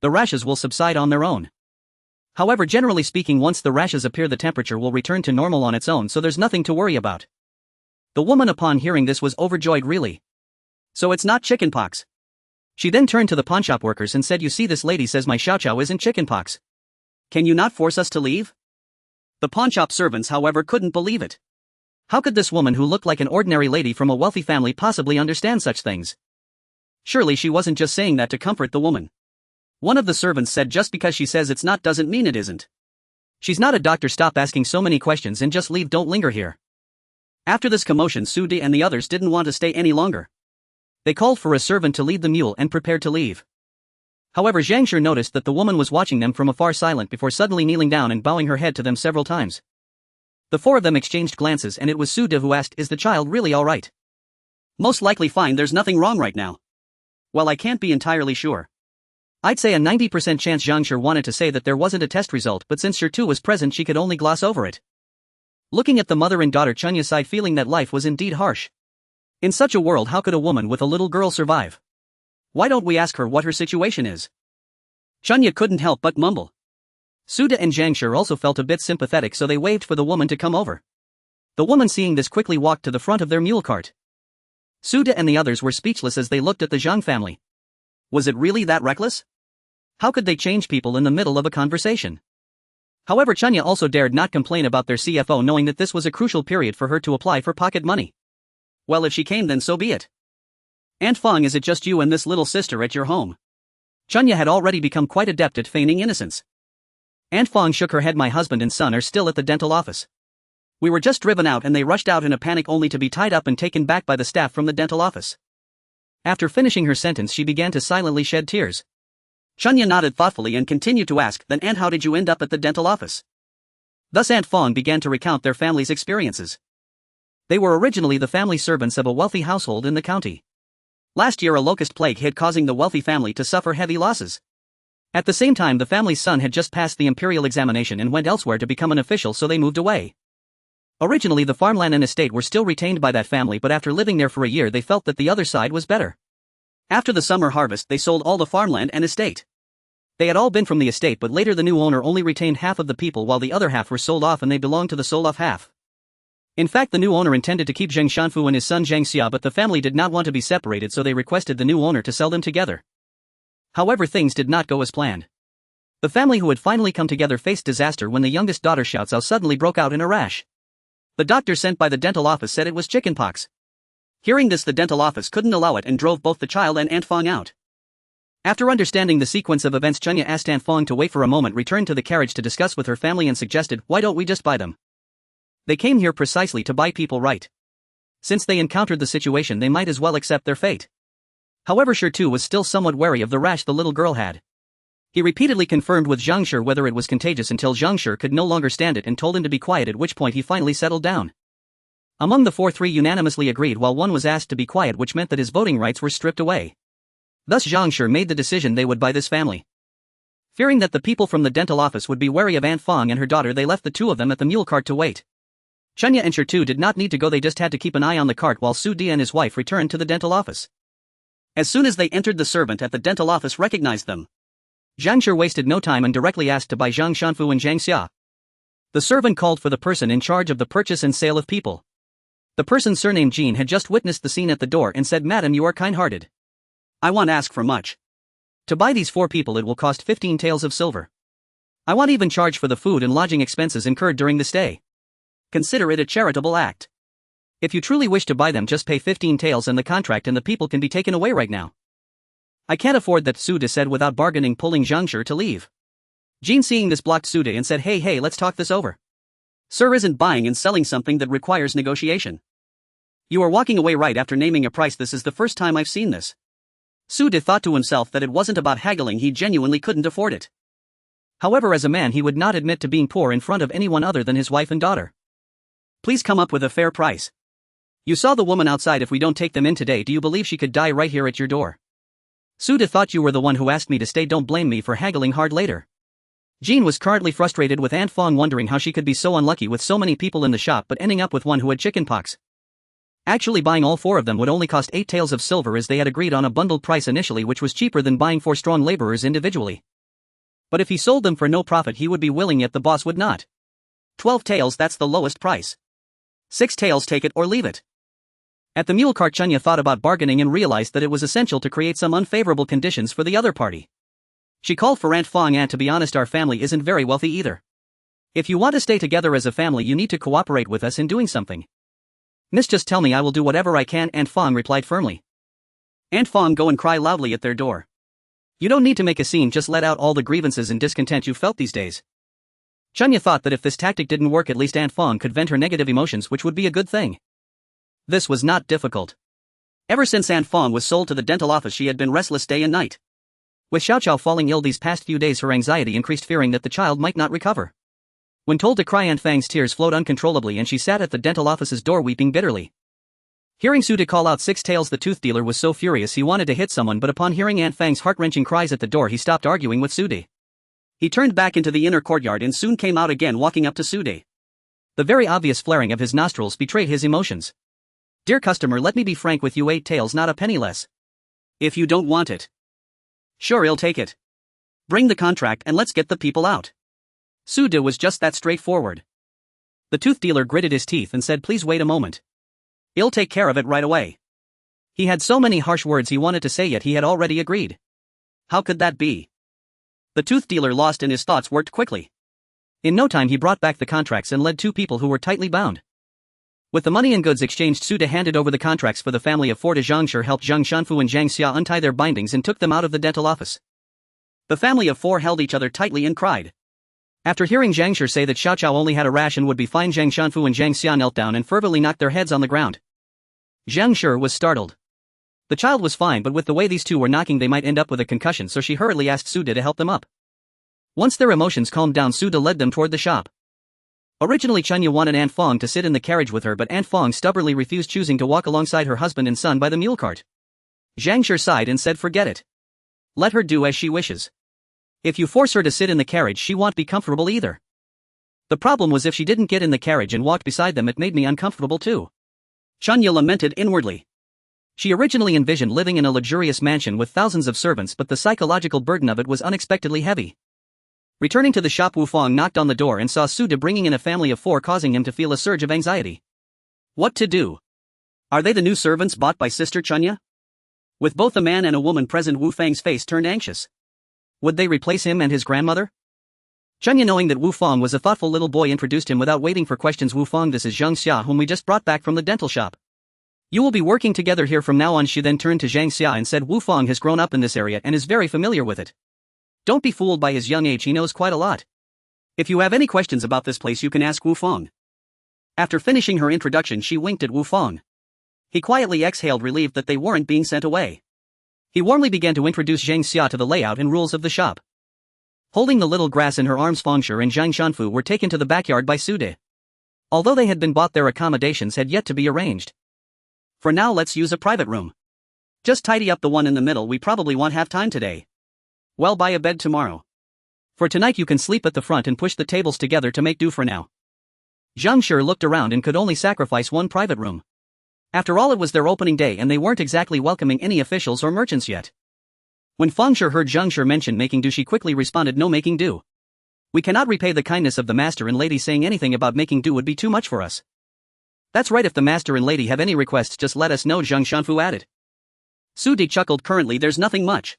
The rashes will subside on their own. However, generally speaking, once the rashes appear, the temperature will return to normal on its own, so there's nothing to worry about." The woman, upon hearing this, was overjoyed. "Really? So it's not chickenpox?" She then turned to the pawnshop workers and said, "You see, this lady says my xiaoqiao isn't chickenpox. Can you not force us to leave?" The pawnshop servants, however, couldn't believe it. How could this woman, who looked like an ordinary lady from a wealthy family, possibly understand such things? Surely she wasn't just saying that to comfort the woman. One of the servants said, "Just because she says it's not doesn't mean it isn't. She's not a doctor. Stop asking so many questions and just leave, don't linger here." After this commotion, Su De and the others didn't want to stay any longer. They called for a servant to lead the mule and prepared to leave. However, Zhang Shi noticed that the woman was watching them from afar, silent before suddenly kneeling down and bowing her head to them several times. The four of them exchanged glances and it was Su De who asked, "Is the child really alright?" "Most likely fine, there's nothing wrong right now." "Well, I can't be entirely sure. I'd say a 90% chance." Zhang Shi wanted to say that there wasn't a test result, but since Shi Tu was present she could only gloss over it. Looking at the mother and daughter, Chunya sighed, feeling that life was indeed harsh. In such a world, how could a woman with a little girl survive? Why don't we ask her what her situation is? Chunya couldn't help but mumble. Su De and Zhang Shi also felt a bit sympathetic, so they waved for the woman to come over. The woman, seeing this, quickly walked to the front of their mule cart. Su De and the others were speechless as they looked at the Zhang family. Was it really that reckless? How could they change people in the middle of a conversation? However, Chunya also dared not complain about their CFO, knowing that this was a crucial period for her to apply for pocket money. Well, if she came, then so be it. Aunt Fong, is it just you and this little sister at your home? Chunya had already become quite adept at feigning innocence. Aunt Fong shook her head. "My husband and son are still at the dental office. We were just driven out and they rushed out in a panic only to be tied up and taken back by the staff from the dental office." After finishing her sentence, she began to silently shed tears. Chunya nodded thoughtfully and continued to ask, "Then Aunt, how did you end up at the dental office?" Thus Aunt Fong began to recount their family's experiences. They were originally the family servants of a wealthy household in the county. Last year a locust plague hit, causing the wealthy family to suffer heavy losses. At the same time, the family's son had just passed the imperial examination and went elsewhere to become an official, so they moved away. Originally the farmland and estate were still retained by that family, but after living there for a year they felt that the other side was better. After the summer harvest they sold all the farmland and estate. They had all been from the estate, but later the new owner only retained half of the people while the other half were sold off and they belonged to the sold off half. In fact, the new owner intended to keep Zheng Xuanfu and his son Zheng Xia, but the family did not want to be separated, so they requested the new owner to sell them together. However, things did not go as planned. The family who had finally come together faced disaster when the youngest daughter Xiao Cao suddenly broke out in a rash. The doctor sent by the dental office said it was chickenpox. Hearing this, the dental office couldn't allow it and drove both the child and Aunt Fong out. After understanding the sequence of events, Chunya asked Aunt Fong to wait for a moment, returned to the carriage to discuss with her family and suggested, "Why don't we just buy them? They came here precisely to buy people, right? Since they encountered the situation, they might as well accept their fate." However, Shi Tu was still somewhat wary of the rash the little girl had. He repeatedly confirmed with Zhang Shi whether it was contagious until Zhang Shi could no longer stand it and told him to be quiet, at which point he finally settled down. Among the four, three unanimously agreed while one was asked to be quiet, which meant that his voting rights were stripped away. Thus Zhang Shi made the decision they would buy this family. Fearing that the people from the dental office would be wary of Aunt Fong and her daughter, they left the two of them at the mule cart to wait. Chunya and Shi Tu did not need to go, they just had to keep an eye on the cart while Su De and his wife returned to the dental office. As soon as they entered, the servant at the dental office recognized them. Zhang Shi wasted no time and directly asked to buy Zhang Xuanfu and Zhang Xia. The servant called for the person in charge of the purchase and sale of people. The person, surnamed Jean, had just witnessed the scene at the door and said, "Madam, you are kind-hearted. I won't ask for much. To buy these 4 people it will cost 15 taels of silver. I won't even charge for the food and lodging expenses incurred during the stay. Consider it a charitable act. If you truly wish to buy them, just pay 15 taels and the contract and the people can be taken away right now." "I can't afford that," Su De said without bargaining, pulling Zhang Shi to leave. Jean, seeing this, blocked Su De and said, Hey, let's talk this over. Sir isn't buying and selling something that requires negotiation. You are walking away right after naming a price. This is the first time I've seen this." Su De thought to himself that it wasn't about haggling, he genuinely couldn't afford it. However, as a man he would not admit to being poor in front of anyone other than his wife and daughter. "Please come up with a fair price. You saw the woman outside. If we don't take them in today, do you believe she could die right here at your door?" Su De thought you were the one who asked me to stay. Don't blame me for haggling hard later. Jean was currently frustrated with Aunt Fong, wondering how she could be so unlucky with so many people in the shop but ending up with one who had chickenpox. Actually, buying all 4 of them would only cost 8 taels of silver, as they had agreed on a bundled price initially, which was cheaper than buying 4 strong laborers individually. But if he sold them for no profit he would be willing, yet the boss would not. 12 taels, that's the lowest price. 6 taels, take it or leave it. At the mule cart, Chunya thought about bargaining and realized that it was essential to create some unfavorable conditions for the other party. She called for Aunt Fong. "Aunt, to be honest, our family isn't very wealthy either. If you want to stay together as a family you need to cooperate with us in doing something." "Miss, just tell me, I will do whatever I can," Aunt Fong replied firmly. Aunt Fong, go and cry loudly at their door. You don't need to make a scene, just let out all the grievances and discontent you felt these days. Chunya thought that if this tactic didn't work, at least Aunt Fong could vent her negative emotions, which would be a good thing. This was not difficult. Ever since Aunt Fong was sold to the dental office she had been restless day and night. With Xiaoqiao falling ill these past few days, her anxiety increased, fearing that the child might not recover. When told to cry, Aunt Fang's tears flowed uncontrollably and she sat at the dental office's door weeping bitterly. Hearing Su De call out Six Tails, the tooth dealer was so furious he wanted to hit someone, but upon hearing Aunt Fang's heart-wrenching cries at the door, he stopped arguing with Su De. He turned back into the inner courtyard and soon came out again, walking up to Su De. The very obvious flaring of his nostrils betrayed his emotions. "Dear customer, let me be frank with you, 8 tails, not a penny less. If you don't want it, sure, I'll take it. Bring the contract and let's get the people out." Su De was just that straightforward. The tooth dealer gritted his teeth and said, "Please wait a moment. I'll take care of it right away." He had so many harsh words he wanted to say, yet he had already agreed. How could that be? The tooth dealer, lost in his thoughts, worked quickly. In no time he brought back the contracts and led 2 people who were tightly bound. With the money and goods exchanged, Su De handed over the contracts for the family of 4 to Zhangshi, helped Zhang Xuanfu and Zhang Xia untie their bindings and took them out of the dental office. The family of 4 held each other tightly and cried. After hearing Zhangshi say that Xiaoqiao only had a rash and would be fine, Zhang Xuanfu and Zhang Xia knelt down and fervently knocked their heads on the ground. Zhangshi was startled. The child was fine, but with the way these 2 were knocking they might end up with a concussion, so she hurriedly asked Su De to help them up. Once their emotions calmed down, Su De led them toward the shop. Originally Chunya wanted Aunt Fong to sit in the carriage with her, but Aunt Fong stubbornly refused, choosing to walk alongside her husband and son by the mule cart. Zhangshi sighed and said, "Forget it. Let her do as she wishes. If you force her to sit in the carriage, she won't be comfortable either." The problem was, if she didn't get in the carriage and walked beside them, it made me uncomfortable too. Chunya lamented inwardly. She originally envisioned living in a luxurious mansion with thousands of servants, but the psychological burden of it was unexpectedly heavy. Returning to the shop, Wu Fong knocked on the door and saw Su De bringing in a family of 4, causing him to feel a surge of anxiety. What to do? Are they the new servants bought by Sister Chunya? With both a man and a woman present, Wu Fang's face turned anxious. Would they replace him and his grandmother? Chunya, knowing that Wu Fong was a thoughtful little boy, introduced him without waiting for questions. "Wu Fong, this is Zhang Xia, whom we just brought back from the dental shop. You will be working together here from now on." She then turned to Zhang Xia and said, "Wu Fong has grown up in this area and is very familiar with it. Don't be fooled by his young age, he knows quite a lot. If you have any questions about this place, you can ask Wu Fong." After finishing her introduction, she winked at Wu Fong. He quietly exhaled, relieved that they weren't being sent away. He warmly began to introduce Zhang Xia to the layout and rules of the shop. Holding the little grass in her arms, Fangshi and Zhang Xuanfu were taken to the backyard by Su De. Although they had been bought, their accommodations had yet to be arranged. "For now, let's use a private room. Just tidy up the one in the middle, we probably won't have time today. Well, buy a bed tomorrow. For tonight you can sleep at the front and push the tables together to make do for now." Zhangshi looked around and could only sacrifice one private room. After all, it was their opening day and they weren't exactly welcoming any officials or merchants yet. When Fangshi heard Zhangshi mention making do, she quickly responded, "No making do. We cannot repay the kindness of the master and lady. Saying anything about making do would be too much for us." "That's right, if the master and lady have any requests, just let us know," Zhang Xuanfu added. Su De chuckled. "Currently there's nothing much.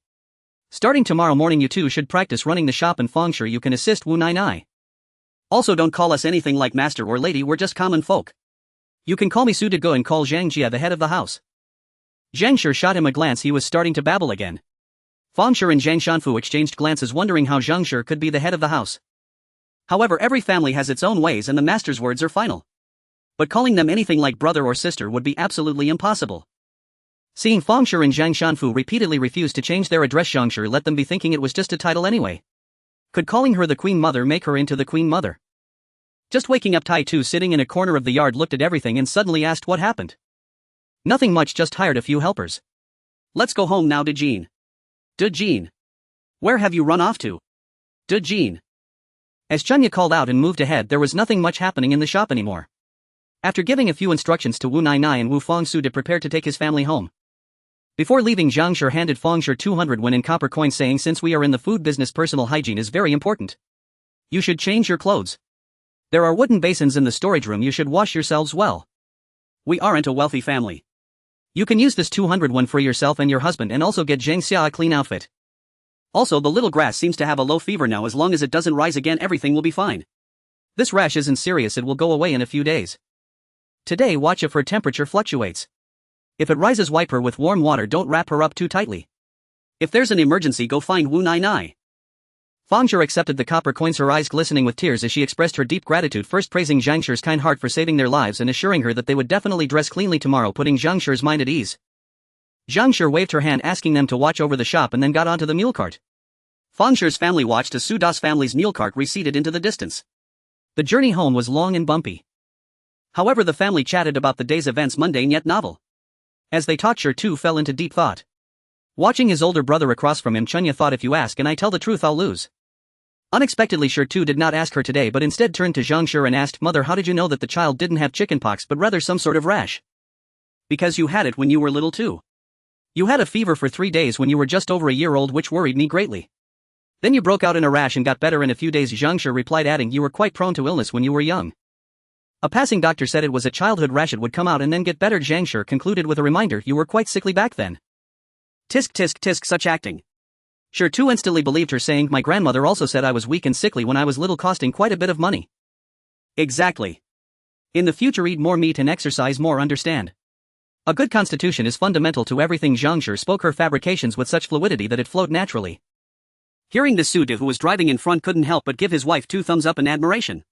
Starting tomorrow morning you 2 should practice running the shop, and Fangshi, you can assist Wu Nai. Also, don't call us anything like master or lady, we're just common folk. You can call me Su De. Go and call Zhang Jia the head of the house." Zhangshi shot him a glance. He was starting to babble again. Fangshi and Zhang Xuanfu exchanged glances, wondering how Zhangshi could be the head of the house. However, every family has its own ways and the master's words are final. But calling them anything like brother or sister would be absolutely impossible. Seeing Fangshi and Zhang Xuanfu repeatedly refuse to change their address, Zhangshi let them be thinking it was just a title anyway. Could calling her the Queen Mother make her into the Queen Mother? Just waking up, Tai Tu, sitting in a corner of the yard, looked at everything and suddenly asked what happened. "Nothing much, just hired a few helpers. Let's go home now, De Jean. Where have you run off to? De Jean." As Chunya called out and moved ahead, there was nothing much happening in the shop anymore. After giving a few instructions to Wu Nai and Wu Fong, Su De prepared to take his family home. Before leaving, Zhangshi handed Fangshi 200 yuan in copper coins, saying, "Since we are in the food business, personal hygiene is very important. You should change your clothes. There are wooden basins in the storage room, you should wash yourselves well. We aren't a wealthy family. You can use this 200 yuan for yourself and your husband, and also get Zhang Xia a clean outfit. Also, the little grass seems to have a low fever now. As long as it doesn't rise again, everything will be fine. This rash isn't serious, it will go away in a few days. Today, watch if her temperature fluctuates. If it rises, wipe her with warm water, don't wrap her up too tightly. If there's an emergency, go find Wu Nai." Fangshi accepted the copper coins, her eyes glistening with tears as she expressed her deep gratitude, first praising Zhangshi's kind heart for saving their lives and assuring her that they would definitely dress cleanly tomorrow, putting Zhangshi's mind at ease. Zhang Shi waved her hand asking them to watch over the shop and then got onto the mule cart. Fang Shi's family watched as Su Da's family's mule cart receded into the distance. The journey home was long and bumpy. However, the family chatted about the day's events, mundane yet novel. As they talked, Shi too fell into deep thought. Watching his older brother across from him, Chunya thought, if you ask and I tell the truth, I'll lose. Unexpectedly, Shi too did not ask her today but instead turned to Zhang Shi and asked, Mother, how did you know that the child didn't have chickenpox but rather some sort of rash? Because you had it when you were little too. You had a fever for 3 days when you were just over a year old, which worried me greatly. Then you broke out in a rash and got better in a few days, Zhang Shi replied, adding, you were quite prone to illness when you were young. A passing doctor said it was a childhood rash, it would come out and then get better. Zhang Shi concluded with a reminder, you were quite sickly back then. Tisk tisk tisk, such acting. Shi too instantly believed her, saying, my grandmother also said I was weak and sickly when I was little, costing quite a bit of money. Exactly. In the future, eat more meat and exercise more, understand? A good constitution is fundamental to everything. Zhang Shi spoke her fabrications with such fluidity that it flowed naturally. Hearing this, Su De, who was driving in front, couldn't help but give his wife 2 thumbs up in admiration.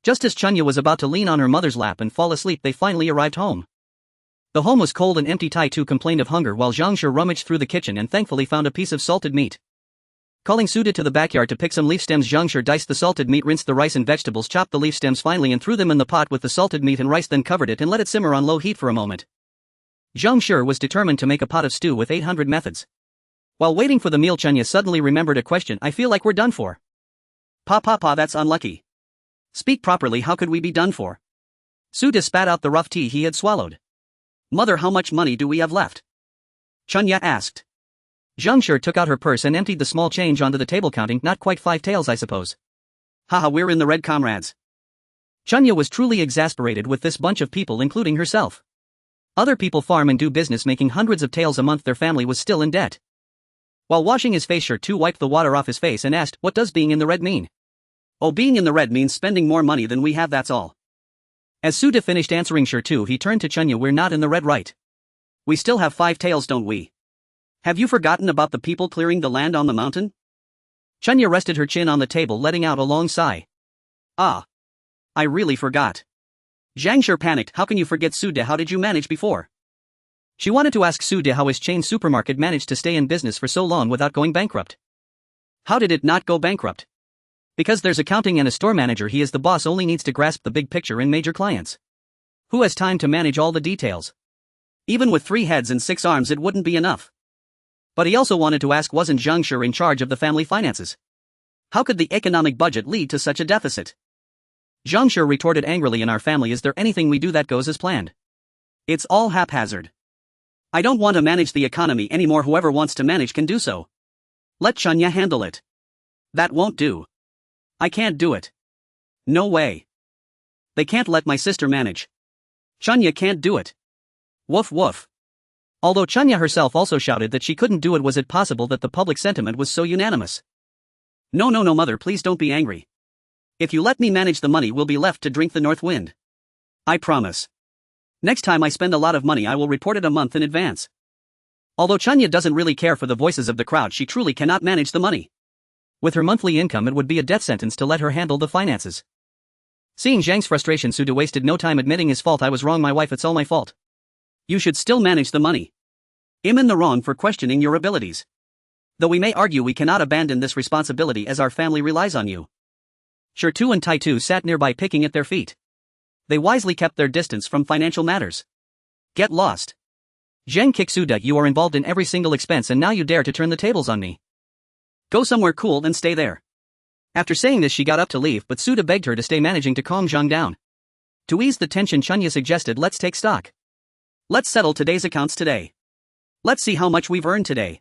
Just as Chunya was about to lean on her mother's lap and fall asleep, they finally arrived home. The home was cold and empty. Tai Tu complained of hunger while Zhang Shi rummaged through the kitchen and thankfully found a piece of salted meat. Calling Su De to the backyard to pick some leaf stems, Zhang Shi diced the salted meat, rinsed the rice and vegetables, chopped the leaf stems finely and threw them in the pot with the salted meat and rice, then covered it and let it simmer on low heat for a moment. Zhang Shi was determined to make a pot of stew with 800 methods. While waiting for the meal, Chunya suddenly remembered a question. I feel like we're done for. Pa, that's unlucky. Speak properly, how could we be done for? Su De spat out the rough tea he had swallowed. Mother, how much money do we have left? Chunya asked. Zhang Shi took out her purse and emptied the small change onto the table, counting, not quite 5 taels, I suppose. Haha, we're in the red, comrades. Chunya was truly exasperated with this bunch of people, including herself. Other people farm and do business, making hundreds of taels a month. Their family was still in debt. While washing his face, Shi too wiped the water off his face and asked, what does being in the red mean? Oh, being in the red means spending more money than we have, that's all. As Su De finished answering Shi too, he turned to Chunya, we're not in the red, right? We still have 5 taels, don't we? Have you forgotten about the people clearing the land on the mountain? Chunya rested her chin on the table, letting out a long sigh. Ah. I really forgot. Zhang Shi panicked, how can you forget, Su De? How did you manage before? She wanted to ask Su De how his chain supermarket managed to stay in business for so long without going bankrupt. How did it not go bankrupt? Because there's accounting and a store manager. He is the boss, only needs to grasp the big picture and major clients. Who has time to manage all the details? Even with 3 heads and 6 arms it wouldn't be enough. But he also wanted to ask, wasn't Zhang Shi in charge of the family finances? How could the economic budget lead to such a deficit? Zhang Shi retorted angrily, in our family is there anything we do that goes as planned? It's all haphazard. I don't want to manage the economy anymore, whoever wants to manage can do so. Let Chunya handle it. That won't do. I can't do it. No way. They can't let my sister manage. Chunya can't do it. Woof woof. Although Chunya herself also shouted that she couldn't do it, was it possible that the public sentiment was so unanimous? No, mother, please don't be angry. If you let me manage the money, we'll be left to drink the north wind. I promise. Next time I spend a lot of money, I will report it a month in advance. Although Chunya doesn't really care for the voices of the crowd, she truly cannot manage the money. With her monthly income, it would be a death sentence to let her handle the finances. Seeing Zhang's frustration, Su De wasted no time admitting his fault. I was wrong, my wife, it's all my fault. You should still manage the money. I'm in the wrong for questioning your abilities. Though we may argue, we cannot abandon this responsibility as our family relies on you. Shi Tu and Tai Tu sat nearby, picking at their feet. They wisely kept their distance from financial matters. Get lost. Zhang kicked Su De, you are involved in every single expense and now you dare to turn the tables on me. Go somewhere cool and stay there. After saying this, she got up to leave, but Su De begged her to stay, managing to calm Zhang down. To ease the tension, Chunya suggested, let's take stock. Let's settle today's accounts today. Let's see how much we've earned today.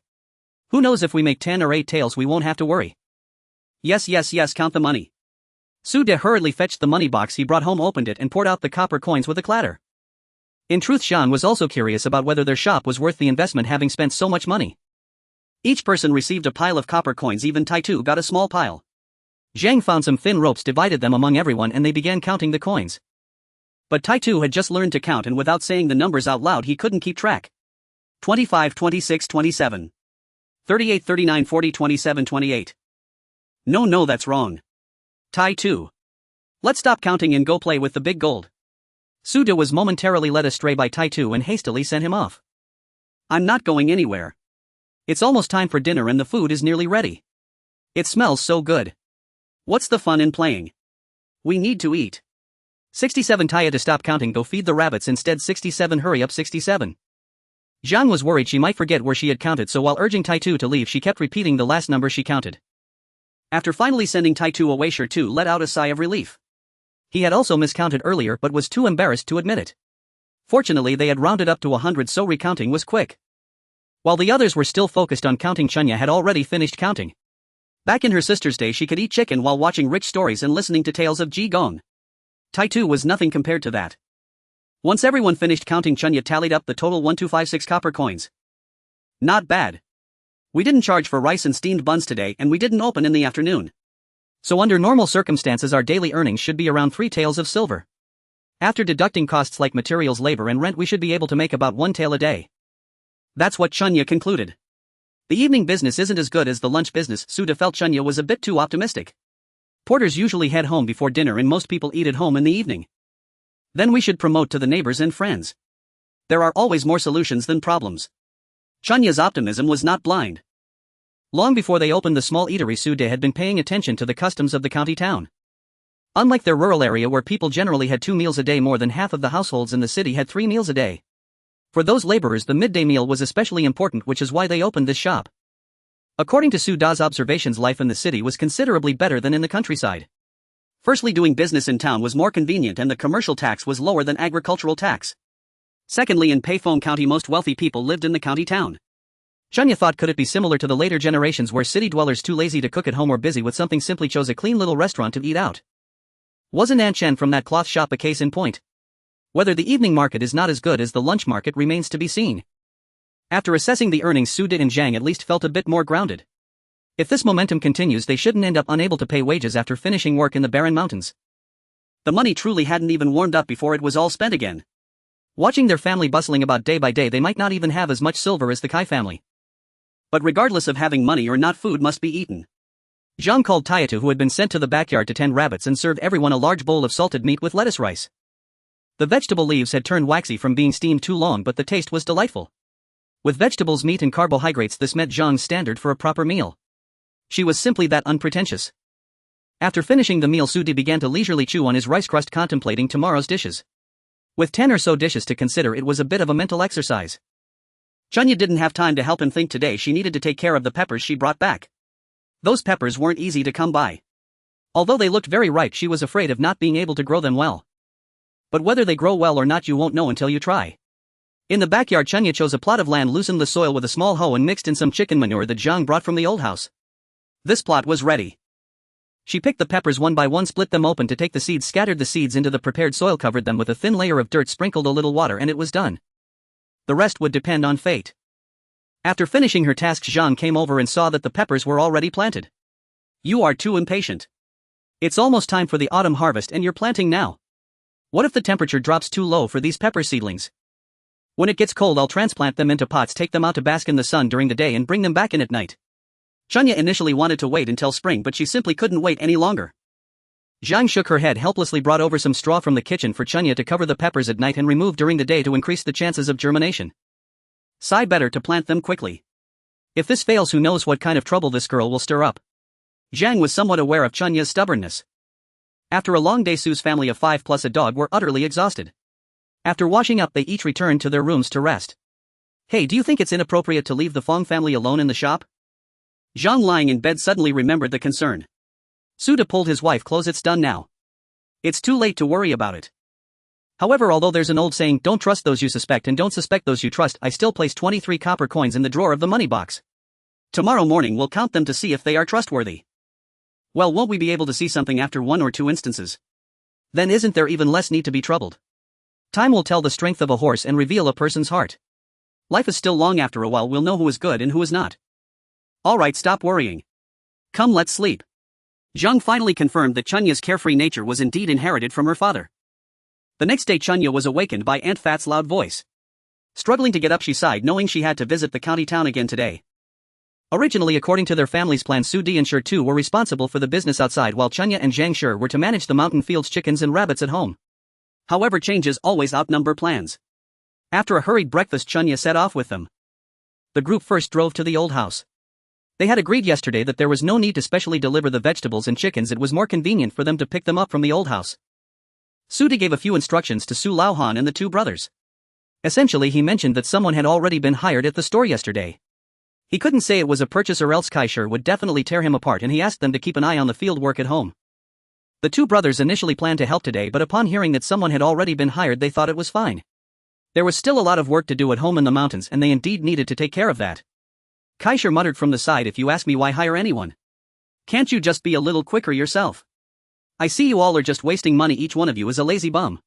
Who knows, if we make 10 or 8 taels we won't have to worry. Yes, count the money. Su De hurriedly fetched the money box he brought home, opened it and poured out the copper coins with a clatter. In truth, Shan was also curious about whether their shop was worth the investment, having spent so much money. Each person received a pile of copper coins, even Tai Tu got a small pile. Zhang found some thin ropes, divided them among everyone, and they began counting the coins. But Tai Tu had just learned to count, and without saying the numbers out loud he couldn't keep track. 25, 26, 27. 38, 39, 40, 27, 28. No, that's wrong. Tai Tu. Let's stop counting and go play with the big gold. Su De was momentarily led astray by Tai Tu and hastily sent him off. I'm not going anywhere. It's almost time for dinner and the food is nearly ready. It smells so good. What's the fun in playing? We need to eat. 67 Taya to stop counting, go feed the rabbits instead. 67 hurry up. 67. Zhang was worried she might forget where she had counted, so while urging Taitu to leave she kept repeating the last number she counted. After finally sending Taitu away, Shu let out a sigh of relief. He had also miscounted earlier but was too embarrassed to admit it. Fortunately they had rounded up to 100, so recounting was quick. While the others were still focused on counting, Chunya had already finished counting. Back in her sister's day she could eat chicken while watching rich stories and listening to tales of Ji Gong. Taitu was nothing compared to that. Once everyone finished counting, Chunya tallied up the total 1256 copper coins. Not bad. We didn't charge for rice and steamed buns today, and we didn't open in the afternoon. So under normal circumstances our daily earnings should be around 3 taels of silver. After deducting costs like materials, labor and rent, we should be able to make about 1 tael a day. That's what Chunya concluded. The evening business isn't as good as the lunch business. Suda felt Chunya was a bit too optimistic. Porters usually head home before dinner and most people eat at home in the evening. Then we should promote to the neighbors and friends. There are always more solutions than problems. Chunya's optimism was not blind. Long before they opened the small eatery, Sude had been paying attention to the customs of the county town. Unlike their rural area where people generally had 2 meals a day, more than half of the households in the city had 3 meals a day. For those laborers the midday meal was especially important, which is why they opened this shop. According to Suda's observations, life in the city was considerably better than in the countryside. Firstly, doing business in town was more convenient and the commercial tax was lower than agricultural tax. Secondly, in Payphone County most wealthy people lived in the county town. Chunya thought, could it be similar to the later generations where city dwellers too lazy to cook at home or busy with something simply chose a clean little restaurant to eat out? Wasn't Aunt Chen from that cloth shop a case in point? Whether the evening market is not as good as the lunch market remains to be seen. After assessing the earnings, Suda and Zhang at least felt a bit more grounded. If this momentum continues they shouldn't end up unable to pay wages after finishing work in the barren mountains. The money truly hadn't even warmed up before it was all spent again. Watching their family bustling about day by day, they might not even have as much silver as the Kai family. But regardless of having money or not, food must be eaten. Zhang called Tayatu, who had been sent to the backyard to tend rabbits, and served everyone a large bowl of salted meat with lettuce rice. The vegetable leaves had turned waxy from being steamed too long, but the taste was delightful. With vegetables, meat and carbohydrates, this met Zhang's standard for a proper meal. She was simply that unpretentious. After finishing the meal, Sudi began to leisurely chew on his rice crust, contemplating tomorrow's dishes. With 10 or so dishes to consider, it was a bit of a mental exercise. Chunya didn't have time to help him think today. She needed to take care of the peppers she brought back. Those peppers weren't easy to come by. Although they looked very ripe, she was afraid of not being able to grow them well. But whether they grow well or not you won't know until you try. In the backyard, Chunya chose a plot of land, loosened the soil with a small hoe and mixed in some chicken manure that Zhang brought from the old house. This plot was ready. She picked the peppers one by one, split them open to take the seeds, scattered the seeds into the prepared soil, covered them with a thin layer of dirt, sprinkled a little water, and it was done. The rest would depend on fate. After finishing her task, Zhang came over and saw that the peppers were already planted. You are too impatient. It's almost time for the autumn harvest and you're planting now. What if the temperature drops too low for these pepper seedlings? When it gets cold, I'll transplant them into pots, take them out to bask in the sun during the day and bring them back in at night. Chunya initially wanted to wait until spring, but she simply couldn't wait any longer. Zhang shook her head helplessly, brought over some straw from the kitchen for Chunya to cover the peppers at night and remove during the day to increase the chances of germination. Sigh, better to plant them quickly. If this fails, who knows what kind of trouble this girl will stir up. Zhang was somewhat aware of Chunya's stubbornness. After a long day, Sue's family of 5 plus a dog were utterly exhausted. After washing up, they each returned to their rooms to rest. Hey, do you think it's inappropriate to leave the Fong family alone in the shop? Zhang, lying in bed, suddenly remembered the concern. Suda pulled his wife close. It's done now. It's too late to worry about it. However, although there's an old saying, don't trust those you suspect and don't suspect those you trust, I still place 23 copper coins in the drawer of the money box. Tomorrow morning we'll count them to see if they are trustworthy. Well, won't we be able to see something after 1 or 2 instances? Then isn't there even less need to be troubled? Time will tell the strength of a horse and reveal a person's heart. Life is still long. After a while we'll know who is good and who is not. Alright, stop worrying. Come, let's sleep. Zhang finally confirmed that Chunya's carefree nature was indeed inherited from her father. The next day, Chunya was awakened by Aunt Fat's loud voice. Struggling to get up, she sighed, knowing she had to visit the county town again today. Originally, according to their family's plan, Su Di and Shur too were responsible for the business outside, while Chunya and Zhang Shur were to manage the mountain fields, chickens and rabbits at home. However, changes always outnumber plans. After a hurried breakfast, Chunya set off with them. the group first drove to the old house. They had agreed yesterday that there was no need to specially deliver the vegetables and chickens, it was more convenient for them to pick them up from the old house. Sude gave a few instructions to xuanhuan and the two brothers. Essentially, he mentioned that someone had already been hired at the store yesterday. He couldn't say it was a purchase or else Kaishir would definitely tear him apart, and he asked them to keep an eye on the field work at home. The two brothers initially planned to help today, but upon hearing that someone had already been hired they thought it was fine. There was still a lot of work to do at home in the mountains and they indeed needed to take care of that. Kaishir muttered from the side, if you ask me, why hire anyone? Can't you just be a little quicker yourself? I see you all are just wasting money, each one of you is a lazy bum.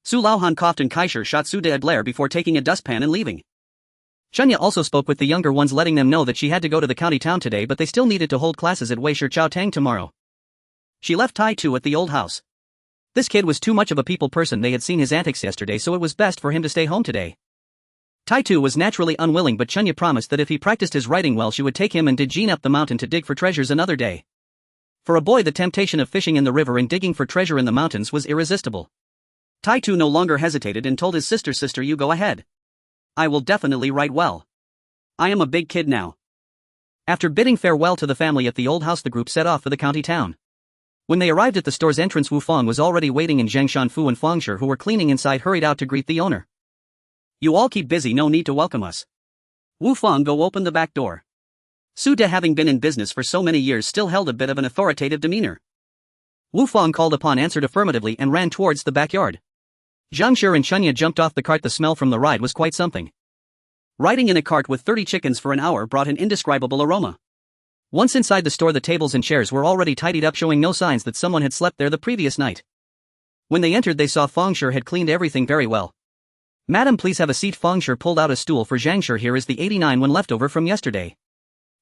Xuanhuan coughed and Kaishir shot Sude a glare before taking a dustpan and leaving. Chunya also spoke with the younger ones, letting them know that she had to go to the county town today, but they still needed to hold classes at Wei Shi Chao Tang tomorrow. She left Tai Tu at the old house. This kid was too much of a people person, they had seen his antics yesterday, so it was best for him to stay home today. Tai Tu was naturally unwilling, but Chunya promised that if he practiced his writing well she would take him and Dijin up the mountain to dig for treasures another day. For a boy, the temptation of fishing in the river and digging for treasure in the mountains was irresistible. Tai Tu no longer hesitated and told his sister, you go ahead. I will definitely write well. I am a big kid now. After bidding farewell to the family at the old house, the group set off for the county town. When they arrived at the store's entrance, Wu Fang was already waiting, and Zhang Shanfu and Fangshi, who were cleaning inside, hurried out to greet the owner. You all keep busy, no need to welcome us. Wu Fang go open the back door. Sude, having been in business for so many years, still held a bit of an authoritative demeanor. Wu Fang, called upon, answered affirmatively and ran towards the backyard. Zhang Shi and Chunya jumped off the cart. The smell from the ride was quite something. Riding in a cart with 30 chickens for an hour brought an indescribable aroma. Once inside the store, the tables and chairs were already tidied up, showing no signs that someone had slept there the previous night. When they entered, they saw Fangshi had cleaned everything very well. Madam, please have a seat. Fangshi pulled out a stool for Zhang Shi. Here is the 89 one left over from yesterday.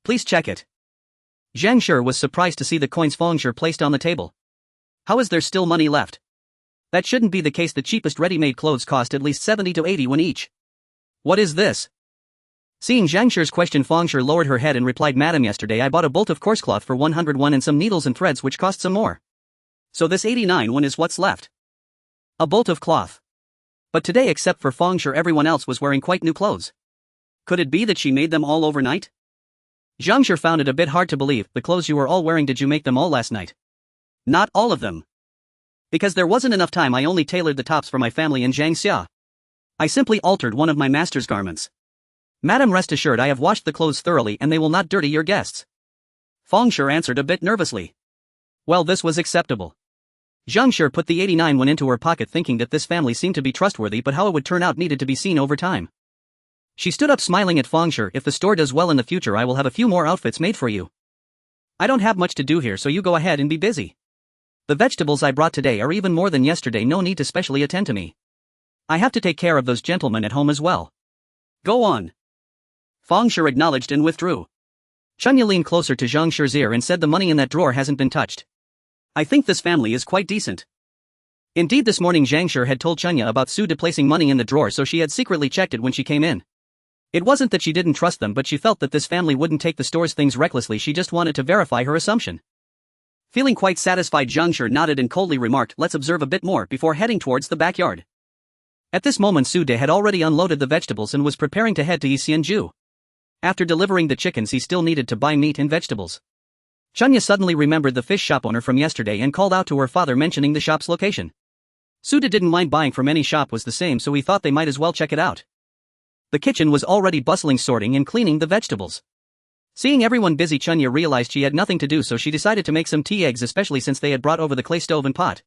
Please check it. Zhang Shi was surprised to see the coins Fangshi placed on the table. How is there still money left? That shouldn't be the case. The cheapest ready-made clothes cost at least 70 to 80 won each. What is this? Seeing Zhang Shi's question, Fangshi lowered her head and replied, Madam, yesterday I bought a bolt of coarse cloth for 101 and some needles and threads which cost some more. So this 89 one is what's left. A bolt of cloth. But today, except for Fangshi, everyone else was wearing quite new clothes. Could it be that she made them all overnight? Zhang Shi found it a bit hard to believe. The clothes you were all wearing, did you make them all last night? Not all of them. Because there wasn't enough time, I only tailored the tops for my family and Zhang Xia. I simply altered one of my master's garments. Madam, rest assured I have washed the clothes thoroughly and they will not dirty your guests. Fangshi answered a bit nervously. Well, this was acceptable. Zhang Shi put the 89 one into her pocket, thinking that this family seemed to be trustworthy, but how it would turn out needed to be seen over time. She stood up, smiling at Fangshi. If the store does well in the future, I will have a few more outfits made for you. I don't have much to do here, so you go ahead and be busy. The vegetables I brought today are even more than yesterday, no need to specially attend to me. I have to take care of those gentlemen at home as well. Go on. Fangshi acknowledged and withdrew. Chunya leaned closer to Zhang Shi's ear and said, the money in that drawer hasn't been touched. I think this family is quite decent. Indeed, this morning Zhang Shi had told Chunya about Sude placing money in the drawer, so she had secretly checked it when she came in. It wasn't that she didn't trust them, but she felt that this family wouldn't take the store's things recklessly. She just wanted to verify her assumption. Feeling quite satisfied, Zhang Shi nodded and coldly remarked, let's observe a bit more, before heading towards the backyard. At this moment, Sude had already unloaded the vegetables and was preparing to head to Yixianju. After delivering the chickens, he still needed to buy meat and vegetables. Chunya suddenly remembered the fish shop owner from yesterday and called out to her father, mentioning the shop's location. Sude didn't mind buying from any shop was the same, so he thought they might as well check it out. The kitchen was already bustling, sorting and cleaning the vegetables. Seeing everyone busy, Chunya realized she had nothing to do, so she decided to make some tea eggs, especially since they had brought over the clay stove and pot.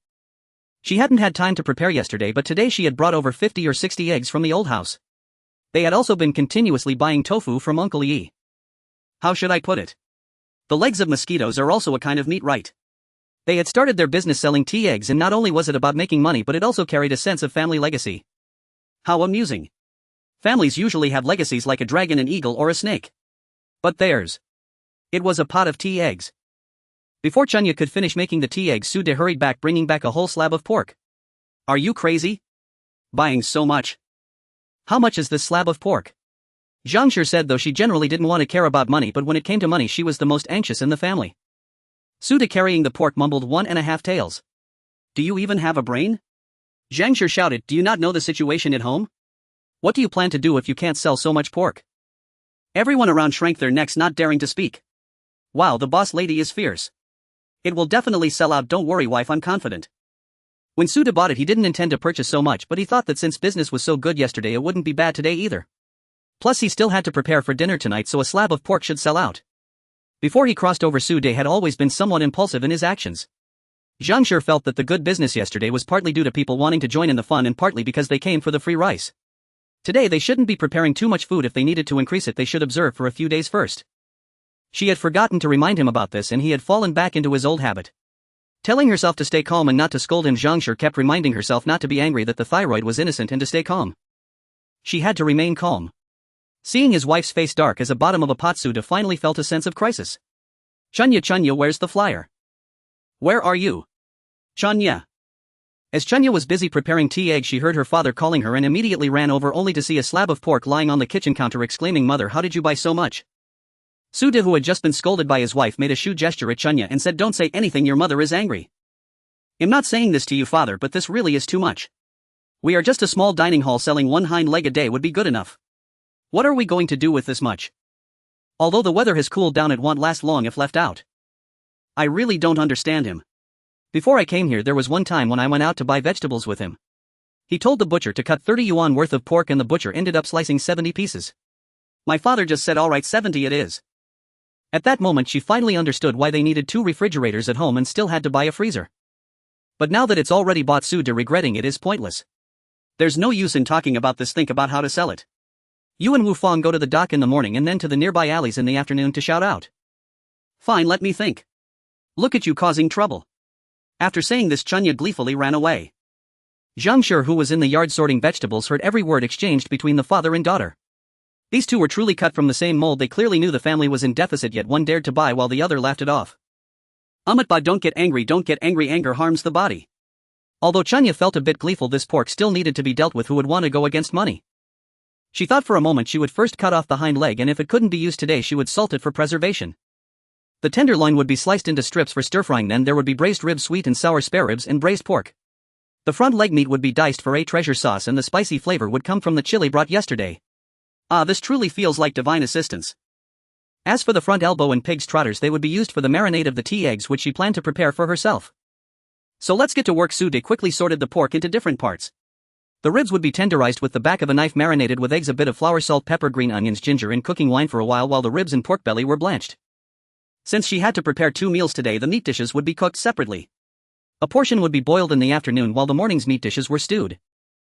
She hadn't had time to prepare yesterday, but today she had brought over 50 or 60 eggs from the old house. They had also been continuously buying tofu from Uncle Yi. How should I put it? The legs of mosquitoes are also a kind of meat, right? They had started their business selling tea eggs, and not only was it about making money, but it also carried a sense of family legacy. How amusing. Families usually have legacies like a dragon, an eagle, or a snake. But theirs. It was a pot of tea eggs. Before Chunya could finish making the tea eggs, Sude hurried back, bringing back a whole slab of pork. Are you crazy? Buying so much? How much is this slab of pork? Zhang Shi said, though she generally didn't want to care about money, but when it came to money she was the most anxious in the family. Sude, carrying the pork, mumbled 1.5 taels. Do you even have a brain? Zhang Shi shouted, do you not know the situation at home? What do you plan to do if you can't sell so much pork? Everyone around shrank their necks, not daring to speak. Wow, the boss lady is fierce. It will definitely sell out, don't worry wife, I'm confident. When Suda bought it he didn't intend to purchase so much, but he thought that since business was so good yesterday it wouldn't be bad today either. Plus he still had to prepare for dinner tonight, so a slab of pork should sell out. Before he crossed over, Suda had always been somewhat impulsive in his actions. Zhang Shi felt that the good business yesterday was partly due to people wanting to join in the fun and partly because they came for the free rice. Today they shouldn't be preparing too much food. If they needed to increase it they should observe for a few days first. She had forgotten to remind him about this and he had fallen back into his old habit. Telling herself to stay calm and not to scold him, Zhang Shi kept reminding herself not to be angry, that the thyroid was innocent and to stay calm. She had to remain calm. Seeing his wife's face dark as a bottom of a pot, Suda finally felt a sense of crisis. Chunya, where's the flyer? Where are you? Chunya. As Chunya was busy preparing tea egg she heard her father calling her and immediately ran over only to see a slab of pork lying on the kitchen counter, exclaiming, "Mother, how did you buy so much?" Suda, who had just been scolded by his wife, made a shoe gesture at Chunya and said, "Don't say anything, your mother is angry." "I'm not saying this to you father, but this really is too much. We are just a small dining hall, selling one hind leg a day would be good enough. What are we going to do with this much? Although the weather has cooled down it won't last long if left out. I really don't understand him. Before I came here there was one time when I went out to buy vegetables with him. He told the butcher to cut 30 yuan worth of pork and the butcher ended up slicing 70 pieces. My father just said, alright, 70 it is." At that moment she finally understood why they needed 2 refrigerators at home and still had to buy a freezer. But now that it's already bought, Suda regretting it is pointless. There's no use in talking about this, think about how to sell it. You and Wu Fong go to the dock in the morning and then to the nearby alleys in the afternoon to shout out. Fine, let me think. Look at you causing trouble. After saying this, Chunya gleefully ran away. Zhang Shi, who was in the yard sorting vegetables, heard every word exchanged between the father and daughter. These two were truly cut from the same mold. They clearly knew the family was in deficit, yet one dared to buy while the other laughed it off. Amatba, don't get angry, anger harms the body. Although Chunya felt a bit gleeful, this pork still needed to be dealt with. Who would want to go against money? She thought for a moment she would first cut off the hind leg, and if it couldn't be used today she would salt it for preservation. The tenderloin would be sliced into strips for stir-frying, then there would be braised ribs, sweet and sour spare ribs, and braised pork. The front leg meat would be diced for a treasure sauce, and the spicy flavor would come from the chili brought yesterday. Ah, this truly feels like divine assistance. As for the front elbow and pig's trotters, they would be used for the marinade of the tea eggs which she planned to prepare for herself. So let's get to work. Sude quickly sorted the pork into different parts. The ribs would be tenderized with the back of a knife, marinated with eggs, a bit of flour, salt, pepper, green onions, ginger, and cooking wine for a while the ribs and pork belly were blanched. Since she had to prepare 2 meals today, the meat dishes would be cooked separately. A portion would be boiled in the afternoon while the morning's meat dishes were stewed.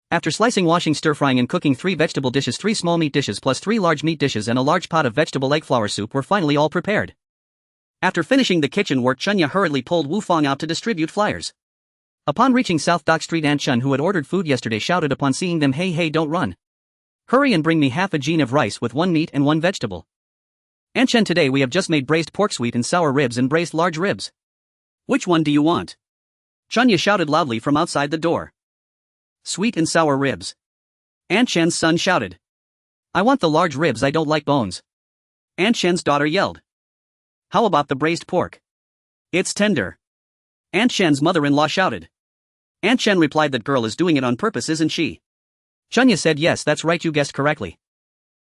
After slicing, washing, stir-frying and cooking 3 vegetable dishes, 3 small meat dishes plus 3 large meat dishes and a large pot of vegetable egg flour soup were finally all prepared. After finishing the kitchen work, Chunya hurriedly pulled Wu Fong out to distribute flyers. Upon reaching South Dock Street, Aunt Chun, who had ordered food yesterday, shouted upon seeing them, "Hey, don't run. Hurry and bring me half a gene of rice with 1 meat and 1 vegetable. Aunt Chun, today we have just made braised pork, sweet and sour ribs, and braised large ribs." "Which one do you want?" Chunya shouted loudly from outside the door. "Sweet and sour ribs." Aunt Chen's son shouted. "I want the large ribs, I don't like bones." Aunt Chen's daughter yelled. "How about the braised pork? It's tender." Aunt Chen's mother-in-law shouted. Aunt Chen replied, "That girl is doing it on purpose, isn't she?" Chunya said, "Yes, that's right, you guessed correctly.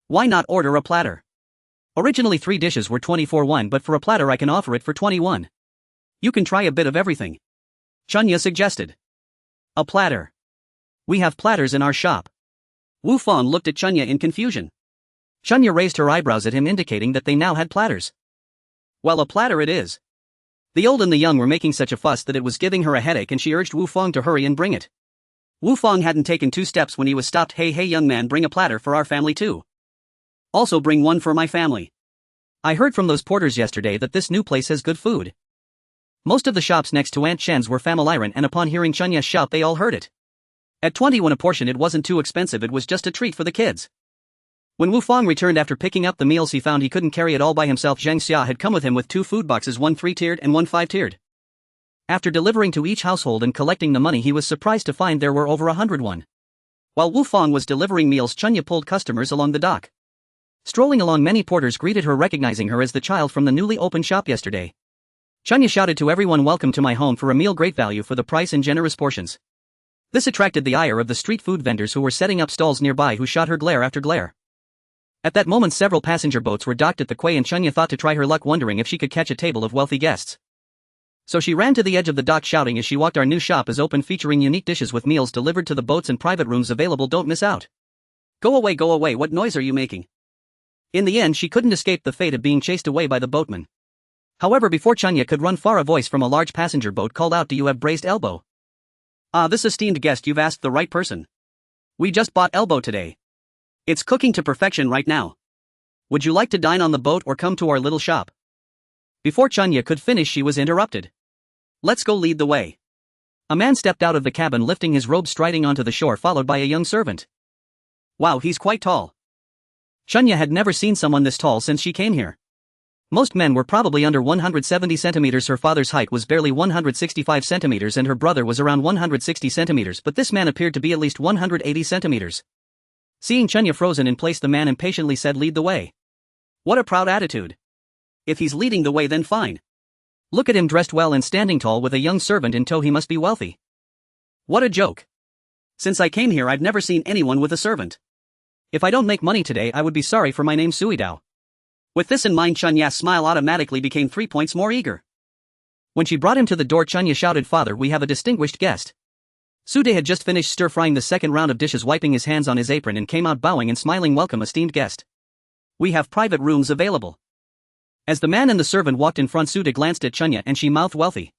Why not order a platter? Originally 3 dishes were 24 won, but for a platter I can offer it for 21. You can try a bit of everything," Chunya suggested. "A platter? We have platters in our shop." Wu Fong looked at Chunya in confusion. Chunya raised her eyebrows at him, indicating that they now had platters. "Well, a platter it is." The old and the young were making such a fuss that it was giving her a headache, and she urged Wu Fong to hurry and bring it. Wu Fong hadn't taken 2 steps when he was stopped. Hey young man, bring a platter for our family too. Also bring 1 for my family. I heard from those porters yesterday that this new place has good food. Most of the shops next to Aunt Chen's were familiar, and upon hearing Chunya's shout they all heard it. At 21 a portion it wasn't too expensive, it was just a treat for the kids. When Wu Fong returned after picking up the meals, he found he couldn't carry it all by himself. Zhang Xia had come with him with 2 food boxes, 1 3-tiered and 1 5-tiered. After delivering to each household and collecting the money, he was surprised to find there were over 101. While Wu Fong was delivering meals, Chunya pulled customers along the dock. Strolling along, many porters greeted her, recognizing her as the child from the newly opened shop yesterday. Chunya shouted to everyone, "Welcome to my home for a meal, great value for the price and generous portions." This attracted the ire of the street food vendors who were setting up stalls nearby, who shot her glare after glare. At that moment several passenger boats were docked at the quay and Chunya thought to try her luck wondering if she could catch a table of wealthy guests. So she ran to the edge of the dock shouting as she walked, "Our new shop is open featuring unique dishes with meals delivered to the boats and private rooms available, don't miss out." Go away, what noise are you making?" In the end she couldn't escape the fate of being chased away by the boatman. However, before Chunya could run far, a voice from a large passenger boat called out, "Do you have braised elbow?" "Ah, this esteemed guest, you've asked the right person. We just bought elbow today. It's cooking to perfection right now. Would you like to dine on the boat or come to our little shop?" Before Chunya could finish she was interrupted. "Let's go, lead the way." A man stepped out of the cabin lifting his robe, striding onto the shore, followed by a young servant. Wow, he's quite tall. Chunya had never seen someone this tall since she came here. Most men were probably under 170 centimeters. Her father's height was barely 165 centimeters and her brother was around 160 centimeters, but this man appeared to be at least 180 centimeters. Seeing Chunya frozen in place, the man impatiently said, "Lead the way." What a proud attitude. If he's leading the way, then fine. Look at him, dressed well and standing tall with a young servant in tow. He must be wealthy. What a joke. Since I came here I've never seen anyone with a servant. If I don't make money today I would be sorry for my name, Suidao. With this in mind, Chunya's smile automatically became 3 points more eager. When she brought him to the door, Chunya shouted, "Father, we have a distinguished guest." Sude had just finished stir-frying the second round of dishes, wiping his hands on his apron, and came out bowing and smiling. "Welcome, esteemed guest. We have private rooms available." As the man and the servant walked in front, Sude glanced at Chunya and she mouthed, "Wealthy."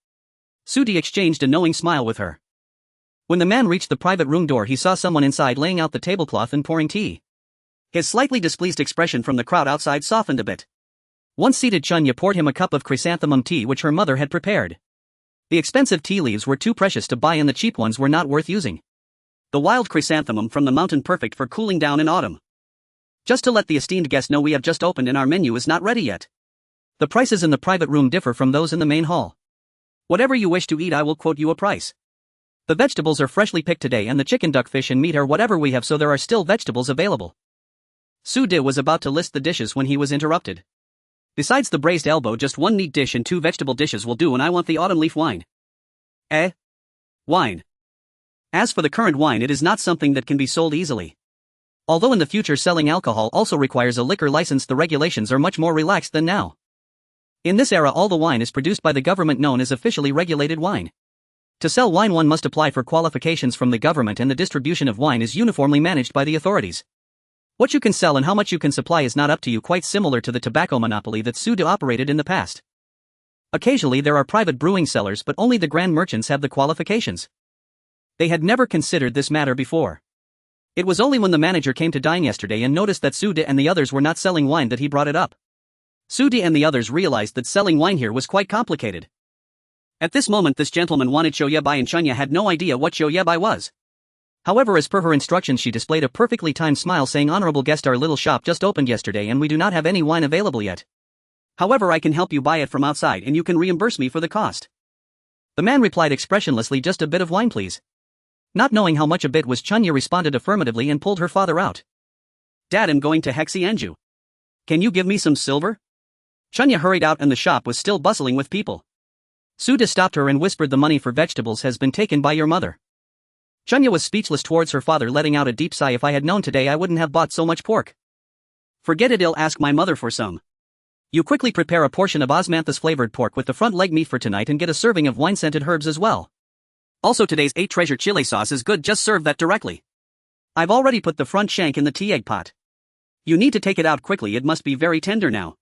Sude exchanged a knowing smile with her. When the man reached the private room door he saw someone inside laying out the tablecloth and pouring tea. His slightly displeased expression from the crowd outside softened a bit. Once seated, Chunya poured him a cup of chrysanthemum tea which her mother had prepared. The expensive tea leaves were too precious to buy and the cheap ones were not worth using. The wild chrysanthemum from the mountain, perfect for cooling down in autumn. "Just to let the esteemed guest know, we have just opened and our menu is not ready yet. The prices in the private room differ from those in the main hall. Whatever you wish to eat I will quote you a price. The vegetables are freshly picked today and the chicken, duck, fish and meat are whatever we have, so there are still vegetables available." Sude was about to list the dishes when he was interrupted. "Besides the braised elbow, just one meat dish and 2 vegetable dishes will do, and I want the autumn leaf wine." "Eh? Wine? As for the current wine, it is not something that can be sold easily. Although in the future selling alcohol also requires a liquor license, the regulations are much more relaxed than now. In this era all the wine is produced by the government, known as officially regulated wine. To sell wine one must apply for qualifications from the government, and the distribution of wine is uniformly managed by the authorities. What you can sell and how much you can supply is not up to you, quite similar to the tobacco monopoly that Sude operated in the past. Occasionally there are private brewing cellars, but only the grand merchants have the qualifications. They had never considered this matter before. It was only when the manager came to dine yesterday and noticed that Sude and the others were not selling wine that he brought it up. Sude and the others realized that selling wine here was quite complicated. At this moment this gentleman wanted shoyebai and Chunya had no idea what shoyebai was. However, as per her instructions she displayed a perfectly timed smile saying, "Honorable guest, our little shop just opened yesterday and we do not have any wine available yet. However, I can help you buy it from outside and you can reimburse me for the cost." The man replied expressionlessly, "Just a bit of wine please." Not knowing how much a bit was, Chunya responded affirmatively and pulled her father out. "Dad, I'm going to Xianhuan. Can you give me some silver?" Chunya hurried out and the shop was still bustling with people. Sude stopped her and whispered, "The money for vegetables has been taken by your mother." Chunya was speechless towards her father, letting out a deep sigh. "If I had known today I wouldn't have bought so much pork." "Forget it, I'll ask my mother for some. You quickly prepare a portion of osmanthus flavored pork with the front leg meat for tonight and get a serving of wine scented herbs as well. Also today's 8 treasure chili sauce is good, just serve that directly. I've already put the front shank in the tea egg pot. You need to take it out quickly, it must be very tender now.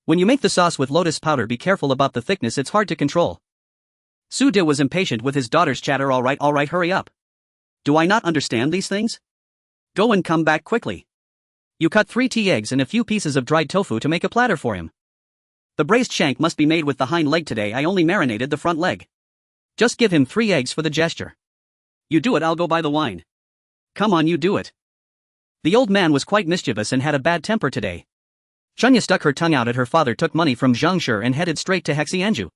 When you make the sauce with lotus powder be careful about the thickness, it's hard to control." Sude was impatient with his daughter's chatter. All right, hurry up. Do I not understand these things? Go and come back quickly. You cut 3 tea eggs and a few pieces of dried tofu to make a platter for him. The braised shank must be made with the hind leg today, I only marinated the front leg. Just give him 3 eggs for the gesture. You do it, I'll go buy the wine. Come on, you do it. The old man was quite mischievous and had a bad temper today. Chunya stuck her tongue out at her father, took money from Zhangshi and headed straight to Xianhuan.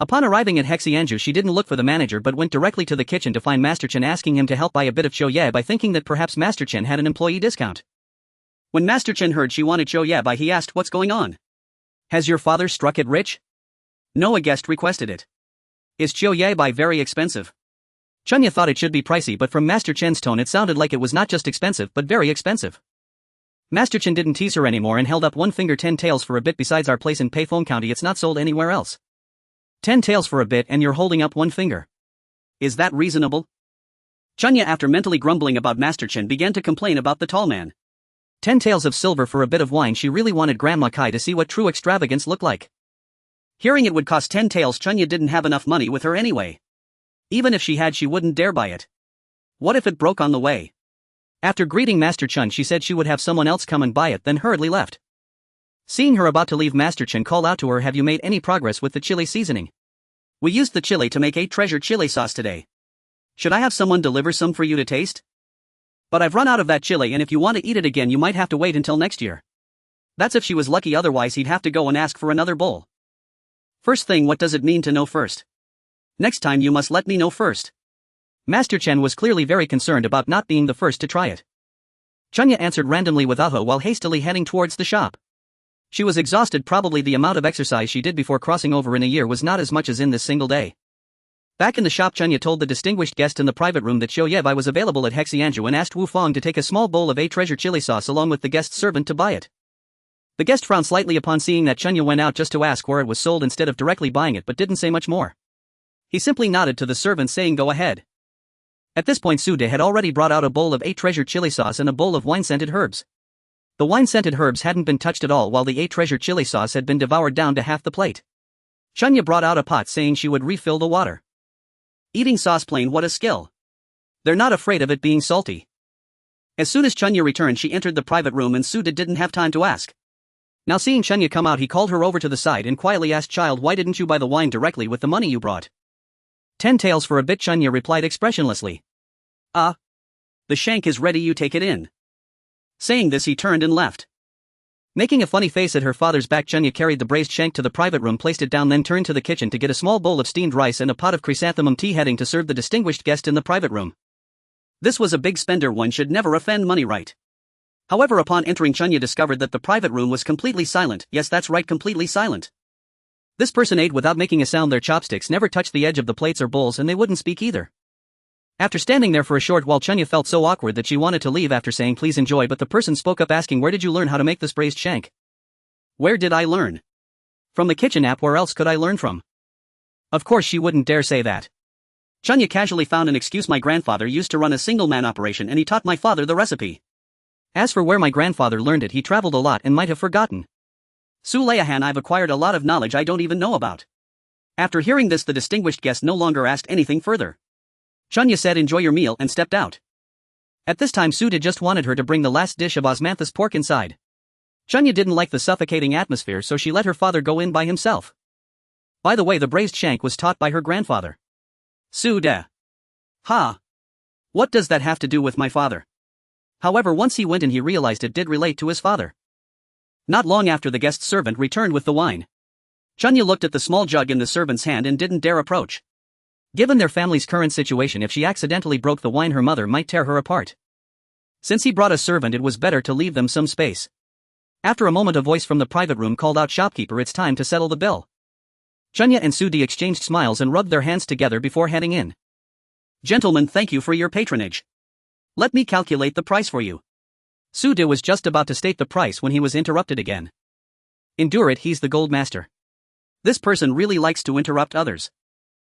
Upon arriving at Xianhuan she didn't look for the manager but went directly to the kitchen to find Master Chen, asking him to help buy a bit of shoyebai, thinking that perhaps Master Chen had an employee discount. When Master Chen heard she wanted shoyebai he asked, "What's going on? Has your father struck it rich?" "No, a guest requested it." "Is shoyebai very expensive?" Chunya thought it should be pricey, but from Master Chen's tone it sounded like it was not just expensive but very expensive. Master Chen didn't tease her anymore and held up one finger. 10 taels for a bit. Besides our place in Payphone County, it's not sold anywhere else. 10 taels for a bit and you're holding up one finger. Is that reasonable? Chunya, after mentally grumbling about Master Chen, began to complain about the tall man. 10 taels of silver for a bit of wine. She really wanted Grandma Kai to see what true extravagance looked like. Hearing it would cost 10 taels, Chunya didn't have enough money with her anyway. Even if she had, she wouldn't dare buy it. What if it broke on the way? After greeting Master Chen, she said she would have someone else come and buy it, then hurriedly left. Seeing her about to leave, Master Chen called out to her, "Have you made any progress with the chili seasoning? We used the chili to make 8 treasure chili sauce today. Should I have someone deliver some for you to taste? But I've run out of that chili, and if you want to eat it again you might have to wait until next year." That's if she was lucky, otherwise he'd have to go and ask for another bowl. First thing, what does it mean to know first? Next time you must let me know first. Master Chen was clearly very concerned about not being the first to try it. Chunya answered randomly with "Aho" while hastily heading towards the shop. She was exhausted. Probably the amount of exercise she did before crossing over in a year was not as much as in this single day. Back in the shop, Chunya told the distinguished guest in the private room that Xiao Yebai was available at Hexianju and asked Wu Fong to take a small bowl of 8 treasure chili sauce along with the guest's servant to buy it. The guest frowned slightly upon seeing that Chunya went out just to ask where it was sold instead of directly buying it, but didn't say much more. He simply nodded to the servant saying go ahead. At this point, Sude had already brought out a bowl of 8 treasure chili sauce and a bowl of wine-scented herbs. The wine-scented herbs hadn't been touched at all, while the 8 treasure chili sauce had been devoured down to half the plate. Chunya brought out a pot saying she would refill the water. Eating sauce plain, what a skill. They're not afraid of it being salty. As soon as Chunya returned, she entered the private room and Sude didn't have time to ask. Now seeing Chunya come out, he called her over to the side and quietly asked, "Child, why didn't you buy the wine directly with the money you brought?" 10 taels for a bit, Chunya replied expressionlessly. "Ah. The shank is ready, you take it in." Saying this, he turned and left. Making a funny face at her father's back, Chunya carried the braised shank to the private room, placed it down, then turned to the kitchen to get a small bowl of steamed rice and a pot of chrysanthemum tea, heading to serve the distinguished guest in the private room. This was a big spender. One should never offend money, right? However, upon entering, Chunya discovered that the private room was completely silent. Yes, that's right, completely silent. This person ate without making a sound. Their chopsticks never touched the edge of the plates or bowls, and they wouldn't speak either. After standing there for a short while, Chunya felt so awkward that she wanted to leave after saying "please enjoy," but the person spoke up asking, "Where did you learn how to make this braised shank?" Where did I learn? From the kitchen app. Where else could I learn from? Of course she wouldn't dare say that. Chunya casually found an excuse. My grandfather used to run a single-man operation and he taught my father the recipe. As for where my grandfather learned it, he traveled a lot and might have forgotten. Su Leiahan, I've acquired a lot of knowledge I don't even know about. After hearing this, the distinguished guest no longer asked anything further. Chunya said "enjoy your meal" and stepped out. At this time, Sude just wanted her to bring the last dish of osmanthus pork inside. Chunya didn't like the suffocating atmosphere, so she let her father go in by himself. By the way, the braised shank was taught by her grandfather. Sude. Ha! What does that have to do with my father? However, once he went in, he realized it did relate to his father. Not long after, the guest's servant returned with the wine. Chunya looked at the small jug in the servant's hand and didn't dare approach. Given their family's current situation, if she accidentally broke the wine, her mother might tear her apart. Since he brought a servant, it was better to leave them some space. After a moment, a voice from the private room called out, "Shopkeeper, it's time to settle the bill." Chunya and Sude exchanged smiles and rubbed their hands together before heading in. "Gentlemen, thank you for your patronage. Let me calculate the price for you." Sude was just about to state the price when he was interrupted again. Endure it, he's the gold master. This person really likes to interrupt others.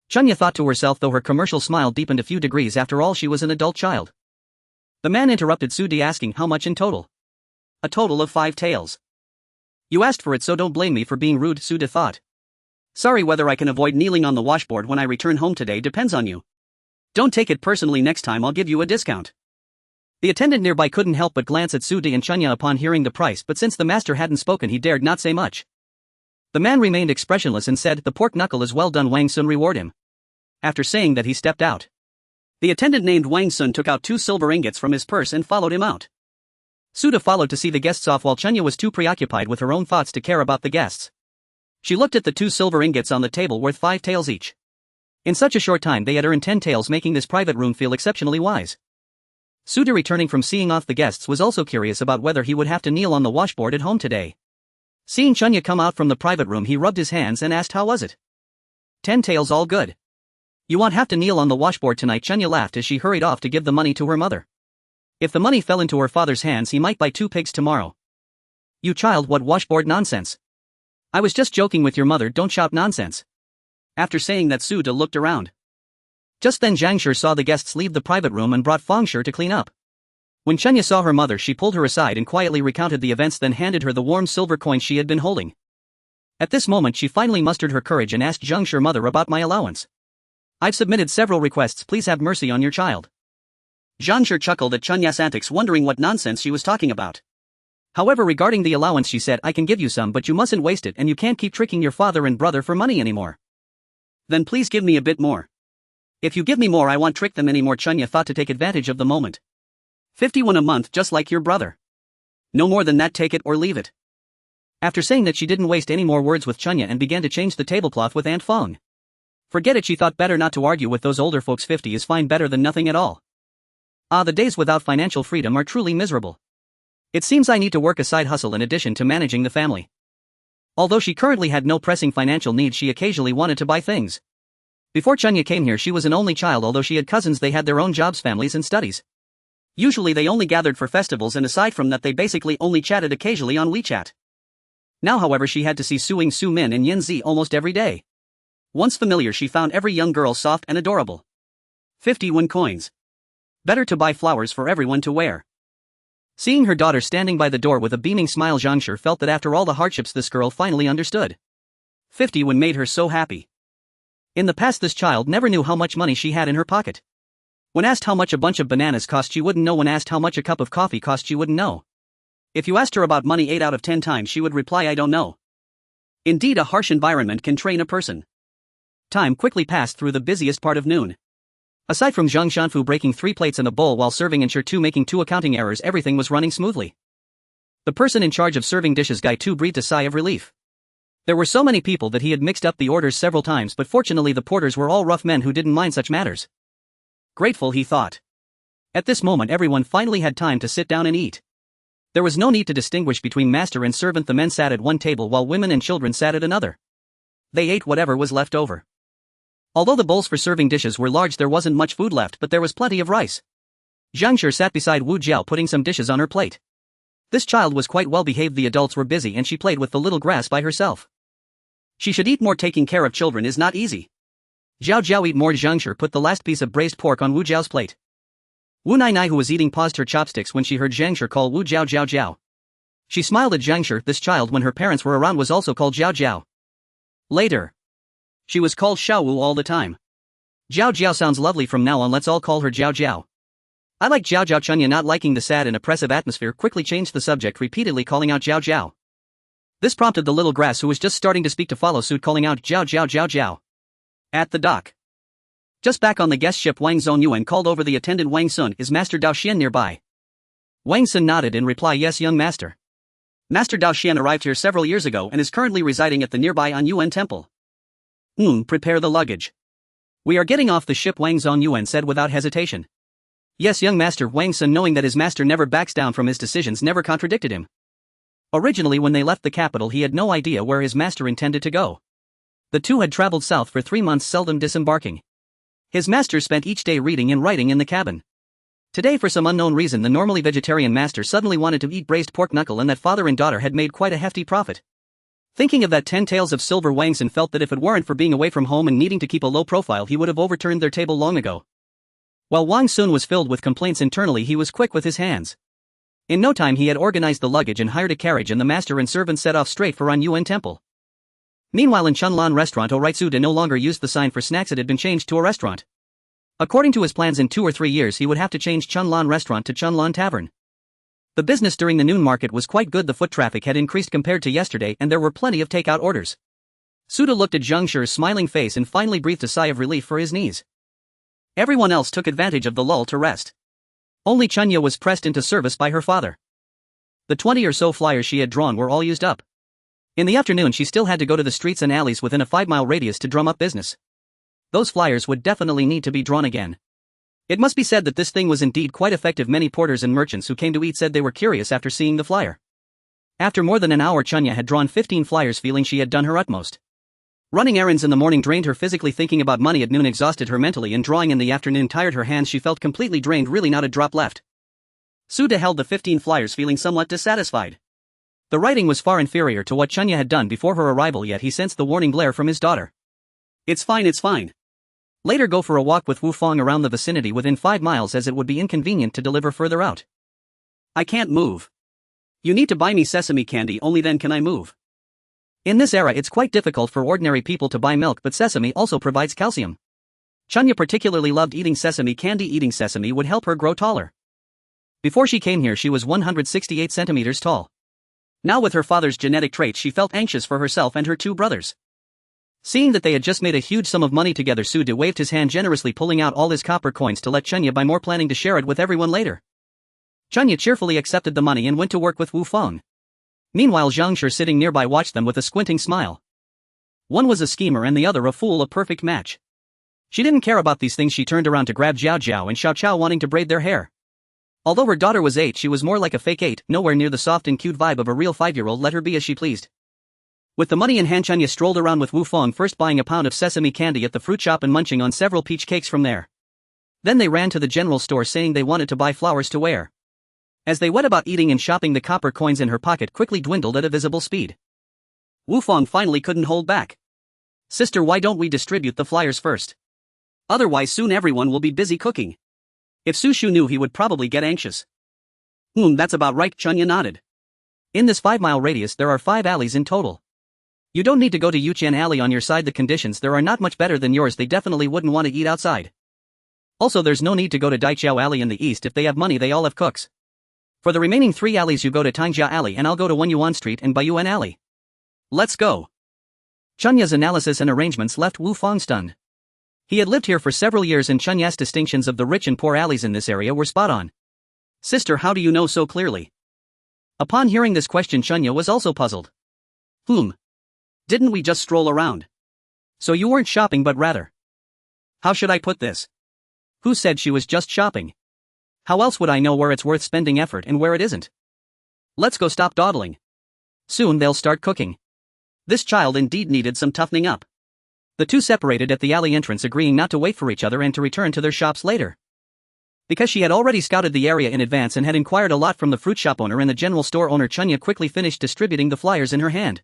Chunya thought to herself, though her commercial smile deepened a few degrees. After all, she was an adult child. The man interrupted Sude, asking, "How much in total?" "A total of 5 taels. You asked for it, so don't blame me for being rude," Sude thought. "Sorry, whether I can avoid kneeling on the washboard when I return home today depends on you. Don't take it personally, next time I'll give you a discount." The attendant nearby couldn't help but glance at Sude and Chunya upon hearing the price, but since the master hadn't spoken, he dared not say much. The man remained expressionless and said, "The pork knuckle is well done, Wang Sun, reward him." After saying that, he stepped out. The attendant named Wang Sun took out 2 silver ingots from his purse and followed him out. Suda followed to see the guests off, while Chunya was too preoccupied with her own thoughts to care about the guests. She looked at the 2 silver ingots on the table, worth 5 taels each. In such a short time they had earned 10 taels, making this private room feel exceptionally wise. Suda, returning from seeing off the guests, was also curious about whether he would have to kneel on the washboard at home today. Seeing Chunya come out from the private room, he rubbed his hands and asked, "How was it?" 10 taels, all good. You won't have to kneel on the washboard tonight." Chunya laughed as she hurried off to give the money to her mother. If the money fell into her father's hands, he might buy 2 pigs tomorrow. You child, what washboard nonsense. I was just joking with your mother, don't shout nonsense. After saying that, Suda looked around. Just then Zhang Shi saw the guests leave the private room and brought Feng Shi to clean up. When Chunya saw her mother, she pulled her aside and quietly recounted the events, then handed her the warm silver coin she had been holding. At this moment she finally mustered her courage and asked Zhang Shi, mother, about my allowance. I've submitted several requests, please have mercy on your child. Zhang Shi chuckled at Chunya's antics, wondering what nonsense she was talking about. However, regarding the allowance, she said, I can give you some, but you mustn't waste it, and you can't keep tricking your father and brother for money anymore. Then please give me a bit more. If you give me more, I won't trick them anymore. Chunya thought to take advantage of the moment. 51 a month, just like your brother. No more than that, take it or leave it. After saying that, she didn't waste any more words with Chunya and began to change the tablecloth with Aunt Feng. Forget it, she thought, better not to argue with those older folks. 50 is fine, better than nothing at all. Ah, the days without financial freedom are truly miserable. It seems I need to work a side hustle in addition to managing the family. Although she currently had no pressing financial needs, she occasionally wanted to buy things. Before Chunya came here, she was an only child. Although she had cousins, they had their own jobs, families and studies. Usually they only gathered for festivals, and aside from that they basically only chatted occasionally on WeChat. Now however, she had to see Suing, Su Min and Yin Zi almost every day. Once familiar, she found every young girl soft and adorable. 51 coins. Better to buy flowers for everyone to wear. Seeing her daughter standing by the door with a beaming smile, Zhang Shi felt that after all the hardships this girl finally understood. 51 made her so happy. In the past this child never knew how much money she had in her pocket. When asked how much a bunch of bananas cost, she wouldn't know. When asked how much a cup of coffee cost, she wouldn't know. If you asked her about money 8 out of 10 times, she would reply, I don't know. Indeed, a harsh environment can train a person. Time quickly passed through the busiest part of noon. Aside from Zhang Xuanfu breaking 3 plates in a bowl while serving and Tu making 2 accounting errors, everything was running smoothly. The person in charge of serving dishes, Guy Tu, breathed a sigh of relief. There were so many people that he had mixed up the orders several times, but fortunately the porters were all rough men who didn't mind such matters. Grateful, he thought. At this moment everyone finally had time to sit down and eat. There was no need to distinguish between master and servant. The men sat at one table while women and children sat at another. They ate whatever was left over. Although the bowls for serving dishes were large, there wasn't much food left, but there was plenty of rice. Zhang Shi sat beside Wu Jiao, putting some dishes on her plate. This child was quite well behaved. The adults were busy and she played with the little grass by herself. She should eat more. Taking care of children is not easy. Zhao Jiao, eat more. Zhang Shi put the last piece of braised pork on Wu Jiao's plate. Wu Nai, who was eating, paused her chopsticks when she heard Zhang Shi call Wu Jiao Jiao Jiao. She smiled at Zhang Shi. This child, when her parents were around, was also called Jiao Jiao. Later, she was called Xiao Wu all the time. Jiao Jiao sounds lovely. From now on, let's all call her Jiao Jiao. I like Jiao Jiao. Chunya, not liking the sad and oppressive atmosphere, quickly changed the subject, repeatedly calling out Jiao Jiao. This prompted the little grass, who was just starting to speak, to follow suit, calling out Jiao Jiao Jiao Jiao. At the dock. Just back on the guest ship, Wang Zongyuan called over the attendant Wang Sun. Is Master Dao Xian nearby? Wang Sun nodded in reply, yes, young master. Master Dao Xian arrived here several years ago and is currently residing at the nearby Anyuan Temple. Prepare the luggage. We are getting off the ship, Wang Zongyuan said without hesitation. Yes, young master. Wang Sun, knowing that his master never backs down from his decisions, never contradicted him. Originally, when they left the capital, he had no idea where his master intended to go. The two had traveled south for 3 months, seldom disembarking. His master spent each day reading and writing in the cabin. Today, for some unknown reason, the normally vegetarian master suddenly wanted to eat braised pork knuckle, and that father and daughter had made quite a hefty profit. Thinking of that 10 taels of silver, Wang Sun felt that if it weren't for being away from home and needing to keep a low profile, he would have overturned their table long ago. While Wang Sun was filled with complaints internally, he was quick with his hands. In no time he had organized the luggage and hired a carriage, and the master and servant set off straight for Anyuan Temple. Meanwhile, in Chunlan restaurant, Oraitsuda no longer used the sign for snacks, it had been changed to a restaurant. According to his plans, in 2 or 3 years he would have to change Chunlan restaurant to Chunlan Tavern. The business during the noon market was quite good. The foot traffic had increased compared to yesterday, and there were plenty of takeout orders. Suda looked at Zhang Shi's smiling face and finally breathed a sigh of relief for his knees. Everyone else took advantage of the lull to rest. Only Chunya was pressed into service by her father. The 20 or so flyers she had drawn were all used up. In the afternoon she still had to go to the streets and alleys within a 5-mile radius to drum up business. Those flyers would definitely need to be drawn again. It must be said that this thing was indeed quite effective. Many porters and merchants who came to eat said they were curious after seeing the flyer. After more than an hour, Chunya had drawn 15 flyers, feeling she had done her utmost. Running errands in the morning drained her physically. Thinking about money at noon exhausted her mentally, and drawing in the afternoon tired her hands. She felt completely drained, really not a drop left. Su De held the 15 flyers feeling somewhat dissatisfied. The writing was far inferior to what Chunya had done before her arrival, yet he sensed the warning glare from his daughter. It's fine. Later go for a walk with Wu Fong around the vicinity within 5 miles, as it would be inconvenient to deliver further out. I can't move. You need to buy me sesame candy, only then can I move. In this era it's quite difficult for ordinary people to buy milk, but sesame also provides calcium. Chunya particularly loved eating sesame candy. Eating sesame would help her grow taller. Before she came here she was 168 centimeters tall. Now with her father's genetic traits she felt anxious for herself and her 2 brothers. Seeing that they had just made a huge sum of money together, Su De waved his hand generously, pulling out all his copper coins to let Chunya buy more, planning to share it with everyone later. Chunya cheerfully accepted the money and went to work with Wu Fong. Meanwhile Zhang Shi sitting nearby watched them with a squinting smile. One was a schemer and the other a fool, a perfect match. She didn't care about these things. She turned around to grab Jiao Jiao and Xiao Chao, wanting to braid their hair. Although her daughter was 8, she was more like a fake 8, nowhere near the soft and cute vibe of a real 5-year-old. Let her be as she pleased. With the money in hand, Chunya strolled around with Wu Fong, first buying a pound of sesame candy at the fruit shop and munching on several peach cakes from there. Then they ran to the general store saying they wanted to buy flowers to wear. As they went about eating and shopping, the copper coins in her pocket quickly dwindled at a visible speed. Wu Fong finally couldn't hold back. Sister, why don't we distribute the flyers first? Otherwise soon everyone will be busy cooking. If Su Shu knew, he would probably get anxious. That's about right, Chunya nodded. In this 5-mile radius there are 5 alleys in total. You don't need to go to Yuqian Alley on your side. The conditions there are not much better than yours. They definitely wouldn't want to eat outside. Also there's no need to go to Daiqiao Alley in the east. If they have money they all have cooks. For the remaining 3 alleys you go to Tangjia Alley and I'll go to Wenyuan Street and Baiyuan Alley. Let's go. Chunya's analysis and arrangements left Wu Fong stunned. He had lived here for several years and Chunya's distinctions of the rich and poor alleys in this area were spot on. Sister, how do you know so clearly? Upon hearing this question, Chunya was also puzzled. Didn't we just stroll around? So you weren't shopping, but rather. How should I put this? Who said she was just shopping? How else would I know where it's worth spending effort and where it isn't? Let's go, stop dawdling. Soon they'll start cooking. This child indeed needed some toughening up. The two separated at the alley entrance, agreeing not to wait for each other and to return to their shops later. Because she had already scouted the area in advance and had inquired a lot from the fruit shop owner and the general store owner, Chunya quickly finished distributing the flyers in her hand.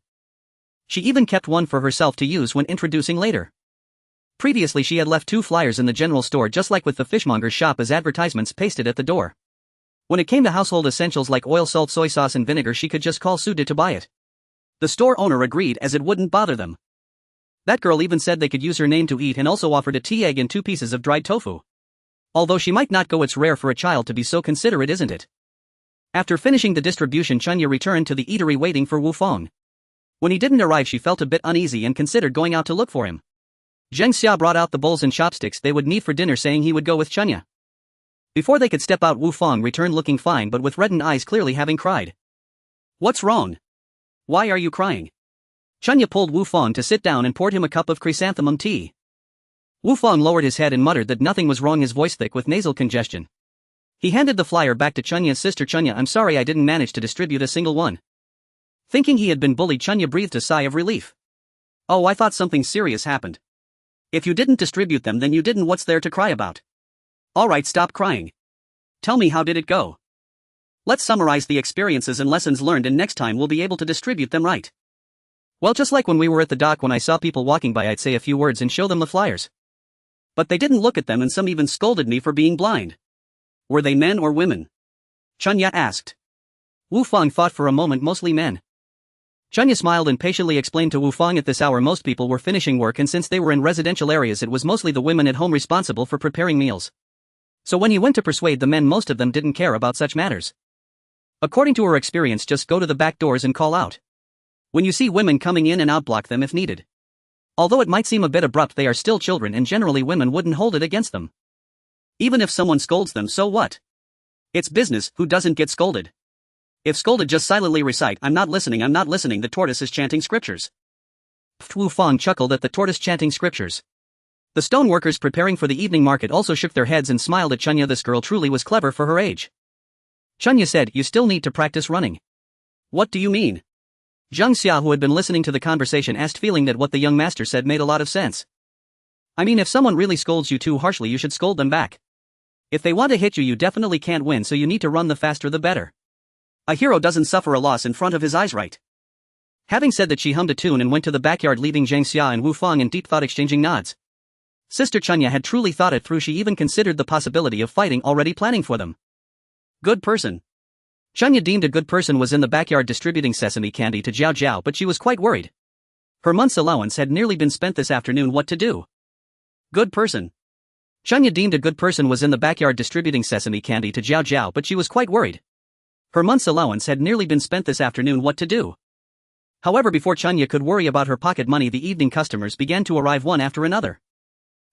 She even kept one for herself to use when introducing later. Previously she had left 2 flyers in the general store, just like with the fishmonger's shop, as advertisements pasted at the door. When it came to household essentials like oil, salt, soy sauce and vinegar, she could just call Su De to buy it. The store owner agreed, as it wouldn't bother them. That girl even said they could use her name to eat and also offered a tea egg and 2 pieces of dried tofu. Although she might not go, it's rare for a child to be so considerate, isn't it? After finishing the distribution, Chunya returned to the eatery waiting for Wu Fong. When he didn't arrive she felt a bit uneasy and considered going out to look for him. Zheng Xia brought out the bowls and chopsticks they would need for dinner, saying he would go with Chunya. Before they could step out, Wu Fong returned looking fine but with reddened eyes, clearly having cried. What's wrong? Why are you crying? Chunya pulled Wu Fong to sit down and poured him a cup of chrysanthemum tea. Wu Fong lowered his head and muttered that nothing was wrong, his voice thick with nasal congestion. He handed the flyer back to Chunya's sister. Chunya, I'm sorry I didn't manage to distribute a single one. Thinking he had been bullied, Chunya breathed a sigh of relief. Oh, I thought something serious happened. If you didn't distribute them, then you didn't. What's there to cry about? Alright, stop crying. Tell me, how did it go? Let's summarize the experiences and lessons learned, and next time we'll be able to distribute them right. Well, just like when we were at the dock, when I saw people walking by I'd say a few words and show them the flyers. But they didn't look at them and some even scolded me for being blind. Were they men or women? Chunya asked. Wu Fong thought for a moment. Mostly men. Chunya smiled and patiently explained to Wu Fong at this hour most people were finishing work, and since they were in residential areas it was mostly the women at home responsible for preparing meals. So when he went to persuade the men, most of them didn't care about such matters. According to her experience, just go to the back doors and call out. When you see women coming in and out, block them if needed. Although it might seem a bit abrupt, they are still children and generally women wouldn't hold it against them. Even if someone scolds them, so what? It's business, who doesn't get scolded? If scolded, just silently recite, I'm not listening, the tortoise is chanting scriptures. Wu Fong chuckled at the tortoise chanting scriptures. The stoneworkers preparing for the evening market also shook their heads and smiled at Chunya. This girl truly was clever for her age. Chunya said, you still need to practice running. What do you mean? Zheng Xia, who had been listening to the conversation, asked, feeling that what the young master said made a lot of sense. I mean, if someone really scolds you too harshly, you should scold them back. If they want to hit you, you definitely can't win, so you need to run, the faster the better. A hero doesn't suffer a loss in front of his eyes, right? Having said that, she hummed a tune and went to the backyard, leaving Zhang Xia and Wu Fang in deep thought, exchanging nods. Sister Chunya had truly thought it through. She even considered the possibility of fighting, already planning for them. Good person. Chunya deemed a good person was in the backyard distributing sesame candy to Jiao Jiao, but she was quite worried. Her month's allowance had nearly been spent this afternoon. What to do? Good person. Chunya deemed a good person was in the backyard distributing sesame candy to Jiao Jiao, but she was quite worried. Her month's allowance had nearly been spent this afternoon. What to do? However, before Chunya could worry about her pocket money, the evening customers began to arrive one after another.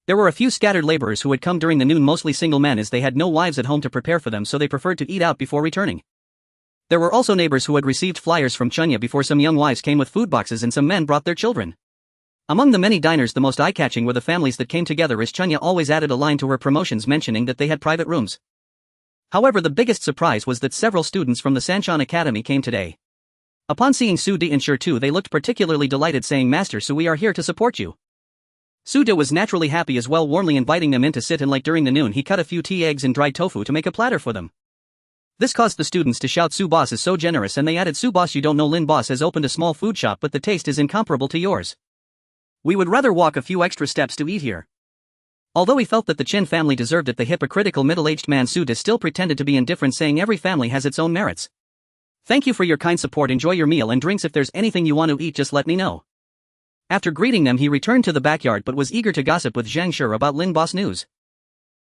There were a few scattered laborers who had come during the noon, mostly single men, as they had no wives at home to prepare for them, so they preferred to eat out before returning. There were also neighbors who had received flyers from Chunya before. Some young wives came with food boxes and some men brought their children. Among the many diners, the most eye-catching were the families that came together, as Chunya always added a line to her promotions mentioning that they had private rooms. However, the biggest surprise was that several students from the Sanshan Academy came today. Upon seeing Su De and Shur Tu, they looked particularly delighted, saying, "Master Su, we are here to support you." Su De was naturally happy as well, warmly inviting them in to sit, and like during the noon, he cut a few tea, eggs and dried tofu to make a platter for them. This caused the students to shout, "Su Boss is so generous," and they added, "Su Boss, you don't know, Lin Boss has opened a small food shop, but the taste is incomparable to yours. We would rather walk a few extra steps to eat here." Although he felt that the Chin family deserved it, the hypocritical middle-aged man Su De still pretended to be indifferent, saying, "Every family has its own merits. Thank you for your kind support, enjoy your meal and drinks. If there's anything you want to eat, just let me know." After greeting them, he returned to the backyard but was eager to gossip with Zhang Shi about Lin Boss news.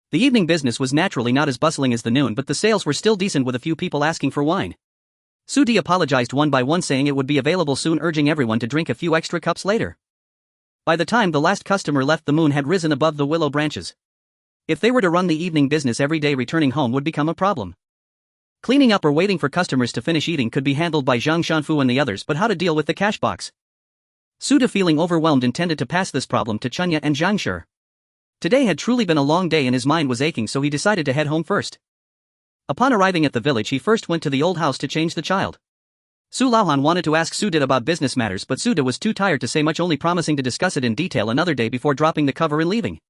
The evening business was naturally not as bustling as the noon, but the sales were still decent, with a few people asking for wine. Su De apologized one by one, saying it would be available soon, urging everyone to drink a few extra cups later. By the time the last customer left, the moon had risen above the willow branches. If they were to run the evening business every day, returning home would become a problem. Cleaning up or waiting for customers to finish eating could be handled by Zhang Shanfu and the others, but how to deal with the cash box? Su De, feeling overwhelmed, intended to pass this problem to Chunya and Zhang Shi. Today had truly been a long day and his mind was aching, so he decided to head home first. Upon arriving at the village, he first went to the old house to change the child. Su Laohan wanted to ask Su De about business matters, but Su De was too tired to say much, only promising to discuss it in detail another day before dropping the cover and leaving.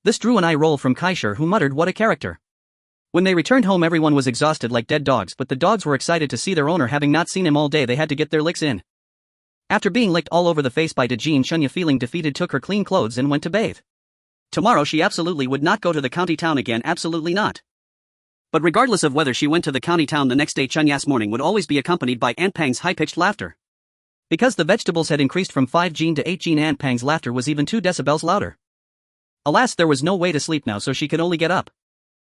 This drew an eye roll from Kaishir, who muttered, "What a character." When they returned home, everyone was exhausted like dead dogs, but the dogs were excited to see their owner, having not seen him all day. They had to get their licks in. After being licked all over the face by Dejin, Chunya, feeling defeated, took her clean clothes and went to bathe. Tomorrow she absolutely would not go to the county town again, absolutely not. But regardless of whether she went to the county town the next day, Chunya's morning would always be accompanied by Aunt Pang's high-pitched laughter. Because the vegetables had increased from 5 Jin to 8 Jin, Aunt Pang's laughter was even 2 decibels louder. Alas, there was no way to sleep now, so she could only get up.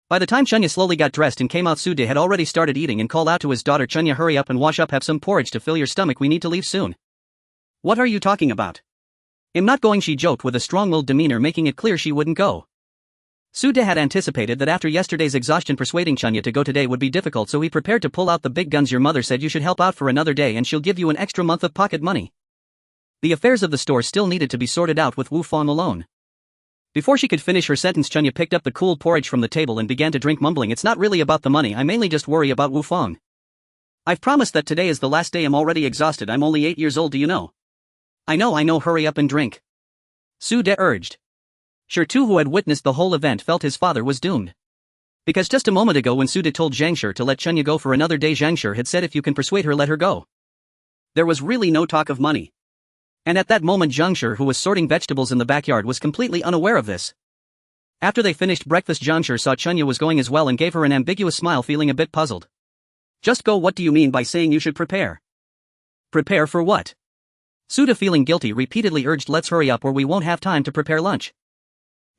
By the time Chunya slowly got dressed and came out, Su De had already started eating and called out to his daughter, "Chunya, hurry up and wash up, have some porridge to fill your stomach, we need to leave soon." "What are you talking about? I'm not going," she joked with a strong-willed demeanor, making it clear she wouldn't go. Su De had anticipated that after yesterday's exhaustion, persuading Chunya to go today would be difficult, so he prepared to pull out the big guns. "Your mother said you should help out for another day and she'll give you an extra month of pocket money." The affairs of the store still needed to be sorted out with Wu Fang alone. Before she could finish her sentence, Chunya picked up the cooled porridge from the table and began to drink, mumbling, "It's not really about the money, I mainly just worry about Wu Fang. I've promised that today is the last day. I'm already exhausted, I'm only 8 years old, do you know?" I know, hurry up and drink," Su De urged. Shur Tu, who had witnessed the whole event, felt his father was doomed. Because just a moment ago, when Su De told Zhang Shi to let Chunya go for another day, Zhang Shi had said, "If you can persuade her, let her go." There was really no talk of money. And at that moment, Zhang Shi, who was sorting vegetables in the backyard, was completely unaware of this. After they finished breakfast, Zhang Shi saw Chunya was going as well and gave her an ambiguous smile, feeling a bit puzzled. "Just go? What do you mean by saying you should prepare?" "Prepare for what?" Su De, feeling guilty, repeatedly urged, "Let's hurry up or we won't have time to prepare lunch."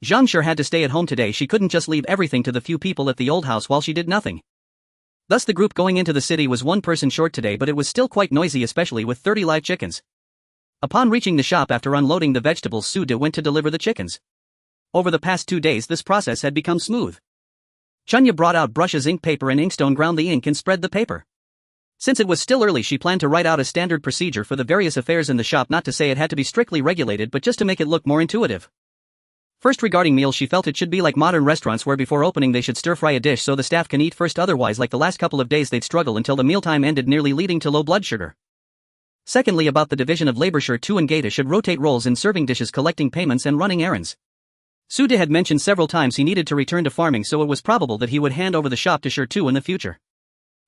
Zhang Shi had to stay at home today. She couldn't just leave everything to the few people at the old house while she did nothing. Thus the group going into the city was one person short today, but it was still quite noisy, especially with 30 live chickens. Upon reaching the shop after unloading the vegetables, Su De went to deliver the chickens. Over the past 2 days, this process had become smooth. Chunya brought out brushes, ink, paper and inkstone, ground the ink and spread the paper. Since it was still early, she planned to write out a standard procedure for the various affairs in the shop, not to say it had to be strictly regulated, but just to make it look more intuitive. First, regarding meals, she felt it should be like modern restaurants, where before opening they should stir-fry a dish so the staff can eat first, otherwise like the last couple of days they'd struggle until the mealtime ended, nearly leading to low blood sugar. Secondly, about the division of labor, Shur Tu and Gaeta should rotate roles in serving dishes, collecting payments and running errands. Suda had mentioned several times he needed to return to farming, so it was probable that he would hand over the shop to Sure in the future.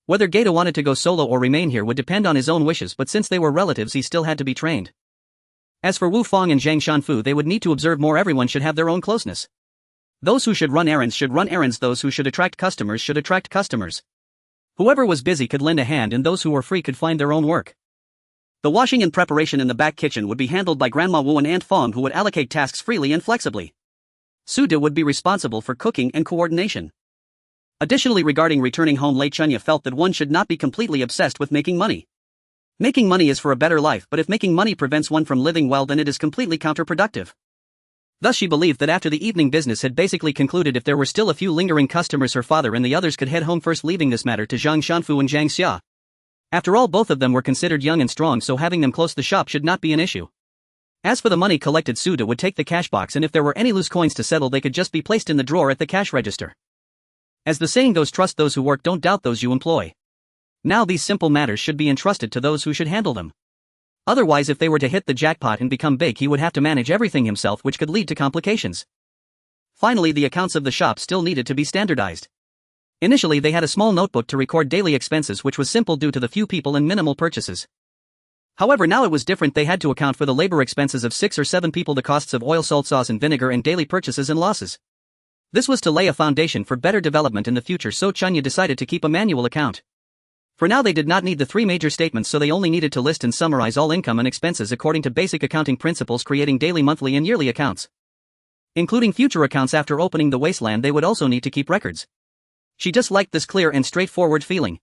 Whether Gaeta wanted to go solo or remain here would depend on his own wishes, but since they were relatives he still had to be trained. As for Wu Fong and Zhang Shanfu, they would need to observe more. Everyone should have their own closeness. Those who should run errands should run errands, those who should attract customers should attract customers. Whoever was busy could lend a hand and those who were free could find their own work. The washing and preparation in the back kitchen would be handled by Grandma Wu and Aunt Fong, who would allocate tasks freely and flexibly. Suda would be responsible for cooking and coordination. Additionally, regarding returning home late, Chunya felt that one should not be completely obsessed with making money. Making money is for a better life, but if making money prevents one from living well, then it is completely counterproductive. Thus she believed that after the evening business had basically concluded, if there were still a few lingering customers, her father and the others could head home first, leaving this matter to Zhang Shanfu and Zhang Xia. After all, both of them were considered young and strong, so having them close the shop should not be an issue. As for the money collected, Suda would take the cash box, and if there were any loose coins to settle, they could just be placed in the drawer at the cash register. As the saying goes, trust those who work, don't doubt those you employ. Now these simple matters should be entrusted to those who should handle them. Otherwise, if they were to hit the jackpot and become big, he would have to manage everything himself, which could lead to complications. Finally, the accounts of the shop still needed to be standardized. Initially, they had a small notebook to record daily expenses, which was simple due to the few people and minimal purchases. However, now it was different. They had to account for the labor expenses of 6 or 7 people, the costs of oil, salt, sauce and vinegar, and daily purchases and losses. This was to lay a foundation for better development in the future, so Chunya decided to keep a manual account. For now they did not need the 3 major statements, so they only needed to list and summarize all income and expenses according to basic accounting principles, creating daily, monthly and yearly accounts. Including future accounts after opening the wasteland, they would also need to keep records. She just liked this clear and straightforward feeling.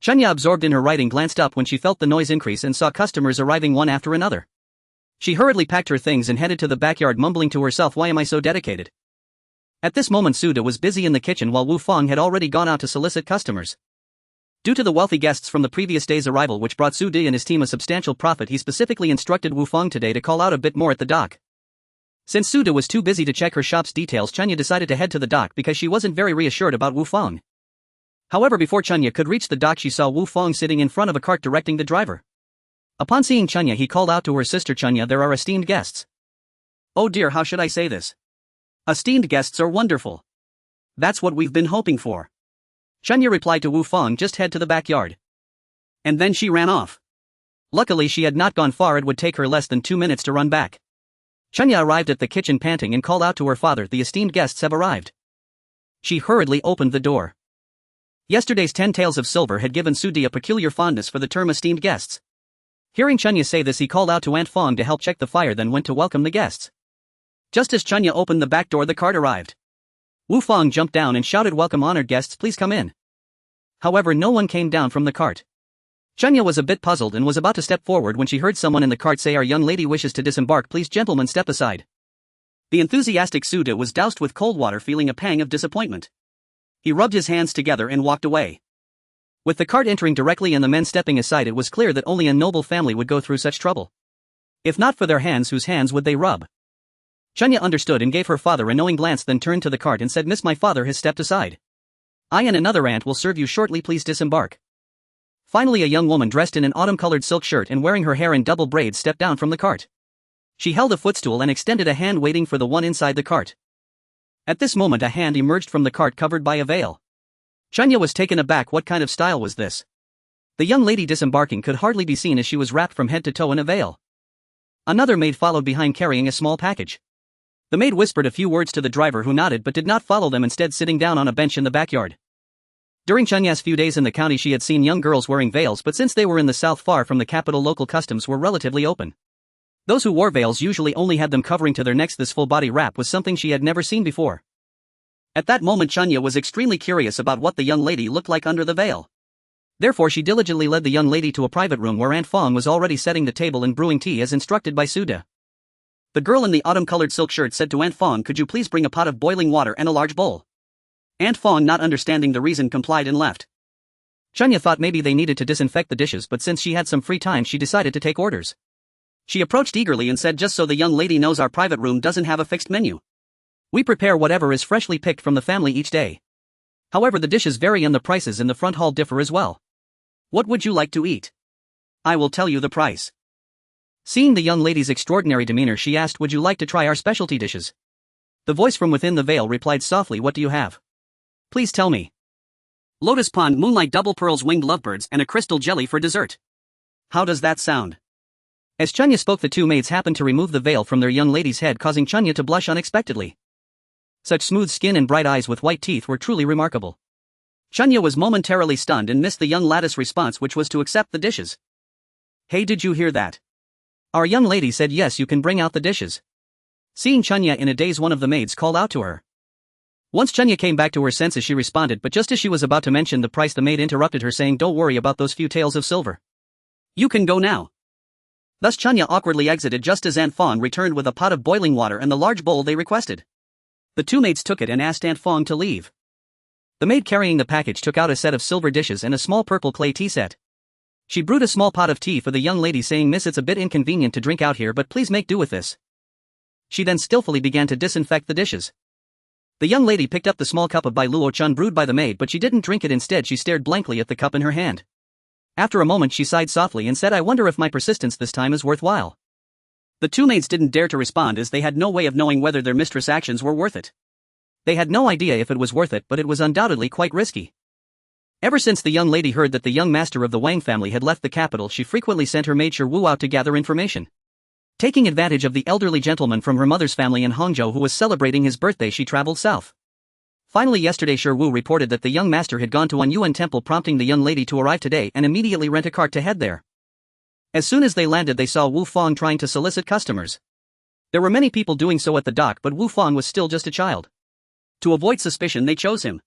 Chunya, absorbed in her writing, glanced up when she felt the noise increase and saw customers arriving one after another. She hurriedly packed her things and headed to the backyard, mumbling to herself, why am I so dedicated? At this moment Suda was busy in the kitchen while Wu Fong had already gone out to solicit customers. Due to the wealthy guests from the previous day's arrival, which brought Suda and his team a substantial profit, he specifically instructed Wu Fong today to call out a bit more at the dock. Since Suda was too busy to check her shop's details, Chunya decided to head to the dock because she wasn't very reassured about Wu Fong. However, before Chunya could reach the dock, she saw Wu Fong sitting in front of a cart directing the driver. Upon seeing Chunya, he called out to her sister, Chunya, there are esteemed guests. Oh dear, how should I say this? Esteemed guests are wonderful. That's what we've been hoping for. Chunya replied to Wu Fong, just head to the backyard. And then she ran off. Luckily she had not gone far, it would take her less than 2 minutes to run back. Chunya arrived at the kitchen panting and called out to her father, the esteemed guests have arrived. She hurriedly opened the door. Yesterday's 10 taels of silver had given Sudi a peculiar fondness for the term esteemed guests. Hearing Chunya say this, he called out to Aunt Fong to help check the fire, then went to welcome the guests. Just as Chunya opened the back door, the cart arrived. Wu Fong jumped down and shouted, welcome honored guests, please come in. However, no one came down from the cart. Chunya was a bit puzzled and was about to step forward when she heard someone in the cart say, our young lady wishes to disembark, please gentlemen step aside. The enthusiastic Suda was doused with cold water, feeling a pang of disappointment. He rubbed his hands together and walked away. With the cart entering directly and the men stepping aside, it was clear that only a noble family would go through such trouble. If not for their hands, whose hands would they rub? Chunya understood and gave her father a knowing glance, then turned to the cart and said, Miss, my father has stepped aside. I and another aunt will serve you shortly, please disembark. Finally, a young woman dressed in an autumn-colored silk shirt and wearing her hair in double braids stepped down from the cart. She held a footstool and extended a hand, waiting for the one inside the cart. At this moment a hand emerged from the cart covered by a veil. Chunya was taken aback. What kind of style was this? The young lady disembarking could hardly be seen as she was wrapped from head to toe in a veil. Another maid followed behind carrying a small package. The maid whispered a few words to the driver, who nodded but did not follow them, instead sitting down on a bench in the backyard. During Chunya's few days in the county, she had seen young girls wearing veils, but since they were in the south far from the capital, local customs were relatively open. Those who wore veils usually only had them covering to their necks. This full body wrap was something she had never seen before. At that moment Chunya was extremely curious about what the young lady looked like under the veil. Therefore she diligently led the young lady to a private room where Aunt Fong was already setting the table and brewing tea as instructed by Suda. The girl in the autumn-colored silk shirt said to Aunt Fong, could you please bring a pot of boiling water and a large bowl? Aunt Fong, not understanding the reason, complied and left. Chunya thought maybe they needed to disinfect the dishes, but since she had some free time she decided to take orders. She approached eagerly and said, just so the young lady knows, our private room doesn't have a fixed menu. We prepare whatever is freshly picked from the family each day. However, the dishes vary and the prices in the front hall differ as well. What would you like to eat? I will tell you the price. Seeing the young lady's extraordinary demeanor, she asked, would you like to try our specialty dishes? The voice from within the veil replied softly, "What do you have? Please tell me." "Lotus pond, moonlight, double pearls, winged lovebirds, and a crystal jelly for dessert." "How does that sound?" As Chunya spoke, the two maids happened to remove the veil from their young lady's head, causing Chunya to blush unexpectedly. Such smooth skin and bright eyes with white teeth were truly remarkable. Chunya was momentarily stunned and missed the young lattice's response, which was to accept the dishes. "Hey, did you hear that? Our young lady said yes, you can bring out the dishes." Seeing Chunya in a daze, one of the maids called out to her. Once Chunya came back to her senses, she responded, but just as she was about to mention the price, the maid interrupted her, saying, "Don't worry about those few taels of silver. You can go now." Thus Chunya awkwardly exited just as Aunt Fong returned with a pot of boiling water and the large bowl they requested. The two maids took it and asked Aunt Fong to leave. The maid carrying the package took out a set of silver dishes and a small purple clay tea set. She brewed a small pot of tea for the young lady, saying, "Miss, it's a bit inconvenient to drink out here, but please make do with this." She then skillfully began to disinfect the dishes. The young lady picked up the small cup of Bai Luo Chun brewed by the maid, but she didn't drink it. Instead, she stared blankly at the cup in her hand. After a moment, she sighed softly and said, "I wonder if my persistence this time is worthwhile." The two maids didn't dare to respond, as they had no way of knowing whether their mistress' actions were worth it. They had no idea if it was worth it, but it was undoubtedly quite risky. Ever since the young lady heard that the young master of the Wang family had left the capital, she frequently sent her maid Wu out to gather information. Taking advantage of the elderly gentleman from her mother's family in Hangzhou who was celebrating his birthday, she traveled south. Finally, yesterday Wu reported that the young master had gone to Xuanhuan temple, prompting the young lady to arrive today and immediately rent a cart to head there. As soon as they landed, they saw Wu Fong trying to solicit customers. There were many people doing so at the dock, but Wu Fong was still just a child. To avoid suspicion, they chose him.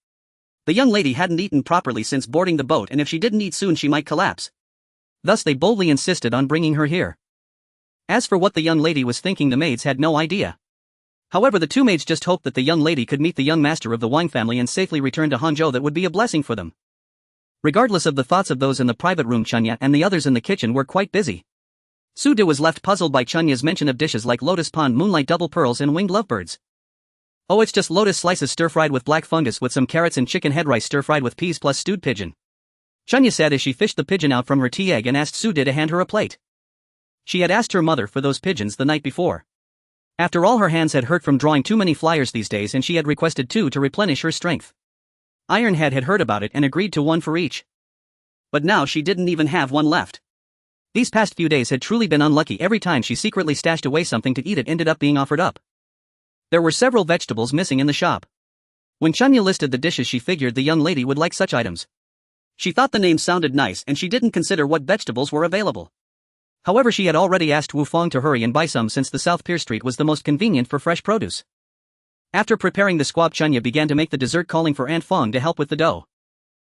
The young lady hadn't eaten properly since boarding the boat, and if she didn't eat soon she might collapse. Thus they boldly insisted on bringing her here. As for what the young lady was thinking, the maids had no idea. However, the two maids just hoped that the young lady could meet the young master of the Wang family and safely return to Hangzhou. That would be a blessing for them. Regardless of the thoughts of those in the private room, Chunya and the others in the kitchen were quite busy. Su De was left puzzled by Chunya's mention of dishes like lotus pond, moonlight, double pearls, and winged lovebirds. "Oh, it's just lotus slices stir-fried with black fungus with some carrots and chicken head rice stir-fried with peas plus stewed pigeon," Chunya said as she fished the pigeon out from her tea egg and asked Su De to hand her a plate. She had asked her mother for those pigeons the night before. After all, her hands had hurt from drawing too many flyers these days, and she had requested two to replenish her strength. Ironhead had heard about it and agreed to one for each. But now she didn't even have one left. These past few days had truly been unlucky. Every time she secretly stashed away something to eat, it ended up being offered up. There were several vegetables missing in the shop. When Chunya listed the dishes, she figured the young lady would like such items. She thought the name sounded nice and she didn't consider what vegetables were available. However, she had already asked Wu Fong to hurry and buy some, since the South Pier Street was the most convenient for fresh produce. After preparing the squab, Chunya began to make the dessert, calling for Aunt Fong to help with the dough.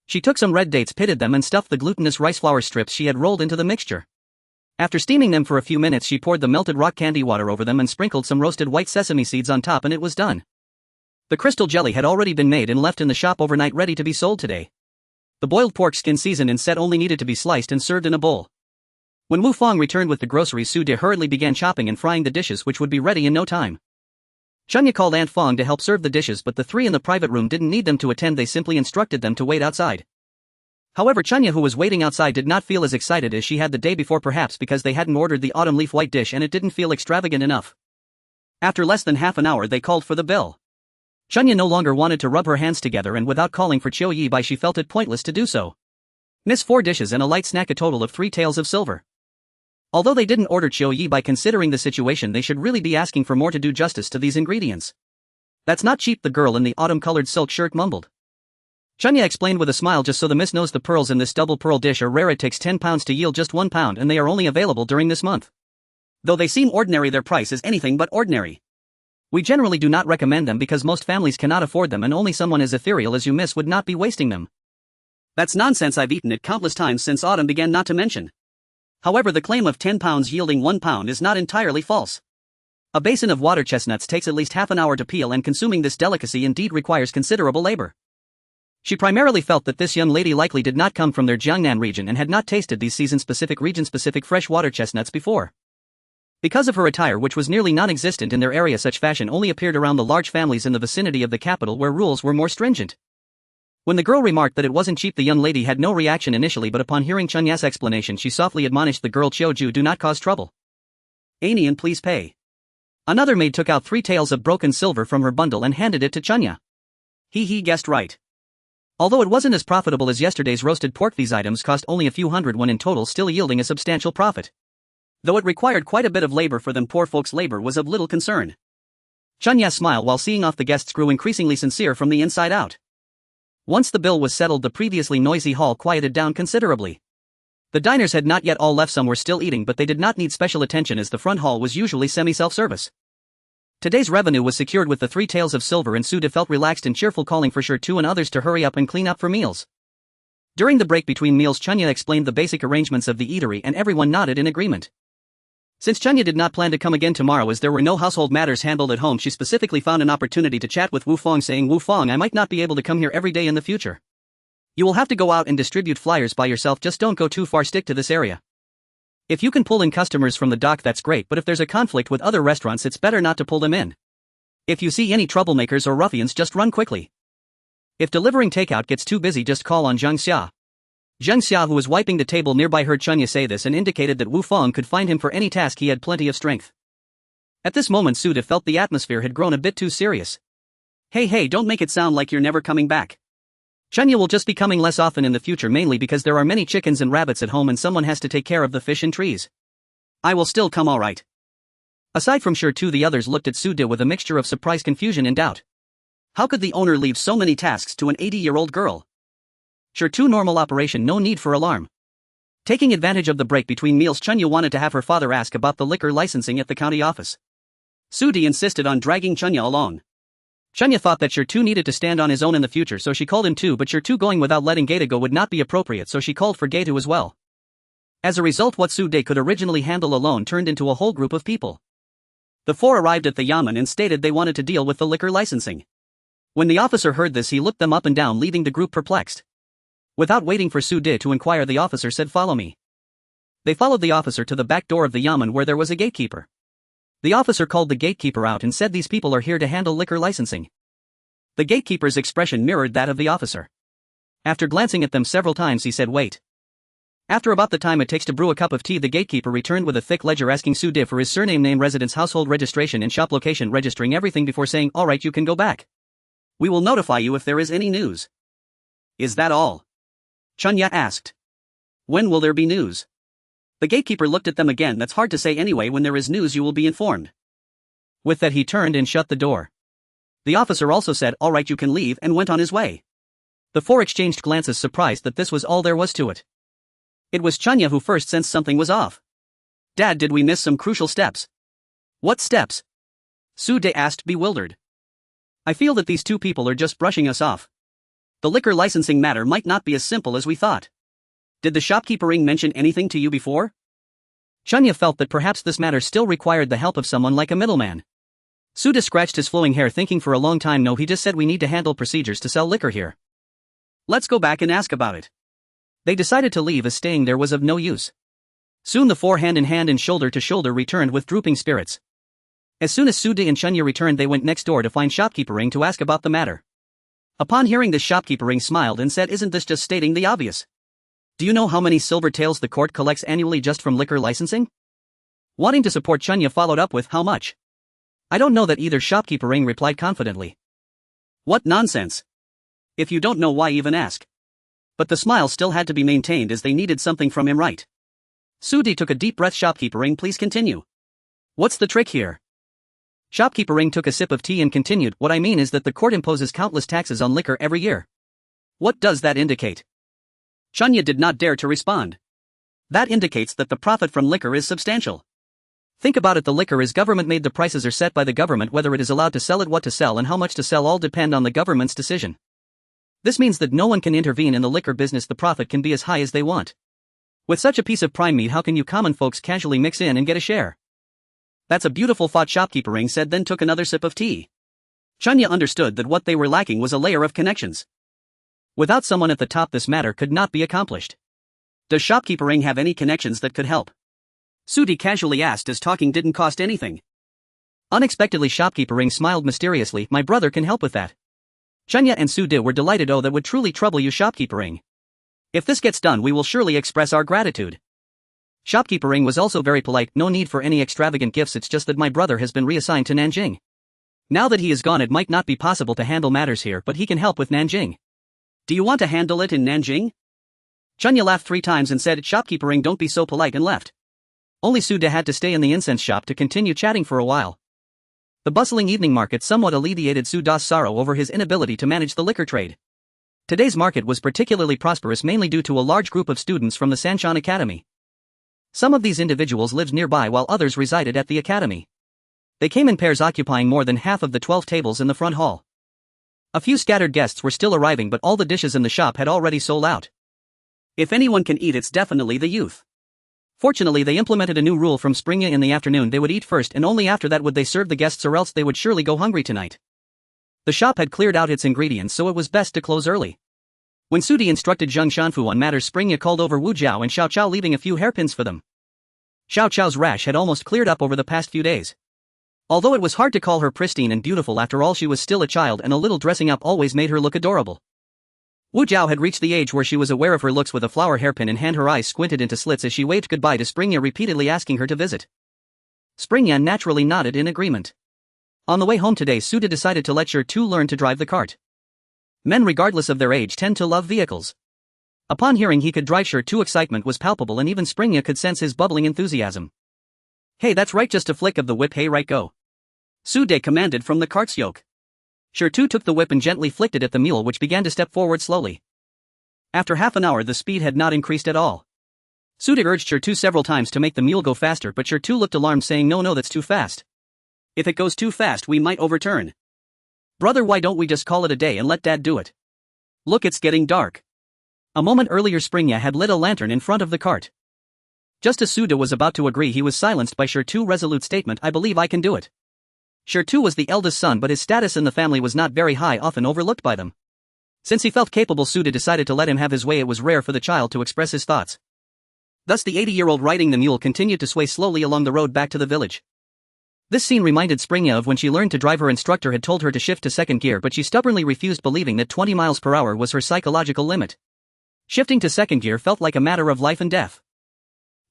She took some red dates, pitted them, and stuffed the glutinous rice flour strips she had rolled into the mixture. After steaming them for a few minutes, she poured the melted rock candy water over them and sprinkled some roasted white sesame seeds on top, and it was done. The crystal jelly had already been made and left in the shop overnight, ready to be sold today. The boiled pork skin, seasoned and set, only needed to be sliced and served in a bowl. When Wu Fong returned with the groceries, Su De hurriedly began chopping and frying the dishes, which would be ready in no time. Chunya called Aunt Fong to help serve the dishes, but the three in the private room didn't need them to attend. They simply instructed them to wait outside. However, Chunya, who was waiting outside, did not feel as excited as she had the day before, perhaps because they hadn't ordered the autumn leaf white dish and it didn't feel extravagant enough. After less than half an hour, they called for the bill. Chunya no longer wanted to rub her hands together, and without calling for Chiu Yi Bai, she felt it pointless to do so. Miss 4 dishes and a light snack, a total of 3 taels of silver. Although they didn't order Chiu Yi Bai, considering the situation, they should really be asking for more to do justice to these ingredients. "That's not cheap," the girl in the autumn-colored silk shirt mumbled. Chunya explained with a smile, "Just so the miss knows, the pearls in this double pearl dish are rare. It takes 10 pounds to yield just 1 pound, and they are only available during this month. Though they seem ordinary, their price is anything but ordinary. We generally do not recommend them because most families cannot afford them, and only someone as ethereal as you, miss, would not be wasting them." "That's nonsense. I've eaten it countless times since autumn began, not to mention. However, the claim of 10 pounds yielding 1 pound is not entirely false. A basin of water chestnuts takes at least half an hour to peel, and consuming this delicacy indeed requires considerable labor." She primarily felt that this young lady likely did not come from their Jiangnan region and had not tasted these season-specific, region-specific fresh water chestnuts before. Because of her attire, which was nearly non-existent in their area, such fashion only appeared around the large families in the vicinity of the capital, where rules were more stringent. When the girl remarked that it wasn't cheap, the young lady had no reaction initially, but upon hearing Chunya's explanation, she softly admonished the girl, "Chiu Ju, do not cause trouble. Anian, please pay." Another maid took out 3 taels of broken silver from her bundle and handed it to Chunya. He guessed right. Although it wasn't as profitable as yesterday's roasted pork, these items cost only a few hundred won in total, still yielding a substantial profit. Though it required quite a bit of labor for them, poor folks' labor was of little concern. Chunya's smile while seeing off the guests grew increasingly sincere from the inside out. Once the bill was settled, the previously noisy hall quieted down considerably. The diners had not yet all left, some were still eating, but they did not need special attention as the front hall was usually semi-self-service. Today's revenue was secured with the 3 taels of silver, and Suda felt relaxed and cheerful, calling for Sure and others to hurry up and clean up for meals. During the break between meals, Chunya explained the basic arrangements of the eatery and everyone nodded in agreement. Since Chunya did not plan to come again tomorrow as there were no household matters handled at home, she specifically found an opportunity to chat with Wu Fong, saying, "Wu Fong, I might not be able to come here every day in the future. You will have to go out and distribute flyers by yourself, just don't go too far, stick to this area. If you can pull in customers from the dock, that's great, but if there's a conflict with other restaurants, it's better not to pull them in. If you see any troublemakers or ruffians, just run quickly. If delivering takeout gets too busy, just call on Zhang Xia." Zhang Xia, who was wiping the table nearby, heard Chunya say this and indicated that Wu Fong could find him for any task. He had plenty of strength. At this moment, Suda felt the atmosphere had grown a bit too serious. Hey, don't make it sound like you're never coming back. Chunya will just be coming less often in the future, mainly because there are many chickens and rabbits at home and someone has to take care of the fish and trees. I will still come, alright. Aside from Sure, the others looked at Suda with a mixture of surprise, confusion and doubt. How could the owner leave so many tasks to an 80-year-old girl? Sure, normal operation, no need for alarm. Taking advantage of the break between meals, Chunya wanted to have her father ask about the liquor licensing at the county office. Sudi insisted on dragging Chunya along. Chunya thought that Sure needed to stand on his own in the future, so she called him too, but Sure going without letting Gaeta go would not be appropriate, so she called for Gaeta as well. As a result, what Sude could originally handle alone turned into a whole group of people. The 4 arrived at the yamen and stated they wanted to deal with the liquor licensing. When the officer heard this, he looked them up and down, leaving the group perplexed. Without waiting for Sude to inquire, the officer said, "Follow me." They followed the officer to the back door of the yamen where there was a gatekeeper. The officer called the gatekeeper out and said, "These people are here to handle liquor licensing." The gatekeeper's expression mirrored that of the officer. After glancing at them several times, he said, "Wait." After about the time it takes to brew a cup of tea, the gatekeeper returned with a thick ledger asking Sude for his surname, name, residence, household registration and shop location, registering everything before saying, "Alright, you can go back. We will notify you if there is any news." "Is that all?" Chunya asked. "When will there be news?" The gatekeeper looked at them again. "That's hard to say anyway. When there is news you will be informed." With that he turned and shut the door. The officer also said, "Alright, you can leave," and went on his way. The 4 exchanged glances, surprised that this was all there was to it. It was Chunya who first sensed something was off. "Dad, did we miss some crucial steps?" "What steps?" Sude asked, bewildered. "I feel that these 2 people are just brushing us off. The liquor licensing matter might not be as simple as we thought. Did the shopkeepering mention anything to you before?" Chunya felt that perhaps this matter still required the help of someone like a middleman. Suda scratched his flowing hair, thinking for a long time. "No, he just said we need to handle procedures to sell liquor here. Let's go back and ask about it." They decided to leave as staying there was of no use. Soon the 4 hand in hand and shoulder to shoulder returned with drooping spirits. As soon as Suda and Chunya returned, they went next door to find shopkeepering to ask about the matter. Upon hearing this, shopkeepering smiled and said, "Isn't this just stating the obvious? Do you know how many silver taels the court collects annually just from liquor licensing?" Wanting to support, Chunya followed up with, "How much?" "I don't know that either," shopkeepering replied confidently. "What nonsense. If you don't know, why even ask?" But the smile still had to be maintained as they needed something from him, right? Sudi took a deep breath. "Shopkeepering, please continue. What's the trick here?" Shopkeepering took a sip of tea and continued, "What I mean is that the court imposes countless taxes on liquor every year." "What does that indicate?" Chunya did not dare to respond. "That indicates that the profit from liquor is substantial. Think about it, the liquor is government made, the prices are set by the government, whether it is allowed to sell it, what to sell and how much to sell all depend on the government's decision. This means that no one can intervene in the liquor business, the profit can be as high as they want. With such a piece of prime meat, how can you common folks casually mix in and get a share?" "That's a beautiful thought," shopkeepering said, then took another sip of tea. Chunya understood that what they were lacking was a layer of connections. Without someone at the top, this matter could not be accomplished. "Does shopkeepering have any connections that could help?" Sudi casually asked, as talking didn't cost anything. Unexpectedly, shopkeepering smiled mysteriously. "My brother can help with that." Chunya and Sude were delighted. "Oh, that would truly trouble you, shopkeepering. If this gets done, we will surely express our gratitude." Shopkeeper Ring was also very polite. No need for any extravagant gifts, it's just that my brother has been reassigned to Nanjing. Now that he is gone, it might not be possible to handle matters here, but he can help with Nanjing. Do you want to handle it in Nanjing? Chunya laughed 3 times and said, Shopkeeper Ring, don't be so polite, and left. Only Sude had to stay in the incense shop to continue chatting for a while. The bustling evening market somewhat alleviated Suda's sorrow over his inability to manage the liquor trade. Today's market was particularly prosperous, mainly due to a large group of students from the Sanshan Academy. Some of these individuals lived nearby while others resided at the academy. They came in pairs, occupying more than half of the 12 tables in the front hall. A few scattered guests were still arriving, but all the dishes in the shop had already sold out. If anyone can eat, it's definitely the youth. Fortunately, they implemented a new rule from spring. In the afternoon they would eat first, and only after that would they serve the guests, or else they would surely go hungry tonight. The shop had cleared out its ingredients, so it was best to close early. When Sudi instructed Zheng Xuanhu on matters, Springya called over Wu Jiao and Xiao Chao, leaving a few hairpins for them. Xiao Chao's rash had almost cleared up over the past few days. Although it was hard to call her pristine and beautiful, after all she was still a child and a little dressing up always made her look adorable. Wu Jiao had reached the age where she was aware of her looks. With a flower hairpin in hand, her eyes squinted into slits as she waved goodbye to Springya, repeatedly asking her to visit. Springya naturally nodded in agreement. On the way home today, Suda decided to let Shu learn to drive the cart. Men, regardless of their age, tend to love vehicles. Upon hearing he could drive, Shu, excitement was palpable, and even Springya could sense his bubbling enthusiasm. Hey, that's right, just a flick of the whip, hey, right, go. Sude commanded from the cart's yoke. Shu took the whip and gently flicked it at the mule, which began to step forward slowly. After half an hour the speed had not increased at all. Sude urged Shu several times to make the mule go faster, but Shu looked alarmed, saying, no, that's too fast. If it goes too fast we might overturn. Brother, why don't we just call it a day and let Dad do it? Look, it's getting dark. A moment earlier Springya had lit a lantern in front of the cart. Just as Suda was about to agree, he was silenced by Shu's resolute statement, I believe I can do it. Shu was the eldest son, but his status in the family was not very high, often overlooked by them. Since he felt capable, Suda decided to let him have his way. It was rare for the child to express his thoughts. Thus the 80-year-old riding the mule continued to sway slowly along the road back to the village. This scene reminded Springya of when she learned to drive. Her instructor had told her to shift to second gear, but she stubbornly refused, believing that 20 miles per hour was her psychological limit. Shifting to second gear felt like a matter of life and death.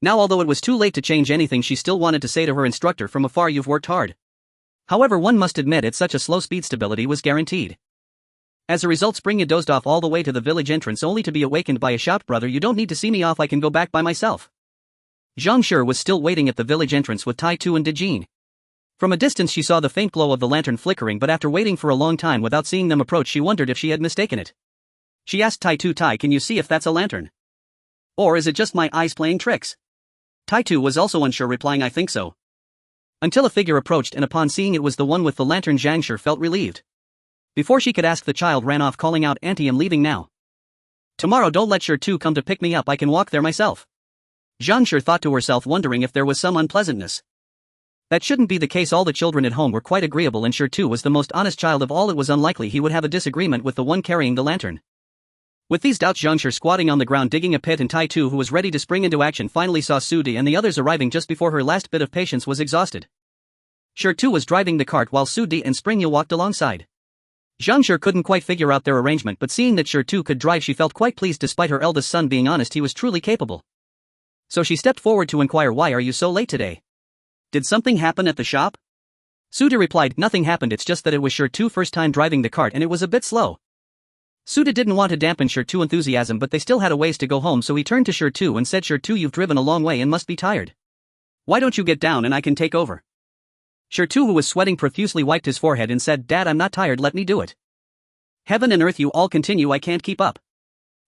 Now, although it was too late to change anything, she still wanted to say to her instructor from afar, you've worked hard. However, one must admit at such a slow speed stability was guaranteed. As a result, Springya dozed off all the way to the village entrance, only to be awakened by a shout, brother, you don't need to see me off, I can go back by myself. Zhang Shi was still waiting at the village entrance with Tai Tu and Dejin. From a distance she saw the faint glow of the lantern flickering, but after waiting for a long time without seeing them approach, she wondered if she had mistaken it. She asked Tai Tu, Tai, can you see if that's a lantern? Or is it just my eyes playing tricks? Tai Tu was also unsure, replying, I think so. Until a figure approached, and upon seeing it was the one with the lantern, Zhang Shi felt relieved. Before she could ask, the child ran off, calling out, Auntie, I'm leaving now. Tomorrow don't let Shu come to pick me up, I can walk there myself. Zhang Shi thought to herself, wondering if there was some unpleasantness. That shouldn't be the case. All the children at home were quite agreeable, and Shu was the most honest child of all. It was unlikely he would have a disagreement with the one carrying the lantern. With these doubts, Zhang Shi, squatting on the ground digging a pit, and Tai Tu, who was ready to spring into action, finally saw Sudi and the others arriving just before her last bit of patience was exhausted. Shu was driving the cart while Sudi and Springya walked alongside. Zhang Shi couldn't quite figure out their arrangement, but seeing that Shu could drive, she felt quite pleased. Despite her eldest son being honest, he was truly capable. So she stepped forward to inquire, why are you so late today? Did something happen at the shop? Sudi replied, nothing happened, it's just that it was Shu's first time driving the cart and it was a bit slow. Sudi didn't want to dampen Shu's enthusiasm, but they still had a ways to go home, so he turned to Shu and said, Shu, you've driven a long way and must be tired. Why don't you get down and I can take over? Shu, who was sweating profusely, wiped his forehead and said, Dad, I'm not tired, let me do it. Heaven and earth, you all continue, I can't keep up.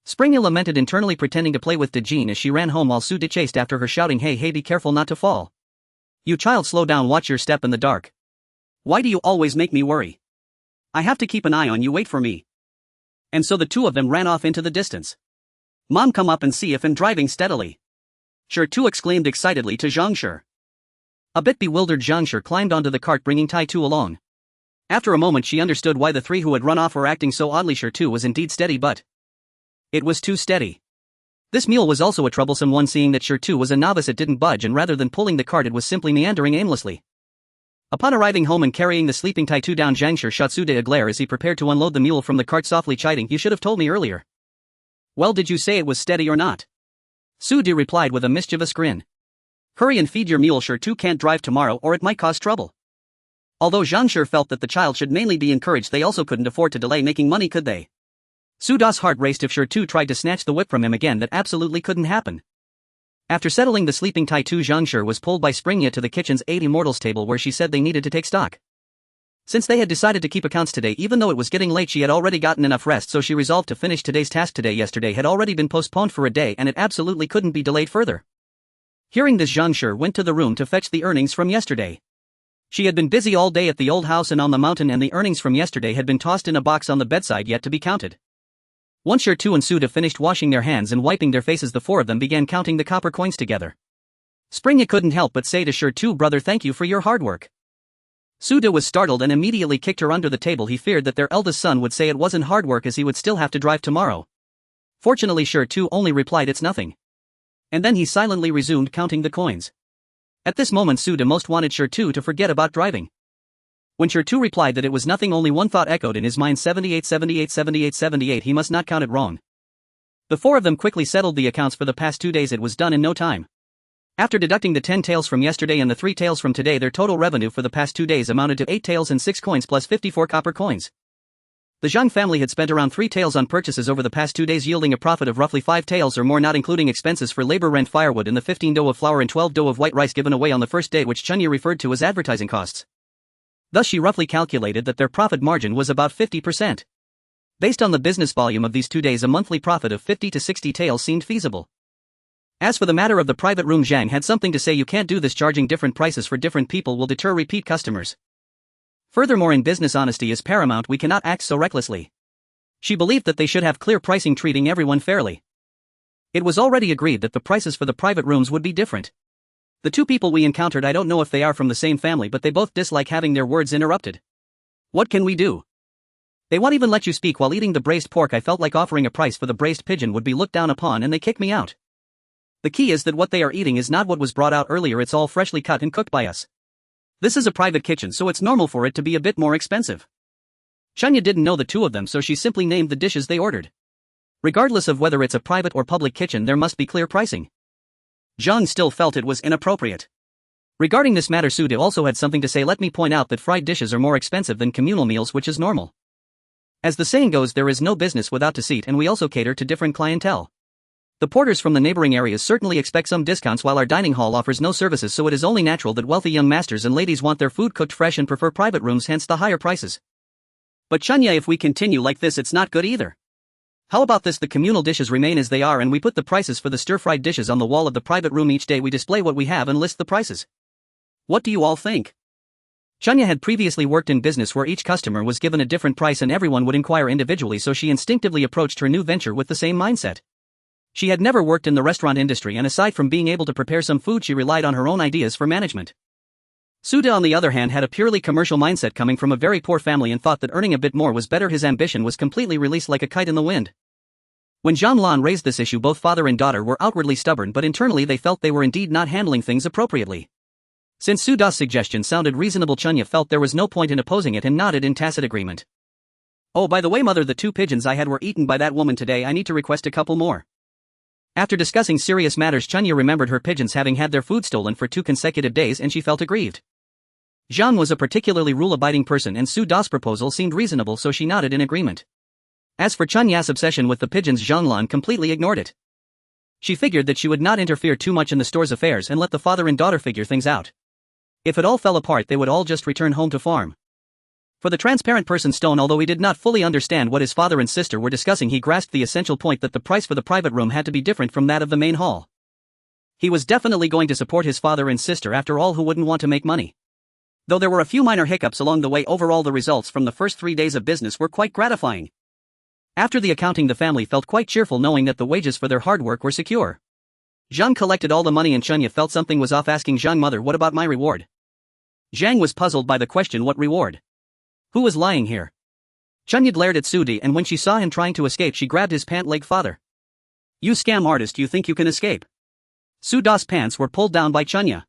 Springya lamented internally, pretending to play with Dejin as she ran home while Sudi chased after her, shouting, hey, be careful not to fall. You child, slow down, watch your step in the dark. Why do you always make me worry? I have to keep an eye on you, wait for me. And so the two of them ran off into the distance. Mom, come up and see if I'm driving steadily. Shu exclaimed excitedly to Zhang Shi. A bit bewildered, Zhang Shi climbed onto the cart, bringing Tai Tu along. After a moment she understood why the three who had run off were acting so oddly. Shu was indeed steady, but it was too steady. This mule was also a troublesome one. Seeing that Shu was a novice, it didn't budge, and rather than pulling the cart it was simply meandering aimlessly. Upon arriving home and carrying the sleeping Tai Tu down, Zhang Shi shot Sude a glare as he prepared to unload the mule from the cart, softly chiding, you should have told me earlier. Well, did you say it was steady or not? Sude replied with a mischievous grin. Hurry and feed your mule, Sure can't drive tomorrow or it might cause trouble. Although Zhang Sure felt that the child should mainly be encouraged, they also couldn't afford to delay making money, could they? Su Da's heart raced if Sure tried to snatch the whip from him again. That absolutely couldn't happen. After settling the sleeping Tai Tu, Zhang Sure was pulled by Springya to the kitchen's 8 immortals table where she said they needed to take stock. Since they had decided to keep accounts today, even though it was getting late, she had already gotten enough rest, so she resolved to finish today's task. Today yesterday had already been postponed for a day and it absolutely couldn't be delayed further. Hearing this, Zhang Sure went to the room to fetch the earnings from yesterday. She had been busy all day at the old house and on the mountain, and the earnings from yesterday had been tossed in a box on the bedside yet to be counted. Once Sure and Suda finished washing their hands and wiping their faces, the four of them began counting the copper coins together. Springya couldn't help but say to Sure, "Brother, thank you for your hard work." Suda was startled and immediately kicked her under the table. He feared that their eldest son would say it wasn't hard work as he would still have to drive tomorrow. Fortunately, Sure only replied, "It's nothing." And then he silently resumed counting the coins. At this moment, Suda most wanted Sure to forget about driving. When Sure replied that it was nothing, only one thought echoed in his mind: 78, 78, 78, 78, he must not count it wrong. The four of them quickly settled the accounts for the past 2 days. It was done in no time. After deducting the 10 taels from yesterday and the 3 taels from today, their total revenue for the past 2 days amounted to 8 taels and 6 coins plus 54 copper coins. The Zhang family had spent around 3 taels on purchases over the past 2 days, yielding a profit of roughly 5 taels or more, not including expenses for labor, rent, firewood, and the 15 dough of flour and 12 dough of white rice given away on the first day, which Chunya referred to as advertising costs. Thus she roughly calculated that their profit margin was about 50%. Based on the business volume of these 2 days, a monthly profit of 50 to 60 taels seemed feasible. As for the matter of the private room, Zhang had something to say. "You can't do this. Charging different prices for different people will deter repeat customers. Furthermore, in business, honesty is paramount. We cannot act so recklessly." She believed that they should have clear pricing, treating everyone fairly. It was already agreed that the prices for the private rooms would be different. The 2 people we encountered, I don't know if they are from the same family, but they both dislike having their words interrupted. What can we do? They won't even let you speak while eating the braised pork. I felt like offering a price for the braised pigeon would be looked down upon and they kick me out. The key is that what they are eating is not what was brought out earlier. It's all freshly cut and cooked by us. This is a private kitchen, so it's normal for it to be a bit more expensive. Chunya didn't know the 2 of them, so she simply named the dishes they ordered. Regardless of whether it's a private or public kitchen, there must be clear pricing. Zhang still felt it was inappropriate. Regarding this matter, Suda also had something to say. "Let me point out that fried dishes are more expensive than communal meals, which is normal. As the saying goes, there is no business without deceit, and we also cater to different clientele. The porters from the neighboring areas certainly expect some discounts while our dining hall offers no services, so it is only natural that wealthy young masters and ladies want their food cooked fresh and prefer private rooms, hence the higher prices." "But Chunya, if we continue like this, it's not good either. How about this? The communal dishes remain as they are and we put the prices for the stir-fried dishes on the wall of the private room. Each day we display what we have and list the prices. What do you all think?" Chunya had previously worked in business where each customer was given a different price and everyone would inquire individually, so she instinctively approached her new venture with the same mindset. She had never worked in the restaurant industry, and aside from being able to prepare some food, she relied on her own ideas for management. Suda, on the other hand, had a purely commercial mindset, coming from a very poor family, and thought that earning a bit more was better. His ambition was completely released like a kite in the wind. When Zhang Lan raised this issue, both father and daughter were outwardly stubborn, but internally they felt they were indeed not handling things appropriately. Since Suda's suggestion sounded reasonable, Chunya felt there was no point in opposing it and nodded in tacit agreement. "Oh, by the way, mother, the 2 pigeons I had were eaten by that woman today. I need to request a couple more." After discussing serious matters, Chunya remembered her pigeons having had their food stolen for 2 consecutive days and she felt aggrieved. Zhang was a particularly rule-abiding person and Suda's proposal seemed reasonable, so she nodded in agreement. As for Chunya's obsession with the pigeons, Zhang Lan completely ignored it. She figured that she would not interfere too much in the store's affairs and let the father and daughter figure things out. If it all fell apart, they would all just return home to farm. For the transparent person Stone, although he did not fully understand what his father and sister were discussing, he grasped the essential point that the price for the private room had to be different from that of the main hall. He was definitely going to support his father and sister, after all, who wouldn't want to make money. Though there were a few minor hiccups along the way, overall the results from the first 3 days of business were quite gratifying. After the accounting, the family felt quite cheerful knowing that the wages for their hard work were secure. Zhang collected all the money and Chunya felt something was off, asking Zhang, "Mother, what about my reward?" Zhang was puzzled by the question. What reward? Who was lying here? Chunya glared at Sudi, and when she saw him trying to escape, she grabbed his pant leg. "Father, you scam artist, you think you can escape?" Suda's pants were pulled down by Chunya.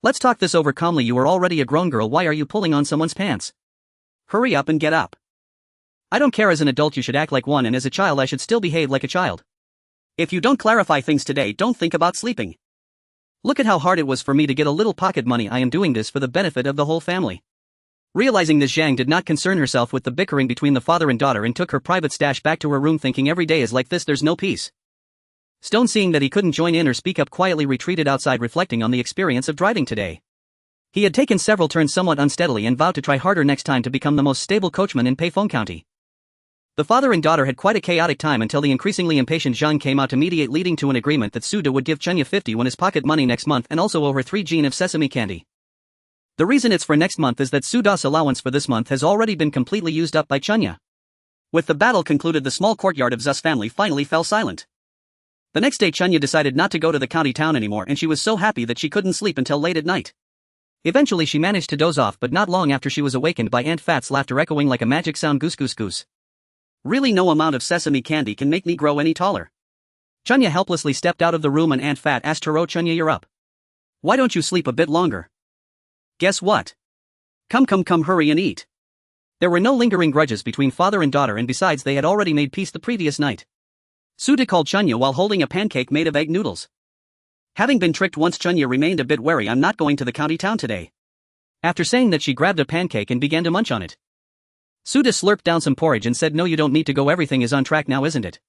"Let's talk this over calmly. You are already a grown girl. Why are you pulling on someone's pants? Hurry up and get up. I don't care, as an adult you should act like one, and as a child I should still behave like a child. If you don't clarify things today, don't think about sleeping." Look at how hard it was for me to get a little pocket money. I am doing this for the benefit of the whole family. Realizing this, Zhang did not concern herself with the bickering between the father and daughter and took her private stash back to her room, thinking every day is like this, there's no peace. Stone, seeing that he couldn't join in or speak up, quietly retreated outside, reflecting on the experience of driving today. He had taken several turns somewhat unsteadily and vowed to try harder next time to become the most stable coachman in Peifeng County. The father and daughter had quite a chaotic time until the increasingly impatient Zhang came out to mediate, leading to an agreement that Suda would give Chunya 50 when his pocket money next month and also owe her 3 gene of sesame candy. The reason it's for next month is that Suda's allowance for this month has already been completely used up by Chunya. With the battle concluded, the small courtyard of Zh's family finally fell silent. The next day Chunya decided not to go to the county town anymore, and she was so happy that she couldn't sleep until late at night. Eventually she managed to doze off, but not long after she was awakened by Aunt Fat's laughter echoing like a magic sound, goose goose goose. Really, no amount of sesame candy can make me grow any taller. Chunya helplessly stepped out of the room and Aunt Fat asked her, "Oh Chunya, you're up. Why don't you sleep a bit longer? Guess what? Come, hurry and eat." There were no lingering grudges between father and daughter, and besides they had already made peace the previous night. Suda called Chunya while holding a pancake made of egg noodles. Having been tricked once, Chunya remained a bit wary. "I'm not going to the county town today." After saying that, she grabbed a pancake and began to munch on it. Suda slurped down some porridge and said, "No, you don't need to go, everything is on track now, isn't it?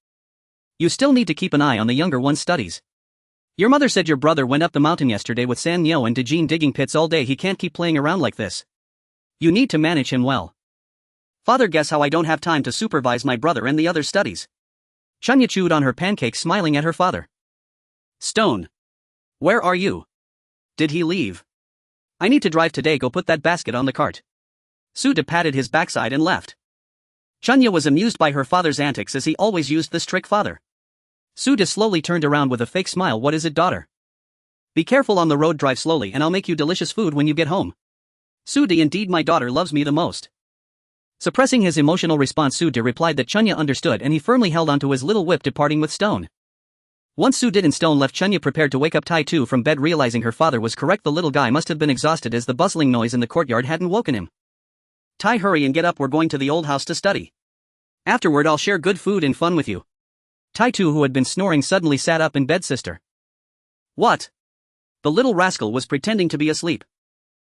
You still need to keep an eye on the younger one's studies. Your mother said your brother went up the mountain yesterday with San Nyo and Dejin digging pits all day. He can't keep playing around like this. You need to manage him well." "Father, guess how I don't have time to supervise my brother and the other studies." Chunya chewed on her pancake, smiling at her father. "Stone. Where are you? Did he leave? I need to drive today, go put that basket on the cart." Suda patted his backside and left. Chunya was amused by her father's antics, as he always used this trick father. Suda slowly turned around with a fake smile. "What is it, daughter? Be careful on the road, drive slowly, and I'll make you delicious food when you get home." "Suda, indeed, my daughter loves me the most." Suppressing his emotional response, Suda replied that Chunya understood, and he firmly held onto his little whip, departing with Stone. Once Suda and Stone left, Chunya prepared to wake up Tai Tu from bed. Realizing her father was correct, the little guy must have been exhausted, as the bustling noise in the courtyard hadn't woken him. "Tai, hurry and get up, we're going to the old house to study. Afterward I'll share good food and fun with you." Tai Tu, who had been snoring, suddenly sat up in bed. "Sister." "What?" The little rascal was pretending to be asleep.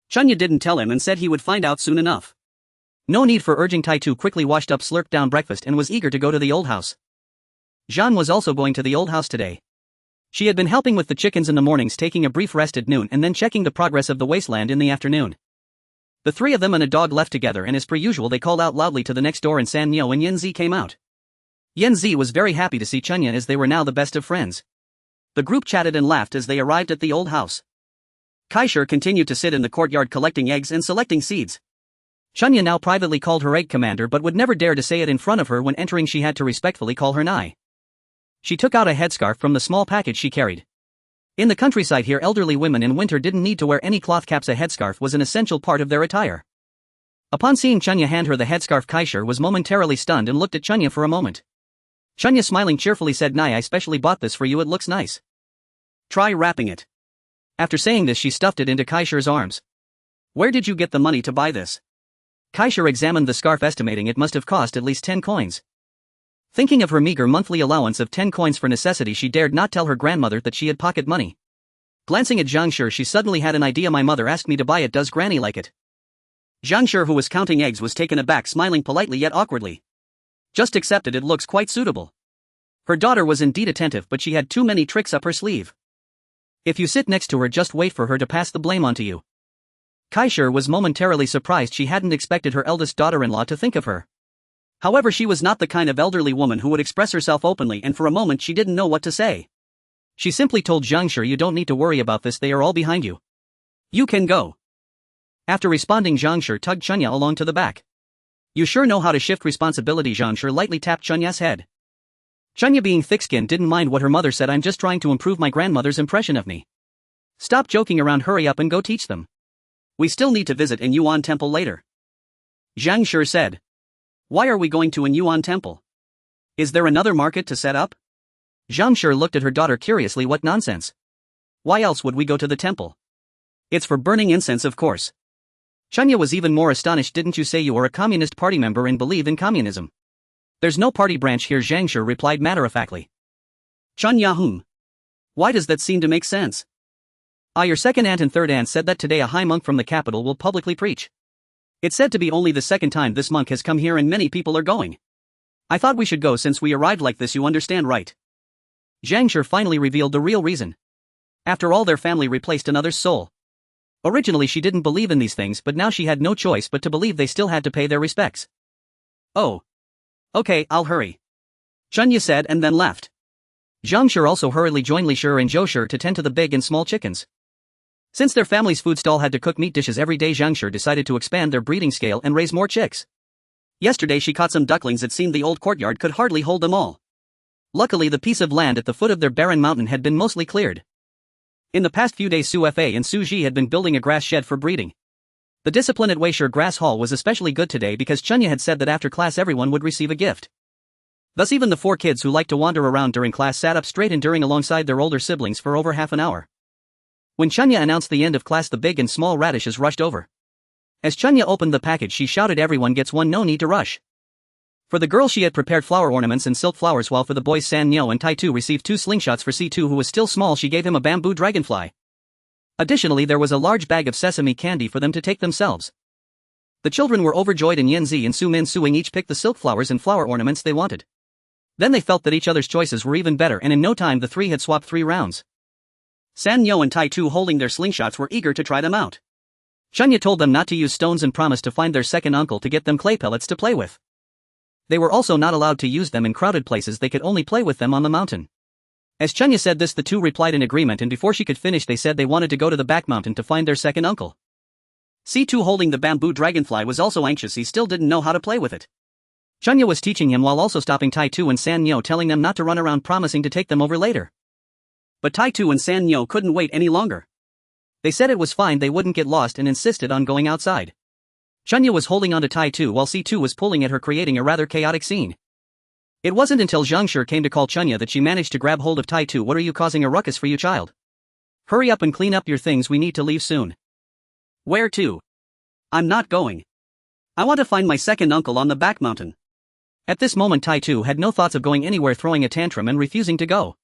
Chunya didn't tell him and said he would find out soon enough. No need for urging. Tai Tu quickly washed up, slurped down breakfast, and was eager to go to the old house. Jean was also going to the old house today. She had been helping with the chickens in the mornings, taking a brief rest at noon, and then checking the progress of the wasteland in the afternoon. The three of them and a dog left together, and as per usual they called out loudly to the next door, and San Nyo and Yenzi came out. Yenzi was very happy to see Chunya, as they were now the best of friends. The group chatted and laughed as they arrived at the old house. Kaishir continued to sit in the courtyard collecting eggs and selecting seeds. Chunya now privately called her egg commander, but would never dare to say it in front of her. When entering, she had to respectfully call her Nai. She took out a headscarf from the small package she carried. In the countryside here, elderly women in winter didn't need to wear any cloth caps. A headscarf was an essential part of their attire. Upon seeing Chunya hand her the headscarf, Kaishir was momentarily stunned and looked at Chunya for a moment. Chunya, smiling cheerfully, said, "Nai, I specially bought this for you, it looks nice. Try wrapping it." After saying this, she stuffed it into Kaishir's arms. "Where did you get the money to buy this?" Kaishir examined the scarf, estimating it must have cost at least 10 coins. Thinking of her meager monthly allowance of 10 coins for necessity, she dared not tell her grandmother that she had pocket money. Glancing at Zhangshir, she suddenly had an idea. "My mother asked me to buy it, does Granny like it?" Zhangshir, who was counting eggs, was taken aback, smiling politely yet awkwardly. "Just accept it, it looks quite suitable." Her daughter was indeed attentive, but she had too many tricks up her sleeve. "If you sit next to her, just wait for her to pass the blame on to you." Kaishir was momentarily surprised. She hadn't expected her eldest daughter-in-law to think of her. However, she was not the kind of elderly woman who would express herself openly, and for a moment she didn't know what to say. She simply told Zhangshir, "You don't need to worry about this, they are all behind you. You can go." After responding, Zhangshir tugged Chunya along to the back. "You sure know how to shift responsibility." Zhangshir lightly tapped Chunya's head. Chunya, being thick-skinned, didn't mind what her mother said. "I'm just trying to improve my grandmother's impression of me. Stop joking around, hurry up and go teach them. We still need to visit an Yuan temple later." Zhangshir said. "Why are we going to an Yuan temple? Is there another market to set up?" Zhangshir looked at her daughter curiously. "What nonsense. Why else would we go to the temple? It's for burning incense, of course." Chunya was even more astonished. "Didn't you say you are a Communist Party member and believe in communism?" "There's no party branch here," Zhangshir replied matter-of-factly. "Chunya, Why does that seem to make sense?" Your second aunt and third aunt said that today a high monk from the capital will publicly preach. It's said to be only the second time this monk has come here and many people are going. I thought we should go since we arrived like this, you understand, right? Zhang Shi finally revealed the real reason. After all, their family replaced another's soul. Originally she didn't believe in these things, but now she had no choice but to believe they still had to pay their respects. Oh. Okay, I'll hurry. Chunya said and then left. Zhang Shi also hurriedly joined Li Shi and Zhou Shi to tend to the big and small chickens. Since their family's food stall had to cook meat dishes every day, Zhang Shi decided to expand their breeding scale and raise more chicks. Yesterday she caught some ducklings. It seemed the old courtyard could hardly hold them all. Luckily the piece of land at the foot of their barren mountain had been mostly cleared. In the past few days Su Fa and Su Ji had been building a grass shed for breeding. The discipline at Weishur Grass Hall was especially good today because Chunya had said that after class everyone would receive a gift. Thus even the 4 kids who liked to wander around during class sat up straight enduring alongside their older siblings for over half an hour. When Chunya announced the end of class, the big and small radishes rushed over. As Chunya opened the package she shouted, "Everyone gets one, no need to rush." For the girls she had prepared flower ornaments and silk flowers, while for the boys San Nyo and Tai Tu received 2 slingshots. For C2, who was still small, she gave him a bamboo dragonfly. Additionally there was a large bag of sesame candy for them to take themselves. The children were overjoyed and Yanzi and Su Min Suing each picked the silk flowers and flower ornaments they wanted. Then they felt that each other's choices were even better, and in no time the 3 had swapped 3 rounds. San Nyo and Tai Tu, holding their slingshots, were eager to try them out. Chunya told them not to use stones and promised to find their second uncle to get them clay pellets to play with. They were also not allowed to use them in crowded places, they could only play with them on the mountain. As Chunya said this, the 2 replied in agreement, and before she could finish they said they wanted to go to the back mountain to find their second uncle. C2, holding the bamboo dragonfly, was also anxious. He still didn't know how to play with it. Chunya was teaching him while also stopping Tai Tu and San Nyo, telling them not to run around, promising to take them over later. But Tai Tu and San Nyo couldn't wait any longer. They said it was fine, they wouldn't get lost, and insisted on going outside. Chunya was holding on to Tai Tu while C2 was pulling at her, creating a rather chaotic scene. It wasn't until Zhang Shi came to call Chunya that she managed to grab hold of Tai Tu. "What are you causing a ruckus for, you child? Hurry up and clean up your things, we need to leave soon." "Where to?" "I'm not going. I want to find my second uncle on the back mountain." At this moment Tai Tu had no thoughts of going anywhere, throwing a tantrum and refusing to go.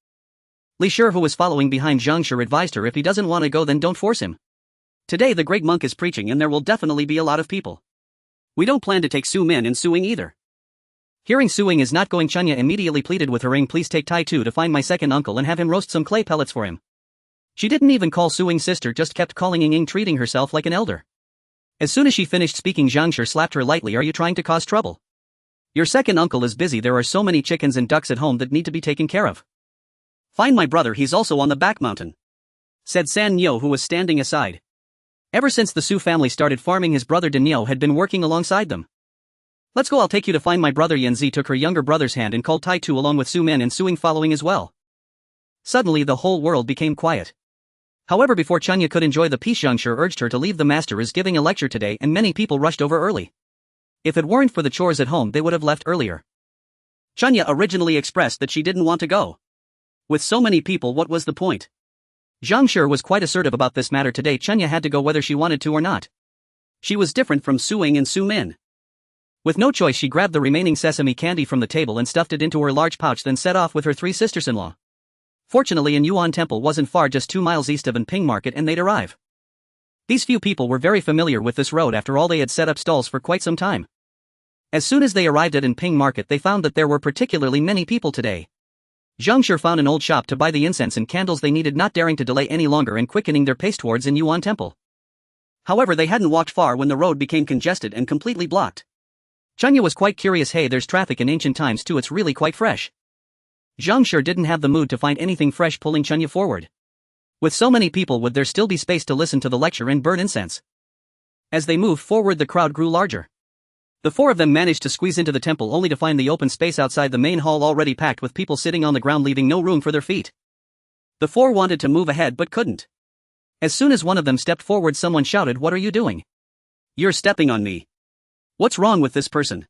Li Shi, who was following behind Zhang Shi, advised her, "If he doesn't want to go then don't force him. Today the great monk is preaching and there will definitely be a lot of people. We don't plan to take Su Min and Suing either." Hearing Suing is not going, Chunya immediately pleaded with her, "Please take Tai Tu to find my second uncle and have him roast some clay pellets for him." She didn't even call Suing's sister, just kept calling Ying, treating herself like an elder. As soon as she finished speaking, Zhang Shi slapped her lightly. "Are you trying to cause trouble? Your second uncle is busy, there are so many chickens and ducks at home that need to be taken care of." "Find my brother, he's also on the back mountain," said San Nyo, who was standing aside. Ever since the Su family started farming, his brother Daniel had been working alongside them. "Let's go, I'll take you to find my brother." Yanzi took her younger brother's hand and called Tai Tu along with Su Min and Suing following as well. Suddenly the whole world became quiet. However, before Chunya could enjoy the peace, Zhang Shi urged her to leave. "The master is giving a lecture today and many people rushed over early. If it weren't for the chores at home they would have left earlier." Chunya originally expressed that she didn't want to go. With so many people, what was the point? Zhang Shi was quite assertive about this matter. Today Chunya had to go whether she wanted to or not. She was different from Suing and Su Min. With no choice she grabbed the remaining sesame candy from the table and stuffed it into her large pouch, then set off with her 3 sisters-in-law. Fortunately, an Yuan temple wasn't far, just 2 miles east of Anping Market, and they'd arrive. These few people were very familiar with this road, after all they had set up stalls for quite some time. As soon as they arrived at Anping Market they found that there were particularly many people today. Zhang Shi found an old shop to buy the incense and candles they needed, not daring to delay any longer and quickening their pace towards an Yuan temple. However, they hadn't walked far when the road became congested and completely blocked. Chunya was quite curious. "Hey, there's traffic in ancient times too, it's really quite fresh." Zhang Shi didn't have the mood to find anything fresh, pulling Chunya forward. With so many people, would there still be space to listen to the lecture and burn incense? As they moved forward the crowd grew larger. The 4 of them managed to squeeze into the temple, only to find the open space outside the main hall already packed with people sitting on the ground, leaving no room for their feet. The 4 wanted to move ahead but couldn't. As soon as one of them stepped forward someone shouted, "What are you doing? You're stepping on me. What's wrong with this person?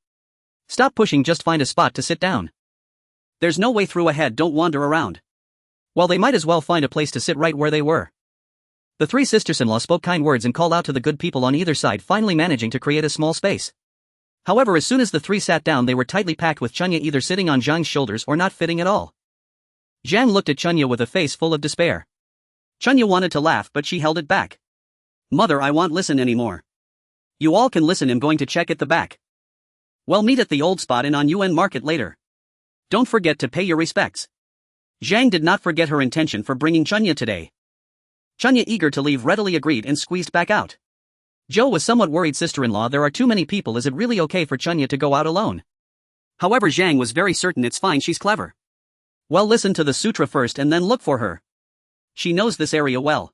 Stop pushing, just find a spot to sit down. There's no way through ahead, don't wander around." Well, they might as well find a place to sit right where they were. The 3 sisters-in-law spoke kind words and called out to the good people on either side, finally managing to create a small space. However, as soon as the 3 sat down they were tightly packed, with Chunya either sitting on Zhang's shoulders or not fitting at all. Zhang looked at Chunya with a face full of despair. Chunya wanted to laugh but she held it back. Mother, I won't listen anymore. You all can listen, I'm going to check at the back. Well, meet at the old spot in on UN Market later. Don't forget to pay your respects. Zhang did not forget her intention for bringing Chunya today. Chunya, eager to leave, readily agreed and squeezed back out. Zhou was somewhat worried. Sister-in-law, there are too many people, is it really okay for Chunya to go out alone? However, Zhang was very certain it's fine, she's clever. Well, listen to the sutra first and then look for her. She knows this area well.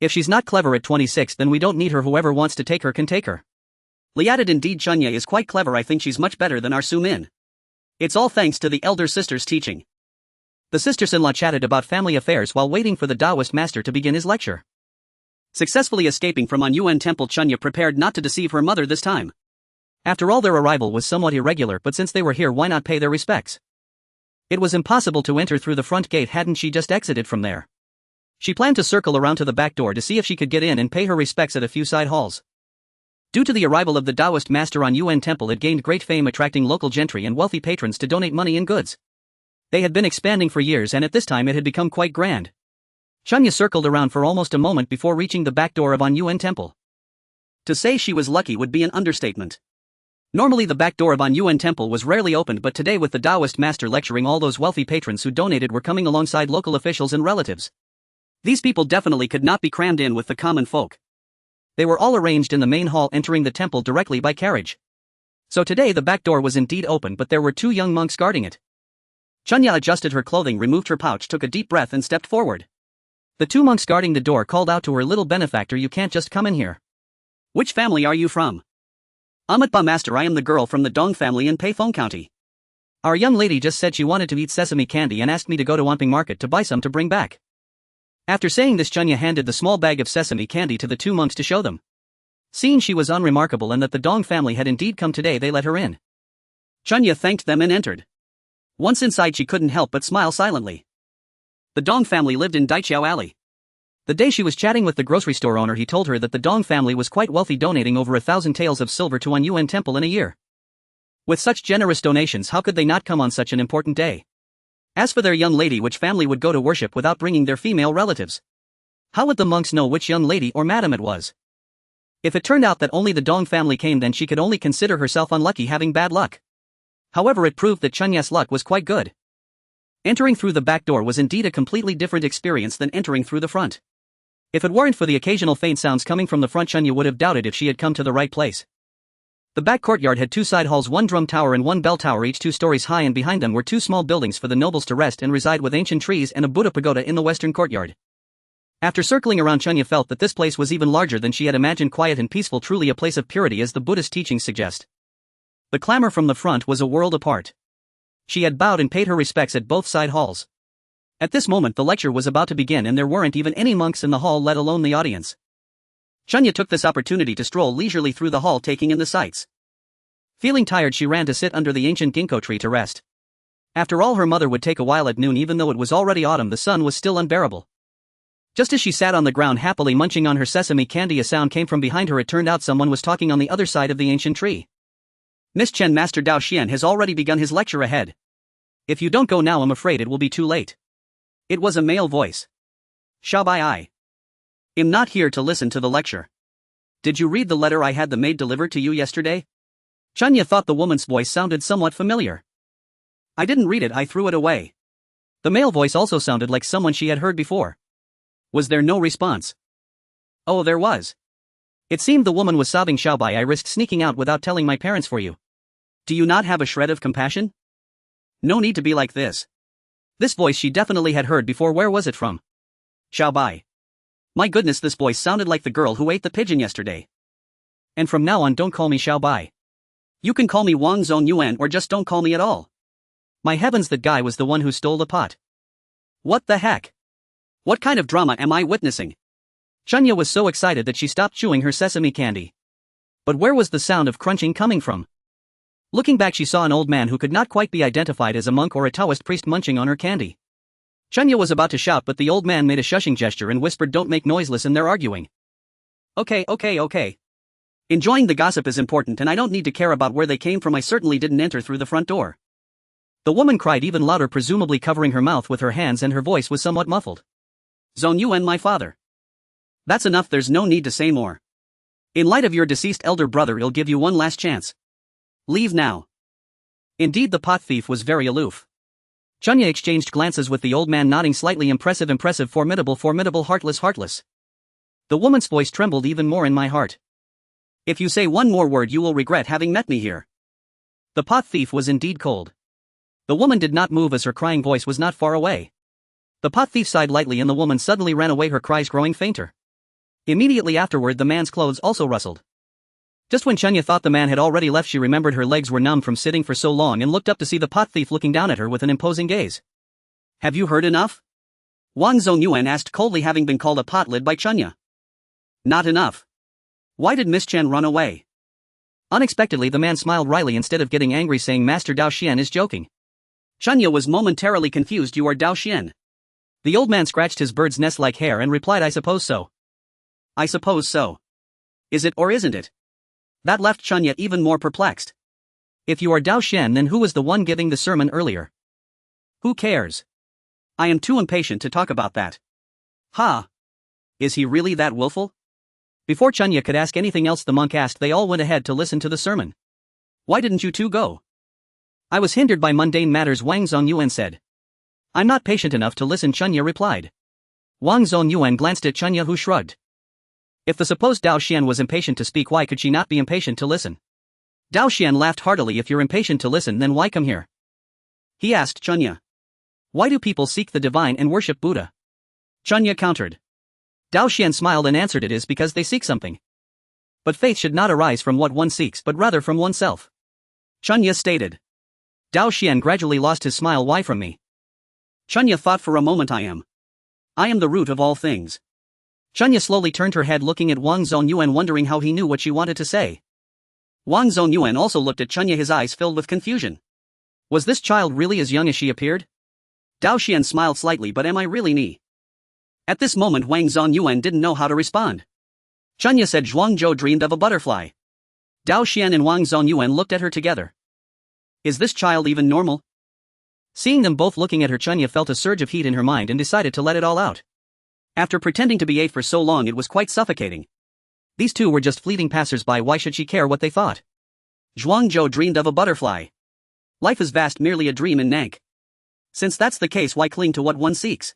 If she's not clever at 26, then we don't need her. Whoever wants to take her can take her. Li added, indeed Chunya is quite clever, I think she's much better than our Su Min. It's all thanks to the elder sister's teaching. The sisters-in-law chatted about family affairs while waiting for the Taoist master to begin his lecture. Successfully escaping from An Yuan Temple, Chunya prepared not to deceive her mother this time. After all, their arrival was somewhat irregular, but since they were here, why not pay their respects? It was impossible to enter through the front gate, hadn't she just exited from there? She planned to circle around to the back door to see if she could get in and pay her respects at a few side halls. Due to the arrival of the Taoist master, An Yuan Temple had gained great fame, attracting local gentry and wealthy patrons to donate money and goods. They had been expanding for years and at this time it had become quite grand. Chunya circled around for almost a moment before reaching the back door of An Yuan Temple. To say she was lucky would be an understatement. Normally the back door of An Yuan Temple was rarely opened, but today with the Taoist master lecturing, all those wealthy patrons who donated were coming alongside local officials and relatives. These people definitely could not be crammed in with the common folk. They were all arranged in the main hall, entering the temple directly by carriage. So today the back door was indeed open, but there were two young monks guarding it. Chunya adjusted her clothing, removed her pouch, took a deep breath and stepped forward. The two monks guarding the door called out to her, little benefactor, you can't just come in here. Which family are you from? Amatba master, I am the girl from the Dong family in Peifeng County. Our young lady just said she wanted to eat sesame candy and asked me to go to Wanping Market to buy some to bring back. After saying this, Chunya handed the small bag of sesame candy to the two monks to show them. Seeing she was unremarkable and that the Dong family had indeed come today, they let her in. Chunya thanked them and entered. Once inside, she couldn't help but smile silently. The Dong family lived in Daiqiao Alley. The day she was chatting with the grocery store owner, he told her that the Dong family was quite wealthy, donating over 1,000 taels of silver to An Yuan Temple in a year. With such generous donations, how could they not come on such an important day? As for their young lady, which family would go to worship without bringing their female relatives? How would the monks know which young lady or madam it was? If it turned out that only the Dong family came, then she could only consider herself unlucky, having bad luck. However, it proved that Chunya's luck was quite good. Entering through the back door was indeed a completely different experience than entering through the front. If it weren't for the occasional faint sounds coming from the front, Chunya would have doubted if she had come to the right place. The back courtyard had two side halls, one drum tower and one bell tower, each 2 stories high, and behind them were 2 small buildings for the nobles to rest and reside, with ancient trees and a Buddha pagoda in the western courtyard. After circling around, Chunya felt that this place was even larger than she had imagined, quiet and peaceful, truly a place of purity as the Buddhist teachings suggest. The clamor from the front was a world apart. She had bowed and paid her respects at both side halls. At this moment the lecture was about to begin and there weren't even any monks in the hall, let alone the audience. Chunya took this opportunity to stroll leisurely through the hall, taking in the sights. Feeling tired, she ran to sit under the ancient ginkgo tree to rest. After all, her mother would take a while at noon. Even though it was already autumn, the sun was still unbearable. Just as she sat on the ground happily munching on her sesame candy, a sound came from behind her. It turned out someone was talking on the other side of the ancient tree. Miss Chen, Master Dao Xian has already begun his lecture ahead. If you don't go now, I'm afraid it will be too late. It was a male voice. Xiaobai, I am not here to listen to the lecture. Did you read the letter I had the maid deliver to you yesterday? Chunya thought the woman's voice sounded somewhat familiar. I didn't read it, I threw it away. The male voice also sounded like someone she had heard before. Was there no response? Oh, there was. It seemed the woman was sobbing. Xiaobai, I risked sneaking out without telling my parents for you. Do you not have a shred of compassion? No need to be like this. This voice she definitely had heard before. Where was it from? Xiaobai. My goodness, this voice sounded like the girl who ate the pigeon yesterday. And from now on, don't call me Xiaobai. You can call me Wang Zongyuan or just don't call me at all. My heavens, that guy was the one who stole the pot. What the heck? What kind of drama am I witnessing? Chunya was so excited that she stopped chewing her sesame candy. But where was the sound of crunching coming from? Looking back, she saw an old man who could not quite be identified as a monk or a Taoist priest munching on her candy. Chunya was about to shout, but the old man made a shushing gesture and whispered, don't make noise, listen, they're arguing. Okay. Enjoying the gossip is important and I don't need to care about where they came from. I certainly didn't enter through the front door. The woman cried even louder, presumably covering her mouth with her hands, and her voice was somewhat muffled. Xuanhuan, my father. That's enough, there's no need to say more. In light of your deceased elder brother, I'll give you one last chance. Leave now. Indeed, the pot thief was very aloof. Chunya exchanged glances with the old man, nodding slightly. Impressive, formidable, heartless. The woman's voice trembled even more in my heart. If you say one more word, you will regret having met me here. The pot thief was indeed cold. The woman did not move as her crying voice was not far away. The pot thief sighed lightly and the woman suddenly ran away, her cries growing fainter. Immediately afterward, the man's clothes also rustled. Just when Chunya thought the man had already left, she remembered her legs were numb from sitting for so long and looked up to see the pot thief looking down at her with an imposing gaze. Have you heard enough? Wang Xuanhuan asked coldly, having been called a pot lid by Chunya. Not enough. Why did Miss Chen run away? Unexpectedly, the man smiled wryly instead of getting angry, saying, Master Dao Xian is joking. Chunya was momentarily confused. You are Dao Xian? The old man scratched his bird's nest-like hair and replied, I suppose so. I suppose so. Is it or isn't it? That left Chunya even more perplexed. If you are Dao Xian, then who was the one giving the sermon earlier? Who cares? I am too impatient to talk about that. Ha! Is he really that willful? Before Chunya could ask anything else, the monk asked, they all went ahead to listen to the sermon. Why didn't you two go? I was hindered by mundane matters, Wang Xuanhuan said. I'm not patient enough to listen, Chunya replied. Wang Xuanhuan glanced at Chunya, who shrugged. If the supposed Dao Xian was impatient to speak, why could she not be impatient to listen? Dao Xian laughed heartily. If you're impatient to listen, then why come here? He asked Chunya. Why do people seek the divine and worship Buddha? Chunya countered. Dao Xian smiled and answered, it is because they seek something. But faith should not arise from what one seeks, but rather from oneself. Chunya stated. Dao Xian gradually lost his smile. Why from me? Chunya thought for a moment. I am the root of all things. Chunya slowly turned her head, looking at Wang Xuanhuan, wondering how he knew what she wanted to say. Wang Xuanhuan also looked at Chunya, his eyes filled with confusion. Was this child really as young as she appeared? Dao Xian smiled slightly. But am I really me? At this moment, Wang Xuanhuan didn't know how to respond. Chunya said, Zhuangzhou dreamed of a butterfly. Dao Xian and Wang Xuanhuan looked at her together. Is this child even normal? Seeing them both looking at her, Chunya felt a surge of heat in her mind and decided to let it all out. After pretending to be eight for so long, it was quite suffocating. These two were just fleeting passers-by. Why should she care what they thought? Zhuangzhou dreamed of a butterfly. Life is vast, merely a dream in Nank. Since that's the case, why cling to what one seeks?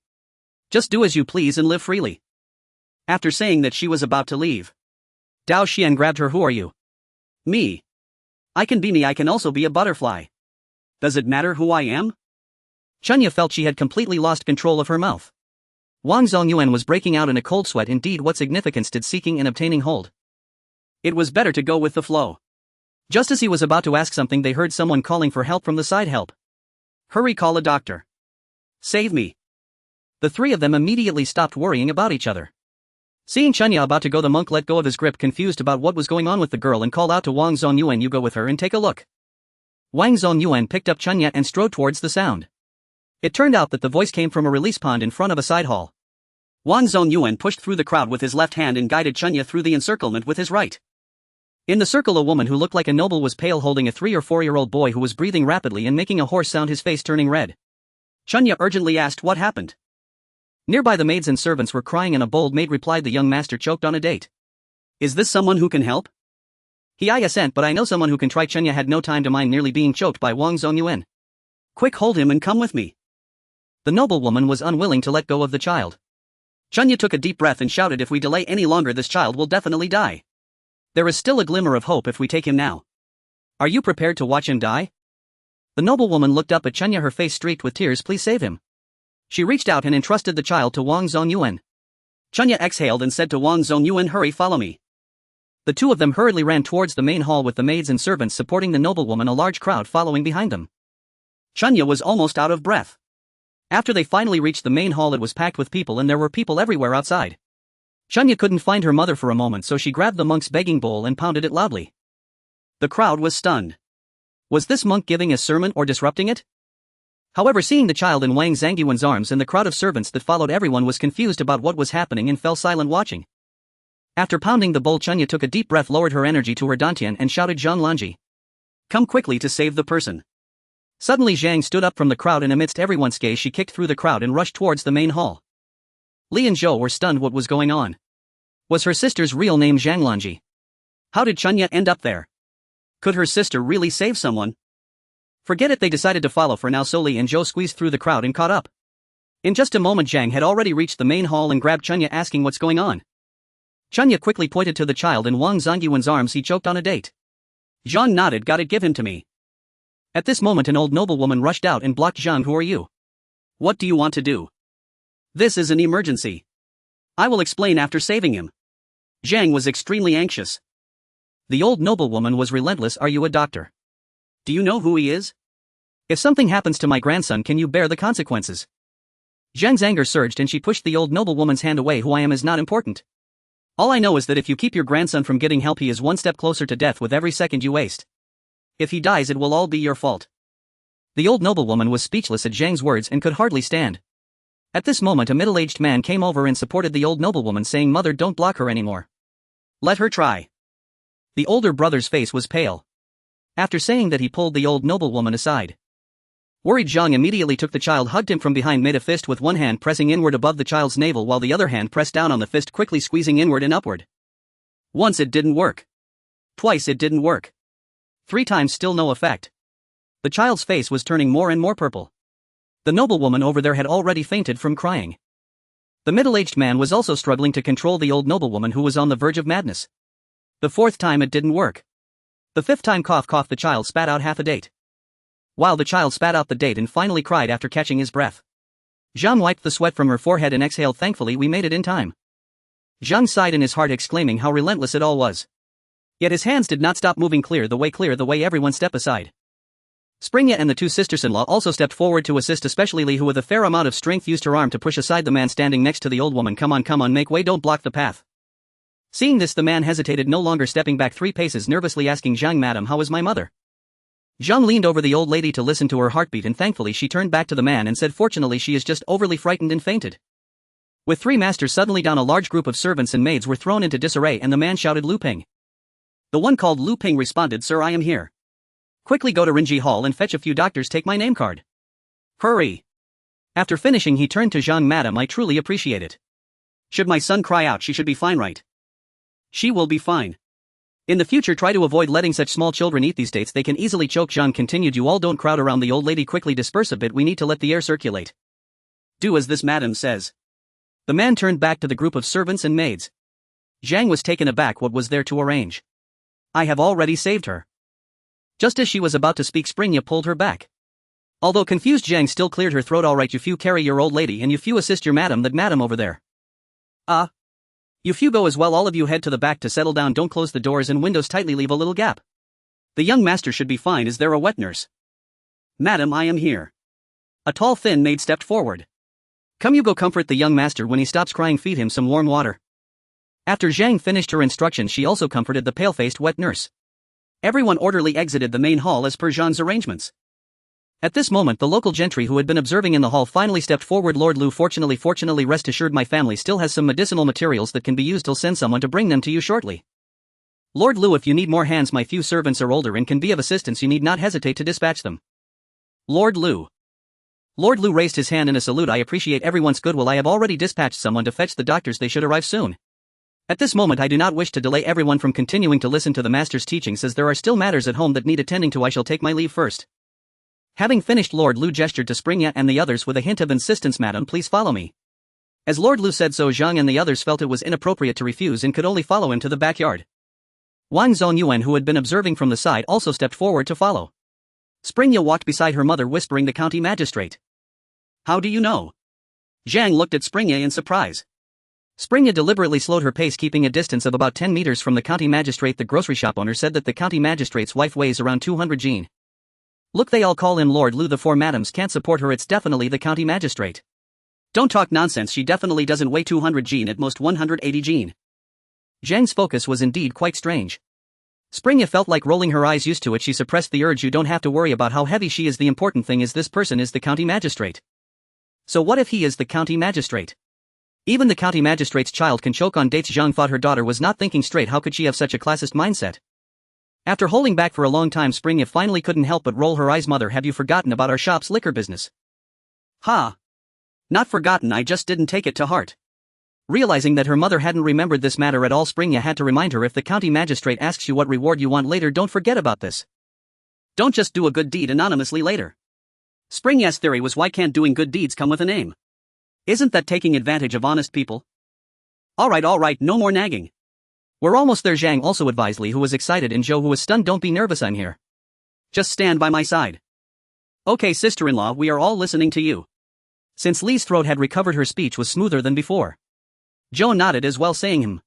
Just do as you please and live freely. After saying that, she was about to leave. Dao Xian grabbed her. Who are you? Me. I can be me. I can also be a butterfly. Does it matter who I am? Chunya felt she had completely lost control of her mouth. Wang Xuanhuan was breaking out in a cold sweat. Indeed, what significance did seeking and obtaining hold? It was better to go with the flow. Just as he was about to ask something, they heard someone calling for help from the side. Help! Hurry, call a doctor. Save me. The three of them immediately stopped worrying about each other. Seeing Chunya about to go, the monk let go of his grip, confused about what was going on with the girl, and called out to Wang Xuanhuan, you go with her and take a look. Wang Xuanhuan picked up Chunya and strode towards the sound. It turned out that the voice came from a release pond in front of a side hall. Wang Xuanhuan pushed through the crowd with his left hand and guided Chunya through the encirclement with his right. In the circle, a woman who looked like a noble was pale, holding a 3 or 4-year-old boy who was breathing rapidly and making a hoarse sound, his face turning red. Chunya urgently asked what happened. Nearby, the maids and servants were crying, and a bold maid replied, the young master choked on a date. Is this someone who can help? I assent, but I know someone who can try. Chunya had no time to mind nearly being choked by Wang Xuanhuan. Quick, hold him and come with me. The noblewoman was unwilling to let go of the child. Chunya took a deep breath and shouted, if we delay any longer, this child will definitely die. There is still a glimmer of hope if we take him now. Are you prepared to watch him die? The noblewoman looked up at Chunya, her face streaked with tears. Please save him. She reached out and entrusted the child to Wang Xuanhuan. Chunya exhaled and said to Wang Xuanhuan, hurry, follow me. The two of them hurriedly ran towards the main hall with the maids and servants supporting the noblewoman, a large crowd following behind them. Chunya was almost out of breath. After they finally reached the main hall, it was packed with people and there were people everywhere outside. Chunya couldn't find her mother for a moment, so she grabbed the monk's begging bowl and pounded it loudly. The crowd was stunned. Was this monk giving a sermon or disrupting it? However, seeing the child in Wang Xuanhuan's arms and the crowd of servants that followed, everyone was confused about what was happening and fell silent watching. After pounding the bowl, Chunya took a deep breath, lowered her energy to her dantian and shouted, Zhang Lanji, come quickly to save the person. Suddenly Zhang stood up from the crowd and amidst everyone's gaze she kicked through the crowd and rushed towards the main hall. Li and Zhou were stunned what was going on. Was her sister's real name Zhanglanji? How did Chunya end up there? Could her sister really save someone? Forget it, they decided to follow for now, so Li and Zhou squeezed through the crowd and caught up. In just a moment Zhang had already reached the main hall and grabbed Chunya, asking what's going on. Chunya quickly pointed to the child in Wang Zongyuan's arms. He choked on a date. Zhang nodded. Got it, give him to me. At this moment an old noblewoman rushed out and blocked Zhang. Who are you? What do you want to do? This is an emergency. I will explain after saving him. Zhang was extremely anxious. The old noblewoman was relentless. Are you a doctor? Do you know who he is? If something happens to my grandson, can you bear the consequences? Zhang's anger surged and she pushed the old noblewoman's hand away. Who I am is not important. All I know is that if you keep your grandson from getting help, he is one step closer to death with every second you waste. If he dies, it will all be your fault. The old noblewoman was speechless at Zhang's words and could hardly stand. At this moment a middle-aged man came over and supported the old noblewoman, saying, Mother, don't block her anymore. Let her try. The older brother's face was pale. After saying that, he pulled the old noblewoman aside. Worried, Zhang immediately took the child, hugged him from behind, made a fist with one hand pressing inward above the child's navel while the other hand pressed down on the fist, quickly squeezing inward and upward. Once it didn't work. Twice it didn't work. 3 times, still no effect. The child's face was turning more and more purple. The noblewoman over there had already fainted from crying. The middle-aged man was also struggling to control the old noblewoman, who was on the verge of madness. The 4th time it didn't work. The 5th time, cough cough, the child spat out half a date. While the child spat out the date and finally cried after catching his breath. Zhang wiped the sweat from her forehead and exhaled. Thankfully we made it in time. Zhang sighed in his heart, exclaiming how relentless it all was. Yet his hands did not stop moving. Clear the way, everyone step aside. Springya and the 2 sisters-in-law also stepped forward to assist, especially Li, who with a fair amount of strength used her arm to push aside the man standing next to the old woman. Come on, make way, don't block the path. Seeing this, the man hesitated, no longer stepping back 3 paces, nervously asking Zhang, Madam, how is my mother? Zhang leaned over the old lady to listen to her heartbeat, and thankfully she turned back to the man and said, fortunately she is just overly frightened and fainted. With 3 masters suddenly down, a large group of servants and maids were thrown into disarray and the man shouted, Lu Ping. The one called Lu Ping responded, Sir, I am here. Quickly go to Rinji Hall and fetch a few doctors, take my name card. Hurry. After finishing he turned to Zhang, Madam, I truly appreciate it. Should my son cry out, she should be fine, right? She will be fine. In the future try to avoid letting such small children eat these dates, they can easily choke. Zhang continued, you all don't crowd around the old lady, quickly disperse a bit, we need to let the air circulate. Do as this madam says. The man turned back to the group of servants and maids. Zhang was taken aback. What was there to arrange? I have already saved her. Just as she was about to speak, Springya pulled her back. Although confused, Zhang still cleared her throat. Alright, you few carry your old lady and you few assist your madam, that madam over there. You few go as well, all of you head to the back to settle down, don't close the doors and windows tightly, leave a little gap. The young master should be fine. Is there a wet nurse? Madam, I am here. A tall thin maid stepped forward. Come, you go comfort the young master, when he stops crying feed him some warm water. After Zhang finished her instructions, she also comforted the pale-faced wet nurse. Everyone orderly exited the main hall as per Zhang's arrangements. At this moment the local gentry who had been observing in the hall finally stepped forward. Lord Lu, fortunately rest assured my family still has some medicinal materials that can be used. I'll send someone to bring them to you shortly. Lord Lu, if you need more hands, my few servants are older and can be of assistance, you need not hesitate to dispatch them. Lord Lu raised his hand in a salute. I appreciate everyone's goodwill. I have already dispatched someone to fetch the doctors, they should arrive soon. At this moment I do not wish to delay everyone from continuing to listen to the master's teachings, as there are still matters at home that need attending to. I shall take my leave first. Having finished, Lord Lu gestured to Springya and the others with a hint of insistence, Madam, please follow me. As Lord Lu said so, Zhang and the others felt it was inappropriate to refuse and could only follow him to the backyard. Wang Zongyuan, who had been observing from the side, also stepped forward to follow. Springya walked beside her mother, whispering, the county magistrate. How do you know? Zhang looked at Springya in surprise. Springya deliberately slowed her pace, keeping a distance of about 10 meters from the county magistrate. The grocery shop owner said that the county magistrate's wife weighs around 200 jin. Look, they all call in Lord Lu. The 4 madams can't support her, it's definitely the county magistrate. Don't talk nonsense, she definitely doesn't weigh 200 jin, at most 180 jin. Zhang's focus was indeed quite strange. Springya felt like rolling her eyes. Used to it, she suppressed the urge. You don't have to worry about how heavy she is, the important thing is this person is the county magistrate. So what if he is the county magistrate? Even the county magistrate's child can choke on dates. Zhang thought her daughter was not thinking straight. How could she have such a classist mindset? After holding back for a long time, Springya finally couldn't help but roll her eyes. Mother, have you forgotten about our shop's liquor business? Ha! Not forgotten, I just didn't take it to heart. Realizing that her mother hadn't remembered this matter at all, Springya had to remind her, if the county magistrate asks you what reward you want later, don't forget about this. Don't just do a good deed anonymously later. Springya's theory was, why can't doing good deeds come with a name? Isn't that taking advantage of honest people? Alright, no more nagging. We're almost there, Zhang also advised Li, who was excited, and Zhou, who was stunned. Don't be nervous, I'm here. Just stand by my side. Okay, sister-in-law, we are all listening to you. Since Li's throat had recovered, her speech was smoother than before. Zhou nodded as well, saying him.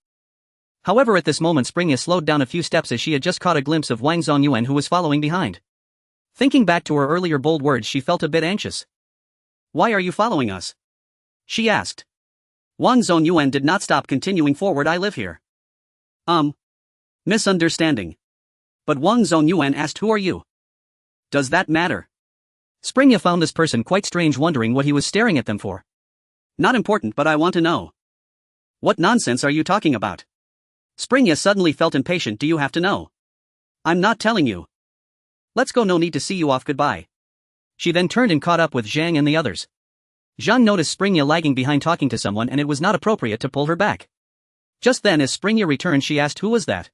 However, at this moment Springya slowed down a few steps as she had just caught a glimpse of Wang Zongyuan, who was following behind. Thinking back to her earlier bold words, she felt a bit anxious. Why are you following us? She asked. Wang Zongyuan did not stop, continuing forward. I live here. Misunderstanding. But Wang Zongyuan asked, who are you? Does that matter? Springya found this person quite strange, wondering what he was staring at them for. Not important, but I want to know. What nonsense are you talking about? Springya suddenly felt impatient. Do you have to know? I'm not telling you. Let's go, no need to see you off, goodbye. She then turned and caught up with Zhang and the others. Zhang noticed Springya lagging behind talking to someone, and it was not appropriate to pull her back. Just then, as Springya returned, she asked, who was that?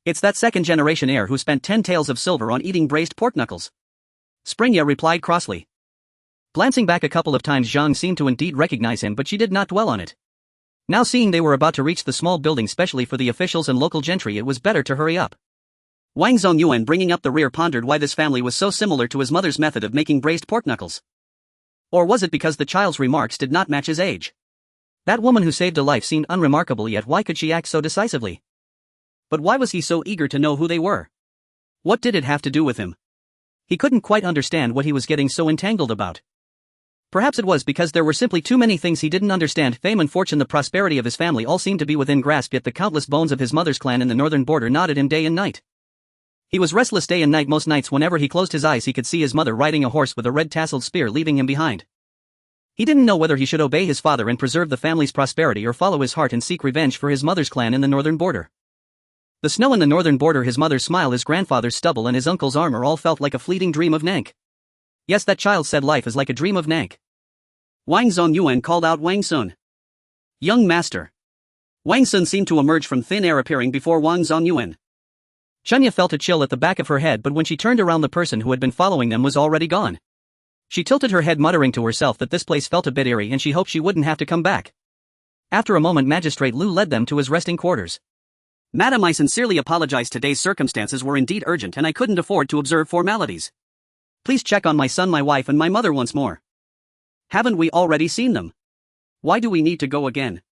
It's that second-generation heir who spent 10 taels of silver on eating braised pork knuckles. Springya replied crossly. Glancing back a couple of times, Zhang seemed to indeed recognize him, but she did not dwell on it. Now, seeing they were about to reach the small building specially for the officials and local gentry, it was better to hurry up. Wang Zongyuan, bringing up the rear, pondered why this family was so similar to his mother's method of making braised pork knuckles. Or was it because the child's remarks did not match his age? That woman who saved a life seemed unremarkable, yet why could she act so decisively? But why was he so eager to know who they were? What did it have to do with him? He couldn't quite understand what he was getting so entangled about. Perhaps it was because there were simply too many things he didn't understand. Fame and fortune, the prosperity of his family, all seemed to be within grasp, yet the countless bones of his mother's clan in the northern border gnawed him day and night. He was restless day and night. Most nights, whenever he closed his eyes, he could see his mother riding a horse with a red tasseled spear, leaving him behind. He didn't know whether he should obey his father and preserve the family's prosperity, or follow his heart and seek revenge for his mother's clan in the northern border. The snow in the northern border, his mother's smile, his grandfather's stubble, and his uncle's armor all felt like a fleeting dream of Nank. Yes, that child said life is like a dream of Nank. Wang Zongyuan called out, Wang Sun. Young master. Wang Sun seemed to emerge from thin air, appearing before Wang Zongyuan. Chunya felt a chill at the back of her head, but when she turned around, the person who had been following them was already gone. She tilted her head, muttering to herself that this place felt a bit eerie, and she hoped she wouldn't have to come back. After a moment, Magistrate Lu led them to his resting quarters. Madam, I sincerely apologize. Today's circumstances were indeed urgent, and I couldn't afford to observe formalities. Please check on my son, my wife, and my mother once more. Haven't we already seen them? Why do we need to go again?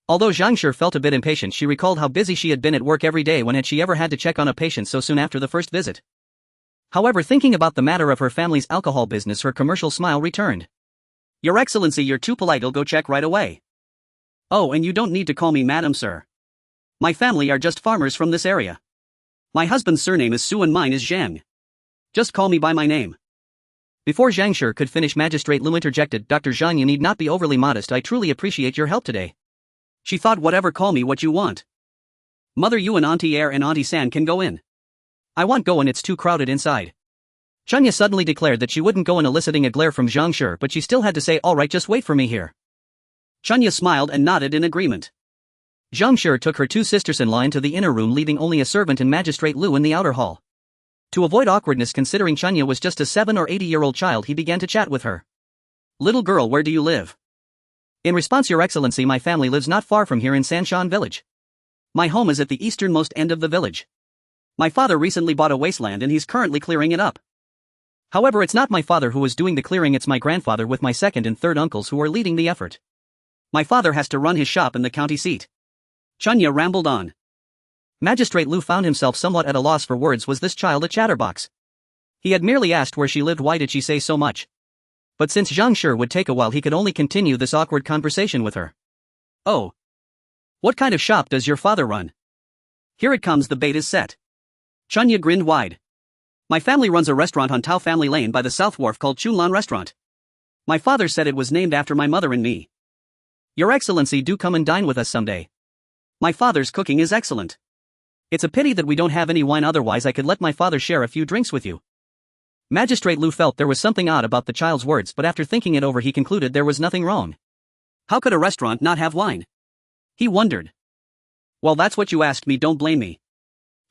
Although Zhang Shi felt a bit impatient, she recalled how busy she had been at work every day. When had she ever had to check on a patient so soon after the first visit? However, thinking about the matter of her family's alcohol business, her commercial smile returned. Your Excellency, you're too polite. I'll go check right away. Oh, and you don't need to call me madam, sir. My family are just farmers from this area. My husband's surname is Su and mine is Zhang. Just call me by my name. Before Zhang Shi could finish, Magistrate Lu interjected, Dr. Zhang, you need not be overly modest. I truly appreciate your help today. She thought, whatever, call me what you want. Mother, you and Auntie Air and Auntie San can go in. I won't go in, it's too crowded inside. Chunya suddenly declared that she wouldn't go in, eliciting a glare from Zhang Shi, but she still had to say, alright, just wait for me here. Chunya smiled and nodded in agreement. Zhang Shi took her two sisters-in-law into the inner room, leaving only a servant and Magistrate Lu in the outer hall. To avoid awkwardness, considering Chunya was just a 7 or 8-year-old child, he began to chat with her. Little girl, where do you live? In response, Your Excellency, my family lives not far from here in Sanshan village. My home is at the easternmost end of the village. My father recently bought a wasteland and he's currently clearing it up. However, it's not my father who is doing the clearing, it's my grandfather with my second and third uncles who are leading the effort. My father has to run his shop in the county seat. Chunya rambled on. Magistrate Lu found himself somewhat at a loss for words. Was this child a chatterbox? He had merely asked where she lived, why did she say so much? But since Zhang Shi would take a while, he could only continue this awkward conversation with her. Oh. What kind of shop does your father run? Here it comes, the bait is set. Chunya grinned wide. My family runs a restaurant on Tao Family Lane by the South Wharf called Xuanhuan Restaurant. My father said it was named after my mother and me. Your Excellency, do come and dine with us someday. My father's cooking is excellent. It's a pity that we don't have any wine, otherwise I could let my father share a few drinks with you. Magistrate Lu felt there was something odd about the child's words, but after thinking it over he concluded there was nothing wrong. How could a restaurant not have wine? He wondered. Well, that's what you asked me, don't blame me.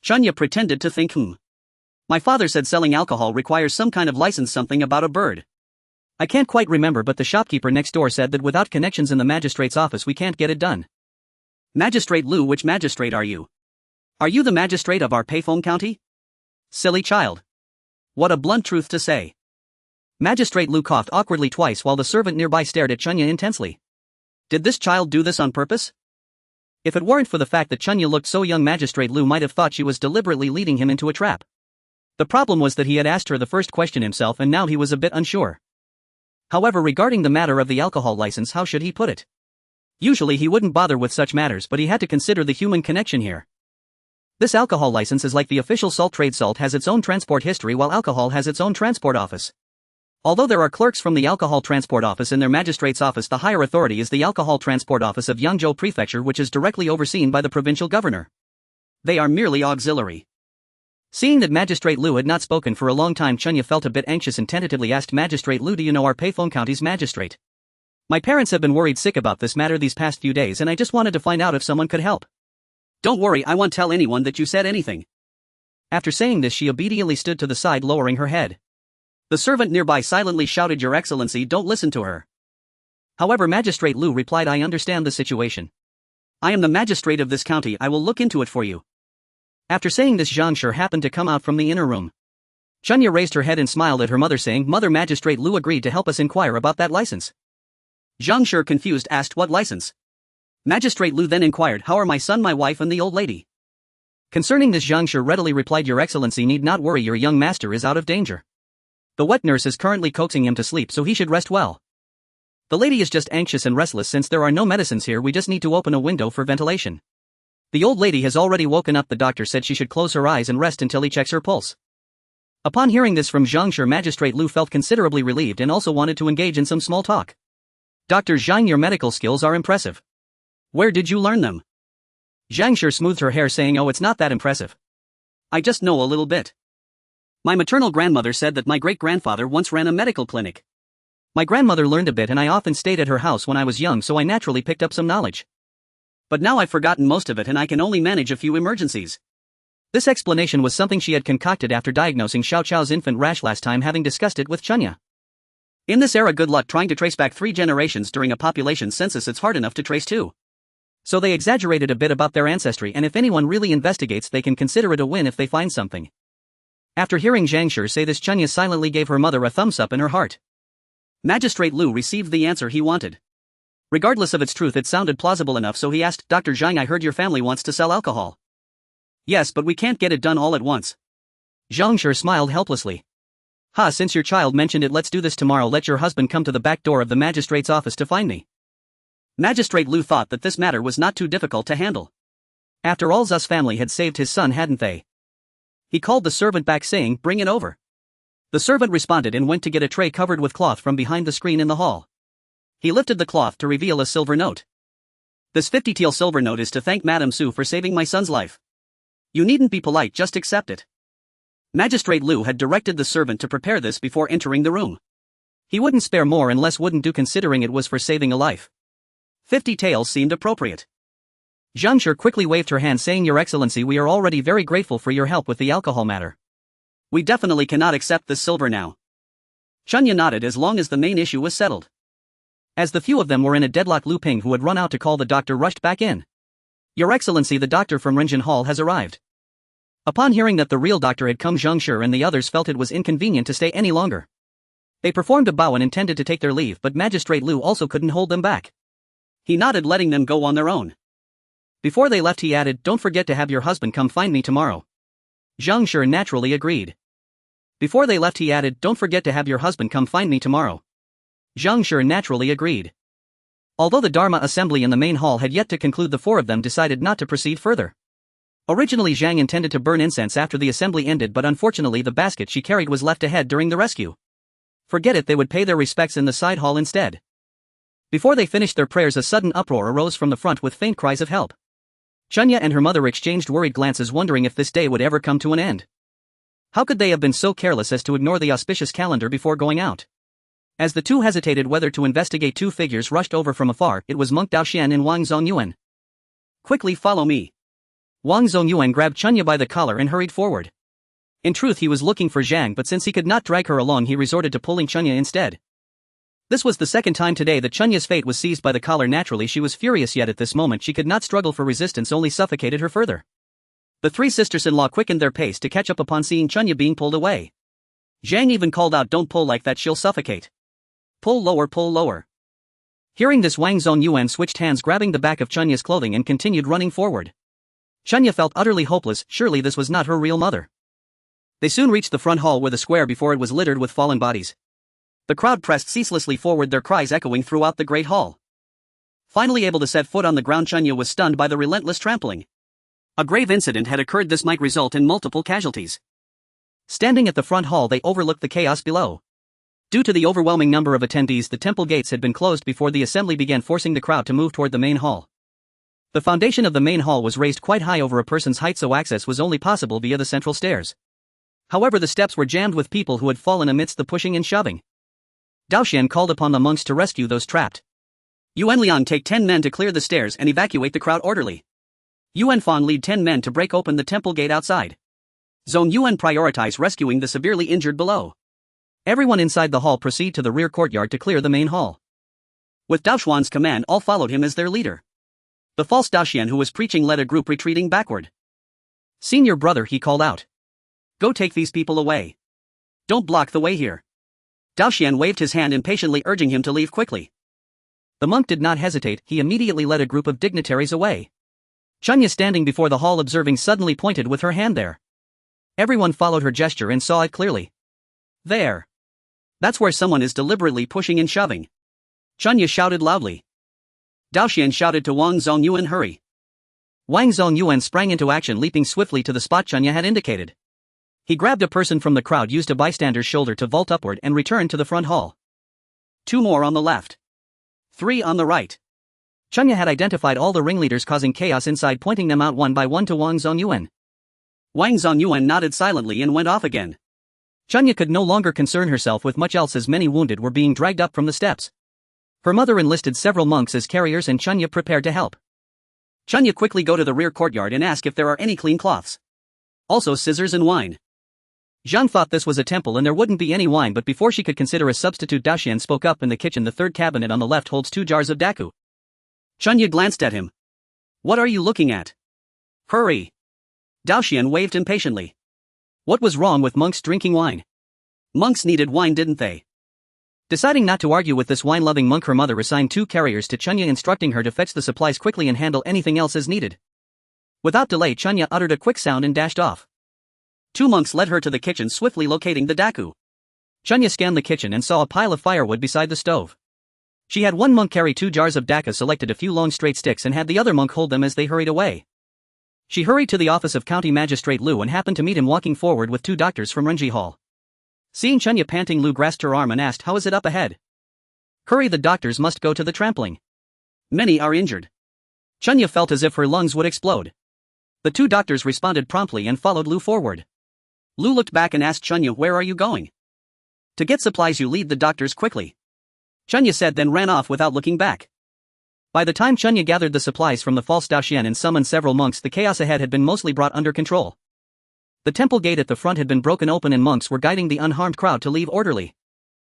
Chunya pretended to think, My father said selling alcohol requires some kind of license, something about a bird. I can't quite remember, but the shopkeeper next door said that without connections in the magistrate's office we can't get it done. Magistrate Lu, which magistrate are you? Are you the magistrate of our Payphone County? Silly child. What a blunt truth to say. Magistrate Lu coughed awkwardly twice while the servant nearby stared at Chunya intensely. Did this child do this on purpose? If it weren't for the fact that Chunya looked so young, Magistrate Lu might have thought she was deliberately leading him into a trap. The problem was that he had asked her the first question himself and now he was a bit unsure. However, regarding the matter of the alcohol license, how should he put it? Usually he wouldn't bother with such matters, but he had to consider the human connection here. This alcohol license is like the official salt trade. Salt has its own transport history while alcohol has its own transport office. Although there are clerks from the Alcohol Transport Office in their magistrate's office, the higher authority is the Alcohol Transport Office of Yangzhou Prefecture, which is directly overseen by the provincial governor. They are merely auxiliary. Seeing that Magistrate Lu had not spoken for a long time, Chunya felt a bit anxious and tentatively asked Magistrate Lu, do you know our Payphone County's magistrate? My parents have been worried sick about this matter these past few days and I just wanted to find out if someone could help. Don't worry, I won't tell anyone that you said anything. After saying this, she obediently stood to the side, lowering her head. The servant nearby silently shouted, Your Excellency, don't listen to her. However, Magistrate Lu replied, I understand the situation. I am the magistrate of this county, I will look into it for you. After saying this, Zhang Shi happened to come out from the inner room. Chunya raised her head and smiled at her mother, saying, Mother, Magistrate Lu agreed to help us inquire about that license. Zhang Shi, confused, asked what license. Magistrate Lu then inquired, how are my son, my wife and the old lady? Concerning this, Zhang Shi readily replied, Your Excellency need not worry, your young master is out of danger. The wet nurse is currently coaxing him to sleep, so he should rest well. The lady is just anxious and restless since there are no medicines here, we just need to open a window for ventilation. The old lady has already woken up, the doctor said she should close her eyes and rest until he checks her pulse. Upon hearing this from Zhang Shi, Magistrate Lu felt considerably relieved and also wanted to engage in some small talk. Dr. Zhang, your medical skills are impressive. Where did you learn them? Zhang Shi smoothed her hair, saying, Oh, it's not that impressive. I just know a little bit. My maternal grandmother said that my great-grandfather once ran a medical clinic. My grandmother learned a bit and I often stayed at her house when I was young, so I naturally picked up some knowledge. But now I've forgotten most of it and I can only manage a few emergencies. This explanation was something she had concocted after diagnosing Xiao Chao's infant rash last time, having discussed it with Chunya. In this era, good luck trying to trace back 3 generations during a population census, it's hard enough to trace 2. So they exaggerated a bit about their ancestry, and if anyone really investigates they can consider it a win if they find something. After hearing Zhang Shi say this, Chunya silently gave her mother a thumbs up in her heart. Magistrate Lu received the answer he wanted. Regardless of its truth, it sounded plausible enough, so he asked, Dr. Zhang, I heard your family wants to sell alcohol. Yes, but we can't get it done all at once. Zhang Shi smiled helplessly. Since your child mentioned it, let's do this tomorrow. Let your husband come to the back door of the magistrate's office to find me. Magistrate Lu thought that this matter was not too difficult to handle. After all, Zhang's family had saved his son, hadn't they? He called the servant back, saying, Bring it over. The servant responded and went to get a tray covered with cloth from behind the screen in the hall. He lifted the cloth to reveal a silver note. This 50 TL silver note is to thank Madame Su for saving my son's life. You needn't be polite, just accept it. Magistrate Lu had directed the servant to prepare this before entering the room. He wouldn't spare more and less wouldn't do, considering it was for saving a life. 50 taels seemed appropriate. Zhang Shi quickly waved her hand, saying, Your Excellency, we are already very grateful for your help with the alcohol matter. We definitely cannot accept this silver now. Chunya nodded as long as the main issue was settled. As the few of them were in a deadlock, Lu Ping, who had run out to call the doctor, rushed back in. Your Excellency, the doctor from Renjin Hall has arrived. Upon hearing that the real doctor had come, Zhang Shi and the others felt it was inconvenient to stay any longer. They performed a bow and intended to take their leave, but Magistrate Lu also couldn't hold them back. He nodded, letting them go on their own. Before they left, he added, Don't forget to have your husband come find me tomorrow. Zhang Shi naturally agreed. Before they left, he added, Don't forget to have your husband come find me tomorrow. Zhang Shi naturally agreed. Although the Dharma assembly in the main hall had yet to conclude, the 4 of them decided not to proceed further. Originally, Zhang intended to burn incense after the assembly ended, but unfortunately the basket she carried was left ahead during the rescue. Forget it, they would pay their respects in the side hall instead. Before they finished their prayers, a sudden uproar arose from the front with faint cries of help. Chunya and her mother exchanged worried glances, wondering if this day would ever come to an end. How could they have been so careless as to ignore the auspicious calendar before going out? As the two hesitated whether to investigate, 2 figures rushed over from afar. It was Monk Daoxian and Wang Zongyuan. Quickly follow me. Wang Zongyuan grabbed Chunya by the collar and hurried forward. In truth, he was looking for Zhang, but since he could not drag her along, he resorted to pulling Chunya instead. This was the second time today that Chunya's fate was seized by the collar. Naturally, she was furious, yet at this moment she could not struggle for resistance, only suffocated her further. The three sisters-in-law quickened their pace to catch up upon seeing Chunya being pulled away. Zhang even called out, "Don't pull like that, she'll suffocate. Pull lower, pull lower." Hearing this, Wang Zongyuan switched hands, grabbing the back of Chunya's clothing and continued running forward. Chunya felt utterly hopeless. Surely this was not her real mother. They soon reached the front hall, where the square before it was littered with fallen bodies. The crowd pressed ceaselessly forward, their cries echoing throughout the great hall. Finally able to set foot on the ground, Chunya was stunned by the relentless trampling. A grave incident had occurred. This might result in multiple casualties. Standing at the front hall, they overlooked the chaos below. Due to the overwhelming number of attendees, the temple gates had been closed before the assembly began, forcing the crowd to move toward the main hall. The foundation of the main hall was raised quite high over a person's height, so access was only possible via the central stairs. However, the steps were jammed with people who had fallen amidst the pushing and shoving. Daoxian called upon the monks to rescue those trapped. Yuan Liang, take 10 men to clear the stairs and evacuate the crowd orderly. Yuan Fang, lead 10 men to break open the temple gate outside. Zone Yuan, prioritize rescuing the severely injured below. Everyone inside the hall proceed to the rear courtyard to clear the main hall. With Daoxuan's command, all followed him as their leader. The false Daoxian, who was preaching, led a group retreating backward. "Senior brother," he called out. "Go take these people away. Don't block the way here." Daoxian waved his hand impatiently, urging him to leave quickly. The monk did not hesitate. He immediately led a group of dignitaries away. Chunya, standing before the hall observing, suddenly pointed with her hand there. Everyone followed her gesture and saw it clearly. "There. That's where someone is deliberately pushing and shoving." Chunya shouted loudly. Daoxian shouted to Wang Zongyuan, "Hurry." Wang Zongyuan sprang into action, leaping swiftly to the spot Chunya had indicated. He grabbed a person from the crowd, used a bystander's shoulder to vault upward, and returned to the front hall. 2 more on the left. 3 on the right. Chunya had identified all the ringleaders causing chaos inside, pointing them out one by one to Wang Zongyuan. Wang Zongyuan nodded silently and went off again. Chunya could no longer concern herself with much else, as many wounded were being dragged up from the steps. Her mother enlisted several monks as carriers, and Chunya prepared to help. Chunya, quickly go to the rear courtyard and ask if there are any clean cloths. Also scissors and wine. Zhang thought this was a temple and there wouldn't be any wine, but before she could consider a substitute, Daoxian spoke up. "In the kitchen, the third cabinet on the left holds 2 jars of daku." Chunya glanced at him. "What are you looking at? Hurry." Daoxian waved impatiently. What was wrong with monks drinking wine? Monks needed wine, didn't they? Deciding not to argue with this wine-loving monk, her mother assigned 2 carriers to Chunya, instructing her to fetch the supplies quickly and handle anything else as needed. Without delay, Chunya uttered a quick sound and dashed off. 2 monks led her to the kitchen, swiftly locating the daku. Chunya scanned the kitchen and saw a pile of firewood beside the stove. She had one monk carry 2 jars of daku, selected a few long straight sticks, and had the other monk hold them as they hurried away. She hurried to the office of County Magistrate Lu and happened to meet him walking forward with 2 doctors from Renji Hall. Seeing Chunya panting, Lu grasped her arm and asked, "How is it up ahead?" "Hurry, the doctors must go to the trampling. Many are injured." Chunya felt as if her lungs would explode. The 2 doctors responded promptly and followed Lu forward. Lu looked back and asked Chunya, "Where are you going?" "To get supplies, you lead the doctors quickly," Chunya said, then ran off without looking back. By the time Chunya gathered the supplies from the false Daoxian and summoned several monks, the chaos ahead had been mostly brought under control. The temple gate at the front had been broken open and monks were guiding the unharmed crowd to leave orderly.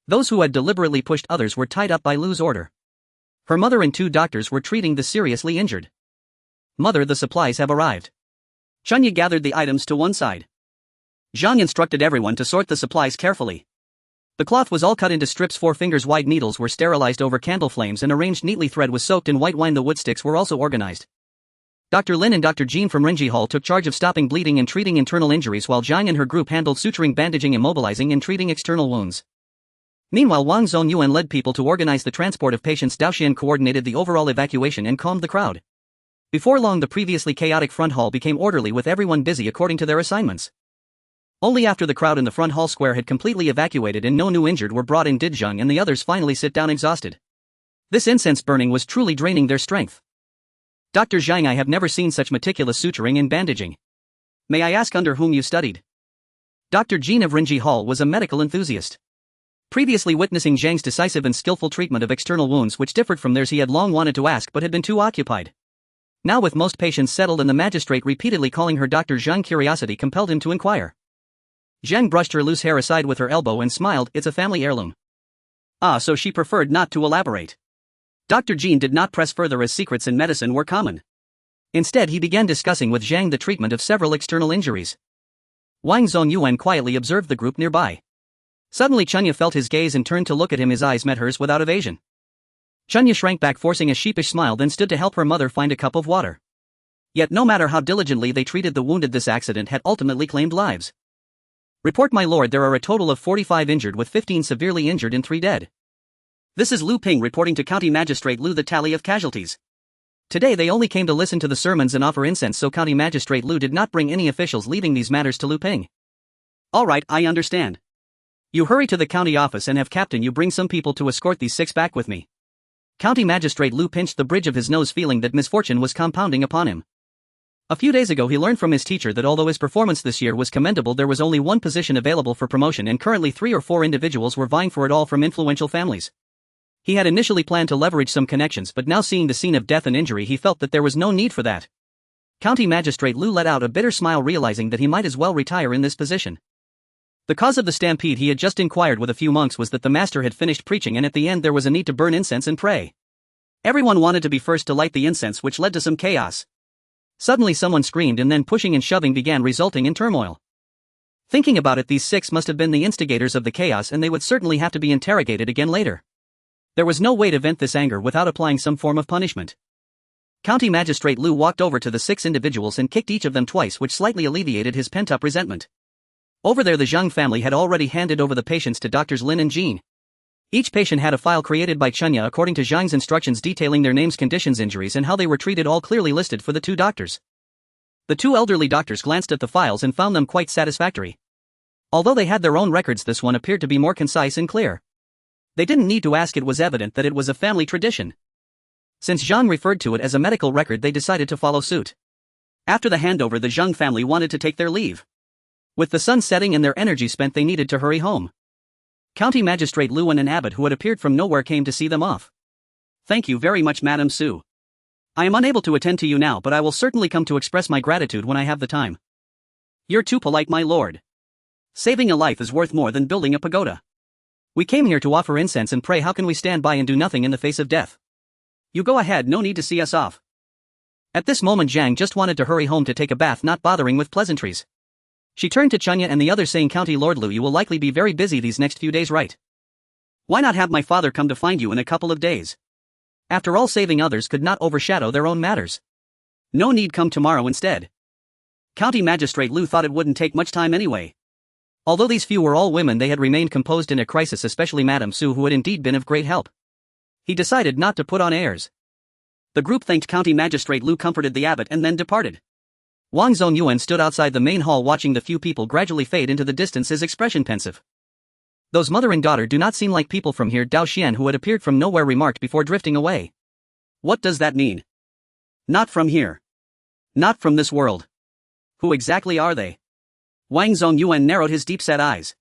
Those who had deliberately pushed others were tied up by Lu's order. Her mother and 2 doctors were treating the seriously injured. "Mother, the supplies have arrived." Chunya gathered the items to one side. Zhang instructed everyone to sort the supplies carefully. The cloth was all cut into strips, 4 fingers wide. Needles were sterilized over candle flames and arranged neatly. Thread was soaked in white wine. The wood sticks were also organized. Dr. Lin and Dr. Jean from Renji Hall took charge of stopping bleeding and treating internal injuries, while Zhang and her group handled suturing, bandaging, immobilizing, and treating external wounds. Meanwhile, Wang Zongyuan led people to organize the transport of patients. Daoxian coordinated the overall evacuation and calmed the crowd. Before long, the previously chaotic front hall became orderly, with everyone busy according to their assignments. Only after the crowd in the front hall square had completely evacuated and no new injured were brought in did Zhang and the others finally sit down exhausted. This incense burning was truly draining their strength. "Dr. Zhang, I have never seen such meticulous suturing and bandaging. May I ask under whom you studied?" Dr. Jean of Renji Hall was a medical enthusiast. Previously witnessing Zhang's decisive and skillful treatment of external wounds which differed from theirs, he had long wanted to ask but had been too occupied. Now with most patients settled and the magistrate repeatedly calling her Dr. Zhang, curiosity compelled him to inquire. Zhang brushed her loose hair aside with her elbow and smiled, "It's a family heirloom." Ah, so she preferred not to elaborate. Dr. Jean did not press further as secrets in medicine were common. Instead he began discussing with Zhang the treatment of several external injuries. Wang Zongyuan quietly observed the group nearby. Suddenly Chunya felt his gaze and turned to look at him. His eyes met hers without evasion. Chunya shrank back, forcing a sheepish smile, then stood to help her mother find a cup of water. Yet no matter how diligently they treated the wounded, this accident had ultimately claimed lives. "Report, my lord, there are a total of 45 injured with 15 severely injured and 3 dead." This is Lu Ping reporting to County Magistrate Lu the tally of casualties. Today they only came to listen to the sermons and offer incense, so County Magistrate Lu did not bring any officials, leaving these matters to Lu Ping. Alright, I understand. You hurry to the county office and have Captain Yu bring some people to escort these 6 back with me. County Magistrate Lu pinched the bridge of his nose, feeling that misfortune was compounding upon him. A few days ago he learned from his teacher that although his performance this year was commendable, there was only one position available for promotion and currently 3 or 4 individuals were vying for it, all from influential families. He had initially planned to leverage some connections, but now seeing the scene of death and injury he felt that there was no need for that. County Magistrate Lu let out a bitter smile, realizing that he might as well retire in this position. The cause of the stampede, he had just inquired with a few monks, was that the master had finished preaching and at the end there was a need to burn incense and pray. Everyone wanted to be first to light the incense, which led to some chaos. Suddenly someone screamed and then pushing and shoving began, resulting in turmoil. Thinking about it, these 6 must have been the instigators of the chaos and they would certainly have to be interrogated again later. There was no way to vent this anger without applying some form of punishment. County Magistrate Lu walked over to the 6 individuals and kicked each of them twice, which slightly alleviated his pent-up resentment. Over there the Zhang family had already handed over the patients to Doctors Lin and Jean. Each patient had a file created by Chunya according to Zhang's instructions, detailing their names, conditions, injuries and how they were treated, all clearly listed for the 2 doctors. The 2 elderly doctors glanced at the files and found them quite satisfactory. Although they had their own records, this one appeared to be more concise and clear. They didn't need to ask, it was evident that it was a family tradition. Since Zhang referred to it as a medical record, they decided to follow suit. After the handover, the Zhang family wanted to take their leave. With the sun setting and their energy spent, they needed to hurry home. County Magistrate Lu and an abbot who had appeared from nowhere came to see them off. "Thank you very much, Madame Su. I am unable to attend to you now, but I will certainly come to express my gratitude when I have the time." "You're too polite, my lord. Saving a life is worth more than building a pagoda. We came here to offer incense and pray. How can we stand by and do nothing in the face of death?" "You go ahead, no need to see us off." At this moment Zhang just wanted to hurry home to take a bath, not bothering with pleasantries. She turned to Chunya and the others, saying, "County Lord Lu, you will likely be very busy these next few days, right? Why not have my father come to find you in a couple of days? After all, saving others could not overshadow their own matters." "No need, come tomorrow instead." County Magistrate Lu thought it wouldn't take much time anyway. Although these few were all women, they had remained composed in a crisis, especially Madame Su, who had indeed been of great help. He decided not to put on airs. The group thanked County Magistrate Lu, comforted the abbot and then departed. Wang Zongyuan stood outside the main hall watching the few people gradually fade into the distance, his expression pensive. "Those mother and daughter do not seem like people from here," Dao Xian, who had appeared from nowhere, remarked before drifting away. "What does that mean? Not from here. Not from this world. Who exactly are they?" Wang Zongyuan narrowed his deep-set eyes.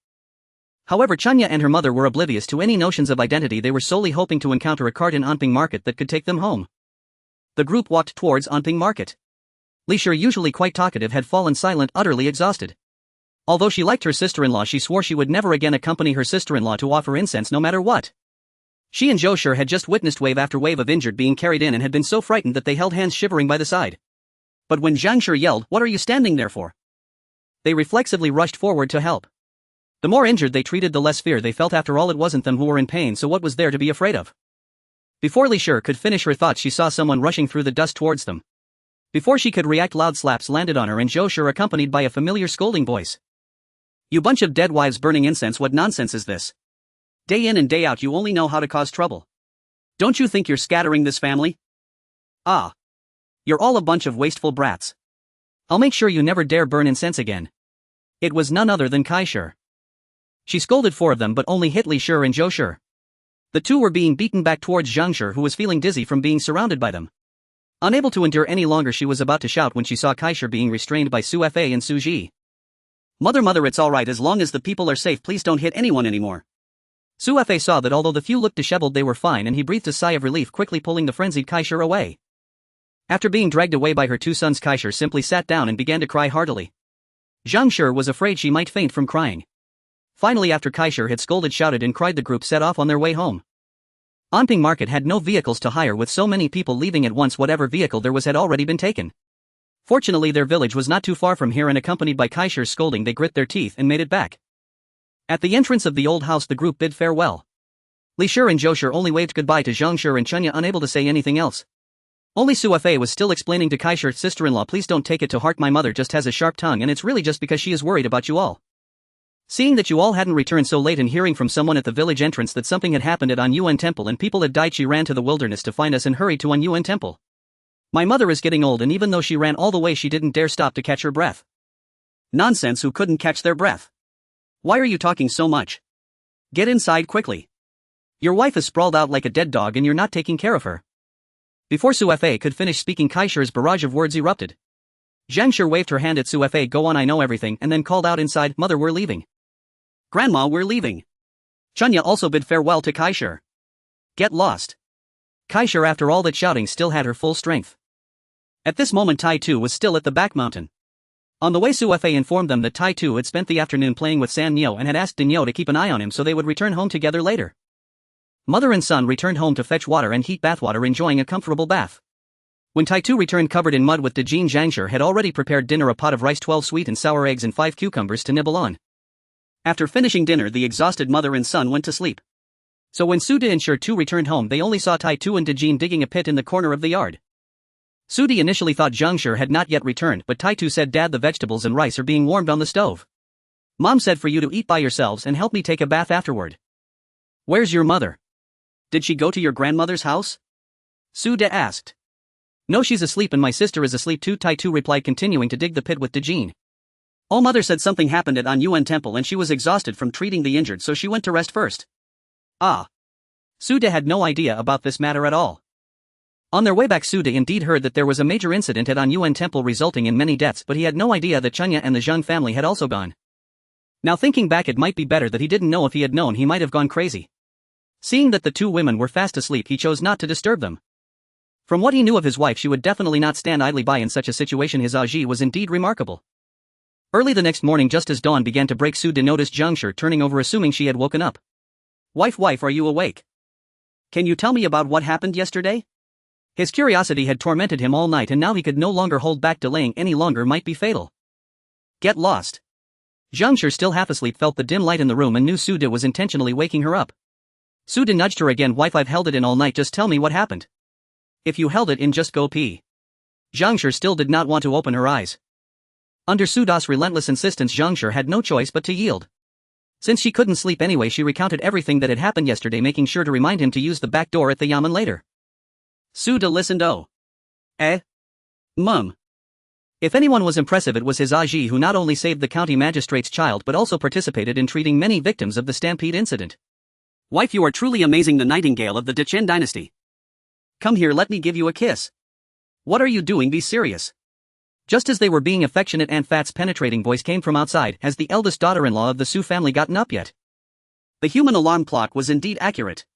However, Chunya and her mother were oblivious to any notions of identity. They were solely hoping to encounter a cart in Anping Market that could take them home. The group walked towards Anping Market. Li Shi, usually quite talkative, had fallen silent, utterly exhausted. Although she liked her sister-in-law, she swore she would never again accompany her sister-in-law to offer incense, no matter what. She and Zhou Shi had just witnessed wave after wave of injured being carried in and had been so frightened that they held hands, shivering by the side. But when Zhang Shi yelled, "What are you standing there for?" they reflexively rushed forward to help. The more injured they treated, the less fear they felt. After all, it wasn't them who were in pain, so what was there to be afraid of? Before Li Shi could finish her thoughts, she saw someone rushing through the dust towards them. Before she could react, loud slaps landed on her and Zhou Shi, accompanied by a familiar scolding voice. "You bunch of dead wives burning incense, what nonsense is this? Day in and day out you only know how to cause trouble. Don't you think you're scattering this family? Ah. You're all a bunch of wasteful brats. I'll make sure you never dare burn incense again." It was none other than Kai Shi. She scolded 4 of them but only hit Li Shi and Zhou Shi. The 2 were being beaten back towards Zhang Shi, who was feeling dizzy from being surrounded by them. Unable to endure any longer, she was about to shout when she saw Kai Shi being restrained by Su Fa and Su Ji. Mother, it's alright as long as the people are safe, please don't hit anyone anymore." Su Fa saw that although the few looked disheveled, they were fine, and he breathed a sigh of relief, quickly pulling the frenzied Kai Shi away. After being dragged away by her two sons, Kaishir simply sat down and began to cry heartily. Zhang Shi was afraid she might faint from crying. Finally, after Kaishir had scolded, shouted and cried, the group set off on their way home. Anping Market had no vehicles to hire, with so many people leaving at once. Whatever vehicle there was had already been taken. Fortunately, their village was not too far from here, and accompanied by Kaishir's scolding, they grit their teeth and made it back. At the entrance of the old house, the group bid farewell. Li Shi and Zhou Shi only waved goodbye to Zhang Shi and Chunya, unable to say anything else. Only Su Fei was still explaining to Kaishir's sister-in-law, please don't take it to heart, my mother just has a sharp tongue and it's really just because she is worried about you all. Seeing that you all hadn't returned so late and hearing from someone at the village entrance that something had happened at An Yuan Temple and people had died, she ran to the wilderness to find us and hurried to An Yuan Temple. My mother is getting old, and even though she ran all the way, she didn't dare stop to catch her breath. Nonsense, who couldn't catch their breath? Why are you talking so much? Get inside quickly. Your wife is sprawled out like a dead dog and you're not taking care of her. Before Su Fei could finish speaking, Kaishir's barrage of words erupted. Zhang Shi waved her hand at Su Fei, go on, I know everything, and then called out inside, Mother, we're leaving. Grandma, we're leaving. Chunya also bid farewell to Kaishir. Get lost. Kaishir, after all that shouting, still had her full strength. At this moment, Tai Tu was still at the back mountain. On the way, Su Fei informed them that Tai Tu had spent the afternoon playing with San Nio and had asked Dinyo to keep an eye on him so they would return home together later. Mother and son returned home to fetch water and heat bathwater, enjoying a comfortable bath. When Tai Tu returned covered in mud with Dejin, Zhang Shi had already prepared dinner, a pot of rice, 12 sweet and sour eggs and 5 cucumbers to nibble on. After finishing dinner, the exhausted mother and son went to sleep. So when Su De and Shi Tu returned home, they only saw Tai Tu and Dejin digging a pit in the corner of the yard. Su De initially thought Zhang Shi had not yet returned, but Tai Tu said, Dad, the vegetables and rice are being warmed on the stove. Mom said for you to eat by yourselves and help me take a bath afterward. Where's your mother? Did she go to your grandmother's house? Su De asked. No, she's asleep and my sister is asleep too, Tai Tu replied, continuing to dig the pit with Dejin. Oh, mother said something happened at An Yuan Temple and she was exhausted from treating the injured, so she went to rest first. Ah. Su De had no idea about this matter at all. On their way back, Su De indeed heard that there was a major incident at An Yuan Temple resulting in many deaths, but he had no idea that Chunya and the Zhang family had also gone. Now thinking back, it might be better that he didn't know. If he had known, he might have gone crazy. Seeing that the two women were fast asleep, he chose not to disturb them. From what he knew of his wife, she would definitely not stand idly by in such a situation. His agi was indeed remarkable. Early the next morning, just as dawn began to break, Su De noticed Zhang Shi turning over, assuming she had woken up. Wife, are you awake? Can you tell me about what happened yesterday? His curiosity had tormented him all night and now he could no longer hold back. Delaying any longer might be fatal. Get lost. Zhang Shi, still half asleep, felt the dim light in the room and knew Su De was intentionally waking her up. Su De nudged her again. Wife, I've held it in all night, just tell me what happened. If you held it in, just go pee. Zhang Shi still did not want to open her eyes. Under Su De's relentless insistence, Zhang Shi had no choice but to yield. Since she couldn't sleep anyway, she recounted everything that had happened yesterday, making sure to remind him to use the back door at the yamen later. Su De listened. Oh. Mum. If anyone was impressive, it was his agi, who not only saved the county magistrate's child but also participated in treating many victims of the stampede incident. Wife, you are truly amazing, the nightingale of the Dechen dynasty. Come here, let me give you a kiss. What are you doing? Be serious. Just as they were being affectionate, Aunt Fat's penetrating voice came from outside. Has the eldest daughter-in-law of the Su family gotten up yet? The human alarm clock was indeed accurate.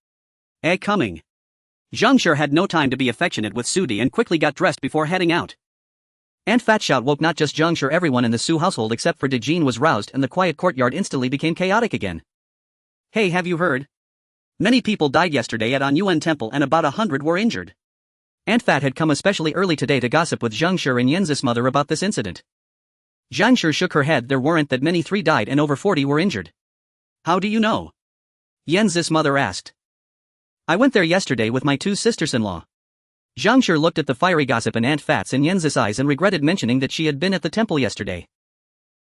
Coming. Zhang Shi had no time to be affectionate with Su De and quickly got dressed before heading out. Aunt Fat's shout woke not just Zhang Shi, everyone in the Su household except for Dejin was roused and the quiet courtyard instantly became chaotic again. Hey, have you heard? Many people died yesterday at An Yuan Temple and about 100 were injured. Aunt Fat had come especially early today to gossip with Zhang Shi and Yanzi's mother about this incident. Zhang Shi shook her head. There weren't that many, 3 died and over 40 were injured. How do you know? Yanzi's mother asked. I went there yesterday with my 2 sisters-in-law. Zhang Shi looked at the fiery gossip in Aunt Fat's and Yanzi's eyes and regretted mentioning that she had been at the temple yesterday.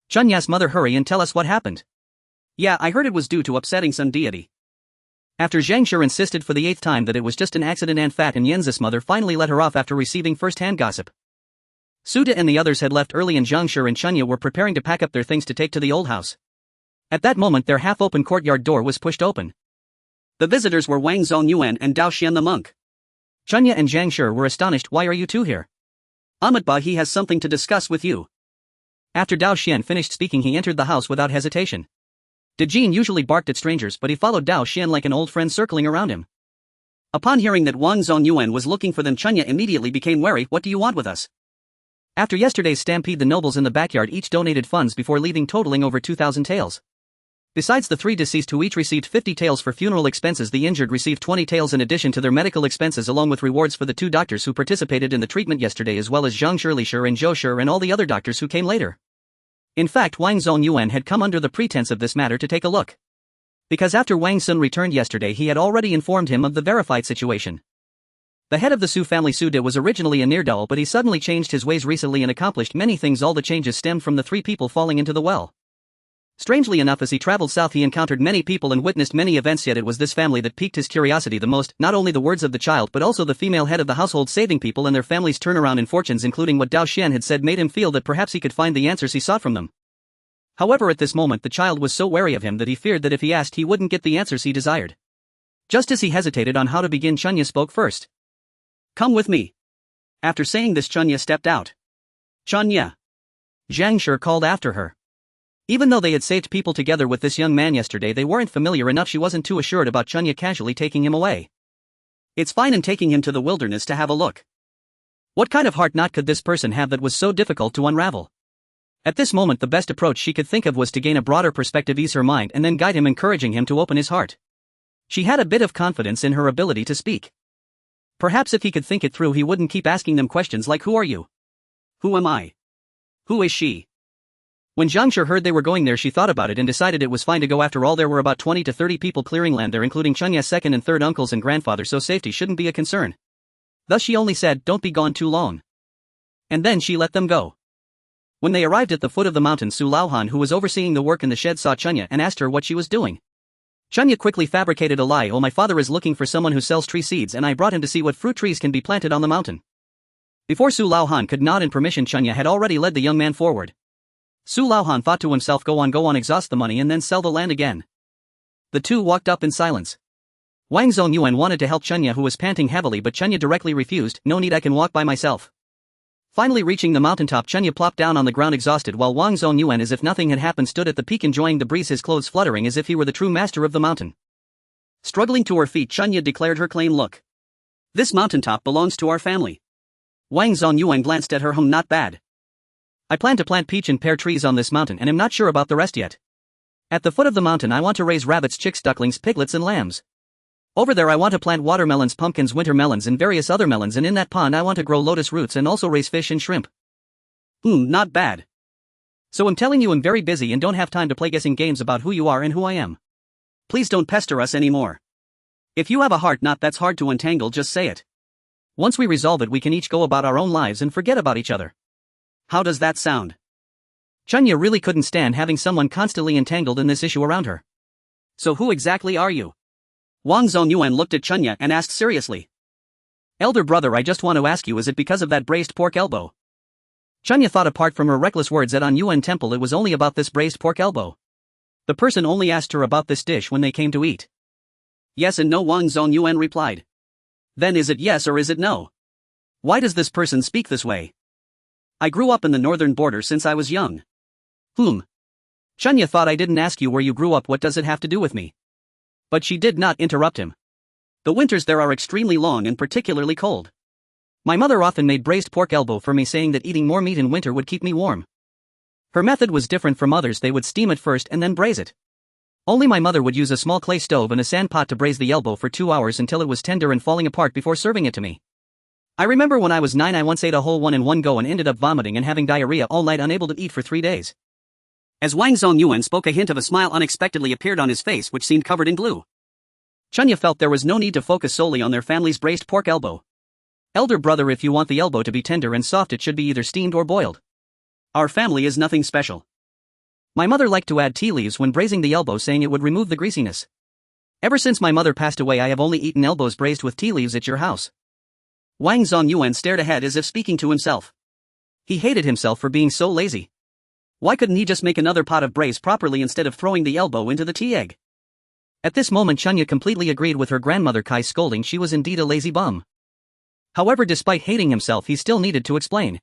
Chunya's mother, hurry and tell us what happened. Yeah, I heard it was due to upsetting some deity. After Zhang Shi insisted for the 8th time that it was just an accident, Aunt Fat and Yanzi's mother finally let her off after receiving first-hand gossip. Su De and the others had left early and Zhang Shi and Chunya were preparing to pack up their things to take to the old house. At that moment, their half-open courtyard door was pushed open. The visitors were Wang Zongyuan and Dao Xian the monk. Chunya and Zhang Shi were astonished. Why are you two here? Amitba, he has something to discuss with you. After Dao Xian finished speaking, he entered the house without hesitation. Dejin usually barked at strangers, but he followed Dao Xian like an old friend, circling around him. Upon hearing that Wang Zongyuan was looking for them, Chunya immediately became wary. What do you want with us? After yesterday's stampede, the nobles in the backyard each donated funds before leaving, totaling over 2,000 taels. Besides the 3 deceased who each received 50 taels for funeral expenses, the injured received 20 taels in addition to their medical expenses, along with rewards for the 2 doctors who participated in the treatment yesterday, as well as Zhang Shirlishir and Zhou Shir and all the other doctors who came later. In fact, Wang Zongyuan had come under the pretense of this matter to take a look. Because after Wang Sun returned yesterday, he had already informed him of the verified situation. The head of the Su family, Su De, was originally a ne'er-do-well, but he suddenly changed his ways recently and accomplished many things. All the changes stemmed from the 3 people falling into the well. Strangely enough, as he traveled south, he encountered many people and witnessed many events, yet it was this family that piqued his curiosity the most, not only the words of the child but also the female head of the household saving people and their families' turnaround in fortunes, including what Dao Xian had said, made him feel that perhaps he could find the answers he sought from them. However, at this moment the child was so wary of him that he feared that if he asked he wouldn't get the answers he desired. Just as he hesitated on how to begin, Chunya spoke first. Come with me. After saying this, Chunya stepped out. Chunya. Zhang Shi called after her. Even though they had saved people together with this young man yesterday, they weren't familiar enough. She wasn't too assured about Chunya casually taking him away. It's fine in taking him to the wilderness to have a look. What kind of heart knot could this person have that was so difficult to unravel? At this moment the best approach she could think of was to gain a broader perspective, ease her mind, and then guide him, encouraging him to open his heart. She had a bit of confidence in her ability to speak. Perhaps if he could think it through, he wouldn't keep asking them questions like, who are you? Who am I? Who is she? When Zhang Shi heard they were going there, she thought about it and decided it was fine to go. After all, there were about 20 to 30 people clearing land there, including Chunya's second and third uncles and grandfather, so safety shouldn't be a concern. Thus she only said, don't be gone too long. And then she let them go. When they arrived at the foot of the mountain, Su Laohan, who was overseeing the work in the shed, saw Chunya and asked her what she was doing. Chunya quickly fabricated a lie. Oh, my father is looking for someone who sells tree seeds, and I brought him to see what fruit trees can be planted on the mountain. Before Su Laohan could nod in permission, Chunya had already led the young man forward. Su Laohan thought to himself, go on, exhaust the money and then sell the land again. The two walked up in silence. Wang Zongyuan wanted to help Chunya, who was panting heavily, but Chunya directly refused. No need, I can walk by myself. Finally reaching the mountaintop, Chunya plopped down on the ground exhausted, while Wang Zongyuan, as if nothing had happened, stood at the peak enjoying the breeze, his clothes fluttering as if he were the true master of the mountain. Struggling to her feet, Chunya declared her claim. Look. This mountaintop belongs to our family. Wang Zongyuan glanced at her. Not bad. I plan to plant peach and pear trees on this mountain and am not sure about the rest yet. At the foot of the mountain I want to raise rabbits, chicks, ducklings, piglets and lambs. Over there I want to plant watermelons, pumpkins, winter melons and various other melons, and in that pond I want to grow lotus roots and also raise fish and shrimp. Not bad. So I'm telling you, I'm very busy and don't have time to play guessing games about who you are and who I am. Please don't pester us anymore. If you have a heart knot that's hard to untangle, just say it. Once we resolve it, we can each go about our own lives and forget about each other. How does that sound? Chunya really couldn't stand having someone constantly entangled in this issue around her. So who exactly are you? Wang Zongyuan looked at Chunya and asked seriously. Elder brother, I just want to ask you, is it because of that braised pork elbow? Chunya thought, apart from her reckless words at An Yuan Temple, it was only about this braised pork elbow. The person only asked her about this dish when they came to eat. Yes and no, Wang Zongyuan replied. Then is it yes or is it no? Why does this person speak this way? I grew up in the northern border since I was young. Chunya thought, I didn't ask you where you grew up, what does it have to do with me? But she did not interrupt him. The winters there are extremely long and particularly cold. My mother often made braised pork elbow for me, saying that eating more meat in winter would keep me warm. Her method was different from others. They would steam it first and then braise it. Only my mother would use a small clay stove and a sand pot to braise the elbow for 2 hours until it was tender and falling apart before serving it to me. I remember when I was 9 I once ate a whole one in one go and ended up vomiting and having diarrhea all night, unable to eat for 3 days. As Wang Zongyuan spoke, a hint of a smile unexpectedly appeared on his face, which seemed covered in glue. Chunya felt there was no need to focus solely on their family's braised pork elbow. Elder brother, if you want the elbow to be tender and soft, it should be either steamed or boiled. Our family is nothing special. My mother liked to add tea leaves when braising the elbow, saying it would remove the greasiness. Ever since my mother passed away I have only eaten elbows braised with tea leaves at your house. Wang Zongyuan stared ahead as if speaking to himself. He hated himself for being so lazy. Why couldn't he just make another pot of braise properly instead of throwing the elbow into the tea egg? At this moment Chunya completely agreed with her grandmother Kai's scolding. She was indeed a lazy bum. However, despite hating himself, he still needed to explain.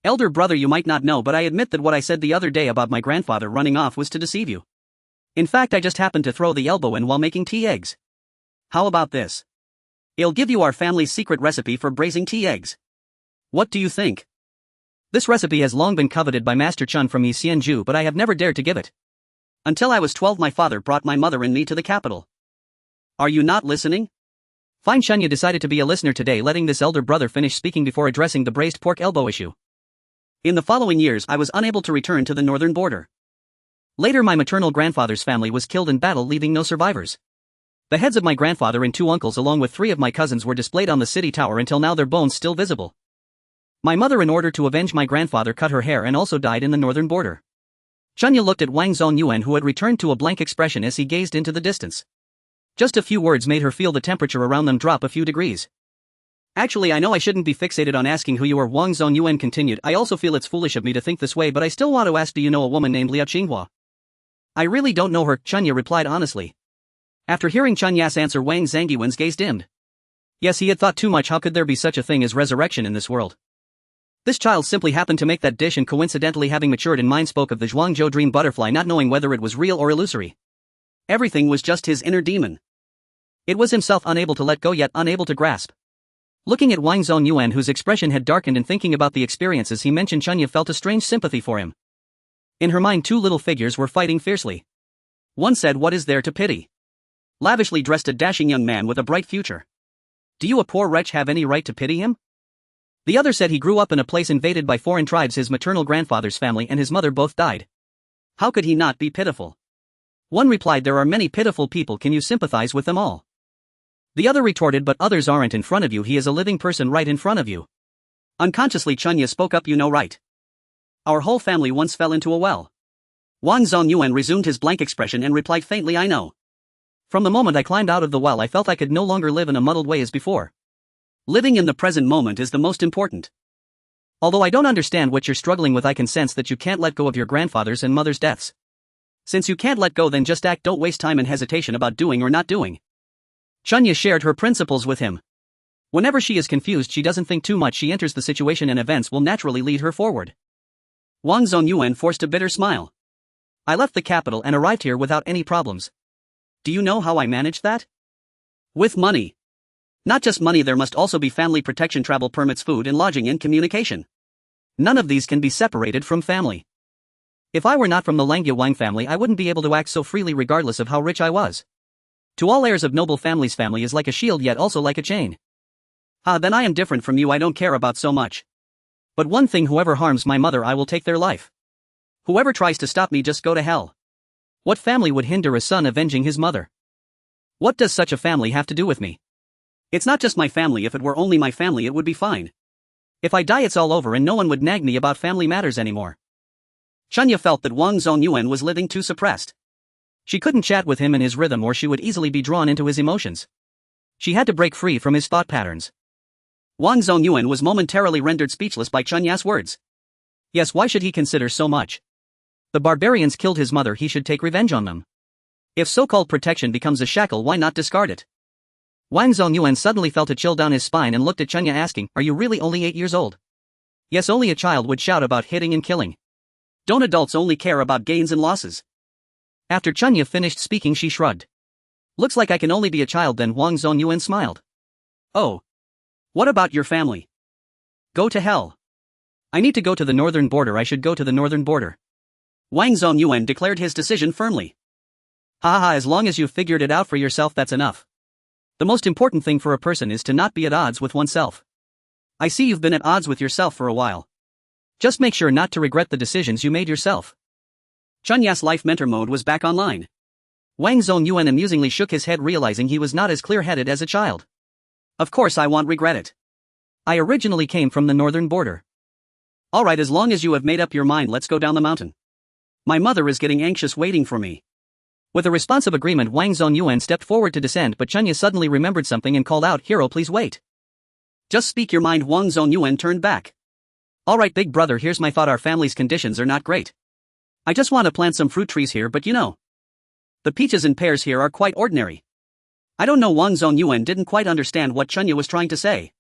Elder brother, you might not know, but I admit that what I said the other day about my grandfather running off was to deceive you. In fact, I just happened to throw the elbow in while making tea eggs. How about this? I'll give you our family's secret recipe for braising tea eggs. What do you think? This recipe has long been coveted by Master Chun from Xianju, but I have never dared to give it. Until I was 12, my father brought my mother and me to the capital. Are you not listening? Fine. Chunya decided to be a listener today, letting this elder brother finish speaking before addressing the braised pork elbow issue. In the following years, I was unable to return to the northern border. Later, my maternal grandfather's family was killed in battle, leaving no survivors. The heads of my grandfather and 2 uncles along with 3 of my cousins were displayed on the city tower until now, their bones still visible. My mother, in order to avenge my grandfather, cut her hair and also died in the northern border. Chunya looked at Wang Zongyuan, who had returned to a blank expression as he gazed into the distance. Just a few words made her feel the temperature around them drop a few degrees. Actually, I know I shouldn't be fixated on asking who you are, Wang Zongyuan continued. I also feel it's foolish of me to think this way, but I still want to ask, do you know a woman named Liu Qinghua? I really don't know her, Chunya replied honestly. After hearing Chunya's answer, Wang Zongyuan's gaze dimmed. Yes, he had thought too much. How could there be such a thing as resurrection in this world? This child simply happened to make that dish, and coincidentally, having matured in mind, spoke of the Zhuangzhou dream butterfly, not knowing whether it was real or illusory. Everything was just his inner demon. It was himself, unable to let go yet unable to grasp. Looking at Wang Zongyuan, whose expression had darkened, and thinking about the experiences he mentioned, Chunya felt a strange sympathy for him. In her mind, 2 little figures were fighting fiercely. One said, "What is there to pity? Lavishly dressed, a dashing young man with a bright future. Do you, a poor wretch, have any right to pity him?" The other said, "He grew up in a place invaded by foreign tribes. His maternal grandfather's family and his mother both died. How could he not be pitiful?" One replied, "There are many pitiful people. Can you sympathize with them all?" The other retorted, "But others aren't in front of you. He is a living person right in front of you." Unconsciously, Chunya spoke up, "You know right. Our whole family once fell into a well." Wang Zongyuan resumed his blank expression and replied faintly, "I know. From the moment I climbed out of the well, I felt I could no longer live in a muddled way as before. Living in the present moment is the most important. Although I don't understand what you're struggling with, I can sense that you can't let go of your grandfather's and mother's deaths. Since you can't let go, then just act. Don't waste time and hesitation about doing or not doing." Chunya shared her principles with him. Whenever she is confused, she doesn't think too much. She enters the situation and events will naturally lead her forward. Wang Zongyuan forced a bitter smile. "I left the capital and arrived here without any problems. Do you know how I managed that? With money. Not just money, there must also be family protection, travel permits, food and lodging, and communication. None of these can be separated from family. If I were not from the Langya Wang family, I wouldn't be able to act so freely regardless of how rich I was. To all heirs of noble families, family is like a shield, yet also like a chain." Then I am different from you. I don't care about so much. But one thing, whoever harms my mother, I will take their life. Whoever tries to stop me, just go to hell. What family would hinder a son avenging his mother? What does such a family have to do with me? It's not just my family. If it were only my family, it would be fine. If I die, it's all over and no one would nag me about family matters anymore." Chunya felt that Wang Zongyuan was living too suppressed. She couldn't chat with him in his rhythm, or she would easily be drawn into his emotions. She had to break free from his thought patterns. Wang Zongyuan was momentarily rendered speechless by Chunya's words. Yes, why should he consider so much? The barbarians killed his mother, he should take revenge on them. If so-called protection becomes a shackle, why not discard it? Wang Zongyuan suddenly felt a chill down his spine and looked at Chunya, asking, "Are you really only 8 years old?" Yes, only a child would shout about hitting and killing. Don't adults only care about gains and losses? After Chunya finished speaking, she shrugged. Looks like I can only be a child then. Wang Zongyuan smiled. Oh. What about your family? Go to hell. I need to go to the northern border. I should go to the northern border. Wang Zongyuan declared his decision firmly. Ha, as long as you've figured it out for yourself, that's enough. The most important thing for a person is to not be at odds with oneself. I see you've been at odds with yourself for a while. Just make sure not to regret the decisions you made yourself. Chunya's life mentor mode was back online. Wang Zongyuan amusingly shook his head, realizing he was not as clear-headed as a child. Of course I won't regret it. I originally came from the northern border. Alright, as long as you have made up your mind, let's go down the mountain. My mother is getting anxious waiting for me. With a responsive agreement, Wang Zongyuan stepped forward to descend, but Chunya suddenly remembered something and called out, "Hero, please wait." Just speak your mind. Wang Zongyuan turned back. Alright, big brother, here's my thought. Our family's conditions are not great. I just want to plant some fruit trees here, but you know, the peaches and pears here are quite ordinary. I don't know. Wang Zongyuan didn't quite understand what Chunya was trying to say.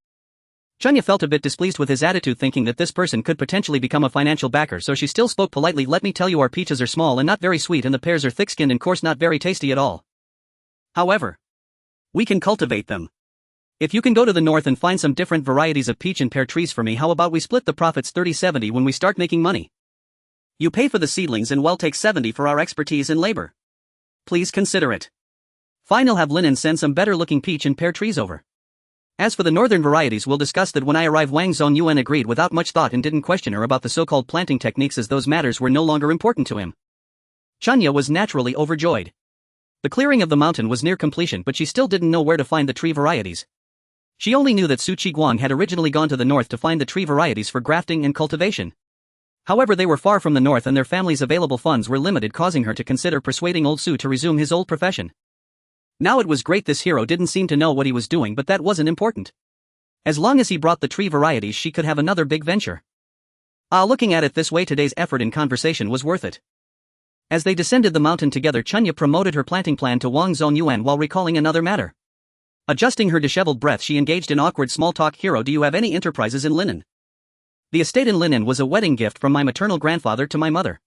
Chunya felt a bit displeased with his attitude, thinking that this person could potentially become a financial backer, so she still spoke politely. "Let me tell you, our peaches are small and not very sweet, and the pears are thick-skinned and coarse, not very tasty at all. However, we can cultivate them. If you can go to the north and find some different varieties of peach and pear trees for me, how about we split the profits 30-70 when we start making money? You pay for the seedlings and we'll take 70 for our expertise in labor. Please consider it. Fine, I'll have Linen send some better looking peach and pear trees over. As for the northern varieties, we'll discuss that when I arrive. Wang Zongyuan agreed without much thought and didn't question her about the so-called planting techniques, as those matters were no longer important to him. Chunya was naturally overjoyed. The clearing of the mountain was near completion, but she still didn't know where to find the tree varieties. She only knew that Su Qiguang had originally gone to the north to find the tree varieties for grafting and cultivation. However, they were far from the north and their family's available funds were limited, causing her to consider persuading old Su to resume his old profession. Now it was great this hero didn't seem to know what he was doing, but that wasn't important. As long as he brought the tree varieties, she could have another big venture. Looking at it this way, today's effort in conversation was worth it. As they descended the mountain together, Chunya promoted her planting plan to Wang Zongyuan while recalling another matter. Adjusting her disheveled breath, she engaged in awkward small talk. Hero, do you have any enterprises in linen? The estate in linen was a wedding gift from my maternal grandfather to my mother.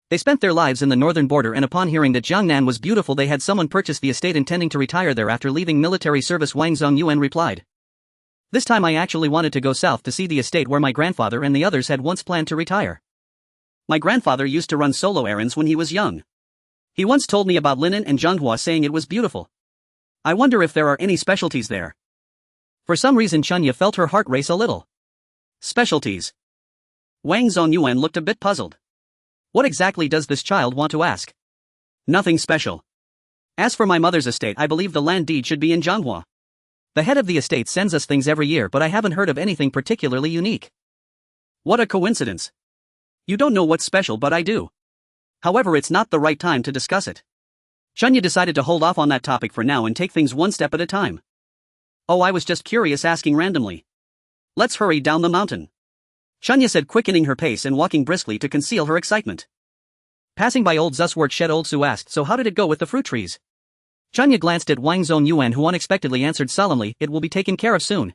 They spent their lives in the northern border, and upon hearing that Jiangnan was beautiful, they had someone purchase the estate intending to retire there after leaving military service. Wang Zongyuan replied. This time I actually wanted to go south to see the estate where my grandfather and the others had once planned to retire. My grandfather used to run solo errands when he was young. He once told me about linen and Zhenghua, saying it was beautiful. I wonder if there are any specialties there. For some reason Chunya felt her heart race a little. Specialties? Wang Zongyuan looked a bit puzzled. What exactly does this child want to ask? Nothing special. As for my mother's estate, I believe the land deed should be in Zhenghua. The head of the estate sends us things every year, but I haven't heard of anything particularly unique. What a coincidence. You don't know what's special, but I do. However, it's not the right time to discuss it. Chunya decided to hold off on that topic for now and take things one step at a time. Oh, I was just curious, asking randomly. Let's hurry down the mountain. Chunya said, quickening her pace and walking briskly to conceal her excitement. Passing by old Zuswart shed, old Su asked, so how did it go with the fruit trees? Chunya glanced at Wang Zongyuan, who unexpectedly answered solemnly, it will be taken care of soon.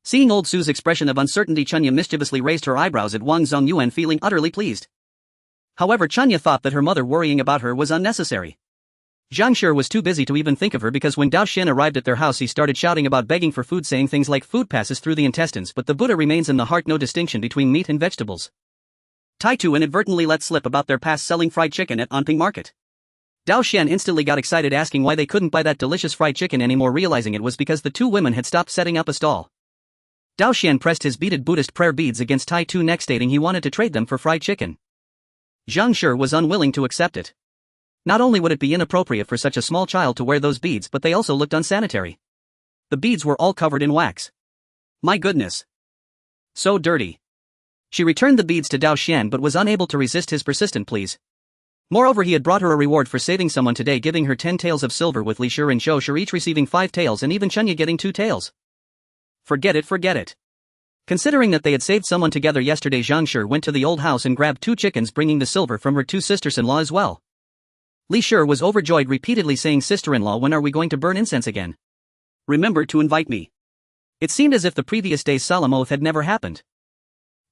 Seeing old Su's expression of uncertainty, Chunya mischievously raised her eyebrows at Wang Zongyuan, feeling utterly pleased. However, Chunya thought that her mother worrying about her was unnecessary. Zhang Shi was too busy to even think of her, because when Dao Xin arrived at their house he started shouting about begging for food, saying things like food passes through the intestines, but the Buddha remains in the heart, no distinction between meat and vegetables. Tai Tu inadvertently let slip about their past selling fried chicken at Anping Market. Dao Xian instantly got excited, asking why they couldn't buy that delicious fried chicken anymore, realizing it was because the two women had stopped setting up a stall. Dao Xian pressed his beaded Buddhist prayer beads against Tai Tu's neck, stating he wanted to trade them for fried chicken. Zhang Shi was unwilling to accept it. Not only would it be inappropriate for such a small child to wear those beads, but they also looked unsanitary. The beads were all covered in wax. My goodness. So dirty. She returned the beads to Dao Xian but was unable to resist his persistent pleas. Moreover, he had brought her a reward for saving someone today, giving her 10 taels of silver, with Li Shi and Zhou Shi each receiving 5 taels, and even Chunya getting 2 taels. Forget it. Considering that they had saved someone together yesterday, Zhang Shi went to the old house and grabbed 2 chickens, bringing the silver from her 2 sisters-in-law as well. Li Shi was overjoyed, repeatedly saying, sister-in-law, when are we going to burn incense again? Remember to invite me. It seemed as if the previous day's solemn oath had never happened.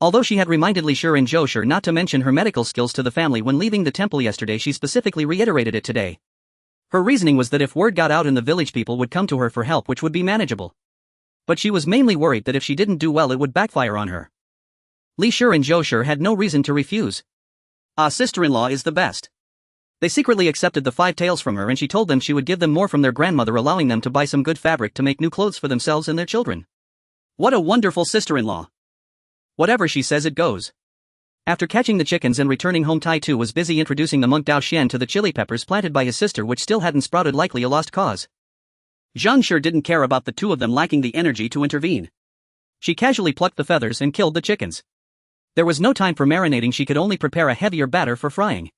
Although she had reminded Li Shi and Zhou Shi not to mention her medical skills to the family when leaving the temple yesterday, she specifically reiterated it today. Her reasoning was that if word got out in the village, people would come to her for help, which would be manageable. But she was mainly worried that if she didn't do well it would backfire on her. Li Shi and Zhou Shi had no reason to refuse. Sister-in-law is the best. They secretly accepted the 5 taels from her, and she told them she would give them more from their grandmother, allowing them to buy some good fabric to make new clothes for themselves and their children. What a wonderful sister-in-law. Whatever she says, it goes. After catching the chickens and returning home, Tai Tu was busy introducing the monk Dao Xian to the chili peppers planted by his sister, which still hadn't sprouted, likely a lost cause. Zhang Shi didn't care about the 2 of them lacking the energy to intervene. She casually plucked the feathers and killed the chickens. There was no time for marinating, she could only prepare a heavier batter for frying.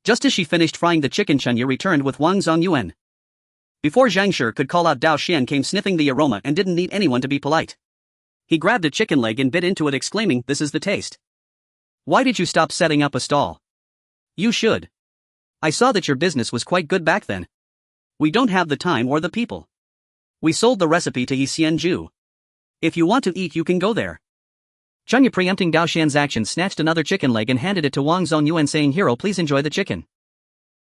Just as she finished frying the chicken, Chunya returned with Wang Zongyuan. Before Zhang Shi could call out, Dao Xian came sniffing the aroma and didn't need anyone to be polite. He grabbed a chicken leg and bit into it, exclaiming, this is the taste. Why did you stop setting up a stall? You should. I saw that your business was quite good back then. We don't have the time or the people. We sold the recipe to Xianju. If you want to eat, you can go there. Chunya, preempting Dao Xian's action, snatched another chicken leg and handed it to Wang Zongyuan, saying, hero, please enjoy the chicken.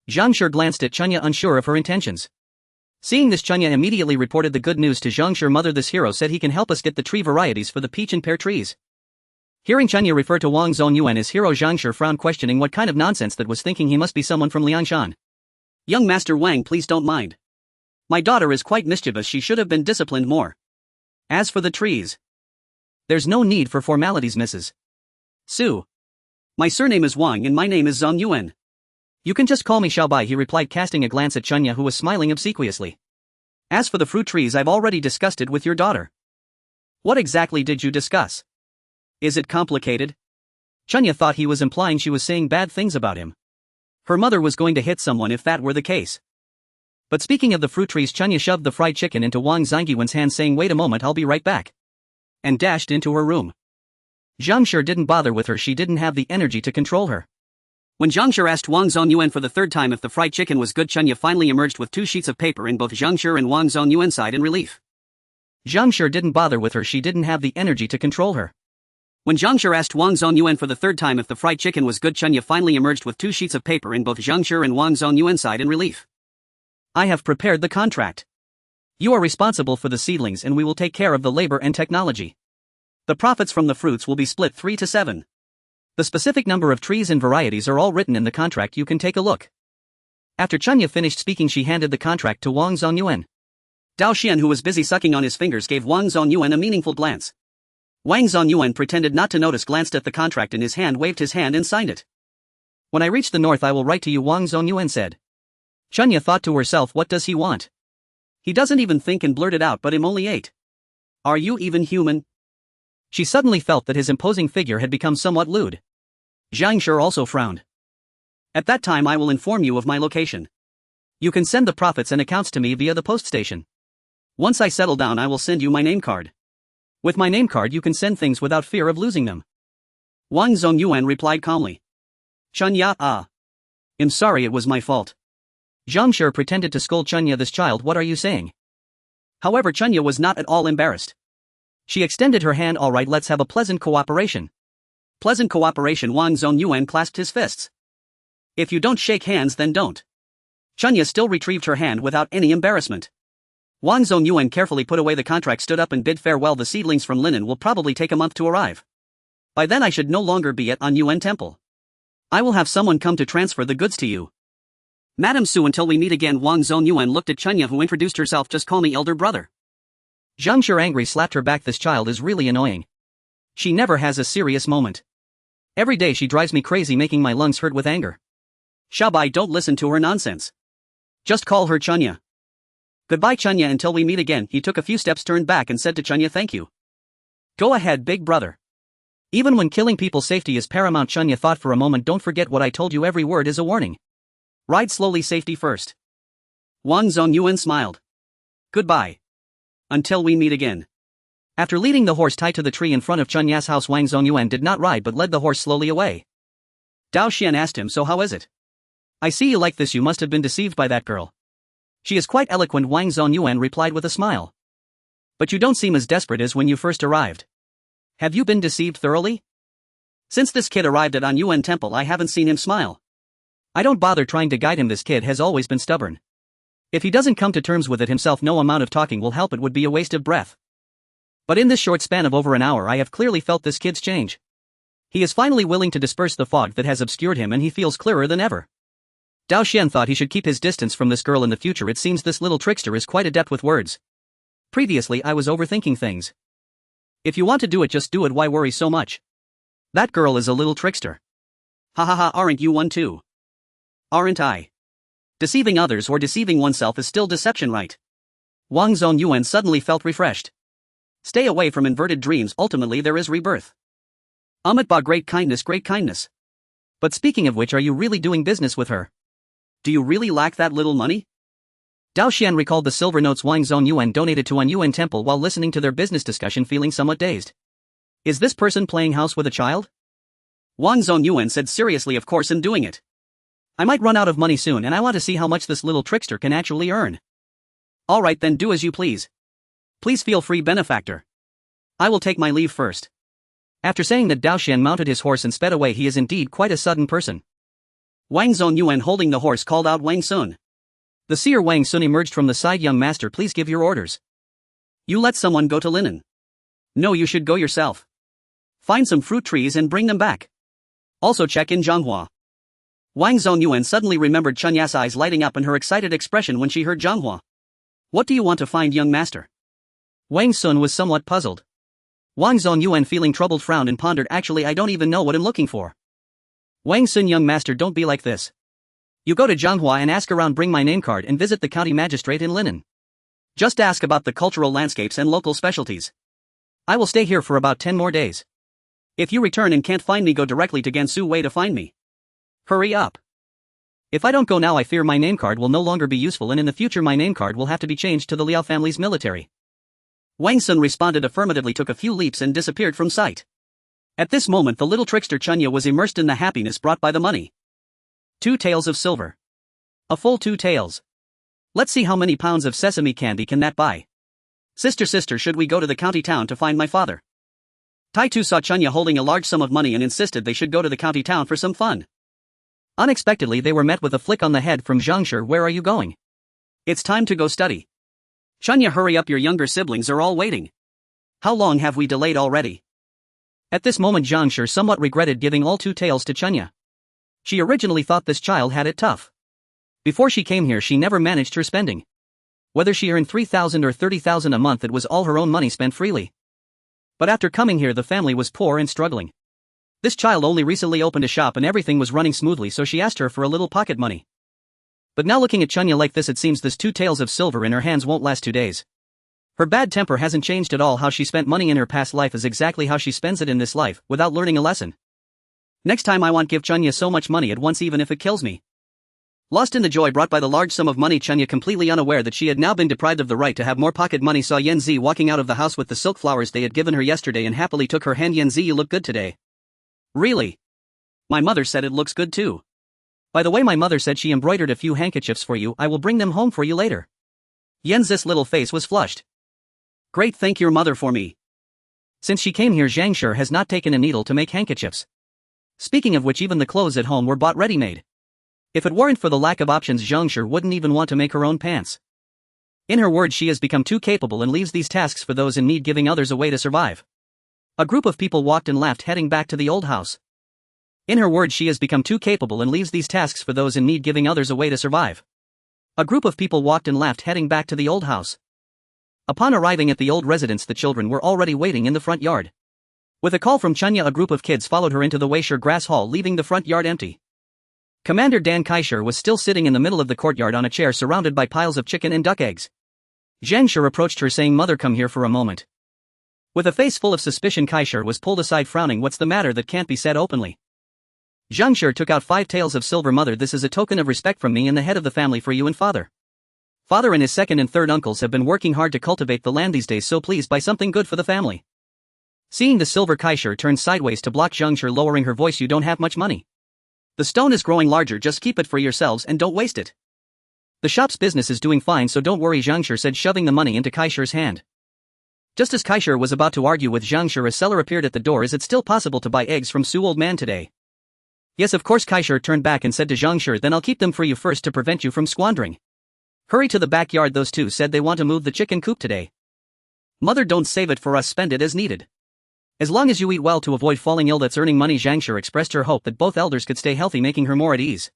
Zhang Shi glanced at Chunya, unsure of her intentions. Seeing this, Chunya immediately reported the good news to Zhangshi mother. This hero said he can help us get the tree varieties for the peach and pear trees. Hearing Chunya refer to Wang Zongyuan as hero, Zhangshi frowned, questioning what kind of nonsense that was, thinking he must be someone from Liangshan. Young Master Wang, please don't mind. My daughter is quite mischievous, she should have been disciplined more. As for the trees, there's no need for formalities, Mrs. Su. My surname is Wang and my name is Zongyuan. You can just call me Xiaobai, he replied, casting a glance at Chunya, who was smiling obsequiously. As for the fruit trees, I've already discussed it with your daughter. What exactly did you discuss? Is it complicated? Chunya thought he was implying she was saying bad things about him. Her mother was going to hit someone if that were the case. But speaking of the fruit trees, Chunya shoved the fried chicken into Wang Zongyuan's hand, saying, wait a moment, I'll be right back. And dashed into her room. Zhangshi didn't bother with her, she didn't have the energy to control her. When Zhangshi asked Wang Zongyuan for the third time if the fried chicken was good, Chunya finally emerged with 2 sheets of paper in both Zhangshi and Wang Zongyuan side in relief. Zhangshi didn't bother with her, she didn't have the energy to control her. When Zhangshi asked Wang Zongyuan for the third time if the fried chicken was good, Chunya finally emerged with 2 sheets of paper in both Zhangshi and Wang Zongyuan side in relief. I have prepared the contract. You are responsible for the seedlings and we will take care of the labor and technology. The profits from the fruits will be split 3 to 7. The specific number of trees and varieties are all written in the contract, you can take a look. After Chunya finished speaking, she handed the contract to Wang Zongyuan. Dao Xian, who was busy sucking on his fingers, gave Wang Zongyuan a meaningful glance. Wang Zongyuan pretended not to notice, glanced at the contract in his hand, waved his hand and signed it. When I reach the north I will write to you, Wang Zongyuan said. Chunya thought to herself, what does he want? He doesn't even think, and blurted out, but I'm only 8. Are you even human? She suddenly felt that his imposing figure had become somewhat lewd. Zhangshi also frowned. At that time I will inform you of my location. You can send the profits and accounts to me via the post station. Once I settle down I will send you my name card. With my name card you can send things without fear of losing them. Wang Zongyuan replied calmly. Chunya, I'm sorry, it was my fault. Zhangshi pretended to scold Chunya, this child, what are you saying? However, Chunya was not at all embarrassed. She extended her hand. All right, let's have a pleasant cooperation. Pleasant cooperation. Wang Zongyuan clasped his fists. If you don't shake hands, then don't. Chunya still retrieved her hand without any embarrassment. Wang Zongyuan carefully put away the contract, stood up and bid farewell. The seedlings from linen will probably take a month to arrive. By then I should no longer be at An Yuan Temple. I will have someone come to transfer the goods to you. Madam Su, until we meet again. Wang Zongyuan looked at Chunya, who introduced herself. Just call me elder brother. Zhangshi angry slapped her back. This child is really annoying. She never has a serious moment. Every day she drives me crazy, making my lungs hurt with anger. Xiaobai, don't listen to her nonsense. Just call her Chunya. Goodbye, Chunya, until we meet again. He took a few steps, turned back and said to Chunya, thank you. Go ahead, big brother. Even when killing people, safety is paramount. Chunya thought for a moment. Don't forget what I told you, every word is a warning. Ride slowly, safety first. Wang Zongyuan smiled. Goodbye. Until we meet again. After leading the horse tied to the tree in front of Chunya's house, Wang Zongyuan did not ride but led the horse slowly away. Dao Xian asked him, so how is it? I see you like this, you must have been deceived by that girl. She is quite eloquent, Wang Zongyuan replied with a smile. But you don't seem as desperate as when you first arrived. Have you been deceived thoroughly? Since this kid arrived at An Yuan Temple, I haven't seen him smile. I don't bother trying to guide him, this kid has always been stubborn. If he doesn't come to terms with it himself, no amount of talking will help, it would be a waste of breath. But in this short span of over an hour I have clearly felt this kid's change. He is finally willing to disperse the fog that has obscured him and he feels clearer than ever. Dao Xian thought he should keep his distance from this girl in the future. It seems this little trickster is quite adept with words. Previously I was overthinking things. If you want to do it, just do it, why worry so much? That girl is a little trickster. Ha ha ha, aren't you one too? Aren't I? Deceiving others or deceiving oneself is still deception, right? Wang Zongyuan suddenly felt refreshed. Stay away from inverted dreams, ultimately there is rebirth. Ba, great kindness, great kindness. But speaking of which, are you really doing business with her? Do you really lack that little money? Dao Xian recalled the silver notes Wang Zongyuan donated to An Yuan Temple while listening to their business discussion, feeling somewhat dazed. Is this person playing house with a child? Wang Zongyuan said seriously, of course I'm doing it. I might run out of money soon and I want to see how much this little trickster can actually earn. Alright then, do as you please. Please feel free, benefactor. I will take my leave first. After saying that, Dao Xian mounted his horse and sped away. He is indeed quite a sudden person. Wang Zongyuan, holding the horse, called out, Wang Sun. The seer Wang Sun emerged from the side. Young master, please give your orders. You let someone go to Linen. No, you should go yourself. Find some fruit trees and bring them back. Also check in Zhanghua. Wang Zongyuan suddenly remembered Chunya's eyes lighting up and her excited expression when she heard Zhanghua. What do you want to find, young master? Wang Sun was somewhat puzzled. Wang Zongyuan, feeling troubled, frowned and pondered. Actually, I don't even know what I'm looking for. Wang Sun, young master, don't be like this. You go to Zhanghua and ask around, bring my name card and visit the county magistrate in Linen. Just ask about the cultural landscapes and local specialties. I will stay here for about 10 more days. If you return and can't find me, go directly to Gansu Wei to find me. Hurry up. If I don't go now, I fear my name card will no longer be useful, and in the future my name card will have to be changed to the Liao family's military. Wang Sun responded affirmatively, took a few leaps and disappeared from sight. At this moment the little trickster Chunya was immersed in the happiness brought by the money. 2 taels of silver. A full 2 taels. Let's see how many pounds of sesame candy can that buy. Sister, should we go to the county town to find my father? Tai Tu saw Chunya holding a large sum of money and insisted they should go to the county town for some fun. Unexpectedly they were met with a flick on the head from Zhang Shi. Where are you going? It's time to go study. Chunya, hurry up, your younger siblings are all waiting. How long have we delayed already? At this moment Zhang Shi somewhat regretted giving all 2 taels to Chunya. She originally thought this child had it tough. Before she came here she never managed her spending. Whether she earned 3,000 or 30,000 a month, it was all her own money spent freely. But after coming here the family was poor and struggling. This child only recently opened a shop and everything was running smoothly, so she asked her for a little pocket money. But now looking at Chunya like this, it seems this 2 taels of silver in her hands won't last 2 days. Her bad temper hasn't changed at all. How she spent money in her past life is exactly how she spends it in this life, without learning a lesson. Next time I won't give Chunya so much money at once, even if it kills me. Lost in the joy brought by the large sum of money, Chunya, completely unaware that she had now been deprived of the right to have more pocket money, saw Yanzi walking out of the house with the silk flowers they had given her yesterday and happily took her hand. Yanzi, you look good today. Really? My mother said it looks good too. By the way, my mother said she embroidered a few handkerchiefs for you. I will bring them home for you later. Yanzi's little face was flushed. Great, thank your mother for me. Since she came here, Zhang Shi has not taken a needle to make handkerchiefs. Speaking of which, even the clothes at home were bought ready-made. If it weren't for the lack of options, Zhang Shi wouldn't even want to make her own pants. In her words, she has become too capable and leaves these tasks for those in need, giving others a way to survive. A group of people walked and laughed, heading back to the old house. In her words, she has become too capable and leaves these tasks for those in need, giving others a way to survive. A group of people walked and laughed, heading back to the old house. Upon arriving at the old residence, the children were already waiting in the front yard. With a call from Chunya, a group of kids followed her into the Weishir grass hall, leaving the front yard empty. Commander Dan Kaishir was still sitting in the middle of the courtyard on a chair surrounded by piles of chicken and duck eggs. Zhang Shi approached her saying, "Mother, come here for a moment." With a face full of suspicion, Kaishir was pulled aside, frowning. "What's the matter? That can't be said openly." Zhang Shi took out 5 taels of silver. "Mother, this is a token of respect from me and the head of the family for you and father. Father and his second and third uncles have been working hard to cultivate the land these days, so please buy something good for the family." Seeing the silver, Kaishir turned sideways to block Zhang Shi, lowering her voice, "You don't have much money. The stone is growing larger, just keep it for yourselves and don't waste it. The shop's business is doing fine, so don't worry," Zhang Shi said, shoving the money into Kaishir's hand. Just as Kaishir was about to argue with Zhang Shi, a seller appeared at the door. "Is it still possible to buy eggs from Su, old man, today?" "Yes, of course." Kaishir turned back and said to Zhang Shi, "Then I'll keep them for you first to prevent you from squandering. Hurry to the backyard, those 2 said they want to move the chicken coop today." "Mother, don't save it for us, spend it as needed. As long as you eat well to avoid falling ill, that's earning money." Zhang Shi expressed her hope that both elders could stay healthy, making her more at ease.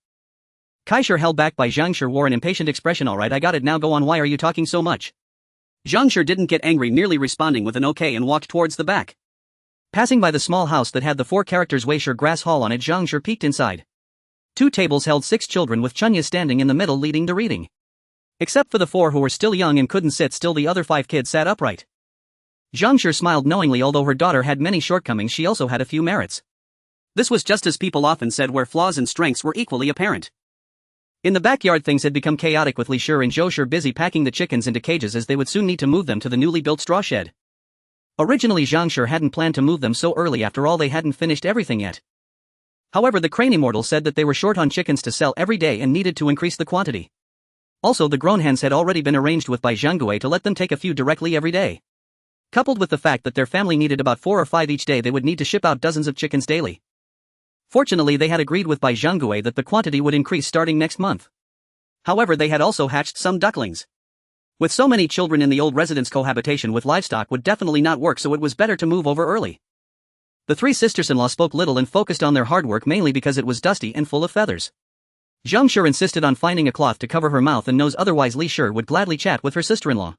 Kaishir, held back by Zhang Shi, wore an impatient expression. "All right, I got it, now go on. Why are you talking so much?" Zhang Shi didn't get angry, merely responding with an okay and walked towards the back. Passing by the small house that had the 4 characters Weishir grass hall on it, Zhang Shi peeked inside. 2 tables held 6 children, with Chunya standing in the middle leading the reading. Except for the 4 who were still young and couldn't sit still, the other 5 kids sat upright. Zhang Shi smiled knowingly. Although her daughter had many shortcomings, she also had a few merits. This was just as people often said, where flaws and strengths were equally apparent. In the backyard things had become chaotic, with Li Shi and Zhou Shi busy packing the chickens into cages, as they would soon need to move them to the newly built straw shed. Originally Zhang Shi hadn't planned to move them so early, after all they hadn't finished everything yet. However, the crane immortal said that they were short on chickens to sell every day and needed to increase the quantity. Also, the grown hens had already been arranged with by Zhanggui to let them take a few directly every day. Coupled with the fact that their family needed about 4 or 5 each day, they would need to ship out dozens of chickens daily. Fortunately, they had agreed with Bai Zhanggui that the quantity would increase starting next month. However, they had also hatched some ducklings. With so many children in the old residence, cohabitation with livestock would definitely not work, so it was better to move over early. The three sisters-in-law spoke little and focused on their hard work mainly because it was dusty and full of feathers. Zhang Shi insisted on finding a cloth to cover her mouth and nose, otherwise Li Shi would gladly chat with her sister-in-law.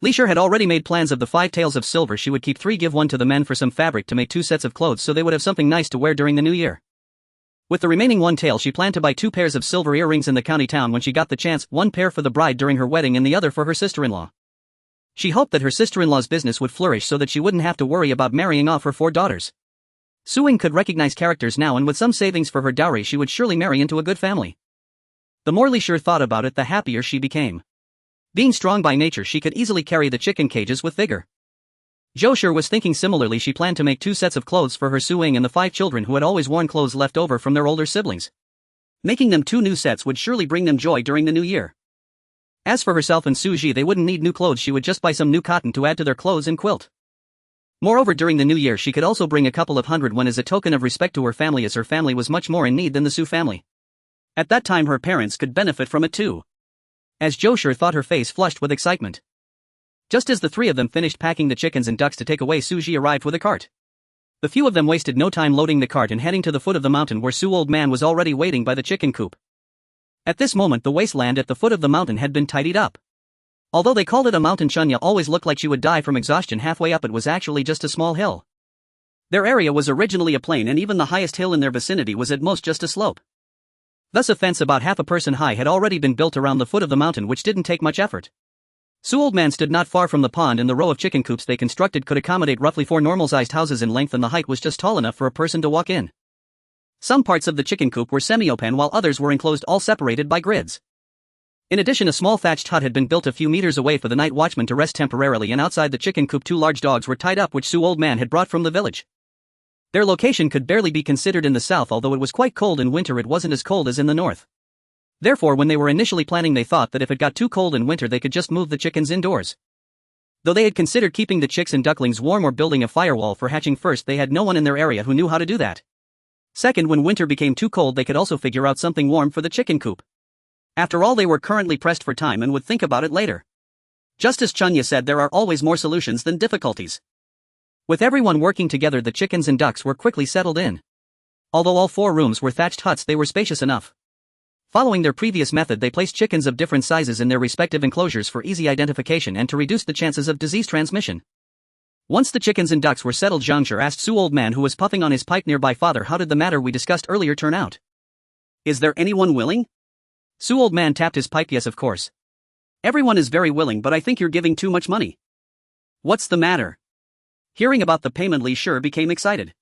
Li Shi had already made plans of the 5 taels of silver. She would keep 3, give 1 to the men for some fabric to make 2 sets of clothes so they would have something nice to wear during the new year. With the remaining 1 tael, she planned to buy 2 pairs of silver earrings in the county town when she got the chance, 1 pair for the bride during her wedding and the other for her sister-in-law. She hoped that her sister-in-law's business would flourish so that she wouldn't have to worry about marrying off her 4 daughters. Su-Ying could recognize characters now, and with some savings for her dowry she would surely marry into a good family. The more Li Shi thought about it, the happier she became. Being strong by nature, she could easily carry the chicken cages with vigor. Zhou Shi was thinking similarly. She planned to make 2 sets of clothes for her Su-Ying and the 5 children who had always worn clothes left over from their older siblings. Making them 2 new sets would surely bring them joy during the new year. As for herself and Su Ji, they wouldn't need new clothes, she would just buy some new cotton to add to their clothes and quilt. Moreover, during the new year she could also bring a couple of 100 won as a token of respect to her family, as her family was much more in need than the Su family. At that time her parents could benefit from it too. As Zhou Shi thought, her face flushed with excitement. Just as the 3 of them finished packing the chickens and ducks to take away, Su Ji arrived with a cart. The few of them wasted no time loading the cart and heading to the foot of the mountain where Su Old Man was already waiting by the chicken coop. At this moment the wasteland at the foot of the mountain had been tidied up. Although they called it a mountain, Chunya always looked like she would die from exhaustion halfway up. It was actually just a small hill. Their area was originally a plain, and even the highest hill in their vicinity was at most just a slope. Thus a fence about half a person high had already been built around the foot of the mountain, which didn't take much effort. Su Old Man stood not far from the pond, and the row of chicken coops they constructed could accommodate roughly 4 normal-sized houses in length, and the height was just tall enough for a person to walk in. Some parts of the chicken coop were semi-open while others were enclosed, all separated by grids. In addition, a small thatched hut had been built a few meters away for the night watchman to rest temporarily, and outside the chicken coop 2 large dogs were tied up which Su Old Man had brought from the village. Their location could barely be considered in the south, although it was quite cold in winter. It wasn't as cold as in the north. Therefore, when they were initially planning, they thought that if it got too cold in winter they could just move the chickens indoors. Though they had considered keeping the chicks and ducklings warm or building a firewall for hatching first, they had no one in their area who knew how to do that. Second, when winter became too cold they could also figure out something warm for the chicken coop. After all, they were currently pressed for time and would think about it later. Just as Chunya said, there are always more solutions than difficulties. With everyone working together, the chickens and ducks were quickly settled in. Although all 4 rooms were thatched huts, they were spacious enough. Following their previous method, they placed chickens of different sizes in their respective enclosures for easy identification and to reduce the chances of disease transmission. Once the chickens and ducks were settled, Zhang Shi asked Su Old Man, who was puffing on his pipe nearby, "Father, how did the matter we discussed earlier turn out? Is there anyone willing?" Su Old Man tapped his pipe. "Yes, of course. Everyone is very willing, but I think you're giving too much money." "What's the matter?" Hearing about the payment, Li Shi became excited.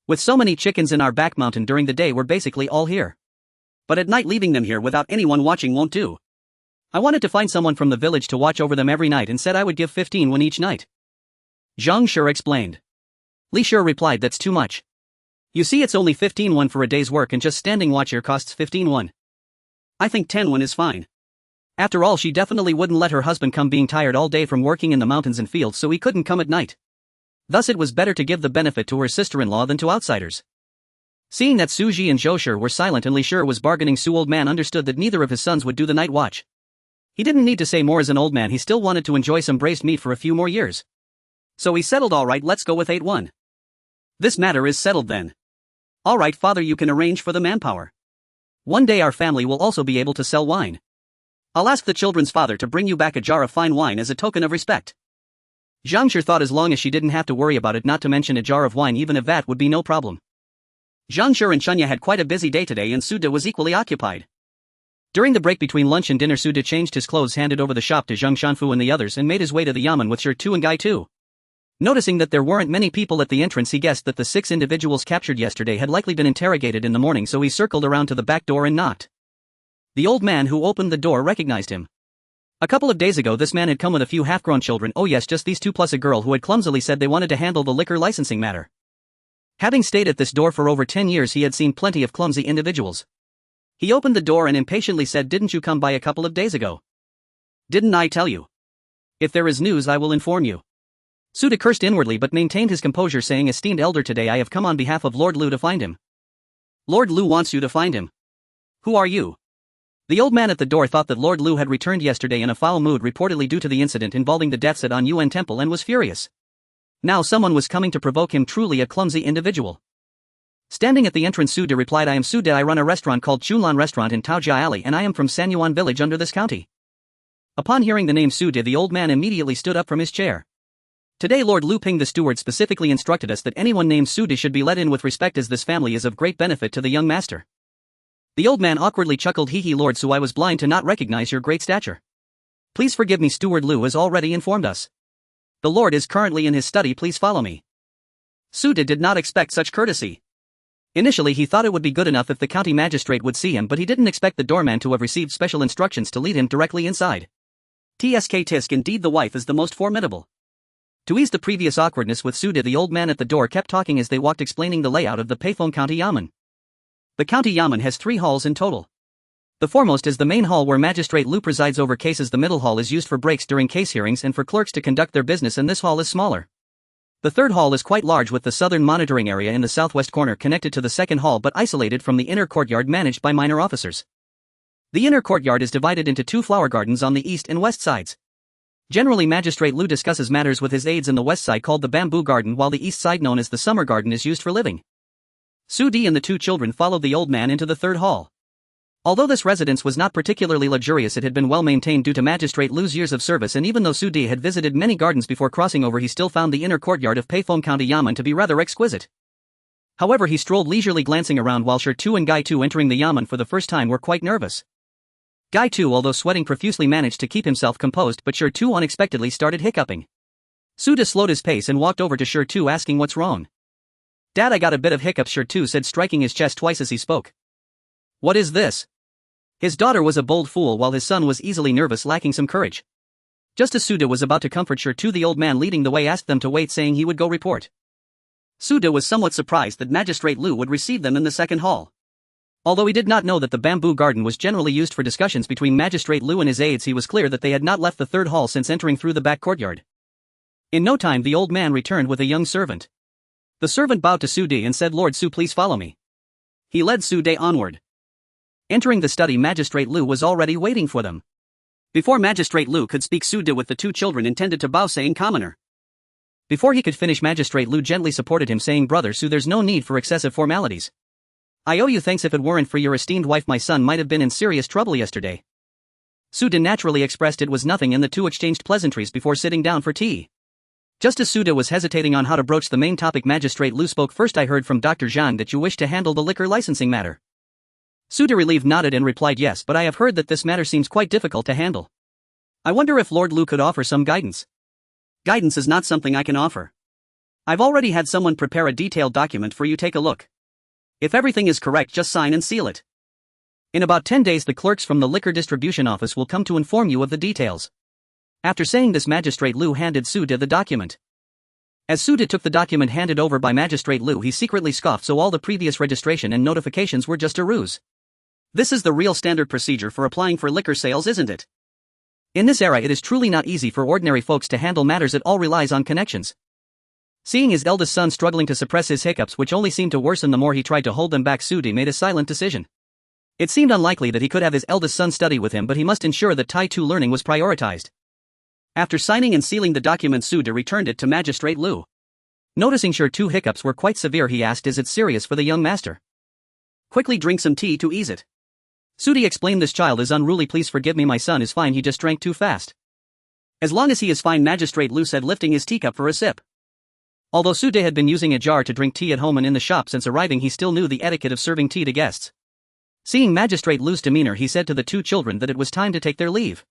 "With so many chickens in our back mountain, during the day we're basically all here. But at night, leaving them here without anyone watching won't do. I wanted to find someone from the village to watch over them every night and said I would give 15 won each night." Zhang Shi explained. Li Shi replied, "That's too much. You see, it's only 15 won for a day's work, and just standing watch here costs 15 won. I think 10 won is fine." After all, she definitely wouldn't let her husband come being tired all day from working in the mountains and fields, so he couldn't come at night. Thus it was better to give the benefit to her sister-in-law than to outsiders. Seeing that Su Ji and Zhou Shi were silent and Li Shi was bargaining, Su Old Man understood that neither of his sons would do the night watch. He didn't need to say more. As an old man, he still wanted to enjoy some braised meat for a few more years. So he settled, "All right, let's go with 8 won. This matter is settled then. All right, Father, you can arrange for the manpower. One day our family will also be able to sell wine. I'll ask the children's father to bring you back a jar of fine wine as a token of respect." Zhang Shi thought as long as she didn't have to worry about it, not to mention a jar of wine, even if that would be no problem. Zhang Shi and Chunya had quite a busy day today, and Su De was equally occupied. During the break between lunch and dinner, Su De changed his clothes, handed over the shop to Zhang Xuanfu and the others, and made his way to the yamen with Shi Tu and Gai Tu. Noticing that there weren't many people at the entrance, he guessed that the 6 individuals captured yesterday had likely been interrogated in the morning, so he circled around to the back door and knocked. The old man who opened the door recognized him. A couple of days ago this man had come with a few half-grown children. Oh yes, just these 2 plus a girl who had clumsily said they wanted to handle the liquor licensing matter. Having stayed at this door for over 10 years, he had seen plenty of clumsy individuals. He opened the door and impatiently said, "Didn't you come by a couple of days ago? Didn't I tell you? If there is news I will inform you." Su De cursed inwardly but maintained his composure, saying, "Esteemed elder, today I have come on behalf of Lord Lu to find him." "Lord Lu wants you to find him? Who are you?" The old man at the door thought that Lord Lu had returned yesterday in a foul mood, reportedly due to the incident involving the deaths at Xuanhuan Temple, and was furious. Now someone was coming to provoke him, truly a clumsy individual. Standing at the entrance, Su De replied, I am Su De. I run a restaurant called Xuanhuan Restaurant in Taojia Alley, and I am from Xuanhuan village under this county. Upon hearing the name Su De, the old man immediately stood up from his chair. Today Lord Lu Ping the steward specifically instructed us that anyone named Su De should be let in with respect, as this family is of great benefit to the young master. The old man awkwardly chuckled, hee hee, Lord Su, I was blind to not recognize your great stature. Please forgive me, Steward Lu has already informed us. The Lord is currently in his study, please follow me. Su De did not expect such courtesy. Initially he thought it would be good enough if the county magistrate would see him, but he didn't expect the doorman to have received special instructions to lead him directly inside. Tisk, indeed the wife is the most formidable. To ease the previous awkwardness with Su De, the old man at the door kept talking as they walked, explaining the layout of the Peifeng County Yamen. The county yamen has 3 halls in total. The foremost is the main hall where Magistrate Lu presides over cases. The middle hall is used for breaks during case hearings and for clerks to conduct their business, and this hall is smaller. The third hall is quite large, with the southern monitoring area in the southwest corner connected to the second hall but isolated from the inner courtyard managed by minor officers. The inner courtyard is divided into 2 flower gardens on the east and west sides. Generally Magistrate Lu discusses matters with his aides, in the west side called the bamboo garden, while the east side, known as the summer garden, is used for living. Su De and the 2 children followed the old man into the third hall. Although this residence was not particularly luxurious, it had been well maintained due to Magistrate Lu's years of service, and even though Su De had visited many gardens before crossing over, he still found the inner courtyard of Peifeng County Yamen to be rather exquisite. However, he strolled leisurely, glancing around, while Shi Tu and Gai Tu, entering the Yamen for the first time, were quite nervous. Gai Tu, although sweating profusely, managed to keep himself composed, but Shi Tu unexpectedly started hiccuping. Su De slowed his pace and walked over to Shi Tu, asking what's wrong. Dad, I got a bit of hiccups, Shi Tu said, striking his chest twice as he spoke. What is this? His daughter was a bold fool, while his son was easily nervous, lacking some courage. Just as Su De was about to comfort Shi Tu, the old man leading the way asked them to wait, saying he would go report. Su De was somewhat surprised that Magistrate Lu would receive them in the second hall. Although he did not know that the bamboo garden was generally used for discussions between Magistrate Lu and his aides, he was clear that they had not left the third hall since entering through the back courtyard. In no time the old man returned with a young servant. The servant bowed to Su De and said, Lord Su, please follow me. He led Su De onward. Entering the study, Magistrate Lu was already waiting for them. Before Magistrate Lu could speak, Su De with the 2 children intended to bow, saying, Commoner. Before he could finish, Magistrate Lu gently supported him, saying, Brother Su, there's no need for excessive formalities. I owe you thanks. If it weren't for your esteemed wife, my son might have been in serious trouble yesterday. Su De naturally expressed it was nothing, and the 2 exchanged pleasantries before sitting down for tea. Just as Su De was hesitating on how to broach the main topic, Magistrate Lu spoke first. I heard from Dr. Zhang that you wish to handle the liquor licensing matter. Su De, relieved, nodded and replied, yes, but I have heard that this matter seems quite difficult to handle. I wonder if Lord Lu could offer some guidance. Guidance is not something I can offer. I've already had someone prepare a detailed document for you. Take a look. If everything is correct, just sign and seal it. In about 10 days the clerks from the liquor distribution office will come to inform you of the details. After saying this, Magistrate Lu handed Su De the document. As Su De took the document handed over by Magistrate Lu, he secretly scoffed, so all the previous registration and notifications were just a ruse. This is the real standard procedure for applying for liquor sales, isn't it? In this era it is truly not easy for ordinary folks to handle matters. It all relies on connections. Seeing his eldest son struggling to suppress his hiccups, which only seemed to worsen the more he tried to hold them back, Su De made a silent decision. It seemed unlikely that he could have his eldest son study with him, but he must ensure that Tai Tu learning was prioritized. After signing and sealing the document, Su De returned it to Magistrate Lu. Noticing Shi Tu hiccups were quite severe, he asked, is it serious for the young master? Quickly drink some tea to ease it. Su De explained, this child is unruly, please forgive me, my son is fine, he just drank too fast. As long as he is fine, Magistrate Lu said, lifting his teacup for a sip. Although Su De had been using a jar to drink tea at home and in the shop since arriving, he still knew the etiquette of serving tea to guests. Seeing Magistrate Lu's demeanor, he said to the 2 children that it was time to take their leave.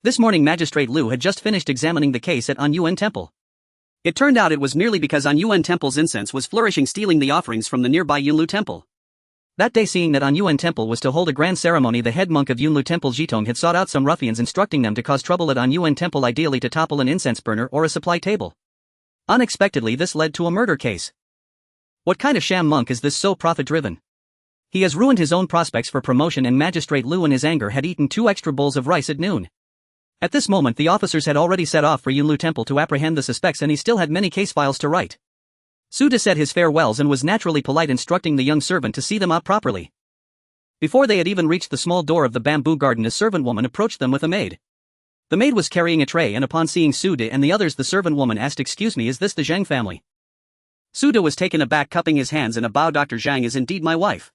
This morning Magistrate Lu had just finished examining the case at Xuanhuan Temple. It turned out it was merely because Xuanhuan Temple's incense was flourishing, stealing the offerings from the nearby Yunlu Temple. That day, seeing that Xuanhuan Temple was to hold a grand ceremony, the head monk of Yunlu Temple Jitong had sought out some ruffians, instructing them to cause trouble at Xuanhuan Temple, ideally to topple an incense burner or a supply table. Unexpectedly, this led to a murder case. What kind of sham monk is this, so profit-driven? He has ruined his own prospects for promotion, and Magistrate Lu in his anger had eaten 2 extra bowls of rice at noon. At this moment the officers had already set off for Yunlu Temple to apprehend the suspects, and he still had many case files to write. Su De said his farewells and was naturally polite, instructing the young servant to see them out properly. Before they had even reached the small door of the bamboo garden, a servant woman approached them with a maid. The maid was carrying a tray, and upon seeing Sude and the others, the servant woman asked, "Excuse me, is this the Zhang family?" Sude was taken aback, cupping his hands in a bow. "Dr. Zhang is indeed my wife."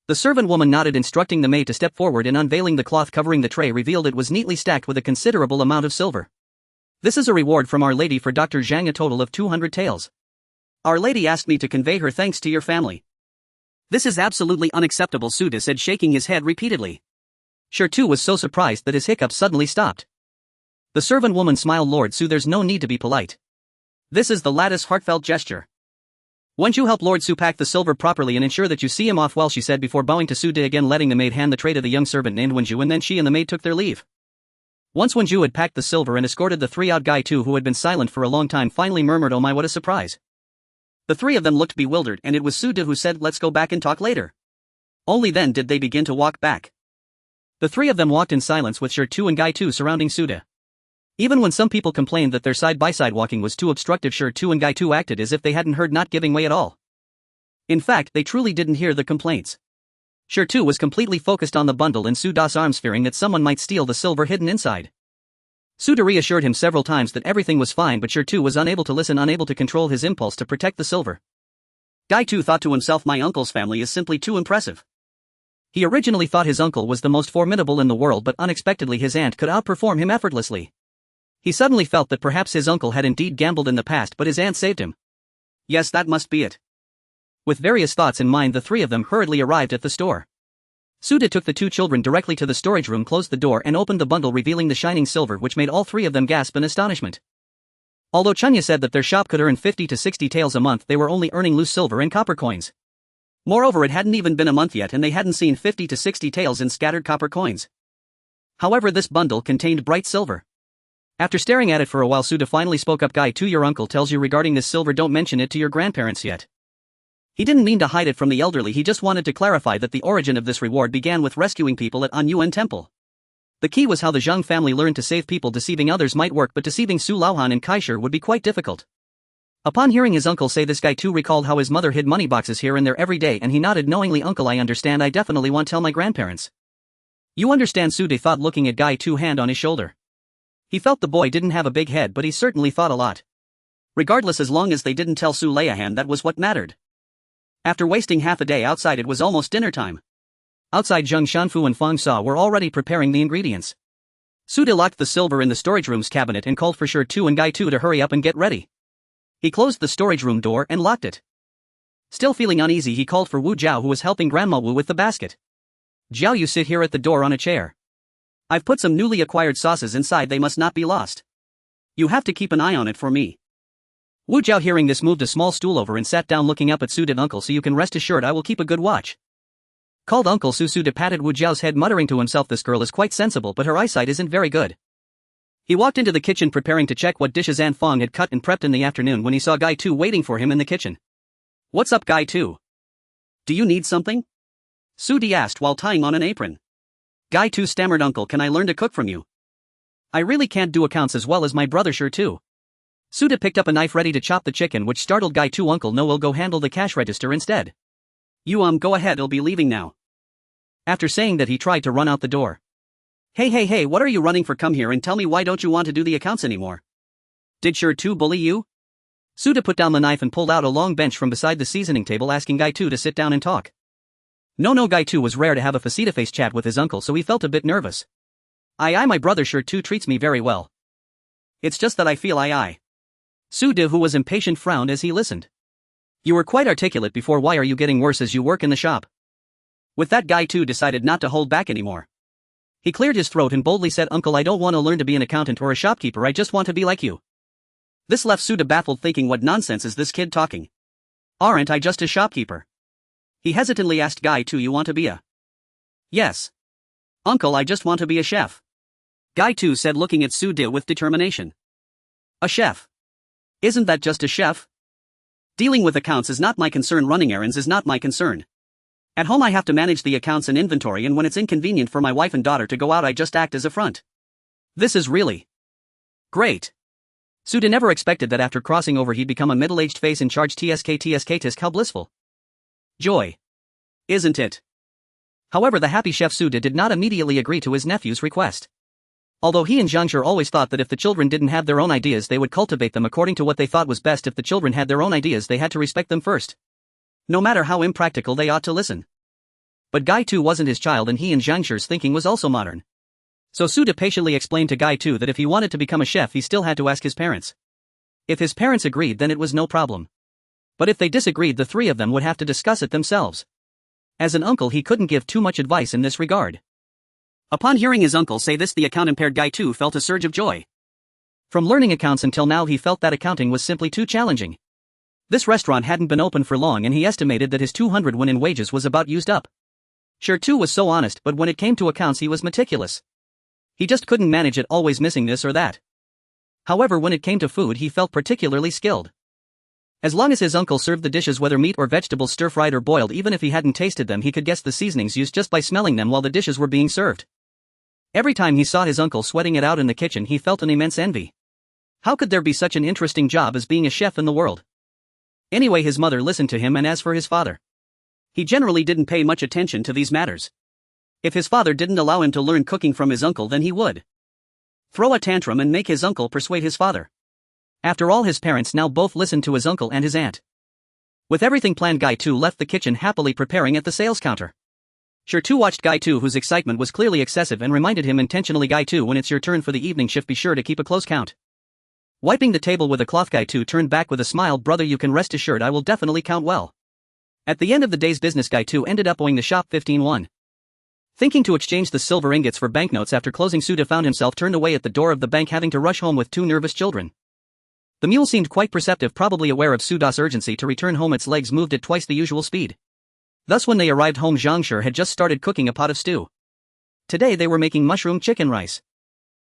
The servant woman nodded, instructing the maid to step forward, and unveiling the cloth covering the tray revealed it was neatly stacked with a considerable amount of silver. "This is a reward from Our Lady for Dr. Zhang, a total of 200 taels. Our Lady asked me to convey her thanks to your family." "This is absolutely unacceptable," Sude said, shaking his head repeatedly. Shertu was so surprised that his hiccups suddenly stopped. The servant woman smiled. "Lord Su, there's no need to be polite. This is the lattice heartfelt gesture. Won't you help Lord Su pack the silver properly and ensure that you see him off well," she said before bowing to Sude again, letting the maid hand the tray to the young servant named Wenju, and then she and the maid took their leave. Once Wenju had packed the silver and escorted the three out, Guy Tu, who had been silent for a long time, finally murmured, "Oh my, what a surprise." The three of them looked bewildered, and it was Sude who said, "Let's go back and talk later." Only then did they begin to walk back. The three of them walked in silence, with Shertu and Guy Tu surrounding Sude. Even when some people complained that their side-by-side walking was too obstructive, Shertu and Guy Tu acted as if they hadn't heard, not giving way at all. In fact, they truly didn't hear the complaints. Shertu was completely focused on the bundle in Sude's arms, fearing that someone might steal the silver hidden inside. Sude reassured him several times that everything was fine, but Shertu was unable to listen, unable to control his impulse to protect the silver. Guy Tu thought to himself, "My uncle's family is simply too impressive." He originally thought his uncle was the most formidable in the world, but unexpectedly his aunt could outperform him effortlessly. He suddenly felt that perhaps his uncle had indeed gambled in the past, but his aunt saved him. Yes, that must be it. With various thoughts in mind, the three of them hurriedly arrived at the store. Sude took the two children directly to the storage room, closed the door, and opened the bundle, revealing the shining silver, which made all three of them gasp in astonishment. Although Chunya said that their shop could earn 50 to 60 taels a month, they were only earning loose silver and copper coins. Moreover, it hadn't even been a month yet, and they hadn't seen 50 to 60 taels in scattered copper coins. However, this bundle contained bright silver. After staring at it for a while, Sude finally spoke up. "Guy Tu, your uncle tells you regarding this silver, don't mention it to your grandparents yet." He didn't mean to hide it from the elderly, he just wanted to clarify that the origin of this reward began with rescuing people at Anyuan Temple. The key was how the Zhang family learned to save people. Deceiving others might work, but deceiving Su Laohan and Kaisher would be quite difficult. Upon hearing his uncle say this, Guy Tu recalled how his mother hid money boxes here and there every day, and he nodded knowingly. "Uncle, I understand. I definitely won't tell my grandparents." "You understand," Sude thought, looking at Guy Tu, hand on his shoulder. He felt the boy didn't have a big head, but he certainly thought a lot. Regardless, as long as they didn't tell Su Laohan, that was what mattered. After wasting half a day outside, it was almost dinner time. Outside, Zheng Xuanfu and Feng Sa were already preparing the ingredients. Sude locked the silver in the storage room's cabinet and called for Shertu and Guy Tu to hurry up and get ready. He closed the storage room door and locked it. Still feeling uneasy, he called for Wu Jiao, who was helping Grandma Wu with the basket. "Jiao, you sit here at the door on a chair. I've put some newly acquired sauces inside, they must not be lost. You have to keep an eye on it for me." Wu Jiao, hearing this, moved a small stool over and sat down, looking up at Sude. "Uncle, so you can rest assured I will keep a good watch." Called Uncle Su, Sude patted Wu Jiao's head, muttering to himself, "This girl is quite sensible, but her eyesight isn't very good." He walked into the kitchen preparing to check what dishes Aunt Fong had cut and prepped in the afternoon when he saw Guy Tu waiting for him in the kitchen. "What's up, Guy Tu? Do you need something?" Sude asked while tying on an apron. Guy Tu stammered, "Uncle, can I learn to cook from you? I really can't do accounts as well as my brother Shertu." Sude picked up a knife ready to chop the chicken, which startled Guy Tu. "Uncle, no, we'll go handle the cash register instead." You go ahead, I'll be leaving now." After saying that, he tried to run out the door. Hey, what are you running for? Come here and tell me, why don't you want to do the accounts anymore? Did Shertu bully you?" Sude put down the knife and pulled out a long bench from beside the seasoning table, asking Guy Tu to sit down and talk. No, Guy Tu was rare to have a face-to-face chat with his uncle, so he felt a bit nervous. My brother Shertu treats me very well. It's just that I feel Sude, who was impatient, frowned as he listened. "You were quite articulate before. Why are you getting worse as you work in the shop?" With that, Guy Tu decided not to hold back anymore. He cleared his throat and boldly said, "Uncle, I don't want to learn to be an accountant or a shopkeeper, I just want to be like you." This left Sude baffled, thinking, what nonsense is this kid talking? Aren't I just a shopkeeper? He hesitantly asked Guy Tu, "You want to be a—" "Yes. Uncle, I just want to be a chef." Guy Tu said, looking at Sude with determination. "A chef? Isn't that just a chef? Dealing with accounts is not my concern, running errands is not my concern. At home I have to manage the accounts and inventory, and when it's inconvenient for my wife and daughter to go out, I just act as a front. This is really great." Sude never expected that after crossing over he'd become a middle-aged face in charge. Tsk, how blissful. Joy. Isn't it? However, the happy chef Suda did not immediately agree to his nephew's request. Although he and Zhangshur always thought that if the children didn't have their own ideas they would cultivate them according to what they thought was best. If the children had their own ideas they had to respect them first. No matter how impractical they ought to listen. But Guy too wasn't his child and he and Zhangshur's thinking was also modern. So Suda patiently explained to Guy too that if he wanted to become a chef he still had to ask his parents. If his parents agreed then it was no problem. But if they disagreed the three of them would have to discuss it themselves. As an uncle he couldn't give too much advice in this regard. Upon hearing his uncle say this the account-impaired Guy too felt a surge of joy. From learning accounts until now he felt that accounting was simply too challenging. This restaurant hadn't been open for long and he estimated that his 200 won in wages was about used up. Sure too was so honest but when it came to accounts he was meticulous. He just couldn't manage it, always missing this or that. However, when it came to food he felt particularly skilled. As long as his uncle served the dishes whether meat or vegetables stir-fried or boiled, even if he hadn't tasted them he could guess the seasonings used just by smelling them while the dishes were being served. Every time he saw his uncle sweating it out in the kitchen he felt an immense envy. How could there be such an interesting job as being a chef in the world? Anyway, his mother listened to him, and as for his father, he generally didn't pay much attention to these matters. If his father didn't allow him to learn cooking from his uncle then he would throw a tantrum and make his uncle persuade his father. After all, his parents now both listened to his uncle and his aunt. With everything planned, Guy too left the kitchen happily preparing at the sales counter. Sure too watched Guy too, whose excitement was clearly excessive, and reminded him intentionally, Guy too, when it's your turn for the evening shift be sure to keep a close count. Wiping the table with a cloth, Guy too turned back with a smile, brother you can rest assured I will definitely count well. At the end of the day's business Guy too ended up owing the shop 15 won. Thinking to exchange the silver ingots for banknotes after closing, Suda found himself turned away at the door of the bank having to rush home with two nervous children. The mule seemed quite perceptive, probably aware of Suda's urgency to return home. Its legs moved at twice the usual speed. Thus when they arrived home Zhangshur had just started cooking a pot of stew. Today they were making mushroom chicken rice.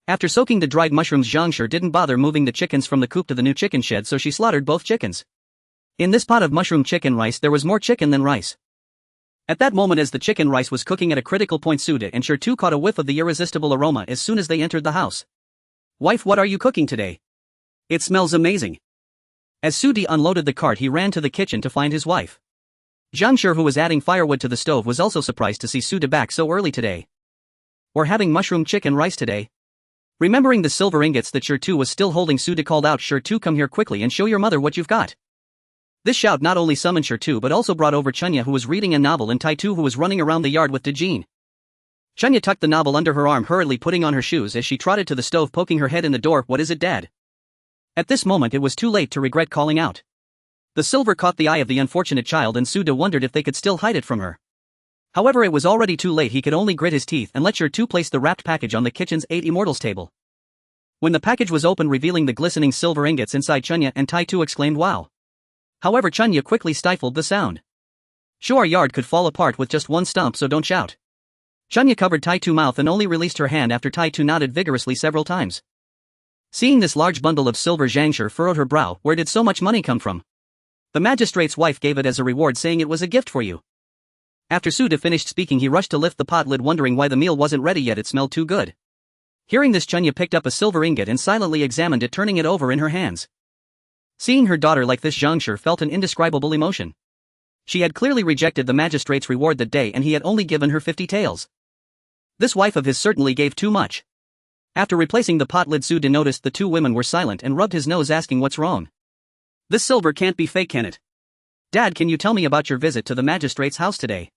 After soaking the dried mushrooms Zhangshur didn't bother moving the chickens from the coop to the new chicken shed, so she slaughtered both chickens. In this pot of mushroom chicken rice there was more chicken than rice. At that moment, as the chicken rice was cooking at a critical point, Suda and Shur too caught a whiff of the irresistible aroma as soon as they entered the house. Wife, what are you cooking today? It smells amazing. As Sudi unloaded the cart he ran to the kitchen to find his wife. Zhangshur, who was adding firewood to the stove, was also surprised to see Suda back so early today. We're having mushroom chicken rice today. Remembering the silver ingots that Shur too was still holding, Suda called out, Shur too, come here quickly and show your mother what you've got. This shout not only summoned Shur too but also brought over Chunya, who was reading a novel, and Tai Tu, who was running around the yard with Dejin. Chunya tucked the novel under her arm, hurriedly putting on her shoes as she trotted to the stove, poking her head in the door. What is it, Dad? At this moment it was too late to regret calling out. The silver caught the eye of the unfortunate child and Suda wondered if they could still hide it from her. However, it was already too late. He could only grit his teeth and let Shur too place the wrapped package on the kitchen's 8 immortals table. When the package was opened, revealing the glistening silver ingots inside, Chunya and Tai Tu exclaimed, wow. However, Chunya quickly stifled the sound. Sure, our yard could fall apart with just one stump, so don't shout. Chunya covered Tai Tu's mouth and only released her hand after Tai Tu nodded vigorously several times. Seeing this large bundle of silver, Zhangshur furrowed her brow. Where did so much money come from? The magistrate's wife gave it as a reward, saying it was a gift for you. After Suda finished speaking he rushed to lift the pot lid, wondering why the meal wasn't ready yet. It smelled too good. Hearing this, Chunya picked up a silver ingot and silently examined it, turning it over in her hands. Seeing her daughter like this, Zhangshur felt an indescribable emotion. She had clearly rejected the magistrate's reward that day and he had only given her 50 taels. This wife of his certainly gave too much. After replacing the pot lid, Suda noticed the two women were silent and rubbed his nose, asking what's wrong. This silver can't be fake, can it? Dad, can you tell me about your visit to the magistrate's house today?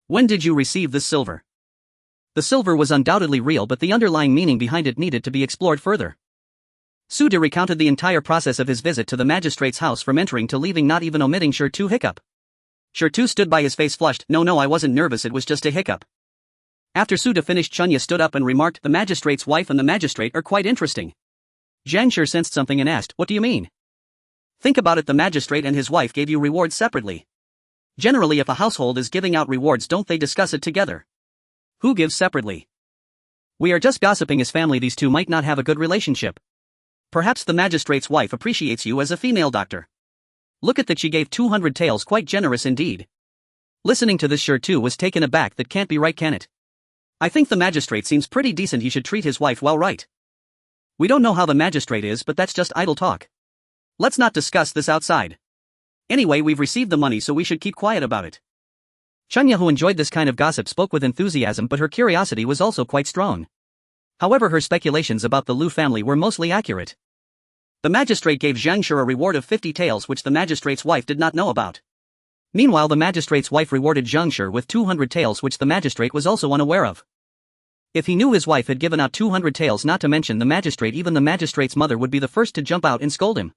When did you receive this silver? The silver was undoubtedly real, but the underlying meaning behind it needed to be explored further. Suda recounted the entire process of his visit to the magistrate's house, from entering to leaving, not even omitting Shur too hiccup. Shur too stood by, his face flushed. No, I wasn't nervous, it was just a hiccup. After Suda finished, Chunya stood up and remarked, the magistrate's wife and the magistrate are quite interesting. Zhangshur sensed something and asked, what do you mean? Think about it, the magistrate and his wife gave you rewards separately. Generally, if a household is giving out rewards, don't they discuss it together? Who gives separately? We are just gossiping as family. These two might not have a good relationship. Perhaps the magistrate's wife appreciates you as a female doctor. Look at that, she gave 200 taels, quite generous indeed. Listening to this, Shur too was taken aback. That can't be right, can it? I think the magistrate seems pretty decent. He should treat his wife well, right? We don't know how the magistrate is, but that's just idle talk. Let's not discuss this outside. Anyway, we've received the money, so we should keep quiet about it. Chunya, who enjoyed this kind of gossip, spoke with enthusiasm, but her curiosity was also quite strong. However, her speculations about the Lu family were mostly accurate. The magistrate gave Zhang Shi a reward of 50 taels, which the magistrate's wife did not know about. Meanwhile, the magistrate's wife rewarded Zhang Shi with 200 taels, which the magistrate was also unaware of. If he knew his wife had given out 200 taels, not to mention the magistrate, even the magistrate's mother would be the first to jump out and scold him.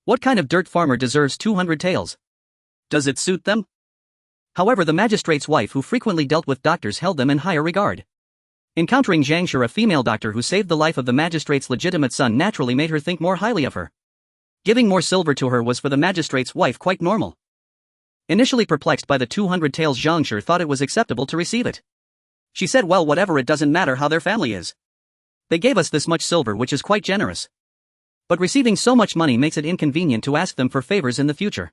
What kind of dirt farmer deserves 200 taels? Does it suit them? However, the magistrate's wife, who frequently dealt with doctors, held them in higher regard. Encountering Zhang Shi, a female doctor who saved the life of the magistrate's legitimate son, naturally made her think more highly of her. Giving more silver to her was for the magistrate's wife quite normal. Initially perplexed by the 200 taels, Zhang Shi thought it was acceptable to receive it. She said, well, whatever, it doesn't matter how their family is. They gave us this much silver, which is quite generous. But receiving so much money makes it inconvenient to ask them for favors in the future.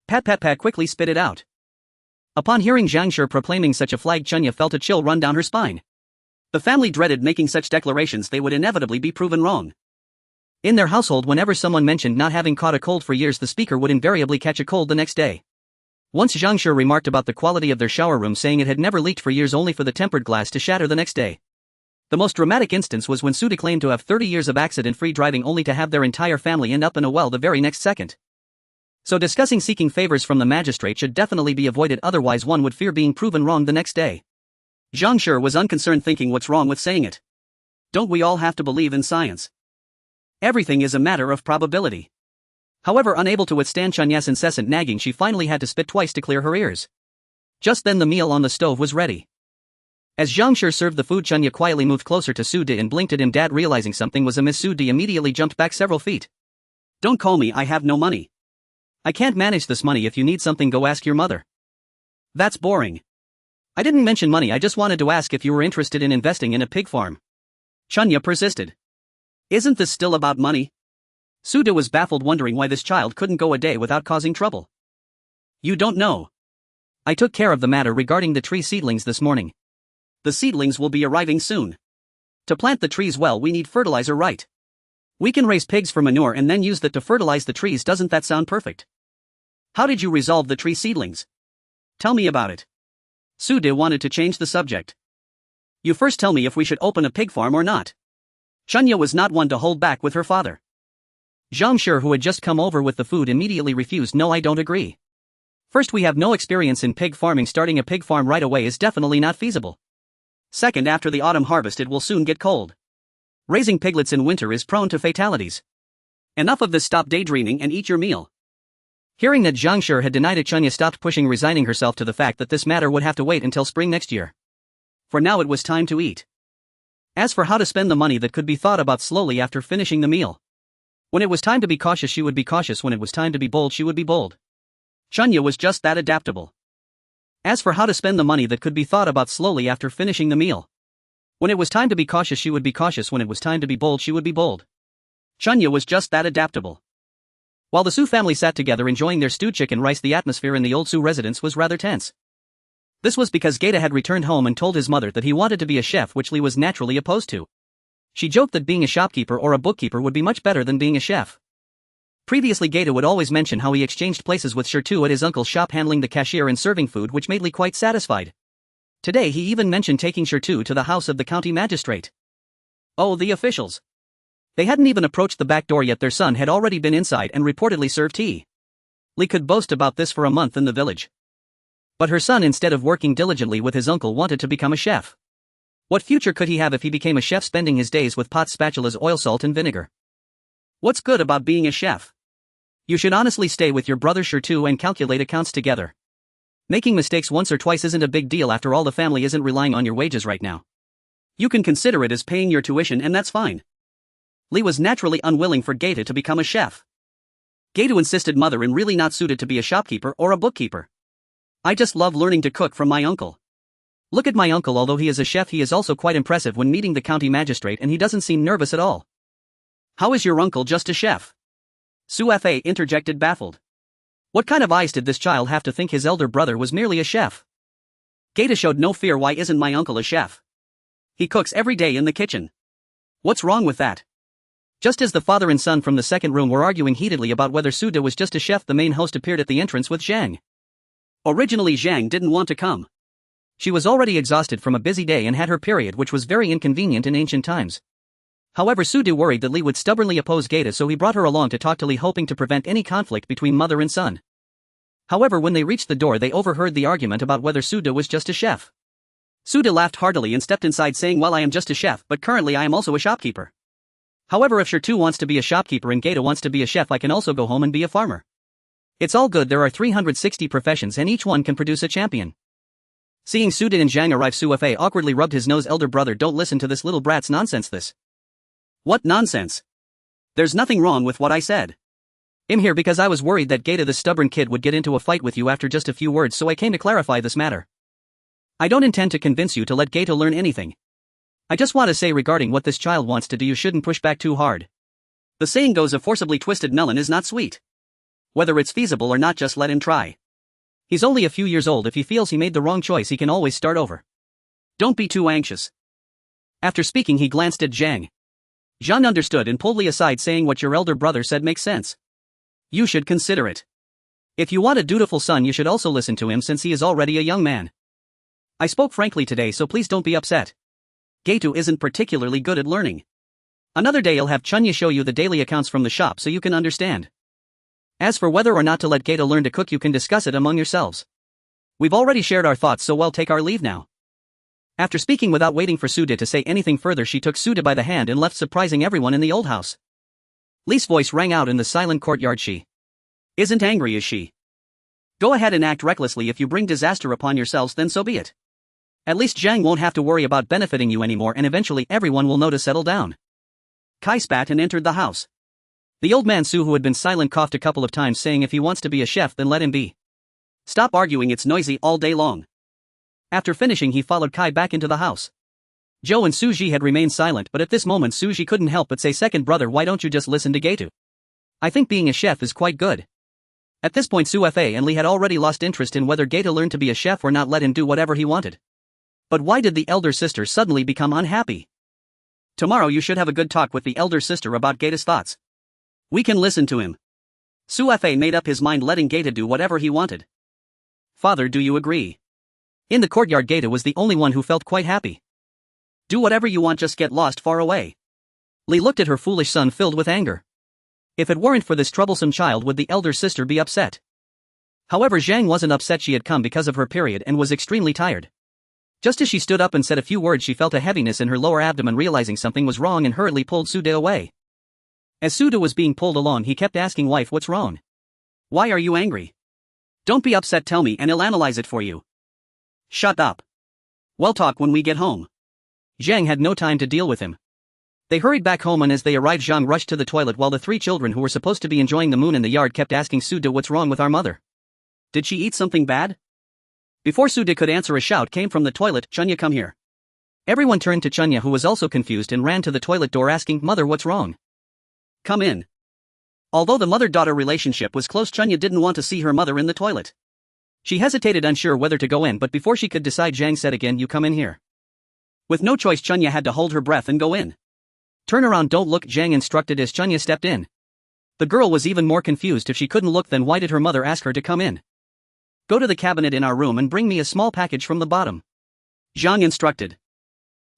Pat quickly spit it out. Upon hearing Zhang Shi proclaiming such a flag, Chunya felt a chill run down her spine. The family dreaded making such declarations; they would inevitably be proven wrong. In their household, whenever someone mentioned not having caught a cold for years, the speaker would invariably catch a cold the next day. Once Zhang Shi remarked about the quality of their shower room, saying it had never leaked for years, only for the tempered glass to shatter the next day. The most dramatic instance was when Sude claimed to have 30 years of accident-free driving, only to have their entire family end up in a well the very next second. So discussing seeking favors from the magistrate should definitely be avoided, otherwise one would fear being proven wrong the next day. Zhang Shi was unconcerned, thinking, what's wrong with saying it? Don't we all have to believe in science? Everything is a matter of probability. However, unable to withstand Chunya's incessant nagging, she finally had to spit twice to clear her ears. Just then the meal on the stove was ready. As Zhang Shi served the food, Chunya quietly moved closer to Sude and blinked at him. Dad, realizing something was amiss, Sude immediately jumped back several feet. Don't call me, I have no money. I can't manage this money. If you need something, go ask your mother. That's boring. I didn't mention money, I just wanted to ask if you were interested in investing in a pig farm. Chunya persisted. Isn't this still about money? Sude was baffled, wondering why this child couldn't go a day without causing trouble. You don't know. I took care of the matter regarding the tree seedlings this morning. The seedlings will be arriving soon. To plant the trees well, we need fertilizer, right? We can raise pigs for manure and then use that to fertilize the trees. Doesn't that sound perfect? How did you resolve the tree seedlings? Tell me about it. Sude wanted to change the subject. You first tell me if we should open a pig farm or not. Chunya was not one to hold back with her father. Zhang Shi, who had just come over with the food, immediately refused. No, I don't agree. First, we have no experience in pig farming. Starting a pig farm right away is definitely not feasible. Second, after the autumn harvest it will soon get cold. Raising piglets in winter is prone to fatalities. Enough of this, stop daydreaming and eat your meal. Hearing that Zhang Shi had denied it, Chunya stopped pushing, resigning herself to the fact that this matter would have to wait until spring next year. For now it was time to eat. As for how to spend the money, that could be thought about slowly after finishing the meal. When it was time to be cautious, she would be cautious. When it was time to be bold, she would be bold. Chunya was just that adaptable. As for how to spend the money, that could be thought about slowly after finishing the meal. When it was time to be cautious, she would be cautious. When it was time to be bold, she would be bold. Chunya was just that adaptable. While the Su family sat together enjoying their stewed chicken rice, the atmosphere in the old Su residence was rather tense. This was because Gaeta had returned home and told his mother that he wanted to be a chef, which Li was naturally opposed to. She joked that being a shopkeeper or a bookkeeper would be much better than being a chef. Previously, Gaeta would always mention how he exchanged places with Shirtu at his uncle's shop, handling the cashier and serving food, which made Li quite satisfied. Today he even mentioned taking Shirtu to the house of the county magistrate. Oh, the officials. They hadn't even approached the back door yet, their son had already been inside and reportedly served tea. Li could boast about this for a month in the village. But her son, instead of working diligently with his uncle, wanted to become a chef. What future could he have if he became a chef, spending his days with pots, spatulas, oil, salt and vinegar? What's good about being a chef? You should honestly stay with your brother Shirtu and calculate accounts together. Making mistakes once or twice isn't a big deal, after all the family isn't relying on your wages right now. You can consider it as paying your tuition and that's fine. Li was naturally unwilling for Gaeta to become a chef. Gaeta insisted, mother, I'm really not suited to be a shopkeeper or a bookkeeper. I just love learning to cook from my uncle. Look at my uncle, although he is a chef, he is also quite impressive when meeting the county magistrate and he doesn't seem nervous at all. How is your uncle just a chef? Su Fa interjected, baffled. What kind of eyes did this child have to think his elder brother was merely a chef? Gaeta showed no fear. Why isn't my uncle a chef? He cooks every day in the kitchen. What's wrong with that? Just as the father and son from the second room were arguing heatedly about whether Suda was just a chef, the main host appeared at the entrance with Zhang. Originally Zhang didn't want to come. She was already exhausted from a busy day and had her period, which was very inconvenient in ancient times. However, Su-do worried that Li would stubbornly oppose Gaeta, so he brought her along to talk to Li, hoping to prevent any conflict between mother and son. However, when they reached the door, they overheard the argument about whether Su-do was just a chef. Su-do laughed heartily and stepped inside, saying, "Well, I am just a chef, but currently I am also a shopkeeper. However, if Shur wants to be a shopkeeper and Gaeta wants to be a chef, I can also go home and be a farmer. It's all good, there are 360 professions and each one can produce a champion." Seeing Su-do and Zhang arrive, Su-fei awkwardly rubbed his nose. "Elder brother, don't listen to this little brat's nonsense." "This? What nonsense? There's nothing wrong with what I said. I'm here because I was worried that Gaeta, the stubborn kid, would get into a fight with you after just a few words, so I came to clarify this matter. I don't intend to convince you to let Gaeta learn anything. I just want to say regarding what this child wants to do, you shouldn't push back too hard. The saying goes, a forcibly twisted melon is not sweet. Whether it's feasible or not, just let him try. He's only a few years old. If he feels he made the wrong choice, he can always start over. Don't be too anxious." After speaking, he glanced at Zhang. Zhang understood and pulled Li aside, saying, "What your elder brother said makes sense. You should consider it. If you want a dutiful son, you should also listen to him since he is already a young man. I spoke frankly today, so please don't be upset. Gaeta isn't particularly good at learning. Another day I'll have Chunya show you the daily accounts from the shop so you can understand. As for whether or not to let Gaeta learn to cook, you can discuss it among yourselves. We've already shared our thoughts, so we'll take our leave now." After speaking without waiting for Su-do to say anything further, she took Su-do by the hand and left, surprising everyone in the old house. Li's voice rang out in the silent courtyard. "She isn't angry, is she? Go ahead and act recklessly. If you bring disaster upon yourselves, then so be it. At least Zhang won't have to worry about benefiting you anymore, and eventually everyone will know to settle down." Kai spat and entered the house. The old man Su, who had been silent, coughed a couple of times, saying, "If he wants to be a chef, then let him be. Stop arguing, it's noisy all day long." After finishing, he followed Kai back into the house. Zhou and Suji had remained silent, but at this moment Suji couldn't help but say, "Second brother, why don't you just listen to Gaeta? I think being a chef is quite good." At this point, Su-fei and Li had already lost interest in whether Gaeta learned to be a chef or not. Let him do whatever he wanted. But why did the elder sister suddenly become unhappy? "Tomorrow you should have a good talk with the elder sister about Gaeta's thoughts. We can listen to him." Su-fei made up his mind, letting Gaeta do whatever he wanted. "Father, do you agree?" In the courtyard, Gaeta was the only one who felt quite happy. "Do whatever you want, just get lost far away." Li looked at her foolish son, filled with anger. If it weren't for this troublesome child, would the elder sister be upset? However, Zhang wasn't upset. She had come because of her period and was extremely tired. Just as she stood up and said a few words, she felt a heaviness in her lower abdomen. Realizing something was wrong and hurriedly pulled Su-do away. As Su-do was being pulled along, he kept asking, "Wife, what's wrong? Why are you angry? Don't be upset, tell me and I'll analyze it for you." "Shut up. We'll talk when we get home." Zhang had no time to deal with him. They hurried back home, and as they arrived, Zhang rushed to the toilet while the three children who were supposed to be enjoying the moon in the yard kept asking Su-do, "What's wrong with our mother? Did she eat something bad?" Before Su-do could answer, a shout came from the toilet, "Chunya, come here." Everyone turned to Chunya, who was also confused, and ran to the toilet door asking, "Mother, what's wrong? Come in." Although the mother-daughter relationship was close, Chunya didn't want to see her mother in the toilet. She hesitated, unsure whether to go in, but before she could decide, Zhang said again, "You come in here." With no choice, Chunya had to hold her breath and go in. "Turn around, don't look," Zhang instructed as Chunya stepped in. The girl was even more confused. If she couldn't look, then why did her mother ask her to come in? "Go to the cabinet in our room and bring me a small package from the bottom," Zhang instructed.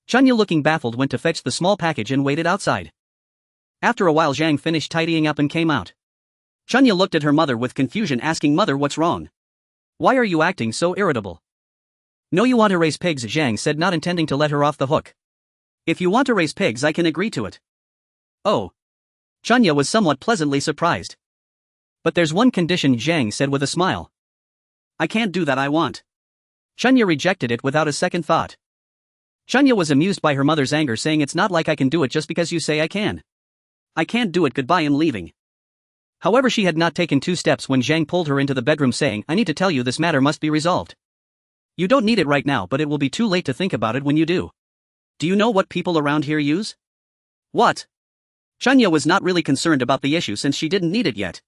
Chunya, looking baffled, went to fetch the small package and waited outside. After a while, Zhang finished tidying up and came out. Chunya looked at her mother with confusion, asking, "Mother, what's wrong? Why are you acting so irritable?" "No, you want to raise pigs," Zhang said, not intending to let her off the hook. "If you want to raise pigs, I can agree to it." "Oh." Chunya was somewhat pleasantly surprised. "But there's one condition," Zhang said with a smile. "I can't do that, I want." Chunya rejected it without a second thought. Chunya was amused by her mother's anger, saying, "It's not like I can do it just because you say I can. I can't do it, goodbye, I'm leaving." However, she had not taken 2 steps when Zhang pulled her into the bedroom, saying, "I need to tell you, this matter must be resolved. You don't need it right now, but it will be too late to think about it when you do. Do you know what people around here use?" "What?" Chunya was not really concerned about the issue since she didn't need it yet.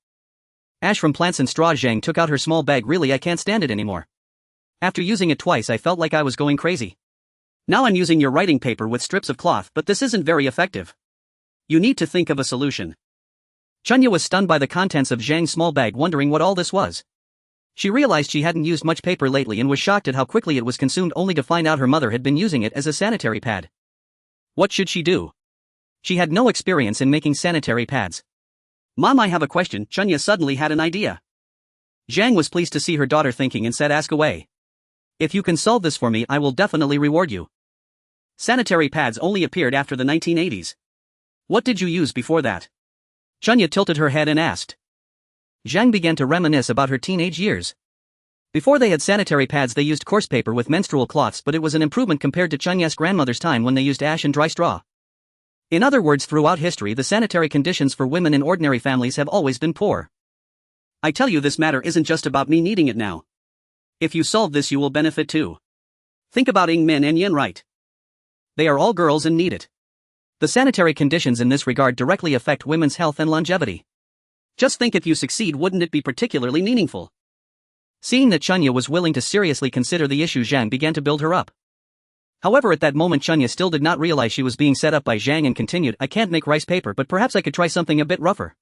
"Ash from plants and straw." Zhang took out her small bag. "Really, I can't stand it anymore. After using it twice, I felt like I was going crazy. Now I'm using your writing paper with strips of cloth, but this isn't very effective. You need to think of a solution." Chunya was stunned by the contents of Zhang's small bag, wondering what all this was. She realized she hadn't used much paper lately and was shocked at how quickly it was consumed, only to find out her mother had been using it as a sanitary pad. What should she do? She had no experience in making sanitary pads. Mom, I have a question. Chunya suddenly had an idea. Zhang was pleased to see her daughter thinking and said, ask away. If you can solve this for me, I will definitely reward you. Sanitary pads only appeared after the 1980s. What did you use before that? Chunya tilted her head and asked. Zhang began to reminisce about her teenage years. Before they had sanitary pads, they used coarse paper with menstrual cloths, but it was an improvement compared to Chunya's grandmother's time when they used ash and dry straw. In other words, throughout history, the sanitary conditions for women in ordinary families have always been poor. I tell you, this matter isn't just about me needing it now. If you solve this, you will benefit too. Think about Ing Min and Yin, right? They are all girls and need it. The sanitary conditions in this regard directly affect women's health and longevity. Just think, if you succeed, wouldn't it be particularly meaningful? Seeing that Chunya was willing to seriously consider the issue, Zhang began to build her up. However, at that moment Chunya still did not realize she was being set up by Zhang and continued, I can't make rice paper, but perhaps I could try something a bit rougher.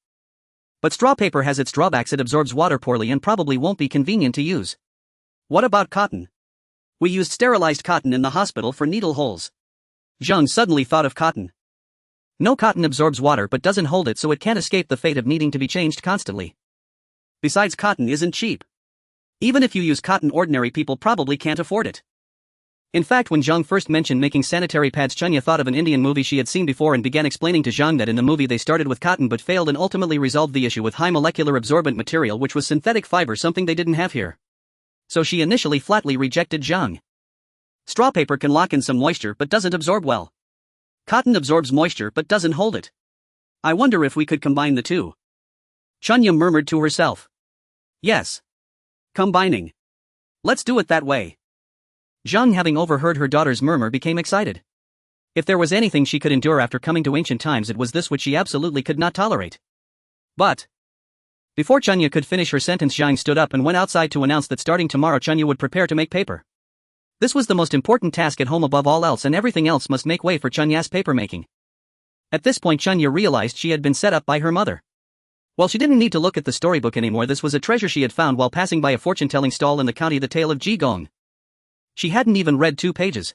But straw paper has its drawbacks. It absorbs water poorly and probably won't be convenient to use. What about cotton? We used sterilized cotton in the hospital for needle holes. Zhang suddenly thought of cotton. No, cotton absorbs water but doesn't hold it, so it can't escape the fate of needing to be changed constantly. Besides, cotton isn't cheap. Even if you use cotton, ordinary people probably can't afford it. In fact, when Zhang first mentioned making sanitary pads, Chunya thought of an Indian movie she had seen before and began explaining to Zhang that in the movie they started with cotton but failed and ultimately resolved the issue with high molecular absorbent material, which was synthetic fiber, something they didn't have here. So she initially flatly rejected Zhang. Straw paper can lock in some moisture but doesn't absorb well. Cotton absorbs moisture but doesn't hold it. I wonder if we could combine the two. Chunya murmured to herself. Yes. Combining. Let's do it that way. Zhang, having overheard her daughter's murmur, became excited. If there was anything she could endure after coming to ancient times, it was this, which she absolutely could not tolerate. But before Chunya could finish her sentence, Zhang stood up and went outside to announce that starting tomorrow Chunya would prepare to make paper. This was the most important task at home above all else, and everything else must make way for Chunya's papermaking. At this point Chunya realized she had been set up by her mother. While she didn't need to look at the storybook anymore, this was a treasure she had found while passing by a fortune-telling stall in the county, the tale of Ji Gong. She hadn't even read 2 pages.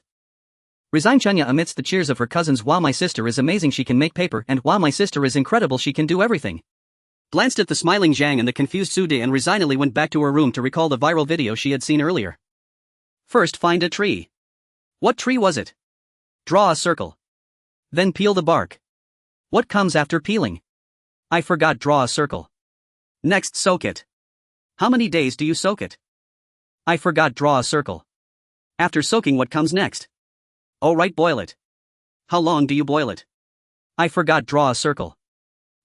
Resigned Chunya amidst the cheers of her cousins. Wow, my sister is amazing, she can make paper, and wow, my sister is incredible, she can do everything. Glanced at the smiling Zhang and the confused Su De and resignedly went back to her room to recall the viral video she had seen earlier. First, find a tree. What tree was it? Draw a circle. Then peel the bark. What comes after peeling? I forgot, draw a circle. Next, soak it. How many days do you soak it? I forgot, draw a circle. After soaking, what comes next? Oh right, boil it. How long do you boil it? I forgot, draw a circle.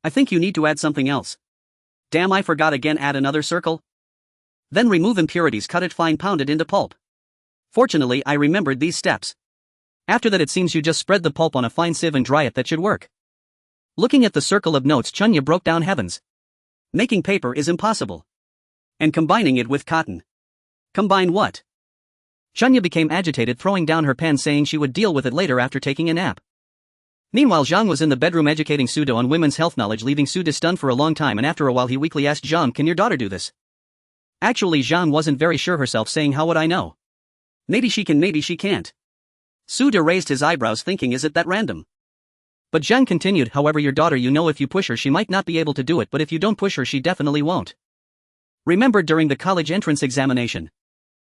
I think you need to add something else. Damn, I forgot again, add another circle. Then remove impurities, cut it fine, pound it into pulp. Fortunately, I remembered these steps. After that, it seems you just spread the pulp on a fine sieve and dry it. That should work. Looking at the circle of notes, Chunya broke down. Heavens. Making paper is impossible. And combining it with cotton. Combine what? Chunya became agitated, throwing down her pen, saying she would deal with it later after taking a nap. Meanwhile, Zhang was in the bedroom educating Su De on women's health knowledge, leaving Su De stunned for a long time, and after a while he weakly asked Zhang, can your daughter do this? Actually, Zhang wasn't very sure herself, saying, how would I know? Maybe she can, maybe she can't. Su De raised his eyebrows, thinking, is it that random? But Zhang continued, however, your daughter, you know, if you push her she might not be able to do it, but if you don't push her she definitely won't. Remember during the college entrance examination?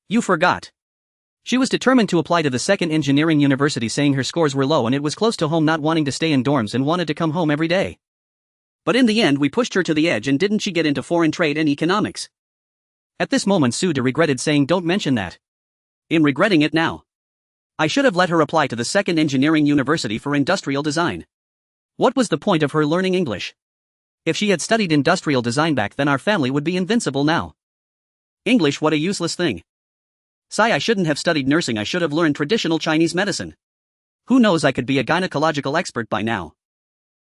You forgot. She was determined to apply to the second engineering university, saying her scores were low and it was close to home, not wanting to stay in dorms and wanted to come home every day. But in the end we pushed her to the edge, and didn't she get into foreign trade and economics? At this moment Su De regretted, saying, don't mention that. I'm regretting it now. I should have let her apply to the second engineering university for industrial design. What was the point of her learning English? If she had studied industrial design back then, our family would be invincible now. English, what a useless thing. Sigh, I shouldn't have studied nursing, I should have learned traditional Chinese medicine. Who knows, I could be a gynecological expert by now.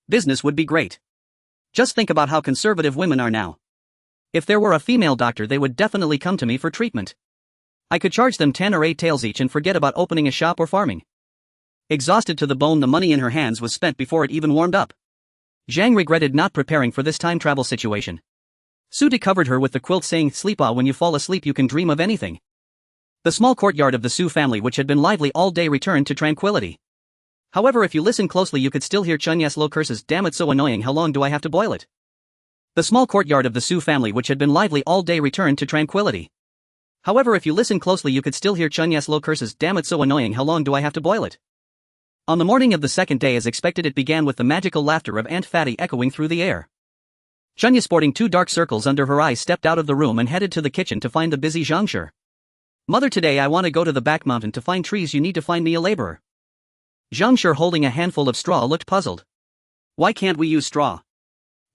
Business would be great. Just think about how conservative women are now. If there were a female doctor, they would definitely come to me for treatment. I could charge them 10 or 8 taels each and forget about opening a shop or farming. Exhausted to the bone, the money in her hands was spent before it even warmed up. Zhang regretted not preparing for this time travel situation. Su covered her with the quilt saying, sleep when you fall asleep you can dream of anything. The small courtyard of the Su family which had been lively all day returned to tranquility. However, if you listen closely you could still hear Chunya's low curses. Damn, it's so annoying, how long do I have to boil it? The small courtyard of the Su family which had been lively all day returned to tranquility. However, if you listen closely you could still hear Chunya's low curses. Damn, it's so annoying, how long do I have to boil it? On the morning of the second day as expected it began with the magical laughter of Aunt Fatty echoing through the air. Chunya, sporting 2 dark circles under her eyes, stepped out of the room and headed to the kitchen to find the busy Zhangshi. Mother, today I want to go to the back mountain to find trees. You need to find me a laborer. Zhangshi, holding a handful of straw, looked puzzled. Why can't we use straw?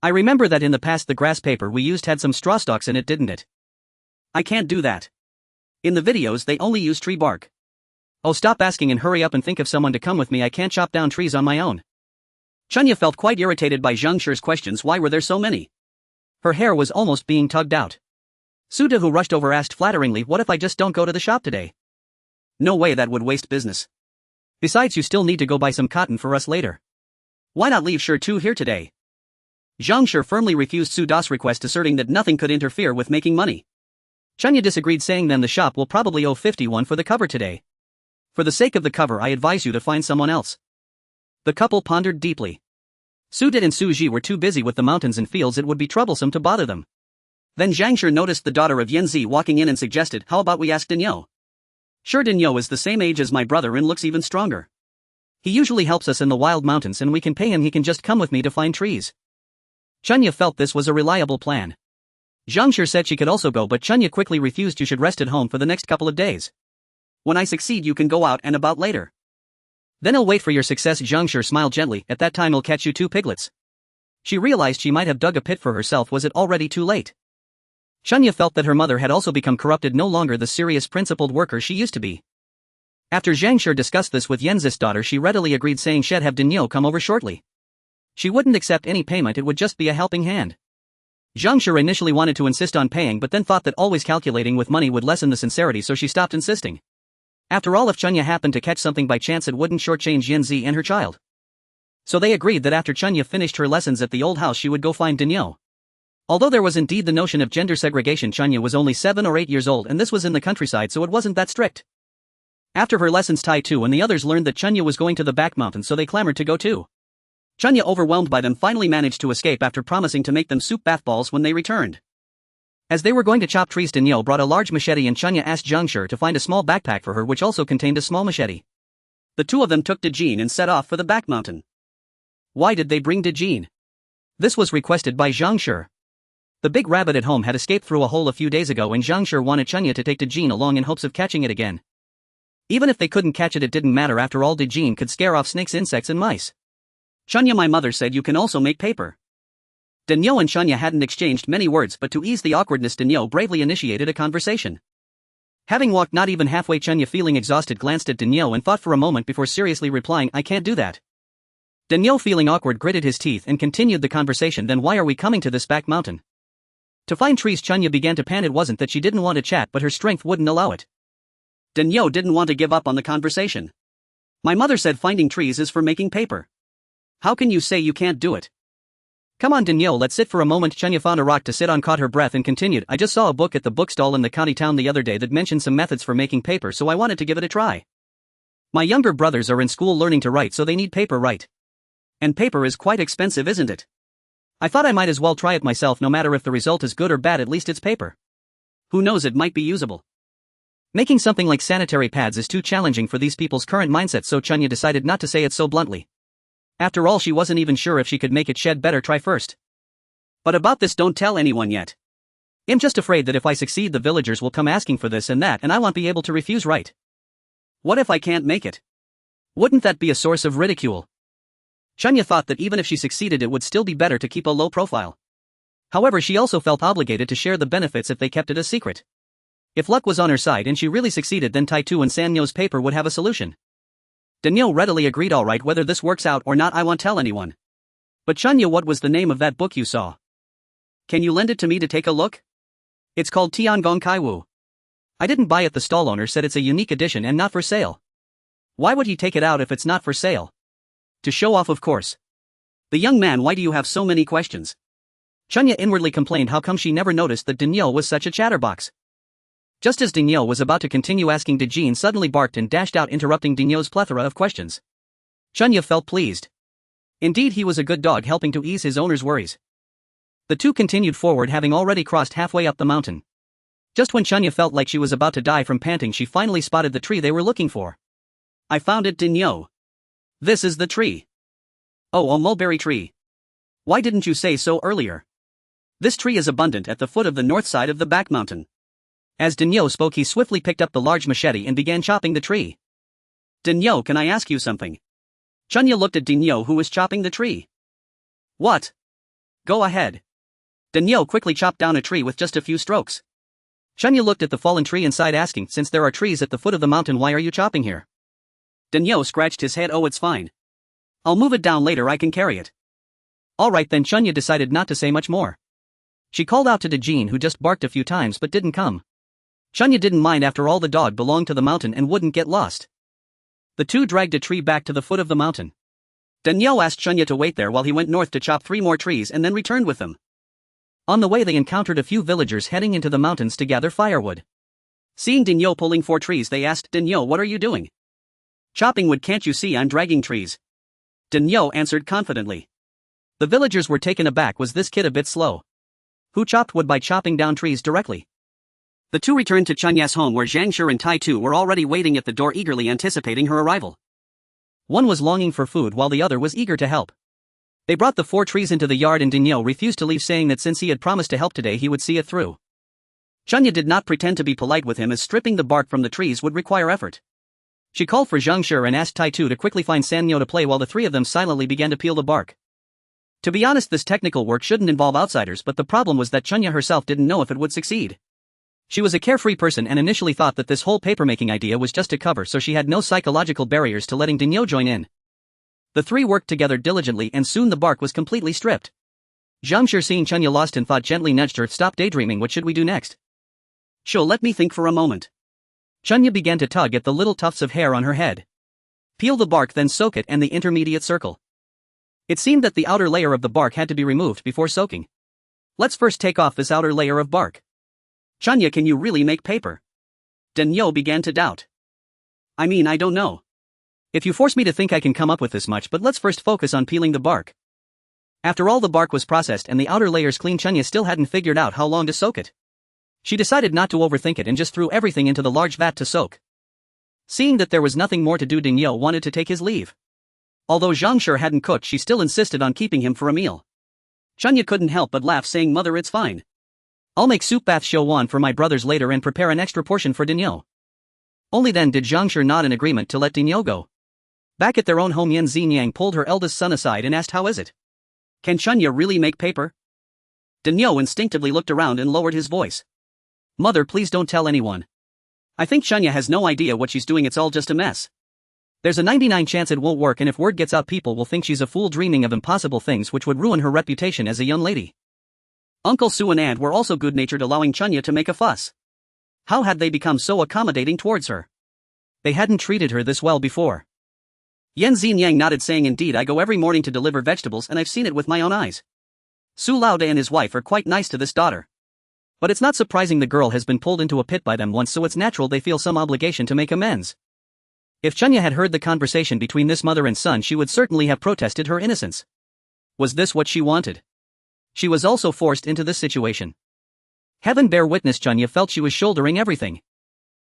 I remember that in the past the grass paper we used had some straw stalks in it, didn't it? I can't do that. In the videos they only use tree bark. Oh, stop asking and hurry up and think of someone to come with me. I can't chop down trees on my own. Chunya felt quite irritated by Zhangshi's questions. Why were there so many? Her hair was almost being tugged out. Suda, who rushed over, asked flatteringly, what if I just don't go to the shop today? No way, that would waste business. Besides, you still need to go buy some cotton for us later. Why not leave Shi Tu here today? Zhangshi firmly refused Suda's request, asserting that nothing could interfere with making money. Chunya disagreed, saying then the shop will probably owe 51 for the cover today. For the sake of the cover I advise you to find someone else. The couple pondered deeply. Sudit and Suji were too busy with the mountains and fields, it would be troublesome to bother them. Then Zhangshi noticed the daughter of Yanzi walking in and suggested, how about we ask Dinyo? Sure, Dinyo is the same age as my brother and looks even stronger. He usually helps us in the wild mountains and we can pay him, he can just come with me to find trees. Chunya felt this was a reliable plan. Zhangshi said she could also go, but Chunya quickly refused. You should rest at home for the next couple of days. When I succeed you can go out and about later. Then I'll wait for your success. Zhangshi smiled gently, at that time I'll catch you 2 piglets. She realized she might have dug a pit for herself. Was it already too late? Chunya felt that her mother had also become corrupted, no longer the serious principled worker she used to be. After Zhangshi discussed this with Yenzi's daughter she readily agreed, saying she'd have Dinyo come over shortly. She wouldn't accept any payment, it would just be a helping hand. Zhangshi initially wanted to insist on paying but then thought that always calculating with money would lessen the sincerity, so she stopped insisting. After all, if Chunya happened to catch something by chance it wouldn't shortchange Yanzi and her child. So they agreed that after Chunya finished her lessons at the old house she would go find Dinyo. Although there was indeed the notion of gender segregation, Chunya was only 7 or 8 years old and this was in the countryside, so it wasn't that strict. After her lessons Tai Tu and the others learned that Chunya was going to the back mountain, so they clamored to go too. Chunya, overwhelmed by them, finally managed to escape after promising to make them soup bath balls when they returned. As they were going to chop trees, Dinyo brought a large machete and Chunya asked Zhangshi to find a small backpack for her which also contained a small machete. The two of them took Dejin and set off for the back mountain. Why did they bring Dejin? This was requested by Zhangshi. The big rabbit at home had escaped through a hole a few days ago and Zhangshi wanted Chunya to take Dejin along in hopes of catching it again. Even if they couldn't catch it, it didn't matter, after all Dejin could scare off snakes, insects and mice. Chunya, my mother said you can also make paper. Dinyo and Chunya hadn't exchanged many words, but to ease the awkwardness Dinyo bravely initiated a conversation. Having walked not even halfway, Chunya, feeling exhausted, glanced at Dinyo and thought for a moment before seriously replying, I can't do that. Dinyo, feeling awkward, gritted his teeth and continued the conversation. Then why are we coming to this back mountain? To find trees. Chunya began to pant. It wasn't that she didn't want to chat, but her strength wouldn't allow it. Dinyo didn't want to give up on the conversation. My mother said finding trees is for making paper. How can you say you can't do it? Come on Dinyo, let's sit for a moment. Chunya found a rock to sit on, caught her breath and continued, I just saw a book at the bookstall in the county town the other day that mentioned some methods for making paper, so I wanted to give it a try. My younger brothers are in school learning to write, so they need paper, right? And paper is quite expensive, isn't it? I thought I might as well try it myself. No matter if the result is good or bad, at least it's paper. Who knows, it might be usable. Making something like sanitary pads is too challenging for these people's current mindset, so Chunya decided not to say it so bluntly. After all, she wasn't even sure if she could make it. She'd better try first. But about this, don't tell anyone yet. I'm just afraid that if I succeed the villagers will come asking for this and that and I won't be able to refuse, right? What if I can't make it? Wouldn't that be a source of ridicule? Chunya thought that even if she succeeded it would still be better to keep a low profile. However, she also felt obligated to share the benefits if they kept it a secret. If luck was on her side and she really succeeded, then Taitu and Sanyo's paper would have a solution. Dinyo readily agreed, alright, whether this works out or not I won't tell anyone. But Chunya, what was the name of that book you saw? Can you lend it to me to take a look? It's called Tiangong Kaiwu. I didn't buy it, the stall owner said it's a unique edition and not for sale. Why would he take it out if it's not for sale? To show off, of course. The young man, why do you have so many questions? Chunya inwardly complained how come she never noticed that Daniel was such a chatterbox. Just as Daniel was about to continue asking, Jean suddenly barked and dashed out, interrupting Daniel's plethora of questions. Chunya felt pleased. Indeed, he was a good dog, helping to ease his owner's worries. The two continued forward, having already crossed halfway up the mountain. Just when Chunya felt like she was about to die from panting, she finally spotted the tree they were looking for. "I found it, Daniel. This is the tree." "Oh, a mulberry tree. Why didn't you say so earlier? This tree is abundant at the foot of the north side of the back mountain." As Daniel spoke, he swiftly picked up the large machete and began chopping the tree. "Daniel, can I ask you something?" Chunya looked at Daniel, who was chopping the tree. "What?" "Go ahead." Daniel quickly chopped down a tree with just a few strokes. Chunya looked at the fallen tree and sighed, asking, "Since there are trees at the foot of the mountain, why are you chopping here?" Daniel scratched his head. "Oh, it's fine. I'll move it down later, I can carry it." "Alright then." Chunya decided not to say much more. She called out to Jean, who just barked a few times but didn't come. Chunya didn't mind, after all the dog belonged to the mountain and wouldn't get lost. The two dragged a tree back to the foot of the mountain. Daniel asked Chunya to wait there while he went north to chop 3 more trees and then returned with them. On the way, they encountered a few villagers heading into the mountains to gather firewood. Seeing Daniel pulling 4 trees, they asked, "Daniel, what are you doing?" "Chopping wood, can't you see I'm dragging trees?" Daniel answered confidently. The villagers were taken aback. Was this kid a bit slow? Who chopped wood by chopping down trees directly? The two returned to Chunya's home, where Zhang Shi and Tai Tu were already waiting at the door, eagerly anticipating her arrival. One was longing for food while the other was eager to help. They brought the 4 trees into the yard and Daniel refused to leave, saying that since he had promised to help today, he would see it through. Chunya did not pretend to be polite with him, as stripping the bark from the trees would require effort. She called for Zhang Shi and asked Tai Tu to quickly find Sanyo to play while the 3 of them silently began to peel the bark. To be honest, this technical work shouldn't involve outsiders, but the problem was that Chunya herself didn't know if it would succeed. She was a carefree person and initially thought that this whole papermaking idea was just a cover, so she had no psychological barriers to letting Daniel join in. The 3 worked together diligently and soon the bark was completely stripped. Zhang Shi, seeing Chunya lost in thought, gently nudged her. "Stop daydreaming, what should we do next?" "Sure, let me think for a moment." Chunya began to tug at the little tufts of hair on her head. "Peel the bark, then soak it and the intermediate circle." It seemed that the outer layer of the bark had to be removed before soaking. "Let's first take off this outer layer of bark." "Chunya, can you really make paper?" Daniel began to doubt. "I mean, I don't know. If you force me to think, I can come up with this much, but let's first focus on peeling the bark." After all the bark was processed and the outer layers cleaned, Chunya still hadn't figured out how long to soak it. She decided not to overthink it and just threw everything into the large vat to soak. Seeing that there was nothing more to do, Daniel wanted to take his leave. Although Zhang Shi hadn't cooked, she still insisted on keeping him for a meal. Chunya couldn't help but laugh, saying, "Mother, it's fine. I'll make soup bath xuanhuan for my brothers later and prepare an extra portion for Daniel." Only then did Zhang Shi nod in agreement to let Daniel go. Back at their own home, Yan Xinyang pulled her eldest son aside and asked, "How is it? Can Chunya really make paper?" Daniel instinctively looked around and lowered his voice. "Mother, please don't tell anyone. I think Chunya has no idea what she's doing, it's all just a mess. There's a 99 chance it won't work, and if word gets out, people will think she's a fool dreaming of impossible things, which would ruin her reputation as a young lady." Uncle Su and Aunt were also good-natured, allowing Chunya to make a fuss. How had they become so accommodating towards her? They hadn't treated her this well before. Yan Xinyang nodded, saying, "Indeed, I go every morning to deliver vegetables and I've seen it with my own eyes. Su Laode and his wife are quite nice to this daughter. But it's not surprising the girl has been pulled into a pit by them once, so it's natural they feel some obligation to make amends." If Chunya had heard the conversation between this mother and son, she would certainly have protested her innocence. Was this what she wanted? She was also forced into this situation. Heaven bear witness, Chunya felt she was shouldering everything.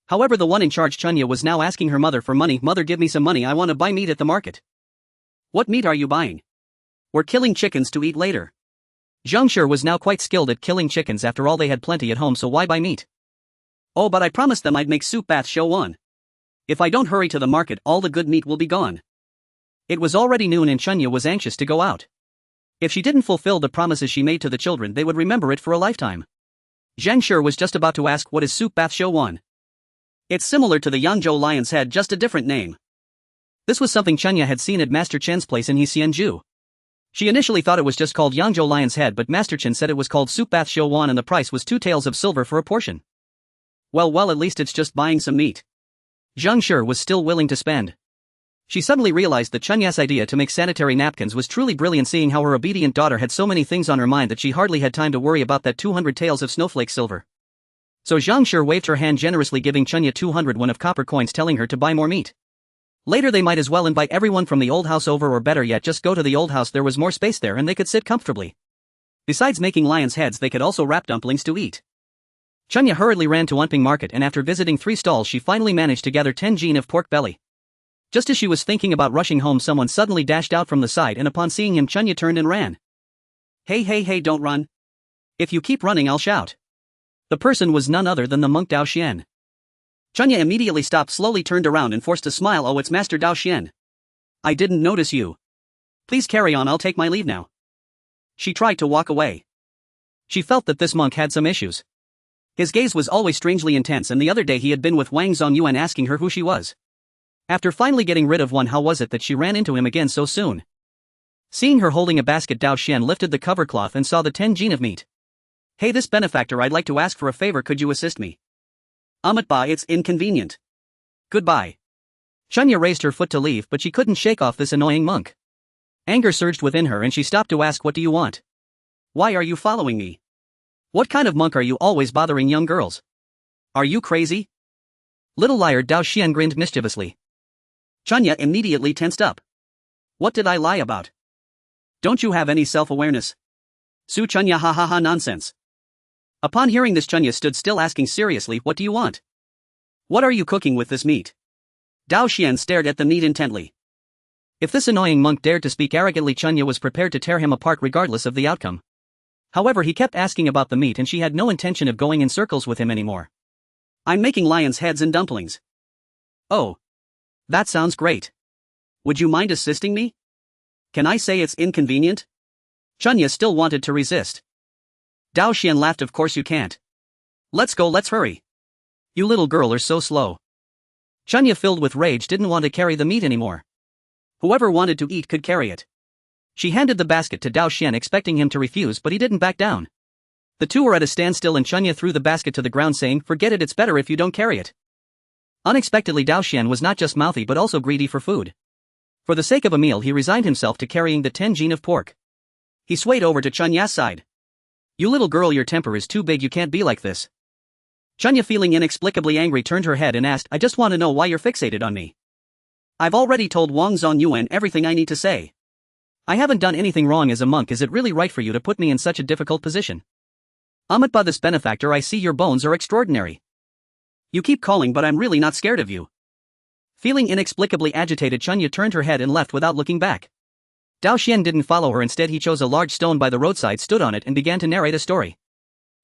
However, the one in charge, Chunya, was now asking her mother for money. "Mother, give me some money, I want to buy meat at the market." "What meat are you buying?" "We're killing chickens to eat later." Zhang Shi was now quite skilled at killing chickens. After all, they had plenty at home, so why buy meat? "Oh, but I promised them I'd make soup bath xuanhuan. If I don't hurry to the market, all the good meat will be gone." It was already noon and Chunya was anxious to go out. If she didn't fulfill the promises she made to the children, they would remember it for a lifetime. Zhang Shi was just about to ask, "What is soup bath xuanhuan?" "It's similar to the Yangzhou Lion's Head, just a different name." This was something Chunya had seen at Master Chen's place in Hsianju. She initially thought it was just called Yangzhou Lion's Head, but Master Chen said it was called soup bath xuanhuan and the price was 2 taels of silver for a portion. Well, at least it's just buying some meat. Zhang Shi was still willing to spend. She suddenly realized that Chunya's idea to make sanitary napkins was truly brilliant, seeing how her obedient daughter had so many things on her mind that she hardly had time to worry about that 200 taels of snowflake silver. So Zhang Shi waved her hand generously, giving Chunya 201 of copper coins, telling her to buy more meat. Later they might as well invite everyone from the old house over, or better yet just go to the old house. There was more space there and they could sit comfortably. Besides making lions' heads, they could also wrap dumplings to eat. Chunya hurriedly ran to Unping Market, and after visiting 3 stalls she finally managed to gather 10 jin of pork belly. Just as she was thinking about rushing home, someone suddenly dashed out from the side, and upon seeing him Chunya turned and ran. Hey, don't run. If you keep running I'll shout. The person was none other than the monk Dao Xian. Chunya immediately stopped, slowly turned around and forced a smile. Oh, it's Master Dao Xian. I didn't notice you. Please carry on, I'll take my leave now. She tried to walk away. She felt that this monk had some issues. His gaze was always strangely intense, and the other day he had been with Wang Zongyuan asking her who she was. After finally getting rid of one, how was it that she ran into him again so soon? Seeing her holding a basket, Dao Xian lifted the cover cloth and saw the 10 jin of meat. Hey, this benefactor, I'd like to ask for a favor, could you assist me? Ba, it's inconvenient. Goodbye. Chunya raised her foot to leave, but she couldn't shake off this annoying monk. Anger surged within her and she stopped to ask, what do you want? Why are you following me? What kind of monk are you, always bothering young girls? Are you crazy? Little liar, Dao Xian grinned mischievously. Chunya immediately tensed up. What did I lie about? Don't you have any self-awareness? Su Chunya, ha nonsense. Upon hearing this, Chunya stood still, asking seriously, what do you want? What are you cooking with this meat? Dao Xian stared at the meat intently. If this annoying monk dared to speak arrogantly, Chunya was prepared to tear him apart regardless of the outcome. However, he kept asking about the meat and she had no intention of going in circles with him anymore. I'm making lions' heads and dumplings. Oh. That sounds great. Would you mind assisting me? Can I say it's inconvenient? Chunya still wanted to resist. Dao Xian laughed, of course you can't. Let's go, let's hurry. You little girl are so slow. Chunya, filled with rage, didn't want to carry the meat anymore. Whoever wanted to eat could carry it. She handed the basket to Dao Xian, expecting him to refuse, but he didn't back down. The two were at a standstill and Chunya threw the basket to the ground, saying, forget it, it's better if you don't carry it. Unexpectedly, Dao Xian was not just mouthy but also greedy for food. For the sake of a meal, he resigned himself to carrying the 10 jin of pork. He swayed over to Chunya's side. You little girl, your temper is too big, you can't be like this. Chunya, feeling inexplicably angry, turned her head and asked, I just want to know why you're fixated on me. I've already told Wang Zongyuan everything I need to say. I haven't done anything wrong as a monk. Is it really right for you to put me in such a difficult position? By this benefactor, I see your bones are extraordinary. You keep calling, but I'm really not scared of you. Feeling inexplicably agitated, Chunya turned her head and left without looking back. Dao Xian didn't follow her. Instead, he chose a large stone by the roadside, stood on it and began to narrate a story.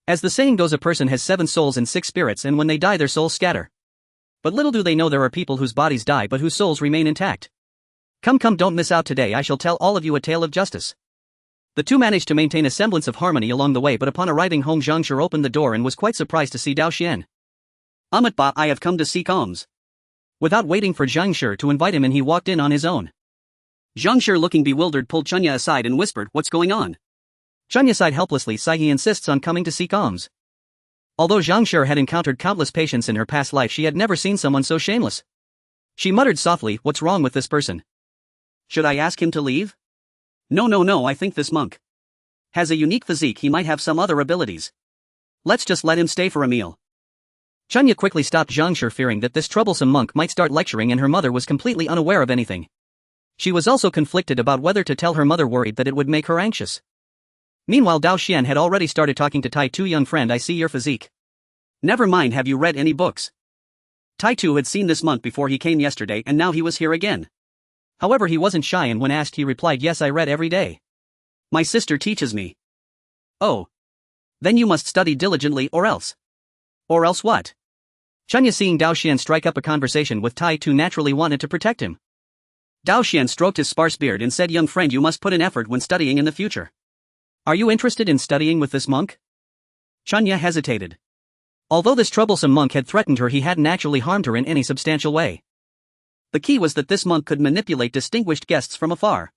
As the saying goes, a person has 7 souls and 6 spirits, and when they die their souls scatter. But little do they know there are people whose bodies die but whose souls remain intact. Come, don't miss out today, I shall tell all of you a tale of justice. The two managed to maintain a semblance of harmony along the way, but upon arriving home, Zhang Shi opened the door and was quite surprised to see Dao Xian. Ba, I have come to seek alms. Without waiting for Zhang Shi to invite him in, he walked in on his own. Zhang Shi, looking bewildered, pulled Chunya aside and whispered, what's going on? Chunya sighed helplessly. He insists on coming to seek alms. Although Zhang Shi had encountered countless patients in her past life, she had never seen someone so shameless. She muttered softly, what's wrong with this person? Should I ask him to leave? No, I think this monk has a unique physique, he might have some other abilities. Let's just let him stay for a meal. Chunya quickly stopped Zhang Shi, fearing that this troublesome monk might start lecturing, and her mother was completely unaware of anything. She was also conflicted about whether to tell her mother, worried that it would make her anxious. Meanwhile, Dao Xian had already started talking to Tai Tu. Young friend, I see your physique. Never mind, have you read any books? Tai Tu had seen this monk before he came yesterday, and now he was here again. However, he wasn't shy, and when asked he replied, yes, I read every day. My sister teaches me. Oh. Then you must study diligently, or else. Or else what? Chunya, seeing Dao Xian strike up a conversation with Tai Tu, naturally wanted to protect him. Dao Xian stroked his sparse beard and said, young friend, you must put in effort when studying in the future. Are you interested in studying with this monk? Chunya hesitated. Although this troublesome monk had threatened her, he hadn't actually harmed her in any substantial way. The key was that this monk could manipulate distinguished guests from afar.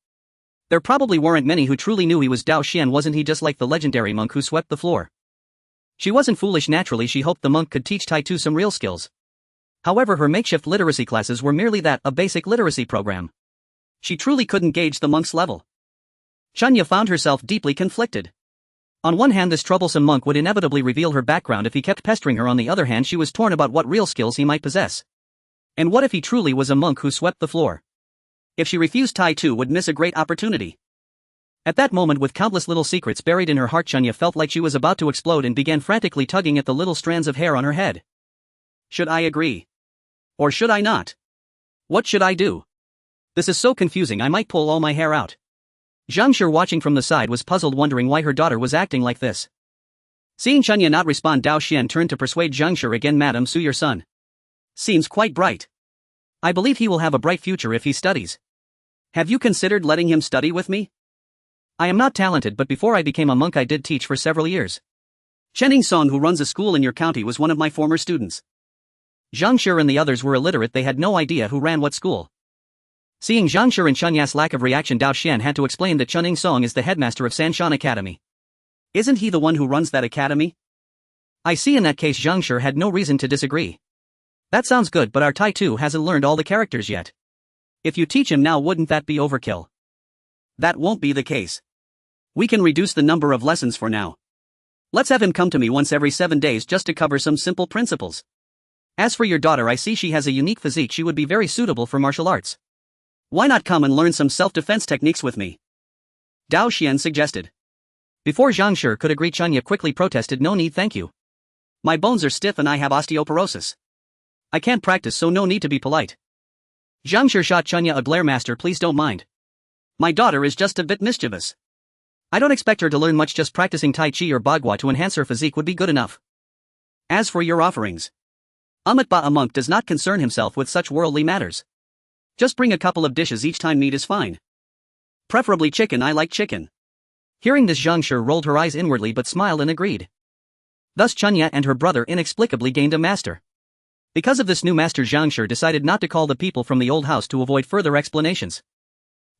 There probably weren't many who truly knew he was Dao Xian. Wasn't he just like the legendary monk who swept the floor? She wasn't foolish. Naturally, she hoped the monk could teach Tai Tu some real skills. However, her makeshift literacy classes were merely that, a basic literacy program. She truly couldn't gauge the monk's level. Chunya found herself deeply conflicted. On one hand, this troublesome monk would inevitably reveal her background if he kept pestering her. On the other hand, she was torn about what real skills he might possess. And what if he truly was a monk who swept the floor? If she refused, Tai Tu would miss a great opportunity. At that moment, with countless little secrets buried in her heart, Chunya felt like she was about to explode and began frantically tugging at the little strands of hair on her head. Should I agree? Or should I not? What should I do? This is so confusing, I might pull all my hair out. Zhang Shi, watching from the side, was puzzled, wondering why her daughter was acting like this. Seeing Chunya not respond, Dao Xian turned to persuade Zhang Shi again. Madam Su, your son seems quite bright. I believe he will have a bright future if he studies. Have you considered letting him study with me? I am not talented, but before I became a monk I did teach for several years. Chening Song, who runs a school in your county, was one of my former students. Zhang Shi and the others were illiterate, they had no idea who ran what school. Seeing Zhang Shi and Chunya's lack of reaction, Dao Xian had to explain that Chening Song is the headmaster of Sanshan Academy. Isn't he the one who runs that academy? I see. In that case, Zhang Shi had no reason to disagree. That sounds good, but our Tai Tu hasn't learned all the characters yet. If you teach him now, wouldn't that be overkill? That won't be the case. We can reduce the number of lessons for now. Let's have him come to me once every 7 days just to cover some simple principles. As for your daughter, I see she has a unique physique, she would be very suitable for martial arts. Why not come and learn some self-defense techniques with me? Dao Xian suggested. Before Zhang Shi could agree, Chunya quickly protested. No need, thank you. My bones are stiff and I have osteoporosis. I can't practice, so no need to be polite. Zhang Shi shot Chunya a glare. Master, please don't mind. My daughter is just a bit mischievous. I don't expect her to learn much, just practicing Tai Chi or Bagua to enhance her physique would be good enough. As for your offerings, Amitba, a monk, does not concern himself with such worldly matters. Just bring a couple of dishes each time, meat is fine. Preferably chicken, I like chicken. Hearing this, Zhang Shi rolled her eyes inwardly but smiled and agreed. Thus Chunya and her brother inexplicably gained a master. Because of this new master, Zhang Shi decided not to call the people from the old house to avoid further explanations.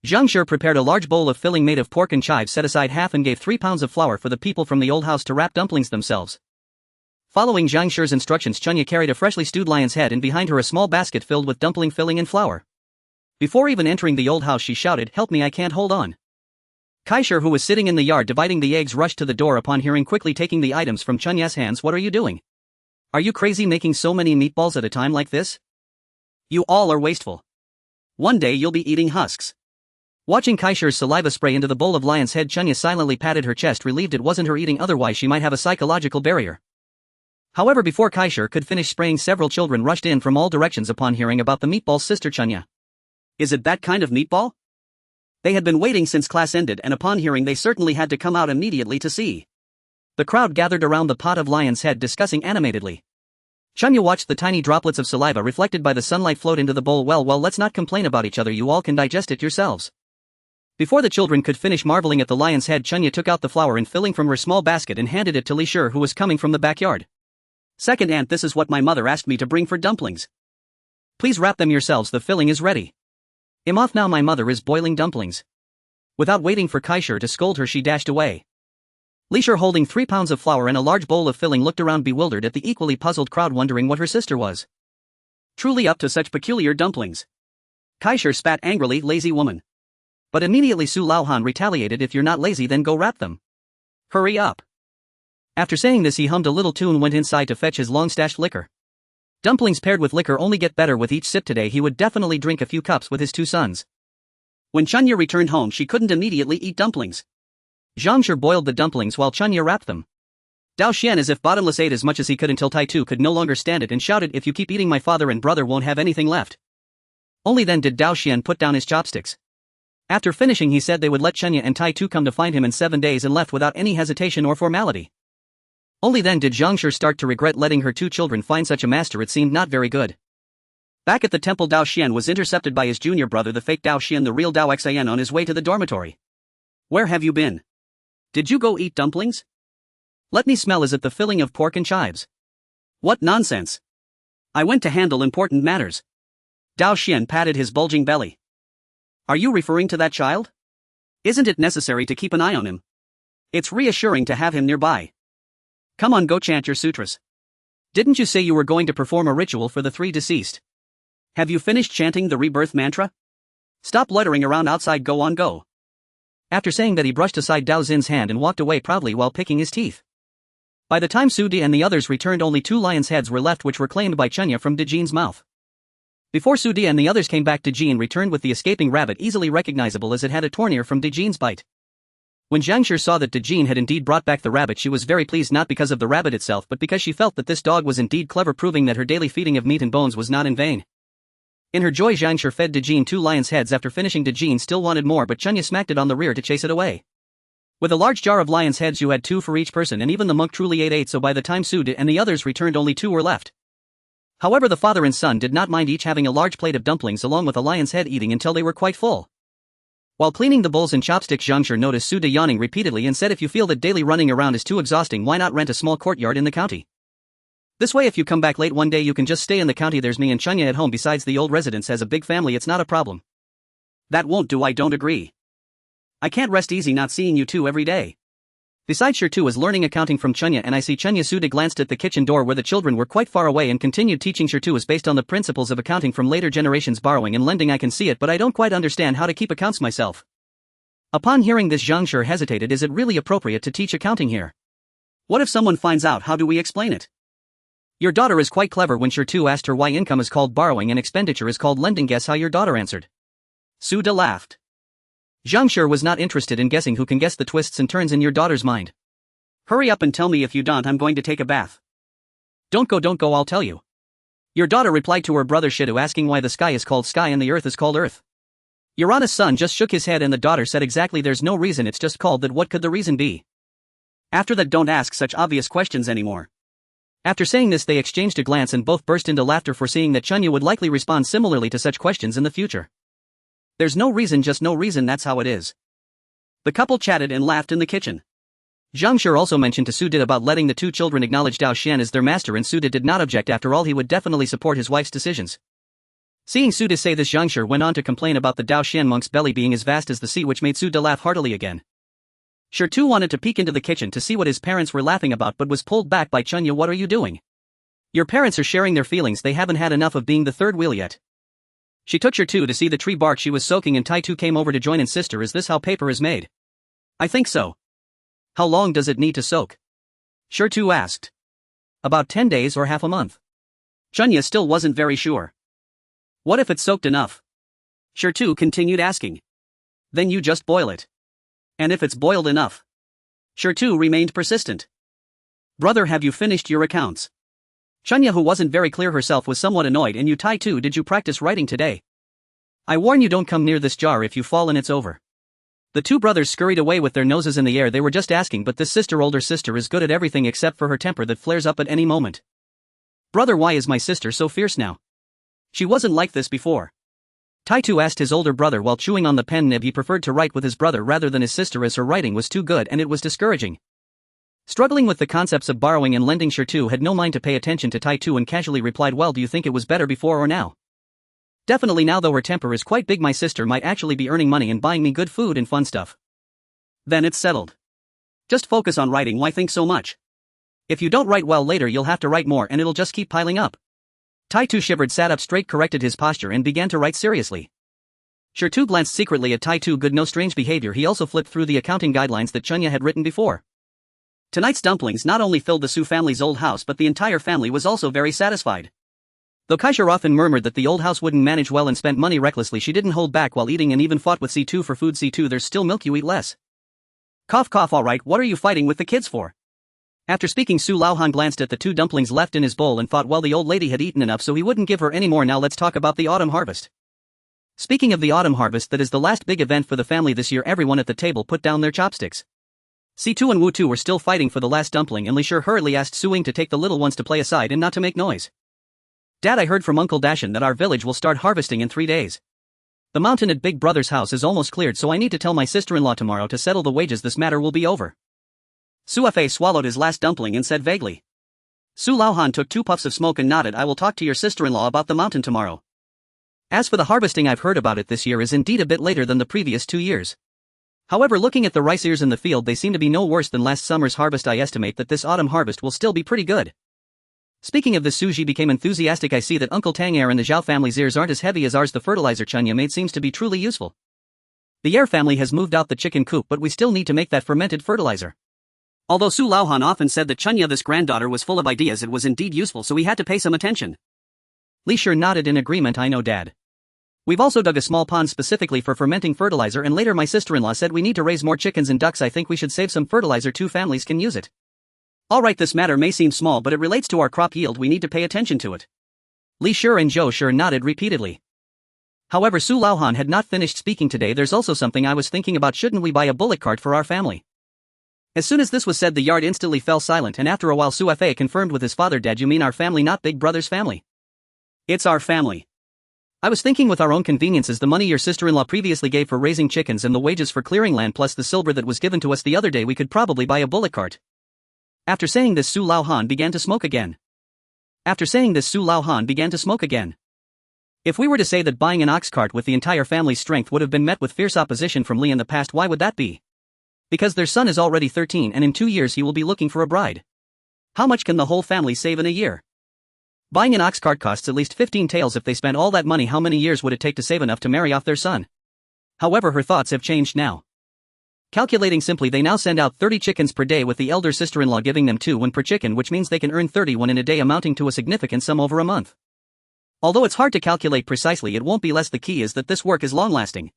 Zhang Shi prepared a large bowl of filling made of pork and chives, set aside half, and gave 3 pounds of flour for the people from the old house to wrap dumplings themselves. Following Zhang Shi's instructions, Chunya carried a freshly stewed lion's head and behind her a small basket filled with dumpling filling and flour. Before even entering the old house, she shouted, "Help me, I can't hold on." Kaishir, who was sitting in the yard dividing the eggs, rushed to the door upon hearing, quickly taking the items from Chunya's hands. What are you doing? Are you crazy, making so many meatballs at a time like this? You all are wasteful. One day you'll be eating husks. Watching Kaishir's saliva spray into the bowl of lion's head, Chunya silently patted her chest, relieved it wasn't her eating, otherwise she might have a psychological barrier. However, before Kaishir could finish spraying, several children rushed in from all directions upon hearing about the meatball's sister Chunya. Is it that kind of meatball? They had been waiting since class ended, and upon hearing they certainly had to come out immediately to see. The crowd gathered around the pot of lion's head, discussing animatedly. Chunya watched the tiny droplets of saliva reflected by the sunlight float into the bowl. Well, let's not complain about each other, you all can digest it yourselves. Before the children could finish marveling at the lion's head, Chunya took out the flour and filling from her small basket and handed it to Li Shi, who was coming from the backyard. Second aunt, this is what my mother asked me to bring for dumplings. Please wrap them yourselves, the filling is ready. I'm off now, my mother is boiling dumplings. Without waiting for Kaishir to scold her, she dashed away. Li Shi, holding 3 pounds of flour and a large bowl of filling, looked around bewildered at the equally puzzled crowd, wondering what her sister was truly up to such peculiar dumplings. Kaishir spat angrily, lazy woman. But immediately Su Laohan retaliated, if you're not lazy then go wrap them. Hurry up. After saying this, he hummed a little tune and went inside to fetch his long-stashed liquor. Dumplings paired with liquor only get better with each sip. Today he would definitely drink a few cups with his 2 sons. When Chunya returned home, she couldn't immediately eat dumplings. Zhang Shi boiled the dumplings while Chunya wrapped them. Dao Xian, as if bottomless, ate as much as he could until Tai Tu could no longer stand it and shouted, if you keep eating, my father and brother won't have anything left. Only then did Dao Xian put down his chopsticks. After finishing, he said they would let Chunya and Tai Tu come to find him in 7 days, and left without any hesitation or formality. Only then did Zhang Shi start to regret letting her 2 children find such a master. It seemed not very good. Back at the temple, Dao Xian was intercepted by his junior brother, the fake Dao Xian, the real Dao Xian, on his way to the dormitory. Where have you been? Did you go eat dumplings? Let me smell, is it the filling of pork and chives? What nonsense. I went to handle important matters. Dao Xian patted his bulging belly. Are you referring to that child? Isn't it necessary to keep an eye on him? It's reassuring to have him nearby. Come on, go chant your sutras. Didn't you say you were going to perform a ritual for the 3 deceased? Have you finished chanting the rebirth mantra? Stop loitering around outside, go on, go. After saying that, he brushed aside Dao Xin's hand and walked away proudly while picking his teeth. By the time Su De and the others returned, only 2 lions' heads were left, which were claimed by Chunya from De Jin's mouth. Before Su De and the others came back, De Jin returned with the escaping rabbit, easily recognizable as it had a tourniquet from De Jin's bite. When Zhang Shi saw that De Jin had indeed brought back the rabbit, she was very pleased, not because of the rabbit itself but because she felt that this dog was indeed clever, proving that her daily feeding of meat and bones was not in vain. In her joy, Zhang Shi fed De Jin 2 lions' heads. After finishing, De Jin still wanted more, but Chunya smacked it on the rear to chase it away. With a large jar of lions' heads, you had 2 for each person, and even the monk truly ate 8, so by the time Su De and the others returned, only 2 were left. However, the father and son did not mind each having a large plate of dumplings along with a lion's head, eating until they were quite full. While cleaning the bowls and chopsticks, Zhang Shi noticed Su De yawning repeatedly and said, if you feel that daily running around is too exhausting, why not rent a small courtyard in the county? This way, if you come back late one day, you can just stay in the county. There's me and Chunya at home. Besides, the old residence has a big family, it's not a problem. That won't do, I don't agree. I can't rest easy not seeing you 2 every day. Besides, Shirtu is learning accounting from Chunya, and I see Chunya. Su De glanced at the kitchen door where the children were quite far away and continued, teaching Shirtu is based on the principles of accounting from later generations, borrowing and lending. I can see it, but I don't quite understand how to keep accounts myself. Upon hearing this, Zhang Shi hesitated. Is it really appropriate to teach accounting here? What if someone finds out? How do we explain it? Your daughter is quite clever. When Shirtu asked her why income is called borrowing and expenditure is called lending, guess how your daughter answered? Su De laughed. Zhang Shi was not interested in guessing. Who can guess the twists and turns in your daughter's mind? Hurry up and tell me. If you don't, I'm going to take a bath. Don't go, I'll tell you. Your daughter replied to her brother Shitu, asking why the sky is called sky and the earth is called earth. Urana's son just shook his head and the daughter said, exactly, there's no reason, it's just called that. What could the reason be? After that, don't ask such obvious questions anymore. After saying this, they exchanged a glance and both burst into laughter, foreseeing that Chunya would likely respond similarly to such questions in the future. There's no reason, just no reason, that's how it is. The couple chatted and laughed in the kitchen. Zhang Shi also mentioned to Su De about letting the 2 children acknowledge Dao Xian as their master, and Su De did not object. After all, he would definitely support his wife's decisions. Seeing Su De say this, Zhang Shi went on to complain about the Dao Xian monk's belly being as vast as the sea, which made Su De laugh heartily again. Shirtu wanted to peek into the kitchen to see what his parents were laughing about but was pulled back by Chunya. What are you doing? Your parents are sharing their feelings, they haven't had enough of being the third wheel yet. She took Shirtu to see the tree bark she was soaking, and Taitu came over to join in. Sister, is this how paper is made? I think so. How long does it need to soak? Shirtu asked. About 10 days or half a month. Chunya still wasn't very sure. What if it's soaked enough? Shirtu continued asking. Then you just boil it. And if it's boiled enough? Shirtu remained persistent. Brother, have you finished your accounts? Chunya, who wasn't very clear herself, was somewhat annoyed. And you, Taitu, did you practice writing today? I warn you, don't come near this jar. If you fall and it's over. The 2 brothers scurried away with their noses in the air. They were just asking, but this older sister is good at everything except for her temper that flares up at any moment. Brother, why is my sister so fierce now? She wasn't like this before. Taitu asked his older brother while chewing on the pen nib. He preferred to write with his brother rather than his sister, as her writing was too good and it was discouraging. Struggling with the concepts of borrowing and lending, Shirtu had no mind to pay attention to Taitu and casually replied, well, do you think it was better before or now? Definitely now, though her temper is quite big. My sister might actually be earning money and buying me good food and fun stuff. Then it's settled. Just focus on writing, why think so much? If you don't write well later, you'll have to write more and it'll just keep piling up. Taitu shivered, sat up straight, corrected his posture and began to write seriously. Shirtu glanced secretly at Taitu. Good, no strange behavior. He also flipped through the accounting guidelines that Chunya had written before. Tonight's dumplings not only filled the Su family's old house, but the entire family was also very satisfied. Though Kaisha often murmured that the old house wouldn't manage well and spent money recklessly, she didn't hold back while eating and even fought with C2 for food. C2, there's still milk, you eat less. Cough cough, alright, what are you fighting with the kids for? After speaking, Su Laohan glanced at the 2 dumplings left in his bowl and thought, well, the old lady had eaten enough, so he wouldn't give her any more. Now let's talk about the autumn harvest. Speaking of the autumn harvest, that is the last big event for the family this year. Everyone at the table put down their chopsticks. C2 and Wu2 were still fighting for the last dumpling, and Li Shi hurriedly asked Su Ying to take the little ones to play aside and not to make noise. Dad, I heard from Uncle Dashan that our village will start harvesting in 3 days. The mountain at Big Brother's house is almost cleared, so I need to tell my sister-in-law tomorrow to settle the wages. This matter will be over. Su Fei swallowed his last dumpling and said vaguely. Su Laohan took 2 puffs of smoke and nodded. I will talk to your sister-in-law about the mountain tomorrow. As for the harvesting, I've heard about it. This year is indeed a bit later than the previous 2 years. However, looking at the rice ears in the field, they seem to be no worse than last summer's harvest. I estimate that this autumn harvest will still be pretty good. Speaking of this, Suji became enthusiastic. I see that Uncle Tang Air and the Zhao family's ears aren't as heavy as ours. The fertilizer Chunya made seems to be truly useful. The Air family has moved out the chicken coop, but we still need to make that fermented fertilizer. Although Su Laohan often said that Chunya, this granddaughter, was full of ideas, it was indeed useful, so he had to pay some attention. Li Shi nodded in agreement. I know, Dad. We've also dug a small pond specifically for fermenting fertilizer, and later my sister-in-law said we need to raise more chickens and ducks. I think we should save some fertilizer. 2 families can use it. Alright, this matter may seem small, but it relates to our crop yield. We need to pay attention to it. Li Shi and Zhou Shi nodded repeatedly. However, Su Laohan had not finished speaking today. There's also something I was thinking about. Shouldn't we buy a bullock cart for our family? As soon as this was said, the yard instantly fell silent, and after a while Su Fei confirmed with his father, Dad, you mean our family, not Big Brother's family? It's our family. I was thinking, with our own conveniences, the money your sister-in-law previously gave for raising chickens and the wages for clearing land plus the silver that was given to us the other day, we could probably buy a bullock cart. After saying this, Su Laohan began to smoke again. If we were to say that buying an ox cart with the entire family's strength would have been met with fierce opposition from Li in the past, why would that be? Because their son is already 13 and in 2 years he will be looking for a bride. How much can the whole family save in a year? Buying an ox cart costs at least 15 taels. If they spent all that money, how many years would it take to save enough to marry off their son? However, her thoughts have changed now. Calculating simply, they now send out 30 chickens per day, with the elder sister-in-law giving them 2 per chicken, which means they can earn 31 in a day, amounting to a significant sum over a month. Although it's hard to calculate precisely, it won't be less. The key is that this work is long-lasting.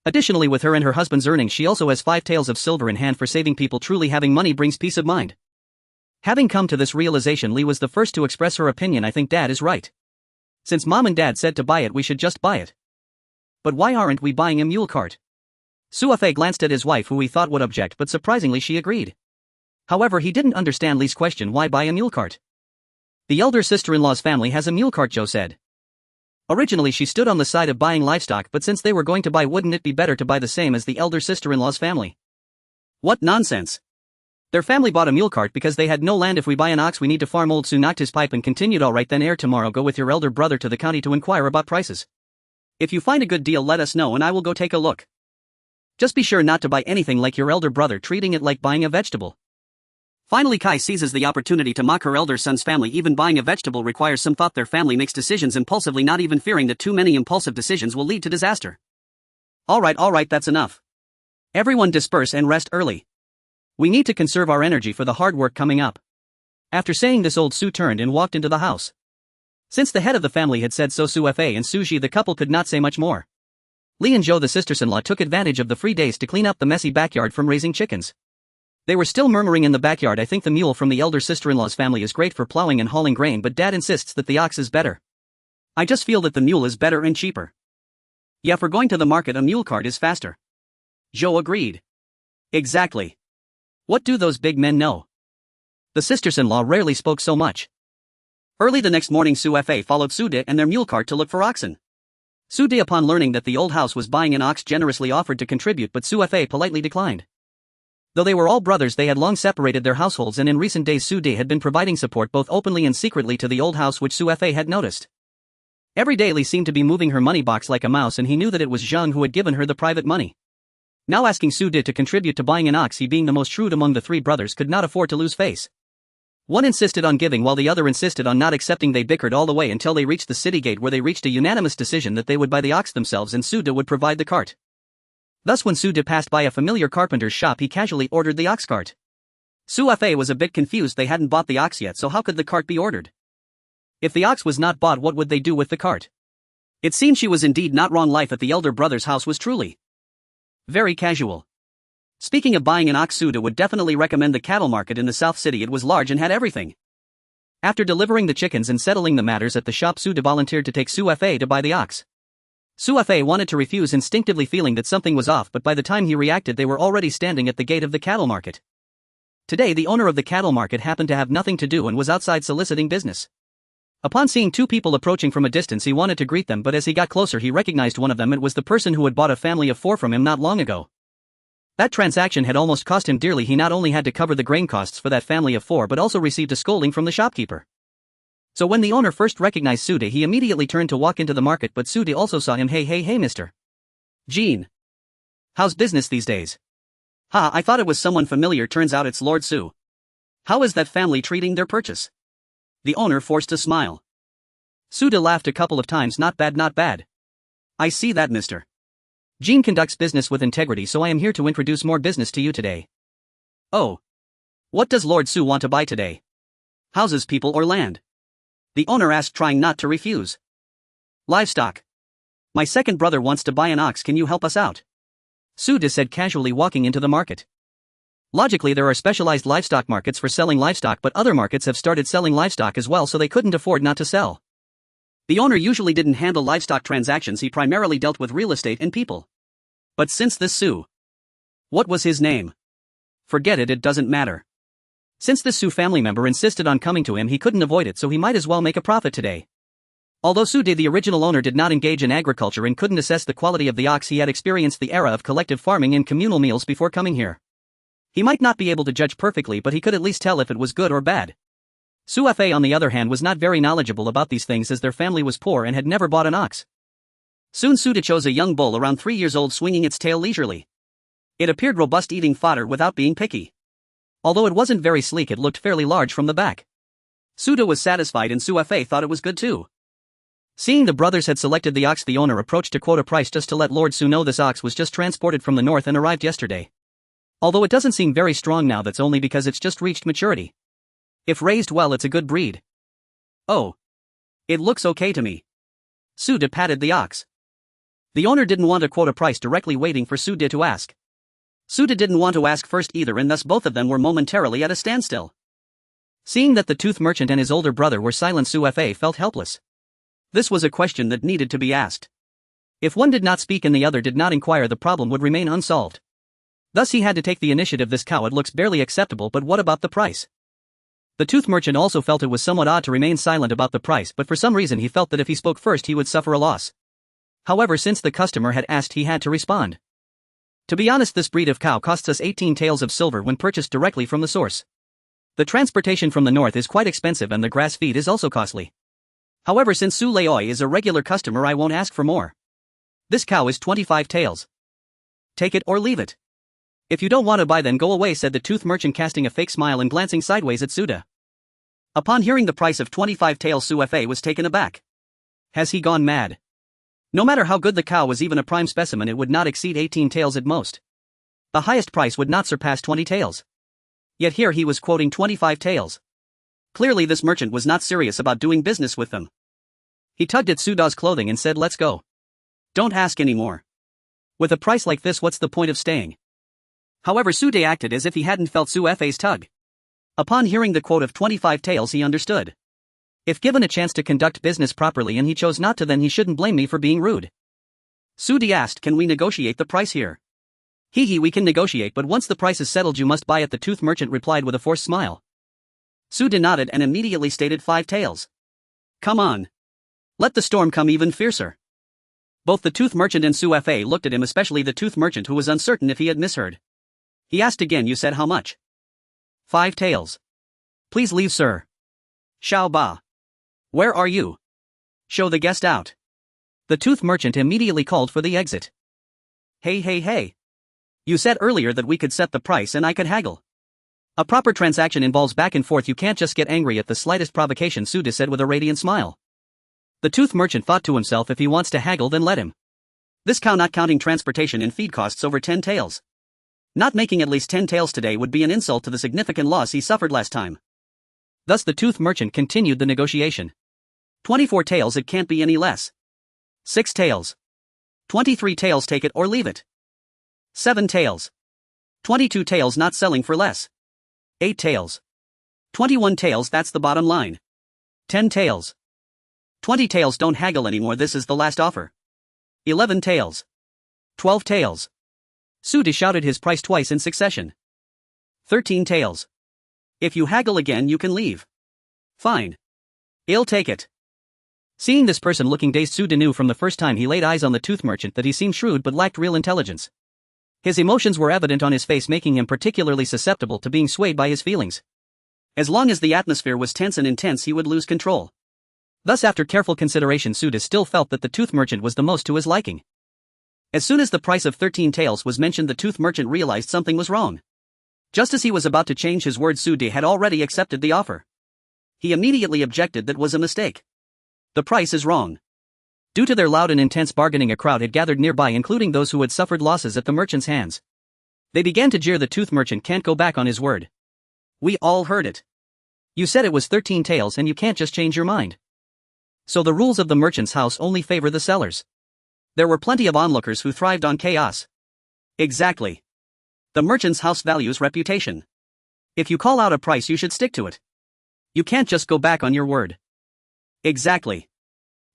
Additionally, with her and her husband's earnings, she also has 5 taels of silver in hand for saving people. Truly, having money brings peace of mind. Having come to this realization, Li was the first to express her opinion. I think Dad is right. Since Mom and Dad said to buy it, we should just buy it. But why aren't we buying a mule cart? Su Fei glanced at his wife, who he thought would object, but surprisingly she agreed. However, he didn't understand Li's question. Why buy a mule cart? The elder sister-in-law's family has a mule cart, Zhou said. Originally she stood on the side of buying livestock, but since they were going to buy, wouldn't it be better to buy the same as the elder sister-in-law's family? What nonsense! Their family bought a mule cart because they had no land. If we buy an ox, we need to farm. Old Su knocked his pipe and continued. Alright then, Air, tomorrow go with your elder brother to the county to inquire about prices. If you find a good deal, let us know and I will go take a look. Just be sure not to buy anything like your elder brother, treating it like buying a vegetable. Finally, Kai seizes the opportunity to mock her elder son's family. Even buying a vegetable requires some thought. Their family makes decisions impulsively, not even fearing that too many impulsive decisions will lead to disaster. Alright, that's enough. Everyone disperse and rest early. We need to conserve our energy for the hard work coming up. After saying this, old Su turned and walked into the house. Since the head of the family had said so, Su Fei and Su Ji, the couple, could not say much more. Li and Zhou, the sisters-in-law, took advantage of the free days to clean up the messy backyard from raising chickens. They were still murmuring in the backyard. I think the mule from the elder sister-in-law's family is great for plowing and hauling grain, but Dad insists that the ox is better. I just feel that the mule is better and cheaper. Yeah, for going to the market, a mule cart is faster. Zhou agreed. Exactly. What do those big men know? The sisters-in-law rarely spoke so much. Early the next morning, Su Fei followed Su De and their mule cart to look for oxen. Su De, upon learning that the old house was buying an ox, generously offered to contribute, but Su Fei politely declined. Though they were all brothers, they had long separated their households, and in recent days Su De had been providing support both openly and secretly to the old house, which Su Fei had noticed. Every day Li seemed to be moving her money box like a mouse, and he knew that it was Zhang who had given her the private money. Now asking Su De to contribute to buying an ox, he, being the most shrewd among the 3 brothers, could not afford to lose face. One insisted on giving while the other insisted on not accepting. They bickered all the way until they reached the city gate, where they reached a unanimous decision that they would buy the ox themselves and Su De would provide the cart. Thus, when Su De passed by a familiar carpenter's shop, he casually ordered the ox cart. Su Fei was a bit confused. They hadn't bought the ox yet, so how could the cart be ordered? If the ox was not bought, what would they do with the cart? It seemed she was indeed not wrong. Life at the elder brother's house was truly very casual. Speaking of buying an ox, Su De would definitely recommend the cattle market in the South City. It was large and had everything. After delivering the chickens and settling the matters at the shop, Su De volunteered to take Su Fei to buy the ox. Su Fei wanted to refuse, instinctively feeling that something was off, but by the time he reacted, they were already standing at the gate of the cattle market. Today, the owner of the cattle market happened to have nothing to do and was outside soliciting business. Upon seeing 2 people approaching from a distance, he wanted to greet them, but as he got closer, he recognized one of them. It was the person who had bought a family of 4 from him not long ago. That transaction had almost cost him dearly. He not only had to cover the grain costs for that family of 4, but also received a scolding from the shopkeeper. So when the owner first recognized Su De, he immediately turned to walk into the market, but Su De also saw him. Hey, Mr. Jean. How's business these days? Ha, I thought it was someone familiar. Turns out it's Lord Su. How is that family treating their purchase? The owner forced a smile. Suda laughed a couple of times. Not bad, not bad. I see that, mister. Jean conducts business with integrity, so I am here to introduce more business to you today. Oh. What does Lord Su want to buy today? Houses, people, or land? The owner asked, trying not to refuse. Livestock. My second brother wants to buy an ox. Can you help us out? Suda said casually, walking into the market. Logically, there are specialized livestock markets for selling livestock, but other markets have started selling livestock as well, so they couldn't afford not to sell. The owner usually didn't handle livestock transactions, he primarily dealt with real estate and people. But since this Su. What was his name? Forget it, it doesn't matter. Since this Su family member insisted on coming to him, he couldn't avoid it, so he might as well make a profit today. Although Su De, the original owner, did not engage in agriculture and couldn't assess the quality of the ox, he had experienced the era of collective farming and communal meals before coming here. He might not be able to judge perfectly, but he could at least tell if it was good or bad. Su Fa, on the other hand, was not very knowledgeable about these things, as their family was poor and had never bought an ox. Soon Suda chose a young bull around 3 years old, swinging its tail leisurely. It appeared robust, eating fodder without being picky. Although it wasn't very sleek, it looked fairly large from the back. Suda was satisfied, and Su Fa thought it was good too. Seeing the brothers had selected the ox, the owner approached to quote a price just to let Lord Su know this ox was just transported from the north and arrived yesterday. Although it doesn't seem very strong now, that's only because it's just reached maturity. If raised well, it's a good breed. Oh. It looks okay to me. Suda patted the ox. The owner didn't want to quote a price directly, waiting for Suda to ask. Suda didn't want to ask first either, and thus both of them were momentarily at a standstill. Seeing that the tooth merchant and his older brother were silent, Su Fa felt helpless. This was a question that needed to be asked. If one did not speak and the other did not inquire, the problem would remain unsolved. Thus he had to take the initiative. This cow, it looks barely acceptable, but what about the price? The tooth merchant also felt it was somewhat odd to remain silent about the price, but for some reason he felt that if he spoke first he would suffer a loss. However, since the customer had asked, he had to respond. To be honest, this breed of cow costs us 18 taels of silver when purchased directly from the source. The transportation from the north is quite expensive and the grass feed is also costly. However, since Su Leoi is a regular customer, I won't ask for more. This cow is 25 taels. Take it or leave it. If you don't want to buy, then go away, said the tooth merchant, casting a fake smile and glancing sideways at Suda. Upon hearing the price of 25 taels, Su Fa was taken aback. Has he gone mad? No matter how good the cow was, even a prime specimen, it would not exceed 18 taels at most. The highest price would not surpass 20 taels. Yet here he was quoting 25 taels. Clearly this merchant was not serious about doing business with them. He tugged at Suda's clothing and said, "Let's go. Don't ask any more. With a price like this, what's the point of staying?" However, Sude acted as if he hadn't felt Su Fa's tug. Upon hearing the quote of 25 taels, he understood. If given a chance to conduct business properly and he chose not to, then he shouldn't blame me for being rude. Sude asked, "Can we negotiate the price here?" "Hee, we can negotiate, but once the price is settled you must buy it," the tooth merchant replied with a forced smile. Sude nodded and immediately stated 5 taels. "Come on. Let the storm come even fiercer." Both the tooth merchant and Su Fa looked at him, especially the tooth merchant, who was uncertain if he had misheard. He asked again, "You said how much?" 5 taels. "Please leave, sir." "Xiao Ba. Where are you? Show the guest out." The tooth merchant immediately called for the exit. Hey. You said earlier that we could set the price and I could haggle. A proper transaction involves back and forth. You can't just get angry at the slightest provocation, Suda said with a radiant smile. The tooth merchant thought to himself, if he wants to haggle, then let him. This cow, not counting transportation and feed, costs over 10 taels. Not making at least 10 taels today would be an insult to the significant loss he suffered last time. Thus the tooth merchant continued the negotiation. 24 taels, it can't be any less. 6 taels. 23 taels, take it or leave it. 7 taels. 22 taels, not selling for less. 8 taels. 21 taels, that's the bottom line. 10 taels. 20 taels, don't haggle anymore, this is the last offer. 11 taels. 12 taels. Suda shouted his price twice in succession. 13 taels. If you haggle again you can leave. Fine. I'll take it. Seeing this person looking dazed, Suda knew from the first time he laid eyes on the tooth merchant that he seemed shrewd but lacked real intelligence. His emotions were evident on his face, making him particularly susceptible to being swayed by his feelings. As long as the atmosphere was tense and intense, he would lose control. Thus, after careful consideration, Suda still felt that the tooth merchant was the most to his liking. As soon as the price of 13 taels was mentioned, the tooth merchant realized something was wrong. Just as he was about to change his words, Suda had already accepted the offer. He immediately objected that was a mistake. The price is wrong. Due to their loud and intense bargaining, a crowd had gathered nearby, including those who had suffered losses at the merchant's hands. They began to jeer. The tooth merchant can't go back on his word. We all heard it. You said it was 13 taels and you can't just change your mind. So the rules of the merchant's house only favor the sellers. There were plenty of onlookers who thrived on chaos. Exactly. The merchant's house values reputation. If you call out a price, you should stick to it. You can't just go back on your word. Exactly.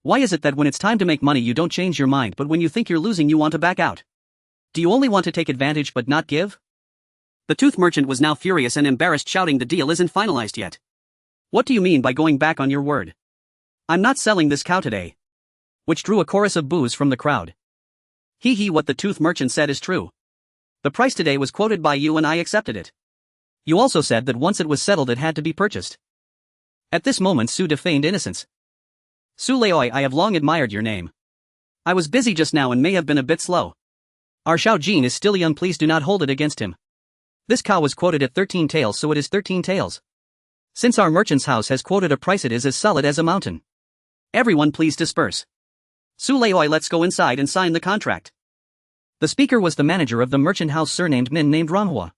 Why is it that when it's time to make money you don't change your mind, but when you think you're losing you want to back out? Do you only want to take advantage but not give? The tooth merchant was now furious and embarrassed, shouting, the deal isn't finalized yet. What do you mean by going back on your word? I'm not selling this cow today. Which drew a chorus of boos from the crowd. Hee, what the tooth merchant said is true. The price today was quoted by you and I accepted it. You also said that once it was settled it had to be purchased. At this moment Su feigned innocence. Su Leoi, I have long admired your name. I was busy just now and may have been a bit slow. Our Xiao Jin is still young, please do not hold it against him. This cow was quoted at 13 taels, so it is 13 taels. Since our merchant's house has quoted a price, it is as solid as a mountain. Everyone please disperse. Su Leoi, let's go inside and sign the contract. The speaker was the manager of the merchant house, surnamed Min, named Ranhua.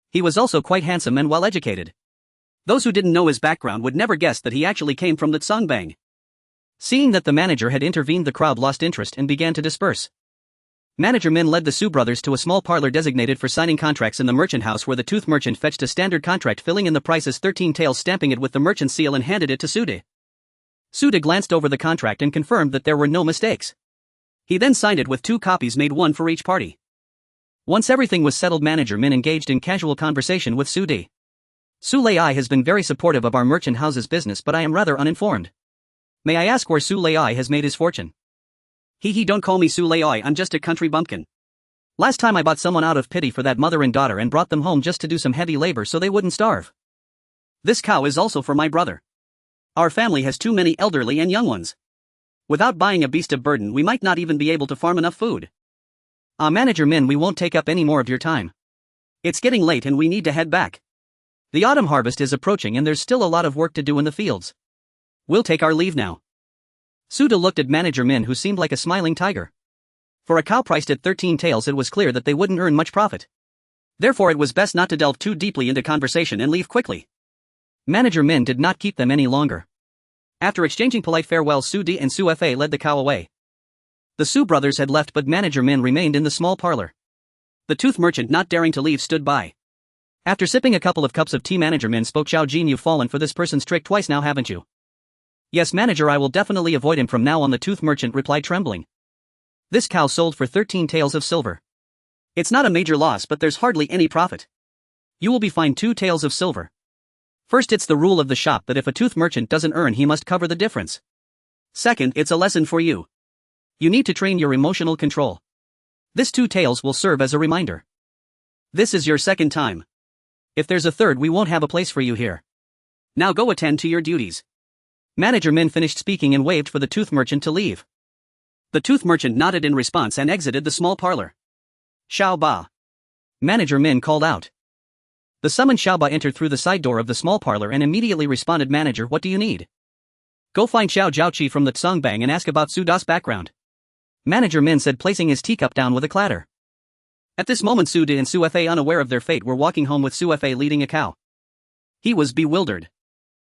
He was also quite handsome and well educated. Those who didn't know his background would never guess that he actually came from the Songbang. Seeing that the manager had intervened, the crowd lost interest and began to disperse. Manager Min led the Su brothers to a small parlor designated for signing contracts in the merchant house, where the tooth merchant fetched a standard contract, filling in the price as 13 taels, stamping it with the merchant's seal, and handed it to Sude. Sude glanced over the contract and confirmed that there were no mistakes. He then signed it with 2 copies made, one for each party. Once everything was settled, Manager Min engaged in casual conversation with Sude. Su Lei has been very supportive of our merchant house's business, but I am rather uninformed. May I ask where Su Lei has made his fortune? Hee, don't call me Su Lei, I'm just a country bumpkin. Last time I bought someone out of pity for that mother and daughter and brought them home just to do some heavy labor so they wouldn't starve. This cow is also for my brother. Our family has too many elderly and young ones. Without buying a beast of burden, we might not even be able to farm enough food. Manager Min, we won't take up any more of your time. It's getting late and we need to head back. The autumn harvest is approaching and there's still a lot of work to do in the fields. We'll take our leave now. Suda looked at Manager Min, who seemed like a smiling tiger. For a cow priced at 13 taels, it was clear that they wouldn't earn much profit. Therefore it was best not to delve too deeply into conversation and leave quickly. Manager Min did not keep them any longer. After exchanging polite farewells, Su Di and Su Fa led the cow away. The Su brothers had left, but Manager Min remained in the small parlor. The tooth merchant, not daring to leave, stood by. After sipping a couple of cups of tea, Manager Min spoke. Xiao Jin, you've fallen for this person's trick twice now, haven't you? Yes, manager, I will definitely avoid him from now on, the tooth merchant replied, trembling. This cow sold for 13 taels of silver. It's not a major loss, but there's hardly any profit. You will be fined 2 taels of silver. First, it's the rule of the shop that if a tooth merchant doesn't earn, he must cover the difference. Second, it's a lesson for you. You need to train your emotional control. This 2 taels will serve as a reminder. This is your second time. If there's a third, we won't have a place for you here. Now go attend to your duties. Manager Min finished speaking and waved for the tooth merchant to leave. The tooth merchant nodded in response and exited the small parlor. Xiao Ba. Manager Min called out. The summoned Xiao Ba entered through the side door of the small parlor and immediately responded, Manager, what do you need? Go find Xiao Jiaoqi from the Songbang and ask about Su Da's background. Manager Min said, placing his teacup down with a clatter. At this moment Su Di and Su Fa, unaware of their fate, were walking home with Su Fa leading a cow. He was bewildered.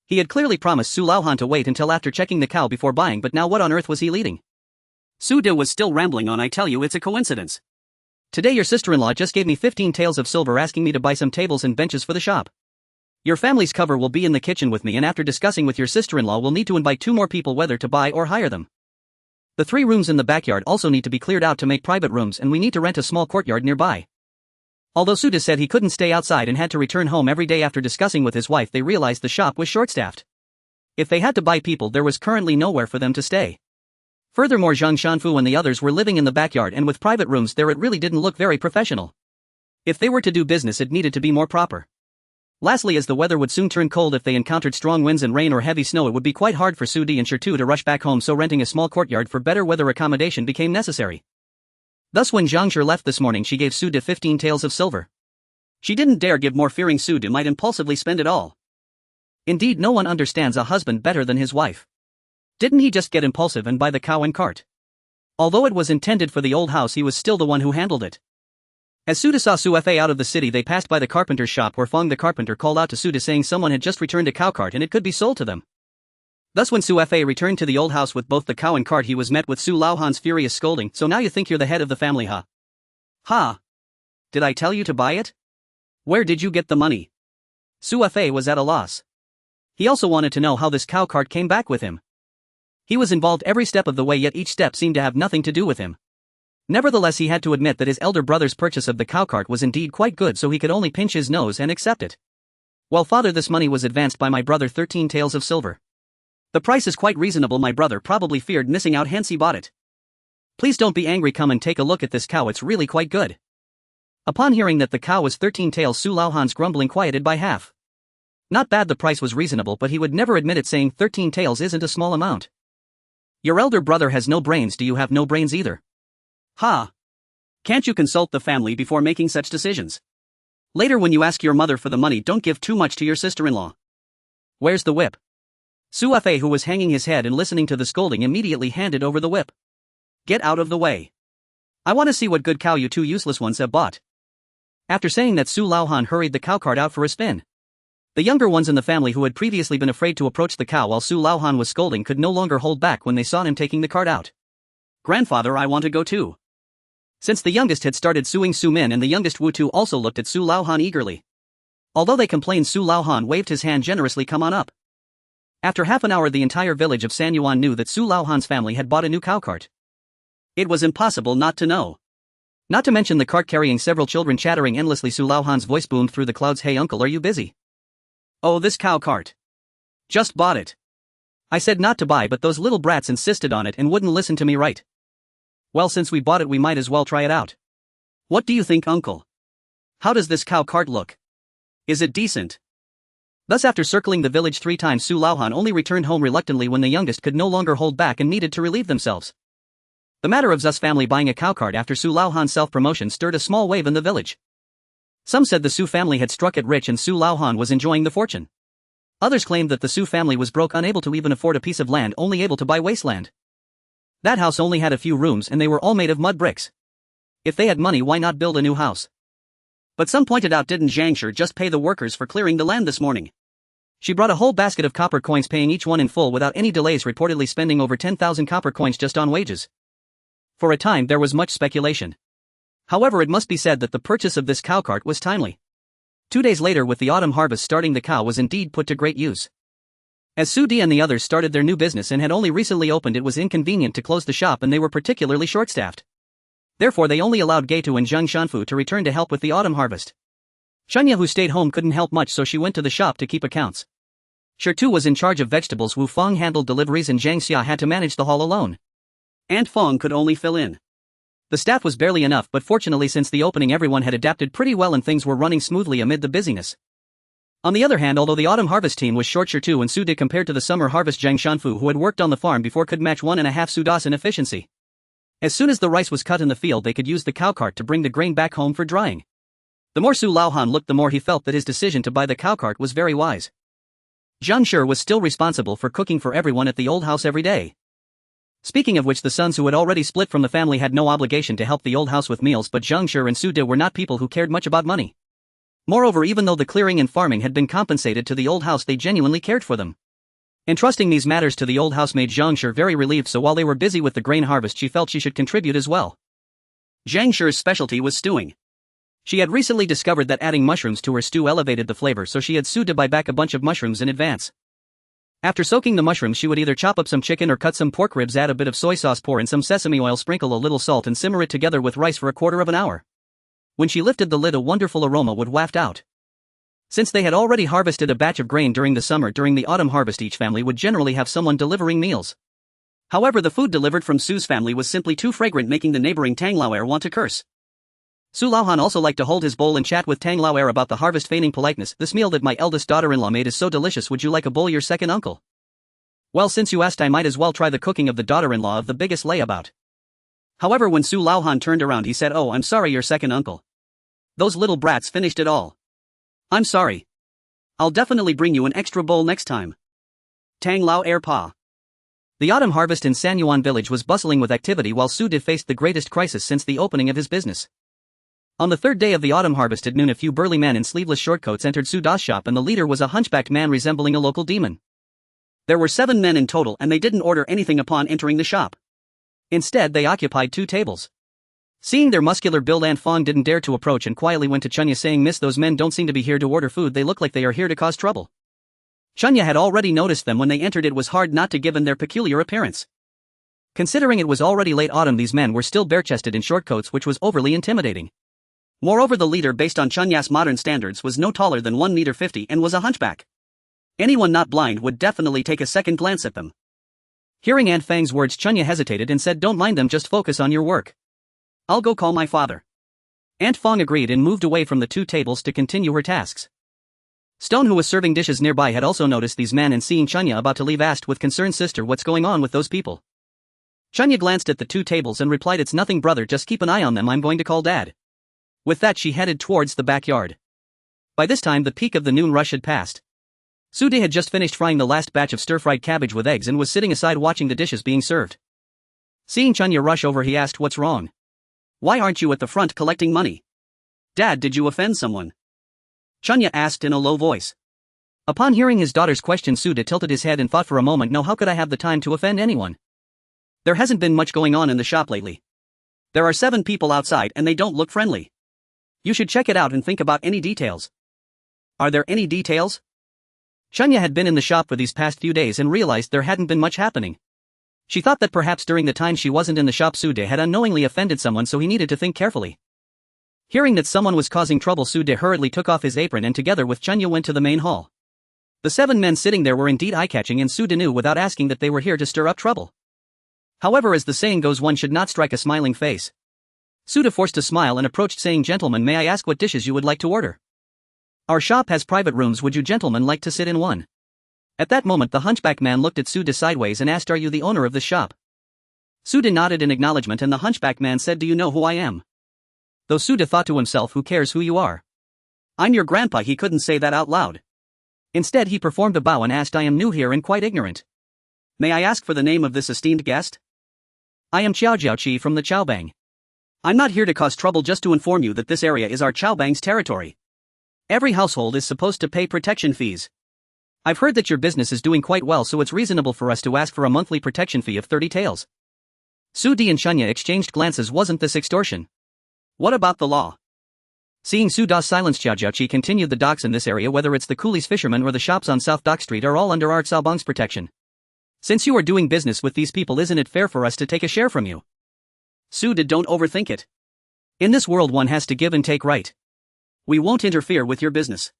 He had clearly promised Su Laohan to wait until after checking the cow before buying, but now what on earth was he leading? Su Di was still rambling on. I tell you, it's a coincidence. Today your sister-in-law just gave me 15 taels of silver asking me to buy some tables and benches for the shop. Your family's cover will be in the kitchen with me, and after discussing with your sister-in-law we'll need to invite 2 more people, whether to buy or hire them. The 3 rooms in the backyard also need to be cleared out to make private rooms, and we need to rent a small courtyard nearby. Although Suda said he couldn't stay outside and had to return home every day, after discussing with his wife they realized the shop was short-staffed. If they had to buy people, there was currently nowhere for them to stay. Furthermore, Zhang Shanfu and the others were living in the backyard, and with private rooms there it really didn't look very professional. If they were to do business it needed to be more proper. Lastly, as the weather would soon turn cold, if they encountered strong winds and rain or heavy snow, it would be quite hard for Su Di and Shirtu to rush back home, so renting a small courtyard for better weather accommodation became necessary. Thus when Zhang Shi left this morning she gave Su Di 15 taels of silver. She didn't dare give more, fearing Su Di might impulsively spend it all. Indeed, no one understands a husband better than his wife. Didn't he just get impulsive and buy the cow and cart? Although it was intended for the old house, he was still the one who handled it. As Suda saw Suefei out of the city, they passed by the carpenter's shop where Feng the carpenter called out to Suda saying someone had just returned a cow cart and it could be sold to them. Thus when Suefei returned to the old house with both the cow and cart, he was met with Su Laohan's furious scolding. "So now you think you're the head of the family, huh? Ha! Did I tell you to buy it? Where did you get the money?" Suefei was at a loss. He also wanted to know how this cow cart came back with him. He was involved every step of the way, yet each step seemed to have nothing to do with him. Nevertheless, he had to admit that his elder brother's purchase of the cow cart was indeed quite good, so he could only pinch his nose and accept it. "Well, father, this money was advanced by my brother 13 taels of silver. The price is quite reasonable. My brother probably feared missing out, hence he bought it. Please don't be angry, come and take a look at this cow, it's really quite good." Upon hearing that the cow was 13 taels, Su Laohan's grumbling quieted by half. Not bad, the price was reasonable, but he would never admit it, saying 13 taels isn't a small amount. "Your elder brother has no brains. Do you have no brains either? Ha! Can't you consult the family before making such decisions? Later when you ask your mother for the money, don't give too much to your sister-in-law. Where's the whip?" Suefei, who was hanging his head and listening to the scolding, immediately handed over the whip. "Get out of the way. I want to see what good cow you two useless ones have bought." After saying that, Su Laohan hurried the cow cart out for a spin. The younger ones in the family, who had previously been afraid to approach the cow while Su Laohan was scolding, could no longer hold back when they saw him taking the cart out. "Grandfather, I want to go too." Since the youngest had started suing Su Min, and the youngest Wu Tu also looked at Su Laohan eagerly. Although they complained, Su Laohan waved his hand generously. "Come on up." After half an hour, the entire village of Xuanhuan knew that Su Laohan's family had bought a new cow cart. It was impossible not to know. Not to mention the cart carrying several children chattering endlessly. Su Laohan's voice boomed through the clouds. "Hey uncle, are you busy?" "Oh, this cow cart. Just bought it. I said not to buy, but those little brats insisted on it and wouldn't listen to me, right? Well, since we bought it, we might as well try it out. What do you think, uncle? How does this cow cart look? Is it decent?" Thus, after circling the village 3 times, Su Laohan only returned home reluctantly when the youngest could no longer hold back and needed to relieve themselves. The matter of Zu's family buying a cow cart after Su Laohan's self-promotion stirred a small wave in the village. Some said the Su family had struck it rich and Su Laohan was enjoying the fortune. Others claimed that the Su family was broke, unable to even afford a piece of land, only able to buy wasteland. That house only had a few rooms and they were all made of mud bricks. If they had money, why not build a new house? But some pointed out, didn't Zhang Shi just pay the workers for clearing the land this morning? She brought a whole basket of copper coins, paying each one in full without any delays, reportedly spending over 10,000 copper coins just on wages. For a time there was much speculation. However, it must be said that the purchase of this cow cart was timely. 2 days later, with the autumn harvest starting, the cow was indeed put to great use. As Su Di and the others started their new business and had only recently opened, it was inconvenient to close the shop and they were particularly short-staffed. Therefore they only allowed Geitu and Zhang Shanfu to return to help with the autumn harvest. Shenya, who stayed home, couldn't help much, so she went to the shop to keep accounts. Shitu was in charge of vegetables, Wu Feng handled deliveries, and Zhang Xia had to manage the hall alone. Aunt Feng could only fill in. The staff was barely enough, but fortunately since the opening everyone had adapted pretty well and things were running smoothly amid the busyness. On the other hand, although the autumn harvest team was short, Shitu and Su Di compared to the summer harvest, Zhang Shanfu, who had worked on the farm before, could match 1.5 Sudas in efficiency. As soon as the rice was cut in the field, they could use the cow cart to bring the grain back home for drying. The more Su Laohan looked, the more he felt that his decision to buy the cow cart was very wise. Zhang Shi was still responsible for cooking for everyone at the old house every day. Speaking of which, the sons who had already split from the family had no obligation to help the old house with meals, but Zhang Shi and Su Di were not people who cared much about money. Moreover, even though the clearing and farming had been compensated to the old house, they genuinely cared for them. Entrusting these matters to the old house made Zhang Shi very relieved, so while they were busy with the grain harvest, she felt she should contribute as well. Zhang Shi's specialty was stewing. She had recently discovered that adding mushrooms to her stew elevated the flavor, so she had Su Di buy back a bunch of mushrooms in advance. After soaking the mushrooms, she would either chop up some chicken or cut some pork ribs, add a bit of soy sauce, pour in some sesame oil, sprinkle a little salt, and simmer it together with rice for a quarter of an hour. When she lifted the lid, a wonderful aroma would waft out. Since they had already harvested a batch of grain during the summer, during the autumn harvest each family would generally have someone delivering meals. However, the food delivered from Su's family was simply too fragrant, making the neighboring Tang Laoer want to curse. Su Laohan also liked to hold his bowl and chat with Tang Laoer about the harvest, feigning politeness. "This meal that my eldest daughter-in-law made is so delicious, would you like a bowl, your second uncle?" "Well, since you asked, I might as well try the cooking of the daughter-in-law of the biggest layabout." However, when Su Laohan turned around, he said, "Oh, I'm sorry, your second uncle. Those little brats finished it all. I'm sorry. I'll definitely bring you an extra bowl next time. Tang Lao Air Pa. The autumn harvest in Xuanhuan village was bustling with activity while Su De faced the greatest crisis since the opening of his business. On the third day of the autumn harvest at noon, a few burly men in sleeveless shortcoats entered Su Da's shop, and the leader was a hunchbacked man resembling a local demon. There were 7 men in total, and they didn't order anything upon entering the shop. Instead, they occupied 2 tables. Seeing their muscular build, Aunt Fong didn't dare to approach and quietly went to Chunya saying, "Miss, those men don't seem to be here to order food, they look like they are here to cause trouble." Chunya had already noticed them when they entered. It was hard not to given their peculiar appearance. Considering it was already late autumn, these men were still bare-chested in shortcoats, which was overly intimidating. Moreover, the leader, based on Chunya's modern standards, was no taller than 1 meter 50 and was a hunchback. Anyone not blind would definitely take a second glance at them. Hearing Aunt Fang's words, Chunya hesitated and said, "Don't mind them, just focus on your work." "I'll go call my father." Aunt Fong agreed and moved away from the 2 tables to continue her tasks. Stone, who was serving dishes nearby, had also noticed these men, and seeing Chunya about to leave, asked with concern, "Sister, what's going on with those people?" Chunya glanced at the 2 tables and replied, "It's nothing, brother, just keep an eye on them, I'm going to call Dad." With that, she headed towards the backyard. By this time, the peak of the noon rush had passed. Su De had just finished frying the last batch of stir-fried cabbage with eggs and was sitting aside watching the dishes being served. Seeing Chunya rush over, he asked, "What's wrong? Why aren't you at the front collecting money?" "Dad, did you offend someone?" Chunya asked in a low voice. Upon hearing his daughter's question, Su De tilted his head and thought for a moment, "No, how could I have the time to offend anyone? There hasn't been much going on in the shop lately. There are 7 people outside and they don't look friendly. You should check it out and think about any details." "Are there any details?" Chunya had been in the shop for these past few days and realized there hadn't been much happening. She thought that perhaps during the time she wasn't in the shop, Su De had unknowingly offended someone, so he needed to think carefully. Hearing that someone was causing trouble, Su De hurriedly took off his apron and together with Chunya went to the main hall. The 7 men sitting there were indeed eye-catching, and Su De knew without asking that they were here to stir up trouble. However, as the saying goes, one should not strike a smiling face. Su De forced a smile and approached, saying, "Gentlemen, may I ask what dishes you would like to order? Our shop has private rooms, would you gentlemen like to sit in one?" At that moment, the hunchback man looked at Su De sideways and asked, "Are you the owner of this shop?" Su De nodded in acknowledgement, and the hunchback man said, "Do you know who I am?" Though Su De thought to himself, "Who cares who you are? I'm your grandpa." He couldn't say that out loud. Instead, he performed a bow and asked, "I am new here and quite ignorant. May I ask for the name of this esteemed guest?" "I am Xiao Jiaoqi from the Chaobang. I'm not here to cause trouble, just to inform you that this area is our Chaobang's territory. Every household is supposed to pay protection fees. I've heard that your business is doing quite well, so it's reasonable for us to ask for a monthly protection fee of 30 taels." Su De and Chunya exchanged glances. Wasn't this extortion? "What about the law?" Seeing Su Da's silence, Xiao Jiaoqi continued, "The docks in this area, whether it's the coolies, fishermen, or the shops on South Dock Street, are all under our Chaobang's protection. Since you are doing business with these people, isn't it fair for us to take a share from you?" "Su De, don't overthink it. In this world, one has to give and take, right? We won't interfere with your business.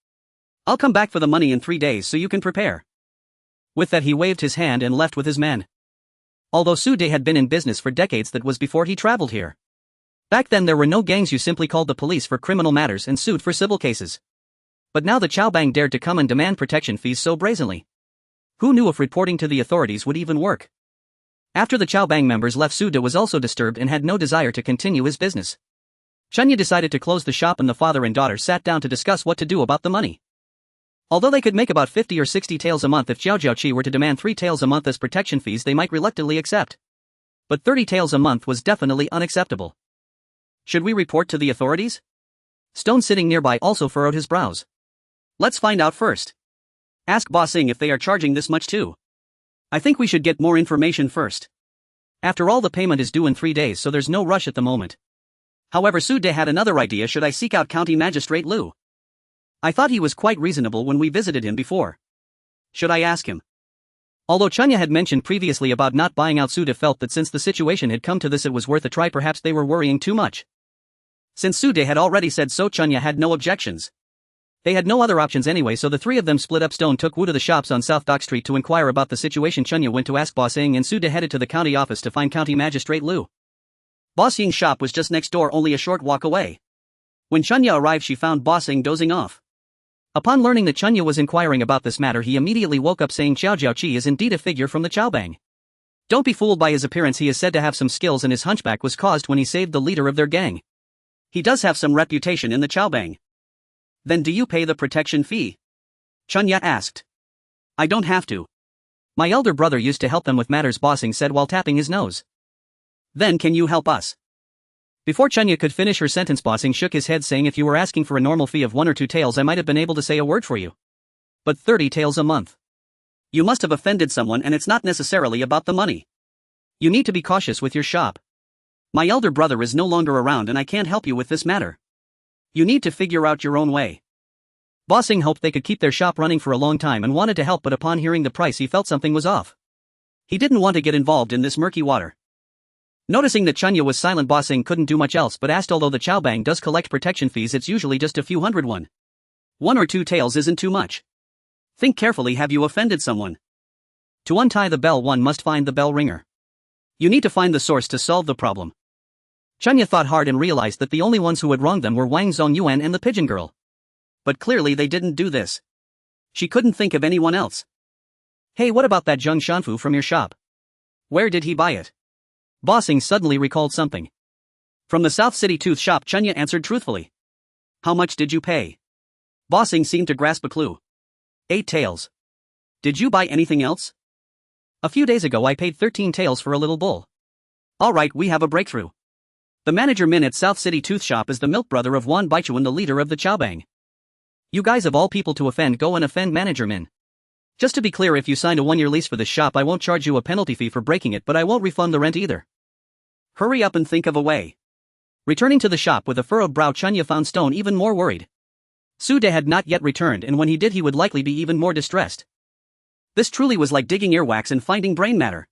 I'll come back for the money in 3 days so you can prepare." With that, he waved his hand and left with his men. Although Su De had been in business for decades, that was before he traveled here. Back then, there were no gangs. You simply called the police for criminal matters and sued for civil cases. But now the Chaobang dared to come and demand protection fees so brazenly. Who knew if reporting to the authorities would even work? After the Chaobang members left, Su De was also disturbed and had no desire to continue his business. Chunya decided to close the shop, and the father and daughter sat down to discuss what to do about the money. Although they could make about 50 or 60 taels a month, if Xiao Jiaoqi were to demand 3 taels a month as protection fees, they might reluctantly accept. But 30 taels a month was definitely unacceptable. Should we report to the authorities? Stone, sitting nearby, also furrowed his brows. "Let's find out first. Ask Bossing if they are charging this much too. I think we should get more information first. After all, the payment is due in 3 days, so there's no rush at the moment." However, Su De had another idea. "Should I seek out County Magistrate Liu? I thought he was quite reasonable when we visited him before. Should I ask him?" Although Chunya had mentioned previously about not buying out, Su De felt that since the situation had come to this, it was worth a try. Perhaps they were worrying too much. Since Su De had already said so, Chunya had no objections. They had no other options anyway, so the 3 of them split up. Stone took Wu to the shops on South Dock Street to inquire about the situation. Chunya went to ask Bossing, and Su De headed to the county office to find County Magistrate Liu. Bossing's shop was just next door, only a short walk away. When Chunya arrived, she found Bossing dozing off. Upon learning that Chunya was inquiring about this matter, he immediately woke up, saying, "Xiao Jiaoqi is indeed a figure from the Chaobang. Don't be fooled by his appearance. He is said to have some skills, and his hunchback was caused when he saved the leader of their gang." "He does have some reputation in the Chaobang. Then do you pay the protection fee?" Chunya asked. I don't have to. My elder brother used to help them with matters, Bossing said while tapping his nose. Then can you help us? Before Chunya could finish her sentence, Bossing shook his head saying if you were asking for a normal fee of 1 or 2 taels I might have been able to say a word for you. But 30 taels a month. You must have offended someone and it's not necessarily about the money. You need to be cautious with your shop. My elder brother is no longer around and I can't help you with this matter. You need to figure out your own way. Bossing hoped they could keep their shop running for a long time and wanted to help, but upon hearing the price he felt something was off. He didn't want to get involved in this murky water. Noticing that Chunya was silent, Bossing couldn't do much else but asked, although the Chaobang does collect protection fees, it's usually just a few hundred won. 1 or 2 taels isn't too much. Think carefully, have you offended someone? To untie the bell one must find the bell ringer. You need to find the source to solve the problem. Chunya thought hard and realized that the only ones who had wronged them were Wang Zongyuan and the pigeon girl. But clearly they didn't do this. She couldn't think of anyone else. Hey, what about that Zheng Shanfu from your shop? Where did he buy it? Bossing suddenly recalled something. From the South City Tooth shop, Chunya answered truthfully. How much did you pay? Bossing seemed to grasp a clue. 8 taels. Did you buy anything else? A few days ago I paid 13 taels for a little bull. Alright, we have a breakthrough. The manager Min at South City Tooth shop is the milk brother of Wan Baichuan, the leader of the Chaobang. You guys of all people to offend, go and offend manager Min. Just to be clear, if you signed a 1-year lease for this shop I won't charge you a penalty fee for breaking it, but I won't refund the rent either. Hurry up and think of a way. Returning to the shop with a furrowed brow, Chunya found Stone even more worried. Su De had not yet returned, and when he did he would likely be even more distressed. This truly was like digging earwax and finding brain matter.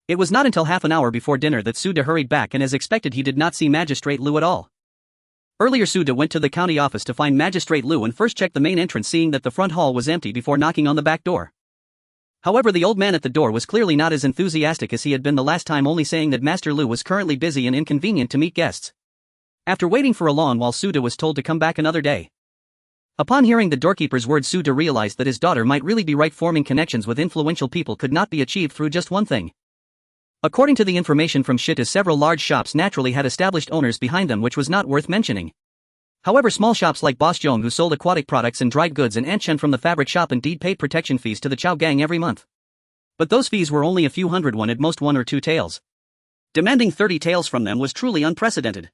It was not until half an hour before dinner that Su De hurried back, and as expected he did not see Magistrate Liu at all. Earlier Su De went to the county office to find Magistrate Liu and first checked the main entrance, seeing that the front hall was empty before knocking on the back door. However, the old man at the door was clearly not as enthusiastic as he had been the last time, only saying that Master Liu was currently busy and inconvenient to meet guests. After waiting for a long while, Su De was told to come back another day. Upon hearing the doorkeeper's words, Su De realized that his daughter might really be right. Forming connections with influential people could not be achieved through just one thing. According to the information from Shita, several large shops naturally had established owners behind them, which was not worth mentioning. However, small shops like Boss Zhong, who sold aquatic products and dried goods, and Anchen from the fabric shop, indeed paid protection fees to the Chao Gang every month. But those fees were only a few hundred won, at most 1 or 2 taels. Demanding 30 taels from them was truly unprecedented.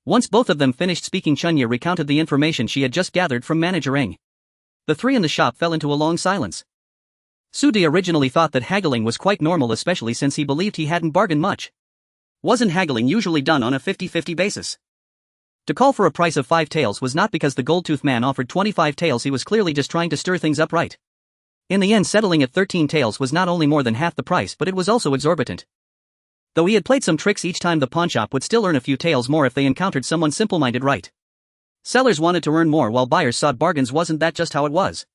Once both of them finished speaking, Chunya recounted the information she had just gathered from Manager Eng. The three in the shop fell into a long silence. Su De originally thought that haggling was quite normal, especially since he believed he hadn't bargained much. Wasn't haggling usually done on a 50-50 basis? To call for a price of 5 taels was not because the gold-tooth man offered 25 taels, he was clearly just trying to stir things up right. In the end, settling at 13 taels was not only more than half the price, but it was also exorbitant. Though he had played some tricks each time, the pawnshop would still earn a few taels more if they encountered someone simple-minded right. Sellers wanted to earn more while buyers sought bargains. Wasn't that just how it was?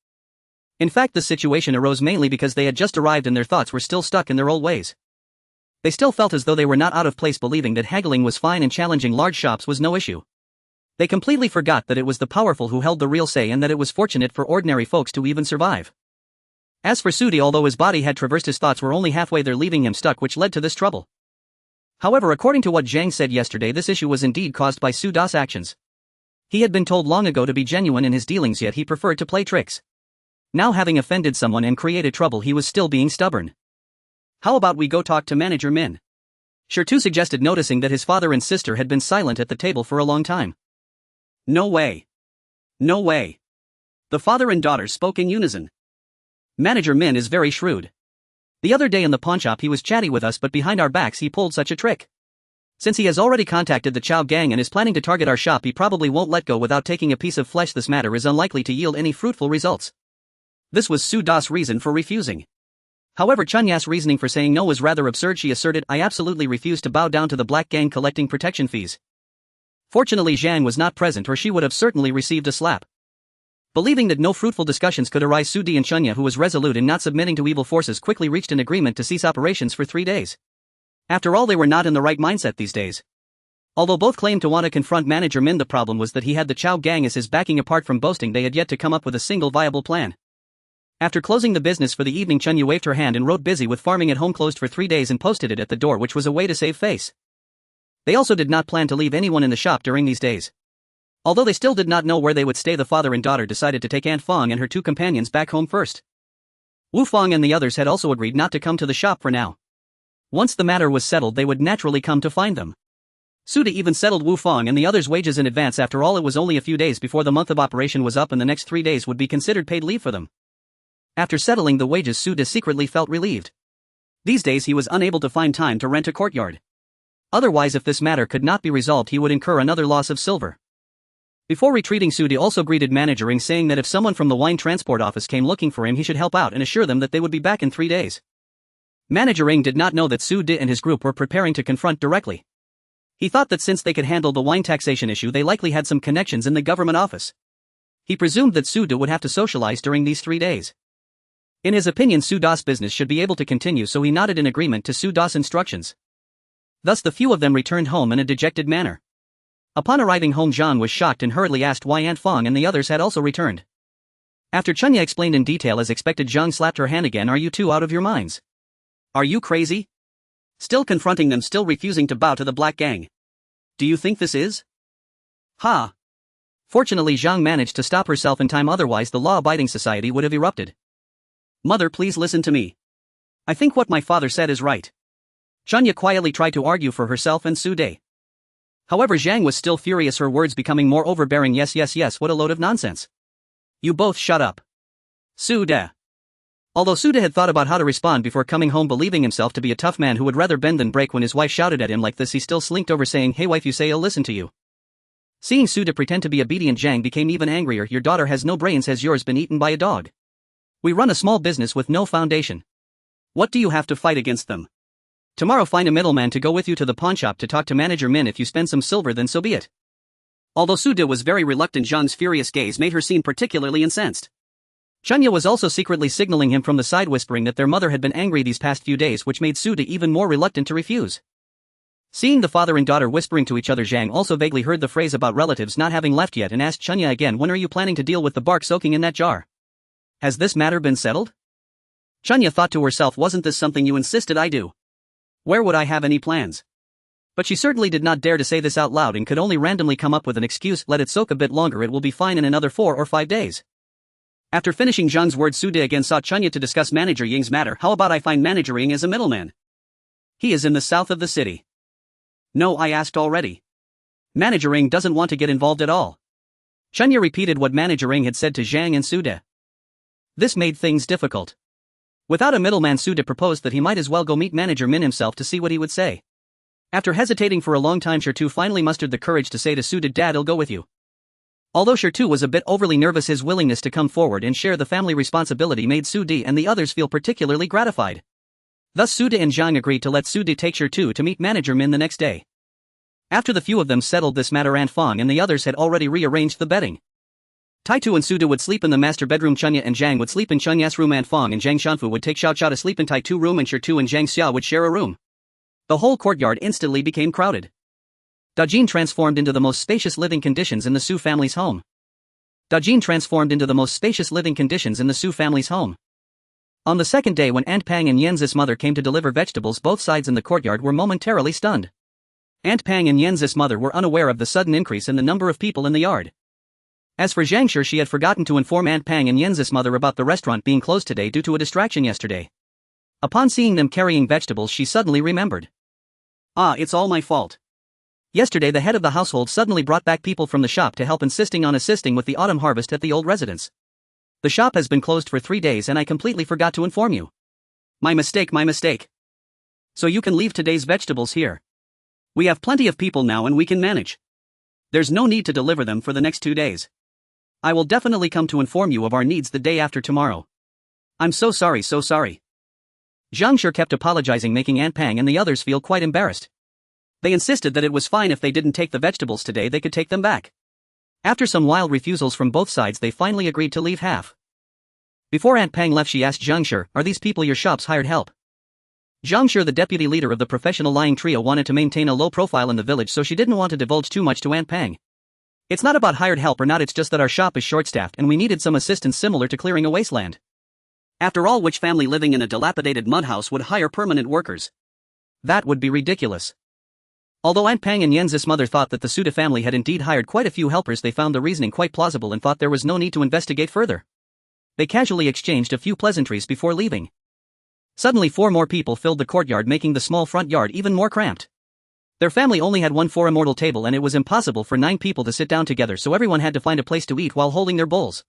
In fact, the situation arose mainly because they had just arrived and their thoughts were still stuck in their old ways. They still felt as though they were not out of place, believing that haggling was fine and challenging large shops was no issue. They completely forgot that it was the powerful who held the real say, and that it was fortunate for ordinary folks to even survive. As for Su De, although his body had traversed, his thoughts were only halfway there, leaving him stuck, which led to this trouble. However, according to what Zhang said yesterday, this issue was indeed caused by Su Da's actions. He had been told long ago to be genuine in his dealings, yet he preferred to play tricks. Now, having offended someone and created trouble, he was still being stubborn. How about we go talk to Manager Min? Shirtu suggested, noticing that his father and sister had been silent at the table for a long time. No way. No way. The father and daughter spoke in unison. Manager Min is very shrewd. The other day in the pawnshop he was chatty with us, but behind our backs he pulled such a trick. Since he has already contacted the Chao Gang and is planning to target our shop, he probably won't let go without taking a piece of flesh. This matter is unlikely to yield any fruitful results. This was Su Da's reason for refusing. However, Chunya's reasoning for saying no was rather absurd. She asserted, I absolutely refuse to bow down to the Black Gang collecting protection fees. Fortunately, Zhang was not present, or she would have certainly received a slap. Believing that no fruitful discussions could arise, Su De and Chunya, who was resolute in not submitting to evil forces, quickly reached an agreement to cease operations for 3 days. After all, they were not in the right mindset these days. Although both claimed to want to confront Manager Min, the problem was that he had the Chao Gang as his backing. Apart from boasting, they had yet to come up with a single viable plan. After closing the business for the evening, Chunya waved her hand and wrote busy with farming at home closed for 3 days and posted it at the door, which was a way to save face. They also did not plan to leave anyone in the shop during these days. Although they still did not know where they would stay, the father and daughter decided to take Aunt Fong and her two companions back home first. Wu Fong and the others had also agreed not to come to the shop for now. Once the matter was settled, they would naturally come to find them. Suda even settled Wu Fong and the others' wages in advance. After all, it was only a few days before the month of operation was up, and the next 3 days would be considered paid leave for them. After settling the wages, Suda secretly felt relieved. These days he was unable to find time to rent a courtyard. Otherwise, if this matter could not be resolved, he would incur another loss of silver. Before retreating, Suda also greeted Manager Ring, saying that if someone from the wine transport office came looking for him, he should help out and assure them that they would be back in 3 days. Manager Ring did not know that Suda and his group were preparing to confront directly. He thought that since they could handle the wine taxation issue, they likely had some connections in the government office. He presumed that Suda would have to socialize during these 3 days. In his opinion, Suda's business should be able to continue, so he nodded in agreement to Suda's instructions. Thus the few of them returned home in a dejected manner. Upon arriving home, Zhang was shocked and hurriedly asked why Aunt Fong and the others had also returned. After Chunya explained in detail as expected, Zhang slapped her hand again. Are you two out of your minds? Are you crazy? Still confronting them, still refusing to bow to the Black Gang. Do you think this is? Ha! Fortunately, Zhang managed to stop herself in time, otherwise the law-abiding society would have erupted. Mother, please listen to me. I think what my father said is right. Chunya quietly tried to argue for herself and Sude. However, Zhang was still furious, her words becoming more overbearing. Yes, what a load of nonsense. You both shut up. Suda. Although Suda had thought about how to respond before coming home, believing himself to be a tough man who would rather bend than break, when his wife shouted at him like this, he still slinked over, saying, Hey wife, you say I'll listen to you. Seeing Suda pretend to be obedient, Zhang became even angrier. Your daughter has no brains. Has yours been eaten by a dog? We run a small business with no foundation. What do you have to fight against them? Tomorrow find a middleman to go with you to the pawnshop to talk to Manager Min. If you spend some silver, then so be it. Although Suda was very reluctant, Zhang's furious gaze made her seem particularly incensed. Chunya was also secretly signaling him from the side, whispering that their mother had been angry these past few days, which made Suda even more reluctant to refuse. Seeing the father and daughter whispering to each other, Zhang also vaguely heard the phrase about relatives not having left yet and asked Chunya again, when are you planning to deal with the bark soaking in that jar? Has this matter been settled? Chunya thought to herself, wasn't this something you insisted I do? Where would I have any plans? But she certainly did not dare to say this out loud and could only randomly come up with an excuse. Let it soak a bit longer, it will be fine in another 4 or 5 days. After finishing Zhang's words, Suda again sought Chunya to discuss Manager Ying's matter. How about I find Manager Ying as a middleman? He is in the south of the city. No, I asked already. Manager Ying doesn't want to get involved at all. Chunya repeated what Manager Ying had said to Zhang and Suda. This made things difficult. Without a middleman, Suda proposed that he might as well go meet Manager Min himself to see what he would say. After hesitating for a long time, Shertu finally mustered the courage to say to Suda, Dad, I'll go with you. Although Shertu was a bit overly nervous, his willingness to come forward and share the family responsibility made Suda and the others feel particularly gratified. Thus Suda and Zhang agreed to let Suda take Shertu to meet Manager Min the next day. After the few of them settled this matter, Aunt Fong and the others had already rearranged the bedding. Taitu and Suda would sleep in the master bedroom, Chunya and Zhang would sleep in Chunya's room, Aunt Fong and Zhang Xuanfu would take Xiao Xiao to sleep in Taitu room, and Shertu and Zhang Xia would share a room. The whole courtyard instantly became crowded. Dajin transformed into the most spacious living conditions in the Su family's home. On the second day, when Aunt Pang and Yenz's mother came to deliver vegetables, both sides in the courtyard were momentarily stunned. Aunt Pang and Yenz's mother were unaware of the sudden increase in the number of people in the yard. As for Zhang Shi, she had forgotten to inform Aunt Pang and Yenz's mother about the restaurant being closed today due to a distraction yesterday. Upon seeing them carrying vegetables, she suddenly remembered. Ah, it's all my fault. Yesterday the head of the household suddenly brought back people from the shop to help, insisting on assisting with the autumn harvest at the old residence. The shop has been closed for 3 days and I completely forgot to inform you. My mistake. So you can leave today's vegetables here. We have plenty of people now and we can manage. There's no need to deliver them for the next 2 days. I will definitely come to inform you of our needs the day after tomorrow. I'm so sorry. Zhang Shi kept apologizing, making Aunt Pang and the others feel quite embarrassed. They insisted that it was fine if they didn't take the vegetables today, they could take them back. After some wild refusals from both sides, they finally agreed to leave half. Before Aunt Pang left, she asked Zhang Shi, are these people your shop's hired help? Zhang Shi, the deputy leader of the professional lying trio, wanted to maintain a low profile in the village, so she didn't want to divulge too much to Aunt Pang. It's not about hired help or not, it's just that our shop is short-staffed and we needed some assistance similar to clearing a wasteland. After all, which family living in a dilapidated mud house would hire permanent workers? That would be ridiculous. Although Aunt Pang and Yen's mother thought that the Suda family had indeed hired quite a few helpers, they found the reasoning quite plausible and thought there was no need to investigate further. They casually exchanged a few pleasantries before leaving. Suddenly 4 more people filled the courtyard, making the small front yard even more cramped. Their family only had one 4-immortal table and it was impossible for 9 people to sit down together, so everyone had to find a place to eat while holding their bowls.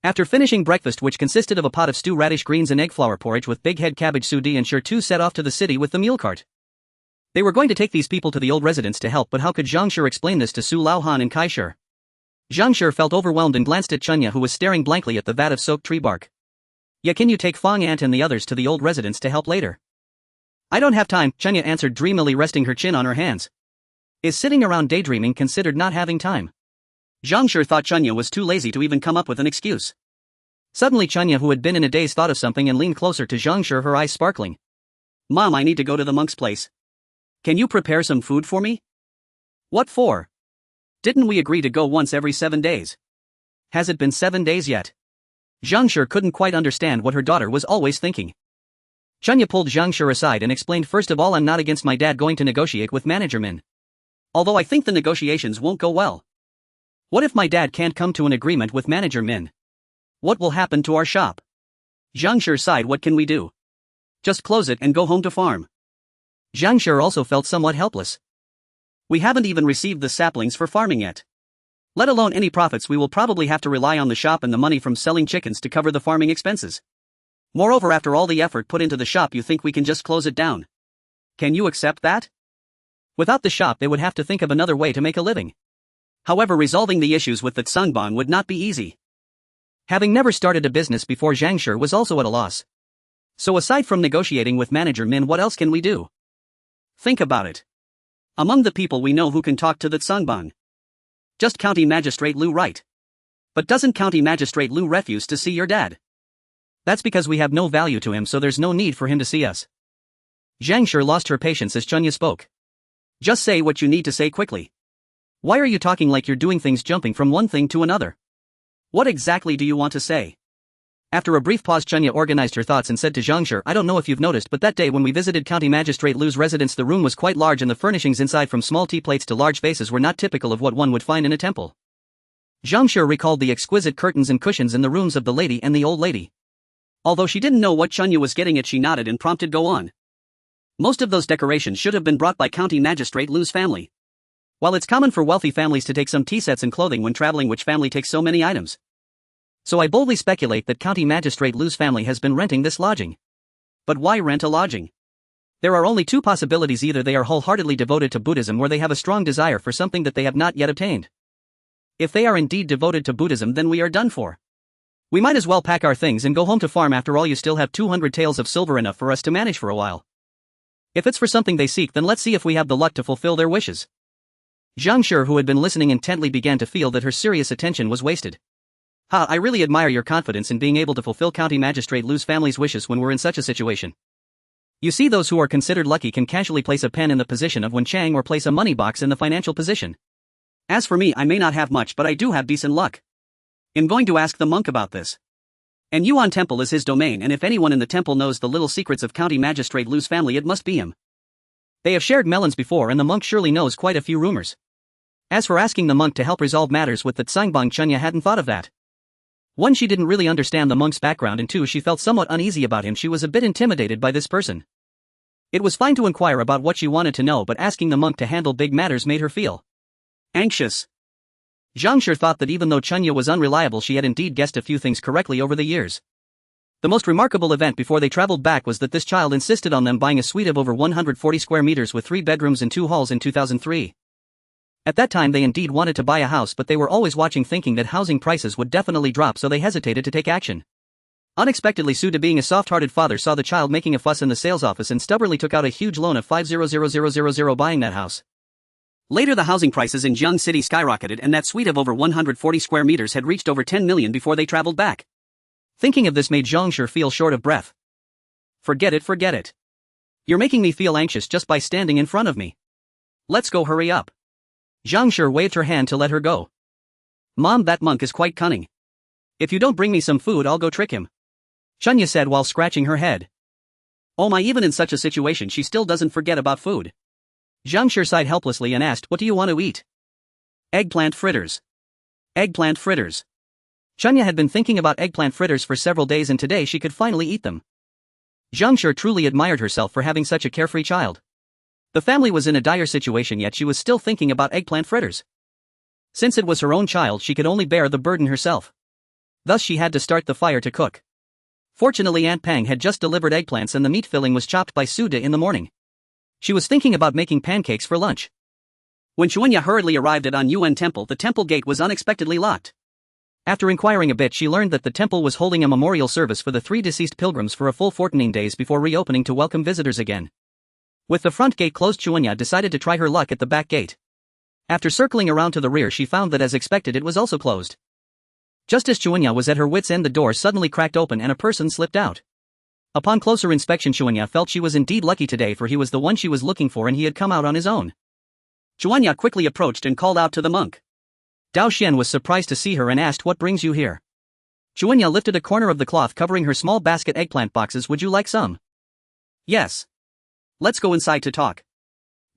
After finishing breakfast, which consisted of a pot of stew, radish greens and egg flour porridge with big head cabbage, Sudi and Shur set off to the city with the mule cart. They were going to take these people to the old residence to help, but how could Zhang Shi explain this to Su Laohan and Kai Shi? Zhang Shi felt overwhelmed and glanced at Chunya, who was staring blankly at the vat of soaked tree bark. Yeah, can you take Fang Aunt and the others to the old residence to help later? I don't have time, Chunya answered dreamily, resting her chin on her hands. Is sitting around daydreaming considered not having time? Zhang Shi thought Chunya was too lazy to even come up with an excuse. Suddenly Chunya, who had been in a daze, thought of something and leaned closer to Zhang Shi, her eyes sparkling. Mom, I need to go to the monk's place. Can you prepare some food for me? What for? Didn't we agree to go once every 7 days? Has it been 7 days yet? Zhang Shi couldn't quite understand what her daughter was always thinking. Chunya pulled Zhang Shi aside and explained, first of all, I'm not against my dad going to negotiate with Manager Min. Although I think the negotiations won't go well. What if my dad can't come to an agreement with Manager Min? What will happen to our shop? Zhang Shi sighed, what can we do? Just close it and go home to farm. Zhang Shi also felt somewhat helpless. We haven't even received the saplings for farming yet. Let alone any profits. We will probably have to rely on the shop and the money from selling chickens to cover the farming expenses. Moreover, after all the effort put into the shop, you think we can just close it down? Can you accept that? Without the shop, they would have to think of another way to make a living. However, resolving the issues with the Tsangban would not be easy. Having never started a business before, Zhang Shi was also at a loss. So aside from negotiating with Manager Min, what else can we do? Think about it. Among the people we know who can talk to the Tsangban. Just County Magistrate Liu, right? But doesn't County Magistrate Liu refuse to see your dad? That's because we have no value to him, so there's no need for him to see us. Zhang Shi lost her patience as Chunya spoke. Just say what you need to say quickly. Why are you talking like you're doing things, jumping from one thing to another? What exactly do you want to say? After a brief pause, Chunya organized her thoughts and said to Zhang Shi, I don't know if you've noticed, but that day when we visited County Magistrate Liu's residence, the room was quite large and the furnishings inside, from small tea plates to large vases, were not typical of what one would find in a temple. Zhang Shi recalled the exquisite curtains and cushions in the rooms of the lady and the old lady. Although she didn't know what Chunya was getting at, she nodded and prompted, go on. Most of those decorations should have been brought by County Magistrate Liu's family. While it's common for wealthy families to take some tea sets and clothing when traveling, which family takes so many items? So I boldly speculate that County Magistrate Liu's family has been renting this lodging. But why rent a lodging? There are only 2 possibilities: either they are wholeheartedly devoted to Buddhism, or they have a strong desire for something that they have not yet obtained. If they are indeed devoted to Buddhism, then we are done for. We might as well pack our things and go home to farm. After all, you still have 200 taels of silver, enough for us to manage for a while. If it's for something they seek, then let's see if we have the luck to fulfill their wishes. Zhang Shi, who had been listening intently, began to feel that her serious attention was wasted. I really admire your confidence in being able to fulfill County Magistrate Liu's family's wishes when we're in such a situation. You see, those who are considered lucky can casually place a pen in the position of Wen Chang or place a money box in the financial position. As for me, I may not have much, but I do have decent luck. I'm going to ask the monk about this. And Yuan Temple is his domain, and if anyone in the temple knows the little secrets of County Magistrate Liu's family, it must be him. They have shared melons before, and the monk surely knows quite a few rumors. As for asking the monk to help resolve matters with the Tsangban, Chunya hadn't thought of that. 1, she didn't really understand the monk's background, and 2, she felt somewhat uneasy about him. She was a bit intimidated by this person. It was fine to inquire about what she wanted to know, but asking the monk to handle big matters made her feel anxious. Zhang Shi thought that even though Chunya was unreliable, she had indeed guessed a few things correctly over the years. The most remarkable event before they traveled back was that this child insisted on them buying a suite of over 140 square meters with 3 bedrooms and 2 halls in 2003. At that time they indeed wanted to buy a house, but they were always watching, thinking that housing prices would definitely drop, so they hesitated to take action. Unexpectedly, Suda, being a soft-hearted father, saw the child making a fuss in the sales office and stubbornly took out a huge loan of 500,000 buying that house. Later, the housing prices in Jiang City skyrocketed, and that suite of over 140 square meters had reached over 10 million before they traveled back. Thinking of this made Zhang Shi feel short of breath. Forget it. You're making me feel anxious just by standing in front of me. Let's go, hurry up. Zhang Shi waved her hand to let her go. Mom, that monk is quite cunning. If you don't bring me some food, I'll go trick him. Chunya said while scratching her head. Oh my, even in such a situation she still doesn't forget about food. Zhang Shi sighed helplessly and asked, what do you want to eat? Eggplant fritters. Eggplant fritters. Chunya had been thinking about eggplant fritters for several days and today she could finally eat them. Zhang Shi truly admired herself for having such a carefree child. The family was in a dire situation yet she was still thinking about eggplant fritters. Since it was her own child she could only bear the burden herself. Thus she had to start the fire to cook. Fortunately Aunt Pang had just delivered eggplants and the meat filling was chopped by Su De in the morning. She was thinking about making pancakes for lunch. When Xuanya hurriedly arrived at Xuanhuan Temple, the temple gate was unexpectedly locked. After inquiring a bit she learned that the temple was holding a memorial service for the 3 deceased pilgrims for a full 14 days before reopening to welcome visitors again. With the front gate closed Xuanya decided to try her luck at the back gate. After circling around to the rear she found that as expected it was also closed. Just as Xuanya was at her wits' end the door suddenly cracked open and a person slipped out. Upon closer inspection Xuanya felt she was indeed lucky today for he was the one she was looking for and he had come out on his own. Xuanya quickly approached and called out to the monk. Dao Xian was surprised to see her and asked what brings you here. Xuanya lifted a corner of the cloth covering her small basket eggplant boxes. Would you like some? Yes. Let's go inside to talk.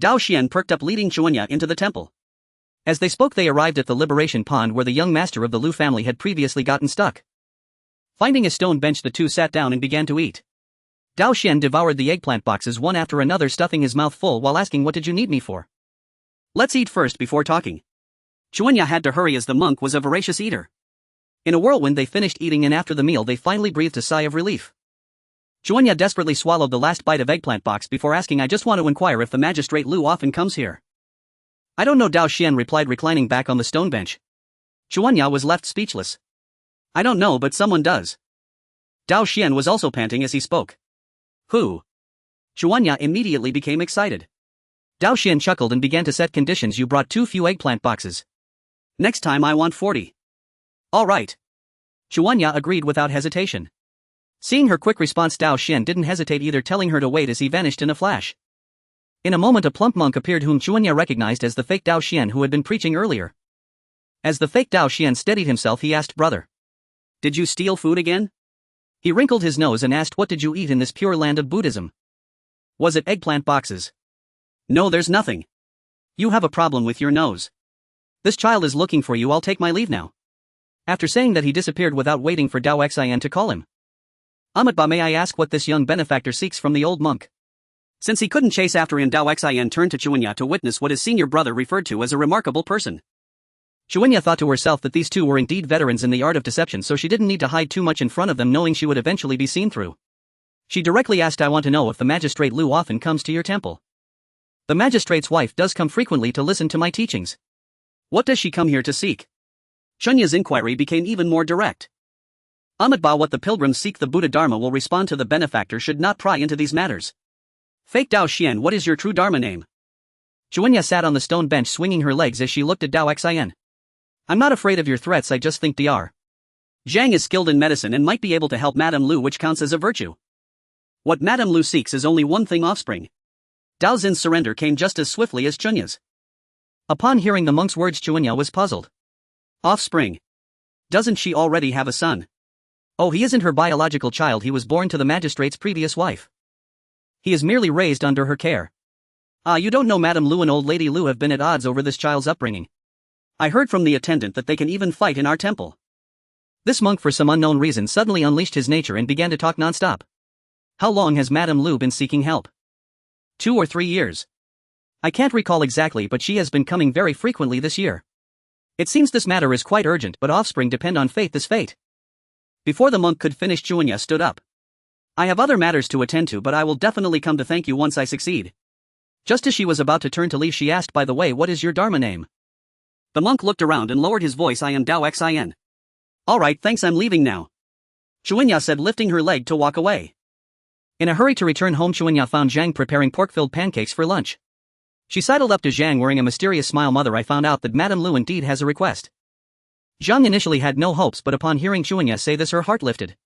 Dao Xian perked up leading Xuanya into the temple. As they spoke they arrived at the liberation pond where the young master of the Lu family had previously gotten stuck. Finding a stone bench the two sat down and began to eat. Dao Xian devoured the eggplant boxes one after another stuffing his mouth full while asking what did you need me for? Let's eat first before talking. Xuanya had to hurry as the monk was a voracious eater. In a whirlwind they finished eating and after the meal they finally breathed a sigh of relief. Xuanya desperately swallowed the last bite of eggplant box before asking I just want to inquire if the magistrate Lu often comes here. I don't know Dao Xian replied reclining back on the stone bench. Xuanya was left speechless. I don't know but someone does. Dao Xian was also panting as he spoke. Who? Xuanya immediately became excited. Dao Xian chuckled and began to set conditions. You brought too few eggplant boxes. Next time I want 40. All right. Xuanya agreed without hesitation. Seeing her quick response Dao Xian didn't hesitate either telling her to wait as he vanished in a flash. In a moment a plump monk appeared whom Xuanya recognized as the fake Dao Xian who had been preaching earlier. As the fake Dao Xian steadied himself he asked brother. Did you steal food again? He wrinkled his nose and asked what did you eat in this pure land of Buddhism? Was it eggplant boxes? No there's nothing. You have a problem with your nose. This child is looking for you I'll take my leave now. After saying that he disappeared without waiting for Dao Xian to call him. Amatba may I ask what this young benefactor seeks from the old monk? Since he couldn't chase after him Dao Xian turned to Xuanya to witness what his senior brother referred to as a remarkable person. Xuanya thought to herself that these two were indeed veterans in the art of deception so she didn't need to hide too much in front of them knowing she would eventually be seen through. She directly asked I want to know if the magistrate Lu often comes to your temple. The magistrate's wife does come frequently to listen to my teachings. What does she come here to seek? Chunya's inquiry became even more direct. Amatba what the pilgrims seek the Buddha Dharma will respond to the benefactor should not pry into these matters. Fake Dao Xian what is your true Dharma name? Xuanya sat on the stone bench swinging her legs as she looked at Dao Xian. I'm not afraid of your threats I just think Dr. Zhang is skilled in medicine and might be able to help Madame Lu which counts as a virtue. What Madame Lu seeks is only one thing offspring. Dao Xin's surrender came just as swiftly as Chunya's. Upon hearing the monk's words Xuanya was puzzled. Offspring. Doesn't she already have a son? Oh he isn't her biological child he was born to the magistrate's previous wife. He is merely raised under her care. Ah you don't know Madame Lu and old lady Lu have been at odds over this child's upbringing. I heard from the attendant that they can even fight in our temple. This monk for some unknown reason suddenly unleashed his nature and began to talk non-stop. How long has Madame Lu been seeking help? 2 or 3 years. I can't recall exactly but she has been coming very frequently this year. It seems this matter is quite urgent but offspring depend on fate this fate. Before the monk could finish Xuanya stood up. I have other matters to attend to but I will definitely come to thank you once I succeed. Just as she was about to turn to leave she asked by the way what is your Dharma name? The monk looked around and lowered his voice I am Dao Xian. Alright thanks I'm leaving now. Xuanya said lifting her leg to walk away. In a hurry to return home Xuanya found Zhang preparing pork-filled pancakes for lunch. She sidled up to Zhang wearing a mysterious smile. Mother I found out that Madame Lu indeed has a request. Zhang initially had no hopes but upon hearing Xuanya say this her heart lifted.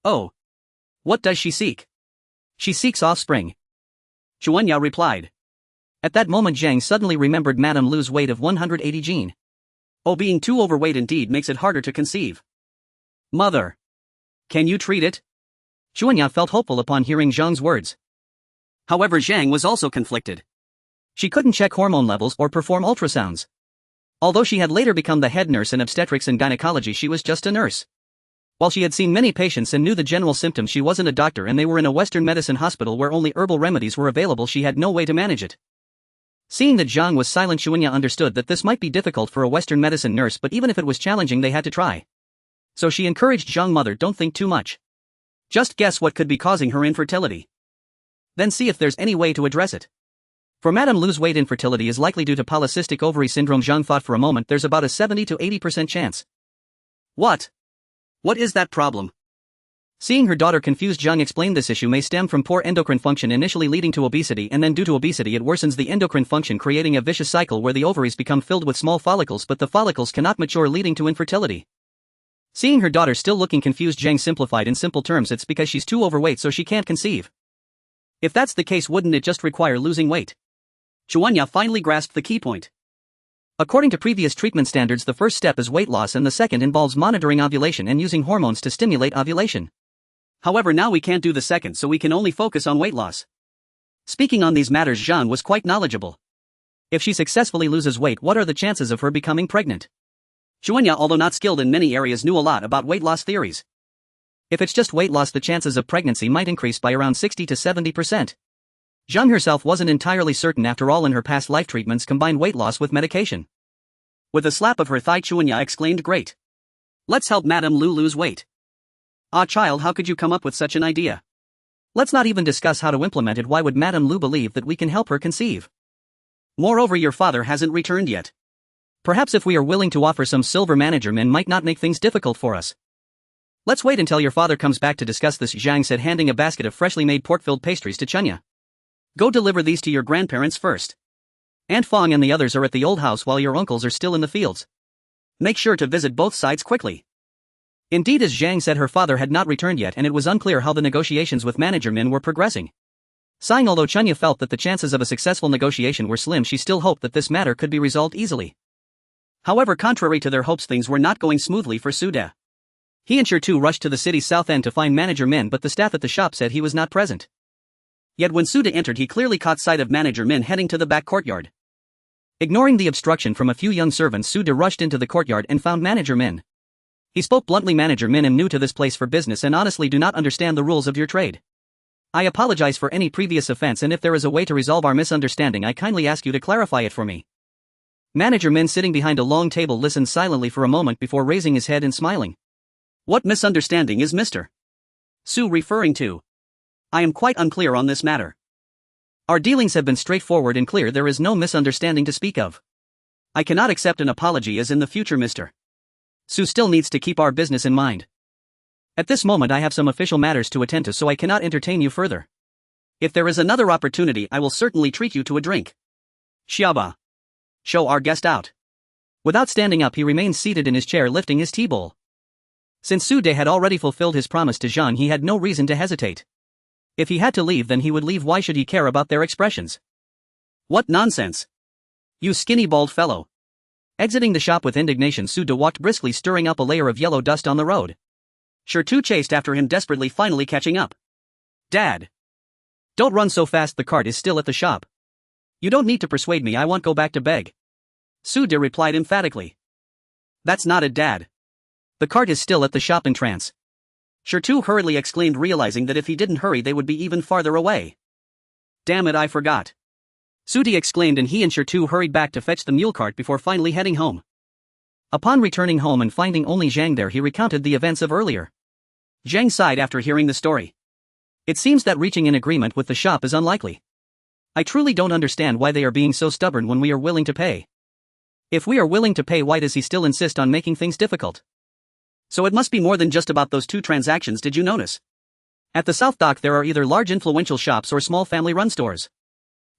Oh. What does she seek? She seeks offspring. Xuanya replied. At that moment Zhang suddenly remembered Madame Lu's weight of 180 jin. Oh being too overweight indeed makes it harder to conceive. Mother. Can you treat it? Xuanya felt hopeful upon hearing Zhang's words. However Zhang was also conflicted. She couldn't check hormone levels or perform ultrasounds. Although she had later become the head nurse in obstetrics and gynecology, she was just a nurse. While she had seen many patients and knew the general symptoms, she wasn't a doctor and they were in a Western medicine hospital where only herbal remedies were available. She had no way to manage it. Seeing that Zhang was silent, Xuanhuan understood that this might be difficult for a Western medicine nurse, but even if it was challenging they had to try. So she encouraged Zhang, "Mother, don't think too much. Just guess what could be causing her infertility. Then see if there's any way to address it." For Madame Lu's weight, infertility is likely due to polycystic ovary syndrome. Zhang thought for a moment. There's about a 70 to 80% chance. What? What is that problem? Seeing her daughter confused, Zhang explained this issue may stem from poor endocrine function, initially leading to obesity, and then due to obesity it worsens the endocrine function, creating a vicious cycle where the ovaries become filled with small follicles, but the follicles cannot mature, leading to infertility. Seeing her daughter still looking confused, Zhang simplified in simple terms, it's because she's too overweight so she can't conceive. If that's the case, wouldn't it just require losing weight? Xuanhuan finally grasped the key point. According to previous treatment standards, the first step is weight loss and the second involves monitoring ovulation and using hormones to stimulate ovulation. However, now we can't do the second, so we can only focus on weight loss. Speaking on these matters, Zhang was quite knowledgeable. If she successfully loses weight, what are the chances of her becoming pregnant? Xuanhuan, although not skilled in many areas, knew a lot about weight loss theories. If it's just weight loss, the chances of pregnancy might increase by around 60 to 70%. Zhang herself wasn't entirely certain. After all, in her past life, treatments combined weight loss with medication. With a slap of her thigh, Xuanhuan exclaimed, "Great! Let's help Madame Lu lose weight." "Ah, child, how could you come up with such an idea? Let's not even discuss how to implement it. Why would Madame Lu believe that we can help her conceive? Moreover, your father hasn't returned yet. Perhaps if we are willing to offer some silver, manager men might not make things difficult for us." "Let's wait until your father comes back to discuss this," Zhang said, handing a basket of freshly made pork-filled pastries to Xuanhuan. "Go deliver these to your grandparents first. Aunt Fong and the others are at the old house while your uncles are still in the fields. Make sure to visit both sides quickly." Indeed, as Zhang said, her father had not returned yet and it was unclear how the negotiations with manager Min were progressing. Sighing, although Xuanhuan felt that the chances of a successful negotiation were slim, she still hoped that this matter could be resolved easily. However, contrary to their hopes, things were not going smoothly for Su De. He and Shertu rushed to the city's south end to find manager Min, but the staff at the shop said he was not present. Yet when Su De entered, he clearly caught sight of manager Min heading to the back courtyard. Ignoring the obstruction from a few young servants, Su De rushed into the courtyard and found manager Min. He spoke bluntly, "Manager Min, I'm new to this place for business and honestly do not understand the rules of your trade. I apologize for any previous offense, and if there is a way to resolve our misunderstanding, I kindly ask you to clarify it for me." Manager Min, sitting behind a long table, listened silently for a moment before raising his head and smiling. "What misunderstanding is Mr. Su referring to? I am quite unclear on this matter. Our dealings have been straightforward and clear. There is no misunderstanding to speak of. I cannot accept an apology, as in the future Mr. Su still needs to keep our business in mind. At this moment I have some official matters to attend to, so I cannot entertain you further. If there is another opportunity, I will certainly treat you to a drink. Xiaoba. Show our guest out." Without standing up, he remained seated in his chair, lifting his tea bowl. Since Su De had already fulfilled his promise to Zhang, he had no reason to hesitate. If he had to leave, then he would leave. Why should he care about their expressions? "What nonsense! You skinny bald fellow." Exiting the shop with indignation, Su De walked briskly, stirring up a layer of yellow dust on the road. Shertu chased after him desperately, finally catching up. "Dad! Don't run so fast, the cart is still at the shop. You don't need to persuade me, I won't go back to beg." Su De replied emphatically. "That's not it, Dad. The cart is still at the shop." In trance, Shertu hurriedly exclaimed, realizing that if he didn't hurry they would be even farther away. "Damn it, I forgot." Su De exclaimed, and he and Shertu hurried back to fetch the mule cart before finally heading home. Upon returning home and finding only Zhang there, he recounted the events of earlier. Zhang sighed after hearing the story. "It seems that reaching an agreement with the shop is unlikely. I truly don't understand why they are being so stubborn when we are willing to pay. If we are willing to pay, why does he still insist on making things difficult? So it must be more than just about those two transactions. Did you notice? At the South Dock there are either large influential shops or small family-run stores.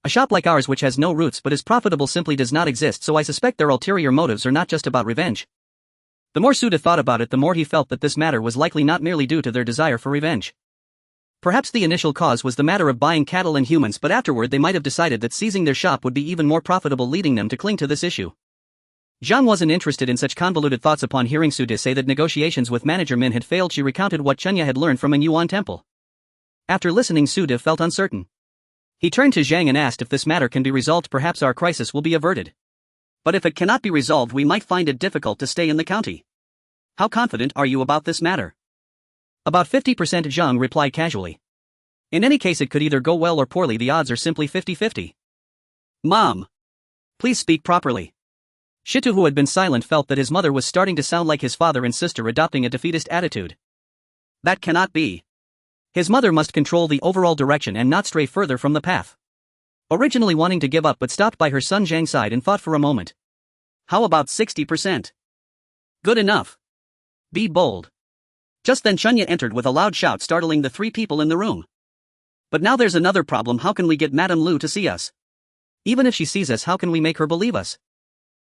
A shop like ours, which has no roots but is profitable, simply does not exist, so I suspect their ulterior motives are not just about revenge." The more Su De thought about it, the more he felt that this matter was likely not merely due to their desire for revenge. Perhaps the initial cause was the matter of buying cattle and humans, but afterward they might have decided that seizing their shop would be even more profitable, leading them to cling to this issue. Zhang wasn't interested in such convoluted thoughts. Upon hearing Su De say that negotiations with manager Min had failed, she recounted what Xuanhuan had learned from a Yuan temple. After listening, Su De felt uncertain. He turned to Zhang and asked if this matter can be resolved, perhaps our crisis will be averted. But if it cannot be resolved, we might find it difficult to stay in the county. How confident are you about this matter? About 50%, Zhang replied casually. In any case, it could either go well or poorly, the odds are simply 50-50. Mom! Please speak properly. Shitu, who had been silent, felt that his mother was starting to sound like his father and sister, adopting a defeatist attitude. That cannot be. His mother must control the overall direction and not stray further from the path. Originally wanting to give up but stopped by her son Zhang's side and thought for a moment. How about 60%? Good enough. Be bold. Just then Chunya entered with a loud shout, startling the three people in the room. But now there's another problem. How can we get Madame Lu to see us? Even if she sees us, how can we make her believe us?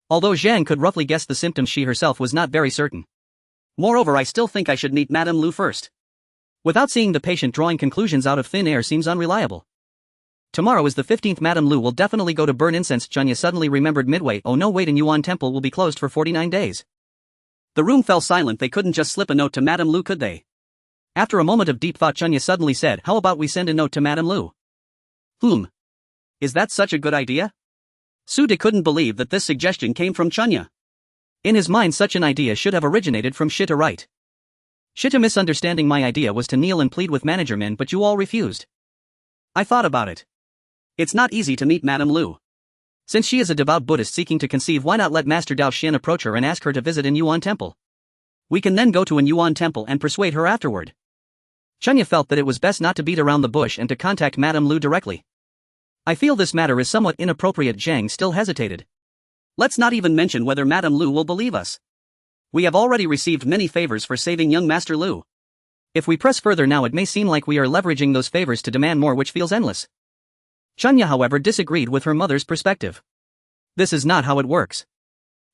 Although Zhang could roughly guess the symptoms, she herself was not very certain. Moreover, I still think I should meet Madame Lu first. Without seeing the patient, drawing conclusions out of thin air seems unreliable. Tomorrow is the 15th. Madame Lu will definitely go to burn incense. Chunya suddenly remembered midway. Oh no, wait, in Yuan Temple will be closed for 49 days. The room fell silent. They couldn't just slip a note to Madame Lu, could they? After a moment of deep thought, Chunya suddenly said, how about we send a note to Madame Lu? Is that such a good idea? Su De couldn't believe that this suggestion came from Chunya. In his mind, such an idea should have originated from Shita, right? Shita, misunderstanding my idea was to kneel and plead with Manager Min, but you all refused. I thought about it. It's not easy to meet Madame Lu. Since she is a devout Buddhist seeking to conceive, why not let Master Dao Xian approach her and ask her to visit in Yuan Temple? We can then go to an Yuan Temple and persuade her afterward. Chunya felt that it was best not to beat around the bush and to contact Madame Lu directly. I feel this matter is somewhat inappropriate. Zhang still hesitated. Let's not even mention whether Madame Lu will believe us. We have already received many favors for saving young Master Lu. If we press further now, it may seem like we are leveraging those favors to demand more, which feels endless. Chunya, however, disagreed with her mother's perspective. This is not how it works.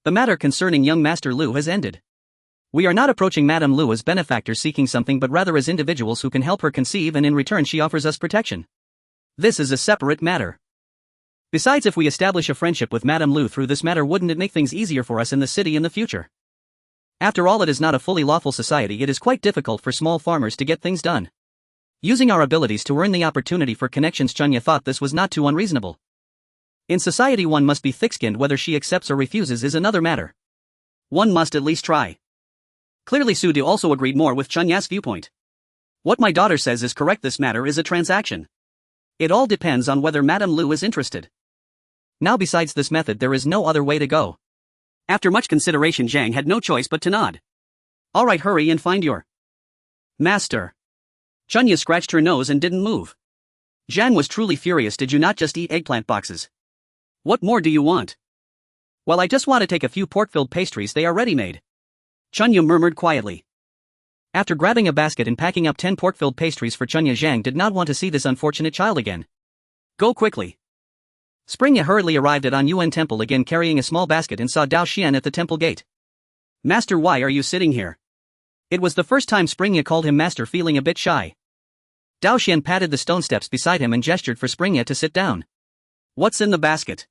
The matter concerning young Master Lu has ended. We are not approaching Madame Lu as benefactors seeking something, but rather as individuals who can help her conceive, and in return she offers us protection. This is a separate matter. Besides, if we establish a friendship with Madame Lu through this matter, wouldn't it make things easier for us in the city in the future? After all, it is not a fully lawful society. It is quite difficult for small farmers to get things done. Using our abilities to earn the opportunity for connections, Chunya thought this was not too unreasonable. In society, one must be thick-skinned. Whether she accepts or refuses is another matter. One must at least try. Clearly, Su De also agreed more with Chunya's viewpoint. What my daughter says is correct. This matter is a transaction. It all depends on whether Madame Lu is interested. Now, besides this method, there is no other way to go. After much consideration, Zhang had no choice but to nod. All right, hurry and find your master. Chunya scratched her nose and didn't move. Zhang was truly furious. Did you not just eat eggplant boxes? What more do you want? Well, I just want to take a few pork-filled pastries. They are ready-made. Chunya murmured quietly. After grabbing a basket and packing up 10 pork-filled pastries for Chunya, Zhang did not want to see this unfortunate child again. Go quickly. Springya hurriedly arrived at An Yuan Temple again carrying a small basket and saw Dao Xian at the temple gate. Master, why are you sitting here? It was the first time Springya called him master, feeling a bit shy. Dao Xian patted the stone steps beside him and gestured for Springya to sit down. What's in the basket?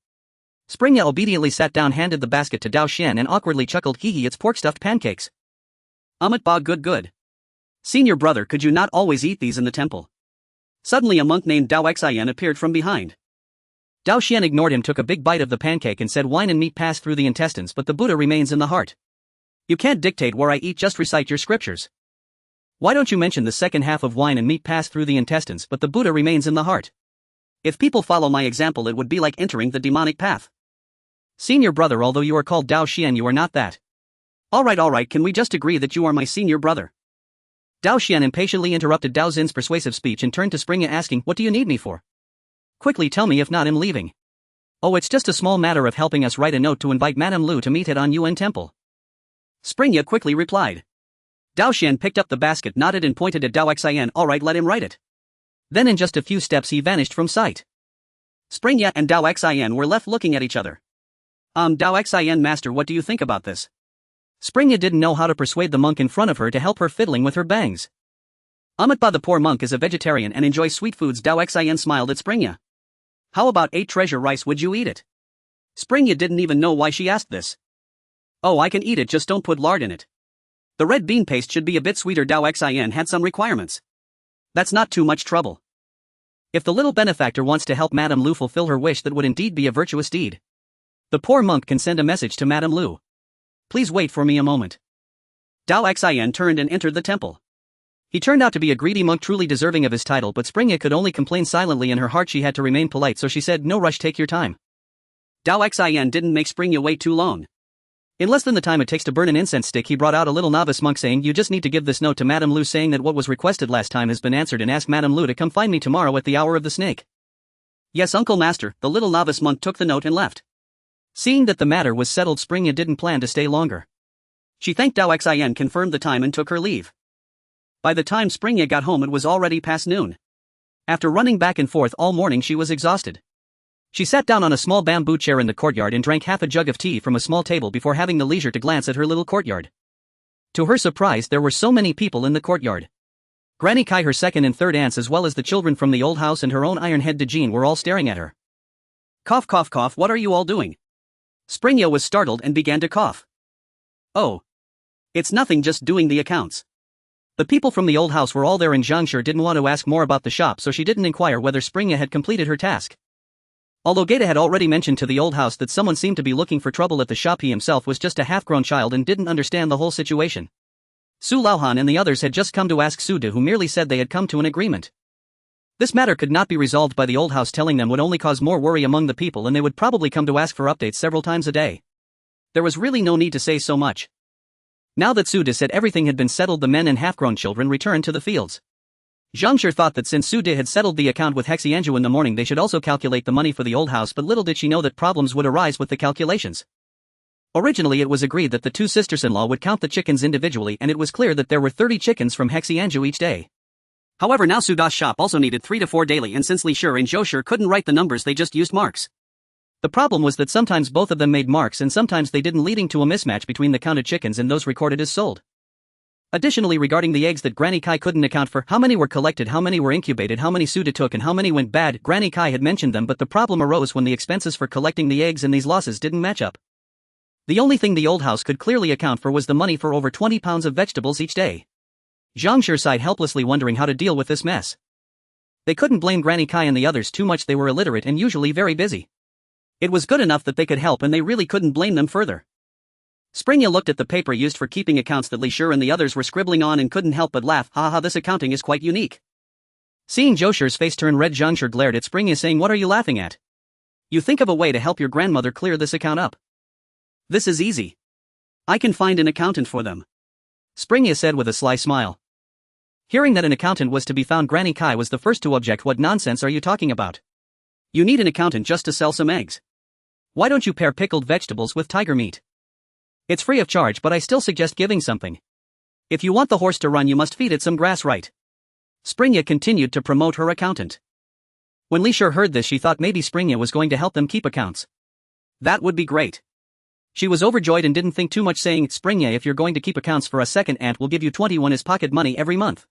Springya obediently sat down, handed the basket to Dao Xian and awkwardly chuckled, hee, it's pork-stuffed pancakes. Ba, good. Senior brother, could you not always eat these in the temple? Suddenly a monk named Dao Xian appeared from behind. Dao Xian ignored him, took a big bite of the pancake and said, wine and meat pass through the intestines, but the Buddha remains in the heart. You can't dictate where I eat, just recite your scriptures. Why don't you mention the second half of wine and meat pass through the intestines, but the Buddha remains in the heart? If people follow my example, it would be like entering the demonic path. Senior brother, although you are called Dao Xian, you are not that. All right, can we just agree that you are my senior brother? Dao Xian impatiently interrupted Dao Xin's persuasive speech and turned to Springya, asking, what do you need me for? Quickly tell me, if not, I'm leaving. Oh, it's just a small matter of helping us write a note to invite Madame Lu to meet at An Yuan Temple. Springya quickly replied. Dao Xian picked up the basket, nodded and pointed at Dao Xian. All right, let him write it. Then in just a few steps he vanished from sight. Springya and Dao Xian were left looking at each other. Dao Xian, master, what do you think about this? Springya didn't know how to persuade the monk in front of her to help her fiddling with her bangs. Ba, the poor monk is a vegetarian and enjoys sweet foods. Dao Xian smiled at Springya. How about 8 treasure rice, would you eat it? Springya didn't even know why she asked this. Oh, I can eat it, just don't put lard in it. The red bean paste should be a bit sweeter. Dao Xian had some requirements. That's not too much trouble. If the little benefactor wants to help Madame Lu fulfill her wish, that would indeed be a virtuous deed. The poor monk can send a message to Madame Lu. Please wait for me a moment. Dao Xian turned and entered the temple. He turned out to be a greedy monk truly deserving of his title, but Springya could only complain silently. In her heart she had to remain polite, so she said, "No rush, take your time." Dao Xian didn't make Springya wait too long. In less than the time it takes to burn an incense stick, he brought out a little novice monk saying, "You just need to give this note to Madame Lu saying that what was requested last time has been answered, and ask Madame Lu to come find me tomorrow at the hour of the snake." "Yes, Uncle Master." The little novice monk took the note and left. Seeing that the matter was settled, Springya didn't plan to stay longer. She thanked Dao Xian, confirmed the time and took her leave. By the time Springya got home it was already past noon. After running back and forth all morning she was exhausted. She sat down on a small bamboo chair in the courtyard and drank half a jug of tea from a small table before having the leisure to glance at her little courtyard. To her surprise, there were so many people in the courtyard. Granny Kai, her second and third aunts, as well as the children from the old house and her own iron-head Dejin were all staring at her. "Cough, cough, cough, what are you all doing?" Springya was startled and began to cough. "Oh. It's nothing, just doing the accounts." The people from the old house were all there and Zhangshi didn't want to ask more about the shop, so she didn't inquire whether Springya had completed her task. Although Geta had already mentioned to the old house that someone seemed to be looking for trouble at the shop, he himself was just a half-grown child and didn't understand the whole situation. Su Laohan and the others had just come to ask Su De, who merely said they had come to an agreement. This matter could not be resolved by the old house telling them would only cause more worry among the people, and they would probably come to ask for updates several times a day. There was really no need to say so much. Now that Su De said everything had been settled, the men and half-grown children returned to the fields. Zhangshi thought that since Su De had settled the account with Xianzhu in the morning, they should also calculate the money for the old house, but little did she know that problems would arise with the calculations. Originally it was agreed that the two sisters-in-law would count the chickens individually, and it was clear that there were 30 chickens from Xianzhu each day. However, now Su Da's shop also needed 3 to 4 daily, and since Li Shi and Zhou Shi couldn't write the numbers, they just used marks. The problem was that sometimes both of them made marks and sometimes they didn't, leading to a mismatch between the counted chickens and those recorded as sold. Additionally, regarding the eggs that Granny Kai couldn't account for, how many were collected, how many were incubated, how many Su De took and how many went bad, Granny Kai had mentioned them, but the problem arose when the expenses for collecting the eggs and these losses didn't match up. The only thing the old house could clearly account for was the money for over 20 pounds of vegetables each day. Zhangshi sighed helplessly, wondering how to deal with this mess. They couldn't blame Granny Kai and the others too much, they were illiterate and usually very busy. It was good enough that they could help, and they really couldn't blame them further. Springya looked at the paper used for keeping accounts that Li Shi and the others were scribbling on and couldn't help but laugh. "Ha ha, this accounting is quite unique." Seeing Zhou Shi's face turn red, Zhangshi glared at Springya saying, "What are you laughing at? You think of a way to help your grandmother clear this account up." "This is easy. I can find an accountant for them," Springya said with a sly smile. Hearing that an accountant was to be found, Granny Kai was the first to object. "What nonsense are you talking about? You need an accountant just to sell some eggs. Why don't you pair pickled vegetables with tiger meat? It's free of charge, but I still suggest giving something. If you want the horse to run, you must feed it some grass, right?" Springya continued to promote her accountant. When Li Shi heard this, she thought maybe Springya was going to help them keep accounts. That would be great. She was overjoyed and didn't think too much, saying, "Springya, if you're going to keep accounts for a second aunt, will give you 21 as pocket money every month."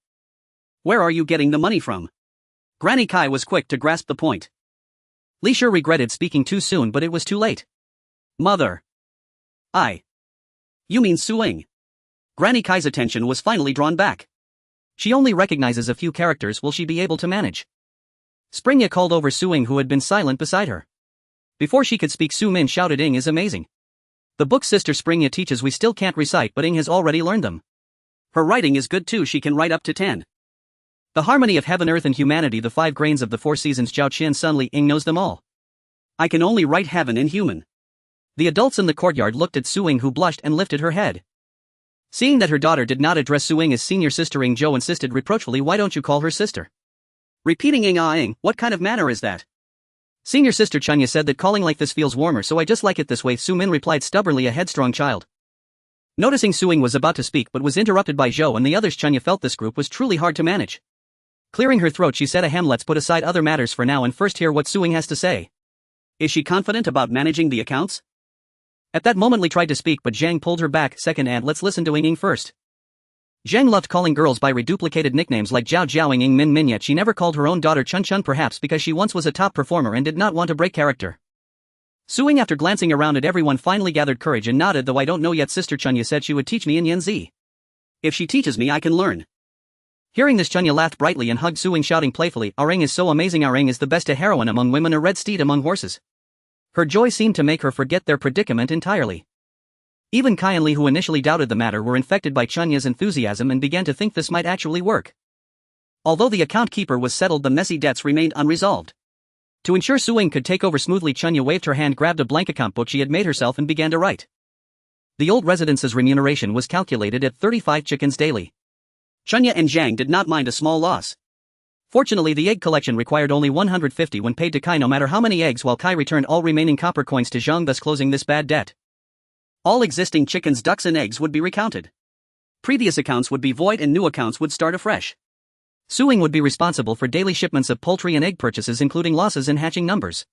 "Where are you getting the money from?" Granny Kai was quick to grasp the point. Li Shi regretted speaking too soon, but it was too late. "Mother. You mean Suing?" Granny Kai's attention was finally drawn back. She only recognizes a few characters, will she be able to manage? Springya called over Suing, who had been silent beside her. Before she could speak, Su Min shouted, "Ing is amazing. The books Sister Springya teaches we still can't recite, but Ing has already learned them. Her writing is good too, she can write up to 10. The harmony of heaven, earth and humanity, the 5 grains of the 4 seasons, Zhao Qian Sun Li, Ing knows them all. I can only write heaven and human." The adults in the courtyard looked at Suing, who blushed and lifted her head. Seeing that her daughter did not address Suing as senior sister, Ing Zhou insisted reproachfully, "Why don't you call her sister?" Repeating Ing, Ing, what kind of manner is that? Senior sister Chunya said that calling like this feels warmer, so I just like it this way, Su Min replied stubbornly, a headstrong child. Noticing Suing was about to speak but was interrupted by Zhou and the others, Chunya felt this group was truly hard to manage. Clearing her throat, she said, "Ahem, let's put aside other matters for now and first hear what Suing has to say. Is she confident about managing the accounts?" At that moment Li tried to speak, but Zhang pulled her back. "Second aunt, let's listen to Ing first." Zhang loved calling girls by reduplicated nicknames like Zhao Zhao, Ing Min Min, yet she never called her own daughter Chun Chun, perhaps because she once was a top performer and did not want to break character. Suing, after glancing around at everyone, finally gathered courage and nodded. "Though I don't know yet, Sister Chunya said she would teach me in Yanzi. If she teaches me, I can learn." Hearing this, Chunya laughed brightly and hugged Suing, shouting playfully, "Our Ing is so amazing, our Ing is the best, a heroine among women, a red steed among horses." Her joy seemed to make her forget their predicament entirely. Even Kai and Lee, who initially doubted the matter, were infected by Chunya's enthusiasm and began to think this might actually work. Although the account keeper was settled, the messy debts remained unresolved. To ensure Suing could take over smoothly, Chunya waved her hand, grabbed a blank account book she had made herself and began to write. The old residence's remuneration was calculated at 35 chickens daily. Chunya and Zhang did not mind a small loss. Fortunately, the egg collection required only 150 when paid to Kai, no matter how many eggs, while Kai returned all remaining copper coins to Zhang, thus closing this bad debt. All existing chickens, ducks and eggs would be recounted. Previous accounts would be void and new accounts would start afresh. Suing would be responsible for daily shipments of poultry and egg purchases, including losses and hatching numbers.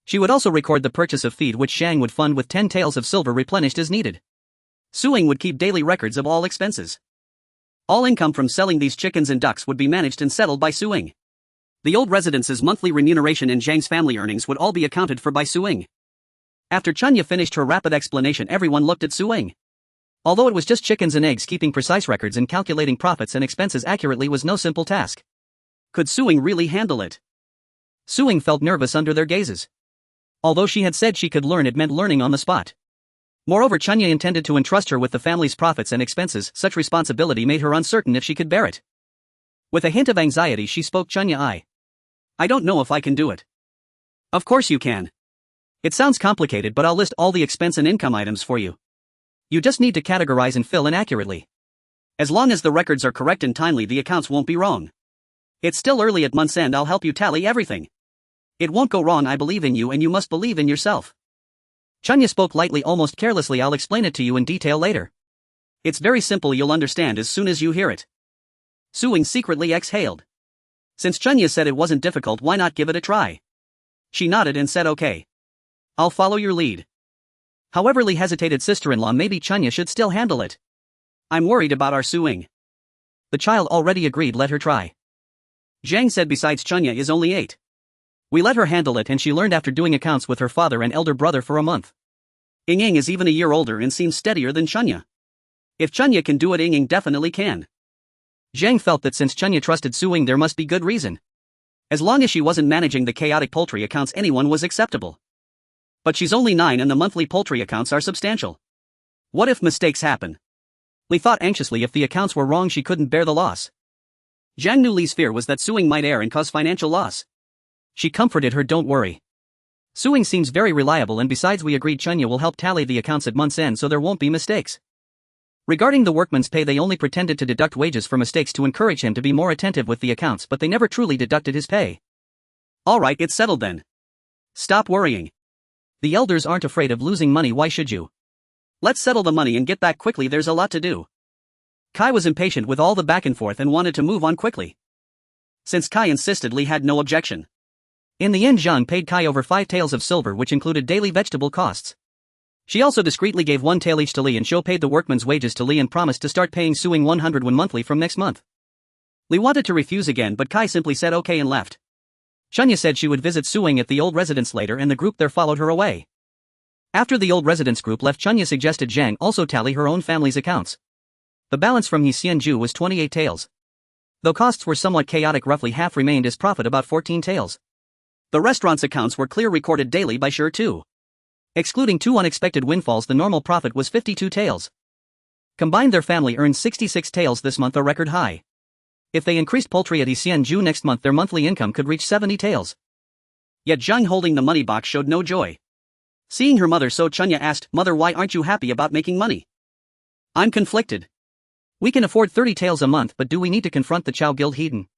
She would also record the purchase of feed, which Zhang would fund with 10 taels of silver replenished as needed. Suing would keep daily records of all expenses. All income from selling these chickens and ducks would be managed and settled by Suing. The old residence's monthly remuneration and Zhang's family earnings would all be accounted for by Suing. After Chunya finished her rapid explanation, everyone looked at Suing. Although it was just chickens and eggs, keeping precise records and calculating profits and expenses accurately was no simple task. Could Suing really handle it? Suing felt nervous under their gazes. Although she had said she could learn, it meant learning on the spot. Moreover, Chunya intended to entrust her with the family's profits and expenses. Such responsibility made her uncertain if she could bear it. With a hint of anxiety, she spoke, "Chunya, I don't know if I can do it." "Of course you can. It sounds complicated, but I'll list all the expense and income items for you. You just need to categorize and fill in accurately. As long as the records are correct and timely, the accounts won't be wrong. It's still early at month's end, I'll help you tally everything. It won't go wrong, I believe in you and you must believe in yourself." Chunya spoke lightly, almost carelessly. "I'll explain it to you in detail later. It's very simple, you'll understand as soon as you hear it." Suing secretly exhaled. Since Chunya said it wasn't difficult, why not give it a try? She nodded and said, "Okay. I'll follow your lead." However, Lee hesitated. "Sister-in-law, maybe Chunya should still handle it. I'm worried about our Suing." The child already agreed, "Let her try." Zhang said, "Besides, Chunya is only 8. We let her handle it, and she learned after doing accounts with her father and elder brother for a month. Ying is even a year older and seems steadier than Chunya. If Chunya can do it, Ying definitely can." Zhang felt that since Chunya trusted Suing, there must be good reason. As long as she wasn't managing the chaotic poultry accounts, anyone was acceptable. But she's only 9 and the monthly poultry accounts are substantial. What if mistakes happen? Lee thought anxiously. If the accounts were wrong, she couldn't bear the loss. Zhang knew Lee's fear was that Suing might err and cause financial loss. She comforted her, "Don't worry. Suing seems very reliable, and besides, we agreed Chunya will help tally the accounts at month's end so there won't be mistakes." Regarding the workman's pay, they only pretended to deduct wages for mistakes to encourage him to be more attentive with the accounts, but they never truly deducted his pay. "Alright, it's settled then. Stop worrying. The elders aren't afraid of losing money, why should you? Let's settle the money and get back quickly, there's a lot to do." Kai was impatient with all the back and forth and wanted to move on quickly. Since Kai insisted, Lee had no objection. In the end, Zhang paid Kai over 5 taels of silver, which included daily vegetable costs. She also discreetly gave 1 tael each to Lee, and Shou paid the workman's wages to Lee and promised to start paying Suing 101 monthly from next month. Lee wanted to refuse again, but Kai simply said okay and left. Chunya said she would visit Suing at the old residence later, and the group there followed her away. After the old residence group left, Chunya suggested Zhang also tally her own family's accounts. The balance from Xianju was 28 taels. Though costs were somewhat chaotic, roughly half remained as profit, about 14 taels. The restaurant's accounts were clear, recorded daily by Sure too. Excluding 2 unexpected windfalls, the normal profit was 52 taels. Combined, their family earned 66 taels this month, a record high. If they increased poultry at Xianju next month, their monthly income could reach 70 taels. Yet Zhang, holding the money box, showed no joy. Seeing her mother so, Chunya asked, "Mother, why aren't you happy about making money?" "I'm conflicted. We can afford 30 taels a month, but do we need to confront the Chow Guild Heathen?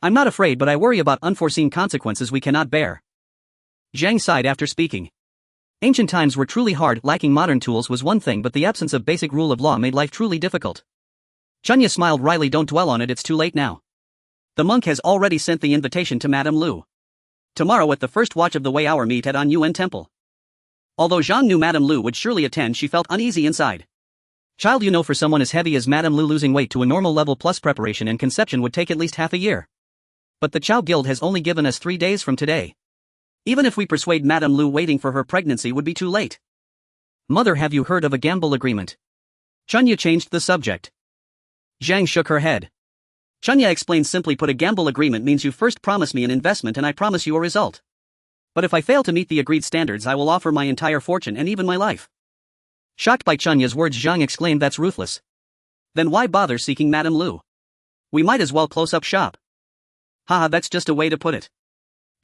I'm not afraid, but I worry about unforeseen consequences we cannot bear." Zhang sighed after speaking. Ancient times were truly hard. Lacking modern tools was one thing, but the absence of basic rule of law made life truly difficult. Chunya smiled wryly. "Don't dwell on it, it's too late now. The monk has already sent the invitation to Madame Lu. Tomorrow at the first watch of the Wei Hour, meet at An Yuan Temple." Although Zhang knew Madame Lu would surely attend, she felt uneasy inside. Child, you know, for someone as heavy as Madame Lu, losing weight to a normal level plus preparation and conception would take at least half a year. But the Chow Guild has only given us 3 days from today. Even if we persuade Madame Lu, waiting for her pregnancy would be too late. "Mother, have you heard of a gamble agreement?" Chunya changed the subject. Zhang shook her head. Chunya explains simply put, a gamble agreement means you first promise me an investment and I promise you a result. But if I fail to meet the agreed standards, I will offer my entire fortune and even my life. Shocked by Chunya's words, Zhang exclaimed, that's ruthless. Then why bother seeking Madame Lu? We might as well close up shop. Haha, that's just a way to put it.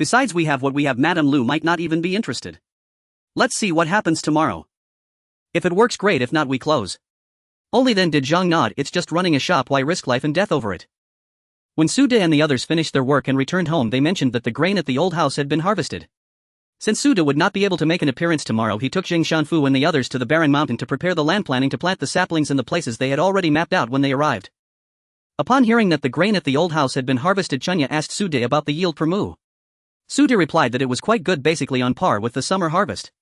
Besides, we have what we have, Madame Lu might not even be interested. Let's see what happens tomorrow. If it works, great, if not, we close. Only then did Zhang nod. It's just running a shop, why risk life and death over it? When Su De and the others finished their work and returned home, they mentioned that the grain at the old house had been harvested. Since Su De would not be able to make an appearance tomorrow, he took Jing Shanfu and the others to the barren mountain to prepare the land, planning to plant the saplings in the places they had already mapped out when they arrived. Upon hearing that the grain at the old house had been harvested, Chunya asked Su De about the yield per mu. Su De replied that it was quite good, basically on par with the summer harvest.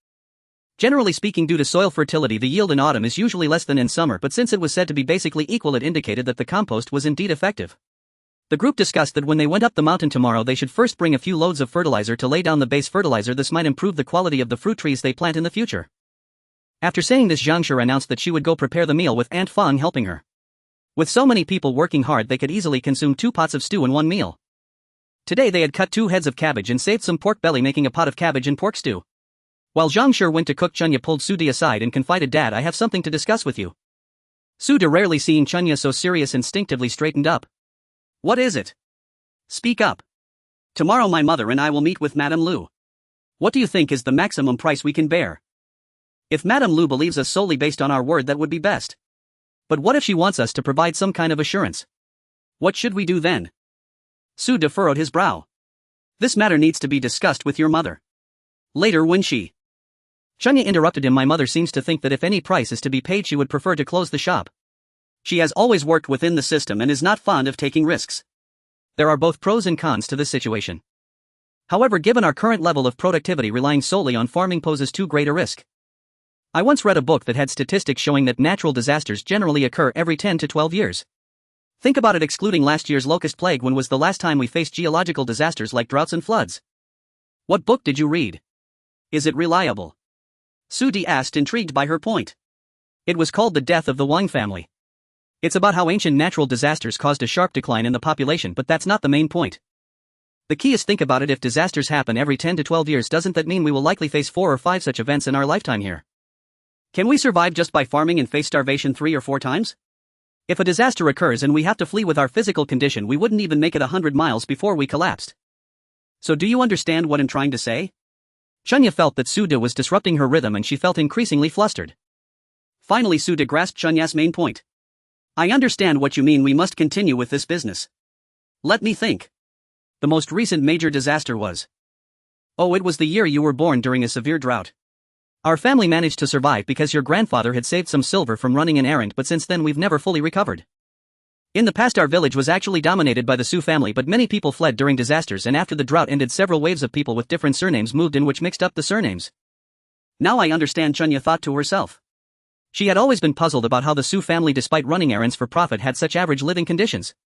Generally speaking, due to soil fertility, the yield in autumn is usually less than in summer, but since it was said to be basically equal, it indicated that the compost was indeed effective. The group discussed that when they went up the mountain tomorrow, they should first bring a few loads of fertilizer to lay down the base fertilizer. This might improve the quality of the fruit trees they plant in the future. After saying this, Zhang Shi announced that she would go prepare the meal with Aunt Fang helping her. With so many people working hard, they could easily consume 2 pots of stew in one meal. Today they had cut 2 heads of cabbage and saved some pork belly, making a pot of cabbage and pork stew. While Zhang Shi went to cook, Chunya pulled Su De aside and confided, Dad, I have something to discuss with you. Su De, rarely seeing Chunya so serious, instinctively straightened up. What is it? Speak up. Tomorrow my mother and I will meet with Madame Lu. What do you think is the maximum price we can bear? If Madame Lu believes us solely based on our word, that would be best. But what if she wants us to provide some kind of assurance? What should we do then? Su De furrowed his brow. This matter needs to be discussed with your mother. Later, when she... Chunya interrupted him. My mother seems to think that if any price is to be paid, she would prefer to close the shop. She has always worked within the system and is not fond of taking risks. There are both pros and cons to this situation. However, given our current level of productivity, relying solely on farming poses too great a risk. I once read a book that had statistics showing that natural disasters generally occur every 10 to 12 years. Think about it, excluding last year's locust plague. When was the last time we faced geological disasters like droughts and floods? What book did you read? Is it reliable? Su De asked, intrigued by her point. It was called The Death of the Wang Family. It's about how ancient natural disasters caused a sharp decline in the population, but that's not the main point. The key is, think about it, if disasters happen every 10 to 12 years, doesn't that mean we will likely face 4 or 5 such events in our lifetime here? Can we survive just by farming and face starvation 3 or 4 times? If a disaster occurs and we have to flee with our physical condition, we wouldn't even make it 100 miles before we collapsed. So do you understand what I'm trying to say? Chunya felt that Su De was disrupting her rhythm and she felt increasingly flustered. Finally, Su De grasped Chunya's main point. I understand what you mean, we must continue with this business. Let me think. The most recent major disaster was... Oh, it was the year you were born, during a severe drought. Our family managed to survive because your grandfather had saved some silver from running an errand, but since then we've never fully recovered. In the past, our village was actually dominated by the Su family, but many people fled during disasters, and after the drought ended, several waves of people with different surnames moved in, which mixed up the surnames. Now I understand, Chunya thought to herself. She had always been puzzled about how the Su family, despite running errands for profit, had such average living conditions.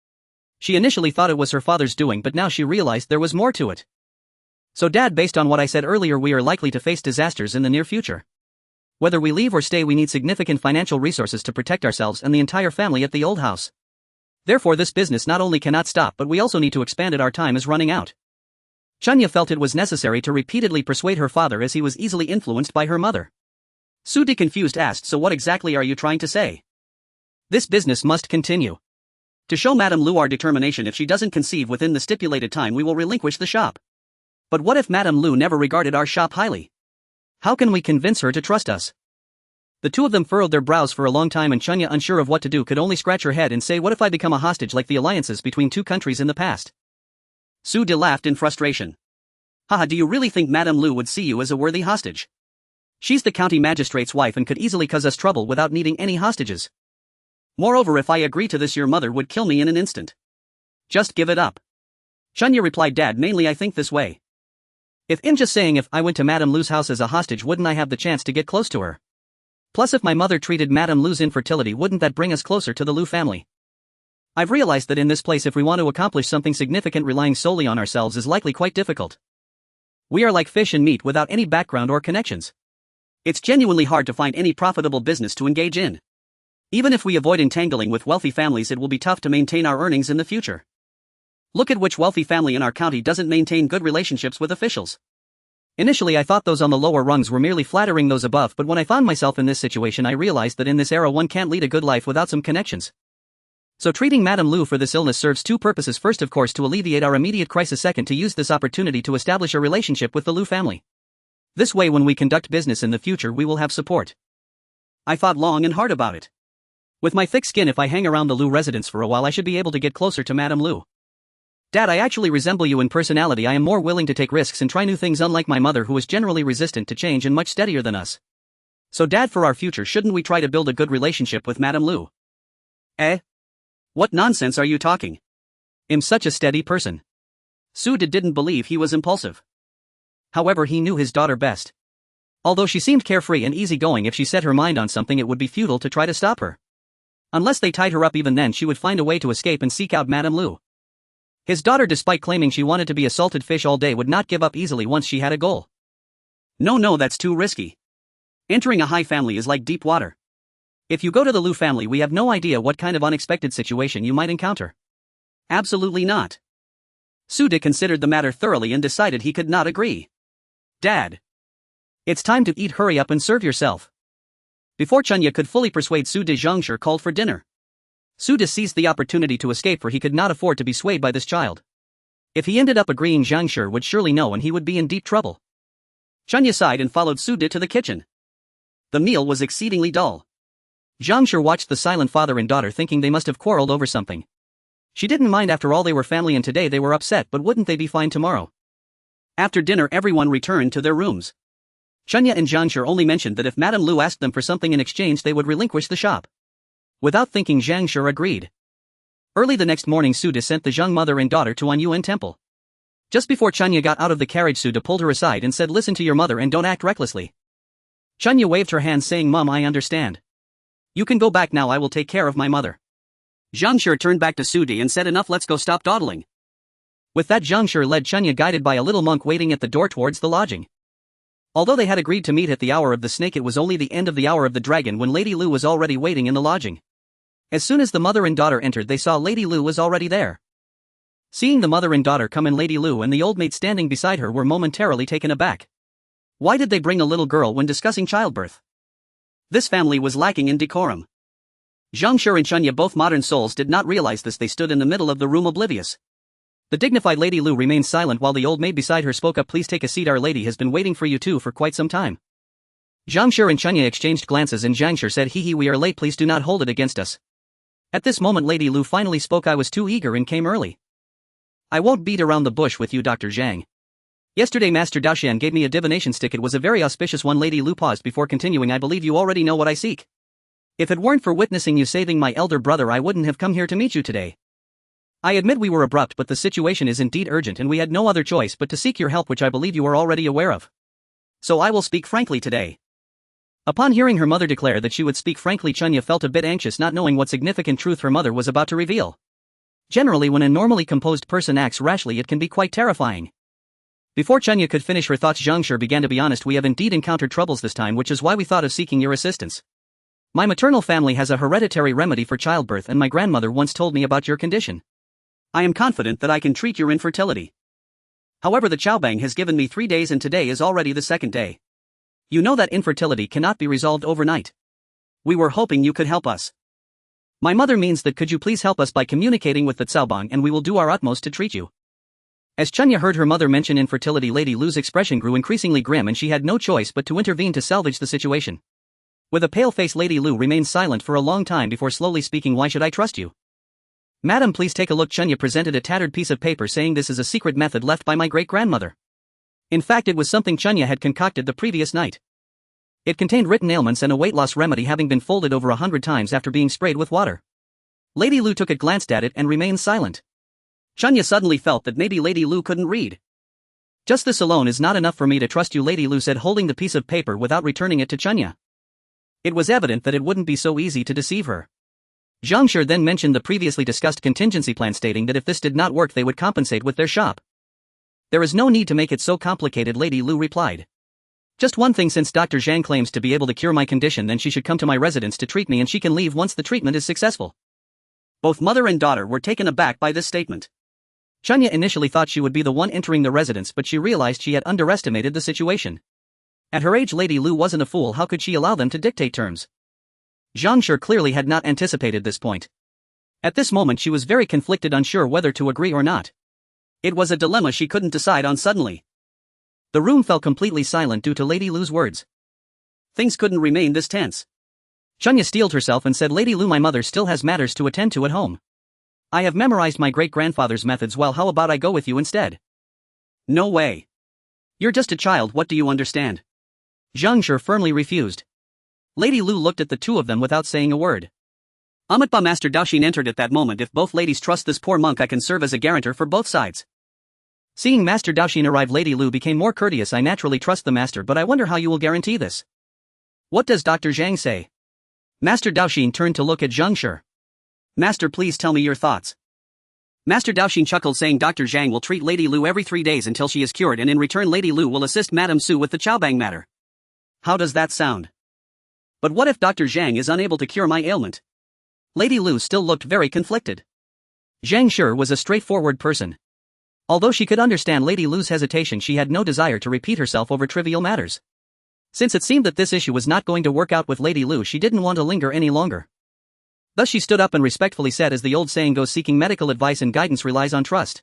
She initially thought it was her father's doing, but now she realized there was more to it. So Dad, based on what I said earlier, we are likely to face disasters in the near future. Whether we leave or stay, we need significant financial resources to protect ourselves and the entire family at the old house. Therefore, this business not only cannot stop, but we also need to expand it. Our time is running out. Chunya felt it was necessary to repeatedly persuade her father, as he was easily influenced by her mother. Su De, confused, asked, so what exactly are you trying to say? This business must continue. To show Madame Lu our determination, if she doesn't conceive within the stipulated time, we will relinquish the shop. But what if Madame Lu never regarded our shop highly? How can we convince her to trust us? The two of them furrowed their brows for a long time, and Chunya, unsure of what to do, could only scratch her head and say, what if I become a hostage like the alliances between 2 countries in the past? Su De laughed in frustration. Haha, do you really think Madame Lu would see you as a worthy hostage? She's the county magistrate's wife and could easily cause us trouble without needing any hostages. Moreover, if I agree to this, your mother would kill me in an instant. Just give it up. Chunya replied, Dad, mainly I think this way. If in just saying, if I went to Madame Lu's house as a hostage, wouldn't I have the chance to get close to her? Plus, if my mother treated Madame Lu's infertility, wouldn't that bring us closer to the Lu family? I've realized that in this place, if we want to accomplish something significant, relying solely on ourselves is likely quite difficult. We are like fish in meat without any background or connections. It's genuinely hard to find any profitable business to engage in. Even if we avoid entangling with wealthy families, it will be tough to maintain our earnings in the future. Look at which wealthy family in our county doesn't maintain good relationships with officials. Initially I thought those on the lower rungs were merely flattering those above, but when I found myself in this situation I realized that in this era one can't lead a good life without some connections. So treating Madame Lu for this illness serves two purposes: first of course to alleviate our immediate crisis, second to use this opportunity to establish a relationship with the Lu family. This way when we conduct business in the future we will have support. I thought long and hard about it. With my thick skin, if I hang around the Lu residence for a while I should be able to get closer to Madame Lu. Dad, I actually resemble you in personality. I am more willing to take risks and try new things, unlike my mother who is generally resistant to change and much steadier than us. So Dad, for our future shouldn't we try to build a good relationship with Madame Lu? Eh? What nonsense are you talking? I'm such a steady person. Su didn't believe he was impulsive. However, he knew his daughter best. Although she seemed carefree and easygoing, if she set her mind on something it would be futile to try to stop her. Unless they tied her up, even then she would find a way to escape and seek out Madame Lu. His daughter, despite claiming she wanted to be a salted fish all day, would not give up easily once she had a goal. No, that's too risky. Entering a high family is like deep water. If you go to the Lu family we have no idea what kind of unexpected situation you might encounter. Absolutely not. Su considered the matter thoroughly and decided he could not agree. Dad. It's time to eat, hurry up and serve yourself. Before Chunya could fully persuade Su, Zhangshi called for dinner. Su seized the opportunity to escape, for he could not afford to be swayed by this child. If he ended up agreeing, Zhangshi would surely know and he would be in deep trouble. Chunya sighed and followed Su to the kitchen. The meal was exceedingly dull. Zhangshi watched the silent father and daughter, thinking they must have quarreled over something. She didn't mind, after all they were family and today they were upset, but wouldn't they be fine tomorrow? After dinner everyone returned to their rooms. Chunya and Zhangshi only mentioned that if Madame Lu asked them for something in exchange they would relinquish the shop. Without thinking, Zhangshi agreed. Early the next morning Su sent the young mother and daughter to Xuanhuan temple. Just before Chunya got out of the carriage, Su pulled her aside and said, "Listen to your mother and don't act recklessly." Chunya waved her hand saying, "Mom, I understand. You can go back now, I will take care of my mother." Zhangshi turned back to Su and said, "Enough, let's go, stop dawdling." With that, Zhangshi led Chunya, guided by a little monk waiting at the door, towards the lodging. Although they had agreed to meet at the hour of the snake, it was only the end of the hour of the dragon when Lady Lu was already waiting in the lodging. As soon as the mother and daughter entered they saw Lady Lu was already there. Seeing the mother and daughter come in, Lady Lu and the old maid standing beside her were momentarily taken aback. Why did they bring a little girl when discussing childbirth? This family was lacking in decorum. Zhangshi and Chunya, both modern souls, did not realize this. They stood in the middle of the room oblivious. The dignified Lady Lu remained silent while the old maid beside her spoke up, "Please take a seat, our lady has been waiting for you two for quite some time." Zhangshi and Chunya exchanged glances and Zhangshi said, "Hee, we are late, please do not hold it against us." At this moment Lady Lu finally spoke, "I was too eager and came early. I won't beat around the bush with you, Dr. Zhang. Yesterday Master Daoshan gave me a divination stick. It was a very auspicious one." Lady Lu paused before continuing, "I believe you already know what I seek. If it weren't for witnessing you saving my elder brother I wouldn't have come here to meet you today. I admit we were abrupt, but the situation is indeed urgent and we had no other choice but to seek your help, which I believe you are already aware of. So I will speak frankly today." Upon hearing her mother declare that she would speak frankly, Chunya felt a bit anxious, not knowing what significant truth her mother was about to reveal. Generally, when a normally composed person acts rashly it can be quite terrifying. Before Chunya could finish her thoughts, Zhangshi began, "To be honest, we have indeed encountered troubles this time, which is why we thought of seeking your assistance. My maternal family has a hereditary remedy for childbirth and my grandmother once told me about your condition. I am confident that I can treat your infertility. However, the Chaobang has given me 3 days and today is already the 2nd day. You know that infertility cannot be resolved overnight. We were hoping you could help us. My mother means that could you please help us by communicating with the Chaobang and we will do our utmost to treat you." As Chunya heard her mother mention infertility, Lady Lu's expression grew increasingly grim and she had no choice but to intervene to salvage the situation. With a pale face, Lady Lu remained silent for a long time before slowly speaking, "Why should I trust you? Madam, please take a look." Chunya presented a tattered piece of paper saying, "This is a secret method left by my great-grandmother." In fact, it was something Chunya had concocted the previous night. It contained written ailments and a weight loss remedy, having been folded over 100 times after being sprayed with water. Lady Lu took it, glanced at it and remained silent. Chunya suddenly felt that maybe Lady Lu couldn't read. "Just this alone is not enough for me to trust you," Lady Lu said, holding the piece of paper without returning it to Chunya. It was evident that it wouldn't be so easy to deceive her. Zhangshi then mentioned the previously discussed contingency plan, stating that if this did not work they would compensate with their shop. "There is no need to make it so complicated," Lady Lu replied. Just one thing, since Dr. Zhang claims to be able to cure my condition, then she should come to my residence to treat me and she can leave once the treatment is successful. Both mother and daughter were taken aback by this statement. Chunya initially thought she would be the one entering the residence, but she realized she had underestimated the situation. At her age, Lady Lu wasn't a fool. How could she allow them to dictate terms? Zhang Shi clearly had not anticipated this point. At this moment she was very conflicted, unsure whether to agree or not. It was a dilemma she couldn't decide on suddenly. The room fell completely silent due to Lady Lu's words. Things couldn't remain this tense. Chunya steeled herself and said, "Lady Lu, my mother still has matters to attend to at home. I have memorized my great-grandfather's methods well. How about I go with you instead?" "No way. You're just a child, what do you understand?" Zhang Shi firmly refused. Lady Lu looked at the two of them without saying a word. Amatba Master Daoxin entered at that moment. "If both ladies trust this poor monk, I can serve as a guarantor for both sides." Seeing Master Daoxin arrive, Lady Lu became more courteous. "I naturally trust the master, but I wonder how you will guarantee this. What does Dr. Zhang say?" Master Daoxin turned to look at Zhang Shi. "Master, please tell me your thoughts." Master Daoxin chuckled, saying, "Dr. Zhang will treat Lady Lu every 3 days until she is cured, and in return Lady Lu will assist Madame Su with the Chaobang matter. How does that sound? But what if Dr. Zhang is unable to cure my ailment?" Lady Lu still looked very conflicted. Zhang Shi was a straightforward person. Although she could understand Lady Lu's hesitation, she had no desire to repeat herself over trivial matters. Since it seemed that this issue was not going to work out with Lady Lu, she didn't want to linger any longer. Thus she stood up and respectfully said, "As the old saying goes, seeking medical advice and guidance relies on trust.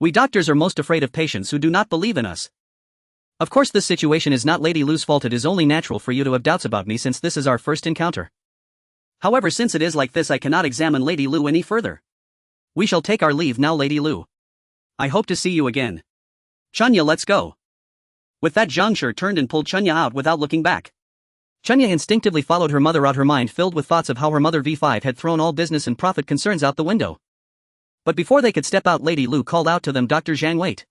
We doctors are most afraid of patients who do not believe in us. Of course this situation is not Lady Lu's fault. It is only natural for you to have doubts about me since this is our first encounter. However, since it is like this, I cannot examine Lady Lu any further. We shall take our leave now, Lady Lu. I hope to see you again. Chunya, let's go." With that, Zhang Shi turned and pulled Chunya out without looking back. Chunya instinctively followed her mother out, her mind filled with thoughts of how her mother V5 had thrown all business and profit concerns out the window. But before they could step out, Lady Lu called out to them, "Dr. Zhang, wait.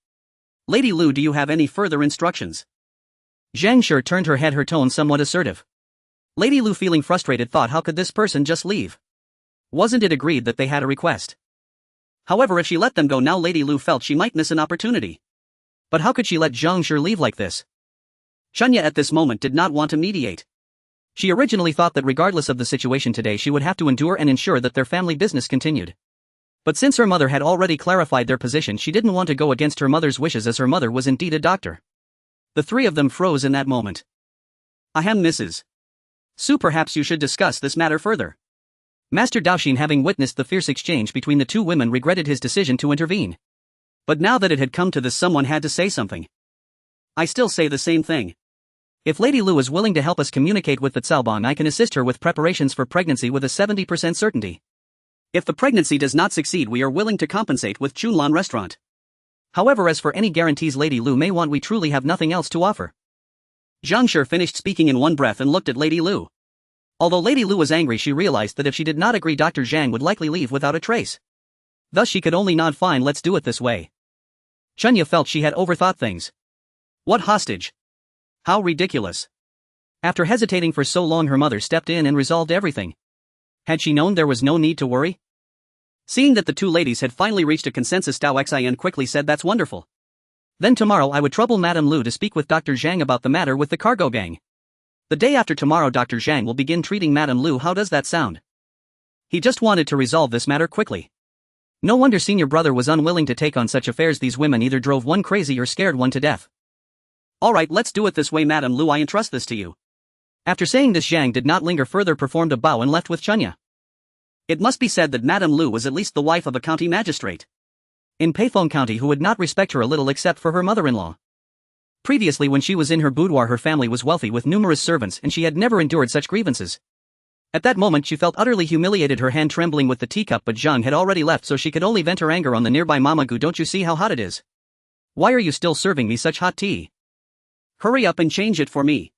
Lady Lu, do you have any further instructions?" Zhang Shi turned her head, her tone somewhat assertive. Lady Lu, feeling frustrated, thought, how could this person just leave? Wasn't it agreed that they had a request? However, if she let them go now, Lady Lu felt she might miss an opportunity. But how could she let Zhang Shi leave like this? Chunya at this moment did not want to mediate. She originally thought that regardless of the situation today, she would have to endure and ensure that their family business continued. But since her mother had already clarified their position, she didn't want to go against her mother's wishes, as her mother was indeed a doctor. The three of them froze in that moment. "Ahem, Mrs. Su, perhaps you should discuss this matter further." Master Daoxin, having witnessed the fierce exchange between the two women, regretted his decision to intervene. But now that it had come to this, someone had to say something. "I still say the same thing. If Lady Lu is willing to help us communicate with the Caobang, I can assist her with preparations for pregnancy with a 70% certainty. If the pregnancy does not succeed, we are willing to compensate with Xuanhuan restaurant. However, as for any guarantees Lady Lu may want, we truly have nothing else to offer." Zhang Shi finished speaking in one breath and looked at Lady Lu. Although Lady Lu was angry, she realized that if she did not agree, Dr. Zhang would likely leave without a trace. Thus she could only nod, "Fine, let's do it this way." Chunya felt she had overthought things. What hostage? How ridiculous. After hesitating for so long, her mother stepped in and resolved everything. Had she known, there was no need to worry? Seeing that the two ladies had finally reached a consensus, Dao Xian quickly said, "That's wonderful. Then tomorrow I would trouble Madame Lu to speak with Dr. Zhang about the matter with the cargo gang. The day after tomorrow Dr. Zhang will begin treating Madame Lu. How does that sound?" He just wanted to resolve this matter quickly. No wonder senior brother was unwilling to take on such affairs. These women either drove one crazy or scared one to death. "Alright, let's do it this way, Madame Lu, I entrust this to you." After saying this, Zhang did not linger further, performed a bow and left with Chunya. It must be said that Madame Lu was at least the wife of a county magistrate in Peifeng County who would not respect her a little except for her mother-in-law. Previously, when she was in her boudoir, her family was wealthy with numerous servants, and she had never endured such grievances. At that moment she felt utterly humiliated, her hand trembling with the teacup, but Zhang had already left, so she could only vent her anger on the nearby Mama Gu. "Don't you see how hot it is? Why are you still serving me such hot tea? Hurry up and change it for me."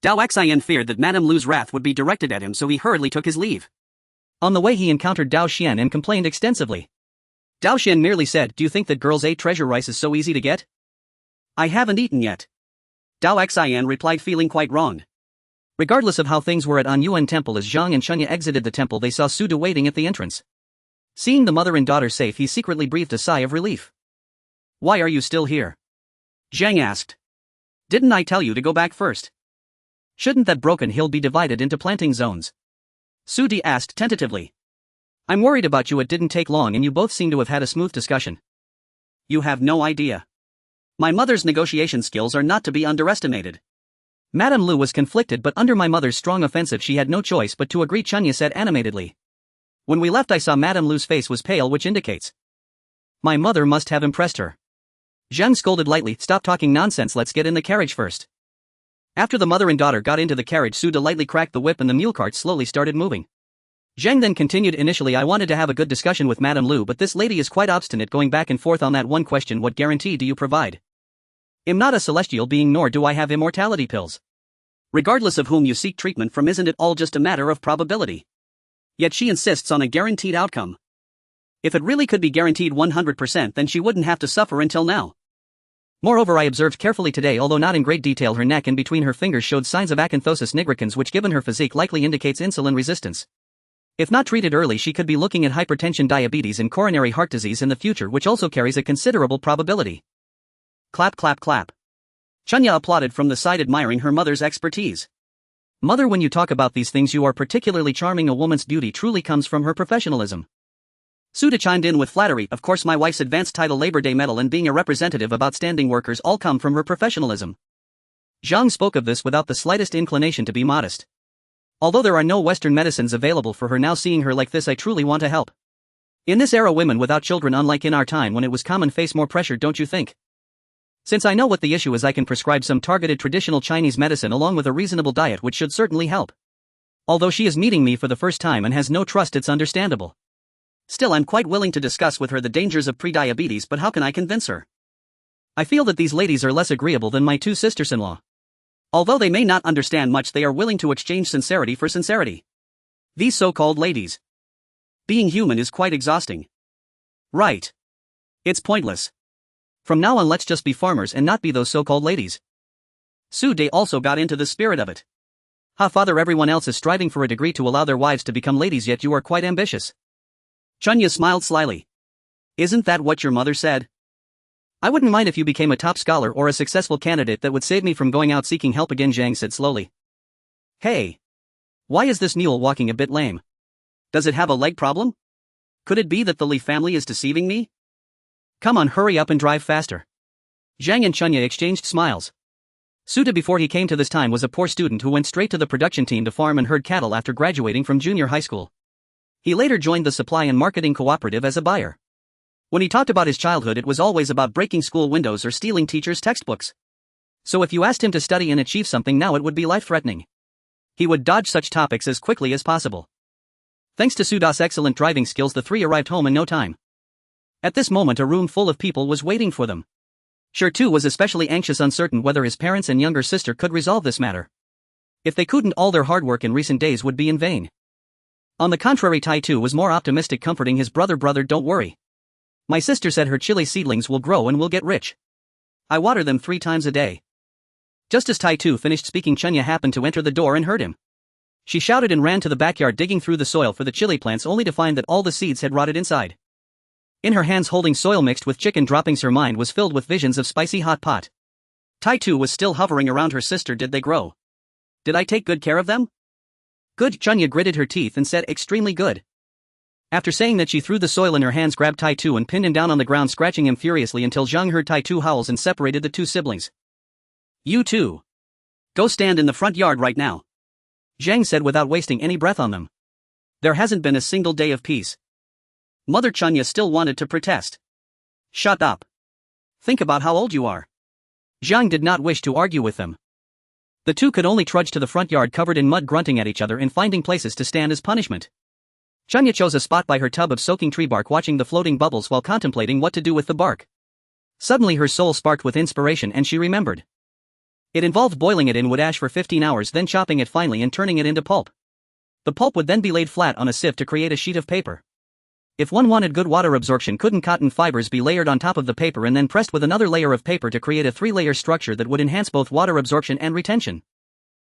Dao Xian feared that Madame Lu's wrath would be directed at him, so he hurriedly took his leave. On the way he encountered Dao Xian and complained extensively. Dao Xian merely said, "Do you think that girls' 8 treasure rice is so easy to get?" "I haven't eaten yet." Dao Xian replied, feeling quite wronged. Regardless of how things were at Anyuan Temple, as Zhang and Chunya exited the temple, they saw Suda waiting at the entrance. Seeing the mother and daughter safe, he secretly breathed a sigh of relief. "Why are you still here?" Zhang asked. Didn't I tell you to go back first? Shouldn't that broken hill be divided into planting zones? Sudi asked tentatively. I'm worried about you. It didn't take long and you both seem to have had a smooth discussion. You have no idea. My mother's negotiation skills are not to be underestimated. Madame Lu was conflicted, but under my mother's strong offensive she had no choice but to agree, Chunya said animatedly. When we left I saw Madame Lu's face was pale, which indicates my mother must have impressed her. Zhang scolded lightly, stop talking nonsense, let's get in the carriage first. After the mother and daughter got into the carriage, Suda lightly cracked the whip and the mule cart slowly started moving. Zhang then continued, initially I wanted to have a good discussion with Madame Lu, but this lady is quite obstinate, going back and forth on that one question, what guarantee do you provide? I'm not a celestial being, nor do I have immortality pills. Regardless of whom you seek treatment from, isn't it all just a matter of probability? Yet she insists on a guaranteed outcome. If it really could be guaranteed 100%, then she wouldn't have to suffer until now. Moreover, I observed carefully today, although not in great detail, her neck and between her fingers showed signs of acanthosis nigricans, which given her physique likely indicates insulin resistance. If not treated early, she could be looking at hypertension, diabetes and coronary heart disease in the future, which also carries a considerable probability. Clap clap clap. Chunya applauded from the side, admiring her mother's expertise. Mother, when you talk about these things you are particularly charming. A woman's beauty truly comes from her professionalism. Suda chimed in with flattery, of course my wife's advanced title, Labor Day Medal, and being a representative of outstanding workers all come from her professionalism. Zhang spoke of this without the slightest inclination to be modest. Although there are no Western medicines available for her now, seeing her like this I truly want to help. In this era, women without children, unlike in our time when it was common, face more pressure, don't you think? Since I know what the issue is, I can prescribe some targeted traditional Chinese medicine along with a reasonable diet, which should certainly help. Although she is meeting me for the first time and has no trust, it's understandable. Still, I'm quite willing to discuss with her the dangers of prediabetes, but how can I convince her? I feel that these ladies are less agreeable than my two sisters-in-law. Although they may not understand much, they are willing to exchange sincerity for sincerity. These so-called ladies. Being human is quite exhausting. Right. It's pointless. From now on, let's just be farmers and not be those so-called ladies. Su De also got into the spirit of it. Ha, father, everyone else is striving for a degree to allow their wives to become ladies, yet you are quite ambitious. Chunya smiled slyly. Isn't that what your mother said? I wouldn't mind if you became a top scholar or a successful candidate. That would save me from going out seeking help again, Zhang said slowly. Hey. Why is this mule walking a bit lame? Does it have a leg problem? Could it be that the Li family is deceiving me? Come on, hurry up and drive faster. Zhang and Chunya exchanged smiles. Suda, before he came to this time, was a poor student who went straight to the production team to farm and herd cattle after graduating from junior high school. He later joined the supply and marketing cooperative as a buyer. When he talked about his childhood, it was always about breaking school windows or stealing teachers' textbooks. So if you asked him to study and achieve something now, it would be life-threatening. He would dodge such topics as quickly as possible. Thanks to Suda's excellent driving skills, the three arrived home in no time. At this moment, a room full of people was waiting for them. Sure too was especially anxious, uncertain whether his parents and younger sister could resolve this matter. If they couldn't, all their hard work in recent days would be in vain. On the contrary, Tai Tu was more optimistic, comforting his brother, don't worry. My sister said her chili seedlings will grow and we'll get rich. I water them 3 times a day. Just as Tai Tu finished speaking, Chunya happened to enter the door and heard him. She shouted and ran to the backyard, digging through the soil for the chili plants, only to find that all the seeds had rotted inside. In her hands, holding soil mixed with chicken droppings, her mind was filled with visions of spicy hot pot. Tai Tu was still hovering around her sister. Did they grow? Did I take good care of them? Good. Chunya gritted her teeth and said, extremely good. After saying that, she threw the soil in her hands, grabbed Tai Tu and pinned him down on the ground, scratching him furiously until Zhang heard Tai Tu howls and separated the two siblings. You two. Go stand in the front yard right now. Zhang said without wasting any breath on them. There hasn't been a single day of peace. Mother Chunya still wanted to protest. Shut up. Think about how old you are. Zhang did not wish to argue with them. The two could only trudge to the front yard, covered in mud, grunting at each other and finding places to stand as punishment. Chunya chose a spot by her tub of soaking tree bark, watching the floating bubbles while contemplating what to do with the bark. Suddenly her soul sparked with inspiration and she remembered. It involved boiling it in wood ash for 15 hours, then chopping it finely and turning it into pulp. The pulp would then be laid flat on a sieve to create a sheet of paper. If one wanted good water absorption, couldn't cotton fibers be layered on top of the paper and then pressed with another layer of paper to create a 3-layer structure that would enhance both water absorption and retention?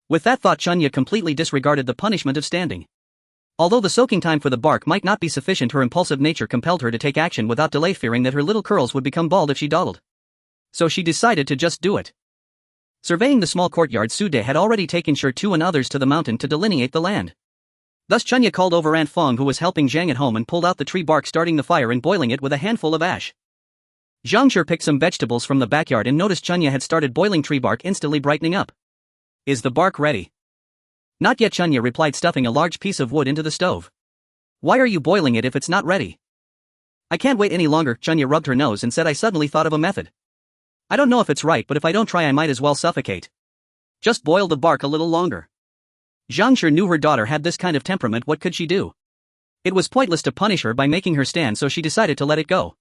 With that thought, Chunya completely disregarded the punishment of standing. Although the soaking time for the bark might not be sufficient, her impulsive nature compelled her to take action without delay, fearing that her little curls would become bald if she dawdled. So she decided to just do it. Surveying the small courtyard, Sude had already taken Shu and others to the mountain to delineate the land. Thus Chunya called over Aunt Fong, who was helping Zhang at home, and pulled out the tree bark, starting the fire and boiling it with a handful of ash. Zhang Shi picked some vegetables from the backyard and noticed Chunya had started boiling tree bark, instantly brightening up. Is the bark ready? Not yet, Chunya replied, stuffing a large piece of wood into the stove. Why are you boiling it if it's not ready? I can't wait any longer. Chunya rubbed her nose and said, I suddenly thought of a method. I don't know if it's right, but if I don't try I might as well suffocate. Just boil the bark a little longer. Zhang Shi knew her daughter had this kind of temperament. What could she do? It was pointless to punish her by making her stand, so she decided to let it go.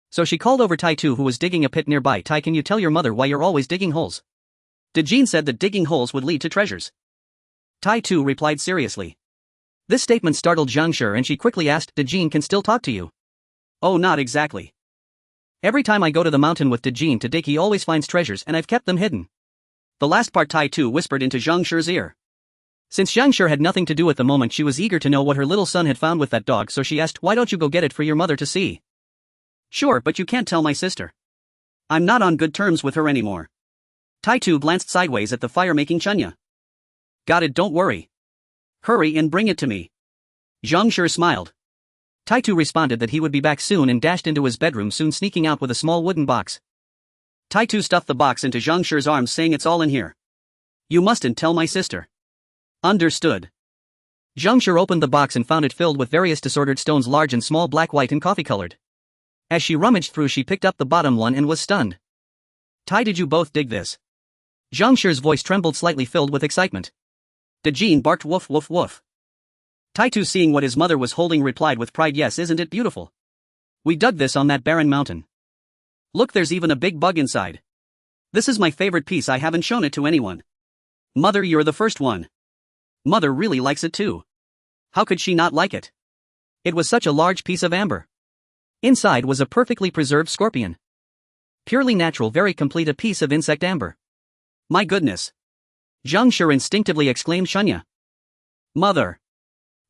So she called over Tai Tu, who was digging a pit nearby. Tai, can you tell your mother why you're always digging holes? Dejin said that digging holes would lead to treasures. Tai Tu replied seriously. This statement startled Zhang Shi and she quickly asked, Dejin can still talk to you? Oh, not exactly. Every time I go to the mountain with Dejin to dig, he always finds treasures and I've kept them hidden. The last part Tai Tu whispered into Zhang Shi's ear. Since Zhang Shi had nothing to do at the moment, she was eager to know what her little son had found with that dog, so she asked, why don't you go get it for your mother to see? Sure, but you can't tell my sister. I'm not on good terms with her anymore. Tai Tu glanced sideways at the fire-making Chunya. Got it, don't worry. Hurry and bring it to me. Zhang Shi smiled. Tai Tu responded that he would be back soon and dashed into his bedroom, soon sneaking out with a small wooden box. Tai Tu stuffed the box into Zhang Shi's arms, saying, it's all in here. You mustn't tell my sister. Understood. Zhang Shi opened the box and found it filled with various disordered stones, large and small, black, white and coffee-colored. As she rummaged through, she picked up the bottom one and was stunned. Tai, did you both dig this? Zhang Shi's voice trembled slightly, filled with excitement. Dejin barked, woof woof woof. Tai Tu, seeing what his mother was holding, replied with pride, yes, isn't it beautiful? We dug this on that barren mountain. Look, there's even a big bug inside. This is my favorite piece, I haven't shown it to anyone. Mother, you're the first one. Mother really likes it too. How could she not like it? It was such a large piece of amber. Inside was a perfectly preserved scorpion. Purely natural, very complete, a piece of insect amber. My goodness. Zhang Shi instinctively exclaimed, Chunya. Mother.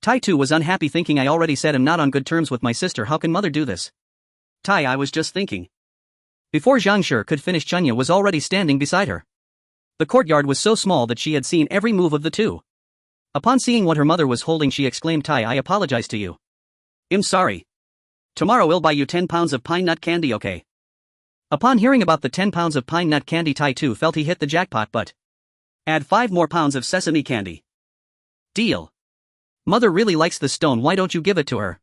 Tai Tu was unhappy, thinking, I already said I'm not on good terms with my sister, how can mother do this? Tai, I was just thinking. Before Zhang Shi could finish, Chunya was already standing beside her. The courtyard was so small that she had seen every move of the two. Upon seeing what her mother was holding, she exclaimed, Tai, I apologize to you. I'm sorry. Tomorrow I'll buy you 10 pounds of pine nut candy, okay? Upon hearing about the 10 pounds of pine nut candy, Tai Tu felt he hit the jackpot, but add 5 more pounds of sesame candy. Deal. Mother really likes the stone, why don't you give it to her?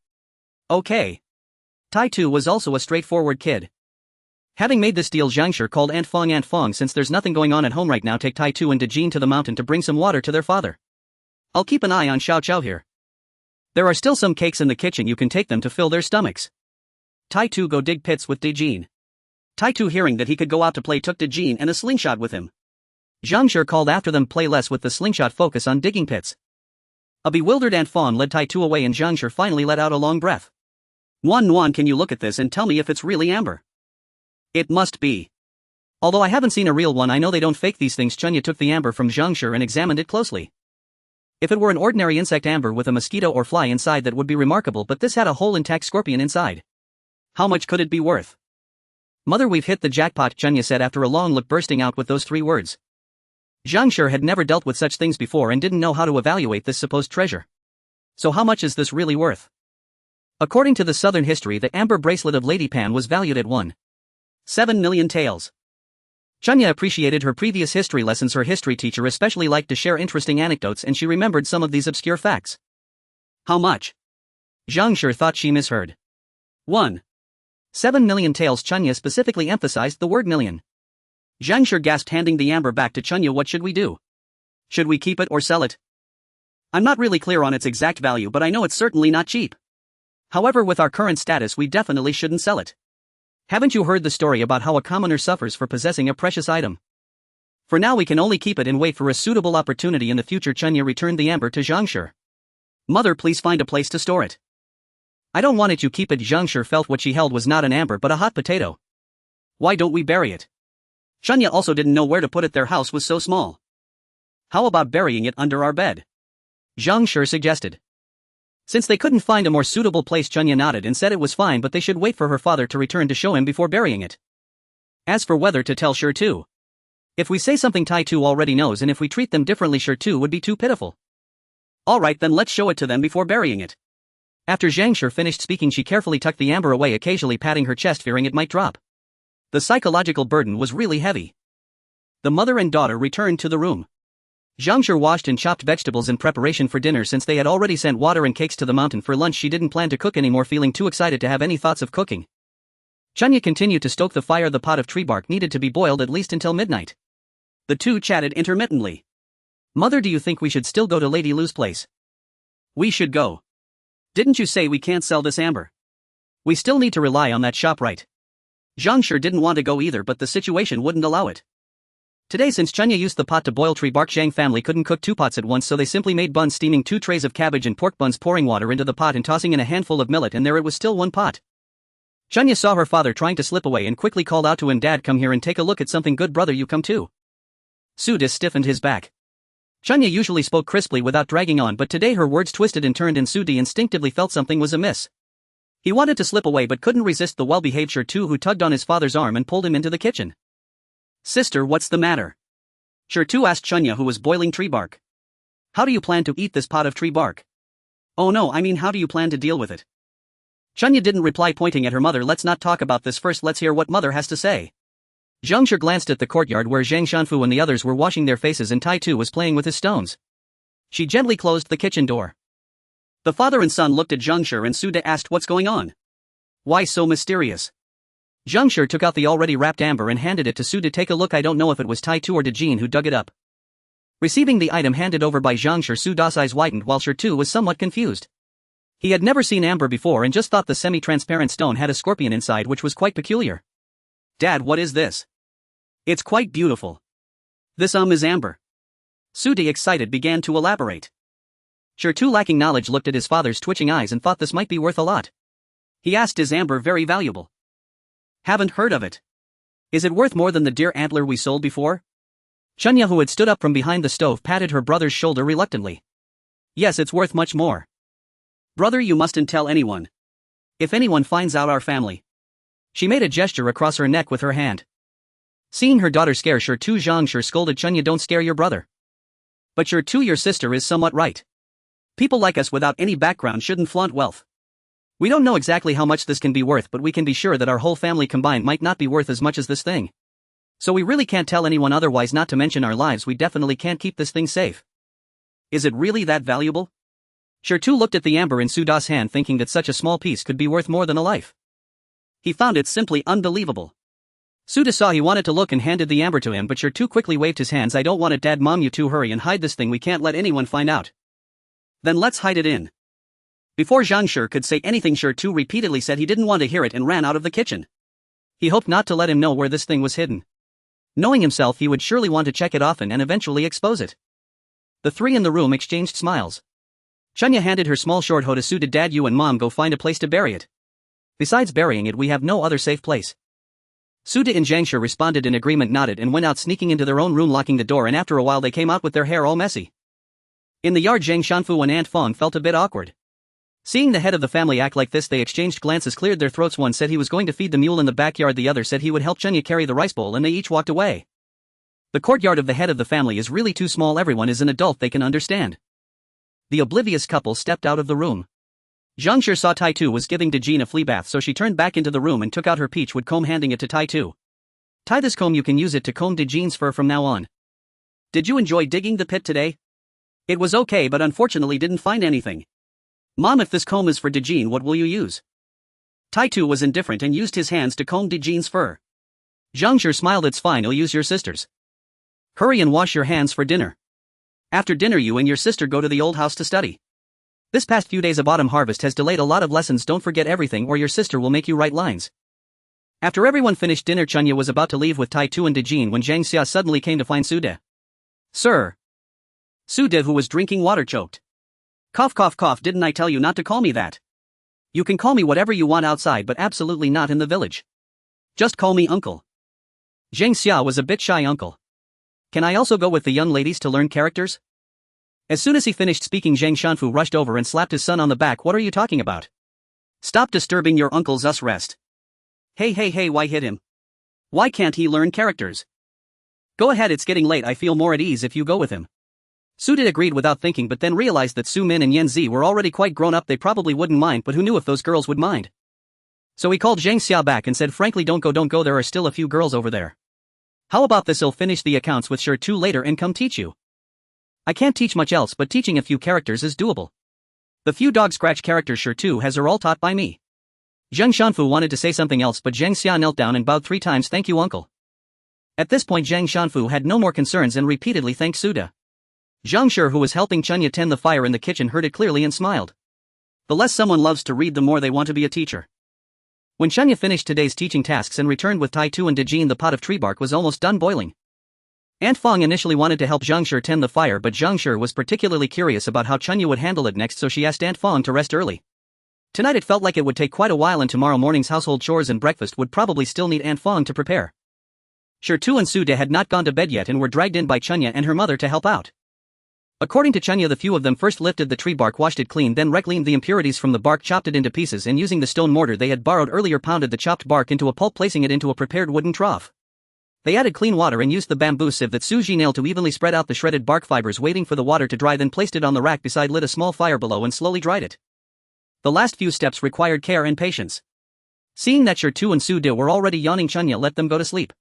Okay. Tai Tu was also a straightforward kid. Having made this deal, Zhang Shi called Aunt Fong. Aunt Fong, since there's nothing going on at home right now, take Tai Tu and Dejin to the mountain to bring some water to their father. I'll keep an eye on Xiao Xiao here. There are still some cakes in the kitchen, you can take them to fill their stomachs. Tai Tu, go dig pits with Dejin. Tai Tu, hearing that he could go out to play, took Dejin and a slingshot with him. Zhang Shi called after them, play less with the slingshot, focus on digging pits. A bewildered Aunt Fawn led Tai Tu away and Zhang Shi finally let out a long breath. Xuanhuan, can you look at this and tell me if it's really amber? It must be. Although I haven't seen a real one, I know they don't fake these things. Chunya took the amber from Zhang Shi and examined it closely. If it were an ordinary insect amber with a mosquito or fly inside, that would be remarkable, but this had a whole intact scorpion inside. How much could it be worth? Mother, we've hit the jackpot, Chunya said after a long look, bursting out with those 3 words. Zhang Shi had never dealt with such things before and didn't know how to evaluate this supposed treasure. So how much is this really worth? According to the southern history, the amber bracelet of Lady Pan was valued at 1.7 million taels. Chunya appreciated her previous history lessons. Her history teacher especially liked to share interesting anecdotes, and she remembered some of these obscure facts. How much? Zhang Shi thought she misheard. 1.7 million taels. Chunya specifically emphasized the word million. Zhang Shi gasped, handing the amber back to Chunya. What should we do? Should we keep it or sell it? I'm not really clear on its exact value, but I know it's certainly not cheap. However, with our current status, we definitely shouldn't sell it. Haven't you heard the story about how a commoner suffers for possessing a precious item? For now we can only keep it and wait for a suitable opportunity in the future. Chunya returned the amber to Zhang Shi. Mother, please find a place to store it. I don't want it, you keep it. Zhang Shi felt what she held was not an amber but a hot potato. Why don't we bury it? Chunya also didn't know where to put it, their house was so small. How about burying it under our bed? Zhang Shi suggested. Since they couldn't find a more suitable place, Chunya nodded and said it was fine, but they should wait for her father to return to show him before burying it. As for whether to tell Shi too, If we say something Tai Tu already knows and if we treat them differently sure Tu would be too pitiful. Alright then let's show it to them before burying it. After Zhang Shi finished speaking she carefully tucked the amber away occasionally patting her chest fearing it might drop. The psychological burden was really heavy. The mother and daughter returned to the room. Zhang Shi washed and chopped vegetables in preparation for dinner since they had already sent water and cakes to the mountain for lunch. She didn't plan to cook anymore, feeling too excited to have any thoughts of cooking. Chunya continued to stoke the fire. The pot of tree bark needed to be boiled at least until midnight. The two chatted intermittently. Mother, do you think we should still go to Lady Lu's place? We should go. Didn't you say we can't sell this amber? We still need to rely on that shop, right? Zhang Shi didn't want to go either, but the situation wouldn't allow it. Today, since Chunya used the pot to boil tree bark, Zhang family couldn't cook 2 pots at once, so they simply made buns, steaming 2 trays of cabbage and pork buns, pouring water into the pot and tossing in a handful of millet, and there it was, still 1 pot. Chunya saw her father trying to slip away and quickly called out to him, Dad, come here and take a look at something good. Brother, you come too. Suda stiffened his back. Chunya usually spoke crisply without dragging on, but today her words twisted and turned and Sudi instinctively felt something was amiss. He wanted to slip away but couldn't resist the well-behaved Shirtu, who tugged on his father's arm and pulled him into the kitchen. Sister, what's the matter? Shirtu asked Chunya, who was boiling tree bark. How do you plan to eat this pot of tree bark? Oh no, I mean how do you plan to deal with it? Chunya didn't reply, pointing at her mother. Let's not talk about this first, let's hear what mother has to say. Zhang Shi glanced at the courtyard where Zhang Xuanhu and the others were washing their faces and Tai Tu was playing with his stones. She gently closed the kitchen door. The father and son looked at Zhang Shi and Suda asked, what's going on? Why so mysterious? Zhang Shi took out the already wrapped amber and handed it to Suda. Take a look. I don't know if it was Tai Tu or Dejin who dug it up. Receiving the item handed over by Zhang Shi, Suda's eyes widened while Shirtu was somewhat confused. He had never seen amber before and just thought the semi-transparent stone had a scorpion inside, which was quite peculiar. Dad, what is this? It's quite beautiful. This is amber. Sudi, excited, began to elaborate. Shirtu, lacking knowledge, looked at his father's twitching eyes and thought this might be worth a lot. He asked, is amber very valuable? Haven't heard of it. Is it worth more than the deer antler we sold before? Chunya, who had stood up from behind the stove, patted her brother's shoulder reluctantly. Yes, it's worth much more. Brother, you mustn't tell anyone. If anyone finds out our family. She made a gesture across her neck with her hand. Seeing her daughter scare Shirtu, Zhang Shi scolded, Chunya, don't scare your brother. But Shirtu, your sister is somewhat right. People like us without any background shouldn't flaunt wealth. We don't know exactly how much this can be worth, but we can be sure that our whole family combined might not be worth as much as this thing. So we really can't tell anyone, otherwise, not to mention our lives, we definitely can't keep this thing safe. Is it really that valuable? Shirtu looked at the amber in Suda's hand, thinking that such a small piece could be worth more than a life. He found it simply unbelievable. Suda saw he wanted to look and handed the amber to him, but Shirtu quickly waved his hands. I don't want it, Dad. Mom, you two hurry and hide this thing. We can't let anyone find out. Then let's hide it in. Before Zhang Shi could say anything, Shirtu repeatedly said he didn't want to hear it and ran out of the kitchen. He hoped not to let him know where this thing was hidden. Knowing himself, he would surely want to check it often and eventually expose it. The three in the room exchanged smiles. Chunya handed her small short hoe to Suda. Dad, you and Mom go find a place to bury it. Besides burying it, we have no other safe place. Suda and Zhang Shi responded in agreement, nodded, and went out, sneaking into their own room, locking the door, and after a while they came out with their hair all messy. In the yard, Zhang Xuanhu and Aunt Fong felt a bit awkward. Seeing the head of the family act like this, they exchanged glances, cleared their throats. One said he was going to feed the mule in the backyard, the other said he would help Chunya carry the rice bowl, and they each walked away. The courtyard of the head of the family is really too small. Everyone is an adult they can understand. The oblivious couple stepped out of the room. Zhang Shi saw Tai Tu was giving Dejin a flea bath, so she turned back into the room and took out her peachwood comb, handing it to Tai Tu. Tie this comb, you can use it to comb Dejin's fur from now on. Did you enjoy digging the pit today? It was okay, but unfortunately didn't find anything. Mom, if this comb is for Dejin, what will you use? Tai Tu was indifferent and used his hands to comb Dejin's fur. Zhang Shi smiled. It's fine, I'll use your sister's. Hurry and wash your hands for dinner. After dinner, you and your sister go to the old house to study. This past few days of autumn harvest has delayed a lot of lessons. Don't forget everything or your sister will make you write lines. After everyone finished dinner, Chunya was about to leave with Tai Tu and Dejin when Zhang Xia suddenly came to find Suda. Sir. Suda, who was drinking water, choked. Cough, cough, cough. Didn't I tell you not to call me that? You can call me whatever you want outside, but absolutely not in the village. Just call me uncle. Zhang Xia was a bit shy. Uncle. Can I also go with the young ladies to learn characters? As soon as he finished speaking, Zhang Xuanhu rushed over and slapped his son on the back. What are you talking about? Stop disturbing your uncle's rest. Hey, why hit him? Why can't he learn characters? Go ahead, it's getting late, I feel more at ease if you go with him. Su Did agreed without thinking but then realized that Su Min and Yan Zi were already quite grown up, they probably wouldn't mind, but who knew if those girls would mind. So he called Zhang Xia back and said, frankly, don't go, there are still a few girls over there. How about this, I'll finish the accounts with Sure 2 later and come teach you. I can't teach much else, but teaching a few characters is doable. The few dog scratch characters Sure 2 has are all taught by me. Zheng Shanfu wanted to say something else but Zhang Xia knelt down and bowed 3 times, thank you uncle. At this point Zhang Shanfu had no more concerns and repeatedly thanked Suda. Zhang Shi, who was helping Chunya tend the fire in the kitchen, heard it clearly and smiled. The less someone loves to read, the more they want to be a teacher. When Chunya finished today's teaching tasks and returned with Tai Tu and Dejin, the pot of tree bark was almost done boiling. Aunt Fong initially wanted to help Zhang Shi tend the fire, but Zhang Shi was particularly curious about how Chunya would handle it next, so she asked Aunt Fong to rest early. Tonight it felt like it would take quite a while and tomorrow morning's household chores and breakfast would probably still need Aunt Fong to prepare. Shi Tu and Su De had not gone to bed yet and were dragged in by Chunya and her mother to help out. According to Chunya, the few of them first lifted the tree bark, washed it clean, then reclaimed the impurities from the bark, chopped it into pieces, and using the stone mortar they had borrowed earlier pounded the chopped bark into a pulp, placing it into a prepared wooden trough. They added clean water and used the bamboo sieve that Su Ji nailed to evenly spread out the shredded bark fibers, waiting for the water to dry, then placed it on the rack beside, lit a small fire below and slowly dried it. The last few steps required care and patience. Seeing that Shi Tu and Su De were already yawning, Chunya let them go to sleep.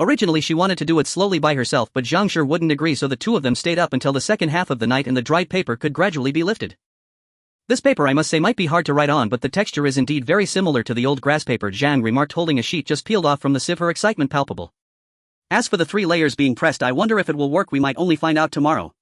Originally she wanted to do it slowly by herself, but Zhang Shi wouldn't agree, so the two of them stayed up until the second half of the night and the dried paper could gradually be lifted. This paper, I must say, might be hard to write on, but the texture is indeed very similar to the old grass paper, Zhang remarked, holding a sheet just peeled off from the sieve, her excitement palpable. As for the 3 layers being pressed, I wonder if it will work, we might only find out tomorrow.